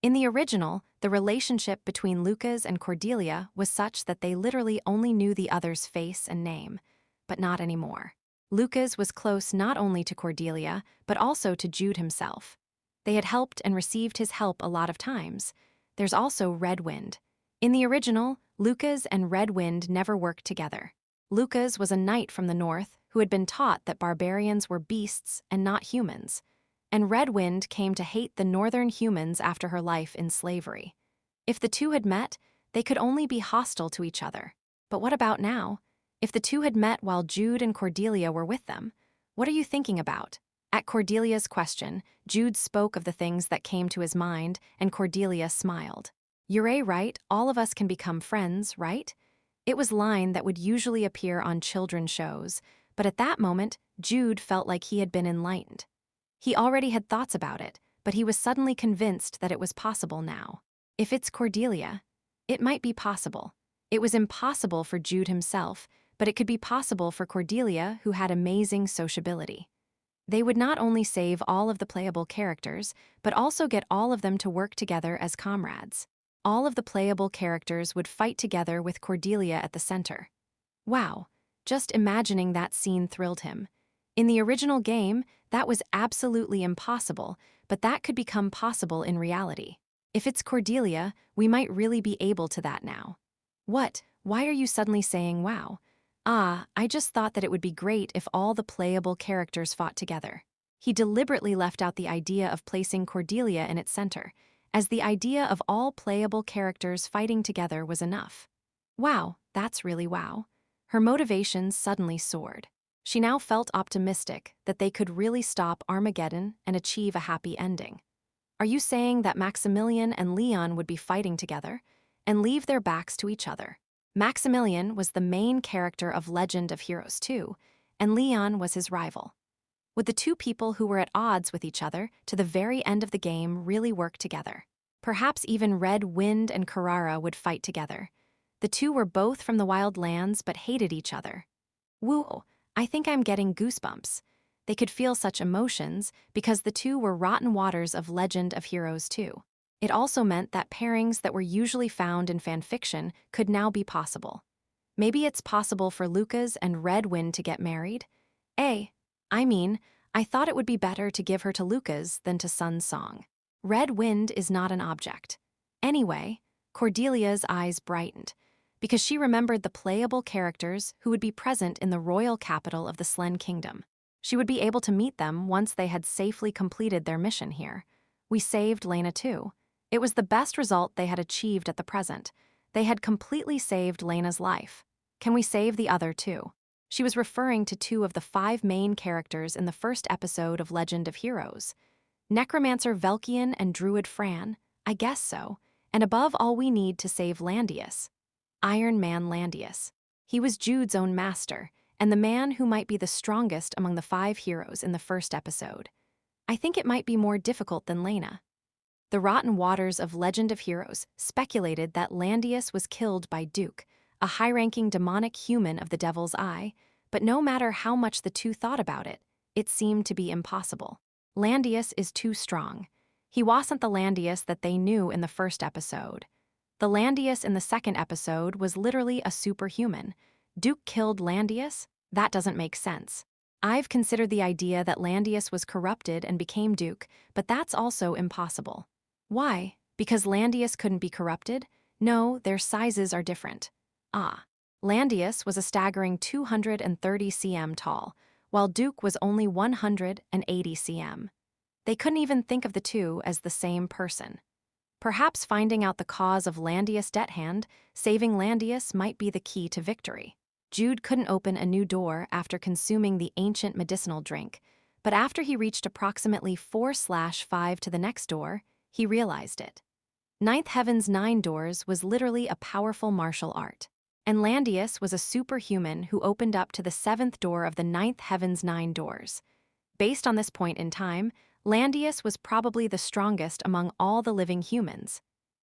In the original, the relationship between Lucas and Cordelia was such that they literally only knew the other's face and name, but not anymore. Lucas was close not only to Cordelia, but also to Jude himself. They had helped and received his help a lot of times. There's also Red Wind. In the original, Lucas and Red Wind never worked together. Lucas was a knight from the north who had been taught that barbarians were beasts and not humans. and Red Wind came to hate the northern humans after her life in slavery. If the two had met, they could only be hostile to each other. But what about now? If the two had met while Jude and Cordelia were with them, what are you thinking about? At Cordelia's question, Jude spoke of the things that came to his mind, and Cordelia smiled. "You're right, all of us can become friends, right?" It was a line that would usually appear on children's shows, but at that moment, Jude felt like he had been enlightened. He already had thoughts about it, but he was suddenly convinced that it was possible now. If it's Cordelia, it might be possible. It was impossible for Jude himself, but it could be possible for Cordelia, who had amazing sociability. They would not only save all of the playable characters, but also get all of them to work together as comrades. All of the playable characters would fight together with Cordelia at the center. Wow, just imagining that scene thrilled him. In the original game, that was absolutely impossible, but that could become possible in reality. If it's Cordelia, we might really be able to that now. What? Why are you suddenly saying wow? I just thought that it would be great if all the playable characters fought together. He deliberately left out the idea of placing Cordelia in its center, as the idea of all playable characters fighting together was enough. Wow, that's really wow. Her motivations suddenly soared. She now felt optimistic that they could really stop Armageddon and achieve a happy ending. Are you saying that Maximilian and Leon would be fighting together and leave their backs to each other? Maximilian was the main character of Legend of Heroes 2, and Leon was his rival. Would the two people who were at odds with each other to the very end of the game really work together? Perhaps even Red Wind and Carrara would fight together. The two were both from the Wild Lands but hated each other. Woo, I think I'm getting goosebumps. They could feel such emotions because the two were rotten waters of Legend of Heroes 2. It also meant that pairings that were usually found in fanfiction could now be possible. Maybe it's possible for Lucas and Red Wind to get married? I thought it would be better to give her to Lucas than to Sun Song. Red Wind is not an object. Anyway, Cordelia's eyes brightened, because she remembered the playable characters who would be present in the royal capital of the Slen Kingdom. She would be able to meet them once they had safely completed their mission here. We saved Lena too. It was the best result they had achieved at the present. They had completely saved Lena's life. Can we save the other too? She was referring to two of the 5 main characters in the first episode of Legend of Heroes. Necromancer Velkian and Druid Fran, I guess so, and above all we need to save Landius. Iron Man Landius. He was Jude's own master, and the man who might be the strongest among the 5 heroes in the first episode. I think it might be more difficult than Lena. The Rotten Waters of Legend of Heroes speculated that Landius was killed by Duke, a high-ranking demonic human of the Devil's Eye, but no matter how much the two thought about it, it seemed to be impossible. Landius is too strong. He wasn't the Landius that they knew in the first episode. The Landius in the second episode was literally a superhuman. Duke killed Landius? That doesn't make sense. I've considered the idea that Landius was corrupted and became Duke, but that's also impossible. Why? Because Landius couldn't be corrupted? No, their sizes are different. Landius was a staggering 230 cm tall, while Duke was only 180 cm. They couldn't even think of the two as the same person. Perhaps finding out the cause of Landius' death hand, saving Landius might be the key to victory. Jude couldn't open a new door after consuming the ancient medicinal drink, but after he reached approximately 4/5 to the next door, he realized it. Ninth Heaven's 9 doors was literally a powerful martial art, and Landius was a superhuman who opened up to the 7th door of the Ninth Heaven's 9 doors. Based on this point in time, Landius was probably the strongest among all the living humans.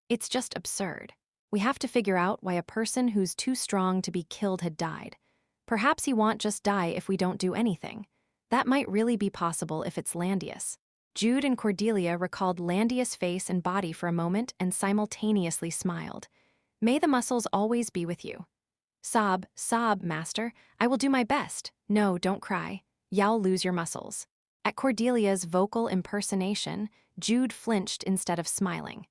It's just absurd. We have to figure out why a person who's too strong to be killed had died. Perhaps he won't just die if we don't do anything. That might really be possible if it's Landius. Jude and Cordelia recalled Landius' face and body for a moment and simultaneously smiled. May the muscles always be with you. Sob, master, I will do my best. No, don't cry. You'll lose your muscles. At Cordelia's vocal impersonation, Jude flinched instead of smiling,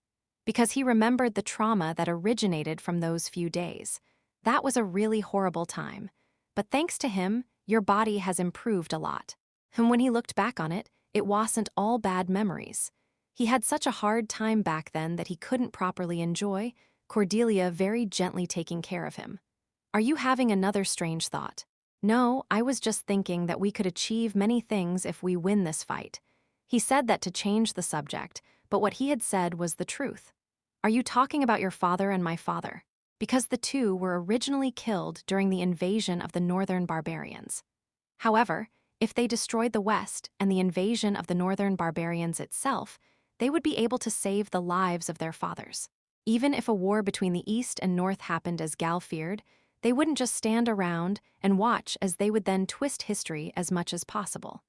because he remembered the trauma that originated from those few days. That was a really horrible time. But thanks to him, your body has improved a lot. And when he looked back on it, It wasn't all bad memories. He had such a hard time back then that he couldn't properly enjoy Cordelia very gently taking care of him. Are you having another strange thought? No, I was just thinking that we could achieve many things if we win this fight. He said that to change the subject, but what he had said was the truth. Are you talking about your father and my father? Because the two were originally killed during the invasion of the northern barbarians. However, if they destroyed the West and the invasion of the northern barbarians itself, they would be able to save the lives of their fathers. Even if a war between the East and North happened as Gal feared, they wouldn't just stand around and watch, as they would then twist history as much as possible.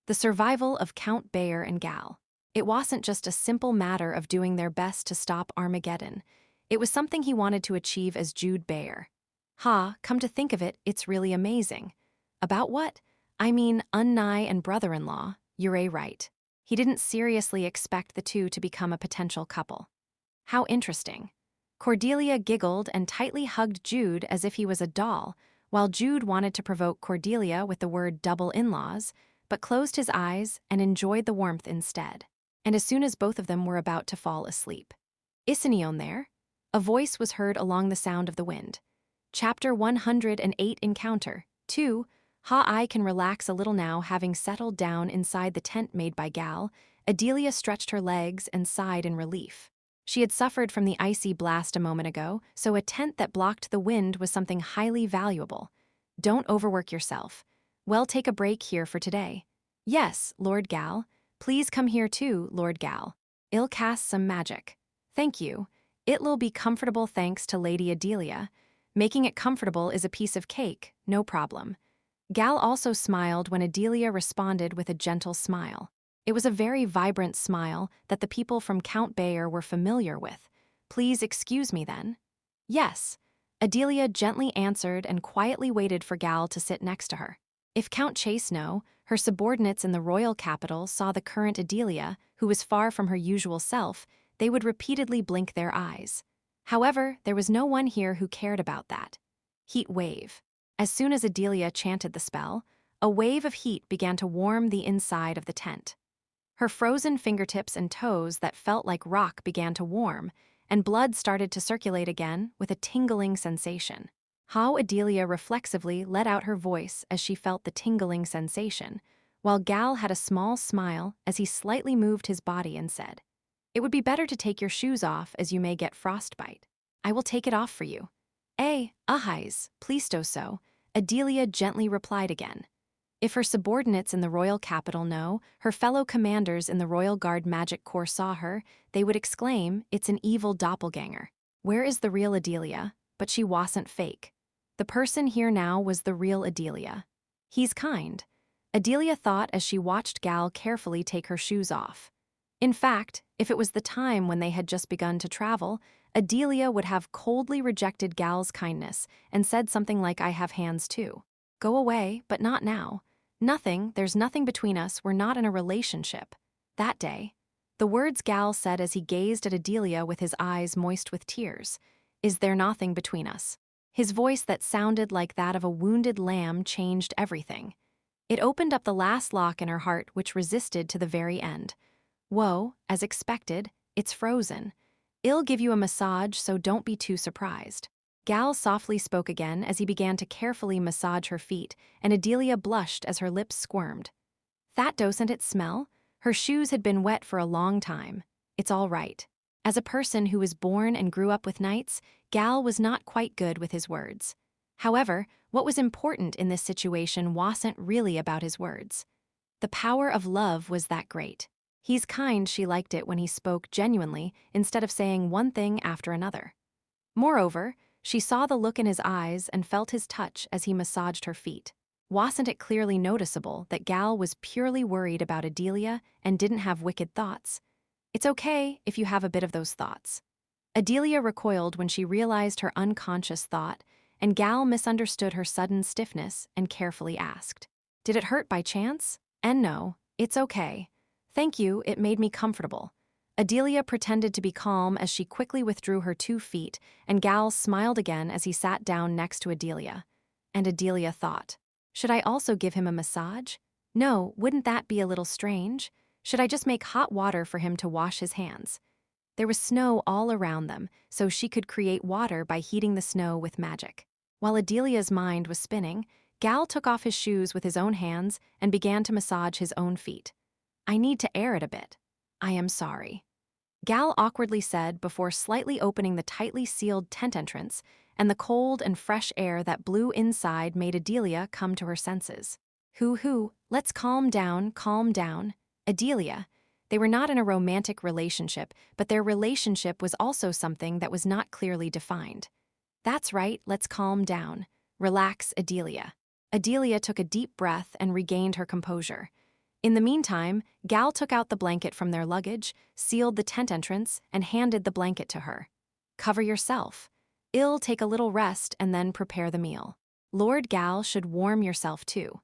The survival of Count Bayer and Gal. It wasn't just a simple matter of doing their best to stop Armageddon. It was something he wanted to achieve as Jude Bayer. Come to think of it, it's really amazing. About what? I mean, Unnai and brother-in-law, you're right. He didn't seriously expect the two to become a potential couple. How interesting. Cordelia giggled and tightly hugged Jude as if he was a doll, while Jude wanted to provoke Cordelia with the word double in-laws, but closed his eyes and enjoyed the warmth instead. And as soon as both of them were about to fall asleep. Isinion there? A voice was heard along the sound of the wind. Chapter 108 Encounter 2. I can relax a little now, having settled down inside the tent made by Gal. Adelia stretched her legs and sighed in relief. She had suffered from the icy blast a moment ago, so a tent that blocked the wind was something highly valuable. Don't overwork yourself. Well, take a break here for today. Yes, Lord Gal. Please come here too, Lord Gal. I'll cast some magic. Thank you. It'll be comfortable thanks to Lady Adelia. Making it comfortable is a piece of cake, no problem. Gal also smiled when Adelia responded with a gentle smile. It was a very vibrant smile that the people from Count Bayer were familiar with. Please excuse me then. Yes. Adelia gently answered and quietly waited for Gal to sit next to her. If Count Chase-No, her subordinates in the royal capital, saw the current Adelia, who was far from her usual self, they would repeatedly blink their eyes. However, there was no one here who cared about that. Heat wave. As soon as Adelia chanted the spell, a wave of heat began to warm the inside of the tent. Her frozen fingertips and toes that felt like rock began to warm, and blood started to circulate again with a tingling sensation. How Adelia reflexively let out her voice as she felt the tingling sensation, while Gal had a small smile as he slightly moved his body and said, "It would be better to take your shoes off as you may get frostbite. I will take it off for you." Ahais, please do so, Adelia gently replied again. If her subordinates in the royal capital know, her fellow commanders in the Royal Guard Magic Corps saw her, they would exclaim, "It's an evil doppelganger. Where is the real Adelia?" But she wasn't fake. The person here now was the real Adelia. He's kind. Adelia thought as she watched Gal carefully take her shoes off. In fact, if it was the time when they had just begun to travel, Adelia would have coldly rejected Gal's kindness and said something like, "I have hands too. Go away, but not now. There's nothing between us, we're not in a relationship." That day, the words Gal said as he gazed at Adelia with his eyes moist with tears, "Is there nothing between us?" His voice that sounded like that of a wounded lamb changed everything. It opened up the last lock in her heart which resisted to the very end. "Whoa, as expected, it's frozen. I'll give you a massage, so don't be too surprised." Gal softly spoke again as he began to carefully massage her feet, and Adelia blushed as her lips squirmed. "That doesn't it smell? Her shoes had been wet for a long time. It's all right." As a person who was born and grew up with knights, Gal was not quite good with his words. However, what was important in this situation wasn't really about his words. The power of love was that great. He's kind, she liked it when he spoke genuinely instead of saying one thing after another. Moreover, she saw the look in his eyes and felt his touch as he massaged her feet. Wasn't it clearly noticeable that Gal was purely worried about Adelia and didn't have wicked thoughts? It's okay if you have a bit of those thoughts. Adelia recoiled when she realized her unconscious thought, and Gal misunderstood her sudden stiffness and carefully asked, "Did it hurt by chance?" "And no, it's okay. Thank you, it made me comfortable." Adelia pretended to be calm as she quickly withdrew her 2 feet, and Gal smiled again as he sat down next to Adelia. And Adelia thought, "Should I also give him a massage?" No, wouldn't that be a little strange? Should I just make hot water for him to wash his hands? There was snow all around them, so she could create water by heating the snow with magic. While Adelia's mind was spinning, Gal took off his shoes with his own hands and began to massage his own feet. I need to air it a bit. I am sorry. Gal awkwardly said before slightly opening the tightly sealed tent entrance, and the cold and fresh air that blew inside made Adelia come to her senses. Hoo, let's calm down, calm down. Adelia. They were not in a romantic relationship, but their relationship was also something that was not clearly defined. That's right, let's calm down. Relax, Adelia. Adelia took a deep breath and regained her composure. In the meantime, Gal took out the blanket from their luggage, sealed the tent entrance, and handed the blanket to her. Cover yourself. I'll take a little rest and then prepare the meal. Lord Gal should warm yourself too.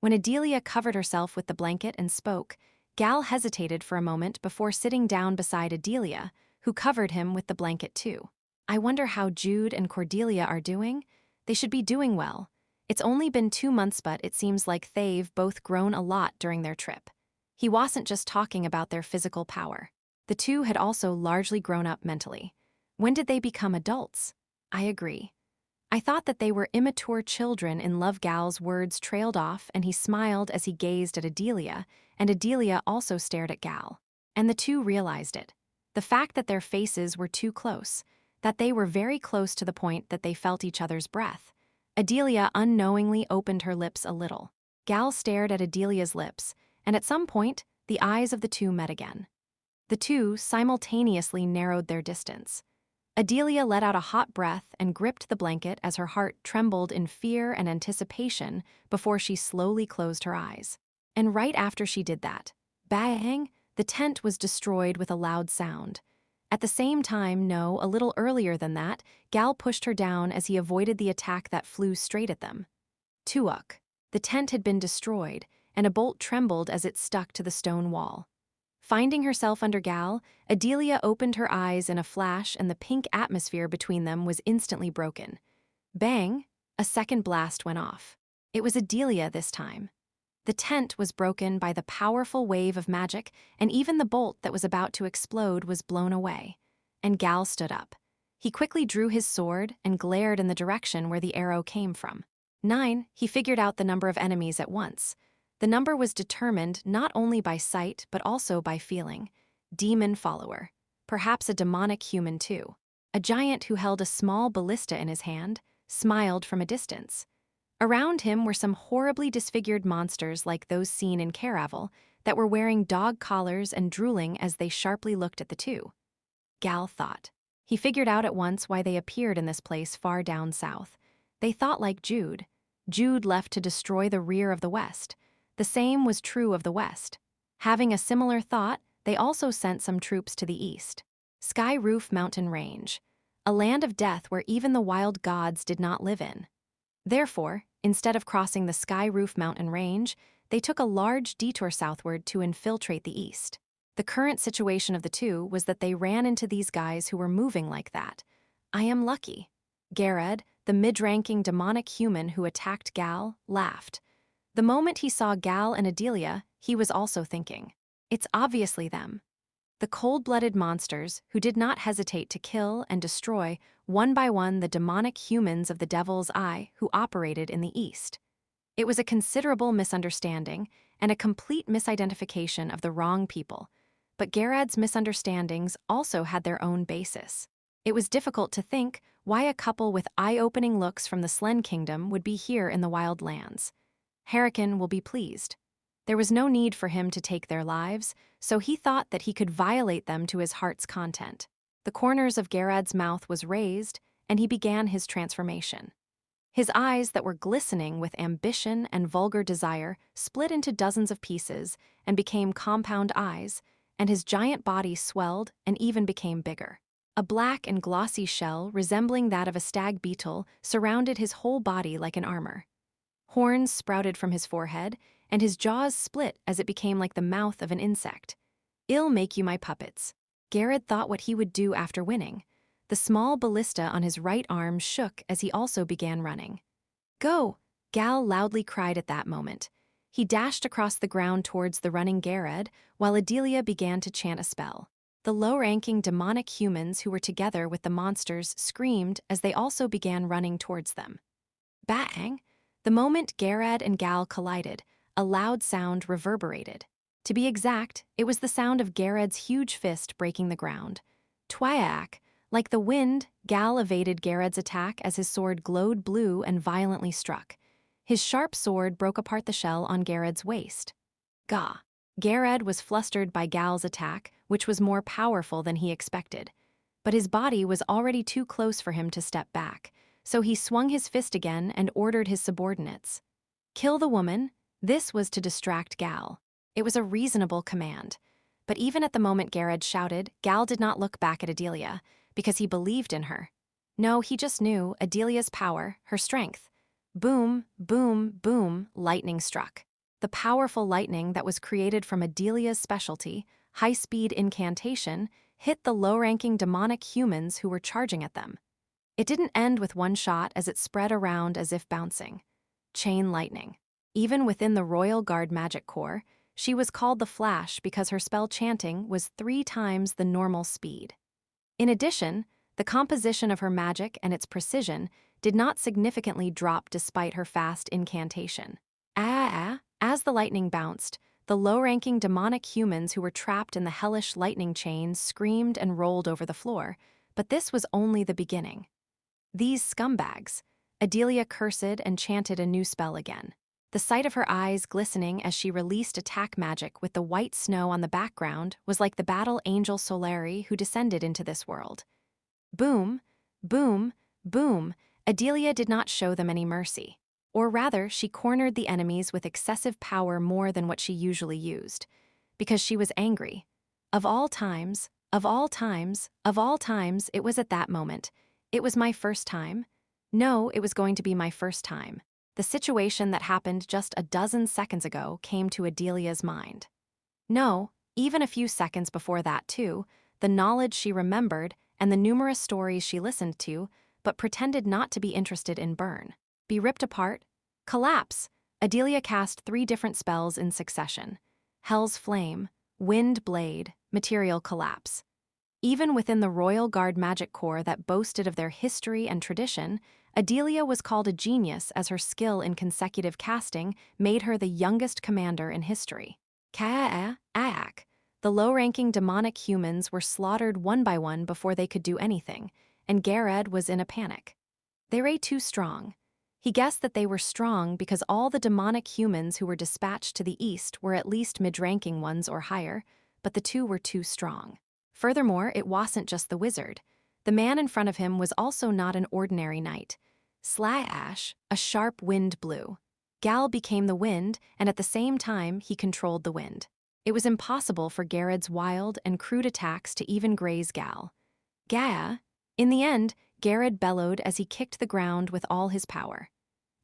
When Adelia covered herself with the blanket and spoke, Gal hesitated for a moment before sitting down beside Adelia, who covered him with the blanket too. I wonder how Jude and Cordelia are doing? They should be doing well. It's only been 2 months, but it seems like they've both grown a lot during their trip. He wasn't just talking about their physical power. The two had also largely grown up mentally. When did they become adults? I agree. I thought that they were immature children in Love. Gal's words trailed off, and he smiled as he gazed at Adelia, and Adelia also stared at Gal. And the two realized it. The fact that their faces were too close, that they were very close to the point that they felt each other's breath. Adelia unknowingly opened her lips a little. Gal stared at Adelia's lips, and at some point, the eyes of the two met again. The two simultaneously narrowed their distance. Adelia let out a hot breath and gripped the blanket as her heart trembled in fear and anticipation before she slowly closed her eyes. And right after she did that, bang, the tent was destroyed with a loud sound. At the same time, no, a little earlier than that, Gal pushed her down as he avoided the attack that flew straight at them. Tuuk. The tent had been destroyed, and a bolt trembled as it stuck to the stone wall. Finding herself under Gal, Adelia opened her eyes in a flash, and the pink atmosphere between them was instantly broken. Bang! A second blast went off. It was Adelia this time. The tent was broken by the powerful wave of magic, and even the bolt that was about to explode was blown away. And Gal stood up. He quickly drew his sword and glared in the direction where the arrow came from. 9, he figured out the number of enemies at once. The number was determined not only by sight but also by feeling. Demon follower. Perhaps a demonic human too. A giant who held a small ballista in his hand smiled from a distance. Around him were some horribly disfigured monsters like those seen in Caravel that were wearing dog collars and drooling as they sharply looked at the two. Gal thought. He figured out at once why they appeared in this place far down south. They thought like Jude. Jude left to destroy the rear of the West. The same was true of the West. Having a similar thought, they also sent some troops to the east. Sky Roof Mountain Range. A land of death where even the wild gods did not live in. Therefore, instead of crossing the Sky Roof Mountain Range, they took a large detour southward to infiltrate the east. The current situation of the two was that they ran into these guys who were moving like that. I am lucky. Garrett, the mid-ranking demonic human who attacked Gal, laughed. The moment he saw Gal and Adelia, he was also thinking, it's obviously them. The cold-blooded monsters who did not hesitate to kill and destroy one by one the demonic humans of the Devil's Eye who operated in the East. It was a considerable misunderstanding and a complete misidentification of the wrong people, but Garrad's misunderstandings also had their own basis. It was difficult to think why a couple with eye-opening looks from the Slen Kingdom would be here in the wild lands. Harrican will be pleased. There was no need for him to take their lives, so he thought that he could violate them to his heart's content. The corners of Garrad's mouth was raised, and he began his transformation. His eyes that were glistening with ambition and vulgar desire split into dozens of pieces and became compound eyes, and his giant body swelled and even became bigger. A black and glossy shell resembling that of a stag beetle surrounded his whole body like an armor. Horns sprouted from his forehead, and his jaws split as it became like the mouth of an insect. I'll make you my puppets. Garrett thought what he would do after winning. The small ballista on his right arm shook as he also began running. Go! Gal loudly cried at that moment. He dashed across the ground towards the running Garrod, while Adelia began to chant a spell. The low-ranking demonic humans who were together with the monsters screamed as they also began running towards them. Bang! The moment Garrod and Gal collided, a loud sound reverberated. To be exact, it was the sound of Garrod's huge fist breaking the ground. Twayak! Like the wind, Gal evaded Garrod's attack as his sword glowed blue and violently struck. His sharp sword broke apart the shell on Garrod's waist. Gah! Garrod was flustered by Gal's attack, which was more powerful than he expected. But his body was already too close for him to step back, so he swung his fist again and ordered his subordinates. Kill the woman. This was to distract Gal. It was a reasonable command. But even at the moment Garrod shouted, Gal did not look back at Adelia, because he believed in her. No, he just knew Adelia's power, her strength. Boom, boom, boom, lightning struck. The powerful lightning that was created from Adelia's specialty, high-speed incantation, hit the low-ranking demonic humans who were charging at them. It didn't end with one shot as it spread around as if bouncing. Chain lightning. Even within the Royal Guard Magic Corps, she was called the Flash because her spell chanting was 3 times the normal speed. In addition, the composition of her magic and its precision did not significantly drop despite her fast incantation. As the lightning bounced, the low-ranking demonic humans who were trapped in the hellish lightning chains screamed and rolled over the floor, but this was only the beginning. These scumbags! Adelia cursed and chanted a new spell again. The sight of her eyes glistening as she released attack magic with the white snow on the background was like the battle angel Solari who descended into this world. Boom, boom, boom, Adelia did not show them any mercy. Or rather, she cornered the enemies with excessive power more than what she usually used. Because she was angry. Of all times, of all times, of all times, it was at that moment. It was my first time. No, it was going to be my first time. The situation that happened just a dozen seconds ago came to Adelia's mind. No, even a few seconds before that too, the knowledge she remembered and the numerous stories she listened to, but pretended not to be interested in burn. Be ripped apart? Collapse! Adelia cast 3 different spells in succession. Hell's Flame, Wind Blade, Material Collapse. Even within the Royal Guard Magic Corps that boasted of their history and tradition, Adelia was called a genius as her skill in consecutive casting made her the youngest commander in history. The low-ranking demonic humans were slaughtered one by one before they could do anything, and Garrod was in a panic. They were too strong. He guessed that they were strong because all the demonic humans who were dispatched to the east were at least mid-ranking ones or higher, but the 2 were too strong. Furthermore, it wasn't just the wizard. The man in front of him was also not an ordinary knight. Slash, a sharp wind blew. Gal became the wind, and at the same time, he controlled the wind. It was impossible for Garrod's wild and crude attacks to even graze Gal. In the end, Garrod bellowed as he kicked the ground with all his power.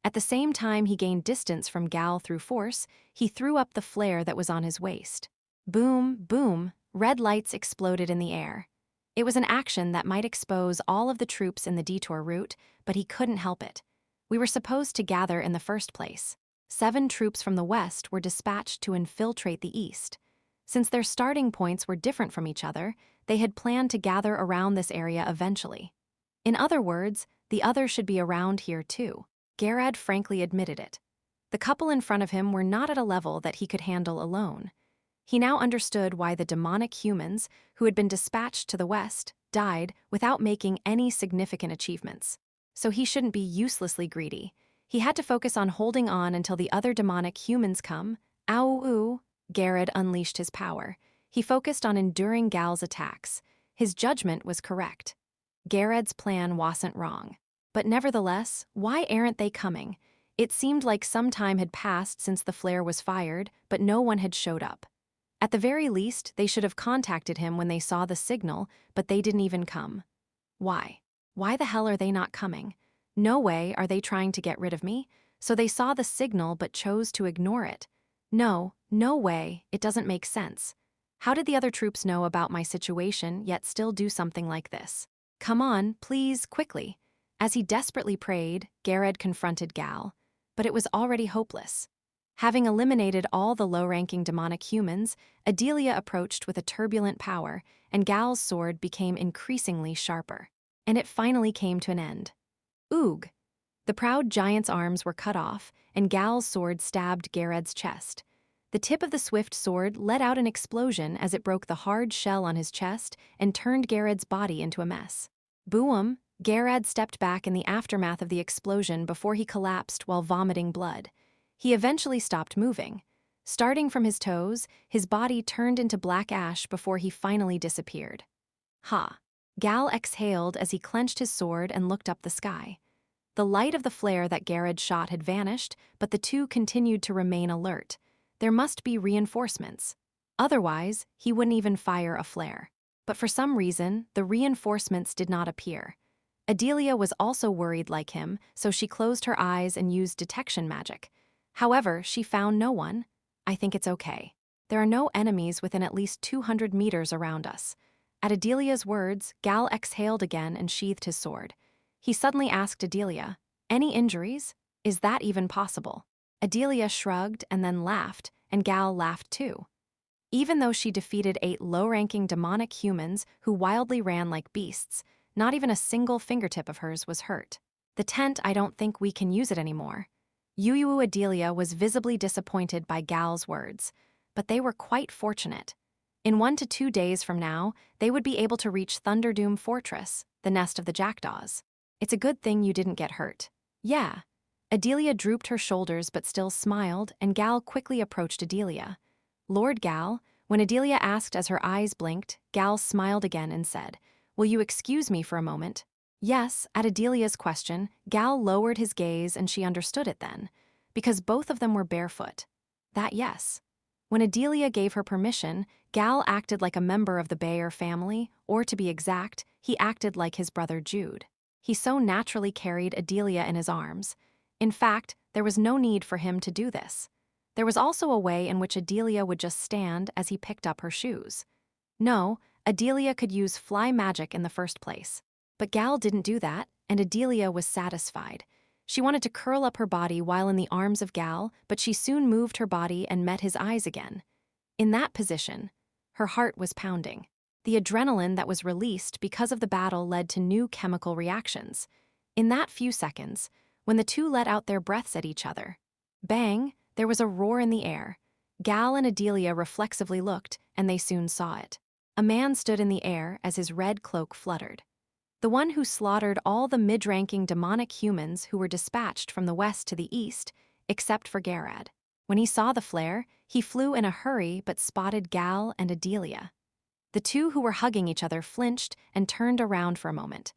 At the same time he gained distance from Gal through force, he threw up the flare that was on his waist. Boom, boom, red lights exploded in the air. It was an action that might expose all of the troops in the detour route, but he couldn't help it. We were supposed to gather in the first place. 7 troops from the west were dispatched to infiltrate the east. Since their starting points were different from each other, they had planned to gather around this area eventually. In other words, the others should be around here too. Garrod frankly admitted it. The couple in front of him were not at a level that he could handle alone. He now understood why the demonic humans, who had been dispatched to the west, died without making any significant achievements. So he shouldn't be uselessly greedy. He had to focus on holding on until the other demonic humans come. Garrod unleashed his power. He focused on enduring Gal's attacks. His judgment was correct. Garrod's plan wasn't wrong. But nevertheless, why aren't they coming? It seemed like some time had passed since the flare was fired, but no one had showed up. At the very least, they should have contacted him when they saw the signal, but they didn't even come. Why? Why the hell are they not coming? No way are they trying to get rid of me, so they saw the signal but chose to ignore it. No way, it doesn't make sense. How did the other troops know about my situation yet still do something like this? Come on, please, quickly. As he desperately prayed, Garrod confronted Gal, but it was already hopeless. Having eliminated all the low-ranking demonic humans, Adelia approached with a turbulent power, and Gal's sword became increasingly sharper. And it finally came to an end. Oog! The proud giant's arms were cut off, and Gal's sword stabbed Gared's chest. The tip of the swift sword let out an explosion as it broke the hard shell on his chest and turned Gared's body into a mess. Boom! Gared stepped back in the aftermath of the explosion before he collapsed while vomiting blood. He eventually stopped moving. Starting from his toes, his body turned into black ash before he finally disappeared. Ha! Gal exhaled as he clenched his sword and looked up the sky. The light of the flare that Gared shot had vanished, but the two continued to remain alert. There must be reinforcements. Otherwise, he wouldn't even fire a flare. But for some reason, the reinforcements did not appear. Adelia was also worried like him, so she closed her eyes and used detection magic. However, she found no one. I think it's okay. There are no enemies within at least 200 meters around us. At Adelia's words, Gal exhaled again and sheathed his sword. He suddenly asked Adelia, "Any injuries? Is that even possible?" Adelia shrugged and then laughed, and Gal laughed too. Even though she defeated 8 low-ranking demonic humans who wildly ran like beasts, not even a single fingertip of hers was hurt. The tent, I don't think we can use it anymore. Adelia was visibly disappointed by Gal's words, but they were quite fortunate. In 1 to 2 days from now, they would be able to reach Thunderdoom Fortress, the nest of the jackdaws. It's a good thing you didn't get hurt. Yeah. Adelia drooped her shoulders but still smiled, and Gal quickly approached Adelia. Lord Gal, when Adelia asked as her eyes blinked, Gal smiled again and said, "Will you excuse me for a moment?" Yes, at Adelia's question, Gal lowered his gaze and she understood it then, because both of them were barefoot. That yes. When Adelia gave her permission, Gal acted like a member of the Bayer family, or to be exact, he acted like his brother Jude. He so naturally carried Adelia in his arms. In fact, there was no need for him to do this. There was also a way in which Adelia would just stand as he picked up her shoes. No, Adelia could use fly magic in the first place. But Gal didn't do that, and Adelia was satisfied. She wanted to curl up her body while in the arms of Gal, but she soon moved her body and met his eyes again. In that position, her heart was pounding. The adrenaline that was released because of the battle led to new chemical reactions. In that few seconds, when the two let out their breaths at each other, bang, there was a roar in the air. Gal and Adelia reflexively looked, and they soon saw it. A man stood in the air as his red cloak fluttered. The one who slaughtered all the mid-ranking demonic humans who were dispatched from the west to the east, except for Gared. When he saw the flare, he flew in a hurry but spotted Gal and Adelia. The two who were hugging each other flinched and turned around for a moment.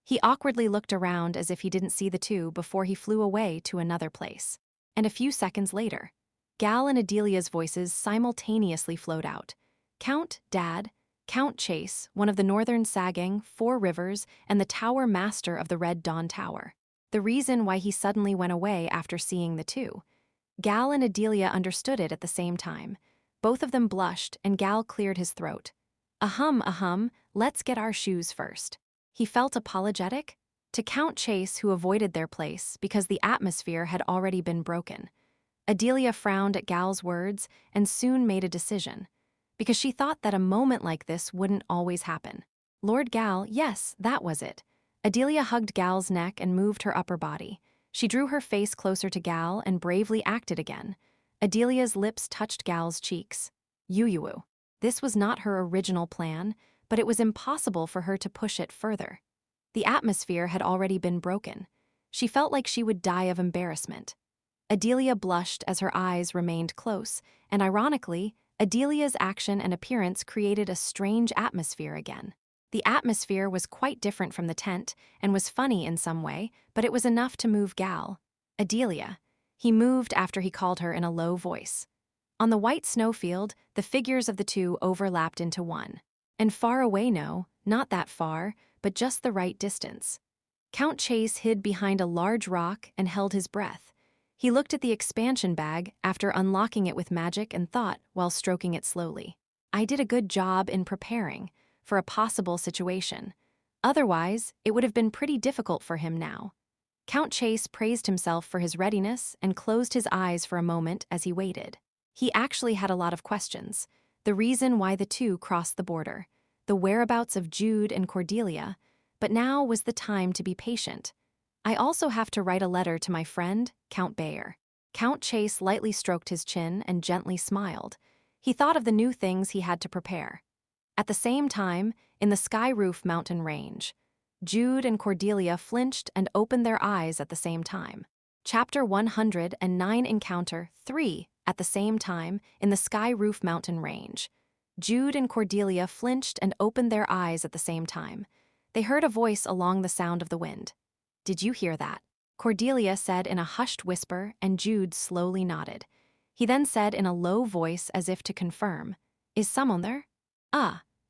He awkwardly looked around as if he didn't see the two before he flew away to another place. And a few seconds later, Gal and Adelia's voices simultaneously flowed out. "Count, Dad, Count Chase, one of the Northern Sagang, 4 Rivers, and the Tower Master of the Red Dawn Tower. The reason why he suddenly went away after seeing the two." Gal and Adelia understood it at the same time. Both of them blushed, and Gal cleared his throat. Ahem, let's get our shoes first." He felt apologetic to Count Chase, who avoided their place because the atmosphere had already been broken. Adelia frowned at Gal's words and soon made a decision, because she thought that a moment like this wouldn't always happen. Lord Gal, yes, that was it. Adelia hugged Gal's neck and moved her upper body. She drew her face closer to Gal and bravely acted again. Adelia's lips touched Gal's cheeks. Yoo-yoo. This was not her original plan, but it was impossible for her to push it further. The atmosphere had already been broken. She felt like she would die of embarrassment. Adelia blushed as her eyes remained close, and ironically, Adelia's action and appearance created a strange atmosphere again. The atmosphere was quite different from the tent and was funny in some way, but it was enough to move Gal. "Adelia." He moved after he called her in a low voice. On the white snowfield, the figures of the two overlapped into one. And far away, no, not that far, but just the right distance. Count Chase hid behind a large rock and held his breath. He looked at the expansion bag after unlocking it with magic and thought while stroking it slowly. I did a good job in preparing for a possible situation. Otherwise, it would have been pretty difficult for him now. Count Chase praised himself for his readiness and closed his eyes for a moment as he waited. He actually had a lot of questions. The reason why the two crossed the border, the whereabouts of Jude and Cordelia, but now was the time to be patient. I also have to write a letter to my friend, Count Bayer. Count Chase lightly stroked his chin and gently smiled. He thought of the new things he had to prepare. At the same time, in the Sky Roof mountain range, Jude and Cordelia flinched and opened their eyes at the same time. Chapter 109 Encounter 3 At the same time, in the Sky Roof mountain range, Jude and Cordelia flinched and opened their eyes at the same time. They heard a voice along the sound of the wind. "Did you hear that?" Cordelia said in a hushed whisper, and Jude slowly nodded. He then said in a low voice as if to confirm, "Is someone there?"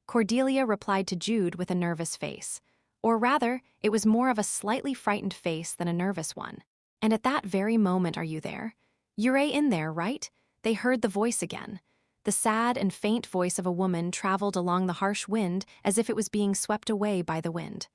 Cordelia replied to Jude with a nervous face. Or rather, it was more of a slightly frightened face than a nervous one. "And at that very moment are you there? You're in there, right?" They heard the voice again. The sad and faint voice of a woman traveled along the harsh wind as if it was being swept away by the wind.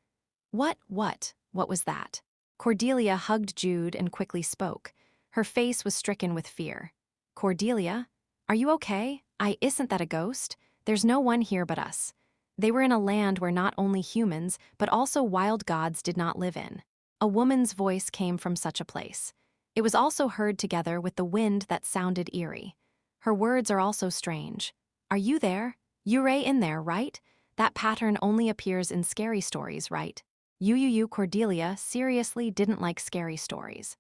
What was that?" Cordelia hugged Jude and quickly spoke. Her face was stricken with fear. "Cordelia, are you okay? Isn't that a ghost? There's no one here but us." They were in a land where not only humans, but also wild gods did not live in. A woman's voice came from such a place. It was also heard together with the wind that sounded eerie. Her words are also strange. "Are you there? You're in there, right? That pattern only appears in scary stories, right?" Cordelia seriously didn't like scary stories.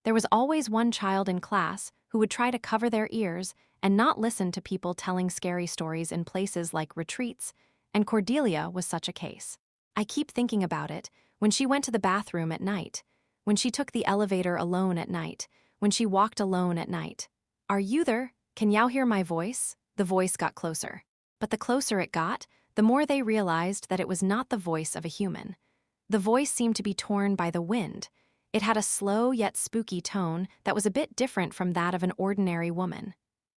There was always one child in class who would try to cover their ears and not listen to people telling scary stories in places like retreats, and Cordelia was such a case. I keep thinking about it when she went to the bathroom at night, when she took the elevator alone at night, when she walked alone at night. "Are you there? Can y'all hear my voice?" The voice got closer. But the closer it got, the more they realized that it was not the voice of a human. The voice seemed to be torn by the wind. It had a slow yet spooky tone that was a bit different from that of an ordinary woman.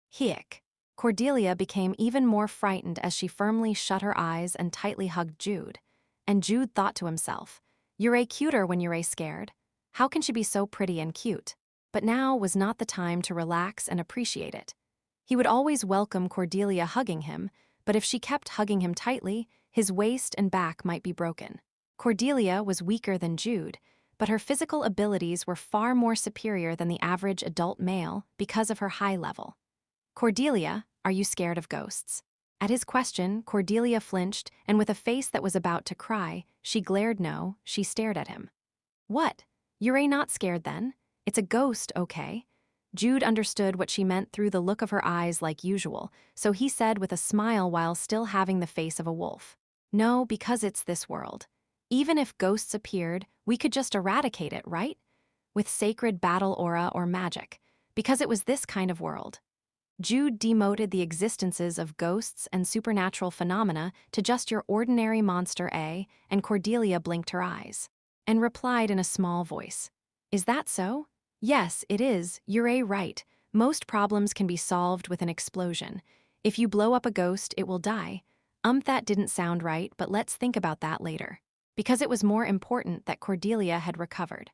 "Hick." Cordelia became even more frightened as she firmly shut her eyes and tightly hugged Jude. And Jude thought to himself, "You're cuter when you're scared. How can she be so pretty and cute?" But now was not the time to relax and appreciate it. He would always welcome Cordelia hugging him, but if she kept hugging him tightly, his waist and back might be broken. Cordelia was weaker than Jude, but her physical abilities were far more superior than the average adult male because of her high level. "Cordelia, are you scared of ghosts?" At his question, Cordelia flinched, and with a face that was about to cry, she glared no, she stared at him. "What? You're not scared then? It's a ghost, okay?" Jude understood what she meant through the look of her eyes like usual, so he said with a smile while still having the face of a wolf, "No, because it's this world. Even if ghosts appeared, we could just eradicate it, right? With sacred battle aura or magic, because it was this kind of world." Jude demoted the existences of ghosts and supernatural phenomena to just your ordinary monster and Cordelia blinked her eyes and replied in a small voice, "Is that so?" "Yes, it is, you're right. Most problems can be solved with an explosion. If you blow up a ghost, it will die." That didn't sound right, but let's think about that later. Because it was more important that Cordelia had recovered.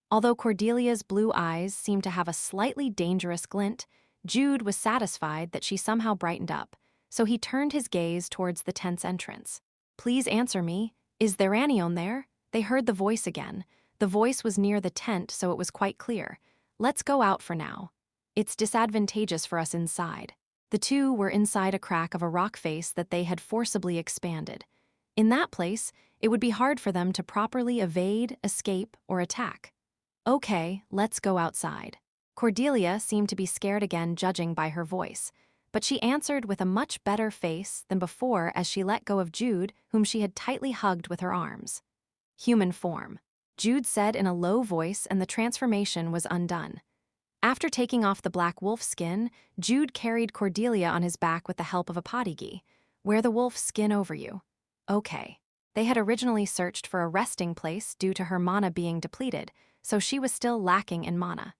Although Cordelia's blue eyes seemed to have a slightly dangerous glint, Jude was satisfied that she somehow brightened up, so he turned his gaze towards the tent's entrance. "Please answer me. Is there anyone there?" They heard the voice again. The voice was near the tent, so it was quite clear. "Let's go out for now. It's disadvantageous for us inside." The two were inside a crack of a rock face that they had forcibly expanded. In that place, it would be hard for them to properly evade, escape, or attack. "Okay, let's go outside." Cordelia seemed to be scared again, judging by her voice, but she answered with a much better face than before as she let go of Jude, whom she had tightly hugged with her arms. "Human form," Jude said in a low voice, and the transformation was undone. After taking off the black wolf skin, Jude carried Cordelia on his back with the help of a podigi. "Wear the wolf skin over you." "Okay." They had originally searched for a resting place due to her mana being depleted, so she was still lacking in mana.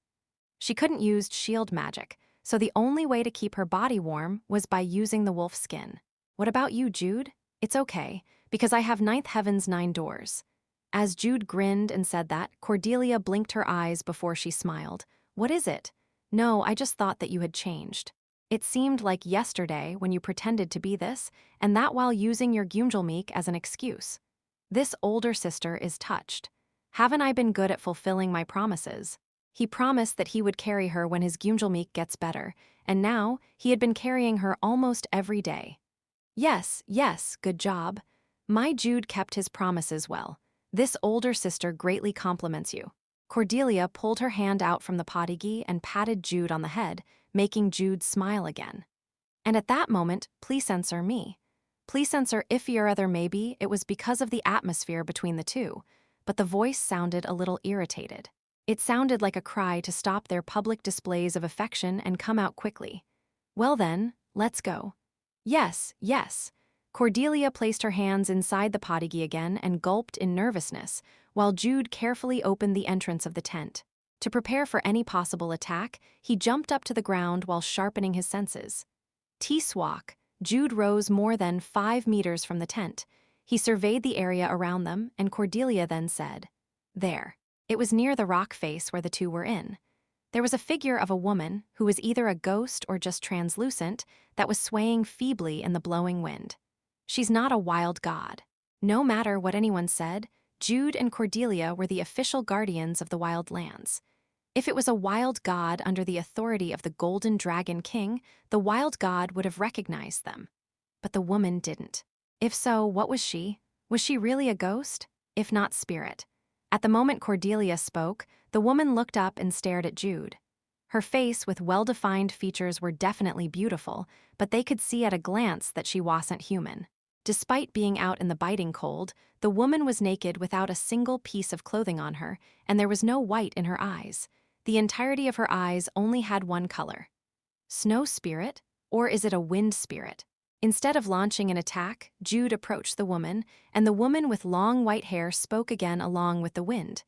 She couldn't use shield magic, so the only way to keep her body warm was by using the wolf skin. "What about you, Jude?" "It's okay, because I have Ninth Heaven's 9 doors." As Jude grinned and said that, Cordelia blinked her eyes before she smiled. What is it? No, I just thought that you had changed. It seemed like yesterday when you pretended to be this, and that while using your Gyumjulmeek as an excuse. This older sister is touched. Haven't I been good at fulfilling my promises? He promised that he would carry her when his Gyumjulmeek gets better, and now he had been carrying her almost every day. Yes, yes, good job. My Jude kept his promises well. This older sister greatly compliments you. Cordelia pulled her hand out from the potigi and patted Jude on the head, making Jude smile again. And at that moment, please censor me. Please censor if your other maybe it was because of the atmosphere between the two, but the voice sounded a little irritated. It sounded like a cry to stop their public displays of affection and come out quickly. Well then, let's go. Yes, yes. Cordelia placed her hands inside the potigi again and gulped in nervousness, while Jude carefully opened the entrance of the tent. To prepare for any possible attack, he jumped up to the ground while sharpening his senses. T-swak, Jude rose more than 5 meters from the tent. He surveyed the area around them, and Cordelia then said, There. It was near the rock face where the two were in. There was a figure of a woman, who was either a ghost or just translucent, that was swaying feebly in the blowing wind. She's not a wild god. No matter what anyone said, Jude and Cordelia were the official guardians of the wild lands. If it was a wild god under the authority of the Golden Dragon King, the wild god would have recognized them. But the woman didn't. If so, what was she? Was she really a ghost? If not spirit? At the moment Cordelia spoke, the woman looked up and stared at Jude. Her face with well-defined features were definitely beautiful, but they could see at a glance that she wasn't human. Despite being out in the biting cold, the woman was naked without a single piece of clothing on her, and there was no white in her eyes. The entirety of her eyes only had one color. Snow spirit? Or is it a wind spirit? Instead of launching an attack, Jude approached the woman, and the woman with long white hair spoke again along with the wind.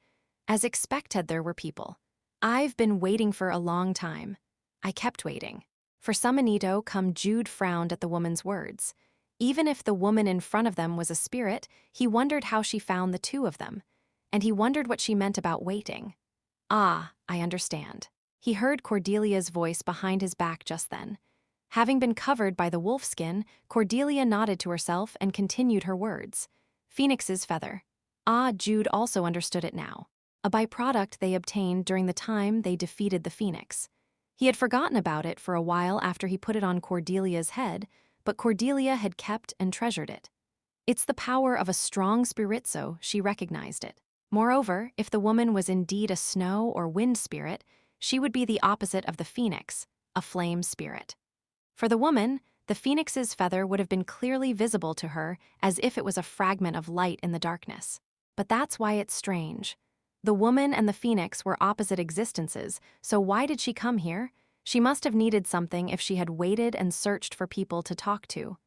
As expected, there were people. I've been waiting for a long time. I kept waiting. For some minute come Jude frowned at the woman's words. Even if the woman in front of them was a spirit, he wondered how she found the two of them. And he wondered what she meant about waiting. Ah, I understand. He heard Cordelia's voice behind his back just then. Having been covered by the wolfskin, Cordelia nodded to herself and continued her words. Phoenix's feather. Ah, Jude also understood it now. A byproduct they obtained during the time they defeated the phoenix. He had forgotten about it for a while after he put it on Cordelia's head, but Cordelia had kept and treasured it. It's the power of a strong spirit, so she recognized it. Moreover, if the woman was indeed a snow or wind spirit, she would be the opposite of the phoenix, a flame spirit. For the woman, the phoenix's feather would have been clearly visible to her as if it was a fragment of light in the darkness. But that's why it's strange. The woman and the phoenix were opposite existences, so why did she come here? She must have needed something if she had waited and searched for people to talk to.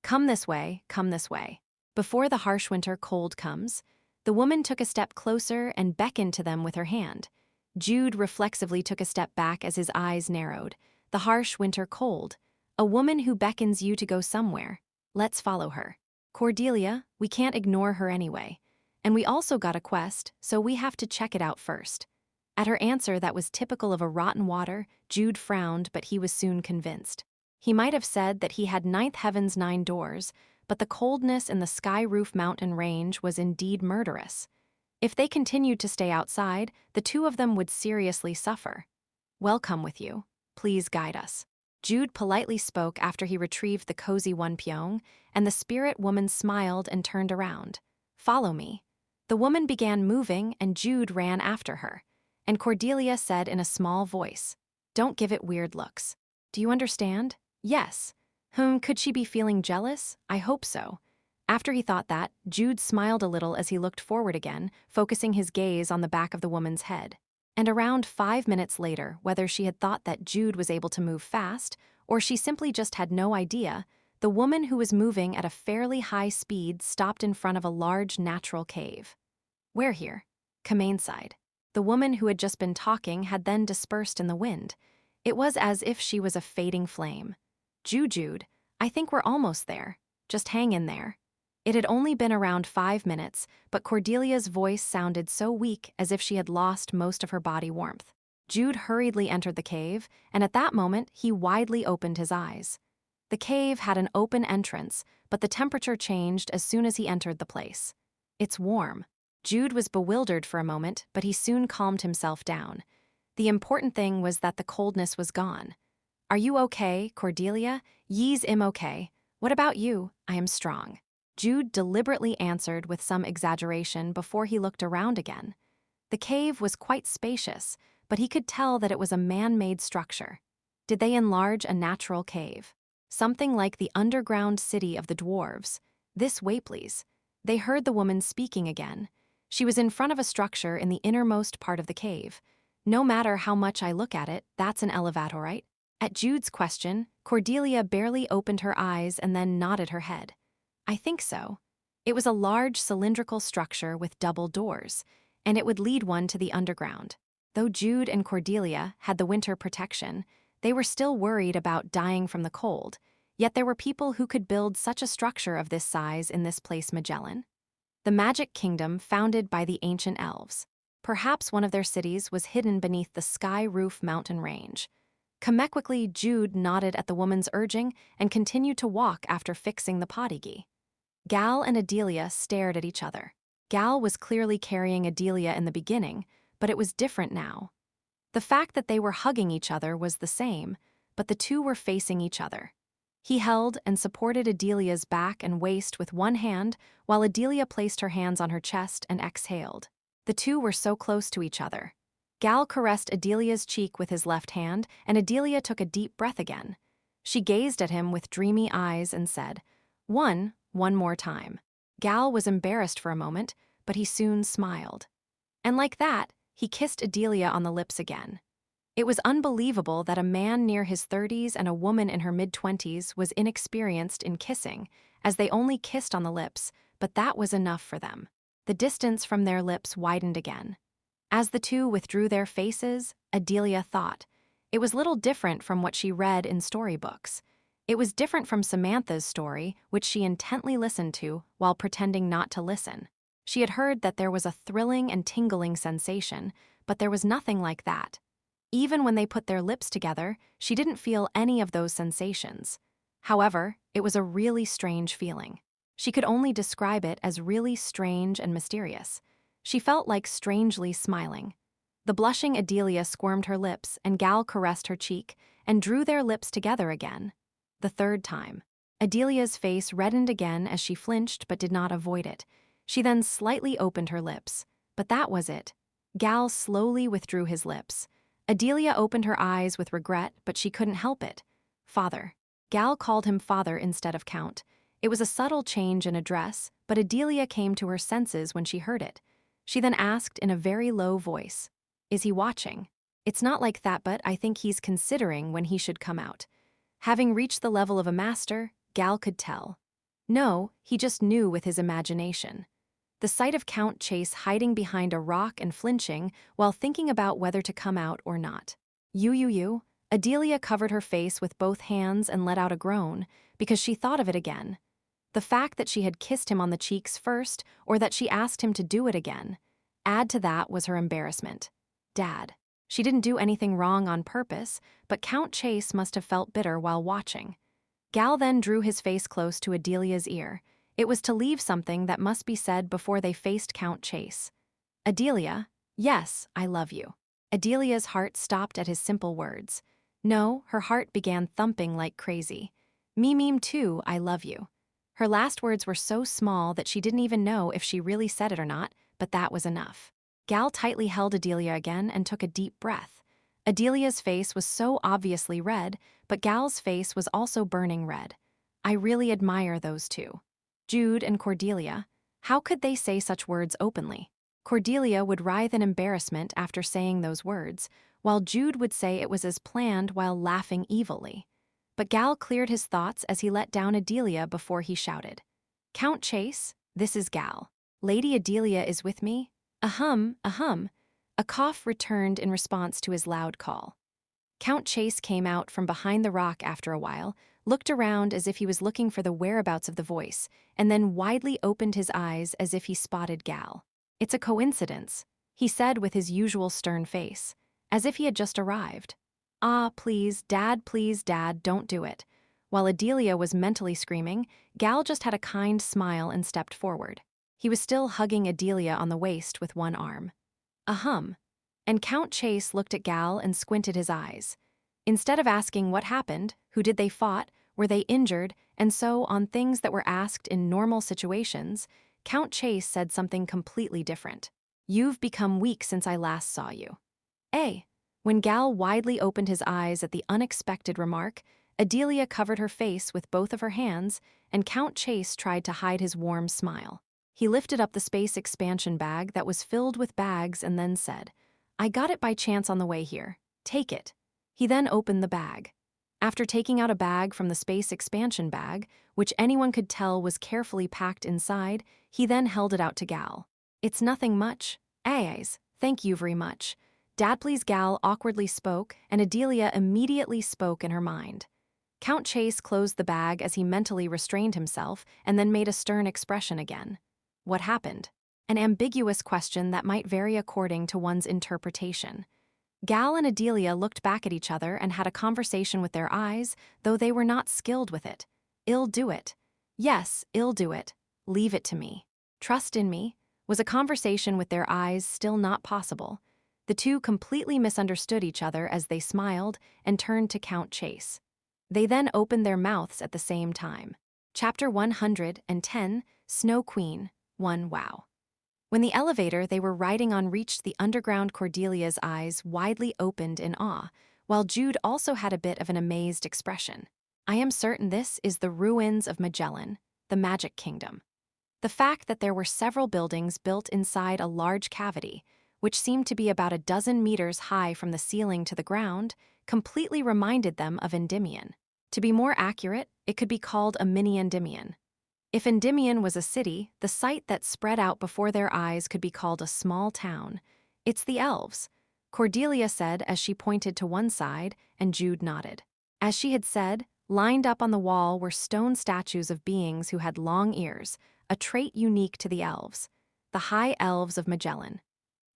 Come this way, come this way. Before the harsh winter cold comes, the woman took a step closer and beckoned to them with her hand. Jude reflexively took a step back as his eyes narrowed. The harsh winter cold. A woman who beckons you to go somewhere. Let's follow her. Cordelia, we can't ignore her anyway. And we also got a quest, so we have to check it out first. At her answer that was typical of a rotten water, Jude frowned, but he was soon convinced. He might have said that he had ninth heaven's 9 doors, but the coldness in the sky roof mountain range was indeed murderous. If they continued to stay outside, the two of them would seriously suffer. We'll come with you. Please guide us. Jude politely spoke after he retrieved the cozy wonpyeong, and the spirit woman smiled and turned around. Follow me. The woman began moving, and Jude ran after her. And Cordelia said in a small voice, Don't give it weird looks. Do you understand? Yes. Could she be feeling jealous? I hope so. After he thought that, Jude smiled a little as he looked forward again, focusing his gaze on the back of the woman's head. And around 5 minutes later, whether she had thought that Jude was able to move fast, or she simply just had no idea, the woman who was moving at a fairly high speed stopped in front of a large natural cave. Where here? Kamain-side. The woman who had just been talking had then dispersed in the wind. It was as if she was a fading flame. Jude, I think we're almost there. Just hang in there. It had only been around 5 minutes, but Cordelia's voice sounded so weak as if she had lost most of her body warmth. Jude hurriedly entered the cave, and at that moment he widely opened his eyes. The cave had an open entrance, but the temperature changed as soon as he entered the place. It's warm. Jude was bewildered for a moment, but he soon calmed himself down. The important thing was that the coldness was gone. Are you okay, Cordelia? Ye's im okay. What about you? I am strong. Jude deliberately answered with some exaggeration before he looked around again. The cave was quite spacious, but he could tell that it was a man-made structure. Did they enlarge a natural cave? Something like the underground city of the dwarves. This way, please. They heard the woman speaking again. She was in front of a structure in the innermost part of the cave. No matter how much I look at it, that's an elevator, right? At Jude's question, Cordelia barely opened her eyes and then nodded her head. I think so. It was a large cylindrical structure with double doors, and it would lead one to the underground. Though Jude and Cordelia had the winter protection, they were still worried about dying from the cold, yet there were people who could build such a structure of this size in this place Magellan. The Magic Kingdom founded by the ancient elves. Perhaps one of their cities was hidden beneath the Sky Roof mountain range. Quickly, Jude nodded at the woman's urging and continued to walk after fixing the potty. Gal and Adelia stared at each other. Gal was clearly carrying Adelia in the beginning, but it was different now. The fact that they were hugging each other was the same, but the two were facing each other. He held and supported Adelia's back and waist with one hand, while Adelia placed her hands on her chest and exhaled. The two were so close to each other. Gal caressed Adelia's cheek with his left hand, and Adelia took a deep breath again. She gazed at him with dreamy eyes and said, one more time. Gal was embarrassed for a moment, but he soon smiled. And like that, he kissed Adelia on the lips again. It was unbelievable that a man near his 30s and a woman in her mid-20s was inexperienced in kissing, as they only kissed on the lips, but that was enough for them. The distance from their lips widened again. As the two withdrew their faces, Adelia thought. It was little different from what she read in storybooks. It was different from Samantha's story, which she intently listened to while pretending not to listen. She had heard that there was a thrilling and tingling sensation, but there was nothing like that. Even when they put their lips together, she didn't feel any of those sensations. However, it was a really strange feeling. She could only describe it as really strange and mysterious. She felt like strangely smiling. The blushing Adelia squirmed her lips, and Gal caressed her cheek, and drew their lips together again. The third time. Adelia's face reddened again as she flinched but did not avoid it. She then slightly opened her lips. But that was it. Gal slowly withdrew his lips. Adelia opened her eyes with regret, but she couldn't help it. Father. Gal called him father instead of Count. It was a subtle change in address, but Adelia came to her senses when she heard it. She then asked in a very low voice, "Is he watching?" "It's not like that, but I think he's considering when he should come out." Having reached the level of a master, Gal could tell. No, he just knew with his imagination. The sight of Count Chase hiding behind a rock and flinching while thinking about whether to come out or not. You. Adelia covered her face with both hands and let out a groan, because she thought of it again. The fact that she had kissed him on the cheeks first, or that she asked him to do it again. Add to that was her embarrassment. Dad. She didn't do anything wrong on purpose, but Count Chase must have felt bitter while watching. Gal then drew his face close to Adelia's ear. It was to leave something that must be said before they faced Count Chase. Adelia, yes, I love you. Adelia's heart stopped at his simple words. No, her heart began thumping like crazy. Me too, I love you. Her last words were so small that she didn't even know if she really said it or not, but that was enough. Gal tightly held Adelia again and took a deep breath. Adelia's face was so obviously red, but Gal's face was also burning red. I really admire those two. Jude and Cordelia. How could they say such words openly? Cordelia would writhe in embarrassment after saying those words, while Jude would say it was as planned while laughing evilly. But Gal cleared his thoughts as he let down Adelia before he shouted. Count Chase, this is Gal. Lady Adelia is with me? Ahem. A cough returned in response to his loud call. Count Chase came out from behind the rock after a while, looked around as if he was looking for the whereabouts of the voice, and then widely opened his eyes as if he spotted Gal. "It's a coincidence," he said with his usual stern face, as if he had just arrived. "Ah, please, Dad, don't do it." While Adelia was mentally screaming, Gal just had a kind smile and stepped forward. He was still hugging Adelia on the waist with one arm. Ahem. And Count Chase looked at Gal and squinted his eyes. Instead of asking what happened, who did they fought, were they injured, and so on things that were asked in normal situations, Count Chase said something completely different. "You've become weak since I last saw you." When Gal widely opened his eyes at the unexpected remark, Adelia covered her face with both of her hands, and Count Chase tried to hide his warm smile. He lifted up the space expansion bag that was filled with bags and then said, "I got it by chance on the way here. Take it." He then opened the bag. After taking out a bag from the space expansion bag, which anyone could tell was carefully packed inside, he then held it out to Gal. "It's nothing much. Thank you very much." "Dad, please," Gal awkwardly spoke, and Adelia immediately spoke in her mind. Count Chase closed the bag as he mentally restrained himself and then made a stern expression again. "What happened?" An ambiguous question that might vary according to one's interpretation. Gal and Adelia looked back at each other and had a conversation with their eyes, though they were not skilled with it. "I'll do it." "Yes, I'll do it. Leave it to me. Trust in me," was a conversation with their eyes still not possible. The two completely misunderstood each other as they smiled and turned to Count Chase. They then opened their mouths at the same time. Chapter 110, Snow Queen, 1 Wow. When the elevator they were riding on reached the underground, Cordelia's eyes widely opened in awe, while Jude also had a bit of an amazed expression. "I am certain this is the ruins of Magellan, the Magic Kingdom." The fact that there were several buildings built inside a large cavity, which seemed to be about a dozen meters high from the ceiling to the ground, completely reminded them of Endymion. To be more accurate, it could be called a mini Endymion. If Endymion was a city, the site that spread out before their eyes could be called a small town. "It's the elves," Cordelia said as she pointed to one side, and Jude nodded. As she had said, lined up on the wall were stone statues of beings who had long ears, a trait unique to the elves, the High Elves of Magellan.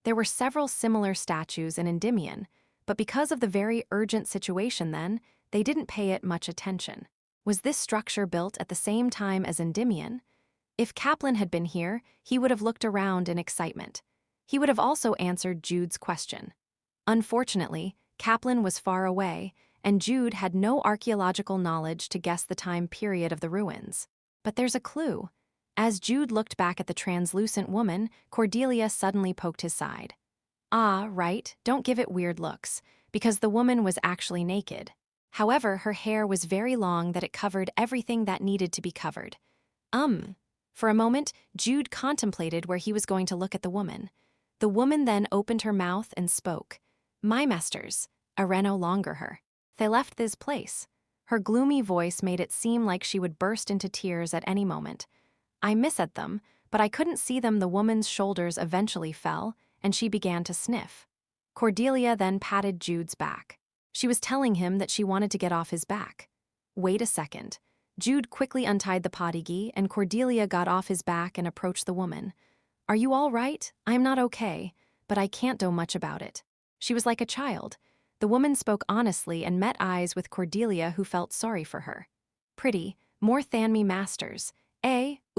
There were several similar statues in Endymion, but because of the very urgent situation then, they didn't pay it much attention. Was this structure built at the same time as Endymion? If Kaplan had been here, he would have looked around in excitement. He would have also answered Jude's question. Unfortunately, Kaplan was far away, and Jude had no archaeological knowledge to guess the time period of the ruins. But there's a clue. As Jude looked back at the translucent woman, Cordelia suddenly poked his side. "Ah, right, don't give it weird looks," because the woman was actually naked. However, her hair was very long that it covered everything that needed to be covered. For a moment, Jude contemplated where he was going to look at the woman. The woman then opened her mouth and spoke. "My masters, Areno longer her. They left this place." Her gloomy voice made it seem like she would burst into tears at any moment. "I miss at them, but I couldn't see them." The woman's shoulders eventually fell, and she began to sniff. Cordelia then patted Jude's back. She was telling him that she wanted to get off his back. Wait a second. Jude quickly untied the podigi, and Cordelia got off his back and approached the woman. "Are you all right? I'm not okay, but I can't do much about it." She was like a child. The woman spoke honestly and met eyes with Cordelia, who felt sorry for her. "Pretty, more than me masters.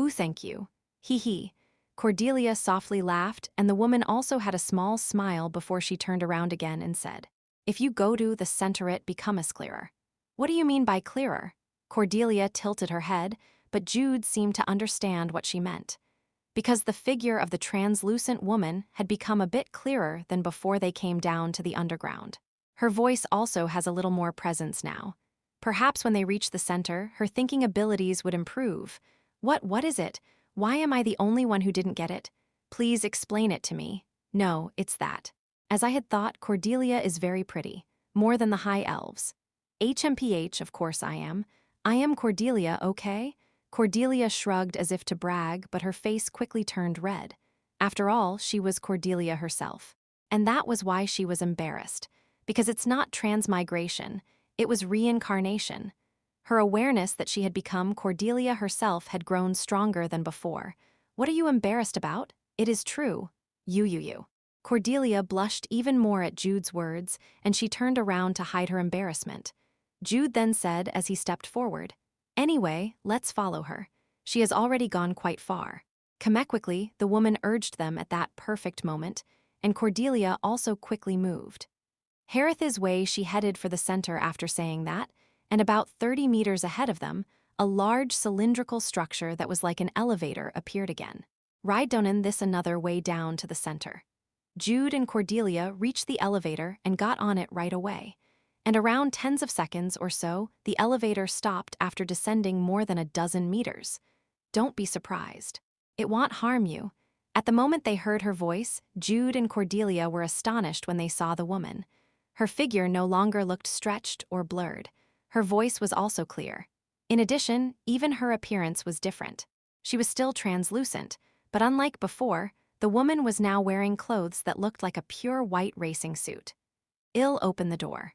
Ooh, thank you. Hee. Cordelia softly laughed, and the woman also had a small smile before she turned around again and said, "If you go to the center it becomes clearer." "What do you mean by clearer?" Cordelia tilted her head, but Jude seemed to understand what she meant. Because the figure of the translucent woman had become a bit clearer than before they came down to the underground. Her voice also has a little more presence now. Perhaps when they reach the center, her thinking abilities would improve. What is it? Why am I the only one who didn't get it? Please explain it to me." "No, it's that. As I had thought, Cordelia is very pretty, more than the High Elves." "HMPH, of course I am. I am Cordelia, okay?" Cordelia shrugged as if to brag, but her face quickly turned red. After all, she was Cordelia herself. And that was why she was embarrassed. Because it's not transmigration, it was reincarnation. Her awareness that she had become Cordelia herself had grown stronger than before. "What are you embarrassed about? It is true. You. Cordelia blushed even more at Jude's words, and she turned around to hide her embarrassment. Jude then said as he stepped forward, "Anyway, let's follow her. She has already gone quite far." Quickly, the woman urged them at that perfect moment, and Cordelia also quickly moved. Harith's way she headed for the center after saying that, and about 30 meters ahead of them, a large cylindrical structure that was like an elevator appeared again. Ride down this another way down to the center. Jude and Cordelia reached the elevator and got on it right away. And around tens of seconds or so, the elevator stopped after descending more than a dozen meters. Don't be surprised. It won't harm you. At the moment they heard her voice, Jude and Cordelia were astonished when they saw the woman. Her figure no longer looked stretched or blurred. Her voice was also clear. In addition, even her appearance was different. She was still translucent, but unlike before, the woman was now wearing clothes that looked like a pure white racing suit. Il opened the door.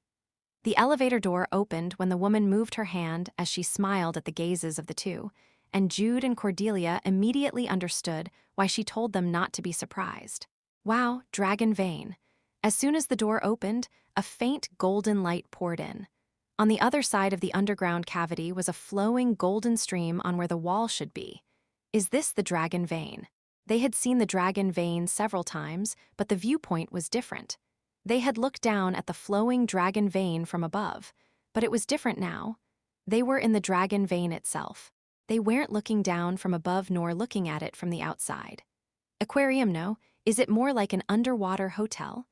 The elevator door opened when the woman moved her hand as she smiled at the gazes of the two, and Jude and Cordelia immediately understood why she told them not to be surprised. Wow, dragon vein. As soon as the door opened, a faint golden light poured in. On the other side of the underground cavity was a flowing golden stream on where the wall should be. Is this the dragon vein? They had seen the dragon vein several times, but the viewpoint was different. They had looked down at the flowing dragon vein from above, but it was different now. They were in the dragon vein itself. They weren't looking down from above nor looking at it from the outside. Aquarium, no? Is it more like an underwater hotel?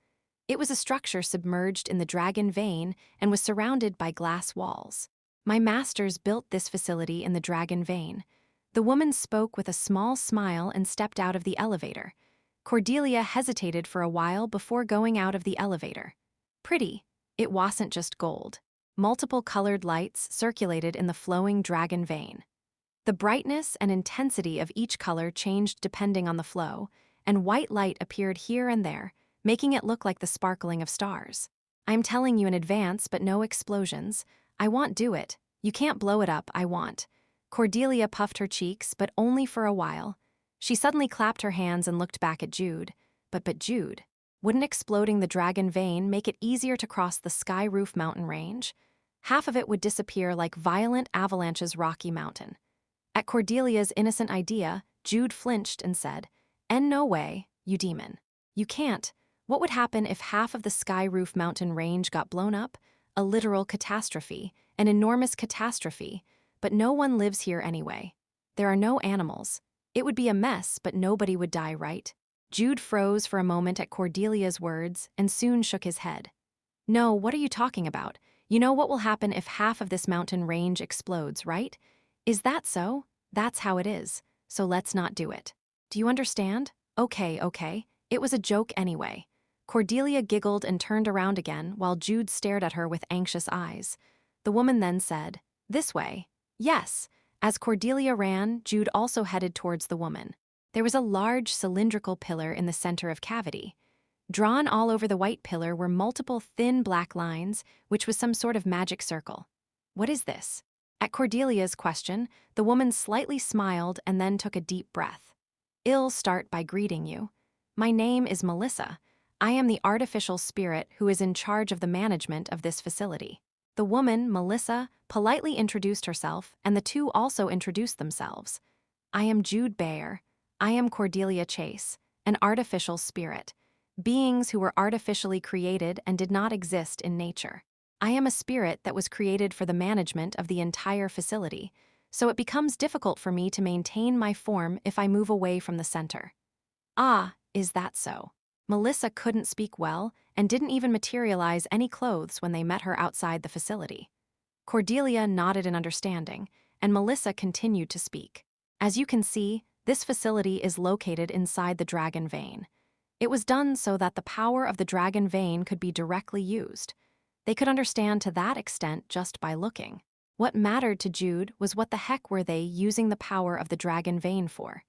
It was a structure submerged in the dragon vein and was surrounded by glass walls. My masters built this facility in the dragon vein. The woman spoke with a small smile and stepped out of the elevator. Cordelia hesitated for a while before going out of the elevator. Pretty. It wasn't just gold. Multiple colored lights circulated in the flowing dragon vein. The brightness and intensity of each color changed depending on the flow, and white light appeared here and there, making it look like the sparkling of stars. I'm telling you in advance, but no explosions. I won't do it. You can't blow it up, I won't. Cordelia puffed her cheeks, but only for a while. She suddenly clapped her hands and looked back at Jude. But Jude, wouldn't exploding the dragon vein make it easier to cross the Sky Roof mountain range? Half of it would disappear like violent avalanches Rocky Mountain. At Cordelia's innocent idea, Jude flinched and said, No way, you demon. You can't. What would happen if half of the Sky Roof mountain range got blown up? A literal catastrophe, an enormous catastrophe. But no one lives here anyway. There are no animals. It would be a mess, but nobody would die, right? Jude froze for a moment at Cordelia's words and soon shook his head. No, what are you talking about? You know what will happen if half of this mountain range explodes, right? Is that so? That's how it is. So let's not do it. Do you understand? Okay. It was a joke anyway. Cordelia giggled and turned around again while Jude stared at her with anxious eyes. The woman then said, This way. Yes. As Cordelia ran, Jude also headed towards the woman. There was a large cylindrical pillar in the center of cavity. Drawn all over the white pillar were multiple thin black lines, which was some sort of magic circle. What is this? At Cordelia's question, the woman slightly smiled and then took a deep breath. I'll start by greeting you. My name is Melissa. I am the artificial spirit who is in charge of the management of this facility. The woman, Melissa, politely introduced herself, and the two also introduced themselves. I am Jude Bayer. I am Cordelia Chase, an artificial spirit. Beings who were artificially created and did not exist in nature. I am a spirit that was created for the management of the entire facility, so it becomes difficult for me to maintain my form if I move away from the center. Ah, is that so? Melissa couldn't speak well and didn't even materialize any clothes when they met her outside the facility. Cordelia nodded in understanding, and Melissa continued to speak. As you can see, this facility is located inside the dragon vein. It was done so that the power of the dragon vein could be directly used. They could understand to that extent just by looking. What mattered to Jude was what the heck were they using the power of the dragon vein for?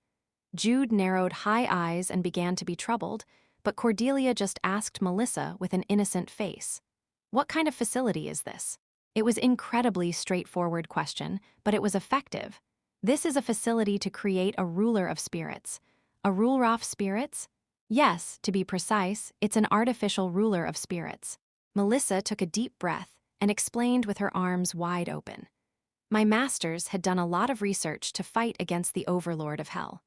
Jude narrowed high eyes and began to be troubled, but Cordelia just asked Melissa with an innocent face. What kind of facility is this? It was incredibly straightforward question, but it was effective. This is a facility to create a ruler of spirits. A ruler of spirits? Yes, to be precise, it's an artificial ruler of spirits. Melissa took a deep breath and explained with her arms wide open. My masters had done a lot of research to fight against the overlord of hell.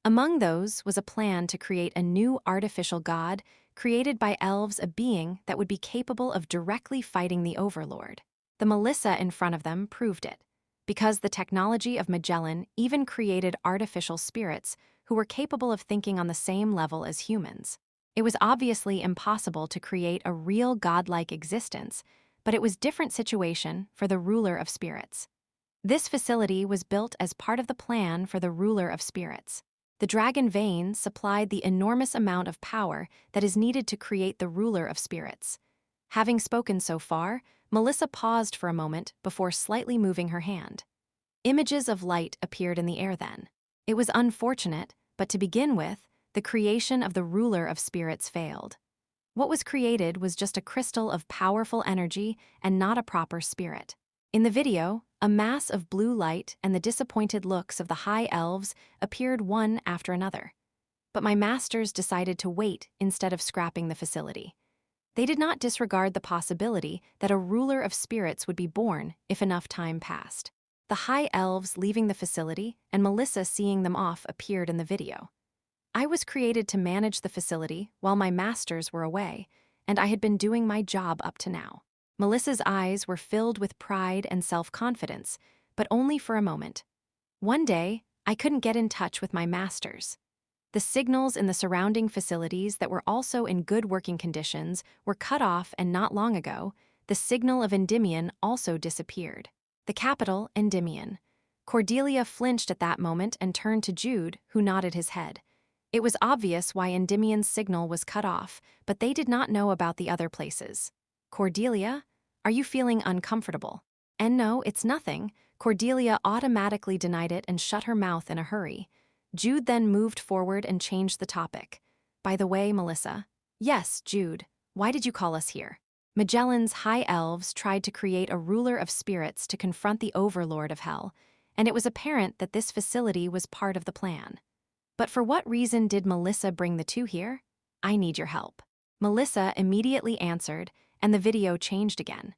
Among those was a plan to create a new artificial god created by elves, a being that would be capable of directly fighting the overlord. The Melissa in front of them proved it, because the technology of Magellan even created artificial spirits who were capable of thinking on the same level as humans. It was obviously impossible to create a real godlike existence, but it was a different situation for the ruler of spirits. This facility was built as part of the plan for the ruler of spirits. The dragon vein supplied the enormous amount of power that is needed to create the ruler of spirits. Having spoken so far, Melissa paused for a moment before slightly moving her hand. Images of light appeared in the air then. It was unfortunate, but to begin with, the creation of the ruler of spirits failed. What was created was just a crystal of powerful energy and not a proper spirit. In the video, a mass of blue light and the disappointed looks of the high elves appeared one after another. But my masters decided to wait instead of scrapping the facility. They did not disregard the possibility that a ruler of spirits would be born if enough time passed. The high elves leaving the facility and Melissa seeing them off appeared in the video. I was created to manage the facility while my masters were away, and I had been doing my job up to now. Melissa's eyes were filled with pride and self-confidence, but only for a moment. One day, I couldn't get in touch with my masters. The signals in the surrounding facilities that were also in good working conditions were cut off, and not long ago, the signal of Endymion also disappeared. The capital, Endymion. Cordelia flinched at that moment and turned to Jude, who nodded his head. It was obvious why Endymion's signal was cut off, but they did not know about the other places. Cordelia, are you feeling uncomfortable? And no, it's nothing. Cordelia automatically denied it and shut her mouth in a hurry. Jude then moved forward and changed the topic. By the way, Melissa. Yes, Jude. Why did you call us here? Magellan's high elves tried to create a ruler of spirits to confront the overlord of hell, and it was apparent that this facility was part of the plan. But for what reason did Melissa bring the two here? I need your help. Melissa immediately answered, and the video changed again.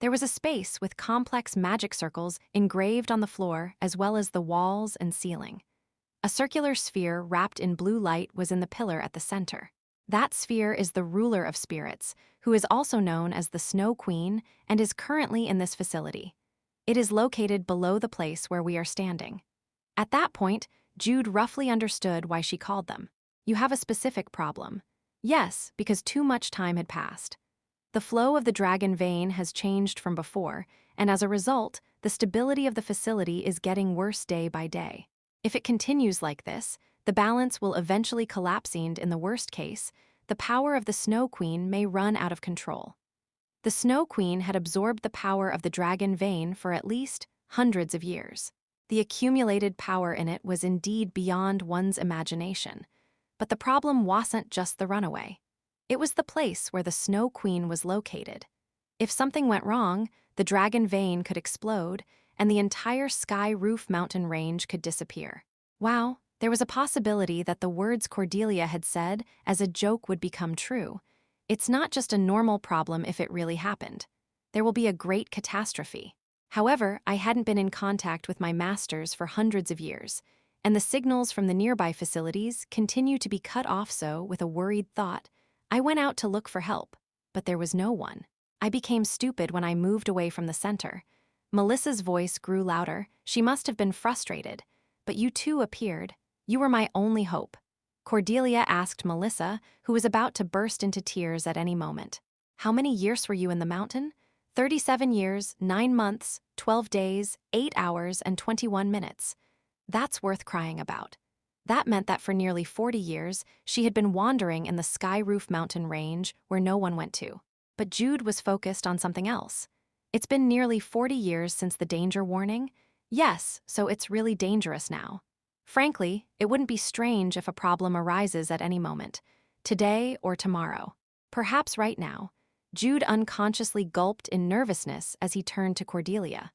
There was a space with complex magic circles engraved on the floor as well as the walls and ceiling. A circular sphere wrapped in blue light was in the pillar at the center. That sphere is the ruler of spirits, who is also known as the Snow Queen and is currently in this facility. It is located below the place where we are standing. At that point, Jude roughly understood why she called them. You have a specific problem. Yes, because too much time had passed. The flow of the dragon vein has changed from before, and as a result, the stability of the facility is getting worse day by day. If it continues like this, the balance will eventually collapse, and in the worst case, the power of the Snow Queen may run out of control. The Snow Queen had absorbed the power of the dragon vein for at least hundreds of years. The accumulated power in it was indeed beyond one's imagination. But the problem wasn't just the runaway. It was the place where the Snow Queen was located. If something went wrong, the dragon vein could explode, and the entire Sky Roof mountain range could disappear. Wow, there was a possibility that the words Cordelia had said as a joke would become true. It's not just a normal problem if it really happened. There will be a great catastrophe. However, I hadn't been in contact with my masters for hundreds of years, and the signals from the nearby facilities continue to be cut off. So, with a worried thought, I went out to look for help, but there was no one. I became stupid when I moved away from the center. Melissa's voice grew louder. She must have been frustrated. But you too appeared. You were my only hope. Cordelia asked Melissa, who was about to burst into tears at any moment. How many years were you in the mountain? 37 years, 9 months, 12 days, 8 hours, and 21 minutes. That's worth crying about. That meant that for nearly 40 years, she had been wandering in the Sky Roof mountain range where no one went to. But Jude was focused on something else. It's been nearly 40 years since the danger warning. Yes, so it's really dangerous now. Frankly, it wouldn't be strange if a problem arises at any moment, today or tomorrow. Perhaps right now. Jude unconsciously gulped in nervousness as he turned to Cordelia.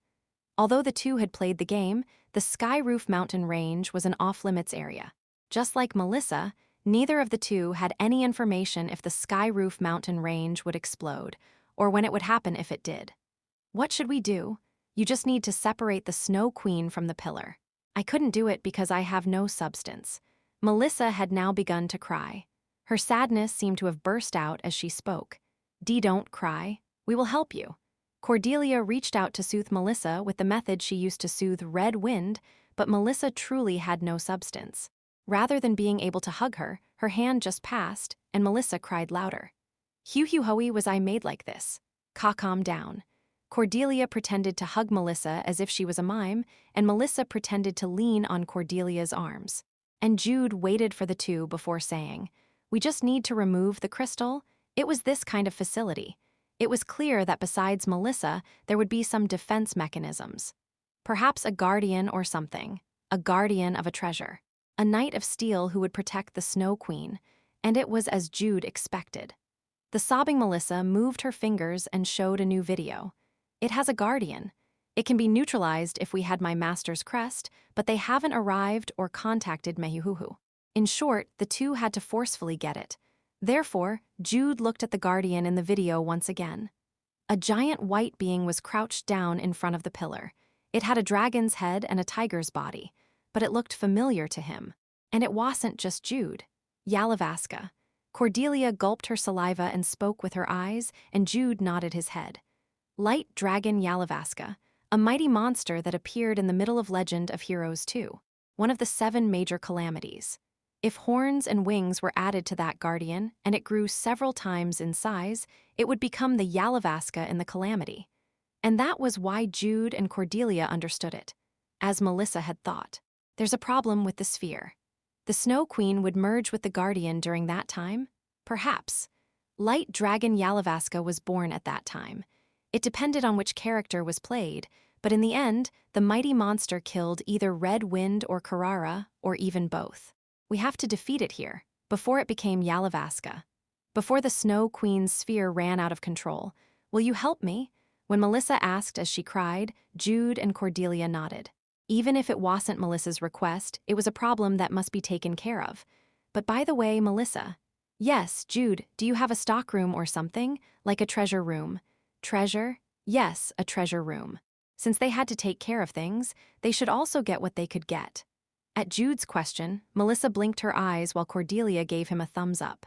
Although the two had played the game, the Sky Roof Mountain Range was an off-limits area. Just like Melissa, neither of the two had any information if the Sky Roof Mountain Range would explode, or when it would happen if it did. What should we do? You just need to separate the Snow Queen from the pillar. I couldn't do it because I have no substance. Melissa had now begun to cry. Her sadness seemed to have burst out as she spoke. Don't cry. We will help you. Cordelia reached out to soothe Melissa with the method she used to soothe Red Wind, but Melissa truly had no substance. Rather than being able to hug her, her hand just passed, and Melissa cried louder. Hong Yoo Hee was I made like this. Calm down. Cordelia pretended to hug Melissa as if she was a mime, and Melissa pretended to lean on Cordelia's arms. And Jude waited for the two before saying, "We just need to remove the crystal." It was this kind of facility. It was clear that besides Melissa, there would be some defense mechanisms. Perhaps a guardian or something. A guardian of a treasure. A knight of steel who would protect the Snow Queen. And it was as Jude expected. The sobbing Melissa moved her fingers and showed a new video. It has a guardian. It can be neutralized if we had my master's crest, but they haven't arrived or contacted Mehuhuhu. In short, the two had to forcefully get it. Therefore, Jude looked at the guardian in the video once again. A giant white being was crouched down in front of the pillar. It had a dragon's head and a tiger's body, but it looked familiar to him. And it wasn't just Jude. Yalavaska. Cordelia gulped her saliva and spoke with her eyes, and Jude nodded his head. Light Dragon Yalavaska, a mighty monster that appeared in the middle of Legend of Heroes 2, one of the 7 major calamities. If horns and wings were added to that guardian, and it grew several times in size, it would become the Yalavaska in the calamity. And that was why Jude and Cordelia understood it. As Melissa had thought, there's a problem with the sphere. The Snow Queen would merge with the guardian during that time? Perhaps. Light Dragon Yalavaska was born at that time. It depended on which character was played, but in the end, the mighty monster killed either Red Wind or Carrara, or even both. We have to defeat it here, before it became Yalavaska. Before the Snow Queen's sphere ran out of control. Will you help me? When Melissa asked as she cried, Jude and Cordelia nodded. Even if it wasn't Melissa's request, it was a problem that must be taken care of. But by the way, Melissa. Yes, Jude, do you have a stockroom or something? Like a treasure room? Treasure? Yes, a treasure room. Since they had to take care of things, they should also get what they could get. At Jude's question, Melissa blinked her eyes while Cordelia gave him a thumbs up.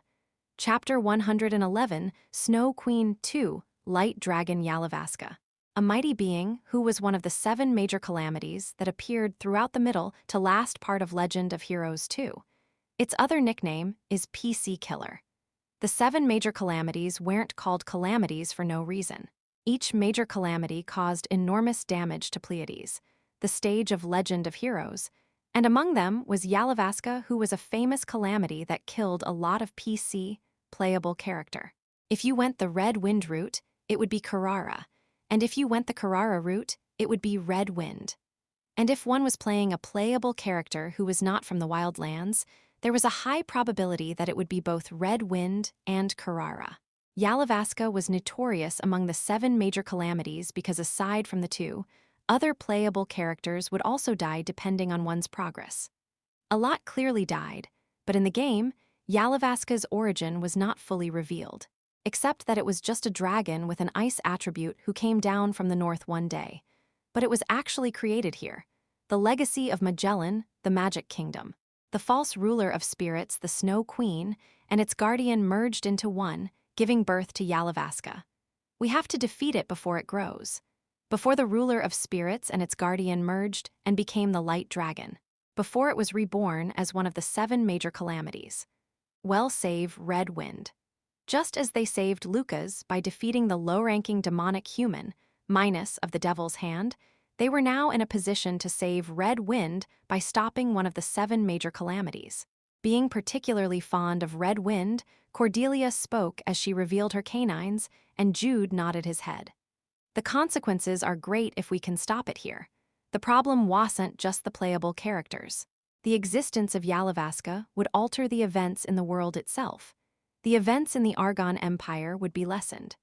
Chapter 111, Snow Queen 2, Light Dragon Yalavaska. A mighty being who was one of the 7 major calamities that appeared throughout the middle to last part of Legend of Heroes 2. Its other nickname is PC Killer. The 7 major calamities weren't called calamities for no reason. Each major calamity caused enormous damage to Pleiades, the stage of Legend of Heroes, and among them was Yalavaska, who was a famous calamity that killed a lot of PC, playable character. If you went the Red Wind route, it would be Carrara, and if you went the Carrara route, it would be Red Wind. And if one was playing a playable character who was not from the Wildlands, there was a high probability that it would be both Red Wind and Carrara. Yalavaska was notorious among the 7 major calamities because aside from the 2, other playable characters would also die depending on one's progress. A lot clearly died, but in the game, Yalavaska's origin was not fully revealed, except that it was just a dragon with an ice attribute who came down from the north one day. But it was actually created here. The legacy of Magellan, the Magic Kingdom. The false ruler of spirits, the Snow Queen, and its guardian merged into one, giving birth to Yalavaska. We have to defeat it before it grows. Before the ruler of spirits and its guardian merged and became the Light Dragon. Before it was reborn as one of the 7 major calamities. Well, save Red Wind. Just as they saved Lucas by defeating the low-ranking demonic human, Minos of the Devil's Hand, they were now in a position to save Red Wind by stopping one of the 7 major calamities. Being particularly fond of Red Wind, Cordelia spoke as she revealed her canines, and Jude nodded his head. The consequences are great if we can stop it here. The problem wasn't just the playable characters. The existence of Yalavaska would alter the events in the world itself. The events in the Argon Empire would be lessened.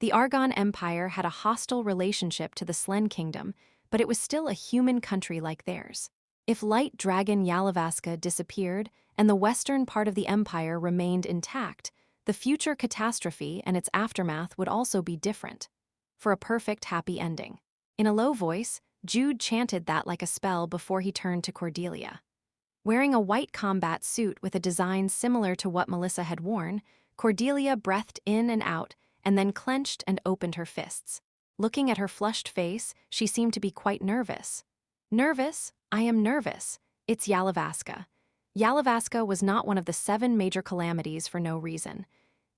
The Argon Empire had a hostile relationship to the Slen Kingdom, but it was still a human country like theirs. If Light Dragon Yalavaska disappeared and the western part of the empire remained intact, the future catastrophe and its aftermath would also be different, for a perfect happy ending. In a low voice, Jude chanted that like a spell before he turned to Cordelia. Wearing a white combat suit with a design similar to what Melissa had worn, Cordelia breathed in and out and then clenched and opened her fists. Looking at her flushed face, she seemed to be quite nervous. Nervous? I am nervous. It's Yalavaska. Yalavaska was not one of the 7 major calamities for no reason.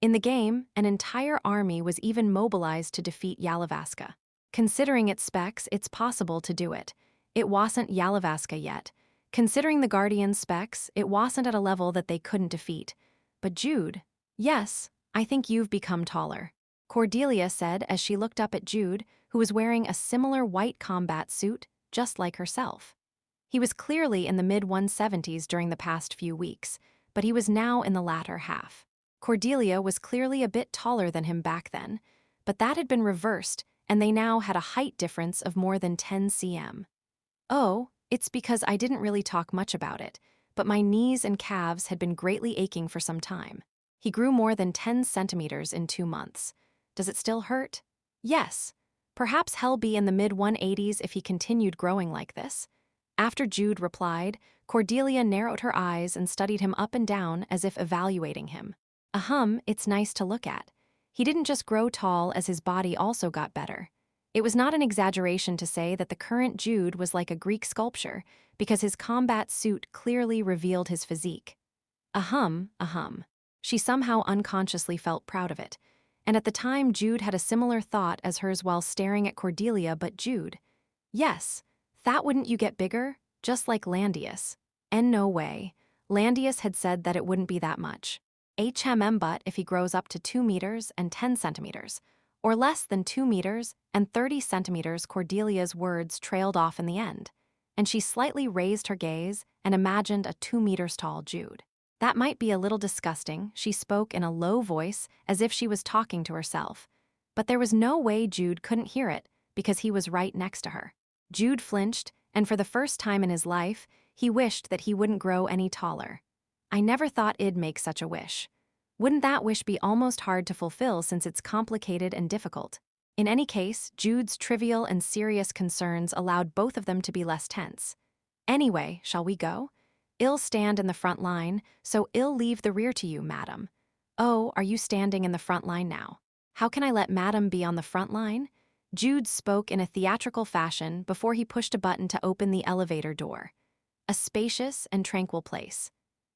In the game, an entire army was even mobilized to defeat Yalavaska. Considering its specs, it's possible to do it. It wasn't Yalavaska yet. Considering the Guardian's specs, it wasn't at a level that they couldn't defeat. But Jude, yes, I think you've become taller, Cordelia said as she looked up at Jude, who was wearing a similar white combat suit, just like herself. He was clearly in the mid-170s during the past few weeks, but he was now in the latter half. Cordelia was clearly a bit taller than him back then, but that had been reversed, and they now had a height difference of more than 10 cm. Oh, it's because I didn't really talk much about it, but my knees and calves had been greatly aching for some time. He grew more than 10 centimeters in 2 months. Does it still hurt? Yes. Perhaps he'll be in the mid-180s if he continued growing like this. After Jude replied, Cordelia narrowed her eyes and studied him up and down as if evaluating him. It's nice to look at. He didn't just grow tall as his body also got better. It was not an exaggeration to say that the current Jude was like a Greek sculpture, because his combat suit clearly revealed his physique. She somehow unconsciously felt proud of it. And at the time, Jude had a similar thought as hers while staring at Cordelia, but Jude. Yes, that wouldn't you get bigger? Just like Landius. And no way. Landius had said that it wouldn't be that much. But if he grows up to 2 meters and 10 centimeters, or less than 2 meters and 30 centimeters, Cordelia's words trailed off in the end, and she slightly raised her gaze and imagined a 2 meters tall Jude. That might be a little disgusting, she spoke in a low voice as if she was talking to herself, but there was no way Jude couldn't hear it because he was right next to her. Jude flinched, and for the first time in his life, he wished that he wouldn't grow any taller. I never thought I'd make such a wish. Wouldn't that wish be almost hard to fulfill since it's complicated and difficult? In any case, Jude's trivial and serious concerns allowed both of them to be less tense. Anyway, shall we go? I'll stand in the front line, so I'll leave the rear to you, madam. Oh, are you standing in the front line now? How can I let madam be on the front line? Jude spoke in a theatrical fashion before he pushed a button to open the elevator door. A spacious and tranquil place.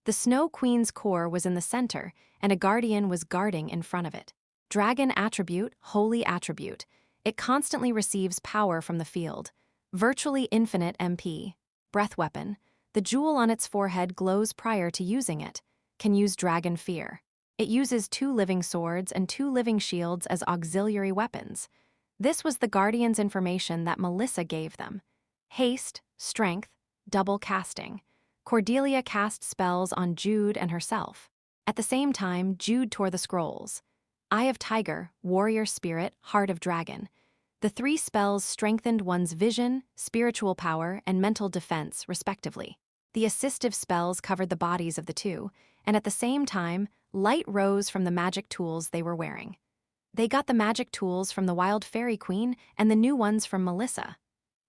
The Snow Queen's core was in the center, and a guardian was guarding in front of it. Dragon attribute, holy attribute. It constantly receives power from the field. Virtually infinite MP. Breath weapon. The jewel on its forehead glows prior to using it. Can use dragon fear. It uses 2 living swords and 2 living shields as auxiliary weapons. This was the guardian's information that Melissa gave them. Haste, strength, double casting. Cordelia cast spells on Jude and herself. At the same time, Jude tore the scrolls. Eye of Tiger, Warrior Spirit, Heart of Dragon. The 3 spells strengthened one's vision, spiritual power, and mental defense, respectively. The assistive spells covered the bodies of the 2, and at the same time, light rose from the magic tools they were wearing. They got the magic tools from the Wild Fairy Queen and the new ones from Melissa.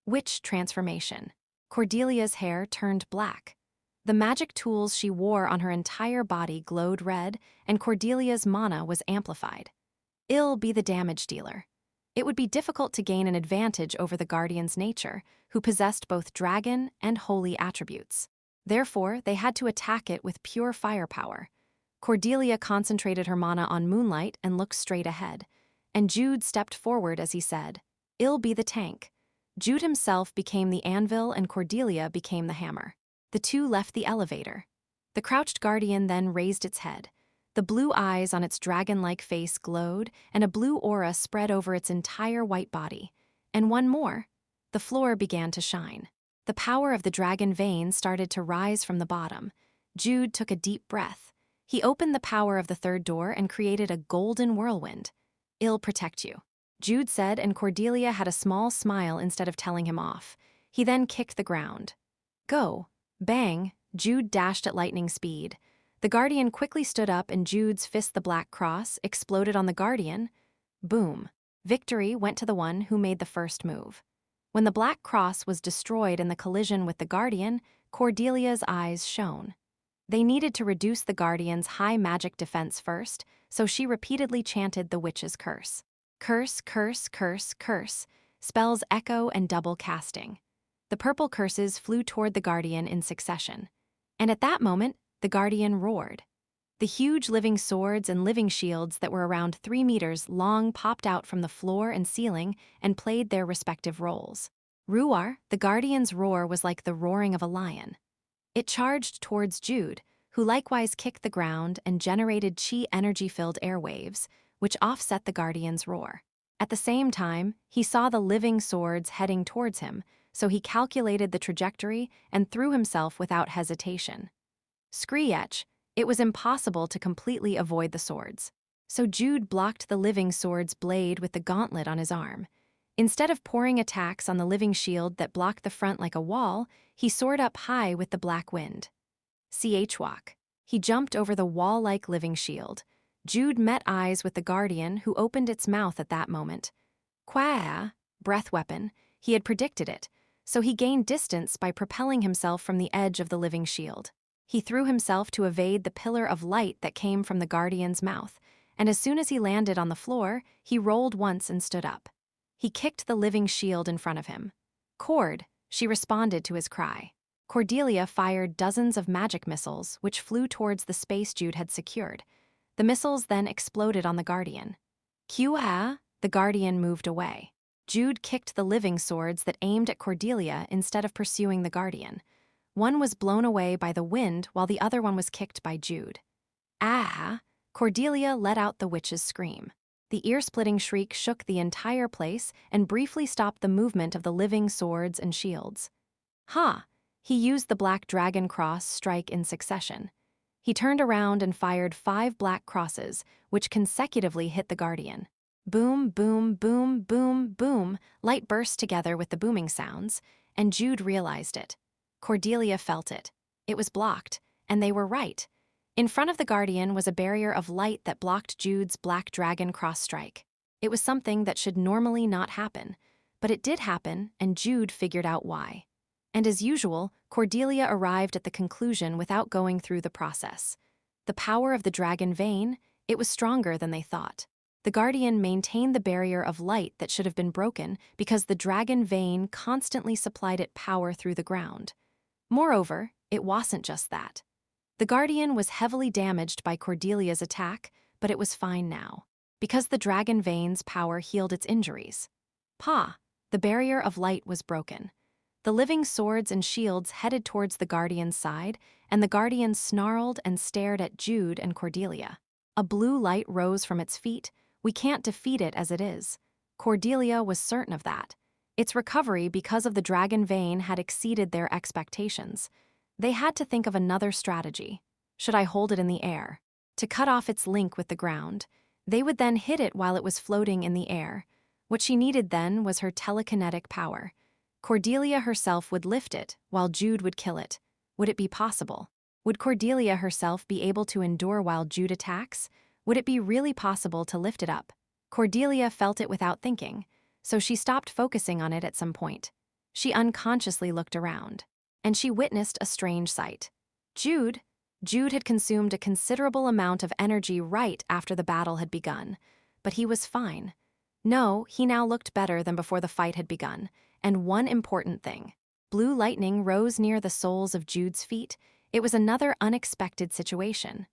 Witch transformation. Cordelia's hair turned black. The magic tools she wore on her entire body glowed red, and Cordelia's mana was amplified. I'll be the damage dealer. It would be difficult to gain an advantage over the Guardian's nature, who possessed both dragon and holy attributes. Therefore, they had to attack it with pure firepower. Cordelia concentrated her mana on Moonlight and looked straight ahead, and Jude stepped forward as he said, "I'll be the tank." Jude himself became the anvil and Cordelia became the hammer. The 2 left the elevator. The crouched guardian then raised its head. The blue eyes on its dragon-like face glowed, and a blue aura spread over its entire white body. And one more. The floor began to shine. The power of the dragon vein started to rise from the bottom. Jude took a deep breath. He opened the power of the 3rd door and created a golden whirlwind. I'll protect you," Jude said, and Cordelia had a small smile instead of telling him off. He then kicked the ground. Go. Bang, Jude dashed at lightning speed. The Guardian quickly stood up and Jude's fist, the black cross, exploded on the Guardian. Boom. Victory went to the one who made the first move. When the black cross was destroyed in the collision with the Guardian, Cordelia's eyes shone. They needed to reduce the Guardian's high magic defense first, so she repeatedly chanted the witch's curse. Curse, curse, curse, curse. Spells echo and double casting. The purple curses flew toward the Guardian in succession. And at that moment, the Guardian roared. The huge living swords and living shields that were around 3 meters long popped out from the floor and ceiling and played their respective roles. Ruar, the Guardian's roar was like the roaring of a lion. It charged towards Jude, who likewise kicked the ground and generated chi energy-filled airwaves, which offset the Guardian's roar. At the same time, he saw the living swords heading towards him, so he calculated the trajectory and threw himself without hesitation. Screech, it was impossible to completely avoid the swords. So Jude blocked the living sword's blade with the gauntlet on his arm. Instead of pouring attacks on the living shield that blocked the front like a wall, he soared up high with the black wind. Chwak. He jumped over the wall-like living shield. Jude met eyes with the Guardian, who opened its mouth at that moment. Quah, breath weapon. He had predicted it, so he gained distance by propelling himself from the edge of the living shield. He threw himself to evade the pillar of light that came from the Guardian's mouth, and as soon as he landed on the floor, he rolled once and stood up. He kicked the living shield in front of him. Cord, she responded to his cry. Cordelia fired dozens of magic missiles, which flew towards the space Jude had secured. The missiles then exploded on the Guardian. Quah, the Guardian moved away. Jude kicked the living swords that aimed at Cordelia instead of pursuing the Guardian. One was blown away by the wind while the other one was kicked by Jude. Ah! Cordelia let out the witch's scream. The ear-splitting shriek shook the entire place and briefly stopped the movement of the living swords and shields. Ha! He used the black dragon cross strike in succession. He turned around and fired 5 black crosses, which consecutively hit the Guardian. Boom, boom, boom, boom, boom, light burst together with the booming sounds, and Jude realized it. Cordelia felt it. It was blocked, and they were right. In front of the Guardian was a barrier of light that blocked Jude's black dragon cross strike. It was something that should normally not happen, but it did happen, and Jude figured out why. And as usual, Cordelia arrived at the conclusion without going through the process. The power of the dragon vein, it was stronger than they thought. The Guardian maintained the barrier of light that should have been broken because the dragon vein constantly supplied it power through the ground. Moreover, it wasn't just that. The Guardian was heavily damaged by Cordelia's attack, but it was fine now, because the dragon vein's power healed its injuries. The barrier of light was broken. The living swords and shields headed towards the Guardian's side, and the Guardian snarled and stared at Jude and Cordelia. A blue light rose from its feet. We can't defeat it as it is. Cordelia was certain of that. Its recovery because of the dragon vein had exceeded their expectations. They had to think of another strategy. Should I hold it in the air? To cut off its link with the ground. They would then hit it while it was floating in the air. What she needed then was her telekinetic power. Cordelia herself would lift it, while Jude would kill it. Would it be possible? Would Cordelia herself be able to endure while Jude attacks? Would it be really possible to lift it up? Cordelia felt it without thinking, so she stopped focusing on it at some point. She unconsciously looked around, and she witnessed a strange sight. Jude had consumed a considerable amount of energy right after the battle had begun, but he was fine. No, he now looked better than before the fight had begun, and one important thing. Blue lightning rose near the soles of Jude's feet. It was another unexpected situation.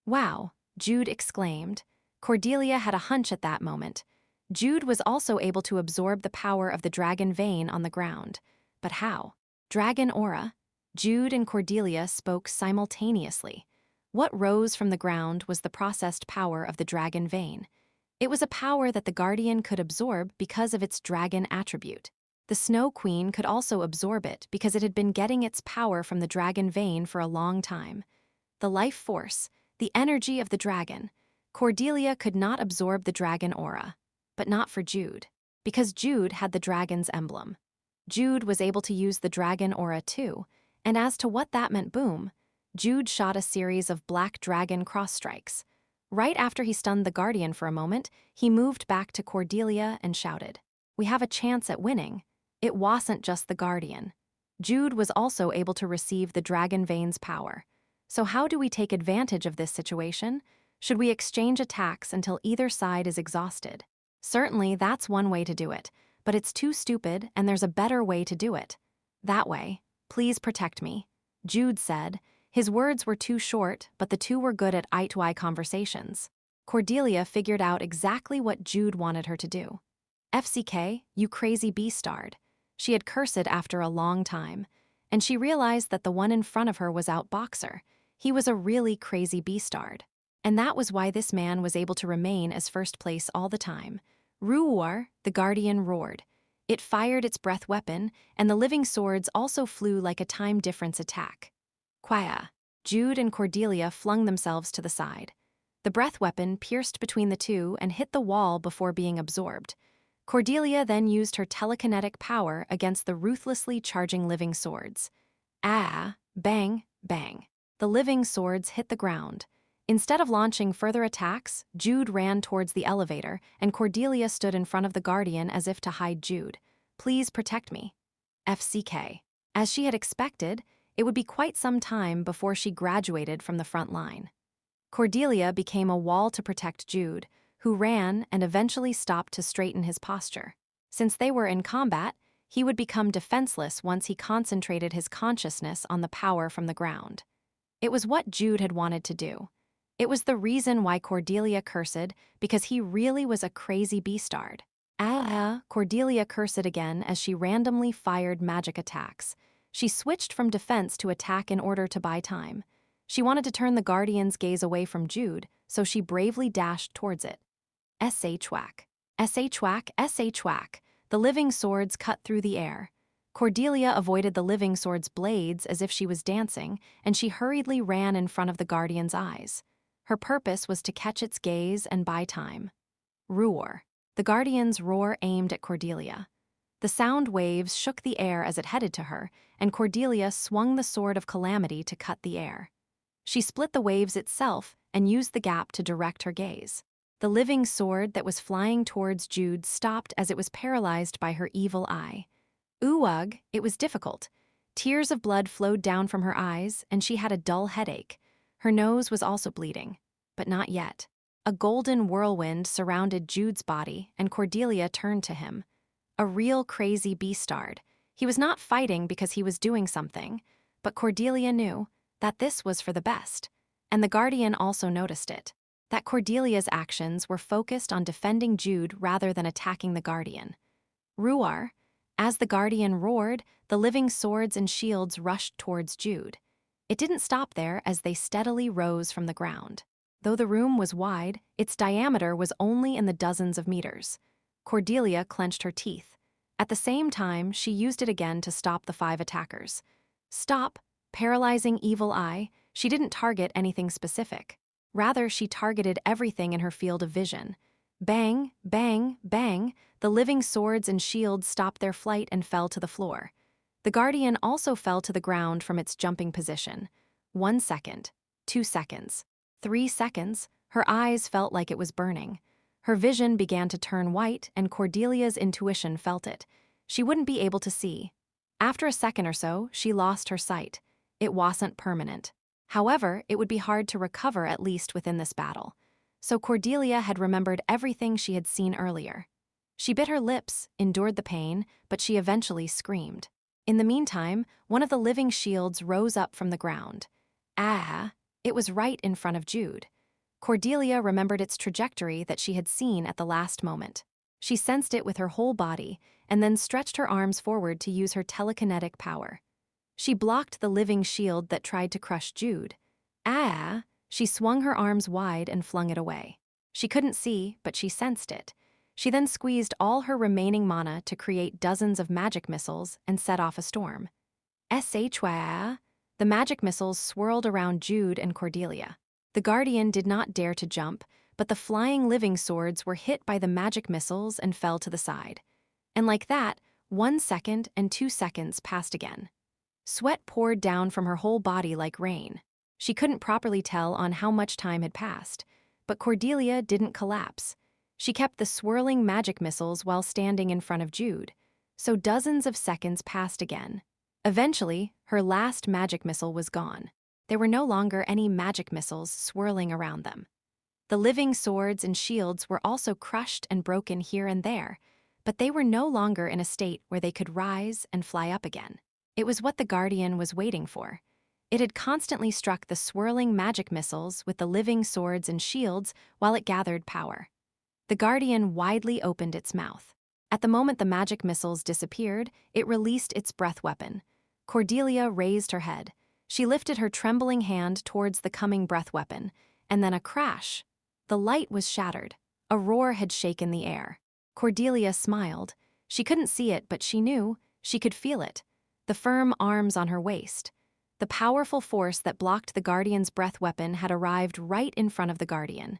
Wow, Jude exclaimed. Cordelia had a hunch at that moment. Jude was also able to absorb the power of the dragon vein on the ground. But how? Dragon aura? Jude and Cordelia spoke simultaneously. What rose from the ground was the processed power of the dragon vein. It was a power that the Guardian could absorb because of its dragon attribute. The Snow Queen could also absorb it because it had been getting its power from the dragon vein for a long time. The life force, the energy of the dragon. Cordelia could not absorb the dragon aura, but not for Jude, because Jude had the dragon's emblem. Jude was able to use the dragon aura too, and as to what that meant, boom, Jude shot a series of black dragon cross strikes. Right after he stunned the Guardian for a moment, he moved back to Cordelia and shouted, "We have a chance at winning." It wasn't just the Guardian. Jude was also able to receive the Dragon Vein's power. So how do we take advantage of this situation? Should we exchange attacks until either side is exhausted? Certainly, that's one way to do it, but it's too stupid and there's a better way to do it. That way, please protect me, Jude said. His words were too short, but the two were good at eye-to-eye conversations. Cordelia figured out exactly what Jude wanted her to do. "FCK, you crazy beastard." She had cursed after a long time, and she realized that the one in front of her was outboxer. He was a really crazy beastard. And that was why this man was able to remain as first place all the time. Roar, the Guardian roared. It fired its breath weapon, and the living swords also flew like a time difference attack. Quia. Jude and Cordelia flung themselves to the side. The breath weapon pierced between the two and hit the wall before being absorbed. Cordelia then used her telekinetic power against the ruthlessly charging living swords. Bang, bang. The living swords hit the ground. Instead of launching further attacks, Jude ran towards the elevator, and Cordelia stood in front of the Guardian as if to hide Jude. "Please protect me." FCK. As she had expected, it would be quite some time before she graduated from the front line. Cordelia became a wall to protect Jude, who ran and eventually stopped to straighten his posture. Since they were in combat, he would become defenseless once he concentrated his consciousness on the power from the ground. It was what Jude had wanted to do. It was the reason why Cordelia cursed, because he really was a crazy beastard. Cordelia cursed again as she randomly fired magic attacks. She switched from defense to attack in order to buy time. She wanted to turn the Guardian's gaze away from Jude, so she bravely dashed towards it. SH whack. SH whack, SH whack. The living swords cut through the air. Cordelia avoided the living sword's blades as if she was dancing, and she hurriedly ran in front of the Guardian's eyes. Her purpose was to catch its gaze and buy time. Roar. The Guardian's roar aimed at Cordelia. The sound waves shook the air as it headed to her, and Cordelia swung the sword of calamity to cut the air. She split the waves itself and used the gap to direct her gaze. The living sword that was flying towards Jude stopped as it was paralyzed by her evil eye. Ugh, it was difficult. Tears of blood flowed down from her eyes, and she had a dull headache. Her nose was also bleeding, but not yet. A golden whirlwind surrounded Jude's body, and Cordelia turned to him. A real crazy beastard. He was not fighting because he was doing something, but Cordelia knew that this was for the best, and the Guardian also noticed it, that Cordelia's actions were focused on defending Jude rather than attacking the Guardian. Roar. As the Guardian roared, the living swords and shields rushed towards Jude. It didn't stop there as they steadily rose from the ground. Though the room was wide, its diameter was only in the dozens of meters. Cordelia clenched her teeth. At the same time, she used it again to stop the 5 attackers. Stop, paralyzing evil eye. She didn't target anything specific. Rather, she targeted everything in her field of vision. Bang, bang, bang, the living swords and shields stopped their flight and fell to the floor. The Guardian also fell to the ground from its jumping position. 1 second, 2 seconds, 3 seconds, her eyes felt like it was burning. Her vision began to turn white, and Cordelia's intuition felt it. She wouldn't be able to see. After a second or so, she lost her sight. It wasn't permanent. However, it would be hard to recover at least within this battle. So Cordelia had remembered everything she had seen earlier. She bit her lips, endured the pain, but she eventually screamed. In the meantime, one of the living shields rose up from the ground. It was right in front of Jude. Cordelia remembered its trajectory that she had seen at the last moment. She sensed it with her whole body, and then stretched her arms forward to use her telekinetic power. She blocked the living shield that tried to crush Jude. She swung her arms wide and flung it away. She couldn't see, but she sensed it. She then squeezed all her remaining mana to create dozens of magic missiles and set off a storm. The magic missiles swirled around Jude and Cordelia. The Guardian did not dare to jump, but the flying living swords were hit by the magic missiles and fell to the side. And like that, 1 second and 2 seconds passed again. Sweat poured down from her whole body like rain. She couldn't properly tell on how much time had passed, but Cordelia didn't collapse. She kept the swirling magic missiles while standing in front of Jude, so dozens of seconds passed again. Eventually, her last magic missile was gone. There were no longer any magic missiles swirling around them. The living swords and shields were also crushed and broken here and there, but they were no longer in a state where they could rise and fly up again. It was what the Guardian was waiting for. It had constantly struck the swirling magic missiles with the living swords and shields while it gathered power. The Guardian widely opened its mouth. At the moment the magic missiles disappeared, it released its breath weapon. Cordelia raised her head. She lifted her trembling hand towards the coming breath weapon, and then a crash. The light was shattered. A roar had shaken the air. Cordelia smiled. She couldn't see it, but she knew. She could feel it. The firm arms on her waist. The powerful force that blocked the Guardian's breath weapon had arrived right in front of the Guardian.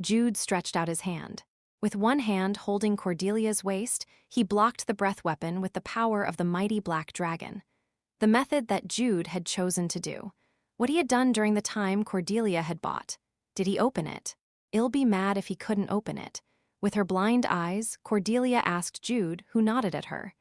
Jude stretched out his hand. With one hand holding Cordelia's waist, he blocked the breath weapon with the power of the mighty black dragon. The method that Jude had chosen to do. What he had done during the time Cordelia had bought. Did he open it? He'll be mad if he couldn't open it. With her blind eyes, Cordelia asked Jude, who nodded at her.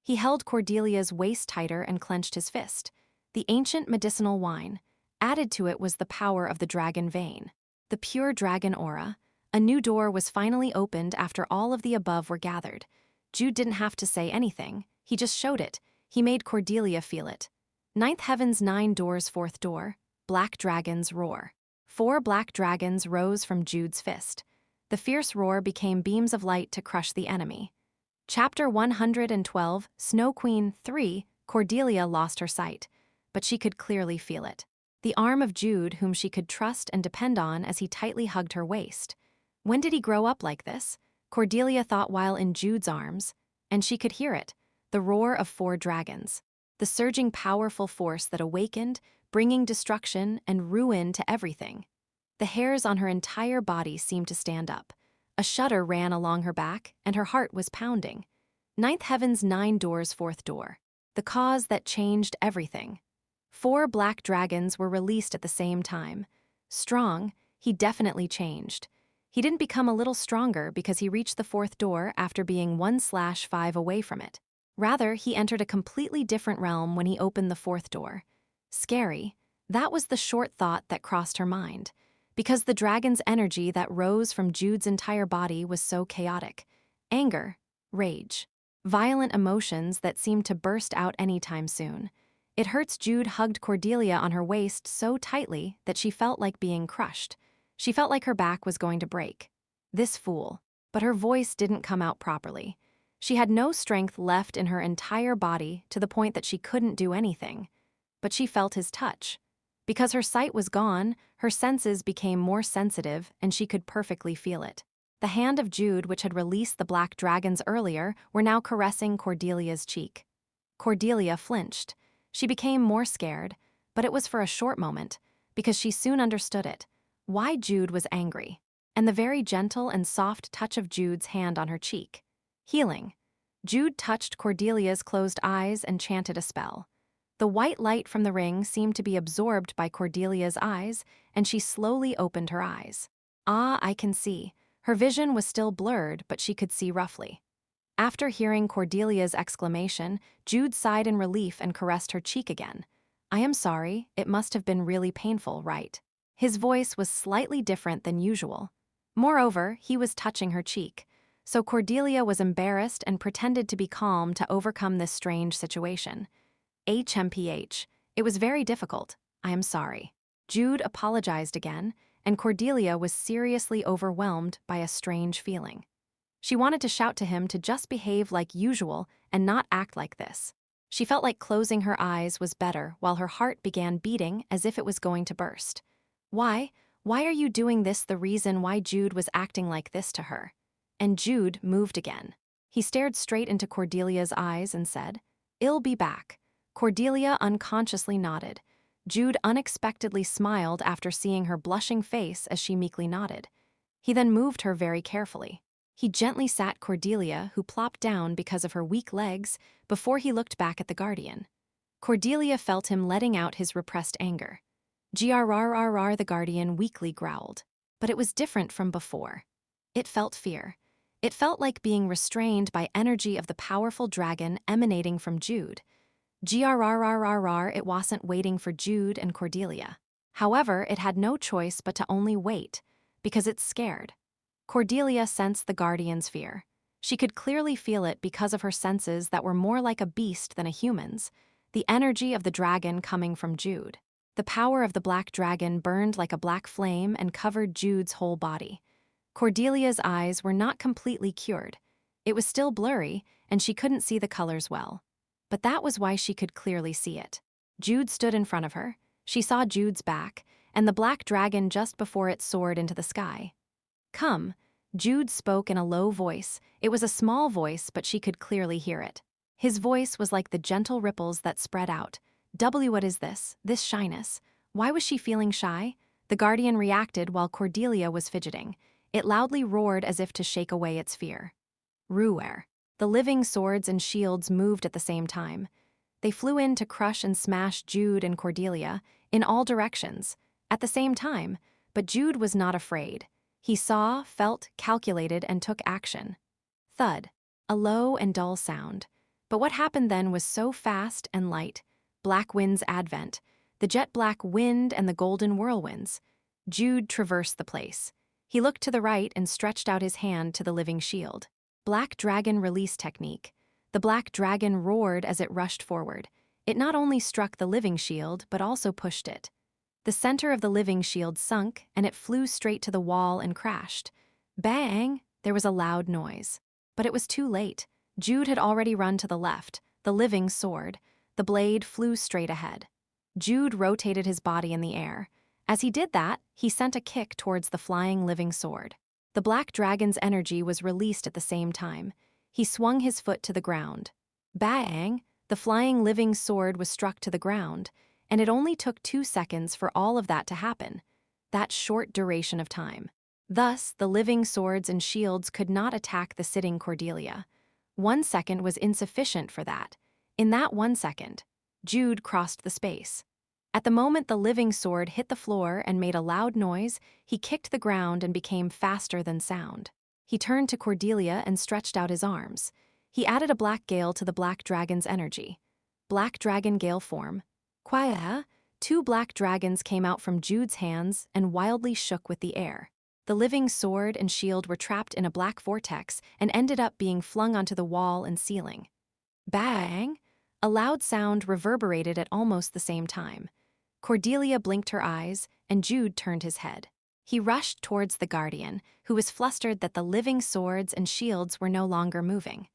He held Cordelia's waist tighter and clenched his fist. The ancient medicinal wine. Added to it was the power of the dragon vein. The pure dragon aura. A new door was finally opened after all of the above were gathered. Jude didn't have to say anything. He just showed it. He made Cordelia feel it. Ninth Heaven's 9 doors, 4th door. Black dragons roar. 4 black dragons rose from Jude's fist. The fierce roar became beams of light to crush the enemy. Chapter 112, Snow Queen 3, Cordelia lost her sight, but she could clearly feel it. The arm of Jude, whom she could trust and depend on as he tightly hugged her waist. When did he grow up like this? Cordelia thought while in Jude's arms, and she could hear it, the roar of 4 dragons. The surging powerful force that awakened, bringing destruction and ruin to everything. The hairs on her entire body seemed to stand up. A shudder ran along her back, and her heart was pounding. Ninth Heaven's 9 doors, 4th door. The cause that changed everything. 4 black dragons were released at the same time. Strong, he definitely changed. He didn't become a little stronger because he reached the 4th door after being 1/5 away from it. Rather, he entered a completely different realm when he opened the 4th door. Scary. That was the short thought that crossed her mind. Because the dragon's energy that rose from Jude's entire body was so chaotic. Anger, rage, violent emotions that seemed to burst out anytime soon. It hurts. Jude hugged Cordelia on her waist so tightly that she felt like being crushed. She felt like her back was going to break. This fool. But her voice didn't come out properly. She had no strength left in her entire body to the point that she couldn't do anything. But she felt his touch. Because her sight was gone, her senses became more sensitive and she could perfectly feel it. The hand of Jude, which had released the black dragons earlier, were now caressing Cordelia's cheek. Cordelia flinched. She became more scared, but it was for a short moment, because she soon understood it. Why Jude was angry, and the very gentle and soft touch of Jude's hand on her cheek. Healing. Jude touched Cordelia's closed eyes and chanted a spell. The white light from the ring seemed to be absorbed by Cordelia's eyes, and she slowly opened her eyes. Ah, I can see. Her vision was still blurred, but she could see roughly. After hearing Cordelia's exclamation, Jude sighed in relief and caressed her cheek again. I am sorry, it must have been really painful, right? His voice was slightly different than usual. Moreover, he was touching her cheek, so Cordelia was embarrassed and pretended to be calm to overcome this strange situation. HMPH. It was very difficult. I am sorry. Jude apologized again, and Cordelia was seriously overwhelmed by a strange feeling. She wanted to shout to him to just behave like usual and not act like this. She felt like closing her eyes was better while her heart began beating as if it was going to burst. Why? Why are you doing this? The reason why Jude was acting like this to her. And Jude moved again. He stared straight into Cordelia's eyes and said, I'll be back. Cordelia unconsciously nodded. Jude unexpectedly smiled after seeing her blushing face as she meekly nodded. He then moved her very carefully. He gently sat Cordelia, who plopped down because of her weak legs, before he looked back at the guardian. Cordelia felt him letting out his repressed anger. Grrrr, the guardian weakly growled. But it was different from before. It felt fear. It felt like being restrained by energy of the powerful dragon emanating from Jude. Grrrr, it wasn't waiting for Jude and Cordelia. However, it had no choice but to only wait, because it's scared. Cordelia sensed the guardian's fear. She could clearly feel it because of her senses that were more like a beast than a human's, the energy of the dragon coming from Jude. The power of the black dragon burned like a black flame and covered Jude's whole body. Cordelia's eyes were not completely cured. It was still blurry, and she couldn't see the colors well. But that was why she could clearly see it. Jude stood in front of her. She saw Jude's back, and the black dragon just before it soared into the sky. "Come," Jude spoke in a low voice. It was a small voice, but she could clearly hear it. His voice was like the gentle ripples that spread out. What is this shyness? Why was she feeling shy? The guardian reacted while Cordelia was fidgeting. It loudly roared as if to shake away its fear. Ruer. The living swords and shields moved at the same time. They flew in to crush and smash Jude and Cordelia, in all directions, at the same time, but Jude was not afraid. He saw, felt, calculated, and took action. Thud. A low and dull sound. But what happened then was so fast and light. Black wind's advent, the jet-black wind and the golden whirlwinds. Jude traversed the place. He looked to the right and stretched out his hand to the living shield. Black dragon release technique. The black dragon roared as it rushed forward. It not only struck the living shield, but also pushed it. The center of the living shield sunk, and it flew straight to the wall and crashed. Bang! There was a loud noise. But it was too late. Jude had already run to the left, the living sword. The blade flew straight ahead. Jude rotated his body in the air. As he did that, he sent a kick towards the flying living sword. The black dragon's energy was released at the same time. He swung his foot to the ground. Bang! The flying living sword was struck to the ground, and it only took 2 seconds for all of that to happen. That short duration of time. Thus, the living swords and shields could not attack the sitting Cordelia. 1 second was insufficient for that. In that 1 second, Jude crossed the space. At the moment the living sword hit the floor and made a loud noise, he kicked the ground and became faster than sound. He turned to Cordelia and stretched out his arms. He added a black gale to the black dragon's energy. Black dragon gale form. Quia! 2 black dragons came out from Jude's hands and wildly shook with the air. The living sword and shield were trapped in a black vortex and ended up being flung onto the wall and ceiling. Bang! A loud sound reverberated at almost the same time. Cordelia blinked her eyes, and Jude turned his head. He rushed towards the guardian, who was flustered that the living swords and shields were no longer moving.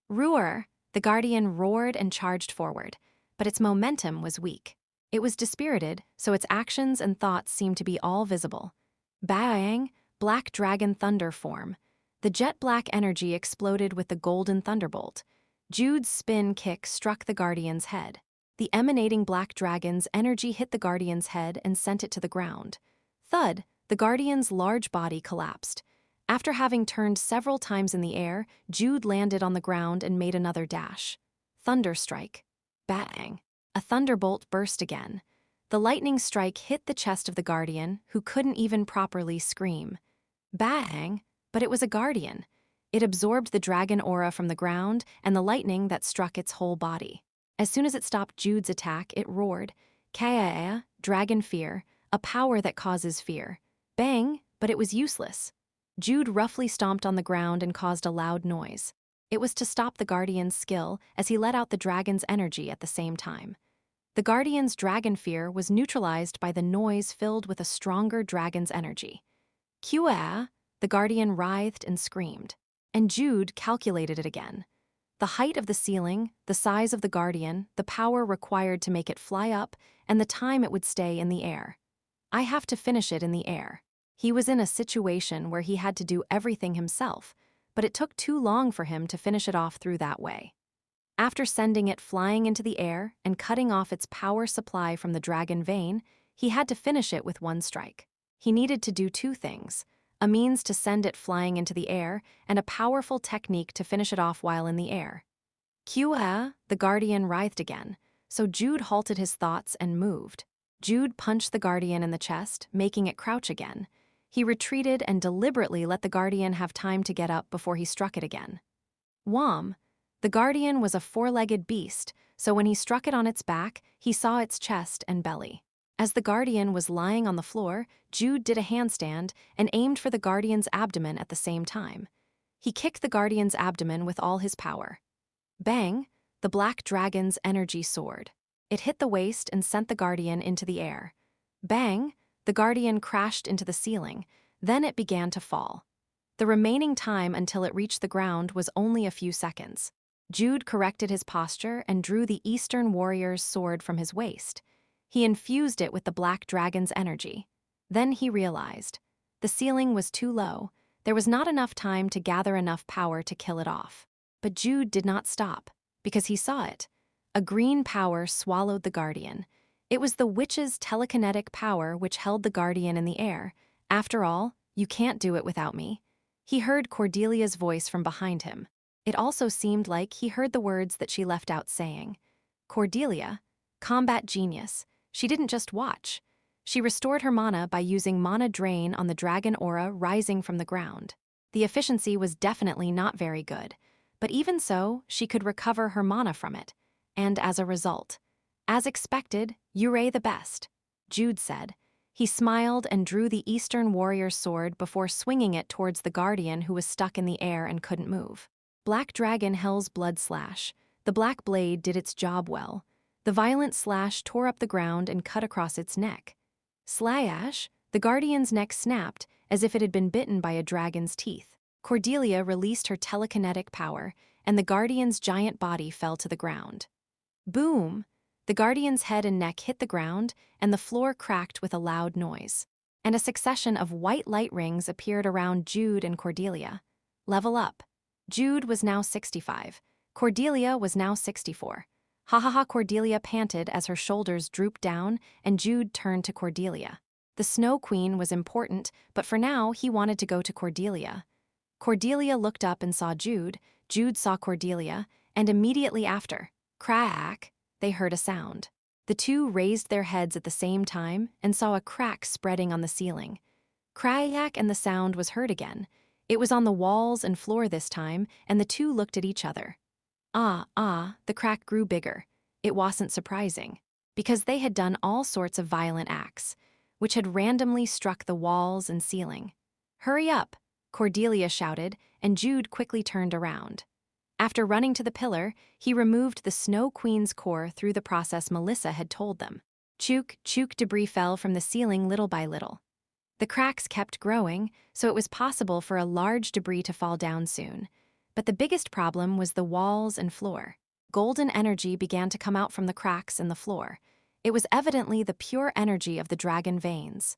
Roar! The guardian roared and charged forward, but its momentum was weak. It was dispirited, so its actions and thoughts seemed to be all visible. Bang! Black dragon thunder form. The jet-black energy exploded with the golden thunderbolt. Jude's spin kick struck the guardian's head. The emanating black dragon's energy hit the guardian's head and sent it to the ground. Thud! The guardian's large body collapsed. After having turned several times in the air, Jude landed on the ground and made another dash. Thunderstrike. Bang! A thunderbolt burst again. The lightning strike hit the chest of the guardian, who couldn't even properly scream. Bang! But it was a guardian. It absorbed the dragon aura from the ground and the lightning that struck its whole body. As soon as it stopped Jude's attack, it roared. Kaya, dragon fear, a power that causes fear. Bang! But it was useless. Jude roughly stomped on the ground and caused a loud noise. It was to stop the guardian's skill as he let out the dragon's energy at the same time. The guardian's dragon fear was neutralized by the noise filled with a stronger dragon's energy. Kua! The guardian writhed and screamed. And Jude calculated it again. The height of the ceiling, the size of the guardian, the power required to make it fly up, and the time it would stay in the air. I have to finish it in the air. He was in a situation where he had to do everything himself, but it took too long for him to finish it off through that way. After sending it flying into the air and cutting off its power supply from the dragon vein, he had to finish it with 1 strike. He needed to do 2 things. a means to send it flying into the air, and a powerful technique to finish it off while in the air. Kua, the guardian writhed again, so Jude halted his thoughts and moved. Jude punched the guardian in the chest, making it crouch again. He retreated and deliberately let the guardian have time to get up before he struck it again. Wham! The guardian was a four-legged beast, so when he struck it on its back, he saw its chest and belly. As the guardian was lying on the floor, Jude did a handstand and aimed for the guardian's abdomen at the same time. He kicked the guardian's abdomen with all his power. Bang! The black dragon's energy soared. It hit the waist and sent the guardian into the air. Bang! The guardian crashed into the ceiling. Then it began to fall. The remaining time until it reached the ground was only a few seconds. Jude corrected his posture and drew the Eastern warrior's sword from his waist. He infused it with the black dragon's energy. Then he realized. The ceiling was too low. There was not enough time to gather enough power to kill it off. But Jude did not stop, because he saw it. A green power swallowed the guardian. It was the witch's telekinetic power which held the guardian in the air. After all, you can't do it without me. He heard Cordelia's voice from behind him. It also seemed like he heard the words that she left out saying. Cordelia, combat genius. She didn't just watch. She restored her mana by using mana drain on the dragon aura rising from the ground. The efficiency was definitely not very good. But even so, she could recover her mana from it. And as a result, as expected, Yurei the best, Jude said. He smiled and drew the Eastern warrior's sword before swinging it towards the guardian who was stuck in the air and couldn't move. Black Dragon Hell's Blood Slash. The black blade did its job well. The violent slash tore up the ground and cut across its neck. Slash! The guardian's neck snapped as if it had been bitten by a dragon's teeth. Cordelia released her telekinetic power, and the guardian's giant body fell to the ground. Boom! The guardian's head and neck hit the ground, and the floor cracked with a loud noise. And a succession of white light rings appeared around Jude and Cordelia. Level up. Jude was now 65. Cordelia was now 64. Ha ha ha! Cordelia panted as her shoulders drooped down, and Jude turned to Cordelia. The Snow Queen was important, but for now he wanted to go to Cordelia. Cordelia looked up and saw Jude. Jude saw Cordelia, and immediately after, crack, they heard a sound. The two raised their heads at the same time and saw a crack spreading on the ceiling. Crack, and the sound was heard again. It was on the walls and floor this time, and the two looked at each other. The crack grew bigger. It wasn't surprising, because they had done all sorts of violent acts, which had randomly struck the walls and ceiling. Hurry up! Cordelia shouted, and Jude quickly turned around. After running to the pillar, he removed the Snow Queen's core through the process Melissa had told them. Chook, debris fell from the ceiling little by little. The cracks kept growing, so it was possible for a large debris to fall down soon. But the biggest problem was the walls and floor. Golden energy began to come out from the cracks in the floor. It was evidently the pure energy of the dragon veins.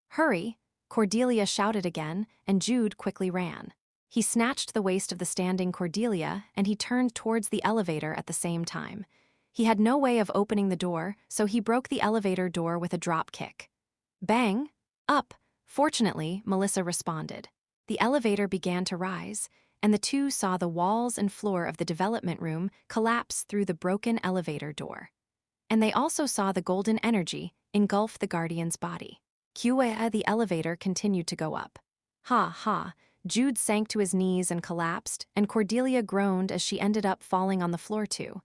Hurry! Cordelia shouted again, and Jude quickly ran. He snatched the waist of the standing Cordelia, and he turned towards the elevator at the same time. He had no way of opening the door, so he broke the elevator door with a drop kick. Bang! Up! Fortunately, Melissa responded. The elevator began to rise, and the two saw the walls and floor of the development room collapse through the broken elevator door. And they also saw the golden energy engulf the guardian's body. The elevator continued to go up. Ha ha! Jude sank to his knees and collapsed, and Cordelia groaned as she ended up falling on the floor too.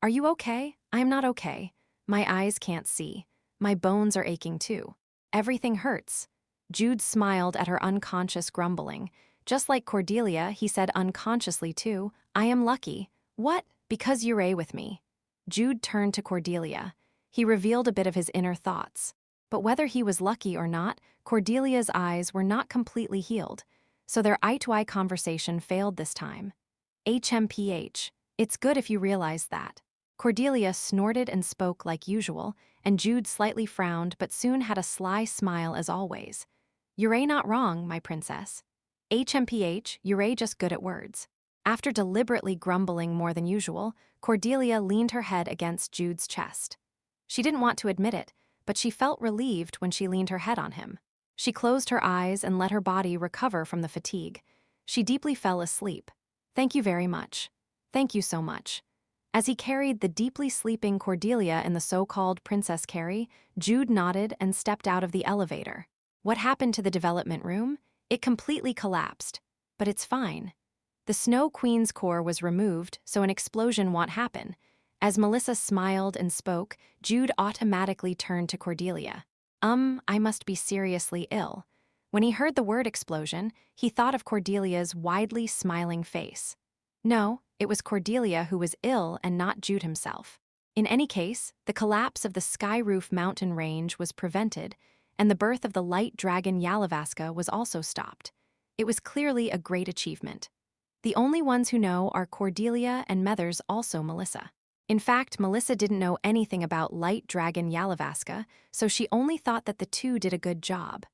Are you okay? I'm not okay. My eyes can't see. My bones are aching too. Everything hurts. Jude smiled at her unconscious grumbling. Just like Cordelia, he said unconsciously too, I am lucky. What? Because you're with me. Jude turned to Cordelia. He revealed a bit of his inner thoughts. But whether he was lucky or not, Cordelia's eyes were not completely healed, so their eye-to-eye conversation failed this time. HMPH, it's good if you realize that. Cordelia snorted and spoke like usual, and Jude slightly frowned but soon had a sly smile as always. You're not wrong, my princess. HMPH, you're just good at words. After deliberately grumbling more than usual, Cordelia leaned her head against Jude's chest. She didn't want to admit it, but she felt relieved when she leaned her head on him. She closed her eyes and let her body recover from the fatigue. She deeply fell asleep. Thank you very much. Thank you so much. As he carried the deeply sleeping Cordelia in the so-called Princess Carrie, Jude nodded and stepped out of the elevator. What happened to the development room? It completely collapsed. But it's fine. The Snow Queen's core was removed, so an explosion won't happen. As Melissa smiled and spoke, Jude automatically turned to Cordelia. I must be seriously ill. When he heard the word explosion, he thought of Cordelia's widely smiling face. No, it was Cordelia who was ill and not Jude himself. In any case, the collapse of the Skyroof mountain range was prevented, and the birth of the light dragon Yalavaska was also stopped. It was clearly a great achievement. The only ones who know are Cordelia and Methers, also Melissa. In fact, Melissa didn't know anything about light dragon Yalavaska, so she only thought that the two did a good job.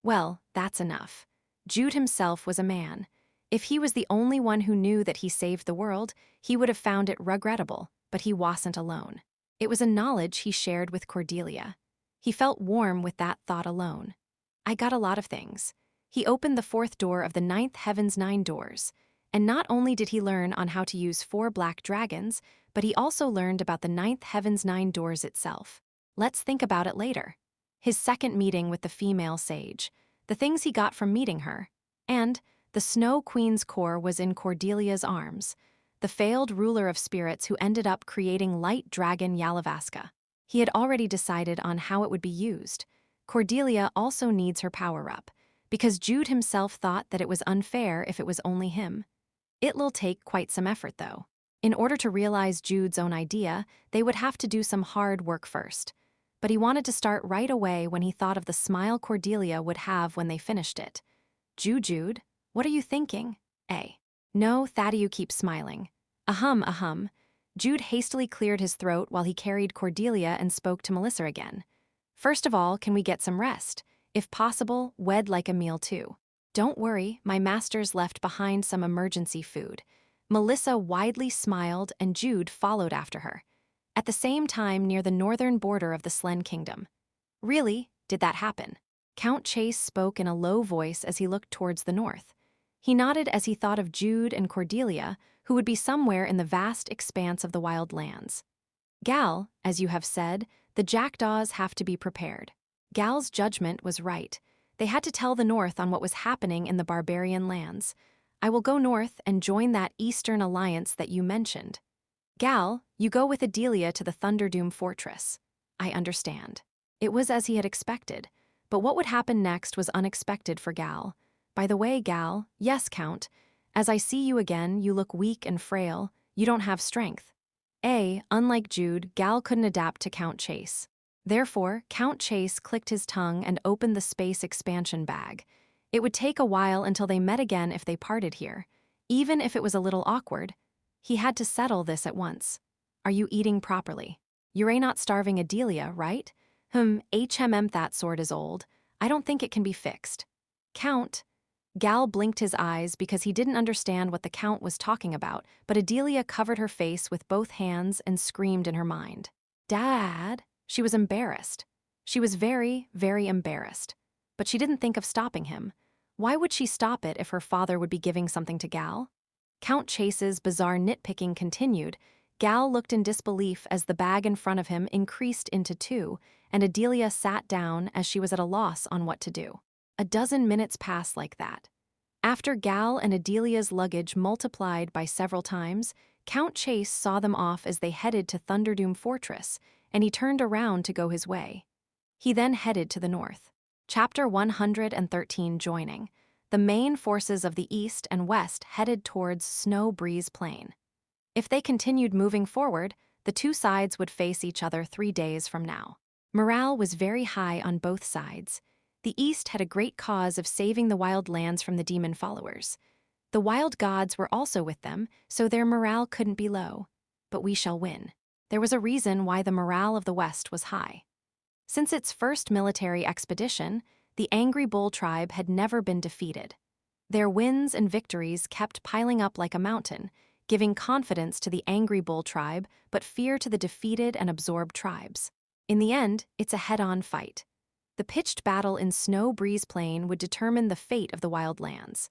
Well, that's enough. Jude himself was a man. If he was the only one who knew that he saved the world, he would have found it regrettable, but he wasn't alone. It was a knowledge he shared with Cordelia. He felt warm with that thought alone. I got a lot of things. He opened the fourth door of the ninth heaven's 9 doors. And not only did he learn on how to use 4 black dragons, but he also learned about the ninth heaven's 9 doors itself. Let's think about it later. His second meeting with the female sage, the things he got from meeting her, and the Snow Queen's core was in Cordelia's arms, the failed ruler of spirits who ended up creating light dragon Yalavaska. He had already decided on how it would be used. Cordelia also needs her power-up, because Jude himself thought that it was unfair if it was only him. It'll take quite some effort, though. In order to realize Jude's own idea, they would have to do some hard work first. But he wanted to start right away when he thought of the smile Cordelia would have when they finished it. Jude, what are you thinking? No, Thaddeus keeps smiling. Ahem. Jude hastily cleared his throat while he carried Cordelia and spoke to Melissa again. First of all, can we get some rest? If possible, we'd like a meal too. Don't worry, my masters left behind some emergency food. Melissa widely smiled and Jude followed after her. At the same time near the northern border of the Slen Kingdom. Really? Did that happen? Count Chase spoke in a low voice as he looked towards the north. He nodded as he thought of Jude and Cordelia, who would be somewhere in the vast expanse of the wild lands. Gal, as you have said, the jackdaws have to be prepared. Gal's judgment was right. They had to tell the North on what was happening in the barbarian lands. I will go north and join that Eastern Alliance that you mentioned. Gal, you go with Adelia to the Thunderdoom Fortress. I understand. It was as he had expected, but what would happen next was unexpected for Gal. By the way, Gal, yes, Count. As I see you again, you look weak and frail. You don't have strength. Unlike Jude, Gal couldn't adapt to Count Chase. Therefore, Count Chase clicked his tongue and opened the space expansion bag. It would take a while until they met again if they parted here. Even if it was a little awkward, he had to settle this at once. Are you eating properly? You're not starving Adelia, right? That sword is old. I don't think it can be fixed. Count. Gal blinked his eyes because he didn't understand what the Count was talking about, but Adelia covered her face with both hands and screamed in her mind. Dad? She was embarrassed. She was very, very embarrassed. But she didn't think of stopping him. Why would she stop it if her father would be giving something to Gal? Count Chase's bizarre nitpicking continued. Gal looked in disbelief as the bag in front of him increased into 2, and Adelia sat down as she was at a loss on what to do. A dozen minutes passed like that. After Gal and Adelia's luggage multiplied by several times, Count Chase saw them off as they headed to Thunderdoom Fortress, and he turned around to go his way. He then headed to the north. Chapter 113 Joining. The main forces of the east and west headed towards Snow Breeze Plain. If they continued moving forward, the two sides would face each other 3 days from now. Morale was very high on both sides. The East had a great cause of saving the wild lands from the demon followers. The wild gods were also with them, so their morale couldn't be low. But we shall win. There was a reason why the morale of the West was high. Since its first military expedition, the Angry Bull tribe had never been defeated. Their wins and victories kept piling up like a mountain, giving confidence to the Angry Bull tribe but fear to the defeated and absorbed tribes. In the end, it's a head-on fight. The pitched battle in Snow Breeze Plain would determine the fate of the wild lands.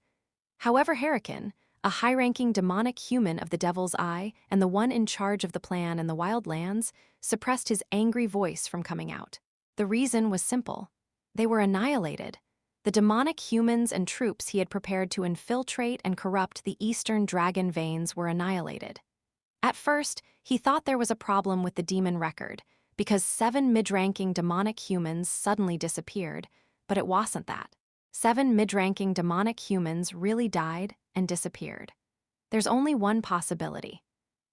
However, Hurricane, a high-ranking demonic human of the Devil's Eye and the one in charge of the plan in the wild lands, suppressed his angry voice from coming out. The reason was simple. They were annihilated. The demonic humans and troops he had prepared to infiltrate and corrupt the Eastern Dragon Veins were annihilated. At first, he thought there was a problem with the demon record, because 7 mid-ranking demonic humans suddenly disappeared, but it wasn't that. 7 mid-ranking demonic humans really died and disappeared. There's only one possibility.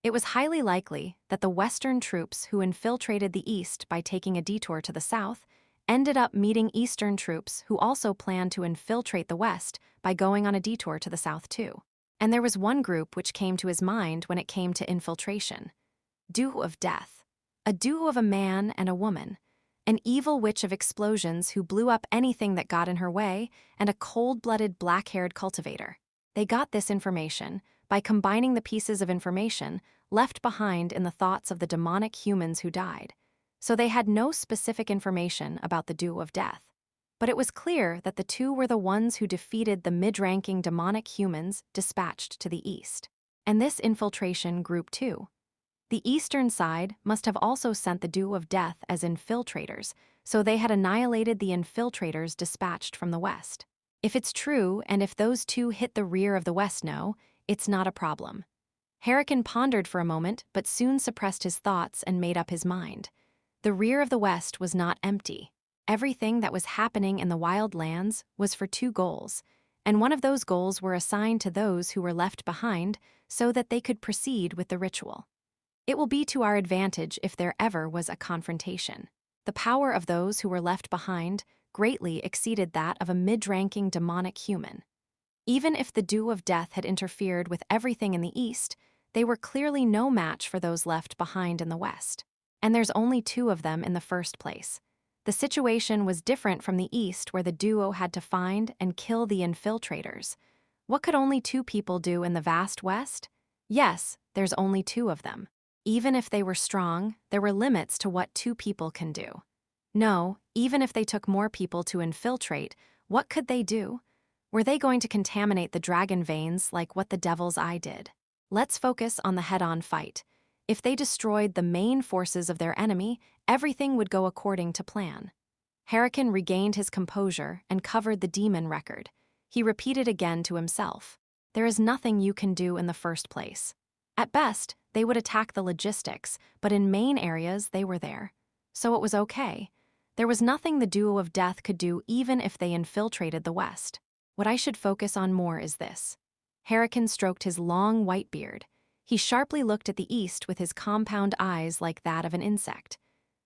It was highly likely that the Western troops who infiltrated the East by taking a detour to the South ended up meeting Eastern troops who also planned to infiltrate the West by going on a detour to the South too. And there was one group which came to his mind when it came to infiltration. Duo of Death. A duo of a man and a woman. An evil witch of explosions who blew up anything that got in her way, and a cold-blooded black-haired cultivator. They got this information by combining the pieces of information left behind in the thoughts of the demonic humans who died. So they had no specific information about the duo of death. But it was clear that the two were the ones who defeated the mid-ranking demonic humans dispatched to the east. And this infiltration group too. The eastern side must have also sent the duo of death as infiltrators, so they had annihilated the infiltrators dispatched from the west. If it's true, and if those two hit the rear of the west, no, it's not a problem. Hurricane pondered for a moment, but soon suppressed his thoughts and made up his mind. The rear of the west was not empty. Everything that was happening in the wild lands was for 2 goals, and one of those goals were assigned to those who were left behind so that they could proceed with the ritual. It will be to our advantage if there ever was a confrontation. The power of those who were left behind greatly exceeded that of a mid-ranking demonic human. Even if the duo of death had interfered with everything in the east, they were clearly no match for those left behind in the west. And there's only 2 of them in the first place. The situation was different from the east, where the duo had to find and kill the infiltrators. What could only 2 people do in the vast west? Yes, there's only 2 of them. Even if they were strong, there were limits to what 2 people can do. No, even if they took more people to infiltrate, what could they do? Were they going to contaminate the dragon veins like what the Devil's Eye did? Let's focus on the head-on fight. If they destroyed the main forces of their enemy, everything would go according to plan. Hurricane regained his composure and covered the demon record. He repeated again to himself, "There is nothing you can do in the first place." At best, they would attack the logistics, but in main areas they were there. So it was okay. There was nothing the duo of death could do even if they infiltrated the West. What I should focus on more is this. Hurricane stroked his long white beard. He sharply looked at the east with his compound eyes like that of an insect.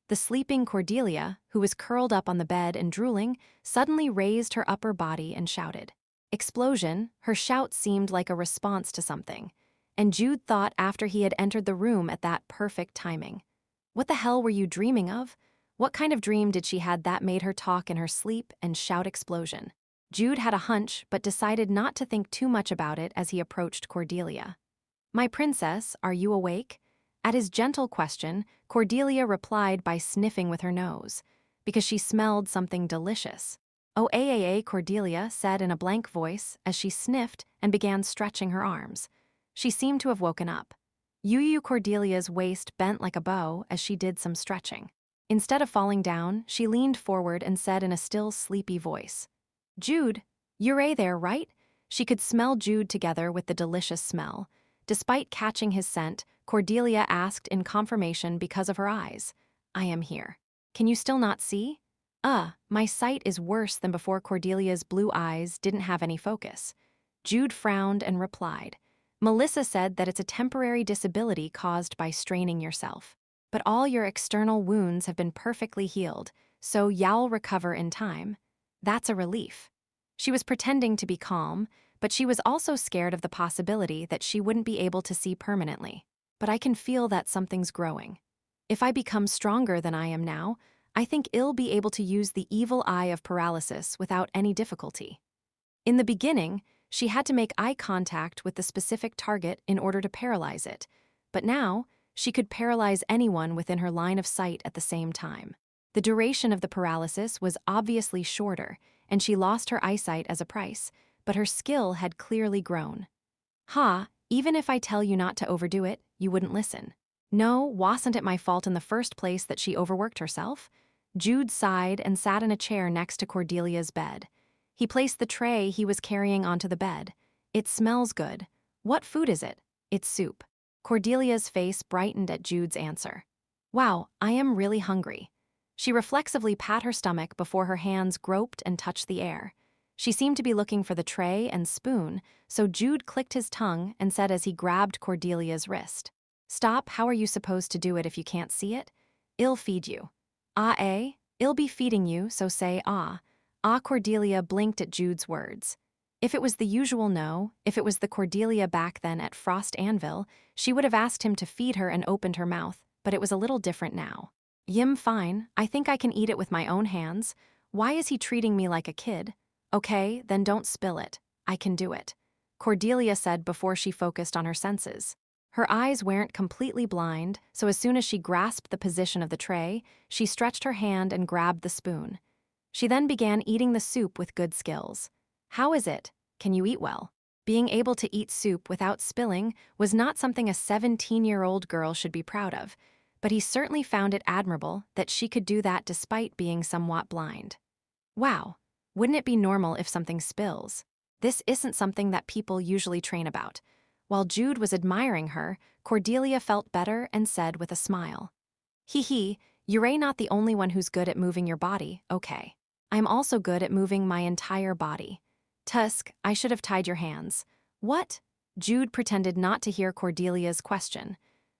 The sleeping Cordelia, who was curled up on the bed and drooling, suddenly raised her upper body and shouted. Explosion, her shout seemed like a response to something. And Jude thought after he had entered the room at that perfect timing. What the hell were you dreaming of? What kind of dream did she had that made her talk in her sleep and shout explosion? Jude had a hunch, but decided not to think too much about it as he approached Cordelia. "My princess, are you awake?" At his gentle question, Cordelia replied by sniffing with her nose, because she smelled something delicious. "Oh, Cordelia said in a blank voice as she sniffed and began stretching her arms. She seemed to have woken up. Cordelia's waist bent like a bow as she did some stretching. Instead of falling down, she leaned forward and said in a still sleepy voice, "Jude, you're there, right?" She could smell Jude together with the delicious smell. Despite catching his scent, Cordelia asked in confirmation because of her eyes, "I am here. Can you still not see?" My sight is worse than before." Cordelia's blue eyes didn't have any focus. Jude frowned and replied, "Melissa said that it's a temporary disability caused by straining yourself. But all your external wounds have been perfectly healed, so you'll recover in time. That's a relief." She was pretending to be calm, but she was also scared of the possibility that she wouldn't be able to see permanently. "But I can feel that something's growing. If I become stronger than I am now, I think I'll be able to use the evil eye of paralysis without any difficulty." In the beginning, she had to make eye contact with the specific target in order to paralyze it, but now she could paralyze anyone within her line of sight at the same time. The duration of the paralysis was obviously shorter, and she lost her eyesight as a price, but her skill had clearly grown. Ha, even if I tell you not to overdo it, you wouldn't listen. No, wasn't it my fault in the first place that she overworked herself? Jude sighed and sat in a chair next to Cordelia's bed. He placed the tray he was carrying onto the bed. It smells good. What food is it? It's soup. Cordelia's face brightened at Jude's answer. Wow, I am really hungry. She reflexively pat her stomach before her hands groped and touched the air. She seemed to be looking for the tray and spoon, so Jude clicked his tongue and said as he grabbed Cordelia's wrist. Stop, how are you supposed to do it if you can't see it? I'll feed you. Ah, eh? I'll be feeding you, so say ah. Ah, Cordelia blinked at Jude's words. If it was the usual no, if it was the Cordelia back then at Frost Anvil, she would have asked him to feed her and opened her mouth, but it was a little different now. Yim, fine, I think I can eat it with my own hands. Why is he treating me like a kid? Okay, then don't spill it. I can do it. Cordelia said before she focused on her senses. Her eyes weren't completely blind, so as soon as she grasped the position of the tray, she stretched her hand and grabbed the spoon. She then began eating the soup with good skills. How is it? Can you eat well? Being able to eat soup without spilling was not something a 17-year-old girl should be proud of, but he certainly found it admirable that she could do that despite being somewhat blind. Wow, wouldn't it be normal if something spills? This isn't something that people usually train about. While Jude was admiring her, Cordelia felt better and said with a smile. Hee hee, you're not the only one who's good at moving your body, okay. I'm also good at moving my entire body. Tusk, I should have tied your hands. What? Jude pretended not to hear Cordelia's question.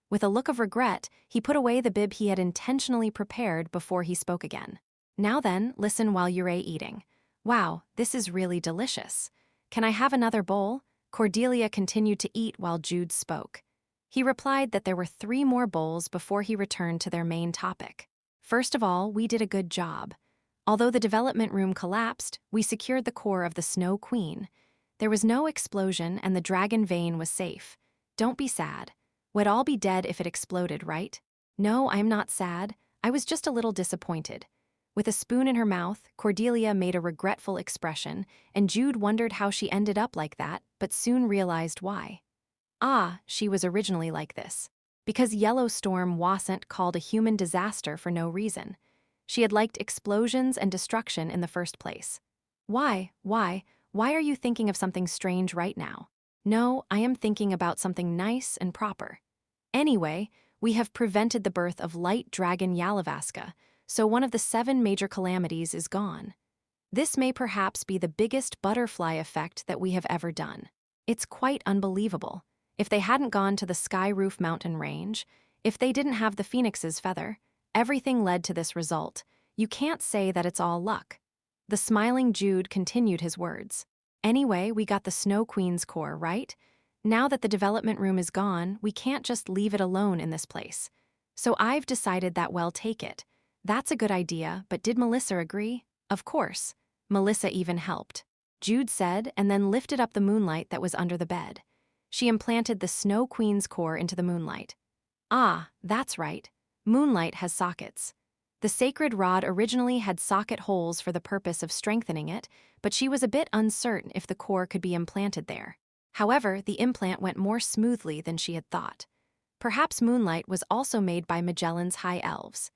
With a look of regret, he put away the bib he had intentionally prepared before he spoke again. Now then, listen while you're eating. Wow, this is really delicious. Can I have another bowl? Cordelia continued to eat while Jude spoke. He replied that there were 3 more bowls before he returned to their main topic. First of all, we did a good job. Although the development room collapsed, we secured the core of the Snow Queen. There was no explosion and the dragon vein was safe. Don't be sad. We'd all be dead if it exploded, right? No, I'm not sad. I was just a little disappointed. With a spoon in her mouth, Cordelia made a regretful expression, and Jude wondered how she ended up like that, but soon realized why. Ah, she was originally like this. Because Yellowstorm wasn't called a human disaster for no reason. She had liked explosions and destruction in the first place. Why are you thinking of something strange right now? No, I am thinking about something nice and proper. Anyway, we have prevented the birth of Light Dragon Yalavaska, so one of the 7 major calamities is gone. This may perhaps be the biggest butterfly effect that we have ever done. It's quite unbelievable. If they hadn't gone to the Sky Roof mountain range, if they didn't have the Phoenix's feather, everything led to this result. You can't say that it's all luck. The smiling Jude continued his words. Anyway, we got the Snow Queen's core, right? Now that the development room is gone, we can't just leave it alone in this place. So I've decided that we'll take it. That's a good idea, but did Melissa agree? Of course. Melissa even helped. Jude said, and then lifted up the moonlight that was under the bed. She implanted the Snow Queen's core into the moonlight. Ah, that's right. Moonlight has sockets. The sacred rod originally had socket holes for the purpose of strengthening it, but she was a bit uncertain if the core could be implanted there. However, the implant went more smoothly than she had thought. Perhaps moonlight was also made by Magellan's high elves.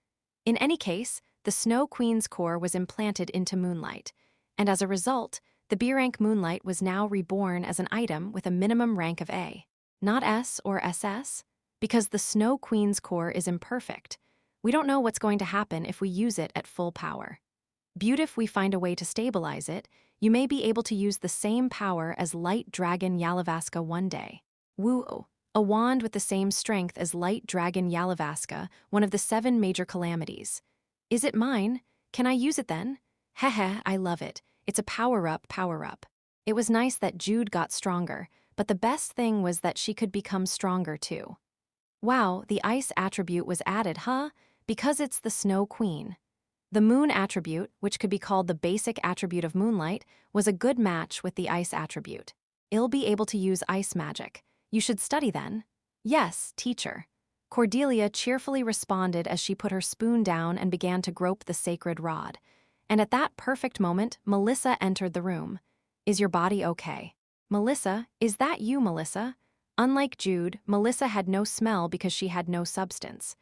In any case, the Snow Queen's core was implanted into moonlight, and as a result, the B-rank moonlight was now reborn as an item with a minimum rank of A, not S or SS, because the Snow Queen's core is imperfect. We don't know what's going to happen if we use it at full power. If we find a way to stabilize it, you may be able to use the same power as Light Dragon Yalavaska one day. Woo! A wand with the same strength as Light Dragon Yalavaska, one of the 7 major calamities. Is it mine? Can I use it then? Heh, I love it. It's a power-up. It was nice that Jude got stronger, but the best thing was that she could become stronger too. Wow, the ice attribute was added, huh? Because it's the Snow Queen. The moon attribute, which could be called the basic attribute of moonlight, was a good match with the ice attribute. I'll be able to use ice magic. You should study then. Yes, teacher. Cordelia cheerfully responded as she put her spoon down and began to grope the sacred rod. And at that perfect moment, Melissa entered the room. "Is your body okay?" "Melissa, is that you, Melissa?" Unlike Jude, Melissa had no smell because she had no substance.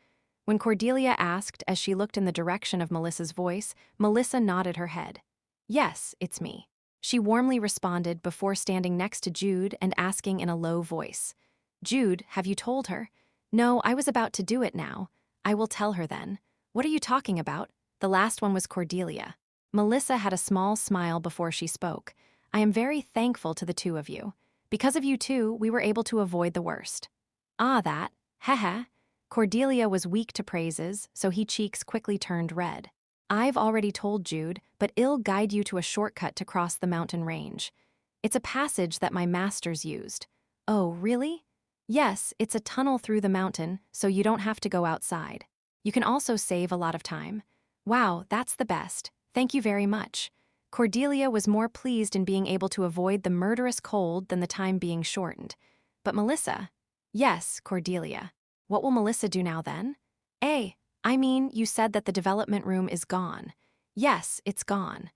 When Cordelia asked as she looked in the direction of Melissa's voice, Melissa nodded her head. "Yes, it's me." She warmly responded before standing next to Jude and asking in a low voice, "Jude, have you told her?" "No, I was about to do it now. I will tell her then." "What are you talking about?" The last one was Cordelia. Melissa had a small smile before she spoke. "I am very thankful to the two of you. Because of you two, we were able to avoid the worst." "Ah, that. Heh." Cordelia was weak to praises, so he cheeks quickly turned red. "I've already told Jude, but I'll guide you to a shortcut to cross the mountain range. It's a passage that my masters used." "Oh, really?" "Yes, it's a tunnel through the mountain, so you don't have to go outside. You can also save a lot of time." "Wow, that's the best. Thank you very much." Cordelia was more pleased in being able to avoid the murderous cold than the time being shortened. But Melissa? "Yes, Cordelia. What will Melissa do now then?" I mean, you said that the development room is gone." "Yes, it's gone."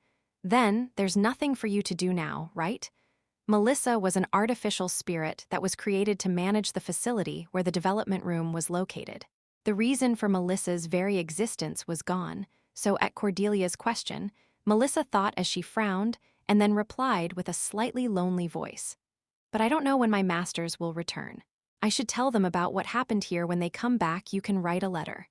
"Then, there's nothing for you to do now, right?" Melissa was an artificial spirit that was created to manage the facility where the development room was located. The reason for Melissa's very existence was gone, so at Cordelia's question, Melissa thought as she frowned and then replied with a slightly lonely voice. "But I don't know when my masters will return. I should tell them about what happened here. When they come back, you can write a letter."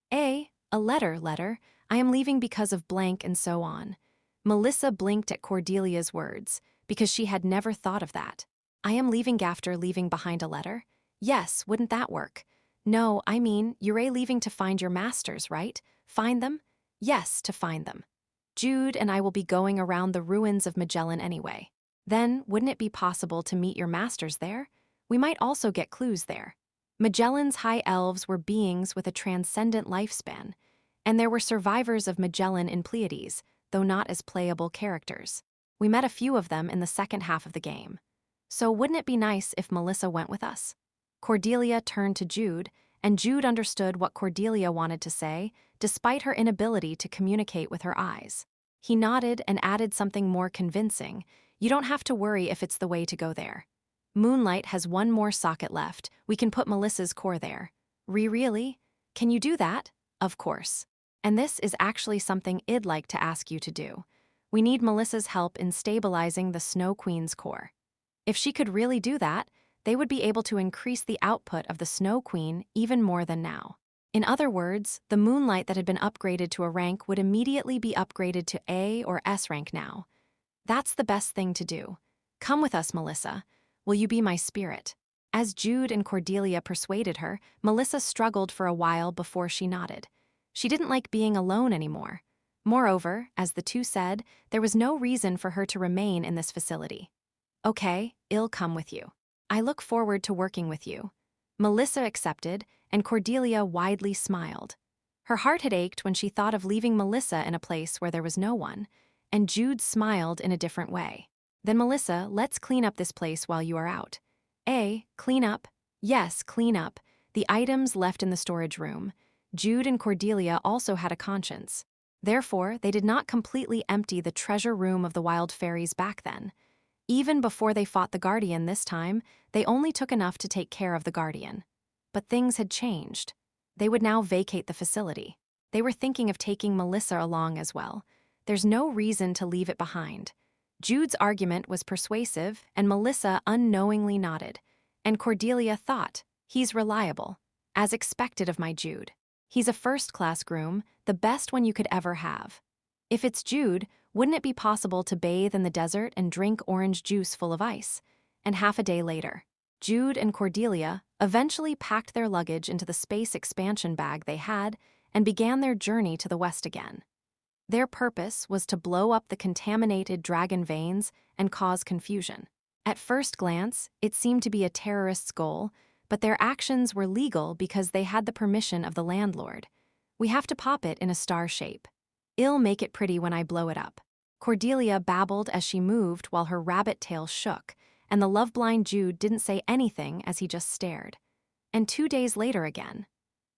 A letter. "I am leaving because of blank," and so on. Melissa blinked at Cordelia's words, because she had never thought of that. "I am leaving after leaving behind a letter?" "Yes, wouldn't that work?" "No, I mean, you're leaving to find your masters, right? Find them?" "Yes, to find them. Jude and I will be going around the ruins of Magellan anyway." "Then, wouldn't it be possible to meet your masters there? We might also get clues there." Magellan's high elves were beings with a transcendent lifespan, and there were survivors of Magellan in Pleiades, though not as playable characters. We met a few of them in the second half of the game. "So wouldn't it be nice if Melissa went with us?" Cordelia turned to Jude, and Jude understood what Cordelia wanted to say, despite her inability to communicate with her eyes. He nodded and added something more convincing. "You don't have to worry if it's the way to go there. Moonlight has one more socket left. We can put Melissa's core there." Really? Can you do that?" "Of course. And this is actually something I'd like to ask you to do. We need Melissa's help in stabilizing the Snow Queen's core. If she could really do that, they would be able to increase the output of the Snow Queen even more than now. In other words, the Moonlight that had been upgraded to a rank would immediately be upgraded to A or S rank now. That's the best thing to do. Come with us, Melissa. Will you be my spirit?" As Jude and Cordelia persuaded her, Melissa struggled for a while before she nodded. She didn't like being alone anymore. Moreover, as the two said, there was no reason for her to remain in this facility. "Okay, I'll come with you. I look forward to working with you." Melissa accepted, and Cordelia widely smiled. Her heart had ached when she thought of leaving Melissa in a place where there was no one, and Jude smiled in a different way. "Then Melissa, let's clean up this place while you are out." Clean up?" "Yes, clean up. The items left in the storage room." Jude and Cordelia also had a conscience. Therefore, they did not completely empty the treasure room of the wild fairies back then. Even before they fought the Guardian this time, they only took enough to take care of the Guardian. But things had changed. They would now vacate the facility. They were thinking of taking Melissa along as well. There's no reason to leave it behind. Jude's argument was persuasive, and Melissa unknowingly nodded. And Cordelia thought, "He's reliable. As expected of my Jude. He's a first-class groom, the best one you could ever have. If it's Jude, wouldn't it be possible to bathe in the desert and drink orange juice full of ice?" And half a day later, Jude and Cordelia eventually packed their luggage into the space expansion bag they had and began their journey to the west again. Their purpose was to blow up the contaminated dragon veins and cause confusion. At first glance, it seemed to be a terrorist's goal, but their actions were legal because they had the permission of the landlord. "We have to pop it in a star shape. I'll make it pretty when I blow it up." Cordelia babbled as she moved while her rabbit tail shook, and the love-blind Jude didn't say anything as he just stared. and 2 days later again.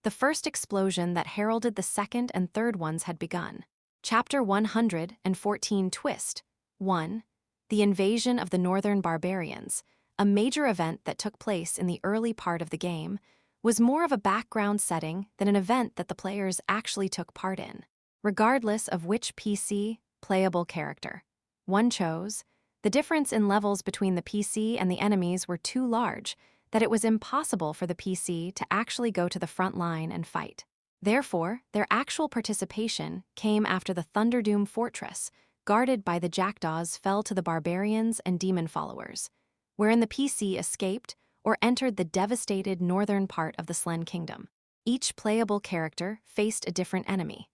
The first explosion that heralded the second and third ones had begun. Chapter 114 Twist 1. The Invasion of the Northern Barbarians, a major event that took place in the early part of the game, was more of a background setting than an event that the players actually took part in. Regardless of which PC, playable character one chose, the difference in levels between the PC and the enemies were too large that it was impossible for the PC to actually go to the front line and fight. Therefore, their actual participation came after the Thunderdoom Fortress, guarded by the Jackdaws, fell to the barbarians and demon followers, wherein the PC escaped or entered the devastated northern part of the Slen Kingdom. Each playable character faced a different enemy.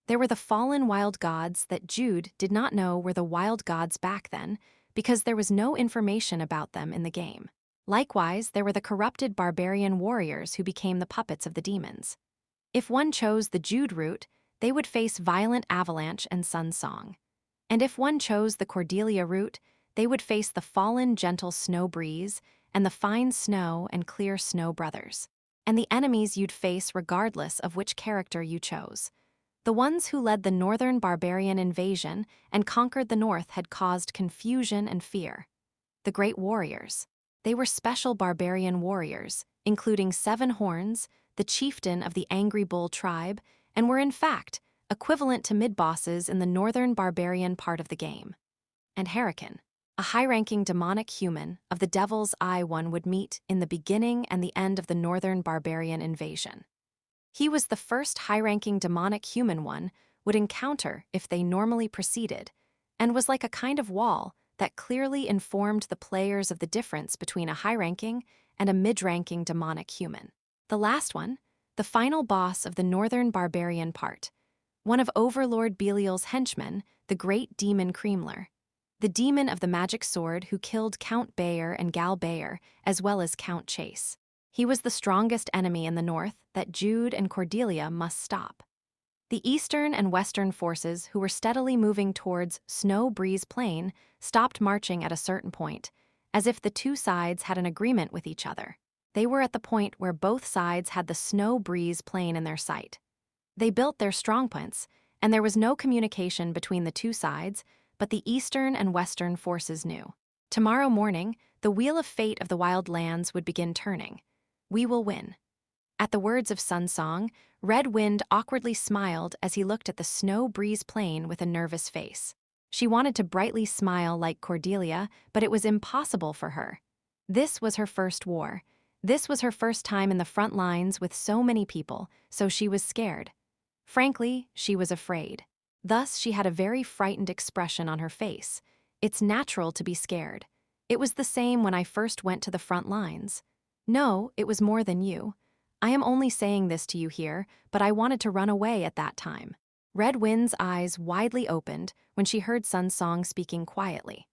There were the fallen wild gods that Jude did not know were the wild gods back then because there was no information about them in the game. Likewise, there were the corrupted barbarian warriors who became the puppets of the demons. If one chose the Jude route, they would face Violent Avalanche and Sun Song. And if one chose the Cordelia route, they would face the fallen Gentle Snow Breeze and the Fine Snow and Clear Snow Brothers. And the enemies you'd face regardless of which character you chose. The ones who led the Northern Barbarian invasion and conquered the North had caused confusion and fear. The Great Warriors. They were special barbarian warriors, including 7 horns, the chieftain of the Angry Bull tribe, and were in fact equivalent to mid-bosses in the northern barbarian part of the game. And Hurricane, a high-ranking demonic human of the Devil's Eye one would meet in the beginning and the end of the northern barbarian invasion. He was the first high-ranking demonic human one would encounter if they normally proceeded, and was like a kind of wall that clearly informed the players of the difference between a high-ranking and a mid-ranking demonic human. The last one, the final boss of the northern barbarian part, one of Overlord Belial's henchmen, the Great Demon Creamler, the demon of the magic sword who killed Count Bayer and Gal Bayer, as well as Count Chase. He was the strongest enemy in the north that Jude and Cordelia must stop. The eastern and western forces who were steadily moving towards Snow Breeze Plain stopped marching at a certain point, as if the two sides had an agreement with each other. They were at the point where both sides had the Snow Breeze Plain in their sight. They built their strongpoints, and there was no communication between the two sides, but the eastern and western forces knew. Tomorrow morning, the wheel of fate of the wild lands would begin turning. We will win. At the words of Sun Song, Red Wind awkwardly smiled as he looked at the Snow Breeze Plain with a nervous face. She wanted to brightly smile like Cordelia, but it was impossible for her. This was her first war. This was her first time in the front lines with so many people, so she was scared. Frankly, she was afraid. Thus, she had a very frightened expression on her face. It's natural to be scared. It was the same when I first went to the front lines. No, it was more than you. I am only saying this to you here, but I wanted to run away at that time. Red Wind's eyes widely opened when she heard Sun Song speaking quietly.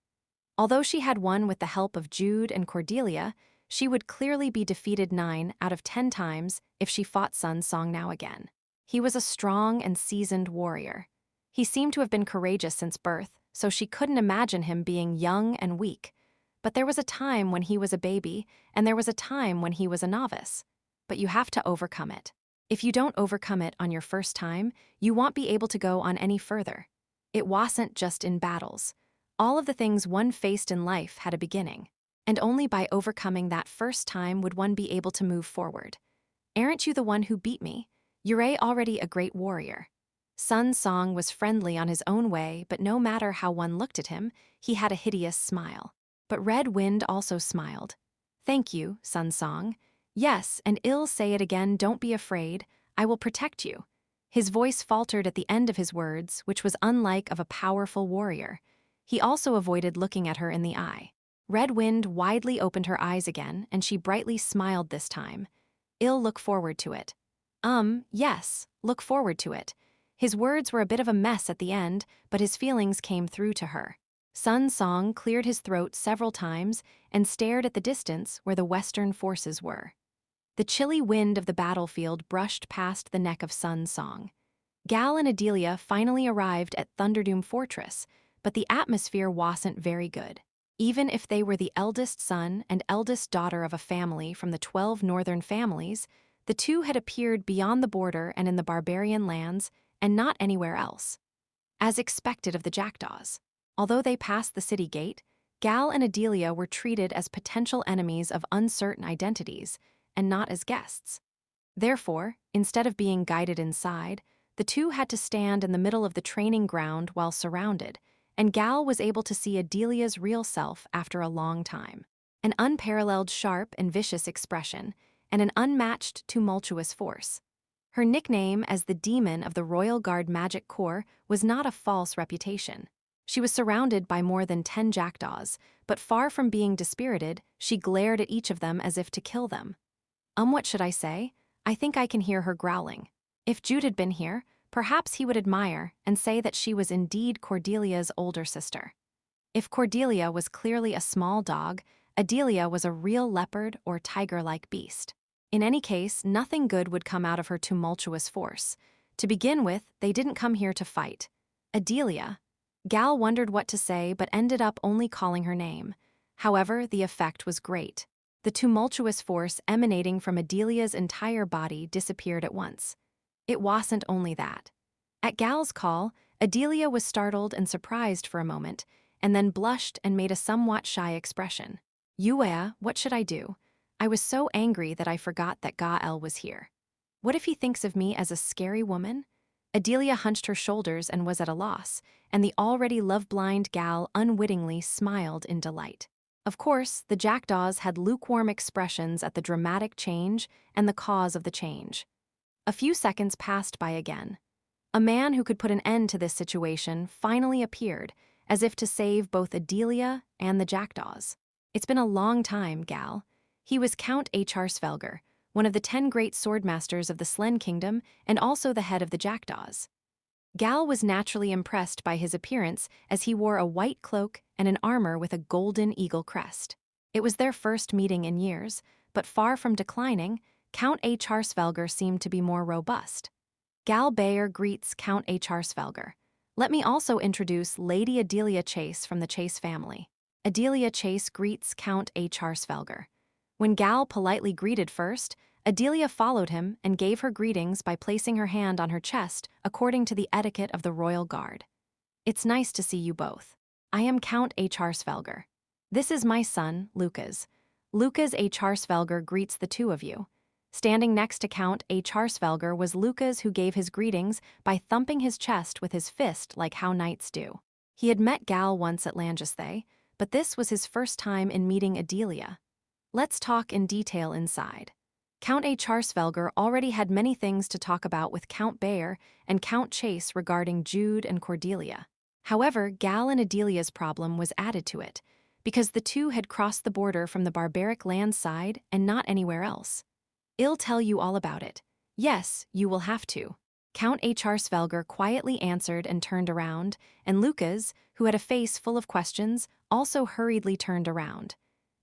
Although she had won with the help of Jude and Cordelia, she would clearly be defeated 9 out of 10 times if she fought Sun Song now again. He was a strong and seasoned warrior. He seemed to have been courageous since birth, so she couldn't imagine him being young and weak. But there was a time when he was a baby, and there was a time when he was a novice. But you have to overcome it. If you don't overcome it on your first time, you won't be able to go on any further. It wasn't just in battles. All of the things one faced in life had a beginning, and only by overcoming that first time would one be able to move forward. Aren't you the one who beat me? You're already a great warrior. Sun Song was friendly on his own way, but no matter how one looked at him, he had a hideous smile. But Red Wind also smiled. Thank you, Sun Song. Yes, and I'll say it again, don't be afraid. I will protect you. His voice faltered at the end of his words, which was unlike of a powerful warrior. He also avoided looking at her in the eye. Red Wind widely opened her eyes again, and she brightly smiled this time. I'll look forward to it. Yes, look forward to it. His words were a bit of a mess at the end, but his feelings came through to her. Sun Song cleared his throat several times and stared at the distance where the western forces were. The chilly wind of the battlefield brushed past the neck of Sun Song. Gal and Adelia finally arrived at Thunderdoom Fortress, but the atmosphere wasn't very good. Even if they were the eldest son and eldest daughter of a family from the 12 northern families, the two had appeared beyond the border and in the barbarian lands, and not anywhere else. As expected of the jackdaws. Although they passed the city gate, Gal and Adelia were treated as potential enemies of uncertain identities, and not as guests. Therefore, instead of being guided inside, the two had to stand in the middle of the training ground while surrounded, and Gal was able to see Adelia's real self after a long time. An unparalleled sharp and vicious expression, and an unmatched tumultuous force. Her nickname as the Demon of the Royal Guard Magic Corps was not a false reputation. She was surrounded by more than 10 jackdaws, but far from being dispirited, she glared at each of them as if to kill them. What should I say? I think I can hear her growling. If Jude had been here, perhaps he would admire and say that she was indeed Cordelia's older sister. If Cordelia was clearly a small dog, Adelia was a real leopard or tiger-like beast. In any case, nothing good would come out of her tumultuous force. To begin with, they didn't come here to fight. Adelia. Gal wondered what to say but ended up only calling her name. However, the effect was great. The tumultuous force emanating from Adelia's entire body disappeared at once. It wasn't only that. At Gal's call, Adelia was startled and surprised for a moment, and then blushed and made a somewhat shy expression. Yuea, what should I do? I was so angry that I forgot that Gael was here. What if he thinks of me as a scary woman? Adelia hunched her shoulders and was at a loss, and the already love-blind Gal unwittingly smiled in delight. Of course, the jackdaws had lukewarm expressions at the dramatic change and the cause of the change. A few seconds passed by again. A man who could put an end to this situation finally appeared, as if to save both Adelia and the jackdaws. It's been a long time, Gal. He was Count H.R. Svelger, one of the 10 great swordmasters of the Slen Kingdom and also the head of the jackdaws. Gal was naturally impressed by his appearance as he wore a white cloak and an armor with a golden eagle crest. It was their first meeting in years, but far from declining, Count H.R. Svelger seemed to be more robust. Gal Bayer greets Count H.R. Svelger. Let me also introduce Lady Adelia Chase from the Chase family. Adelia Chase greets Count H.R. Svelger. When Gal politely greeted first, Adelia followed him and gave her greetings by placing her hand on her chest according to the etiquette of the Royal Guard. It's nice to see you both. I am Count H.R. Svelger. This is my son, Lucas. Lucas H.R. Svelger greets the two of you. Standing next to Count H.R. Svelger was Lucas, who gave his greetings by thumping his chest with his fist like how knights do. He had met Gal once at Langesthay, but this was his first time in meeting Adelia. Let's talk in detail inside. Count H.R. Svelger already had many things to talk about with Count Bayer and Count Chase regarding Jude and Cordelia. However, Gal and Adelia's problem was added to it, because the two had crossed the border from the barbaric land side and not anywhere else. I'll tell you all about it. Yes, you will have to. Count H.R. Svelger quietly answered and turned around, and Lucas, who had a face full of questions, also hurriedly turned around.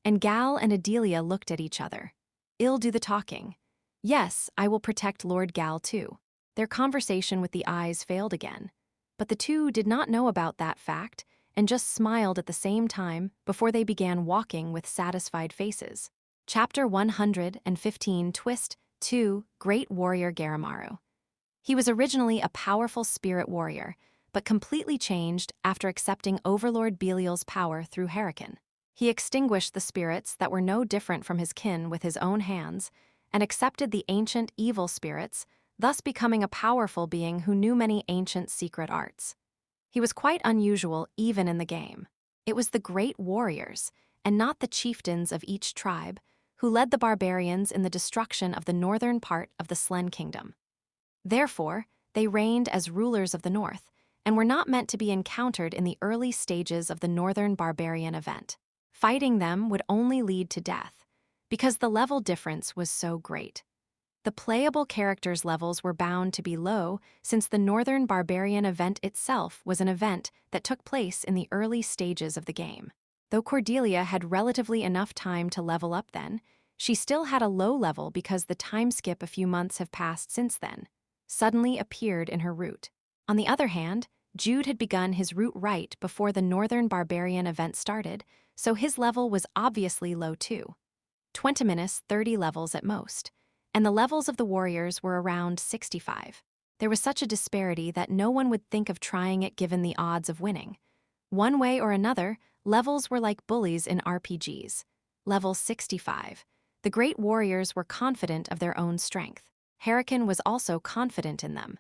And Gal and Adelia looked at each other. I'll do the talking. Yes, I will protect Lord Gal too. Their conversation with the eyes failed again. But the two did not know about that fact and just smiled at the same time before they began walking with satisfied faces. Chapter 115 Twist 2 Great Warrior Garamaru. He was originally a powerful spirit warrior, but completely changed after accepting Overlord Belial's power through Hurricane. He extinguished the spirits that were no different from his kin with his own hands, and accepted the ancient evil spirits, thus becoming a powerful being who knew many ancient secret arts. He was quite unusual even in the game. It was the great warriors, and not the chieftains of each tribe, who led the barbarians in the destruction of the northern part of the Slen Kingdom. Therefore, they reigned as rulers of the north, and were not meant to be encountered in the early stages of the northern barbarian event. Fighting them would only lead to death, because the level difference was so great. The playable characters' levels were bound to be low since the Northern Barbarian event itself was an event that took place in the early stages of the game. Though Cordelia had relatively enough time to level up then, she still had a low level because the time skip a few months have passed since then suddenly appeared in her route. On the other hand, Jude had begun his route right before the Northern Barbarian event started, so his level was obviously low too. 20 minutes, 30 levels at most. And the levels of the warriors were around 65. There was such a disparity that no one would think of trying it given the odds of winning. One way or another, levels were like bullies in RPGs. Level 65. The great warriors were confident of their own strength. Hurricane was also confident in them.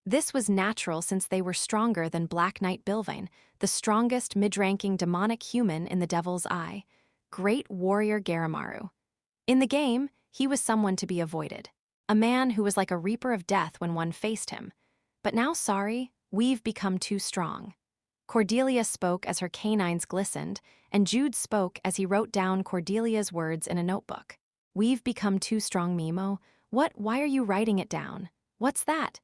This was natural since they were stronger than Black Knight Bilvain, the strongest mid-ranking demonic human in the Devil's Eye, Great Warrior Garamaru. In the game, he was someone to be avoided, a man who was like a reaper of death when one faced him. But now, sorry, we've become too strong. Cordelia spoke as her canines glistened, and Jude spoke as he wrote down Cordelia's words in a notebook. We've become too strong, Mimo. Why are you writing it down? What's that?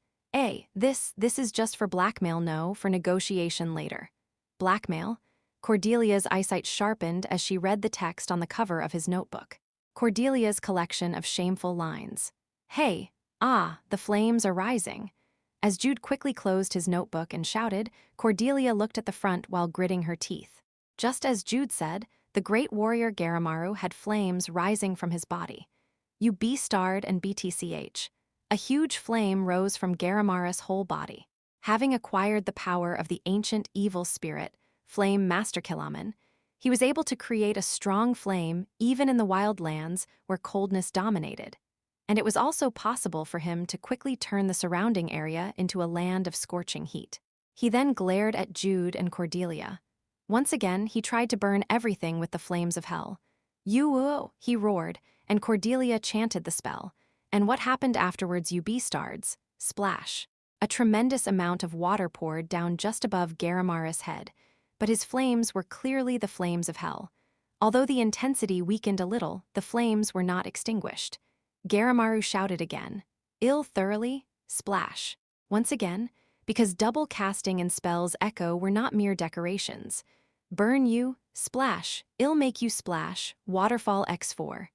This is just for blackmail, no, for negotiation later. Blackmail? Cordelia's eyesight sharpened as she read the text on the cover of his notebook. Cordelia's collection of shameful lines. Hey, the flames are rising. As Jude quickly closed his notebook and shouted, Cordelia looked at the front while gritting her teeth. Just as Jude said, the great warrior Garamaru had flames rising from his body. You B-starred and BTCH. A huge flame rose from Garamaru's whole body. Having acquired the power of the ancient evil spirit, Flame Master Kilaman, he was able to create a strong flame even in the wild lands where coldness dominated. And it was also possible for him to quickly turn the surrounding area into a land of scorching heat. He then glared at Jude and Cordelia. Once again, he tried to burn everything with the flames of hell. You, he roared, and Cordelia chanted the spell. And what happened afterwards, you B-stards? Splash. A tremendous amount of water poured down just above Garamaru's head, but his flames were clearly the flames of hell. Although the intensity weakened a little, the flames were not extinguished. Garamaru shouted again. Ill thoroughly? Splash. Once again, because double casting and spells echo were not mere decorations. Burn you, splash, ill make you splash, waterfall x4.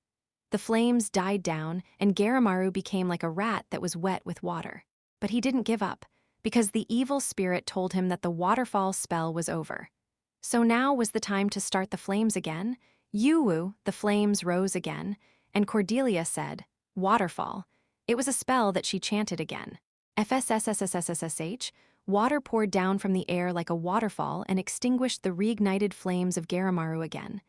The flames died down, and Garamaru became like a rat that was wet with water. But he didn't give up, because the evil spirit told him that the waterfall spell was over. So now was the time to start the flames again. Yuwu, the flames rose again, and Cordelia said, Waterfall. It was a spell that she chanted again. FSSSSSSSH, water poured down from the air like a waterfall and extinguished the reignited flames of Garamaru again.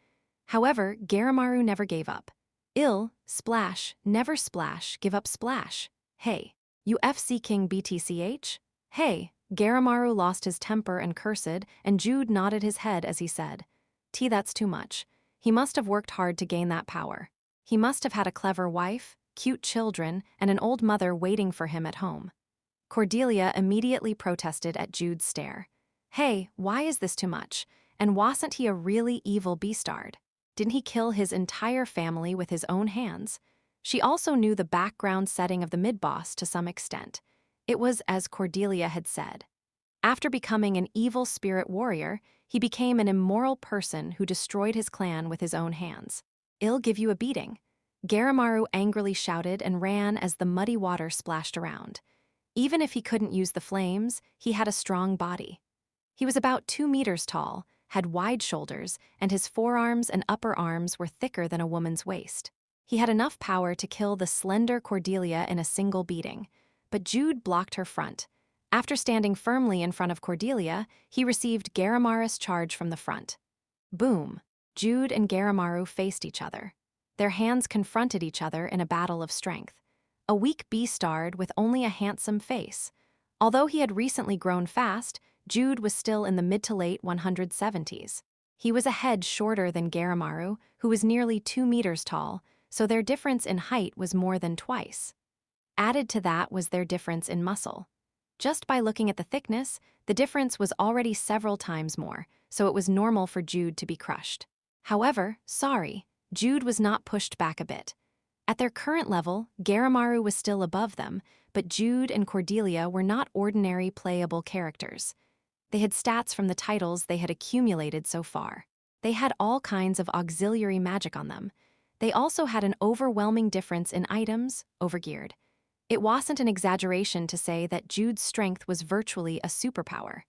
However, Garamaru never gave up. Ill, splash, never splash, give up splash. Hey, UFC King BTCH? Hey, Garamaru lost his temper and cursed, and Jude nodded his head as he said, That's too much. He must have worked hard to gain that power. He must have had a clever wife, cute children, and an old mother waiting for him at home. Cordelia immediately protested at Jude's stare. Hey, why is this too much? And wasn't he a really evil beastard? Didn't he kill his entire family with his own hands? She also knew the background setting of the mid-boss to some extent. It was as Cordelia had said. After becoming an evil spirit warrior, he became an immoral person who destroyed his clan with his own hands. I'll give you a beating. Garamaru angrily shouted and ran as the muddy water splashed around. Even if he couldn't use the flames, he had a strong body. He was about 2 meters tall, had wide shoulders, and his forearms and upper arms were thicker than a woman's waist. He had enough power to kill the slender Cordelia in a single beating, but Jude blocked her front. After standing firmly in front of Cordelia, he received Garamaru's charge from the front. Boom! Jude and Garamaru faced each other. Their hands confronted each other in a battle of strength. A weak beastard with only a handsome face. Although he had recently grown fast, Jude was still in the mid to late 170s. He was a head shorter than Garamaru, who was nearly 2 meters tall, so their difference in height was more than twice. Added to that was their difference in muscle. Just by looking at the thickness, the difference was already several times more, so it was normal for Jude to be crushed. However, Jude was not pushed back a bit. At their current level, Garamaru was still above them, but Jude and Cordelia were not ordinary playable characters. They had stats from the titles they had accumulated so far. They had all kinds of auxiliary magic on them. They also had an overwhelming difference in items, overgeared. It wasn't an exaggeration to say that Jude's strength was virtually a superpower.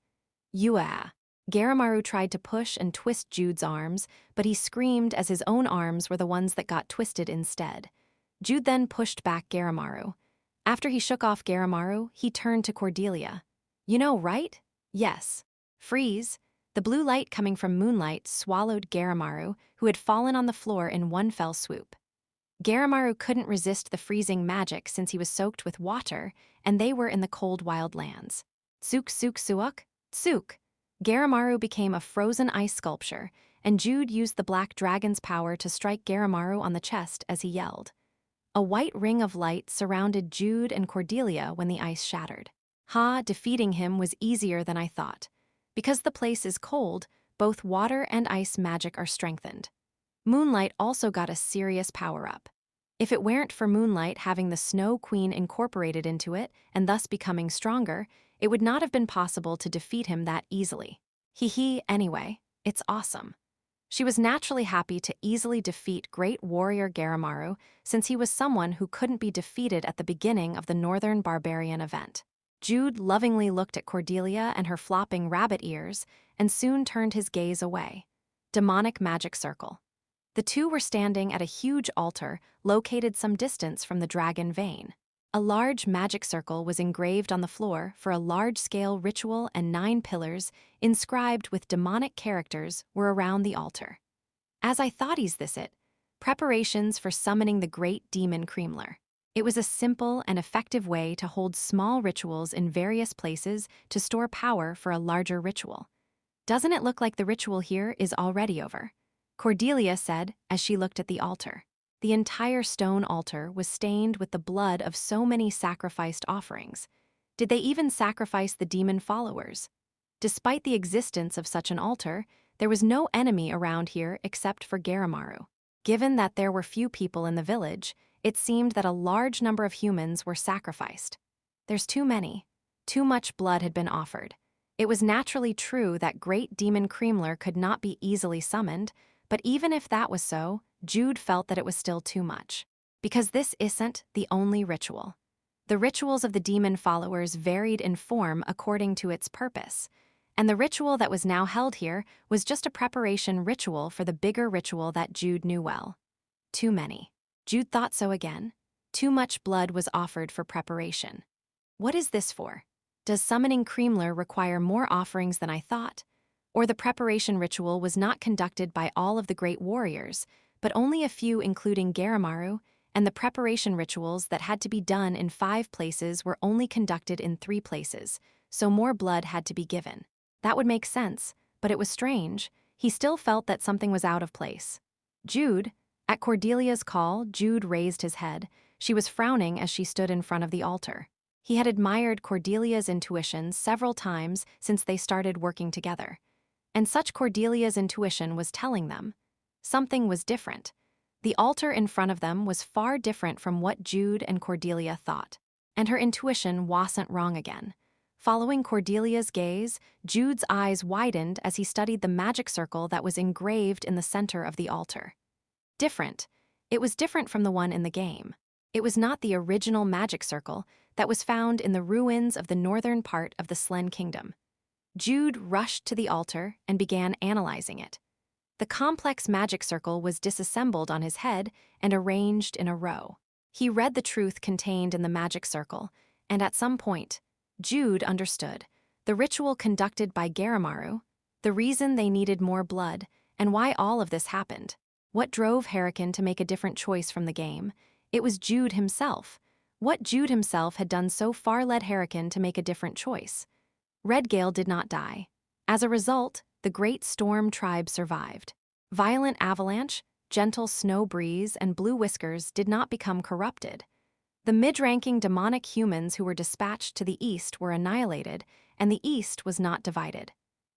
Garamaru tried to push and twist Jude's arms, but he screamed as his own arms were the ones that got twisted instead. Jude then pushed back Garamaru. After he shook off Garamaru, he turned to Cordelia. "You know, right?" "Yes." "Freeze." The blue light coming from moonlight swallowed Garamaru, who had fallen on the floor in one fell swoop. Garamaru couldn't resist the freezing magic since he was soaked with water, and they were in the cold wild lands. Tsuk tsuk suuk, tsuk. Garamaru became a frozen ice sculpture, and Jude used the black dragon's power to strike Garamaru on the chest as he yelled. A white ring of light surrounded Jude and Cordelia when the ice shattered. Defeating him was easier than I thought. Because the place is cold, both water and ice magic are strengthened. Moonlight also got a serious power-up. If it weren't for Moonlight having the Snow Queen incorporated into it and thus becoming stronger, it would not have been possible to defeat him that easily. Anyway, it's awesome. She was naturally happy to easily defeat great warrior Garamaru since he was someone who couldn't be defeated at the beginning of the Northern Barbarian event. Jude lovingly looked at Cordelia and her flopping rabbit ears and soon turned his gaze away. Demonic magic circle. The two were standing at a huge altar located some distance from the dragon vein. A large magic circle was engraved on the floor for a large-scale ritual, and 9 pillars, inscribed with demonic characters, were around the altar. As I thought, is this it? Preparations for summoning the great demon Kremler. It was a simple and effective way to hold small rituals in various places to store power for a larger ritual. Doesn't it look like the ritual here is already over? Cordelia said as she looked at the altar. The entire stone altar was stained with the blood of so many sacrificed offerings. Did they even sacrifice the demon followers? Despite the existence of such an altar, there was no enemy around here except for Garamaru. Given that there were few people in the village, it seemed that a large number of humans were sacrificed. There's too many. Too much blood had been offered. It was naturally true that great demon Kremler could not be easily summoned, but even if that was so, Jude felt that it was still too much. Because this isn't the only ritual. The rituals of the demon followers varied in form according to its purpose, and the ritual that was now held here was just a preparation ritual for the bigger ritual that Jude knew well. Too many. Jude thought so again. Too much blood was offered for preparation. What is this for? Does summoning Kremler require more offerings than I thought? Or the preparation ritual was not conducted by all of the great warriors, but only a few, including Garamaru, and the preparation rituals that had to be done in 5 places were only conducted in 3 places, so more blood had to be given. That would make sense, but it was strange. He still felt that something was out of place. Jude. At Cordelia's call, Jude raised his head. She was frowning as she stood in front of the altar. He had admired Cordelia's intuition several times since they started working together. And such Cordelia's intuition was telling them. Something was different. The altar in front of them was far different from what Jude and Cordelia thought. And her intuition wasn't wrong again. Following Cordelia's gaze, Jude's eyes widened as he studied the magic circle that was engraved in the center of the altar. Different. It was different from the one in the game. It was not the original magic circle that was found in the ruins of the northern part of the Slen Kingdom. Jude rushed to the altar and began analyzing it. The complex magic circle was disassembled on his head and arranged in a row. He read the truth contained in the magic circle, and at some point, Jude understood the ritual conducted by Garamaru, the reason they needed more blood, and why all of this happened. What drove Hurricane to make a different choice from the game? It was Jude himself. What Jude himself had done so far led Hurricane to make a different choice. Redgale did not die. As a result, the Great Storm tribe survived. Violent avalanche, gentle snow breeze, and blue whiskers did not become corrupted. The mid-ranking demonic humans who were dispatched to the east were annihilated, and the east was not divided.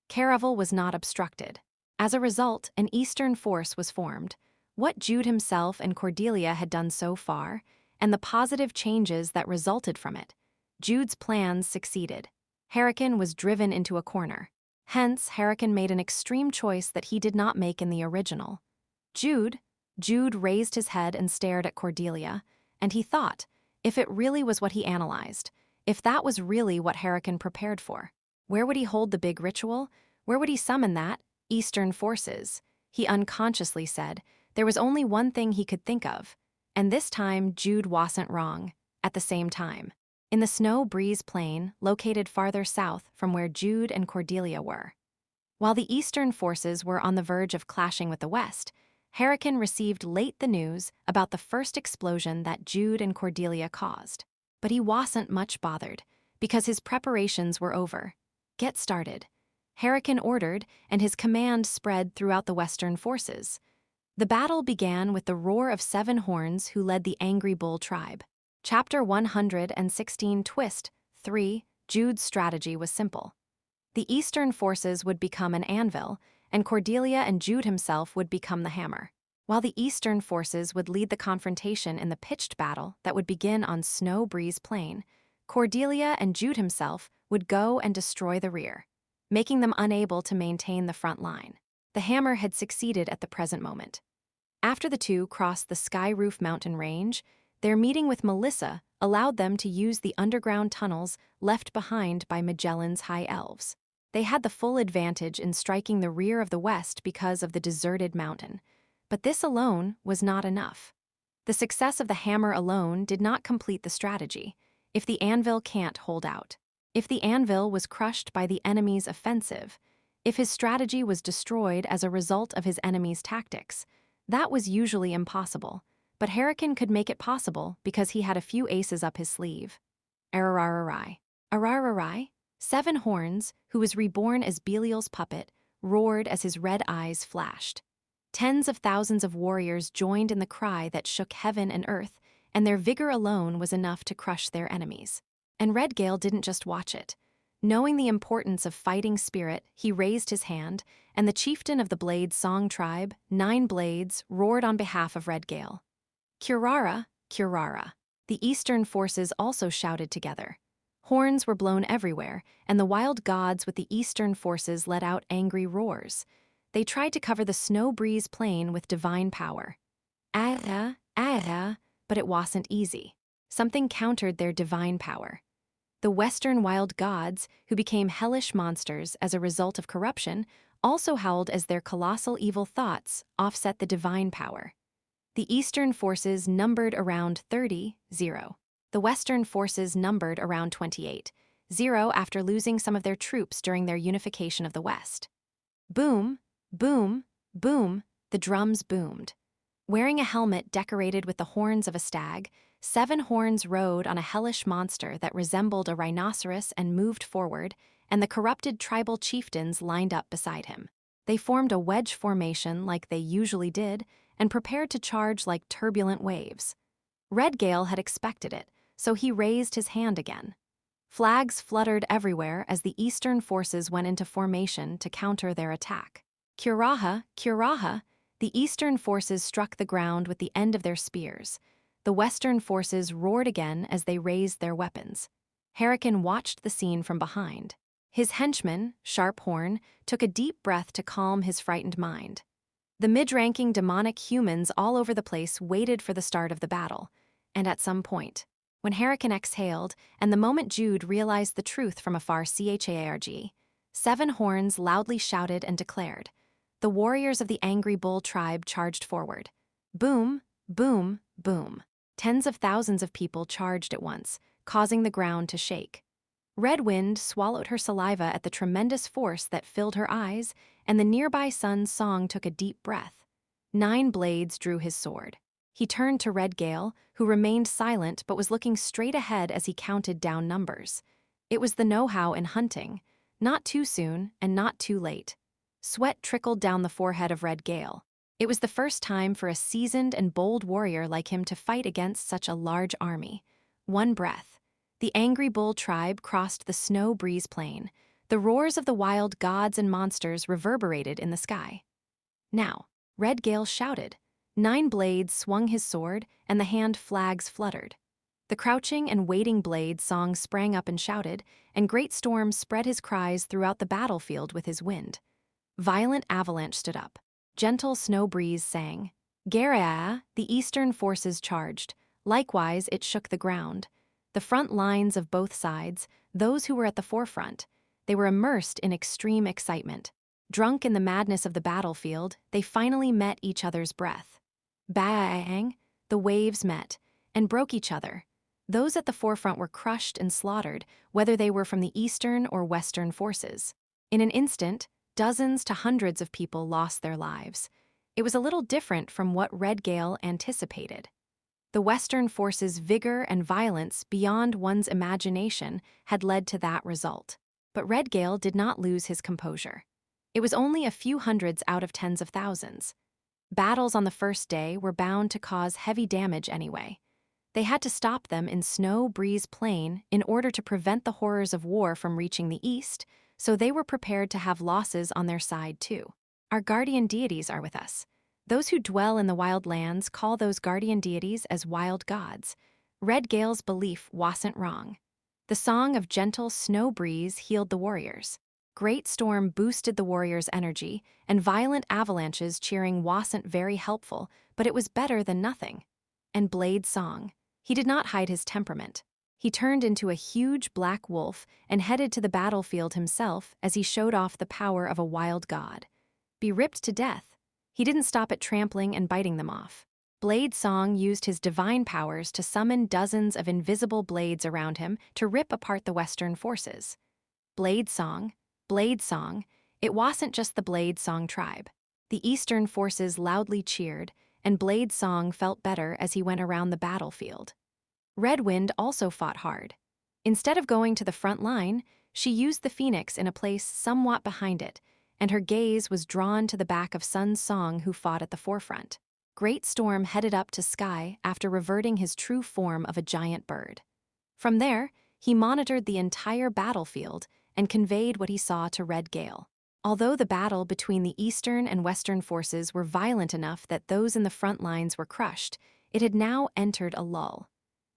Caravel was not obstructed. As a result, an eastern force was formed. What Jude himself and Cordelia had done so far, and the positive changes that resulted from it. Jude's plans succeeded. Hurricane was driven into a corner. Hence, Hurricane made an extreme choice that he did not make in the original. Jude raised his head and stared at Cordelia, and he thought, if it really was what he analyzed, if that was really what Hurricane prepared for, where would he hold the big ritual? Where would he summon that? Eastern forces. He unconsciously said. There was only one thing he could think of. And this time, Jude wasn't wrong. At the same time. In the Snow Breeze Plain, located farther south from where Jude and Cordelia were. While the Eastern forces were on the verge of clashing with the West, Hurricane received late the news about the first explosion that Jude and Cordelia caused. But he wasn't much bothered, because his preparations were over. Get started. Hurricane ordered, and his command spread throughout the Western forces. The battle began with the roar of 7 horns who led the Angry Bull tribe. Chapter 116 Twist 3. Jude's strategy was simple. The Eastern forces would become an anvil, and Cordelia and Jude himself would become the hammer. While the Eastern forces would lead the confrontation in the pitched battle that would begin on Snow Breeze Plain, Cordelia and Jude himself would go and destroy the rear, making them unable to maintain the front line. The hammer had succeeded at the present moment. After the two crossed the Sky Roof mountain range, their meeting with Melissa allowed them to use the underground tunnels left behind by Magellan's High Elves. They had the full advantage in striking the rear of the West because of the deserted mountain. But this alone was not enough. The success of the hammer alone did not complete the strategy, if the anvil can't hold out. If the anvil was crushed by the enemy's offensive, if his strategy was destroyed as a result of his enemy's tactics, that was usually impossible. But Hurricane could make it possible because he had a few aces up his sleeve. Arararai. Arararai? 7 Horns, who was reborn as Belial's puppet, roared as his red eyes flashed. Tens of thousands of warriors joined in the cry that shook heaven and earth, and their vigor alone was enough to crush their enemies. And Redgale didn't just watch it. Knowing the importance of fighting spirit, he raised his hand, and the chieftain of the Blade Song tribe, 9 Blades, roared on behalf of Redgale. Curara, Curara. The Eastern forces also shouted together. Horns were blown everywhere, and the wild gods with the Eastern forces let out angry roars. They tried to cover the Snow Breeze Plain with divine power. But it wasn't easy. Something countered their divine power. The Western wild gods, who became hellish monsters as a result of corruption, also howled as their colossal evil thoughts offset the divine power. The Eastern forces numbered around 30-0. The Western forces numbered around 28-0 after losing some of their troops during their unification of the West. Boom, boom, boom, the drums boomed. Wearing a helmet decorated with the horns of a stag, 7 Horns rode on a hellish monster that resembled a rhinoceros and moved forward, and the corrupted tribal chieftains lined up beside him. They formed a wedge formation like they usually did, and prepared to charge like turbulent waves. Redgale had expected it, so he raised his hand again. Flags fluttered everywhere as the Eastern forces went into formation to counter their attack. Curaha, Curaha! The Eastern forces struck the ground with the end of their spears. The Western forces roared again as they raised their weapons. Hurricane watched the scene from behind. His henchman, Sharp Horn, took a deep breath to calm his frightened mind. The mid-ranking demonic humans all over the place waited for the start of the battle, and at some point, when Hurricane exhaled, and the moment Jude realized the truth from afar CHARG, 7 Horns loudly shouted and declared. The warriors of the Angry Bull tribe charged forward. Boom, boom, boom. Tens of thousands of people charged at once, causing the ground to shake. Red Wind swallowed her saliva at the tremendous force that filled her eyes, and the nearby Sun's Song took a deep breath. 9 Blades drew his sword. He turned to Redgale, who remained silent but was looking straight ahead as he counted down numbers. It was the know-how in hunting, not too soon and not too late. Sweat trickled down the forehead of Redgale. It was the first time for a seasoned and bold warrior like him to fight against such a large army. One breath. The Angry Bull tribe crossed the Snow Breeze Plain. The roars of the wild gods and monsters reverberated in the sky. Now, Redgale shouted. 9 Blades swung his sword, and the hand flags fluttered. The crouching and waiting Blade Song sprang up and shouted, and Great Storm spread his cries throughout the battlefield with his wind. Violent Avalanche stood up. Gentle Snow Breeze sang. Garaa, the Eastern forces charged. Likewise, it shook the ground. The front lines of both sides, those who were at the forefront, they were immersed in extreme excitement. Drunk in the madness of the battlefield, they finally met each other's breath. Bang! The waves met and broke each other. Those at the forefront were crushed and slaughtered, whether they were from the eastern or western forces. In an instant, dozens to hundreds of people lost their lives. It was a little different from what Red Gale anticipated. The Western forces' vigor and violence beyond one's imagination had led to that result. But Red Gale did not lose his composure. It was only a few hundreds out of tens of thousands. Battles on the first day were bound to cause heavy damage anyway. They had to stop them in Snow Breeze Plain in order to prevent the horrors of war from reaching the east, so they were prepared to have losses on their side too. Our guardian deities are with us. Those who dwell in the wild lands call those guardian deities as wild gods. Red Gale's belief wasn't wrong. The song of gentle snow breeze healed the warriors. Great storm boosted the warriors' energy, and violent avalanches cheering wasn't very helpful, but it was better than nothing. And Blade's song. He did not hide his temperament. He turned into a huge black wolf and headed to the battlefield himself as he showed off the power of a wild god. Be ripped to death. He didn't stop at trampling and biting them off. Blade's song used his divine powers to summon dozens of invisible blades around him to rip apart the Western forces. Blade's song, it wasn't just the Blade's song tribe. The Eastern forces loudly cheered, and Blade's song felt better as he went around the battlefield. Red Wind also fought hard. Instead of going to the front line, she used the phoenix in a place somewhat behind it, and her gaze was drawn to the back of Sun's song who fought at the forefront. Great Storm headed up to Sky after reverting his true form of a giant bird. From there, he monitored the entire battlefield and conveyed what he saw to Red Gale. Although the battle between the Eastern and Western forces were violent enough that those in the front lines were crushed, it had now entered a lull.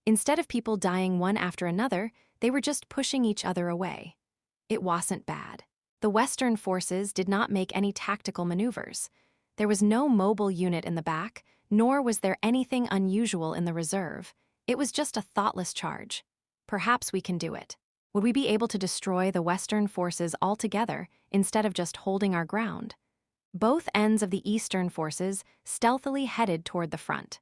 Instead of people dying one after another, they were just pushing each other away. It wasn't bad. The Western forces did not make any tactical maneuvers. There was no mobile unit in the back, nor was there anything unusual in the reserve. It was just a thoughtless charge. Perhaps we can do it. Would we be able to destroy the Western forces altogether instead of just holding our ground? Both ends of the Eastern forces stealthily headed toward the front.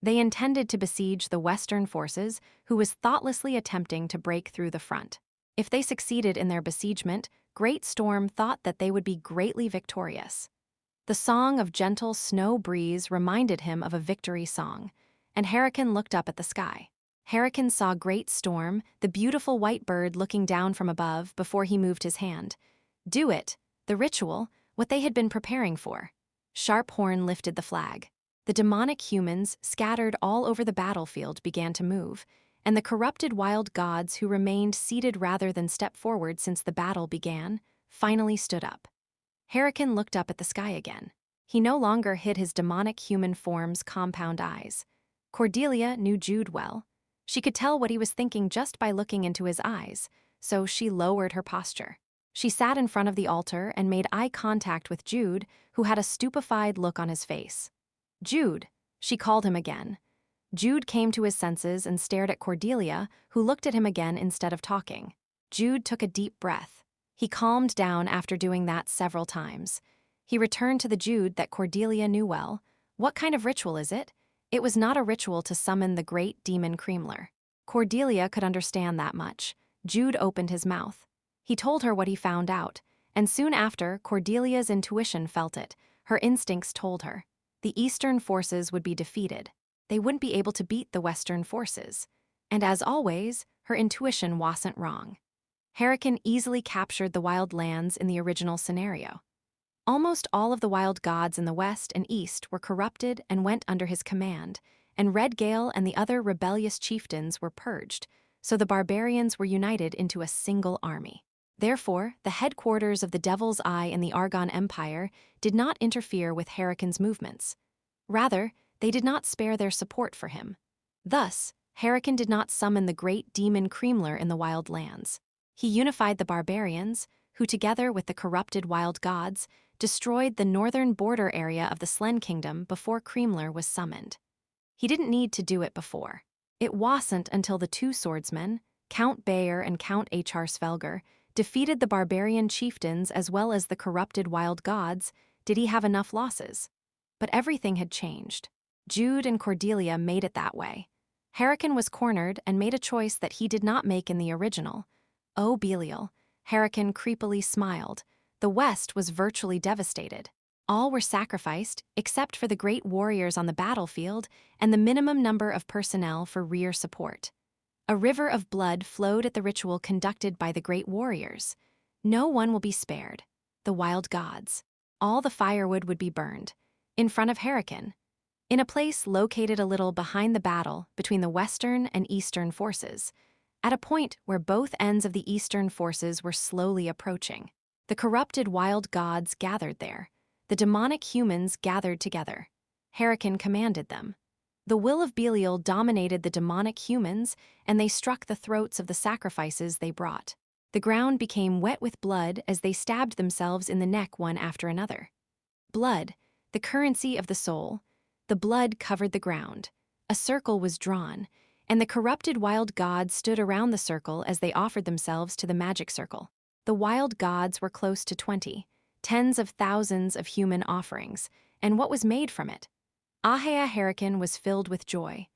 They intended to besiege the Western forces, who was thoughtlessly attempting to break through the front. If they succeeded in their besiegement, Great Storm thought that they would be greatly victorious. The song of gentle snow breeze reminded him of a victory song, and Hurricane looked up at the sky. Hurricane saw Great Storm, the beautiful white bird looking down from above before he moved his hand. Do it, the ritual, what they had been preparing for. Sharphorn lifted the flag. The demonic humans, scattered all over the battlefield, began to move, and the corrupted wild gods who remained seated rather than step forward since the battle began, finally stood up. Hurricane looked up at the sky again. He no longer hid his demonic human form's compound eyes. Cordelia knew Jude well. She could tell what he was thinking just by looking into his eyes, so she lowered her posture. She sat in front of the altar and made eye contact with Jude, who had a stupefied look on his face. Jude, she called him again. Jude came to his senses and stared at Cordelia, who looked at him again instead of talking. Jude took a deep breath. He calmed down after doing that several times. He returned to the Jude that Cordelia knew well. What kind of ritual is it? It was not a ritual to summon the great demon Creamler. Cordelia could understand that much. Jude opened his mouth. He told her what he found out, and soon after, Cordelia's intuition felt it. Her instincts told her. The Eastern forces would be defeated. They wouldn't be able to beat the Western forces. And as always, her intuition wasn't wrong. Hurricane easily captured the wild lands in the original scenario. Almost all of the wild gods in the West and East were corrupted and went under his command, and Red Gale and the other rebellious chieftains were purged, so the barbarians were united into a single army. Therefore, the headquarters of the Devil's Eye in the Argon Empire did not interfere with Hurricane's movements. Rather, they did not spare their support for him. Thus, Hurricane did not summon the great demon Creamler in the wild lands. He unified the barbarians, who together with the corrupted wild gods, destroyed the northern border area of the Slen Kingdom before Creamler was summoned. He didn't need to do it before. It wasn't until the two swordsmen, Count Bayer and Count H.R. Svelger, defeated the barbarian chieftains as well as the corrupted wild gods, did he have enough losses? But everything had changed. Jude and Cordelia made it that way. Hurricane was cornered and made a choice that he did not make in the original. Oh, Belial, Hurricane creepily smiled. The West was virtually devastated. All were sacrificed, except for the great warriors on the battlefield and the minimum number of personnel for rear support. A river of blood flowed at the ritual conducted by the great warriors. No one will be spared. The wild gods. All the firewood would be burned. In front of Hurricane. In a place located a little behind the battle between the Western and Eastern forces, at a point where both ends of the Eastern forces were slowly approaching. The corrupted wild gods gathered there. The demonic humans gathered together. Hurricane commanded them. The will of Belial dominated the demonic humans, and they struck the throats of the sacrifices they brought. The ground became wet with blood as they stabbed themselves in the neck one after another. Blood, the currency of the soul. The blood covered the ground. A circle was drawn, and the corrupted wild gods stood around the circle as they offered themselves to the magic circle. The wild gods were close to 20, tens of thousands of human offerings, and what was made from it? Ahea Hurricane was filled with joy.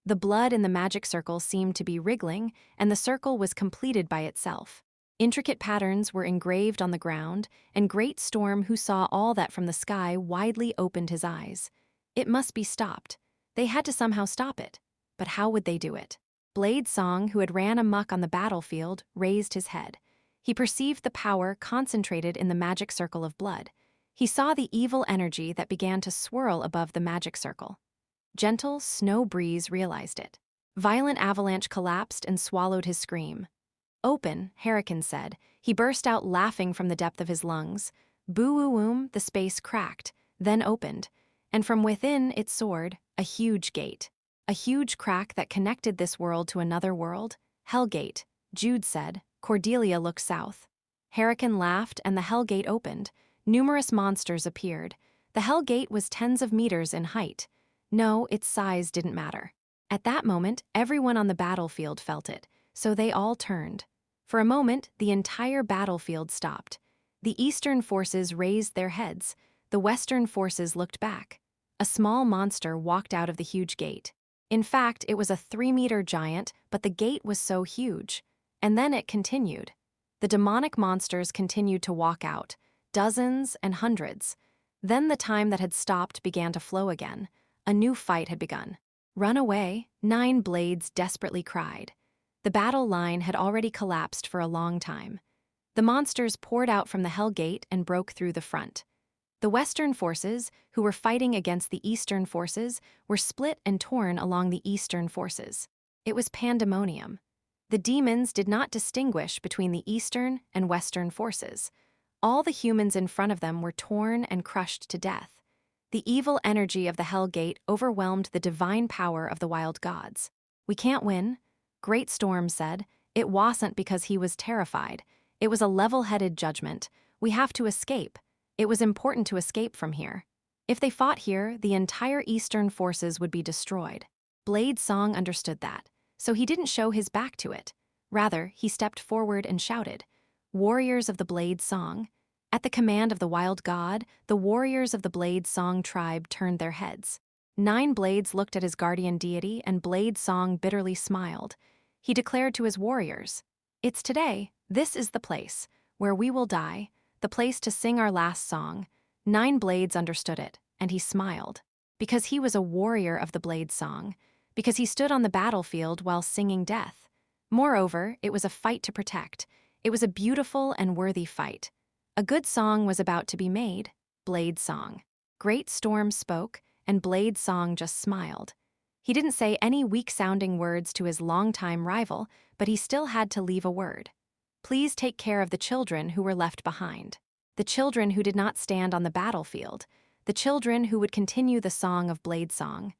The blood in the magic circle seemed to be wriggling, and the circle was completed by itself. Intricate patterns were engraved on the ground, and Great Storm, who saw all that from the sky, widely opened his eyes. It must be stopped. They had to somehow stop it. But how would they do it? Blade Song, who had ran amok on the battlefield, raised his head. He perceived the power concentrated in the magic circle of blood. He saw the evil energy that began to swirl above the magic circle. Gentle Snow Breeze realized it. Violent Avalanche collapsed and swallowed his scream. Open, Hurricane said. He burst out laughing from the depth of his lungs. Boo-oo-oom, the space cracked, then opened. And from within it soared, a huge gate. A huge crack that connected this world to another world. Hellgate, Jude said. Cordelia looked south. Hurricane laughed and the Hellgate opened. Numerous monsters appeared. The Hellgate was tens of meters in height. No, its size didn't matter. At that moment, everyone on the battlefield felt it, so they all turned. For a moment, the entire battlefield stopped. The Eastern forces raised their heads. The Western forces looked back. A small monster walked out of the huge gate. In fact, it was a 3-meter giant, but the gate was so huge. And then it continued. The demonic monsters continued to walk out, dozens and hundreds. Then the time that had stopped began to flow again. A new fight had begun. Run away, 9 Blades desperately cried. The battle line had already collapsed for a long time. The monsters poured out from the Hellgate and broke through the front. The Western forces, who were fighting against the Eastern forces, were split and torn along the Eastern forces. It was pandemonium. The demons did not distinguish between the Eastern and Western forces. All the humans in front of them were torn and crushed to death. The evil energy of the Hellgate overwhelmed the divine power of the wild gods. We can't win, Great Storm said. It wasn't because he was terrified. It was a level-headed judgment. We have to escape. It was important to escape from here. If they fought here, the entire Eastern forces would be destroyed. Blade Song understood that, so he didn't show his back to it. Rather, he stepped forward and shouted, "Warriors of the Blade Song." At the command of the wild god, the warriors of the Blade Song tribe turned their heads. 9 Blades looked at his guardian deity, and Blade Song bitterly smiled. He declared to his warriors, "It's today. This is the place where we will die, the place to sing our last song." 9 Blades understood it, and he smiled. Because he was a warrior of the Blade Song. Because he stood on the battlefield while singing death. Moreover, it was a fight to protect. It was a beautiful and worthy fight. A good song was about to be made. Blade Song. Great Storm spoke, and Blade Song just smiled. He didn't say any weak-sounding words to his longtime rival, but he still had to leave a word. Please take care of the children who were left behind. The children who did not stand on the battlefield. The children who would continue the song of Blade Song.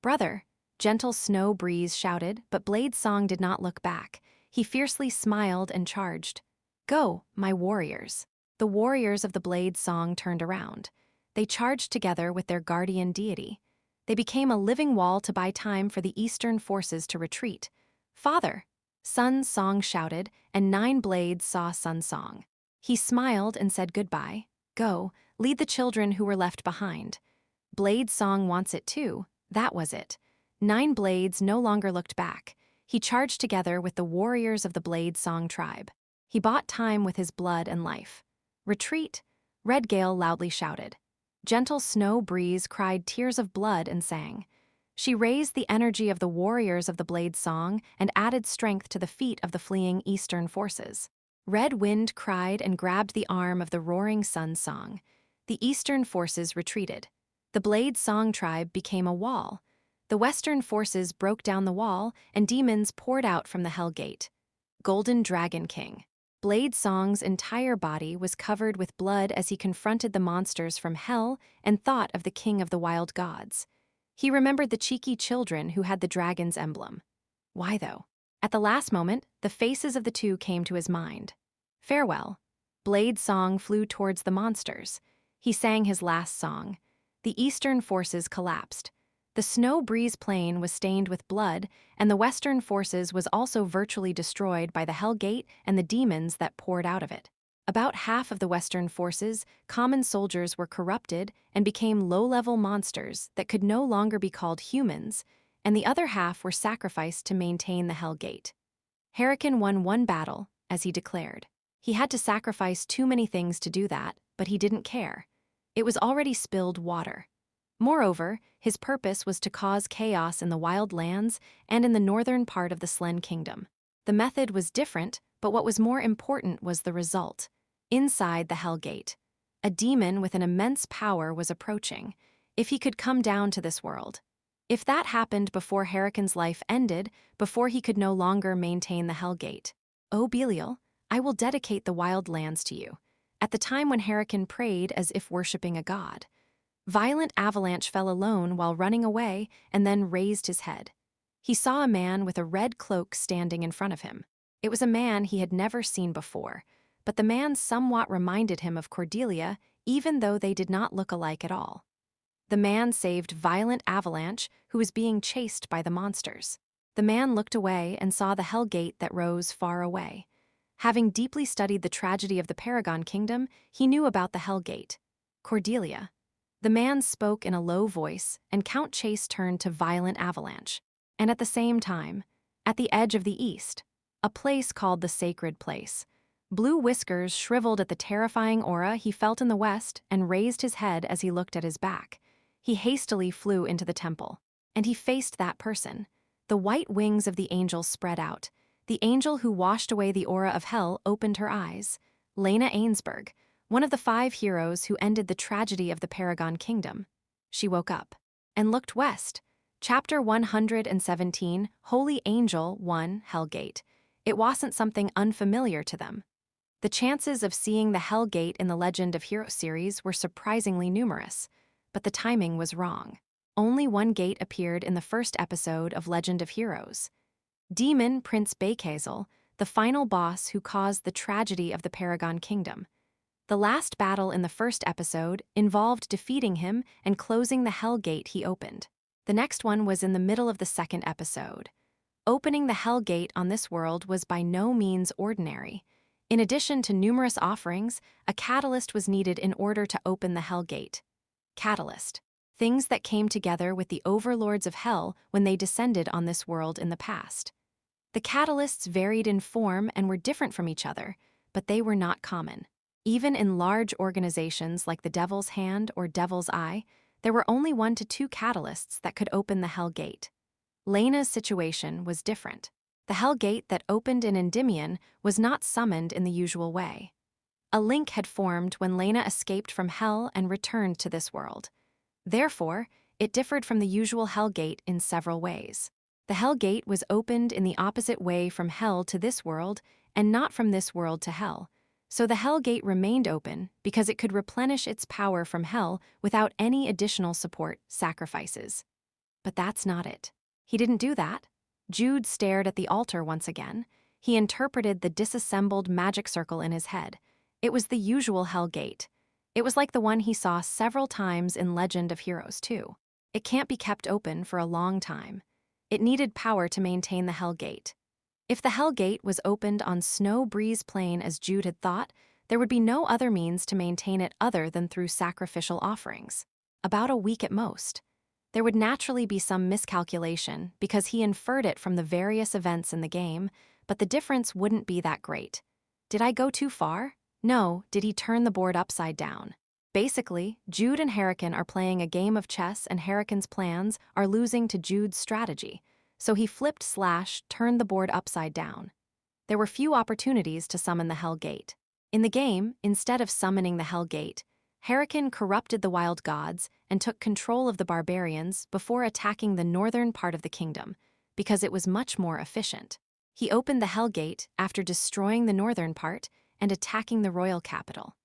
"Brother," Gentle Snow Breeze shouted, but Blade Song did not look back. He fiercely smiled and charged. "Go, my warriors." The warriors of the Blade Song turned around. They charged together with their guardian deity. They became a living wall to buy time for the Eastern forces to retreat. "Father," Sun Song shouted, and 9 Blades saw Sun Song. He smiled and said goodbye. Go, lead the children who were left behind. Blade Song wants it too. That was it. 9 Blades no longer looked back. He charged together with the warriors of the Blade Song tribe. He bought time with his blood and life. Retreat! Red Gale loudly shouted. Gentle Snow Breeze cried tears of blood and sang. She raised the energy of the warriors of the Blade Song and added strength to the feet of the fleeing eastern forces. Red Wind cried and grabbed the arm of the roaring Sun Song. The eastern forces retreated. The Blade Song tribe became a wall. The western forces broke down the wall, and demons poured out from the Hell Gate. Golden Dragon King. Blade Song's entire body was covered with blood as he confronted the monsters from hell and thought of the king of the wild gods. He remembered the cheeky children who had the dragon's emblem. Why, though? At the last moment, the faces of the two came to his mind. Farewell. Blade Song flew towards the monsters. He sang his last song. The eastern forces collapsed. The Snow Breeze Plain was stained with blood, and the western forces was also virtually destroyed by the Hell Gate and the demons that poured out of it. About half of the western forces, common soldiers, were corrupted and became low-level monsters that could no longer be called humans, and the other half were sacrificed to maintain the Hell Gate. Hurricane won one battle, as he declared. He had to sacrifice too many things to do that, but he didn't care. It was already spilled water. Moreover, his purpose was to cause chaos in the wild lands and in the northern part of the Slen Kingdom. The method was different, but what was more important was the result. Inside the Hell Gate, a demon with an immense power was approaching. If he could come down to this world. If that happened before Hurricane's life ended, before he could no longer maintain the Hell Gate. O Belial, I will dedicate the wild lands to you. At the time when Hurricane prayed as if worshipping a god. Violent Avalanche fell alone while running away and then raised his head. He saw a man with a red cloak standing in front of him. It was a man he had never seen before, but the man somewhat reminded him of Cordelia, even though they did not look alike at all. The man saved Violent Avalanche, who was being chased by the monsters. The man looked away and saw the Hell Gate that rose far away. Having deeply studied the tragedy of the Paragon Kingdom, he knew about the Hell Gate. Cordelia. The man spoke in a low voice, and Count Chase turned to Violent Avalanche. And at the same time, at the edge of the east, a place called the Sacred Place. Blue Whiskers shriveled at the terrifying aura he felt in the west and raised his head as he looked at his back. He hastily flew into the temple, and he faced that person. The white wings of the angel spread out. The angel who washed away the aura of hell opened her eyes. Lena Ainsberg, one of the 5 heroes who ended the tragedy of the Paragon Kingdom. She woke up and looked west. Chapter 117, Holy Angel 1, Hell Gate. It wasn't something unfamiliar to them. The chances of seeing the Hell Gate in the Legend of Heroes series were surprisingly numerous, but the timing was wrong. Only one gate appeared in the first episode of Legend of Heroes. Demon Prince Bakehazel, the final boss who caused the tragedy of the Paragon Kingdom. The last battle in the first episode involved defeating him and closing the Hell Gate he opened. The next one was in the middle of the second episode. Opening the Hell Gate on this world was by no means ordinary. In addition to numerous offerings, a catalyst was needed in order to open the Hell Gate. Catalyst. Things that came together with the overlords of hell when they descended on this world in the past. The catalysts varied in form and were different from each other, but they were not common. Even in large organizations like the Devil's Hand or Devil's Eye, there were only 1 to 2 catalysts that could open the Hell Gate. Lena's situation was different. The Hell Gate that opened in Endymion was not summoned in the usual way. A link had formed when Lena escaped from hell and returned to this world. Therefore, it differed from the usual Hell Gate in several ways. The Hell Gate was opened in the opposite way from hell to this world and not from this world to hell. So the Hell Gate remained open because it could replenish its power from hell without any additional support sacrifices. But that's not it. He didn't do that. Jude stared at the altar once again. He interpreted the disassembled magic circle in his head. It was the usual Hell Gate. It was like the one he saw several times in Legend of Heroes 2. It can't be kept open for a long time. It needed power to maintain the Hell Gate. If the Hell Gate was opened on Snow Breeze Plain as Jude had thought, there would be no other means to maintain it other than through sacrificial offerings. About a week at most. There would naturally be some miscalculation because he inferred it from the various events in the game, but the difference wouldn't be that great. Did I go too far? No, did he turn the board upside down? Basically, Jude and Hurricane are playing a game of chess and Hurricane's plans are losing to Jude's strategy, so he turned the board upside down. There were few opportunities to summon the Hell Gate. In the game, instead of summoning the Hell Gate, Hurricane corrupted the wild gods and took control of the barbarians before attacking the northern part of the kingdom, because it was much more efficient. He opened the Hell Gate after destroying the northern part and attacking the royal capital.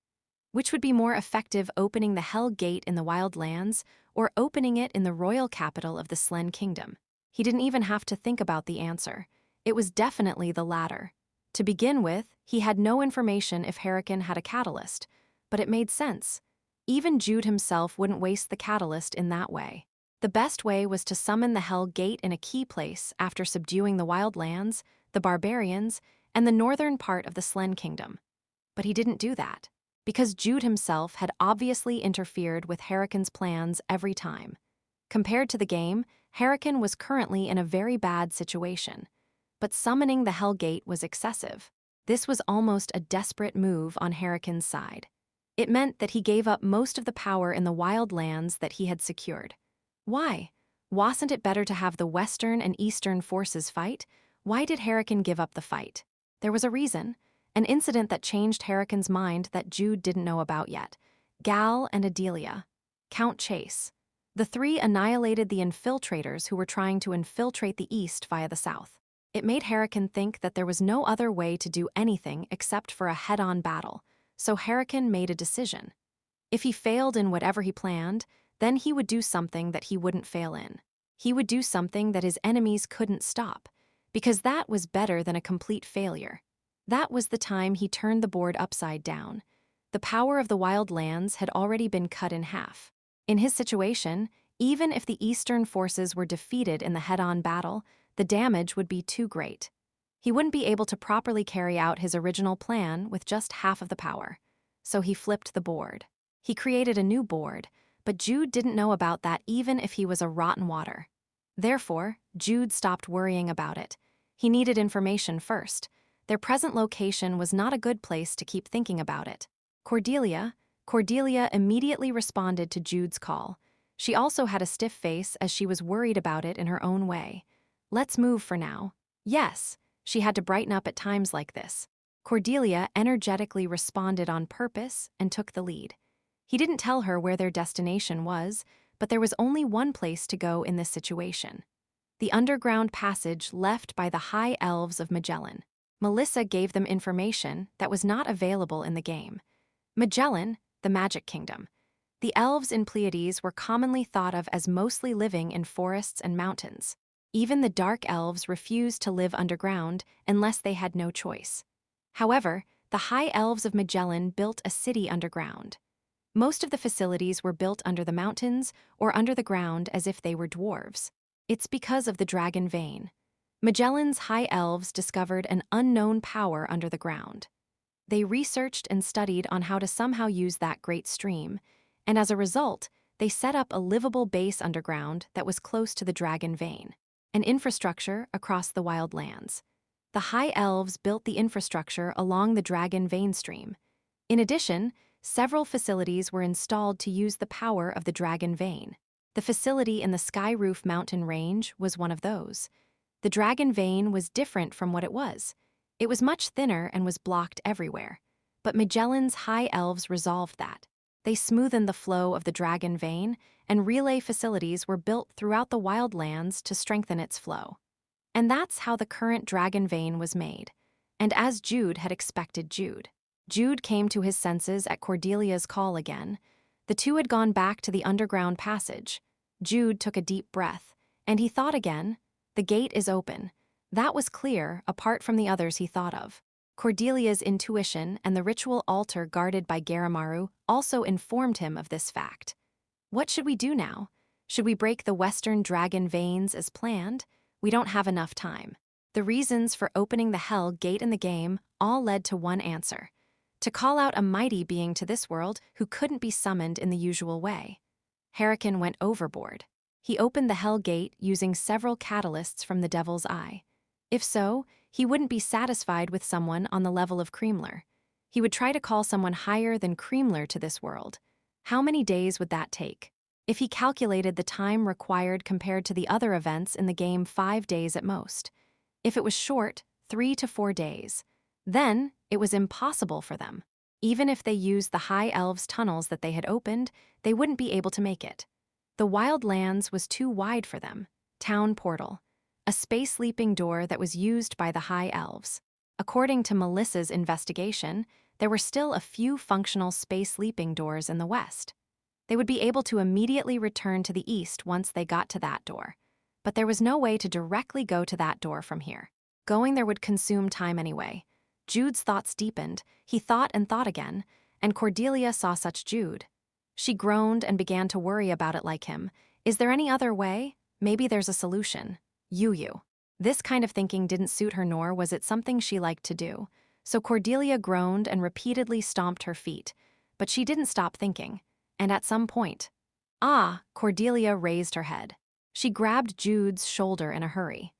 Which would be more effective, opening the Hell Gate in the wild lands or opening it in the royal capital of the Slen Kingdom? He didn't even have to think about the answer. It was definitely the latter. To begin with, he had no information if Hurricane had a catalyst, but it made sense. Even Jude himself wouldn't waste the catalyst in that way. The best way was to summon the Hell Gate in a key place after subduing the wild lands, the barbarians, and the northern part of the Slen Kingdom. But he didn't do that, because Jude himself had obviously interfered with Hurricane's plans every time. Compared to the game, Hurricane was currently in a very bad situation. But summoning the Hell Gate was excessive. This was almost a desperate move on Hurricane's side. It meant that he gave up most of the power in the wild lands that he had secured. Why? Wasn't it better to have the Western and Eastern forces fight? Why did Hurricane give up the fight? There was a reason. An incident that changed Hurricane's mind that Jude didn't know about yet. Gal and Adelia. Count Chase. The three annihilated the infiltrators who were trying to infiltrate the East via the South. It made Hurricane think that there was no other way to do anything except for a head-on battle, so Hurricane made a decision. If he failed in whatever he planned, then he would do something that he wouldn't fail in. He would do something that his enemies couldn't stop, because that was better than a complete failure. That was the time he turned the board upside down. The power of the wild lands had already been cut in half. In his situation, even if the Eastern forces were defeated in the head-on battle, the damage would be too great. He wouldn't be able to properly carry out his original plan with just half of the power. So he flipped the board. He created a new board, but Jude didn't know about that even if he was a rotten water. Therefore, Jude stopped worrying about it. He needed information first. Their present location was not a good place to keep thinking about it. Cordelia immediately responded to Jude's call. She also had a stiff face as she was worried about it in her own way. Let's move for now. Yes, she had to brighten up at times like this. Cordelia energetically responded on purpose and took the lead. He didn't tell her where their destination was, but there was only one place to go in this situation. The underground passage left by the High Elves of Magellan. Melissa gave them information that was not available in the game. Magellan, the Magic Kingdom. The elves in Pleiades were commonly thought of as mostly living in forests and mountains. Even the dark elves refused to live underground unless they had no choice. However, the High Elves of Magellan built a city underground. Most of the facilities were built under the mountains or under the ground as if they were dwarves. It's because of the dragon vein. Magellan's High Elves discovered an unknown power under the ground. They researched and studied on how to somehow use that great stream, and as a result, they set up a livable base underground that was close to the dragon vein, an infrastructure across the wild lands. The High Elves built the infrastructure along the dragon vein stream. In addition, several facilities were installed to use the power of the dragon vein. The facility in the Skyroof mountain range was one of those. The dragon vein was different from what it was. It was much thinner and was blocked everywhere. But Magellan's High Elves resolved that. They smoothened the flow of the dragon vein, and relay facilities were built throughout the wild lands to strengthen its flow. And that's how the current dragon vein was made. And as Jude had expected, Jude came to his senses at Cordelia's call again. The two had gone back to the underground passage. Jude took a deep breath, and he thought again, the gate is open. That was clear, apart from the others he thought of. Cordelia's intuition and the ritual altar guarded by Garamaru also informed him of this fact. What should we do now? Should we break the western dragon veins as planned? We don't have enough time. The reasons for opening the Hell Gate in the game all led to one answer: to call out a mighty being to this world who couldn't be summoned in the usual way. Hurricane went overboard. He opened the Hell Gate using several catalysts from the Devil's Eye. If so, he wouldn't be satisfied with someone on the level of Creamler. He would try to call someone higher than Creamler to this world. How many days would that take? If he calculated the time required compared to the other events in the game, 5 days at most. If it was short, 3 to 4 days. Then, it was impossible for them. Even if they used the High Elves' tunnels that they had opened, they wouldn't be able to make it. The Wild Lands was too wide for them. Town Portal. A space leaping door that was used by the High Elves. According to Melissa's investigation, there were still a few functional space leaping doors in the west. They would be able to immediately return to the east once they got to that door. But there was no way to directly go to that door from here. Going there would consume time anyway. Jude's thoughts deepened. He thought and thought again, and Cordelia saw such Jude. She groaned and began to worry about it like him. Is there any other way? Maybe there's a solution. Yoo. This kind of thinking didn't suit her, nor was it something she liked to do. So Cordelia groaned and repeatedly stomped her feet. But she didn't stop thinking. And at some point... Cordelia raised her head. She grabbed Jude's shoulder in a hurry.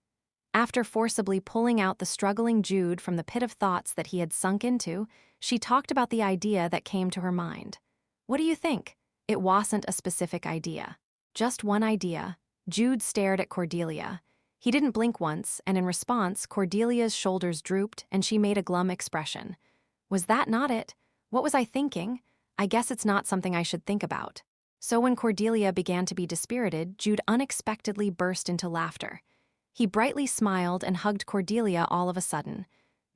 After forcibly pulling out the struggling Jude from the pit of thoughts that he had sunk into, she talked about the idea that came to her mind. What do you think? It wasn't a specific idea. Just one idea. Jude stared at Cordelia. He didn't blink once, and in response, Cordelia's shoulders drooped and she made a glum expression. Was that not it? What was I thinking? I guess it's not something I should think about. So when Cordelia began to be dispirited, Jude unexpectedly burst into laughter. He brightly smiled and hugged Cordelia all of a sudden.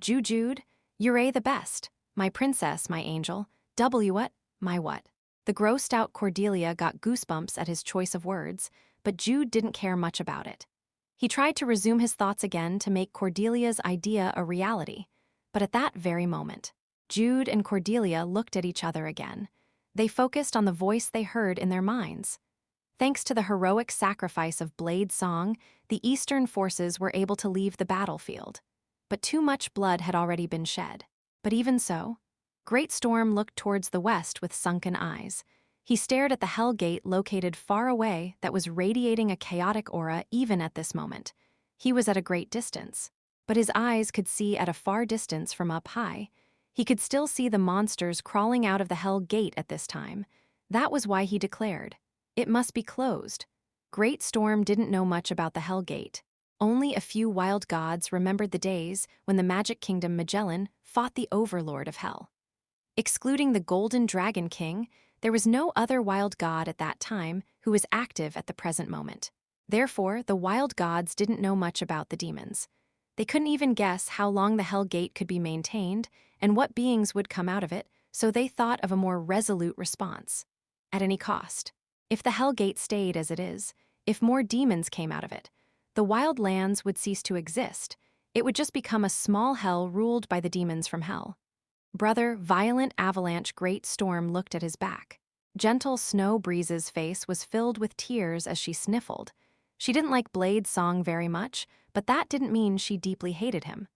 Jude, you're the best. My princess, my angel. What? My what? The grossed out Cordelia got goosebumps at his choice of words, but Jude didn't care much about it. He tried to resume his thoughts again to make Cordelia's idea a reality. But at that very moment, Jude and Cordelia looked at each other again. They focused on the voice they heard in their minds. Thanks to the heroic sacrifice of Blade Song, the Eastern forces were able to leave the battlefield. But too much blood had already been shed. But even so, Great Storm looked towards the west with sunken eyes. He stared at the Hell Gate located far away that was radiating a chaotic aura even at this moment. He was at a great distance. But his eyes could see at a far distance from up high. He could still see the monsters crawling out of the Hell Gate at this time. That was why he declared, "It must be closed." Great Storm didn't know much about the Hell Gate. Only a few wild gods remembered the days when the Magic Kingdom Magellan fought the Overlord of Hell. Excluding the Golden Dragon King, there was no other wild god at that time who was active at the present moment. Therefore, the wild gods didn't know much about the demons. They couldn't even guess how long the Hell Gate could be maintained and what beings would come out of it, so they thought of a more resolute response. At any cost. If the Hell Gate stayed as it is, if more demons came out of it, the Wild Lands would cease to exist. It would just become a small hell ruled by the demons from hell. Brother, Violent Avalanche Great Storm looked at his back. Gentle Snow Breeze's face was filled with tears as she sniffled. She didn't like Blade Song very much, but that didn't mean she deeply hated him.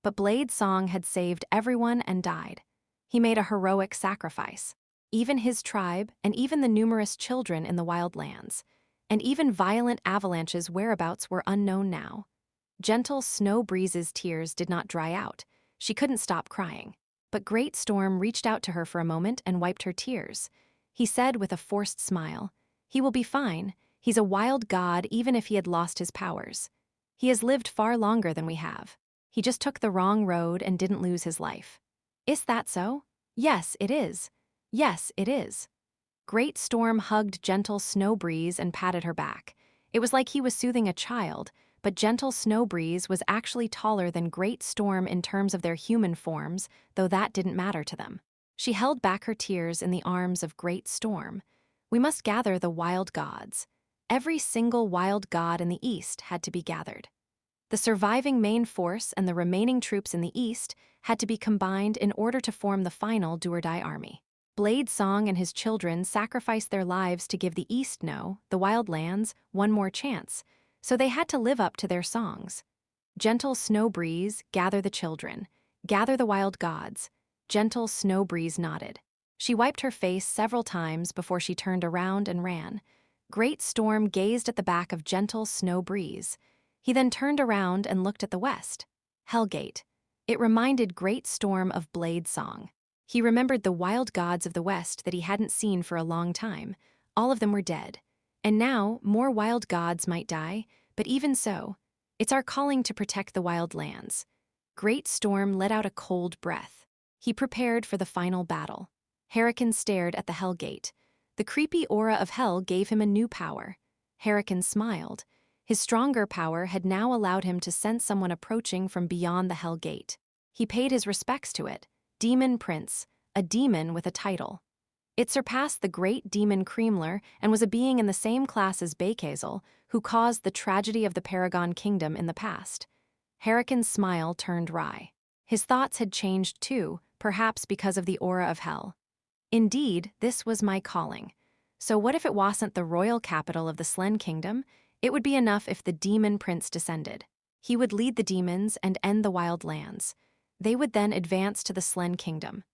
But Blade Song had saved everyone and died. He made a heroic sacrifice. Even his tribe, and even the numerous children in the Wild Lands. And even Violent Avalanche's whereabouts were unknown now. Gentle Snow Breeze's tears did not dry out. She couldn't stop crying. But Great Storm reached out to her for a moment and wiped her tears. He said with a forced smile, "He will be fine. He's a wild god even if he had lost his powers. He has lived far longer than we have. He just took the wrong road and didn't lose his life." "Is that so?" "Yes, it is. Yes, it is." Great Storm hugged Gentle Snow Breeze and patted her back. It was like he was soothing a child, but Gentle Snow Breeze was actually taller than Great Storm in terms of their human forms, though that didn't matter to them. She held back her tears in the arms of Great Storm. "We must gather the wild gods." Every single wild god in the east had to be gathered. The surviving main force and the remaining troops in the east had to be combined in order to form the final do-or-die army. Blade Song and his children sacrificed their lives to give the East, the Wild Lands, one more chance, so they had to live up to their songs. Gentle snow breeze, gather the children. Gather the wild gods. Gentle snow breeze nodded. She wiped her face several times before she turned around and ran. Great Storm gazed at the back of Gentle Snow Breeze. He then turned around and looked at the west. Hellgate. It reminded Great Storm of Blade Song. He remembered the wild gods of the west that he hadn't seen for a long time. All of them were dead. And now, more wild gods might die, but even so, it's our calling to protect the wild lands. Great Storm let out a cold breath. He prepared for the final battle. Hurricane stared at the Hellgate. The creepy aura of hell gave him a new power. Hurricane smiled. His stronger power had now allowed him to sense someone approaching from beyond the Hellgate. He paid his respects to it. Demon Prince, a demon with a title. It surpassed the great demon Creamler and was a being in the same class as Baykazel, who caused the tragedy of the Paragon Kingdom in the past. Hurricane's smile turned wry. His thoughts had changed too, perhaps because of the aura of hell. Indeed, this was my calling. So what if it wasn't the royal capital of the Slen Kingdom? It would be enough if the demon prince descended. He would lead the demons and end the wild lands. They would then advance to the Slen Kingdom.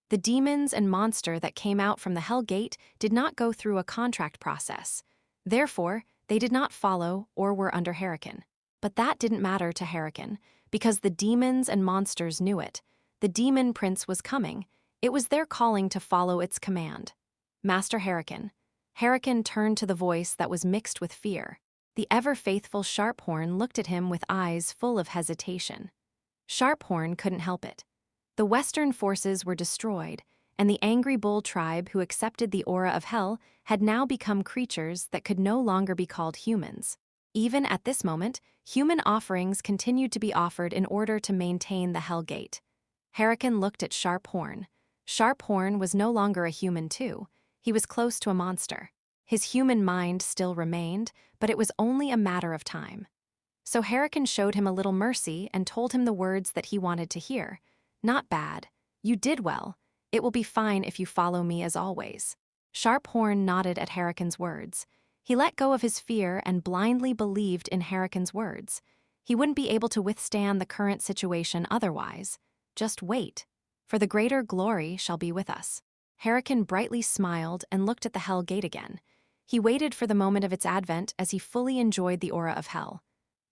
The demons and monster that came out from the Hell Gate did not go through a contract process. Therefore, they did not follow or were under Hurricane. But that didn't matter to Hurricane, because the demons and monsters knew it. The demon prince was coming. It was their calling to follow its command. Master Hurricane. Hurricane turned to the voice that was mixed with fear. The ever-faithful Sharphorn looked at him with eyes full of hesitation. Sharphorn couldn't help it. The Western forces were destroyed, and the angry bull tribe who accepted the aura of hell had now become creatures that could no longer be called humans. Even at this moment, human offerings continued to be offered in order to maintain the Hell Gate. Hurricane looked at Sharphorn. Sharphorn was no longer a human too. He was close to a monster. His human mind still remained, but it was only a matter of time. So Hurricane showed him a little mercy and told him the words that he wanted to hear. Not bad. You did well. It will be fine if you follow me as always. Sharphorn nodded at Hurricane's words. He let go of his fear and blindly believed in Hurricane's words. He wouldn't be able to withstand the current situation otherwise. Just wait. For the greater glory shall be with us. Hurricane brightly smiled and looked at the Hell Gate again. He waited for the moment of its advent as he fully enjoyed the aura of hell.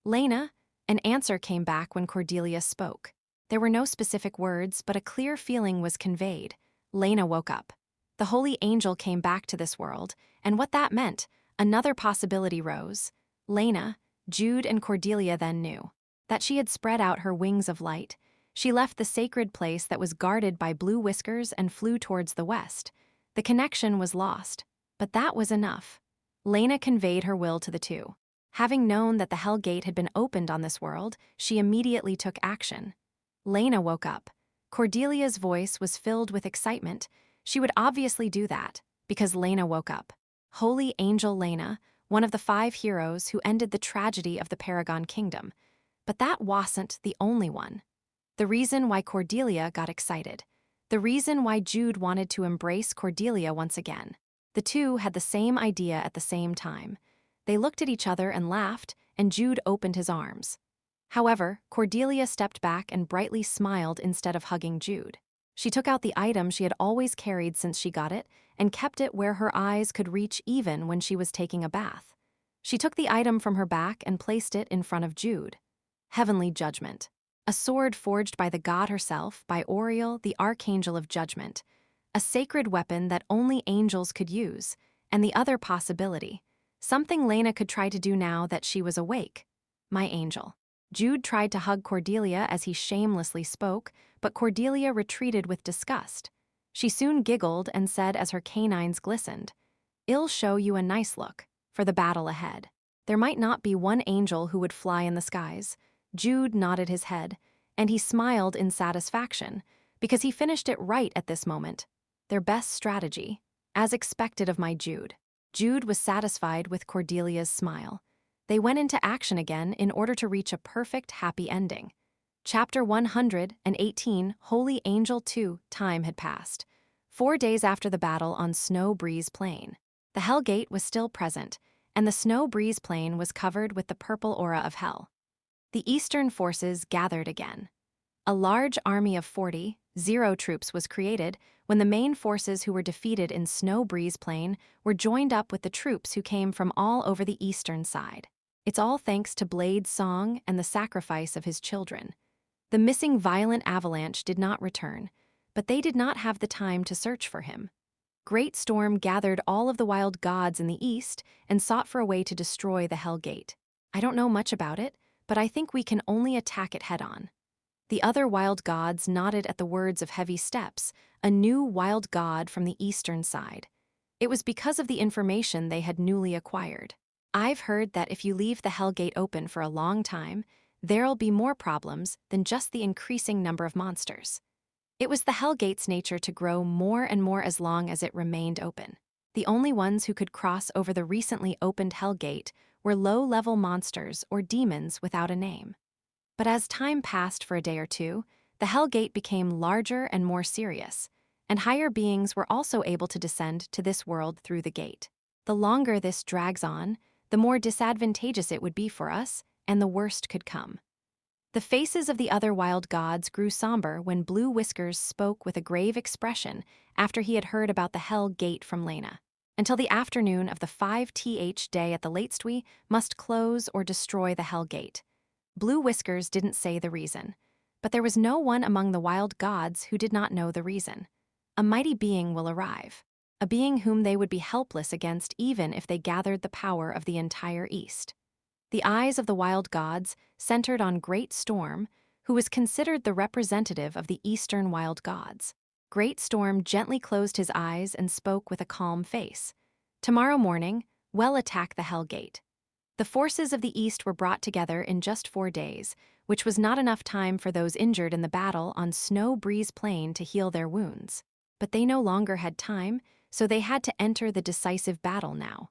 Lena, an answer came back when Cordelia spoke. There were no specific words, but a clear feeling was conveyed. Lena woke up. The holy angel came back to this world, and what that meant, another possibility rose. Lena, Jude and Cordelia then knew that she had spread out her wings of light. She left the sacred place that was guarded by blue whiskers and flew towards the west. The connection was lost, but that was enough. Lena conveyed her will to the two. Having known that the Hell Gate had been opened on this world, she immediately took action. Lena woke up. Cordelia's voice was filled with excitement. She would obviously do that, because Lena woke up. Holy Angel Lena, one of the 5 heroes who ended the tragedy of the Paragon Kingdom. But that wasn't the only one. The reason why Cordelia got excited. The reason why Jude wanted to embrace Cordelia once again. The two had the same idea at the same time. They looked at each other and laughed, and Jude opened his arms. However, Cordelia stepped back and brightly smiled instead of hugging Jude. She took out the item she had always carried since she got it and kept it where her eyes could reach even when she was taking a bath. She took the item from her back and placed it in front of Jude. Heavenly Judgment. A sword forged by the god herself, by Oriel, the Archangel of Judgment. A sacred weapon that only angels could use, and the other possibility. Something Lena could try to do now that she was awake. My angel. Jude tried to hug Cordelia as he shamelessly spoke, but Cordelia retreated with disgust. She soon giggled and said as her canines glistened, "I'll show you a nice look for the battle ahead." There might not be one angel who would fly in the skies. Jude nodded his head, and he smiled in satisfaction, because he finished it right at this moment. Their best strategy, as expected of my Jude. Jude was satisfied with Cordelia's smile. They went into action again in order to reach a perfect happy ending. Chapter 118, Holy Angel 2, time had passed. 4 days after the battle on Snow Breeze Plain. The Hell Gate was still present, and the Snow Breeze Plain was covered with the purple aura of hell. The Eastern forces gathered again. A large army of 40 troops was created when the main forces who were defeated in Snow Breeze Plain were joined up with the troops who came from all over the eastern side. It's all thanks to Blade's song and the sacrifice of his children. The missing Violent Avalanche did not return, but they did not have the time to search for him. Great Storm gathered all of the wild gods in the east and sought for a way to destroy the Hell Gate. I don't know much about it, but I think we can only attack it head-on. The other wild gods nodded at the words of Heavy Steps, a new wild god from the eastern side. It was because of the information they had newly acquired. I've heard that if you leave the Hell Gate open for a long time, there'll be more problems than just the increasing number of monsters. It was the Hell Gate's nature to grow more and more as long as it remained open. The only ones who could cross over the recently opened Hell Gate were low-level monsters or demons without a name. But as time passed for a day or two, the Hell Gate became larger and more serious, and higher beings were also able to descend to this world through the gate. The longer this drags on, the more disadvantageous it would be for us, and the worst could come. The faces of the other wild gods grew somber when Blue Whiskers spoke with a grave expression after he had heard about the Hell Gate from Lena. Until the afternoon of the 5th day at the Latestui must close or destroy the Hell Gate. Blue Whiskers didn't say the reason, but there was no one among the wild gods who did not know the reason. A mighty being will arrive, a being whom they would be helpless against even if they gathered the power of the entire East. The eyes of the wild gods centered on Great Storm, who was considered the representative of the eastern wild gods. Great Storm gently closed his eyes and spoke with a calm face. Tomorrow morning, we'll attack the Hell Gate. The forces of the East were brought together in just 4 days, which was not enough time for those injured in the battle on Snow Breeze Plain to heal their wounds. But they no longer had time, so they had to enter the decisive battle now.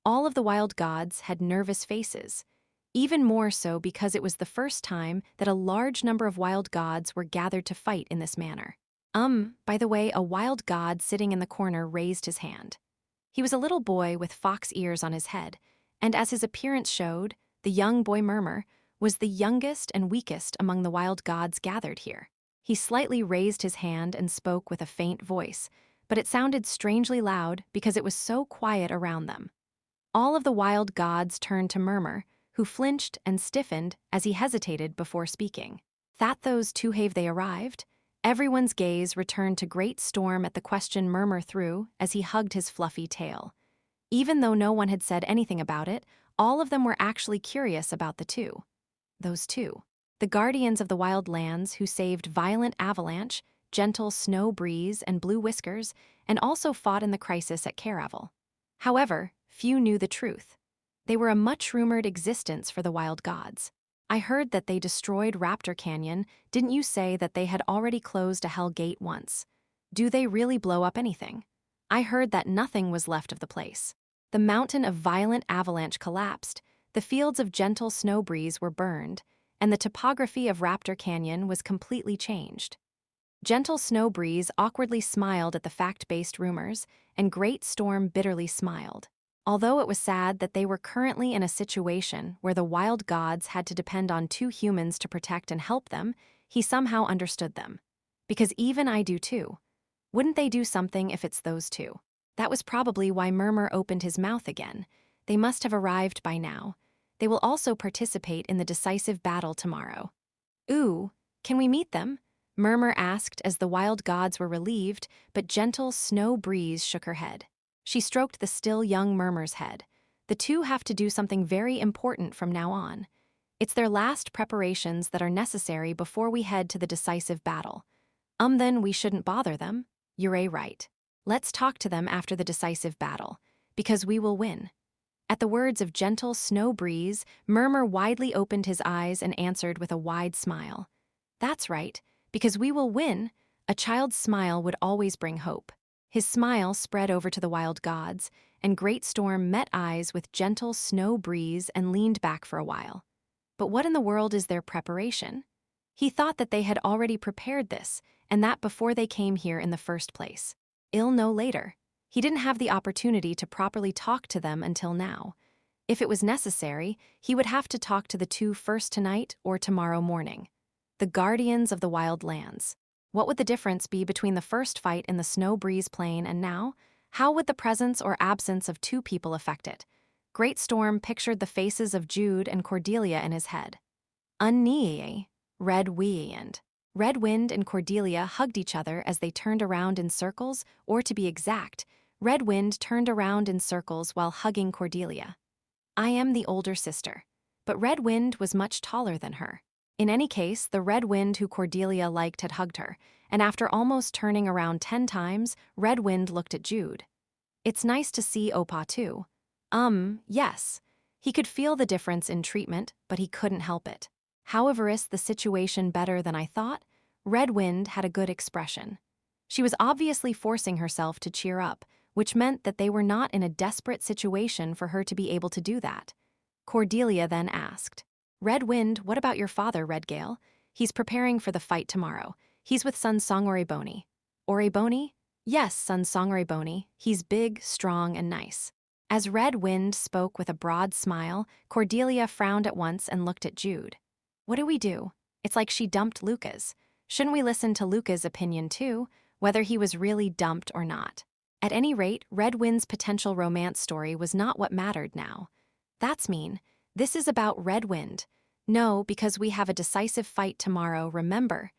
All of the wild gods had nervous faces, even more so because it was the first time that a large number of wild gods were gathered to fight in this manner. By the way, a wild god sitting in the corner raised his hand. He was a little boy with fox ears on his head, and as his appearance showed, the young boy Murmur was the youngest and weakest among the wild gods gathered here. He slightly raised his hand and spoke with a faint voice, but it sounded strangely loud because it was so quiet around them. All of the wild gods turned to Murmur, who flinched and stiffened as he hesitated before speaking. That those two have they arrived? Everyone's gaze returned to Great Storm at the question Murmur threw as he hugged his fluffy tail. Even though no one had said anything about it, all of them were actually curious about the two. Those two. The guardians of the wild lands who saved Violent Avalanche, Gentle Snow Breeze, and Blue Whiskers, and also fought in the crisis at Caravel. However, few knew the truth. They were a much-rumored existence for the wild gods. I heard that they destroyed Raptor Canyon. Didn't you say that they had already closed a Hell Gate once? Do they really blow up anything? I heard that nothing was left of the place. The mountain of Violent Avalanche collapsed, the fields of Gentle Snow Breeze were burned, and the topography of Raptor Canyon was completely changed. Gentle Snow Breeze awkwardly smiled at the fact-based rumors, and Great Storm bitterly smiled. Although it was sad that they were currently in a situation where the wild gods had to depend on 2 humans to protect and help them, he somehow understood them. Because even I do too. Wouldn't they do something if it's those two? That was probably why Murmur opened his mouth again. They must have arrived by now. They will also participate in the decisive battle tomorrow. Ooh, can we meet them? Murmur asked as the wild gods were relieved, but Gentle Snow Breeze shook her head. She stroked the still young Murmur's head. The two have to do something very important from now on. It's their last preparations that are necessary before we head to the decisive battle. Then we shouldn't bother them. You're right. Let's talk to them after the decisive battle, because we will win. At the words of Gentle Snow Breeze, Murmur widely opened his eyes and answered with a wide smile. That's right, because we will win. A child's smile would always bring hope. His smile spread over to the wild gods, and Great Storm met eyes with Gentle Snow Breeze and leaned back for a while. But what in the world is their preparation? He thought that they had already prepared this, and that before they came here in the first place. He'll know later. He didn't have the opportunity to properly talk to them until now. If it was necessary, he would have to talk to the two first tonight or tomorrow morning. The guardians of the wild lands. What would the difference be between the first fight in the snow breeze plain and now? How would the presence or absence of two people affect it? Great Storm pictured the faces of Jude and Cordelia in his head. Unnie, Red Wind. Red Wind and Cordelia hugged each other as they turned around in circles, or to be exact, Red Wind turned around in circles while hugging Cordelia. I am the older sister, but Red Wind was much taller than her. In any case, the Red Wind who Cordelia liked had hugged her, and after almost turning around 10 times, Red Wind looked at Jude. It's nice to see Opa too. Yes. He could feel the difference in treatment, but he couldn't help it. However, is the situation better than I thought? Red Wind had a good expression. She was obviously forcing herself to cheer up, which meant that they were not in a desperate situation for her to be able to do that. Cordelia then asked, Red Wind, what about your father, Redgale? He's preparing for the fight tomorrow. He's with son Song Oreboni. Oreboni? Yes, son Song Oreboni. He's big, strong, and nice. As Red Wind spoke with a broad smile, Cordelia frowned at once and looked at Jude. What do we do? It's like she dumped Lucas. Shouldn't we listen to Lucas' opinion too, whether he was really dumped or not? At any rate, Red Wind's potential romance story was not what mattered now. That's mean. This is about Red Wind. No, because we have a decisive fight tomorrow, remember.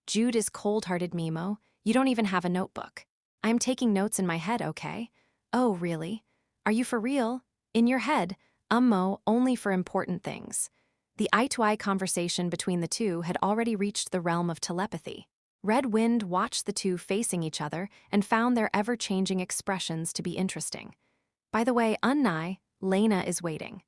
Jude is cold-hearted, Mimo. You don't even have a notebook. I'm taking notes in my head, okay? Oh, really? Are you for real? In your head? Only for important things. The eye-to-eye conversation between the two had already reached the realm of telepathy. Red Wind watched the two facing each other and found their ever-changing expressions to be interesting. By the way, Unnai, Lena is waiting.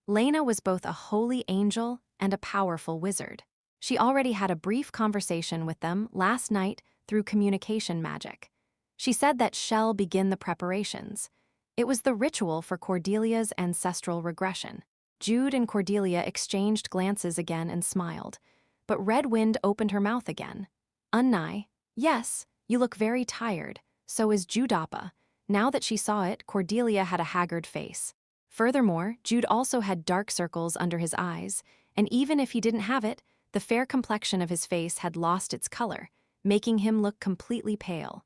Lena was both a holy angel and a powerful wizard. She already had a brief conversation with them last night through communication magic. She said that shall begin the preparations. It was the ritual for Cordelia's ancestral regression. Jude and Cordelia exchanged glances again and smiled, but Red Wind opened her mouth again. Unnai, yes, you look very tired, so is Judappa. Now that she saw it, Cordelia had a haggard face. Furthermore, Jude also had dark circles under his eyes, and even if he didn't have it, the fair complexion of his face had lost its color, making him look completely pale.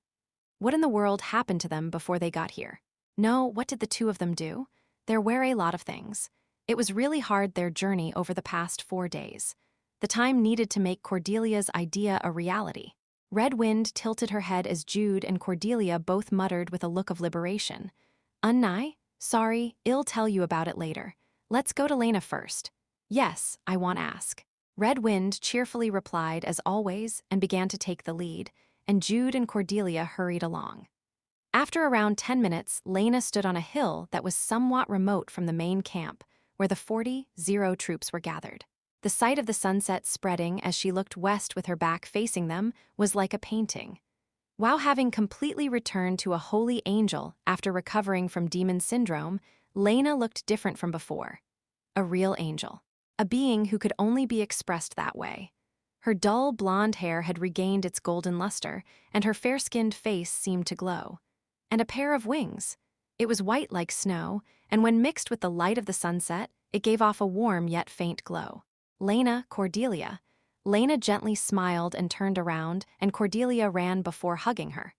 What in the world happened to them before they got here? No, what did the two of them do? There were a lot of things. It was really hard, their journey over the past 4 days. The time needed to make Cordelia's idea a reality. Red Wind tilted her head as Jude and Cordelia both muttered with a look of liberation. Unnai? Sorry, I'll tell you about it later. Let's go to Lena first. Yes, I want to ask. Red Wind cheerfully replied as always and began to take the lead, and Jude and Cordelia hurried along. After around 10 minutes, Lena stood on a hill that was somewhat remote from the main camp, where the 40 troops were gathered. The sight of the sunset spreading as she looked west with her back facing them was like a painting. While having completely returned to a holy angel after recovering from demon syndrome, Lena looked different from before. A real angel. A being who could only be expressed that way. Her dull blonde hair had regained its golden luster, and her fair-skinned face seemed to glow. And a pair of wings. It was white like snow, and when mixed with the light of the sunset, it gave off a warm yet faint glow. Lena, Cordelia. Lena gently smiled and turned around, and Cordelia ran before hugging her.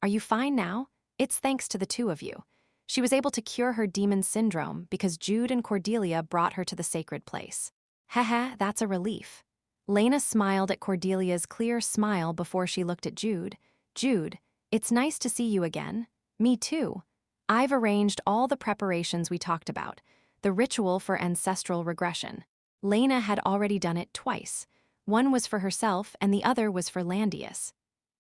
Are you fine now? It's thanks to the two of you. She was able to cure her demon syndrome because Jude and Cordelia brought her to the sacred place. Haha, that's a relief. Lena smiled at Cordelia's clear smile before she looked at Jude. Jude, it's nice to see you again. Me too. I've arranged all the preparations we talked about, the ritual for ancestral regression. Lena had already done it twice. One was for herself and the other was for Landius.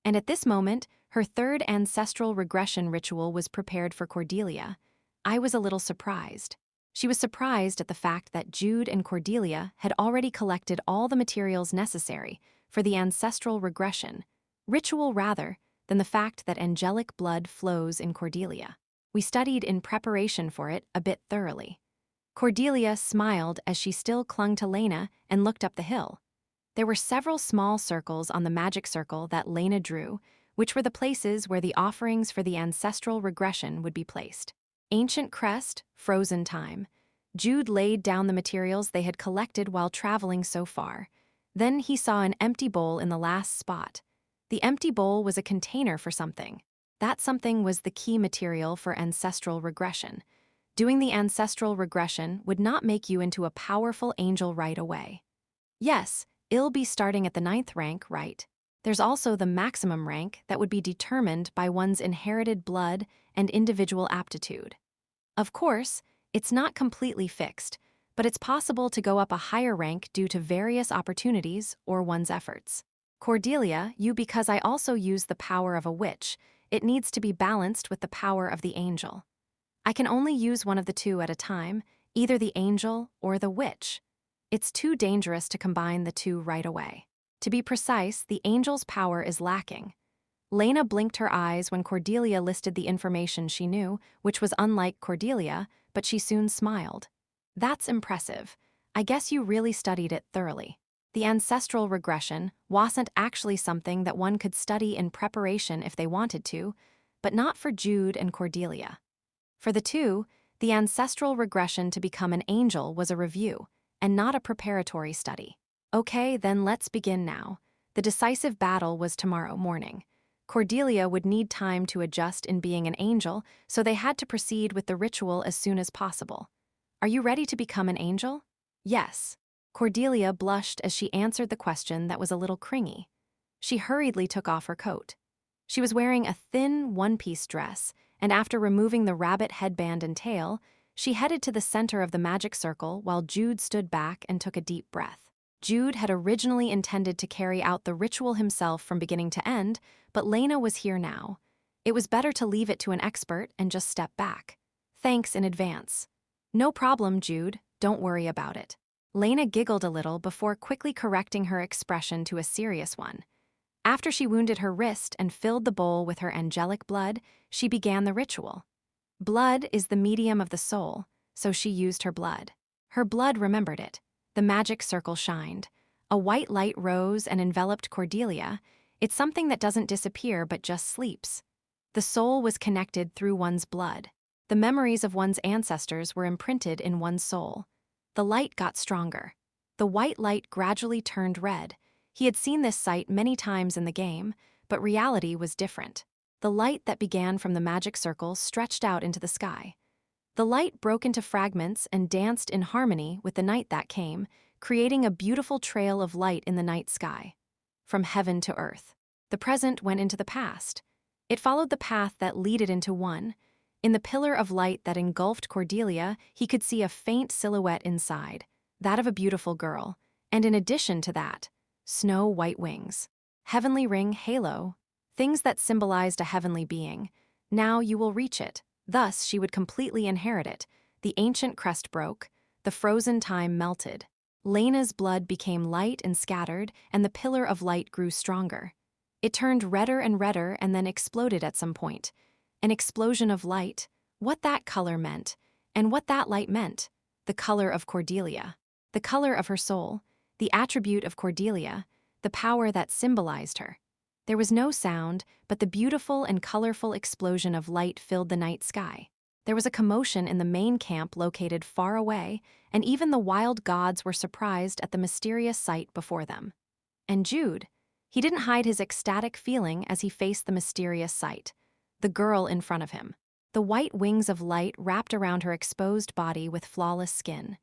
And at this moment, her third ancestral regression ritual was prepared for Cordelia. I was a little surprised. She was surprised at the fact that Jude and Cordelia had already collected all the materials necessary for the ancestral regression, ritual rather than the fact that angelic blood flows in Cordelia. We studied in preparation for it a bit thoroughly. Cordelia smiled as she still clung to Lena and looked up the hill. There were several small circles on the magic circle that Lena drew, which were the places where the offerings for the ancestral regression would be placed. Ancient Crest, Frozen Time. Jude laid down the materials they had collected while traveling so far. Then he saw an empty bowl in the last spot. The empty bowl was a container for something. That something was the key material for ancestral regression. Doing the ancestral regression would not make you into a powerful angel right away. Yes, it'll be starting at the 9th rank, right? There's also the maximum rank that would be determined by one's inherited blood and individual aptitude. Of course, it's not completely fixed, but it's possible to go up a higher rank due to various opportunities or one's efforts. Cordelia, because I also use the power of a witch, it needs to be balanced with the power of the angel. I can only use one of the two at a time, either the angel or the witch. It's too dangerous to combine the two right away. To be precise, the angel's power is lacking. Lena blinked her eyes when Cordelia listed the information she knew, which was unlike Cordelia, but she soon smiled. That's impressive. I guess you really studied it thoroughly. The ancestral regression wasn't actually something that one could study in preparation if they wanted to, but not for Jude and Cordelia. For the two, the ancestral regression to become an angel was a review, and not a preparatory study. Okay, then let's begin now. The decisive battle was tomorrow morning. Cordelia would need time to adjust in being an angel, so they had to proceed with the ritual as soon as possible. Are you ready to become an angel? Yes. Cordelia blushed as she answered the question that was a little cringy. She hurriedly took off her coat. She was wearing a thin one-piece dress, and after removing the rabbit headband and tail, she headed to the center of the magic circle while Jude stood back and took a deep breath. Jude had originally intended to carry out the ritual himself from beginning to end, but Lena was here now. It was better to leave it to an expert and just step back. Thanks in advance. No problem, Jude. Don't worry about it. Lena giggled a little before quickly correcting her expression to a serious one. After she wounded her wrist and filled the bowl with her angelic blood, she began the ritual. Blood is the medium of the soul, so she used her blood. Her blood remembered it. The magic circle shined. A white light rose and enveloped Cordelia. It's something that doesn't disappear but just sleeps. The soul was connected through one's blood. The memories of one's ancestors were imprinted in one's soul. The light got stronger. The white light gradually turned red. He had seen this sight many times in the game, but reality was different. The light that began from the magic circle stretched out into the sky. The light broke into fragments and danced in harmony with the night that came, creating a beautiful trail of light in the night sky. From heaven to earth. The present went into the past. It followed the path that leaded into one. In the pillar of light that engulfed Cordelia, he could see a faint silhouette inside, that of a beautiful girl, and in addition to that, snow-white wings. Heavenly ring, halo, things that symbolized a heavenly being. Now you will reach it. Thus she would completely inherit it. The ancient crest broke, the frozen time melted. Lena's blood became light and scattered, and the pillar of light grew stronger. It turned redder and redder and then exploded at some point. An explosion of light, what that color meant, and what that light meant. The color of Cordelia, the color of her soul, the attribute of Cordelia, the power that symbolized her. There was no sound, but the beautiful and colorful explosion of light filled the night sky. There was a commotion in the main camp located far away, and even the wild gods were surprised at the mysterious sight before them. And Jude, he didn't hide his ecstatic feeling as he faced the mysterious sight. The girl in front of him. The white wings of light wrapped around her exposed body with flawless skin.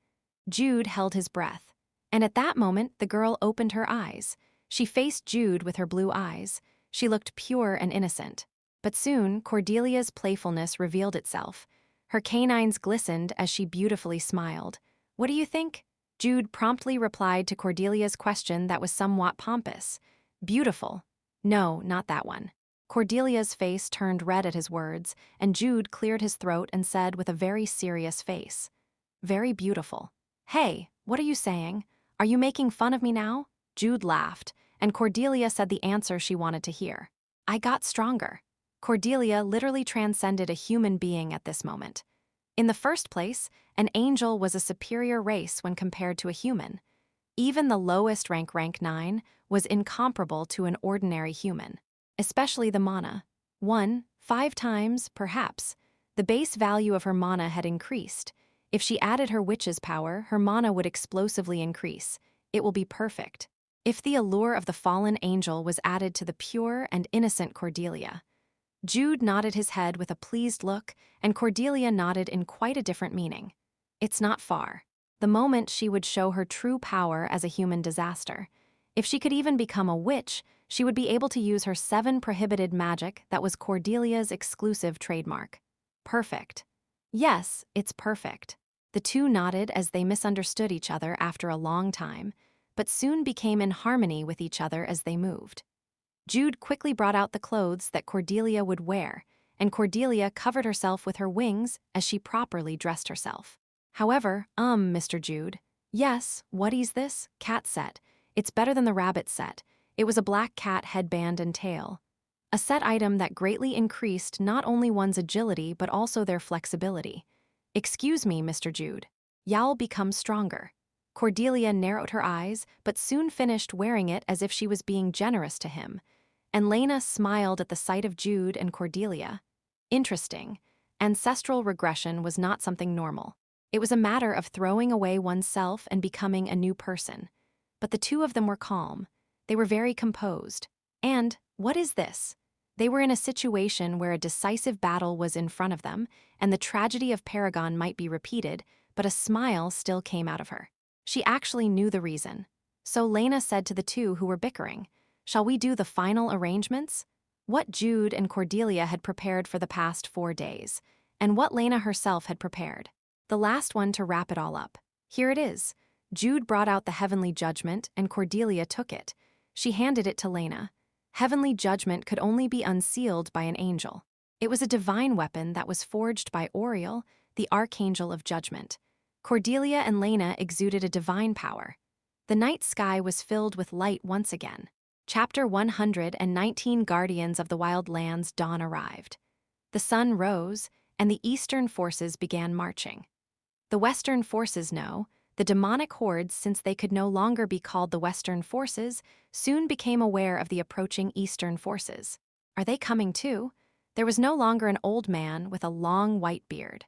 Jude held his breath. And at that moment, the girl opened her eyes. She faced Jude with her blue eyes. She looked pure and innocent. But soon, Cordelia's playfulness revealed itself. Her canines glistened as she beautifully smiled. What do you think? Jude promptly replied to Cordelia's question that was somewhat pompous. Beautiful. No, not that one. Cordelia's face turned red at his words, and Jude cleared his throat and said with a very serious face, "Very beautiful." Hey, what are you saying? Are you making fun of me now? Jude laughed, and Cordelia said the answer she wanted to hear. I got stronger. Cordelia literally transcended a human being at this moment. In the first place, an angel was a superior race when compared to a human. Even the lowest rank 9, was incomparable to an ordinary human. Especially the mana. 5 times, perhaps. The base value of her mana had increased. If she added her witch's power, her mana would explosively increase. It will be perfect. If the allure of the fallen angel was added to the pure and innocent Cordelia. Jude nodded his head with a pleased look, and Cordelia nodded in quite a different meaning. It's not far. The moment she would show her true power as a human disaster. If she could even become a witch, she would be able to use her 7 prohibited magic that was Cordelia's exclusive trademark. Perfect. Yes, it's perfect. The two nodded as they misunderstood each other after a long time, but soon became in harmony with each other as they moved. Jude quickly brought out the clothes that Cordelia would wear, and Cordelia covered herself with her wings as she properly dressed herself. However, Mr. Jude. Yes, what is this? Cat set. It's better than the rabbit set. It was a black cat headband and tail. A set item that greatly increased not only one's agility but also their flexibility. Excuse me, Mr. Jude. Y'all become stronger. Cordelia narrowed her eyes, but soon finished wearing it as if she was being generous to him. And Lena smiled at the sight of Jude and Cordelia. Interesting. Ancestral regression was not something normal. It was a matter of throwing away oneself and becoming a new person. But the two of them were calm. They were very composed. And, what is this? They were in a situation where a decisive battle was in front of them, and the tragedy of Paragon might be repeated, but a smile still came out of her. She actually knew the reason. So Lena said to the two who were bickering, "Shall we do the final arrangements?" What Jude and Cordelia had prepared for the past 4 days, and what Lena herself had prepared. The last one to wrap it all up. Here it is. Jude brought out the heavenly judgment, and Cordelia took it. She handed it to Lena. Heavenly judgment could only be unsealed by an angel. It was a divine weapon that was forged by Oriel, the archangel of judgment. Cordelia and Lena exuded a divine power. The night sky was filled with light once again. Chapter 119 Guardians of the Wild Lands dawn arrived. The sun rose, and the eastern forces began marching. The western forces know, the demonic hordes, since they could no longer be called the western forces, soon became aware of the approaching eastern forces. Are they coming too? There was no longer an old man with a long white beard.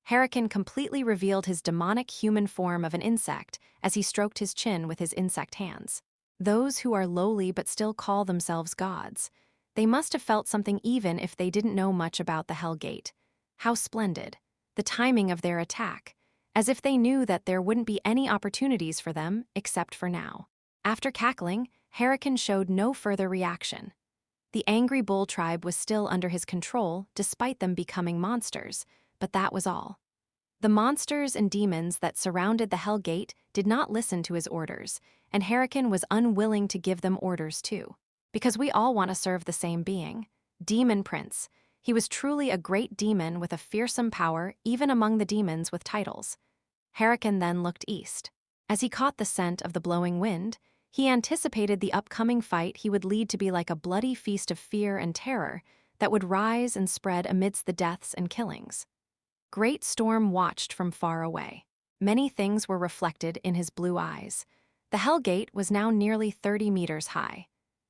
Hurricane completely revealed his demonic human form of an insect as he stroked his chin with his insect hands. Those who are lowly but still call themselves gods. They must have felt something even if they didn't know much about the Hell Gate. How splendid. The timing of their attack. As if they knew that there wouldn't be any opportunities for them except for now. After cackling, Hurricane showed no further reaction. The angry bull tribe was still under his control despite them becoming monsters, but that was all. The monsters and demons that surrounded the Hell Gate did not listen to his orders, and Hurricane was unwilling to give them orders too. Because we all want to serve the same being. Demon Prince. He was truly a great demon with a fearsome power even among the demons with titles. Hurricane then looked east. As he caught the scent of the blowing wind, he anticipated the upcoming fight he would lead to be like a bloody feast of fear and terror that would rise and spread amidst the deaths and killings. Great Storm watched from far away. Many things were reflected in his blue eyes. The Hell Gate was now nearly 30 meters high.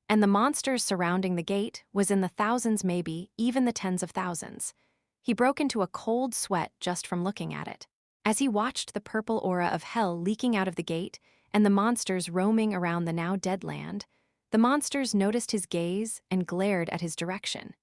And the monsters surrounding the gate was in the thousands, maybe even the tens of thousands. He broke into a cold sweat just from looking at it. As he watched the purple aura of hell leaking out of the gate and the monsters roaming around the now dead land, the monsters noticed his gaze and glared at his direction.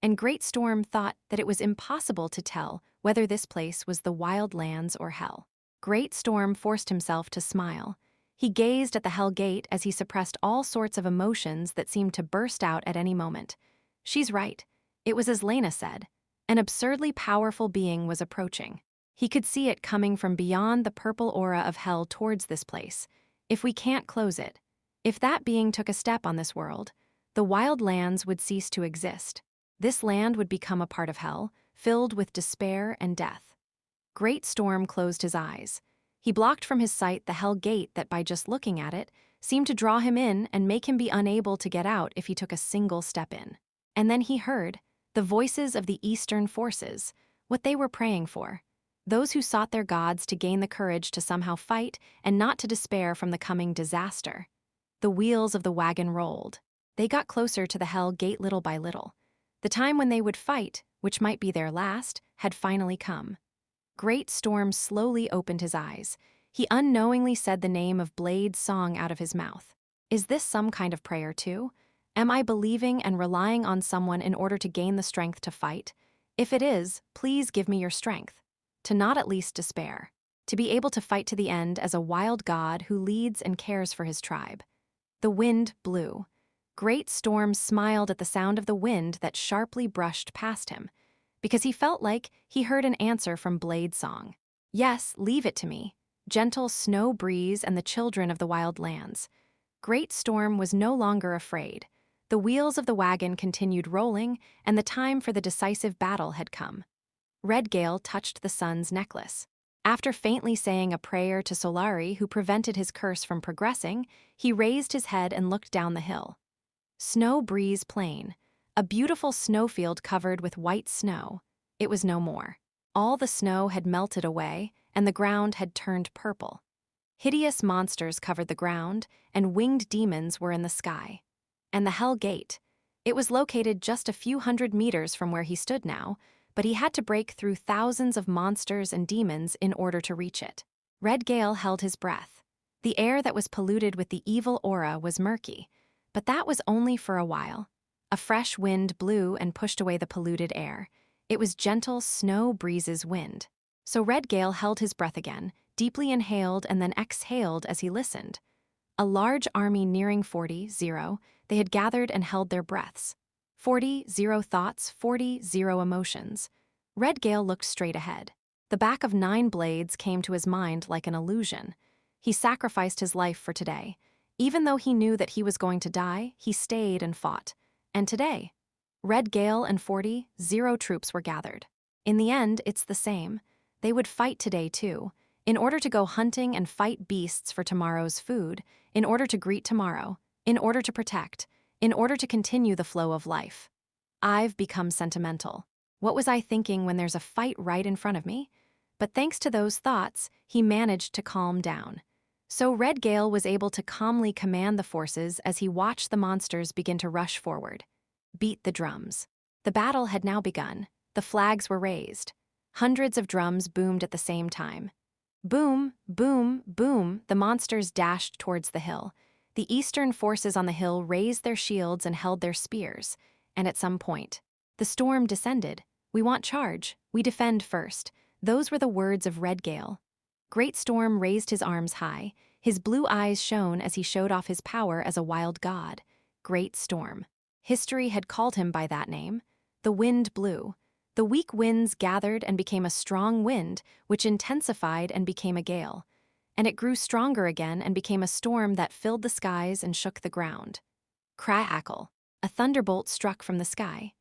And Great Storm thought that it was impossible to tell whether this place was the wild lands or hell. Great Storm forced himself to smile. He gazed at the Hell Gate as he suppressed all sorts of emotions that seemed to burst out at any moment. She's right. It was as Lena said. An absurdly powerful being was approaching. He could see it coming from beyond the purple aura of hell towards this place. If we can't close it, if that being took a step on this world, the wild lands would cease to exist. This land would become a part of hell, filled with despair and death. Great Storm closed his eyes. He blocked from his sight the Hell Gate that, by just looking at it, seemed to draw him in and make him be unable to get out if he took a single step in. And then he heard the voices of the Eastern forces, what they were praying for. Those who sought their gods to gain the courage to somehow fight and not to despair from the coming disaster. The wheels of the wagon rolled. They got closer to the Hell Gate little by little. The time when they would fight, which might be their last, had finally come. Great Storm slowly opened his eyes. He unknowingly said the name of Blade's song out of his mouth. Is this some kind of prayer too? Am I believing and relying on someone in order to gain the strength to fight? If it is, please give me your strength. To not at least despair. To be able to fight to the end as a wild god who leads and cares for his tribe. The wind blew. Great Storm smiled at the sound of the wind that sharply brushed past him, because he felt like he heard an answer from Blade's song. Yes, leave it to me. Gentle snow breeze and the children of the wild lands. Great Storm was no longer afraid. The wheels of the wagon continued rolling, and the time for the decisive battle had come. Red Gale touched the sun's necklace. After faintly saying a prayer to Solari, who prevented his curse from progressing, he raised his head and looked down the hill. Snow Breeze Plain. A beautiful snowfield covered with white snow. It was no more. All the snow had melted away, and the ground had turned purple. Hideous monsters covered the ground, and winged demons were in the sky. And the Hell Gate. It was located just a few hundred meters from where he stood now, but he had to break through thousands of monsters and demons in order to reach it. Red Gale held his breath. The air that was polluted with the evil aura was murky, but that was only for a while. A fresh wind blew and pushed away the polluted air. It was gentle Snow Breeze's wind. So Red Gale held his breath again, deeply inhaled and then exhaled as he listened. A large army nearing 40-0, they had gathered and held their breaths. 40-0 thoughts, 40-0 emotions. Red Gale looked straight ahead. The back of 9 blades came to his mind like an illusion. He sacrificed his life for today. Even though he knew that he was going to die, he stayed and fought. And today, Red Gale and 40-0 troops were gathered. In the end, it's the same. They would fight today too, in order to go hunting and fight beasts for tomorrow's food, in order to greet tomorrow, in order to protect, in order to continue the flow of life. I've become sentimental. What was I thinking when there's a fight right in front of me? But thanks to those thoughts, he managed to calm down. So Red Gale was able to calmly command the forces as he watched the monsters begin to rush forward. Beat the drums. The battle had now begun. The flags were raised. Hundreds of drums boomed at the same time. Boom, boom, boom, the monsters dashed towards the hill. The eastern forces on the hill raised their shields and held their spears. And at some point, the storm descended. We want charge. We defend first. Those were the words of Red Gale. Great Storm raised his arms high. His blue eyes shone as he showed off his power as a wild god. Great Storm. History had called him by that name. The wind blew. The weak winds gathered and became a strong wind, which intensified and became a gale. And it grew stronger again and became a storm that filled the skies and shook the ground. Crackle. A thunderbolt struck from the sky.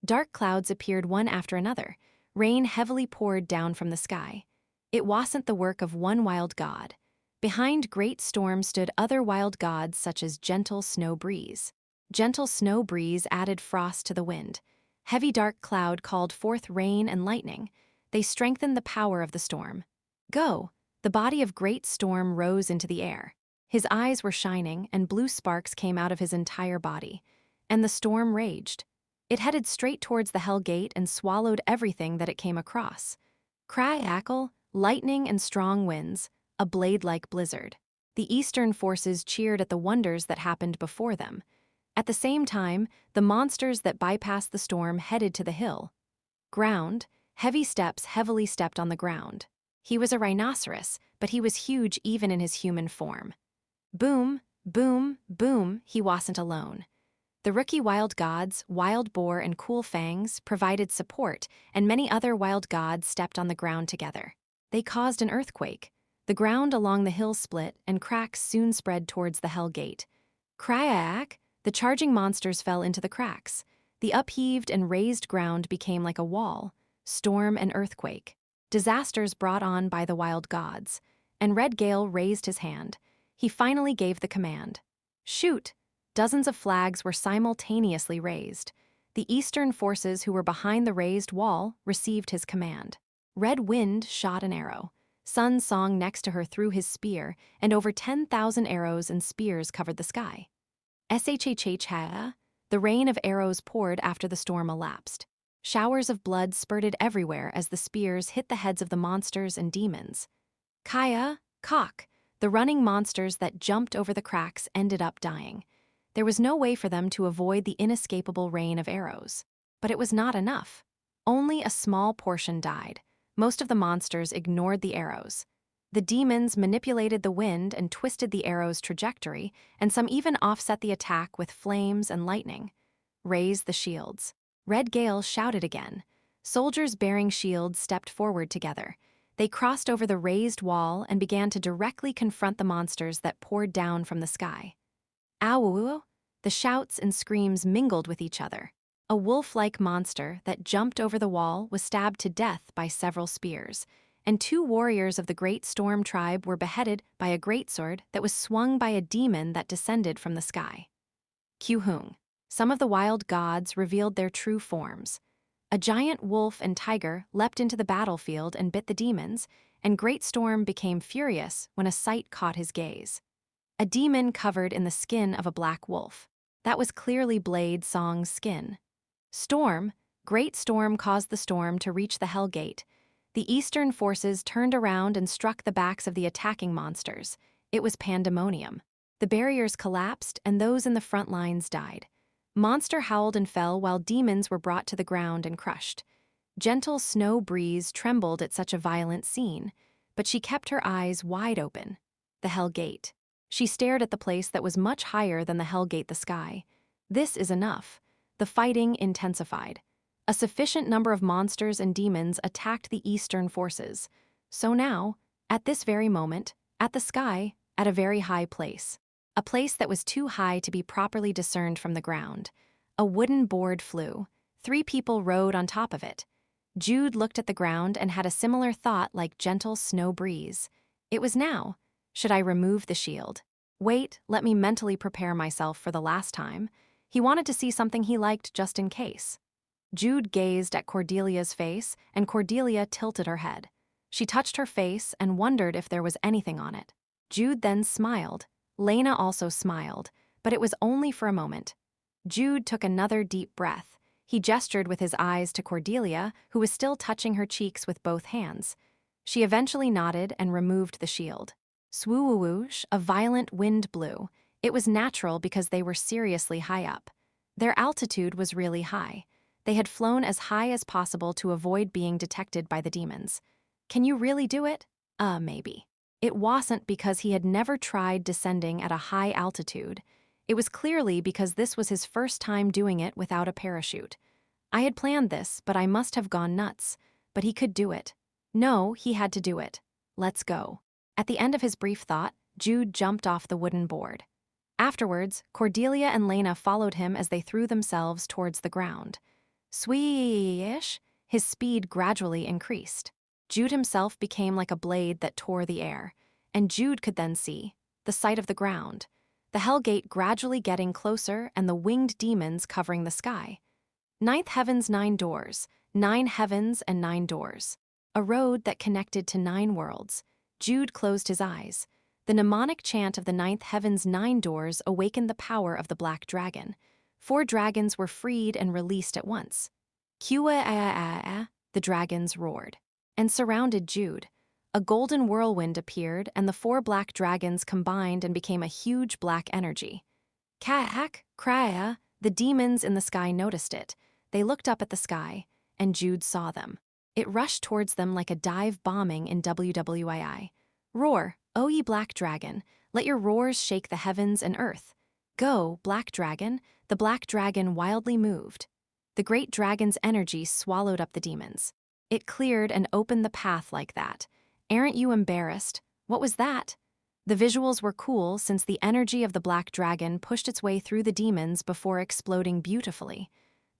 Dark clouds appeared one after another. Rain heavily poured down from the sky. It wasn't the work of one wild god. Behind Great Storm stood other wild gods such as Gentle Snow Breeze. Gentle Snow Breeze added frost to the wind. Heavy dark cloud called forth rain and lightning. They strengthened the power of the storm. Go! The body of Great Storm rose into the air. His eyes were shining, and blue sparks came out of his entire body. And the storm raged. It headed straight towards the Hell Gate and swallowed everything that it came across. Crackle, lightning and strong winds, a blade-like blizzard. The eastern forces cheered at the wonders that happened before them. At the same time, the monsters that bypassed the storm headed to the hill. Ground, heavy steps heavily stepped on the ground. He was a rhinoceros, but he was huge even in his human form. Boom, boom, boom, he wasn't alone. The rookie wild gods, Wild Boar and Cool Fangs, provided support, and many other wild gods stepped on the ground together. They caused an earthquake. The ground along the hill split, and cracks soon spread towards the Hell Gate. Crack! The charging monsters fell into the cracks. The upheaved and raised ground became like a wall, storm and earthquake. Disasters brought on by the wild gods. And Red Gale raised his hand. He finally gave the command. Shoot! Dozens of flags were simultaneously raised. The eastern forces who were behind the raised wall received his command. Red Wind shot an arrow. Sun Song next to her threw his spear, and over 10,000 arrows and spears covered the sky. Shhh, the rain of arrows poured after the storm elapsed. Showers of blood spurted everywhere as the spears hit the heads of the monsters and demons. Kaya, cock, the running monsters that jumped over the cracks ended up dying. There was no way for them to avoid the inescapable rain of arrows. But it was not enough. Only a small portion died. Most of the monsters ignored the arrows. The demons manipulated the wind and twisted the arrow's trajectory, and some even offset the attack with flames and lightning. Raise the shields. Red Gale shouted again. Soldiers bearing shields stepped forward together. They crossed over the raised wall and began to directly confront the monsters that poured down from the sky. Ow! The shouts and screams mingled with each other. A wolf-like monster that jumped over the wall was stabbed to death by several spears, and 2 warriors of the Great Storm tribe were beheaded by a greatsword that was swung by a demon that descended from the sky. Kyuhung. Some of the wild gods revealed their true forms. A giant wolf and tiger leapt into the battlefield and bit the demons, and Great Storm became furious when a sight caught his gaze. A demon covered in the skin of a black wolf. That was clearly Blade Song's skin. Storm. Great Storm caused the storm to reach the Hell Gate. The eastern forces turned around and struck the backs of the attacking monsters. It was pandemonium. The barriers collapsed, and those in the front lines died. Monster howled and fell while demons were brought to the ground and crushed. Gentle Snow Breeze trembled at such a violent scene, but she kept her eyes wide open. The Hell Gate. She stared at the place that was much higher than the Hell Gate, the sky. This is enough. The fighting intensified. A sufficient number of monsters and demons attacked the eastern forces. So now, at this very moment, at the sky, at a very high place. A place that was too high to be properly discerned from the ground. A wooden board flew. 3 people rode on top of it. Jude looked at the ground and had a similar thought like Gentle Snow Breeze. It was now. Should I remove the shield? Wait, let me mentally prepare myself for the last time. He wanted to see something he liked just in case. Jude gazed at Cordelia's face, and Cordelia tilted her head. She touched her face and wondered if there was anything on it. Jude then smiled. Lena also smiled, but it was only for a moment. Jude took another deep breath. He gestured with his eyes to Cordelia, who was still touching her cheeks with both hands. She eventually nodded and removed the shield. Swoo-whoosh, a violent wind blew. It was natural because they were seriously high up. Their altitude was really high. They had flown as high as possible to avoid being detected by the demons. Can you really do it? Maybe. It wasn't because he had never tried descending at a high altitude. It was clearly because this was his first time doing it without a parachute. I had planned this, but I must have gone nuts. But he could do it. No, he had to do it. Let's go. At the end of his brief thought, Jude jumped off the wooden board. Afterwards, Cordelia and Lena followed him as they threw themselves towards the ground. Swish! His speed gradually increased. Jude himself became like a blade that tore the air, and Jude could then see the sight of the ground, the Hell Gate gradually getting closer and the winged demons covering the sky. 9th Heaven's 9 doors, 9 heavens and 9 doors. A road that connected to 9 worlds. Jude closed his eyes. The mnemonic chant of the 9th Heaven's 9 doors awakened the power of the Black Dragon. 4 dragons were freed and released at once. Kua, the dragons roared and surrounded Jude. A golden whirlwind appeared, and the 4 black dragons combined and became a huge black energy. Kahak, Kraya, the demons in the sky noticed it. They looked up at the sky, and Jude saw them. It rushed towards them like a dive bombing in WWII. Roar, O ye black dragon, let your roars shake the heavens and earth. Go, black dragon. The black dragon wildly moved. The great dragon's energy swallowed up the demons. It cleared and opened the path like that. Aren't you embarrassed? What was that? The visuals were cool since the energy of the black dragon pushed its way through the demons before exploding beautifully.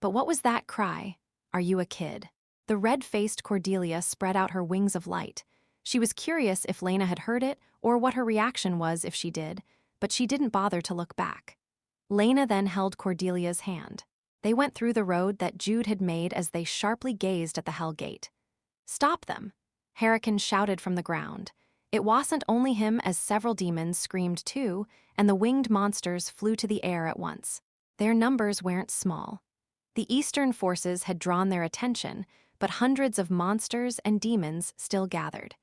But what was that cry? Are you a kid? The red-faced Cordelia spread out her wings of light. She was curious if Lena had heard it or what her reaction was if she did, but she didn't bother to look back. Lena then held Cordelia's hand. They went through the road that Jude had made as they sharply gazed at the Hell Gate. Stop them! Hurricane shouted from the ground. It wasn't only him, as several demons screamed too, and the winged monsters flew to the air at once. Their numbers weren't small. The Eastern forces had drawn their attention, but hundreds of monsters and demons still gathered.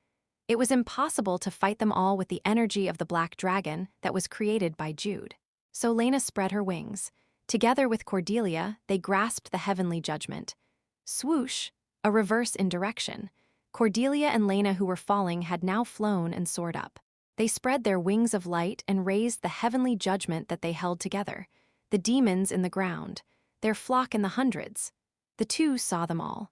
It was impossible to fight them all with the energy of the black dragon that was created by Jude. So Lena spread her wings. Together with Cordelia, they grasped the heavenly judgment. Swoosh, a reverse in direction. Cordelia and Lena, who were falling, had now flown and soared up. They spread their wings of light and raised the heavenly judgment that they held together. The demons in the ground, their flock in the hundreds. The two saw them all.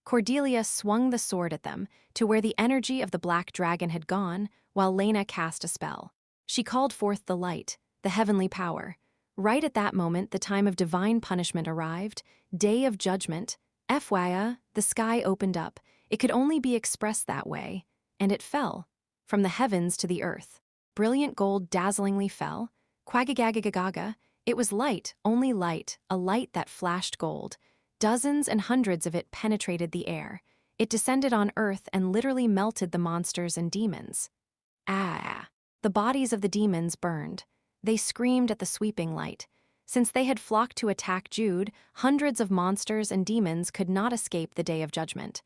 Cordelia swung the sword at them to where the energy of the black dragon had gone, while Lena cast a spell. She called forth the light, the heavenly power. Right at that moment, the time of divine punishment arrived, day of judgment. FYI, the sky opened up. It could only be expressed that way, and it fell, from the heavens to the earth. Brilliant gold dazzlingly fell. Quagagagagaga. It was light, only light, a light that flashed gold. Dozens and hundreds of it penetrated the air. It descended on earth and literally melted the monsters and demons. Ah! The bodies of the demons burned. They screamed at the sweeping light. Since they had flocked to attack Jude, hundreds of monsters and demons could not escape the day of judgment.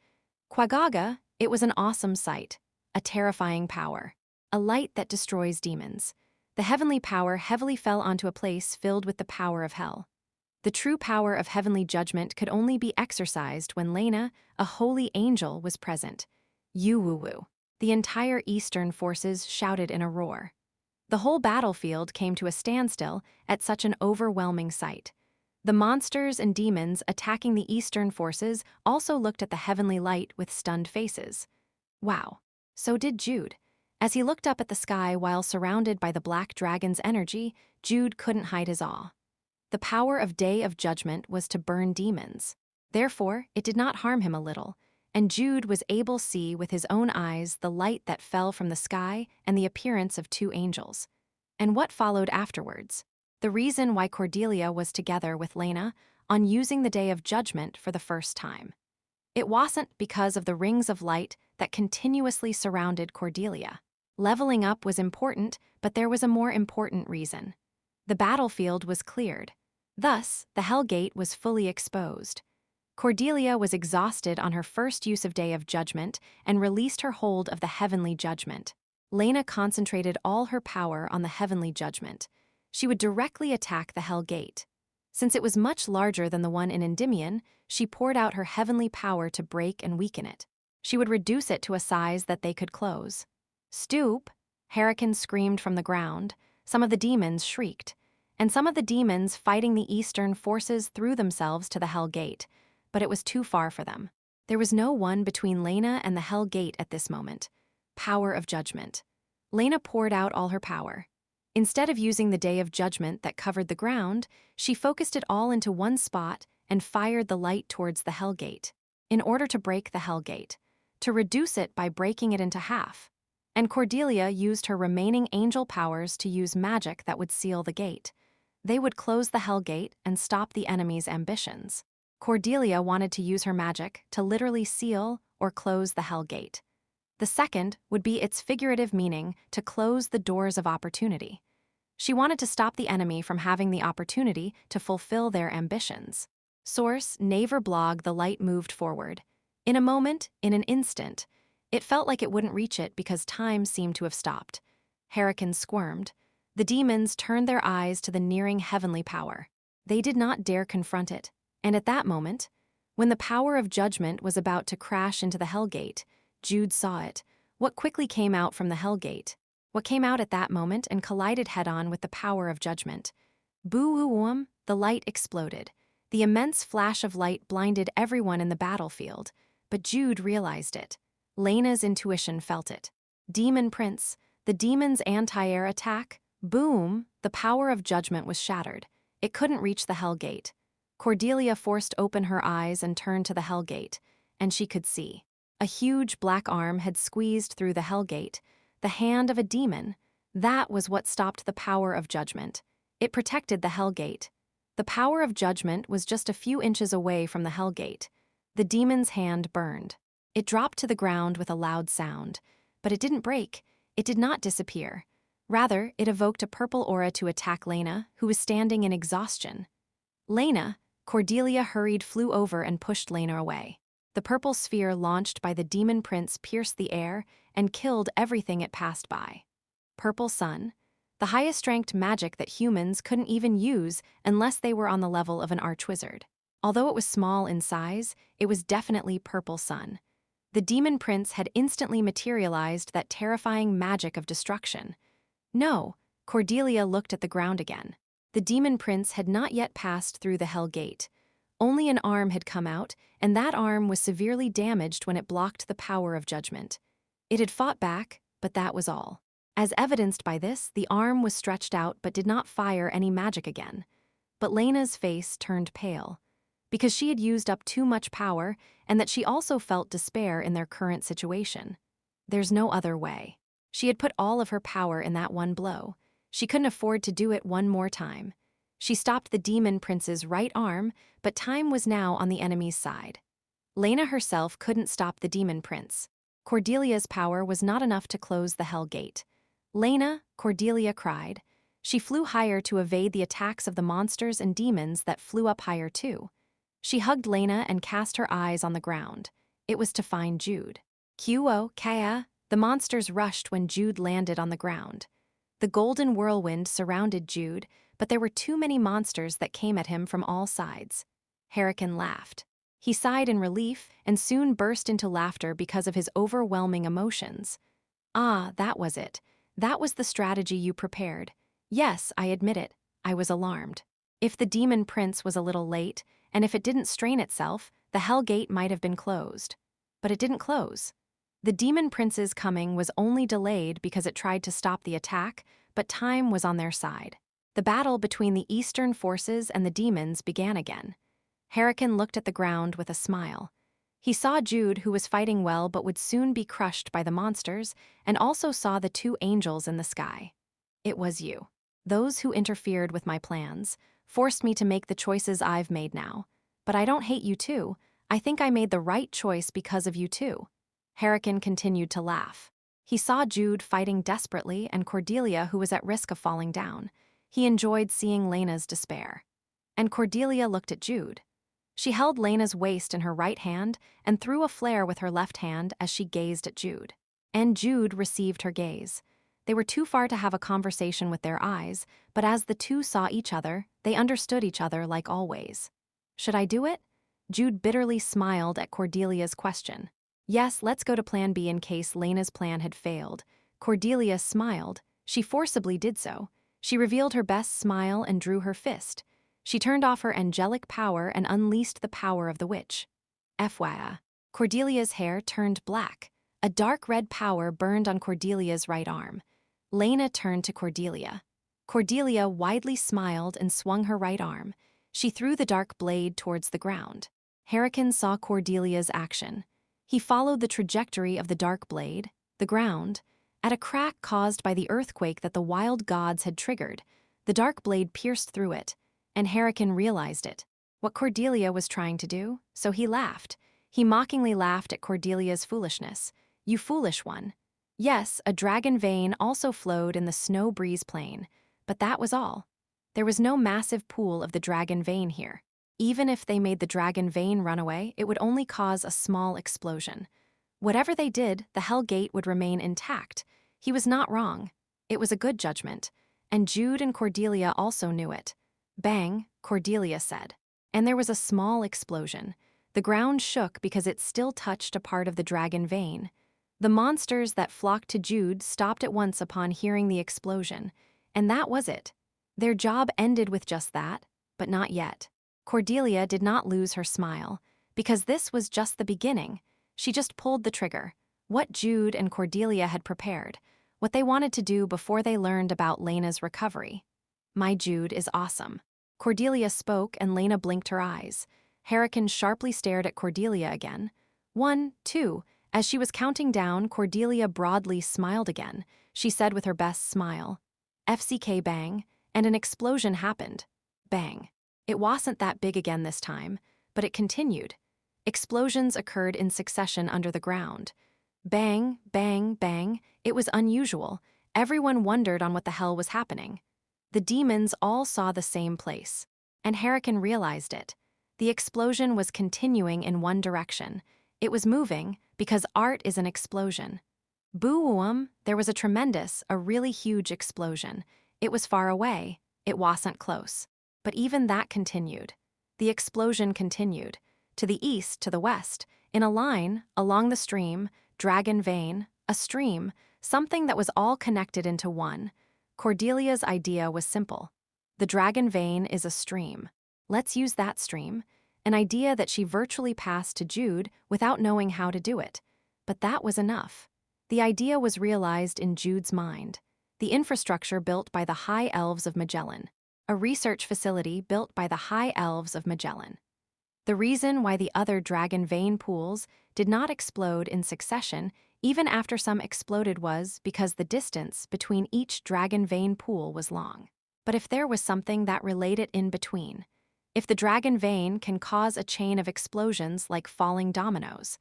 Quagaga, it was an awesome sight, a terrifying power, a light that destroys demons. The heavenly power heavily fell onto a place filled with the power of hell. The true power of heavenly judgment could only be exercised when Lena, a holy angel, was present. Yoo-woo-woo. The entire Eastern forces shouted in a roar. The whole battlefield came to a standstill at such an overwhelming sight. The monsters and demons attacking the Eastern forces also looked at the heavenly light with stunned faces. Wow. So did Jude. As he looked up at the sky while surrounded by the black dragon's energy, Jude couldn't hide his awe. The power of Day of Judgment was to burn demons. Therefore, it did not harm him a little, and Jude was able to see with his own eyes the light that fell from the sky and the appearance of two angels. And what followed afterwards? The reason why Cordelia was together with Lena on using the Day of Judgment for the first time. It wasn't because of the rings of light that continuously surrounded Cordelia. Leveling up was important, but there was a more important reason. The battlefield was cleared. Thus, the Hell Gate was fully exposed. Cordelia was exhausted on her first use of Day of Judgment and released her hold of the heavenly judgment. Lena concentrated all her power on the heavenly judgment. She would directly attack the Hell Gate. Since it was much larger than the one in Endymion, she poured out her heavenly power to break and weaken it. She would reduce it to a size that they could close. Stoop! Hurricane screamed from the ground. Some of the demons shrieked. And some of the demons fighting the Eastern forces threw themselves to the Hell Gate. But it was too far for them. There was no one between Lena and the Hell Gate at this moment. Power of Judgment. Lena poured out all her power. Instead of using the Day of Judgment that covered the ground, she focused it all into one spot and fired the light towards the Hell Gate, in order to break the Hell Gate, to reduce it by breaking it into half. And Cordelia used her remaining angel powers to use magic that would seal the gate. They would close the Hell Gate and stop the enemy's ambitions. Cordelia wanted to use her magic to literally seal or close the Hell Gate. The second would be its figurative meaning to close the doors of opportunity. She wanted to stop the enemy from having the opportunity to fulfill their ambitions. Source: Naver blog. The light moved forward. In a moment, in an instant. It felt like it wouldn't reach it because time seemed to have stopped. Hurricane squirmed. The demons turned their eyes to the nearing heavenly power. They did not dare confront it. And at that moment, when the power of judgment was about to crash into the Hell Gate, Jude saw it. What quickly came out from the Hell Gate? What came out at that moment and collided head-on with the power of judgment? Boo-woo-wum, the light exploded. The immense flash of light blinded everyone in the battlefield, but Jude realized it. Lena's intuition felt it. Demon Prince, the demon's anti-air attack, boom, the power of judgment was shattered. It couldn't reach the Hell Gate. Cordelia forced open her eyes and turned to the Hell Gate, and she could see. A huge black arm had squeezed through the Hell Gate, the hand of a demon. That was what stopped the power of judgment. It protected the Hell Gate. The power of judgment was just a few inches away from the Hell Gate. The demon's hand burned. It dropped to the ground with a loud sound, but it didn't break. It did not disappear. Rather, it evoked a purple aura to attack Lena, who was standing in exhaustion. Lena, Cordelia flew over and pushed Lena away. The purple sphere launched by the demon prince pierced the air and killed everything it passed by. Purple sun, the highest-ranked magic that humans couldn't even use unless they were on the level of an archwizard. Although it was small in size, it was definitely purple sun. The demon prince had instantly materialized that terrifying magic of destruction. No, Cordelia looked at the ground again. The demon prince had not yet passed through the Hell Gate. Only an arm had come out, and that arm was severely damaged when it blocked the power of judgment. It had fought back, but that was all. As evidenced by this, the arm was stretched out but did not fire any magic again. But Lena's face turned pale, because she had used up too much power and that she also felt despair in their current situation. There's no other way. She had put all of her power in that one blow. She couldn't afford to do it one more time. She stopped the demon prince's right arm, but time was now on the enemy's side. Lena herself couldn't stop the demon prince. Cordelia's power was not enough to close the Hell Gate. Lena, Cordelia cried. She flew higher to evade the attacks of the monsters and demons that flew up higher too. She hugged Lena and cast her eyes on the ground. It was to find Jude. Kaya, the monsters rushed when Jude landed on the ground. The golden whirlwind surrounded Jude, but there were too many monsters that came at him from all sides. Hurricane laughed. He sighed in relief and soon burst into laughter because of his overwhelming emotions. Ah, that was it. That was the strategy you prepared. Yes, I admit it. I was alarmed. If the demon prince was a little late, and if it didn't strain itself, the Hell Gate might have been closed. But it didn't close. The demon prince's coming was only delayed because it tried to stop the attack, but time was on their side. The battle between the eastern forces and the demons began again. Hurricane looked at the ground with a smile. He saw Jude, who was fighting well but would soon be crushed by the monsters, and also saw the two angels in the sky. It was you. Those who interfered with my plans, forced me to make the choices I've made now. But I don't hate you too. I think I made the right choice because of you too. Hurricane continued to laugh. He saw Jude fighting desperately and Cordelia, who was at risk of falling down. He enjoyed seeing Lena's despair. And Cordelia looked at Jude. She held Lena's waist in her right hand and threw a flare with her left hand as she gazed at Jude. And Jude received her gaze. They were too far to have a conversation with their eyes, but as the two saw each other, they understood each other like always. Should I do it? Jude bitterly smiled at Cordelia's question. Yes, let's go to plan B in case Lena's plan had failed. Cordelia smiled. She forcibly did so. She revealed her best smile and drew her fist. She turned off her angelic power and unleashed the power of the witch. FYI. Cordelia's hair turned black. A dark red power burned on Cordelia's right arm. Lena turned to Cordelia. Cordelia widely smiled and swung her right arm. She threw the dark blade towards the ground. Hurricane saw Cordelia's action. He followed the trajectory of the dark blade, the ground, at a crack caused by the earthquake that the wild gods had triggered. The dark blade pierced through it, and Hurricane realized it. What Cordelia was trying to do, so he laughed. He mockingly laughed at Cordelia's foolishness. You foolish one. Yes, a dragon vein also flowed in the snow breeze plain, but that was all. There was no massive pool of the dragon vein here. Even if they made the dragon vein run away, it would only cause a small explosion. Whatever they did, the Hell Gate would remain intact. He was not wrong. It was a good judgment, and Jude and Cordelia also knew it. Bang, Cordelia said. And there was a small explosion. The ground shook because it still touched a part of the dragon vein. The monsters that flocked to Jude stopped at once upon hearing the explosion, and that was it. Their job ended with just that, but not yet. Cordelia did not lose her smile, because this was just the beginning. She just pulled the trigger. What Jude and Cordelia had prepared, what they wanted to do before they learned about Lena's recovery. My Jude is awesome. Cordelia spoke and Lena blinked her eyes. Hurricane sharply stared at Cordelia again. 1, 2. As she was counting down, Cordelia broadly smiled again. She said with her best smile, FCK bang, and an explosion happened. Bang. It wasn't that big again this time, but it continued. Explosions occurred in succession under the ground. Bang, bang, bang. It was unusual. Everyone wondered on what the hell was happening. The demons all saw the same place, and Hurricane realized it. The explosion was continuing in one direction. It was moving, because art is an explosion. Boom! There was a really huge explosion. It was far away. It wasn't close. But even that continued. The explosion continued. To the east, to the west, in a line, along the stream, dragon vein, a stream, something that was all connected into one. Cordelia's idea was simple. The dragon vein is a stream. Let's use that stream. An idea that she virtually passed to Jude without knowing how to do it. But that was enough. The idea was realized in Jude's mind. The infrastructure built by the High Elves of Magellan. A research facility built by the High Elves of Magellan. The reason why the other dragon vein pools did not explode in succession even after some exploded was because the distance between each dragon vein pool was long. But if there was something that related in between, if the dragon vein can cause a chain of explosions like falling dominoes,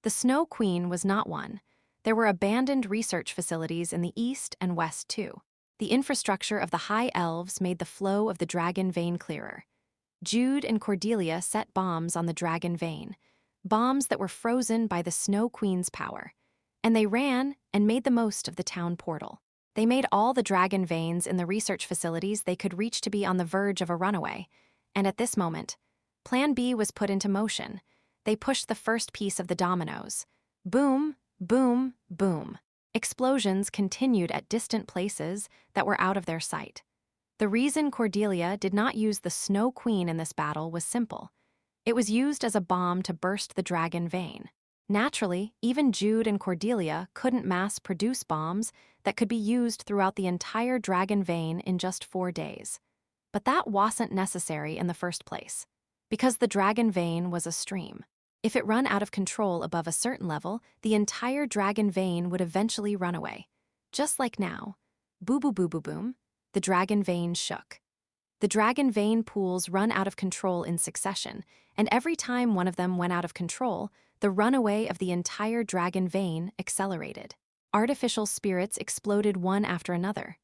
the Snow Queen was not one. There were abandoned research facilities in the east and west too. The infrastructure of the High Elves made the flow of the dragon vein clearer. Jude and Cordelia set bombs on the dragon vein, bombs that were frozen by the Snow Queen's power. And they ran and made the most of the town portal. They made all the dragon veins in the research facilities they could reach to be on the verge of a runaway. And at this moment, Plan B was put into motion. They pushed the first piece of the dominoes. Boom, boom, boom. Explosions continued at distant places that were out of their sight. The reason Cordelia did not use the Snow Queen in this battle was simple. It was used as a bomb to burst the dragon vein. Naturally, even Jude and Cordelia couldn't mass-produce bombs that could be used throughout the entire dragon vein in just 4 days. But that wasn't necessary in the first place, because the dragon vein was a stream. If it run out of control above a certain level, the entire dragon vein would eventually run away. Just like now. Boo-boo-boo-boo-boom. The dragon vein shook. The dragon vein pools run out of control in succession, and every time one of them went out of control, the runaway of the entire dragon vein accelerated. Artificial spirits exploded one after another.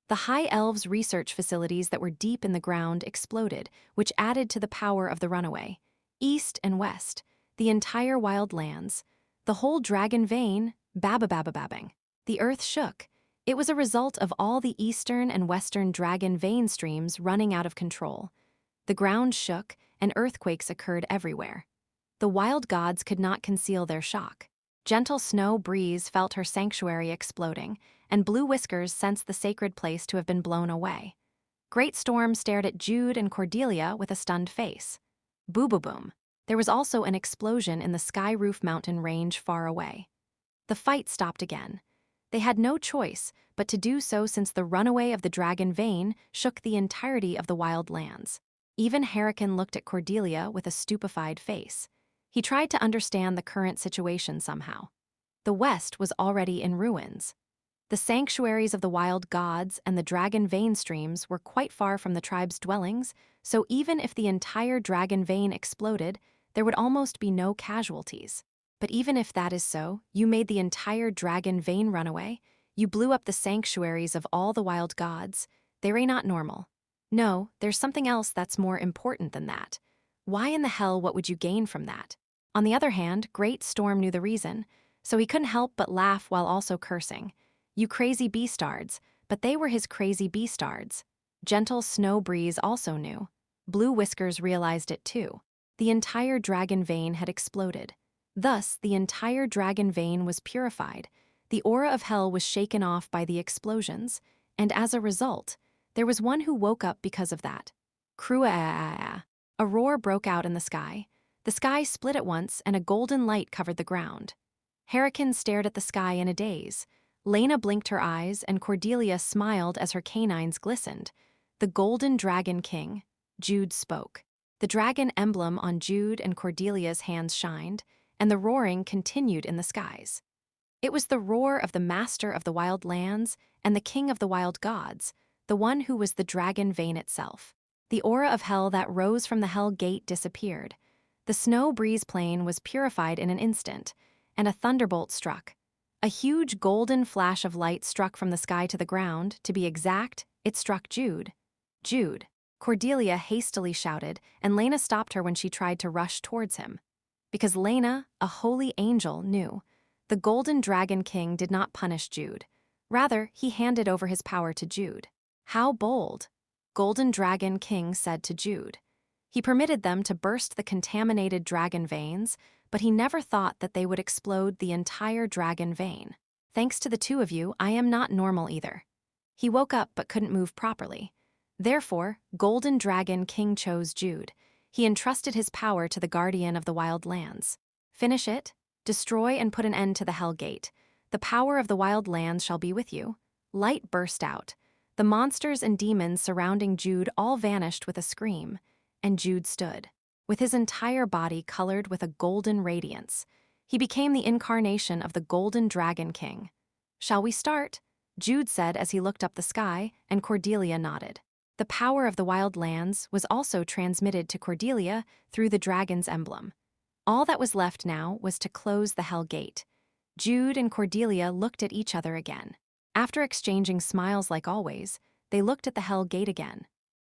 The High Elves' research facilities that were deep in the ground exploded, which added to the power of the runaway. East and west, the entire wild lands, the whole dragon vein, babba-babba-babbing. The earth shook. It was a result of all the eastern and western dragon vein streams running out of control. The ground shook, and earthquakes occurred everywhere. The wild gods could not conceal their shock. Gentle Snow Breeze felt her sanctuary exploding, and Blue Whiskers sensed the sacred place to have been blown away. Great Storm stared at Jude and Cordelia with a stunned face. Boo-boo-boom. There was also an explosion in the Sky Roof Mountain range far away. The fight stopped again. They had no choice but to do so since the runaway of the dragon vein shook the entirety of the wild lands. Even Hurricane looked at Cordelia with a stupefied face. He tried to understand the current situation somehow. The west was already in ruins. The sanctuaries of the wild gods and the dragon vein streams were quite far from the tribe's dwellings, so even if the entire dragon vein exploded, there would almost be no casualties. But even if that is so, you made the entire dragon vein run away. You blew up the sanctuaries of all the wild gods. They are not normal. No, there's something else that's more important than that. Why in the hell what would you gain from that? On the other hand, Great Storm knew the reason, so he couldn't help but laugh while also cursing. You crazy beastards, but they were his crazy beastards. Gentle Snow Breeze also knew. Blue Whiskers realized it too. The entire dragon vein had exploded. Thus, the entire dragon vein was purified. The aura of hell was shaken off by the explosions, and as a result, there was one who woke up because of that. Crua. A roar broke out in the sky. The sky split at once, and a golden light covered the ground. Hurricane stared at the sky in a daze. Lena blinked her eyes, and Cordelia smiled as her canines glistened. The Golden Dragon King. Jude spoke. The dragon emblem on Jude and Cordelia's hands shined, and the roaring continued in the skies. It was the roar of the master of the wild lands and the king of the wild gods, the one who was the dragon vein itself. The aura of hell that rose from the hell gate disappeared. The Snow Breeze plain was purified in an instant, and a thunderbolt struck. A huge golden flash of light struck from the sky to the ground. To be exact, it struck Jude. Jude. Cordelia hastily shouted, and Lena stopped her when she tried to rush towards him. Because Lena, a holy angel, knew. The Golden Dragon King did not punish Jude. Rather, he handed over his power to Jude. How bold! Golden Dragon King said to Jude. He permitted them to burst the contaminated dragon veins, but he never thought that they would explode the entire dragon vein. Thanks to the two of you, I am not normal either. He woke up but couldn't move properly. Therefore, Golden Dragon King chose Jude. He entrusted his power to the guardian of the wild lands. Finish it, destroy and put an end to the Hell Gate. The power of the wild lands shall be with you. Light burst out. The monsters and demons surrounding Jude all vanished with a scream, and Jude stood, with his entire body colored with a golden radiance. He became the incarnation of the Golden Dragon King. Shall we start? Jude said as he looked up the sky, and Cordelia nodded. The power of the wild lands was also transmitted to Cordelia through the dragon's emblem. All that was left now was to close the Hell Gate. Jude and Cordelia looked at each other again. After exchanging smiles like always, they looked at the Hell Gate again.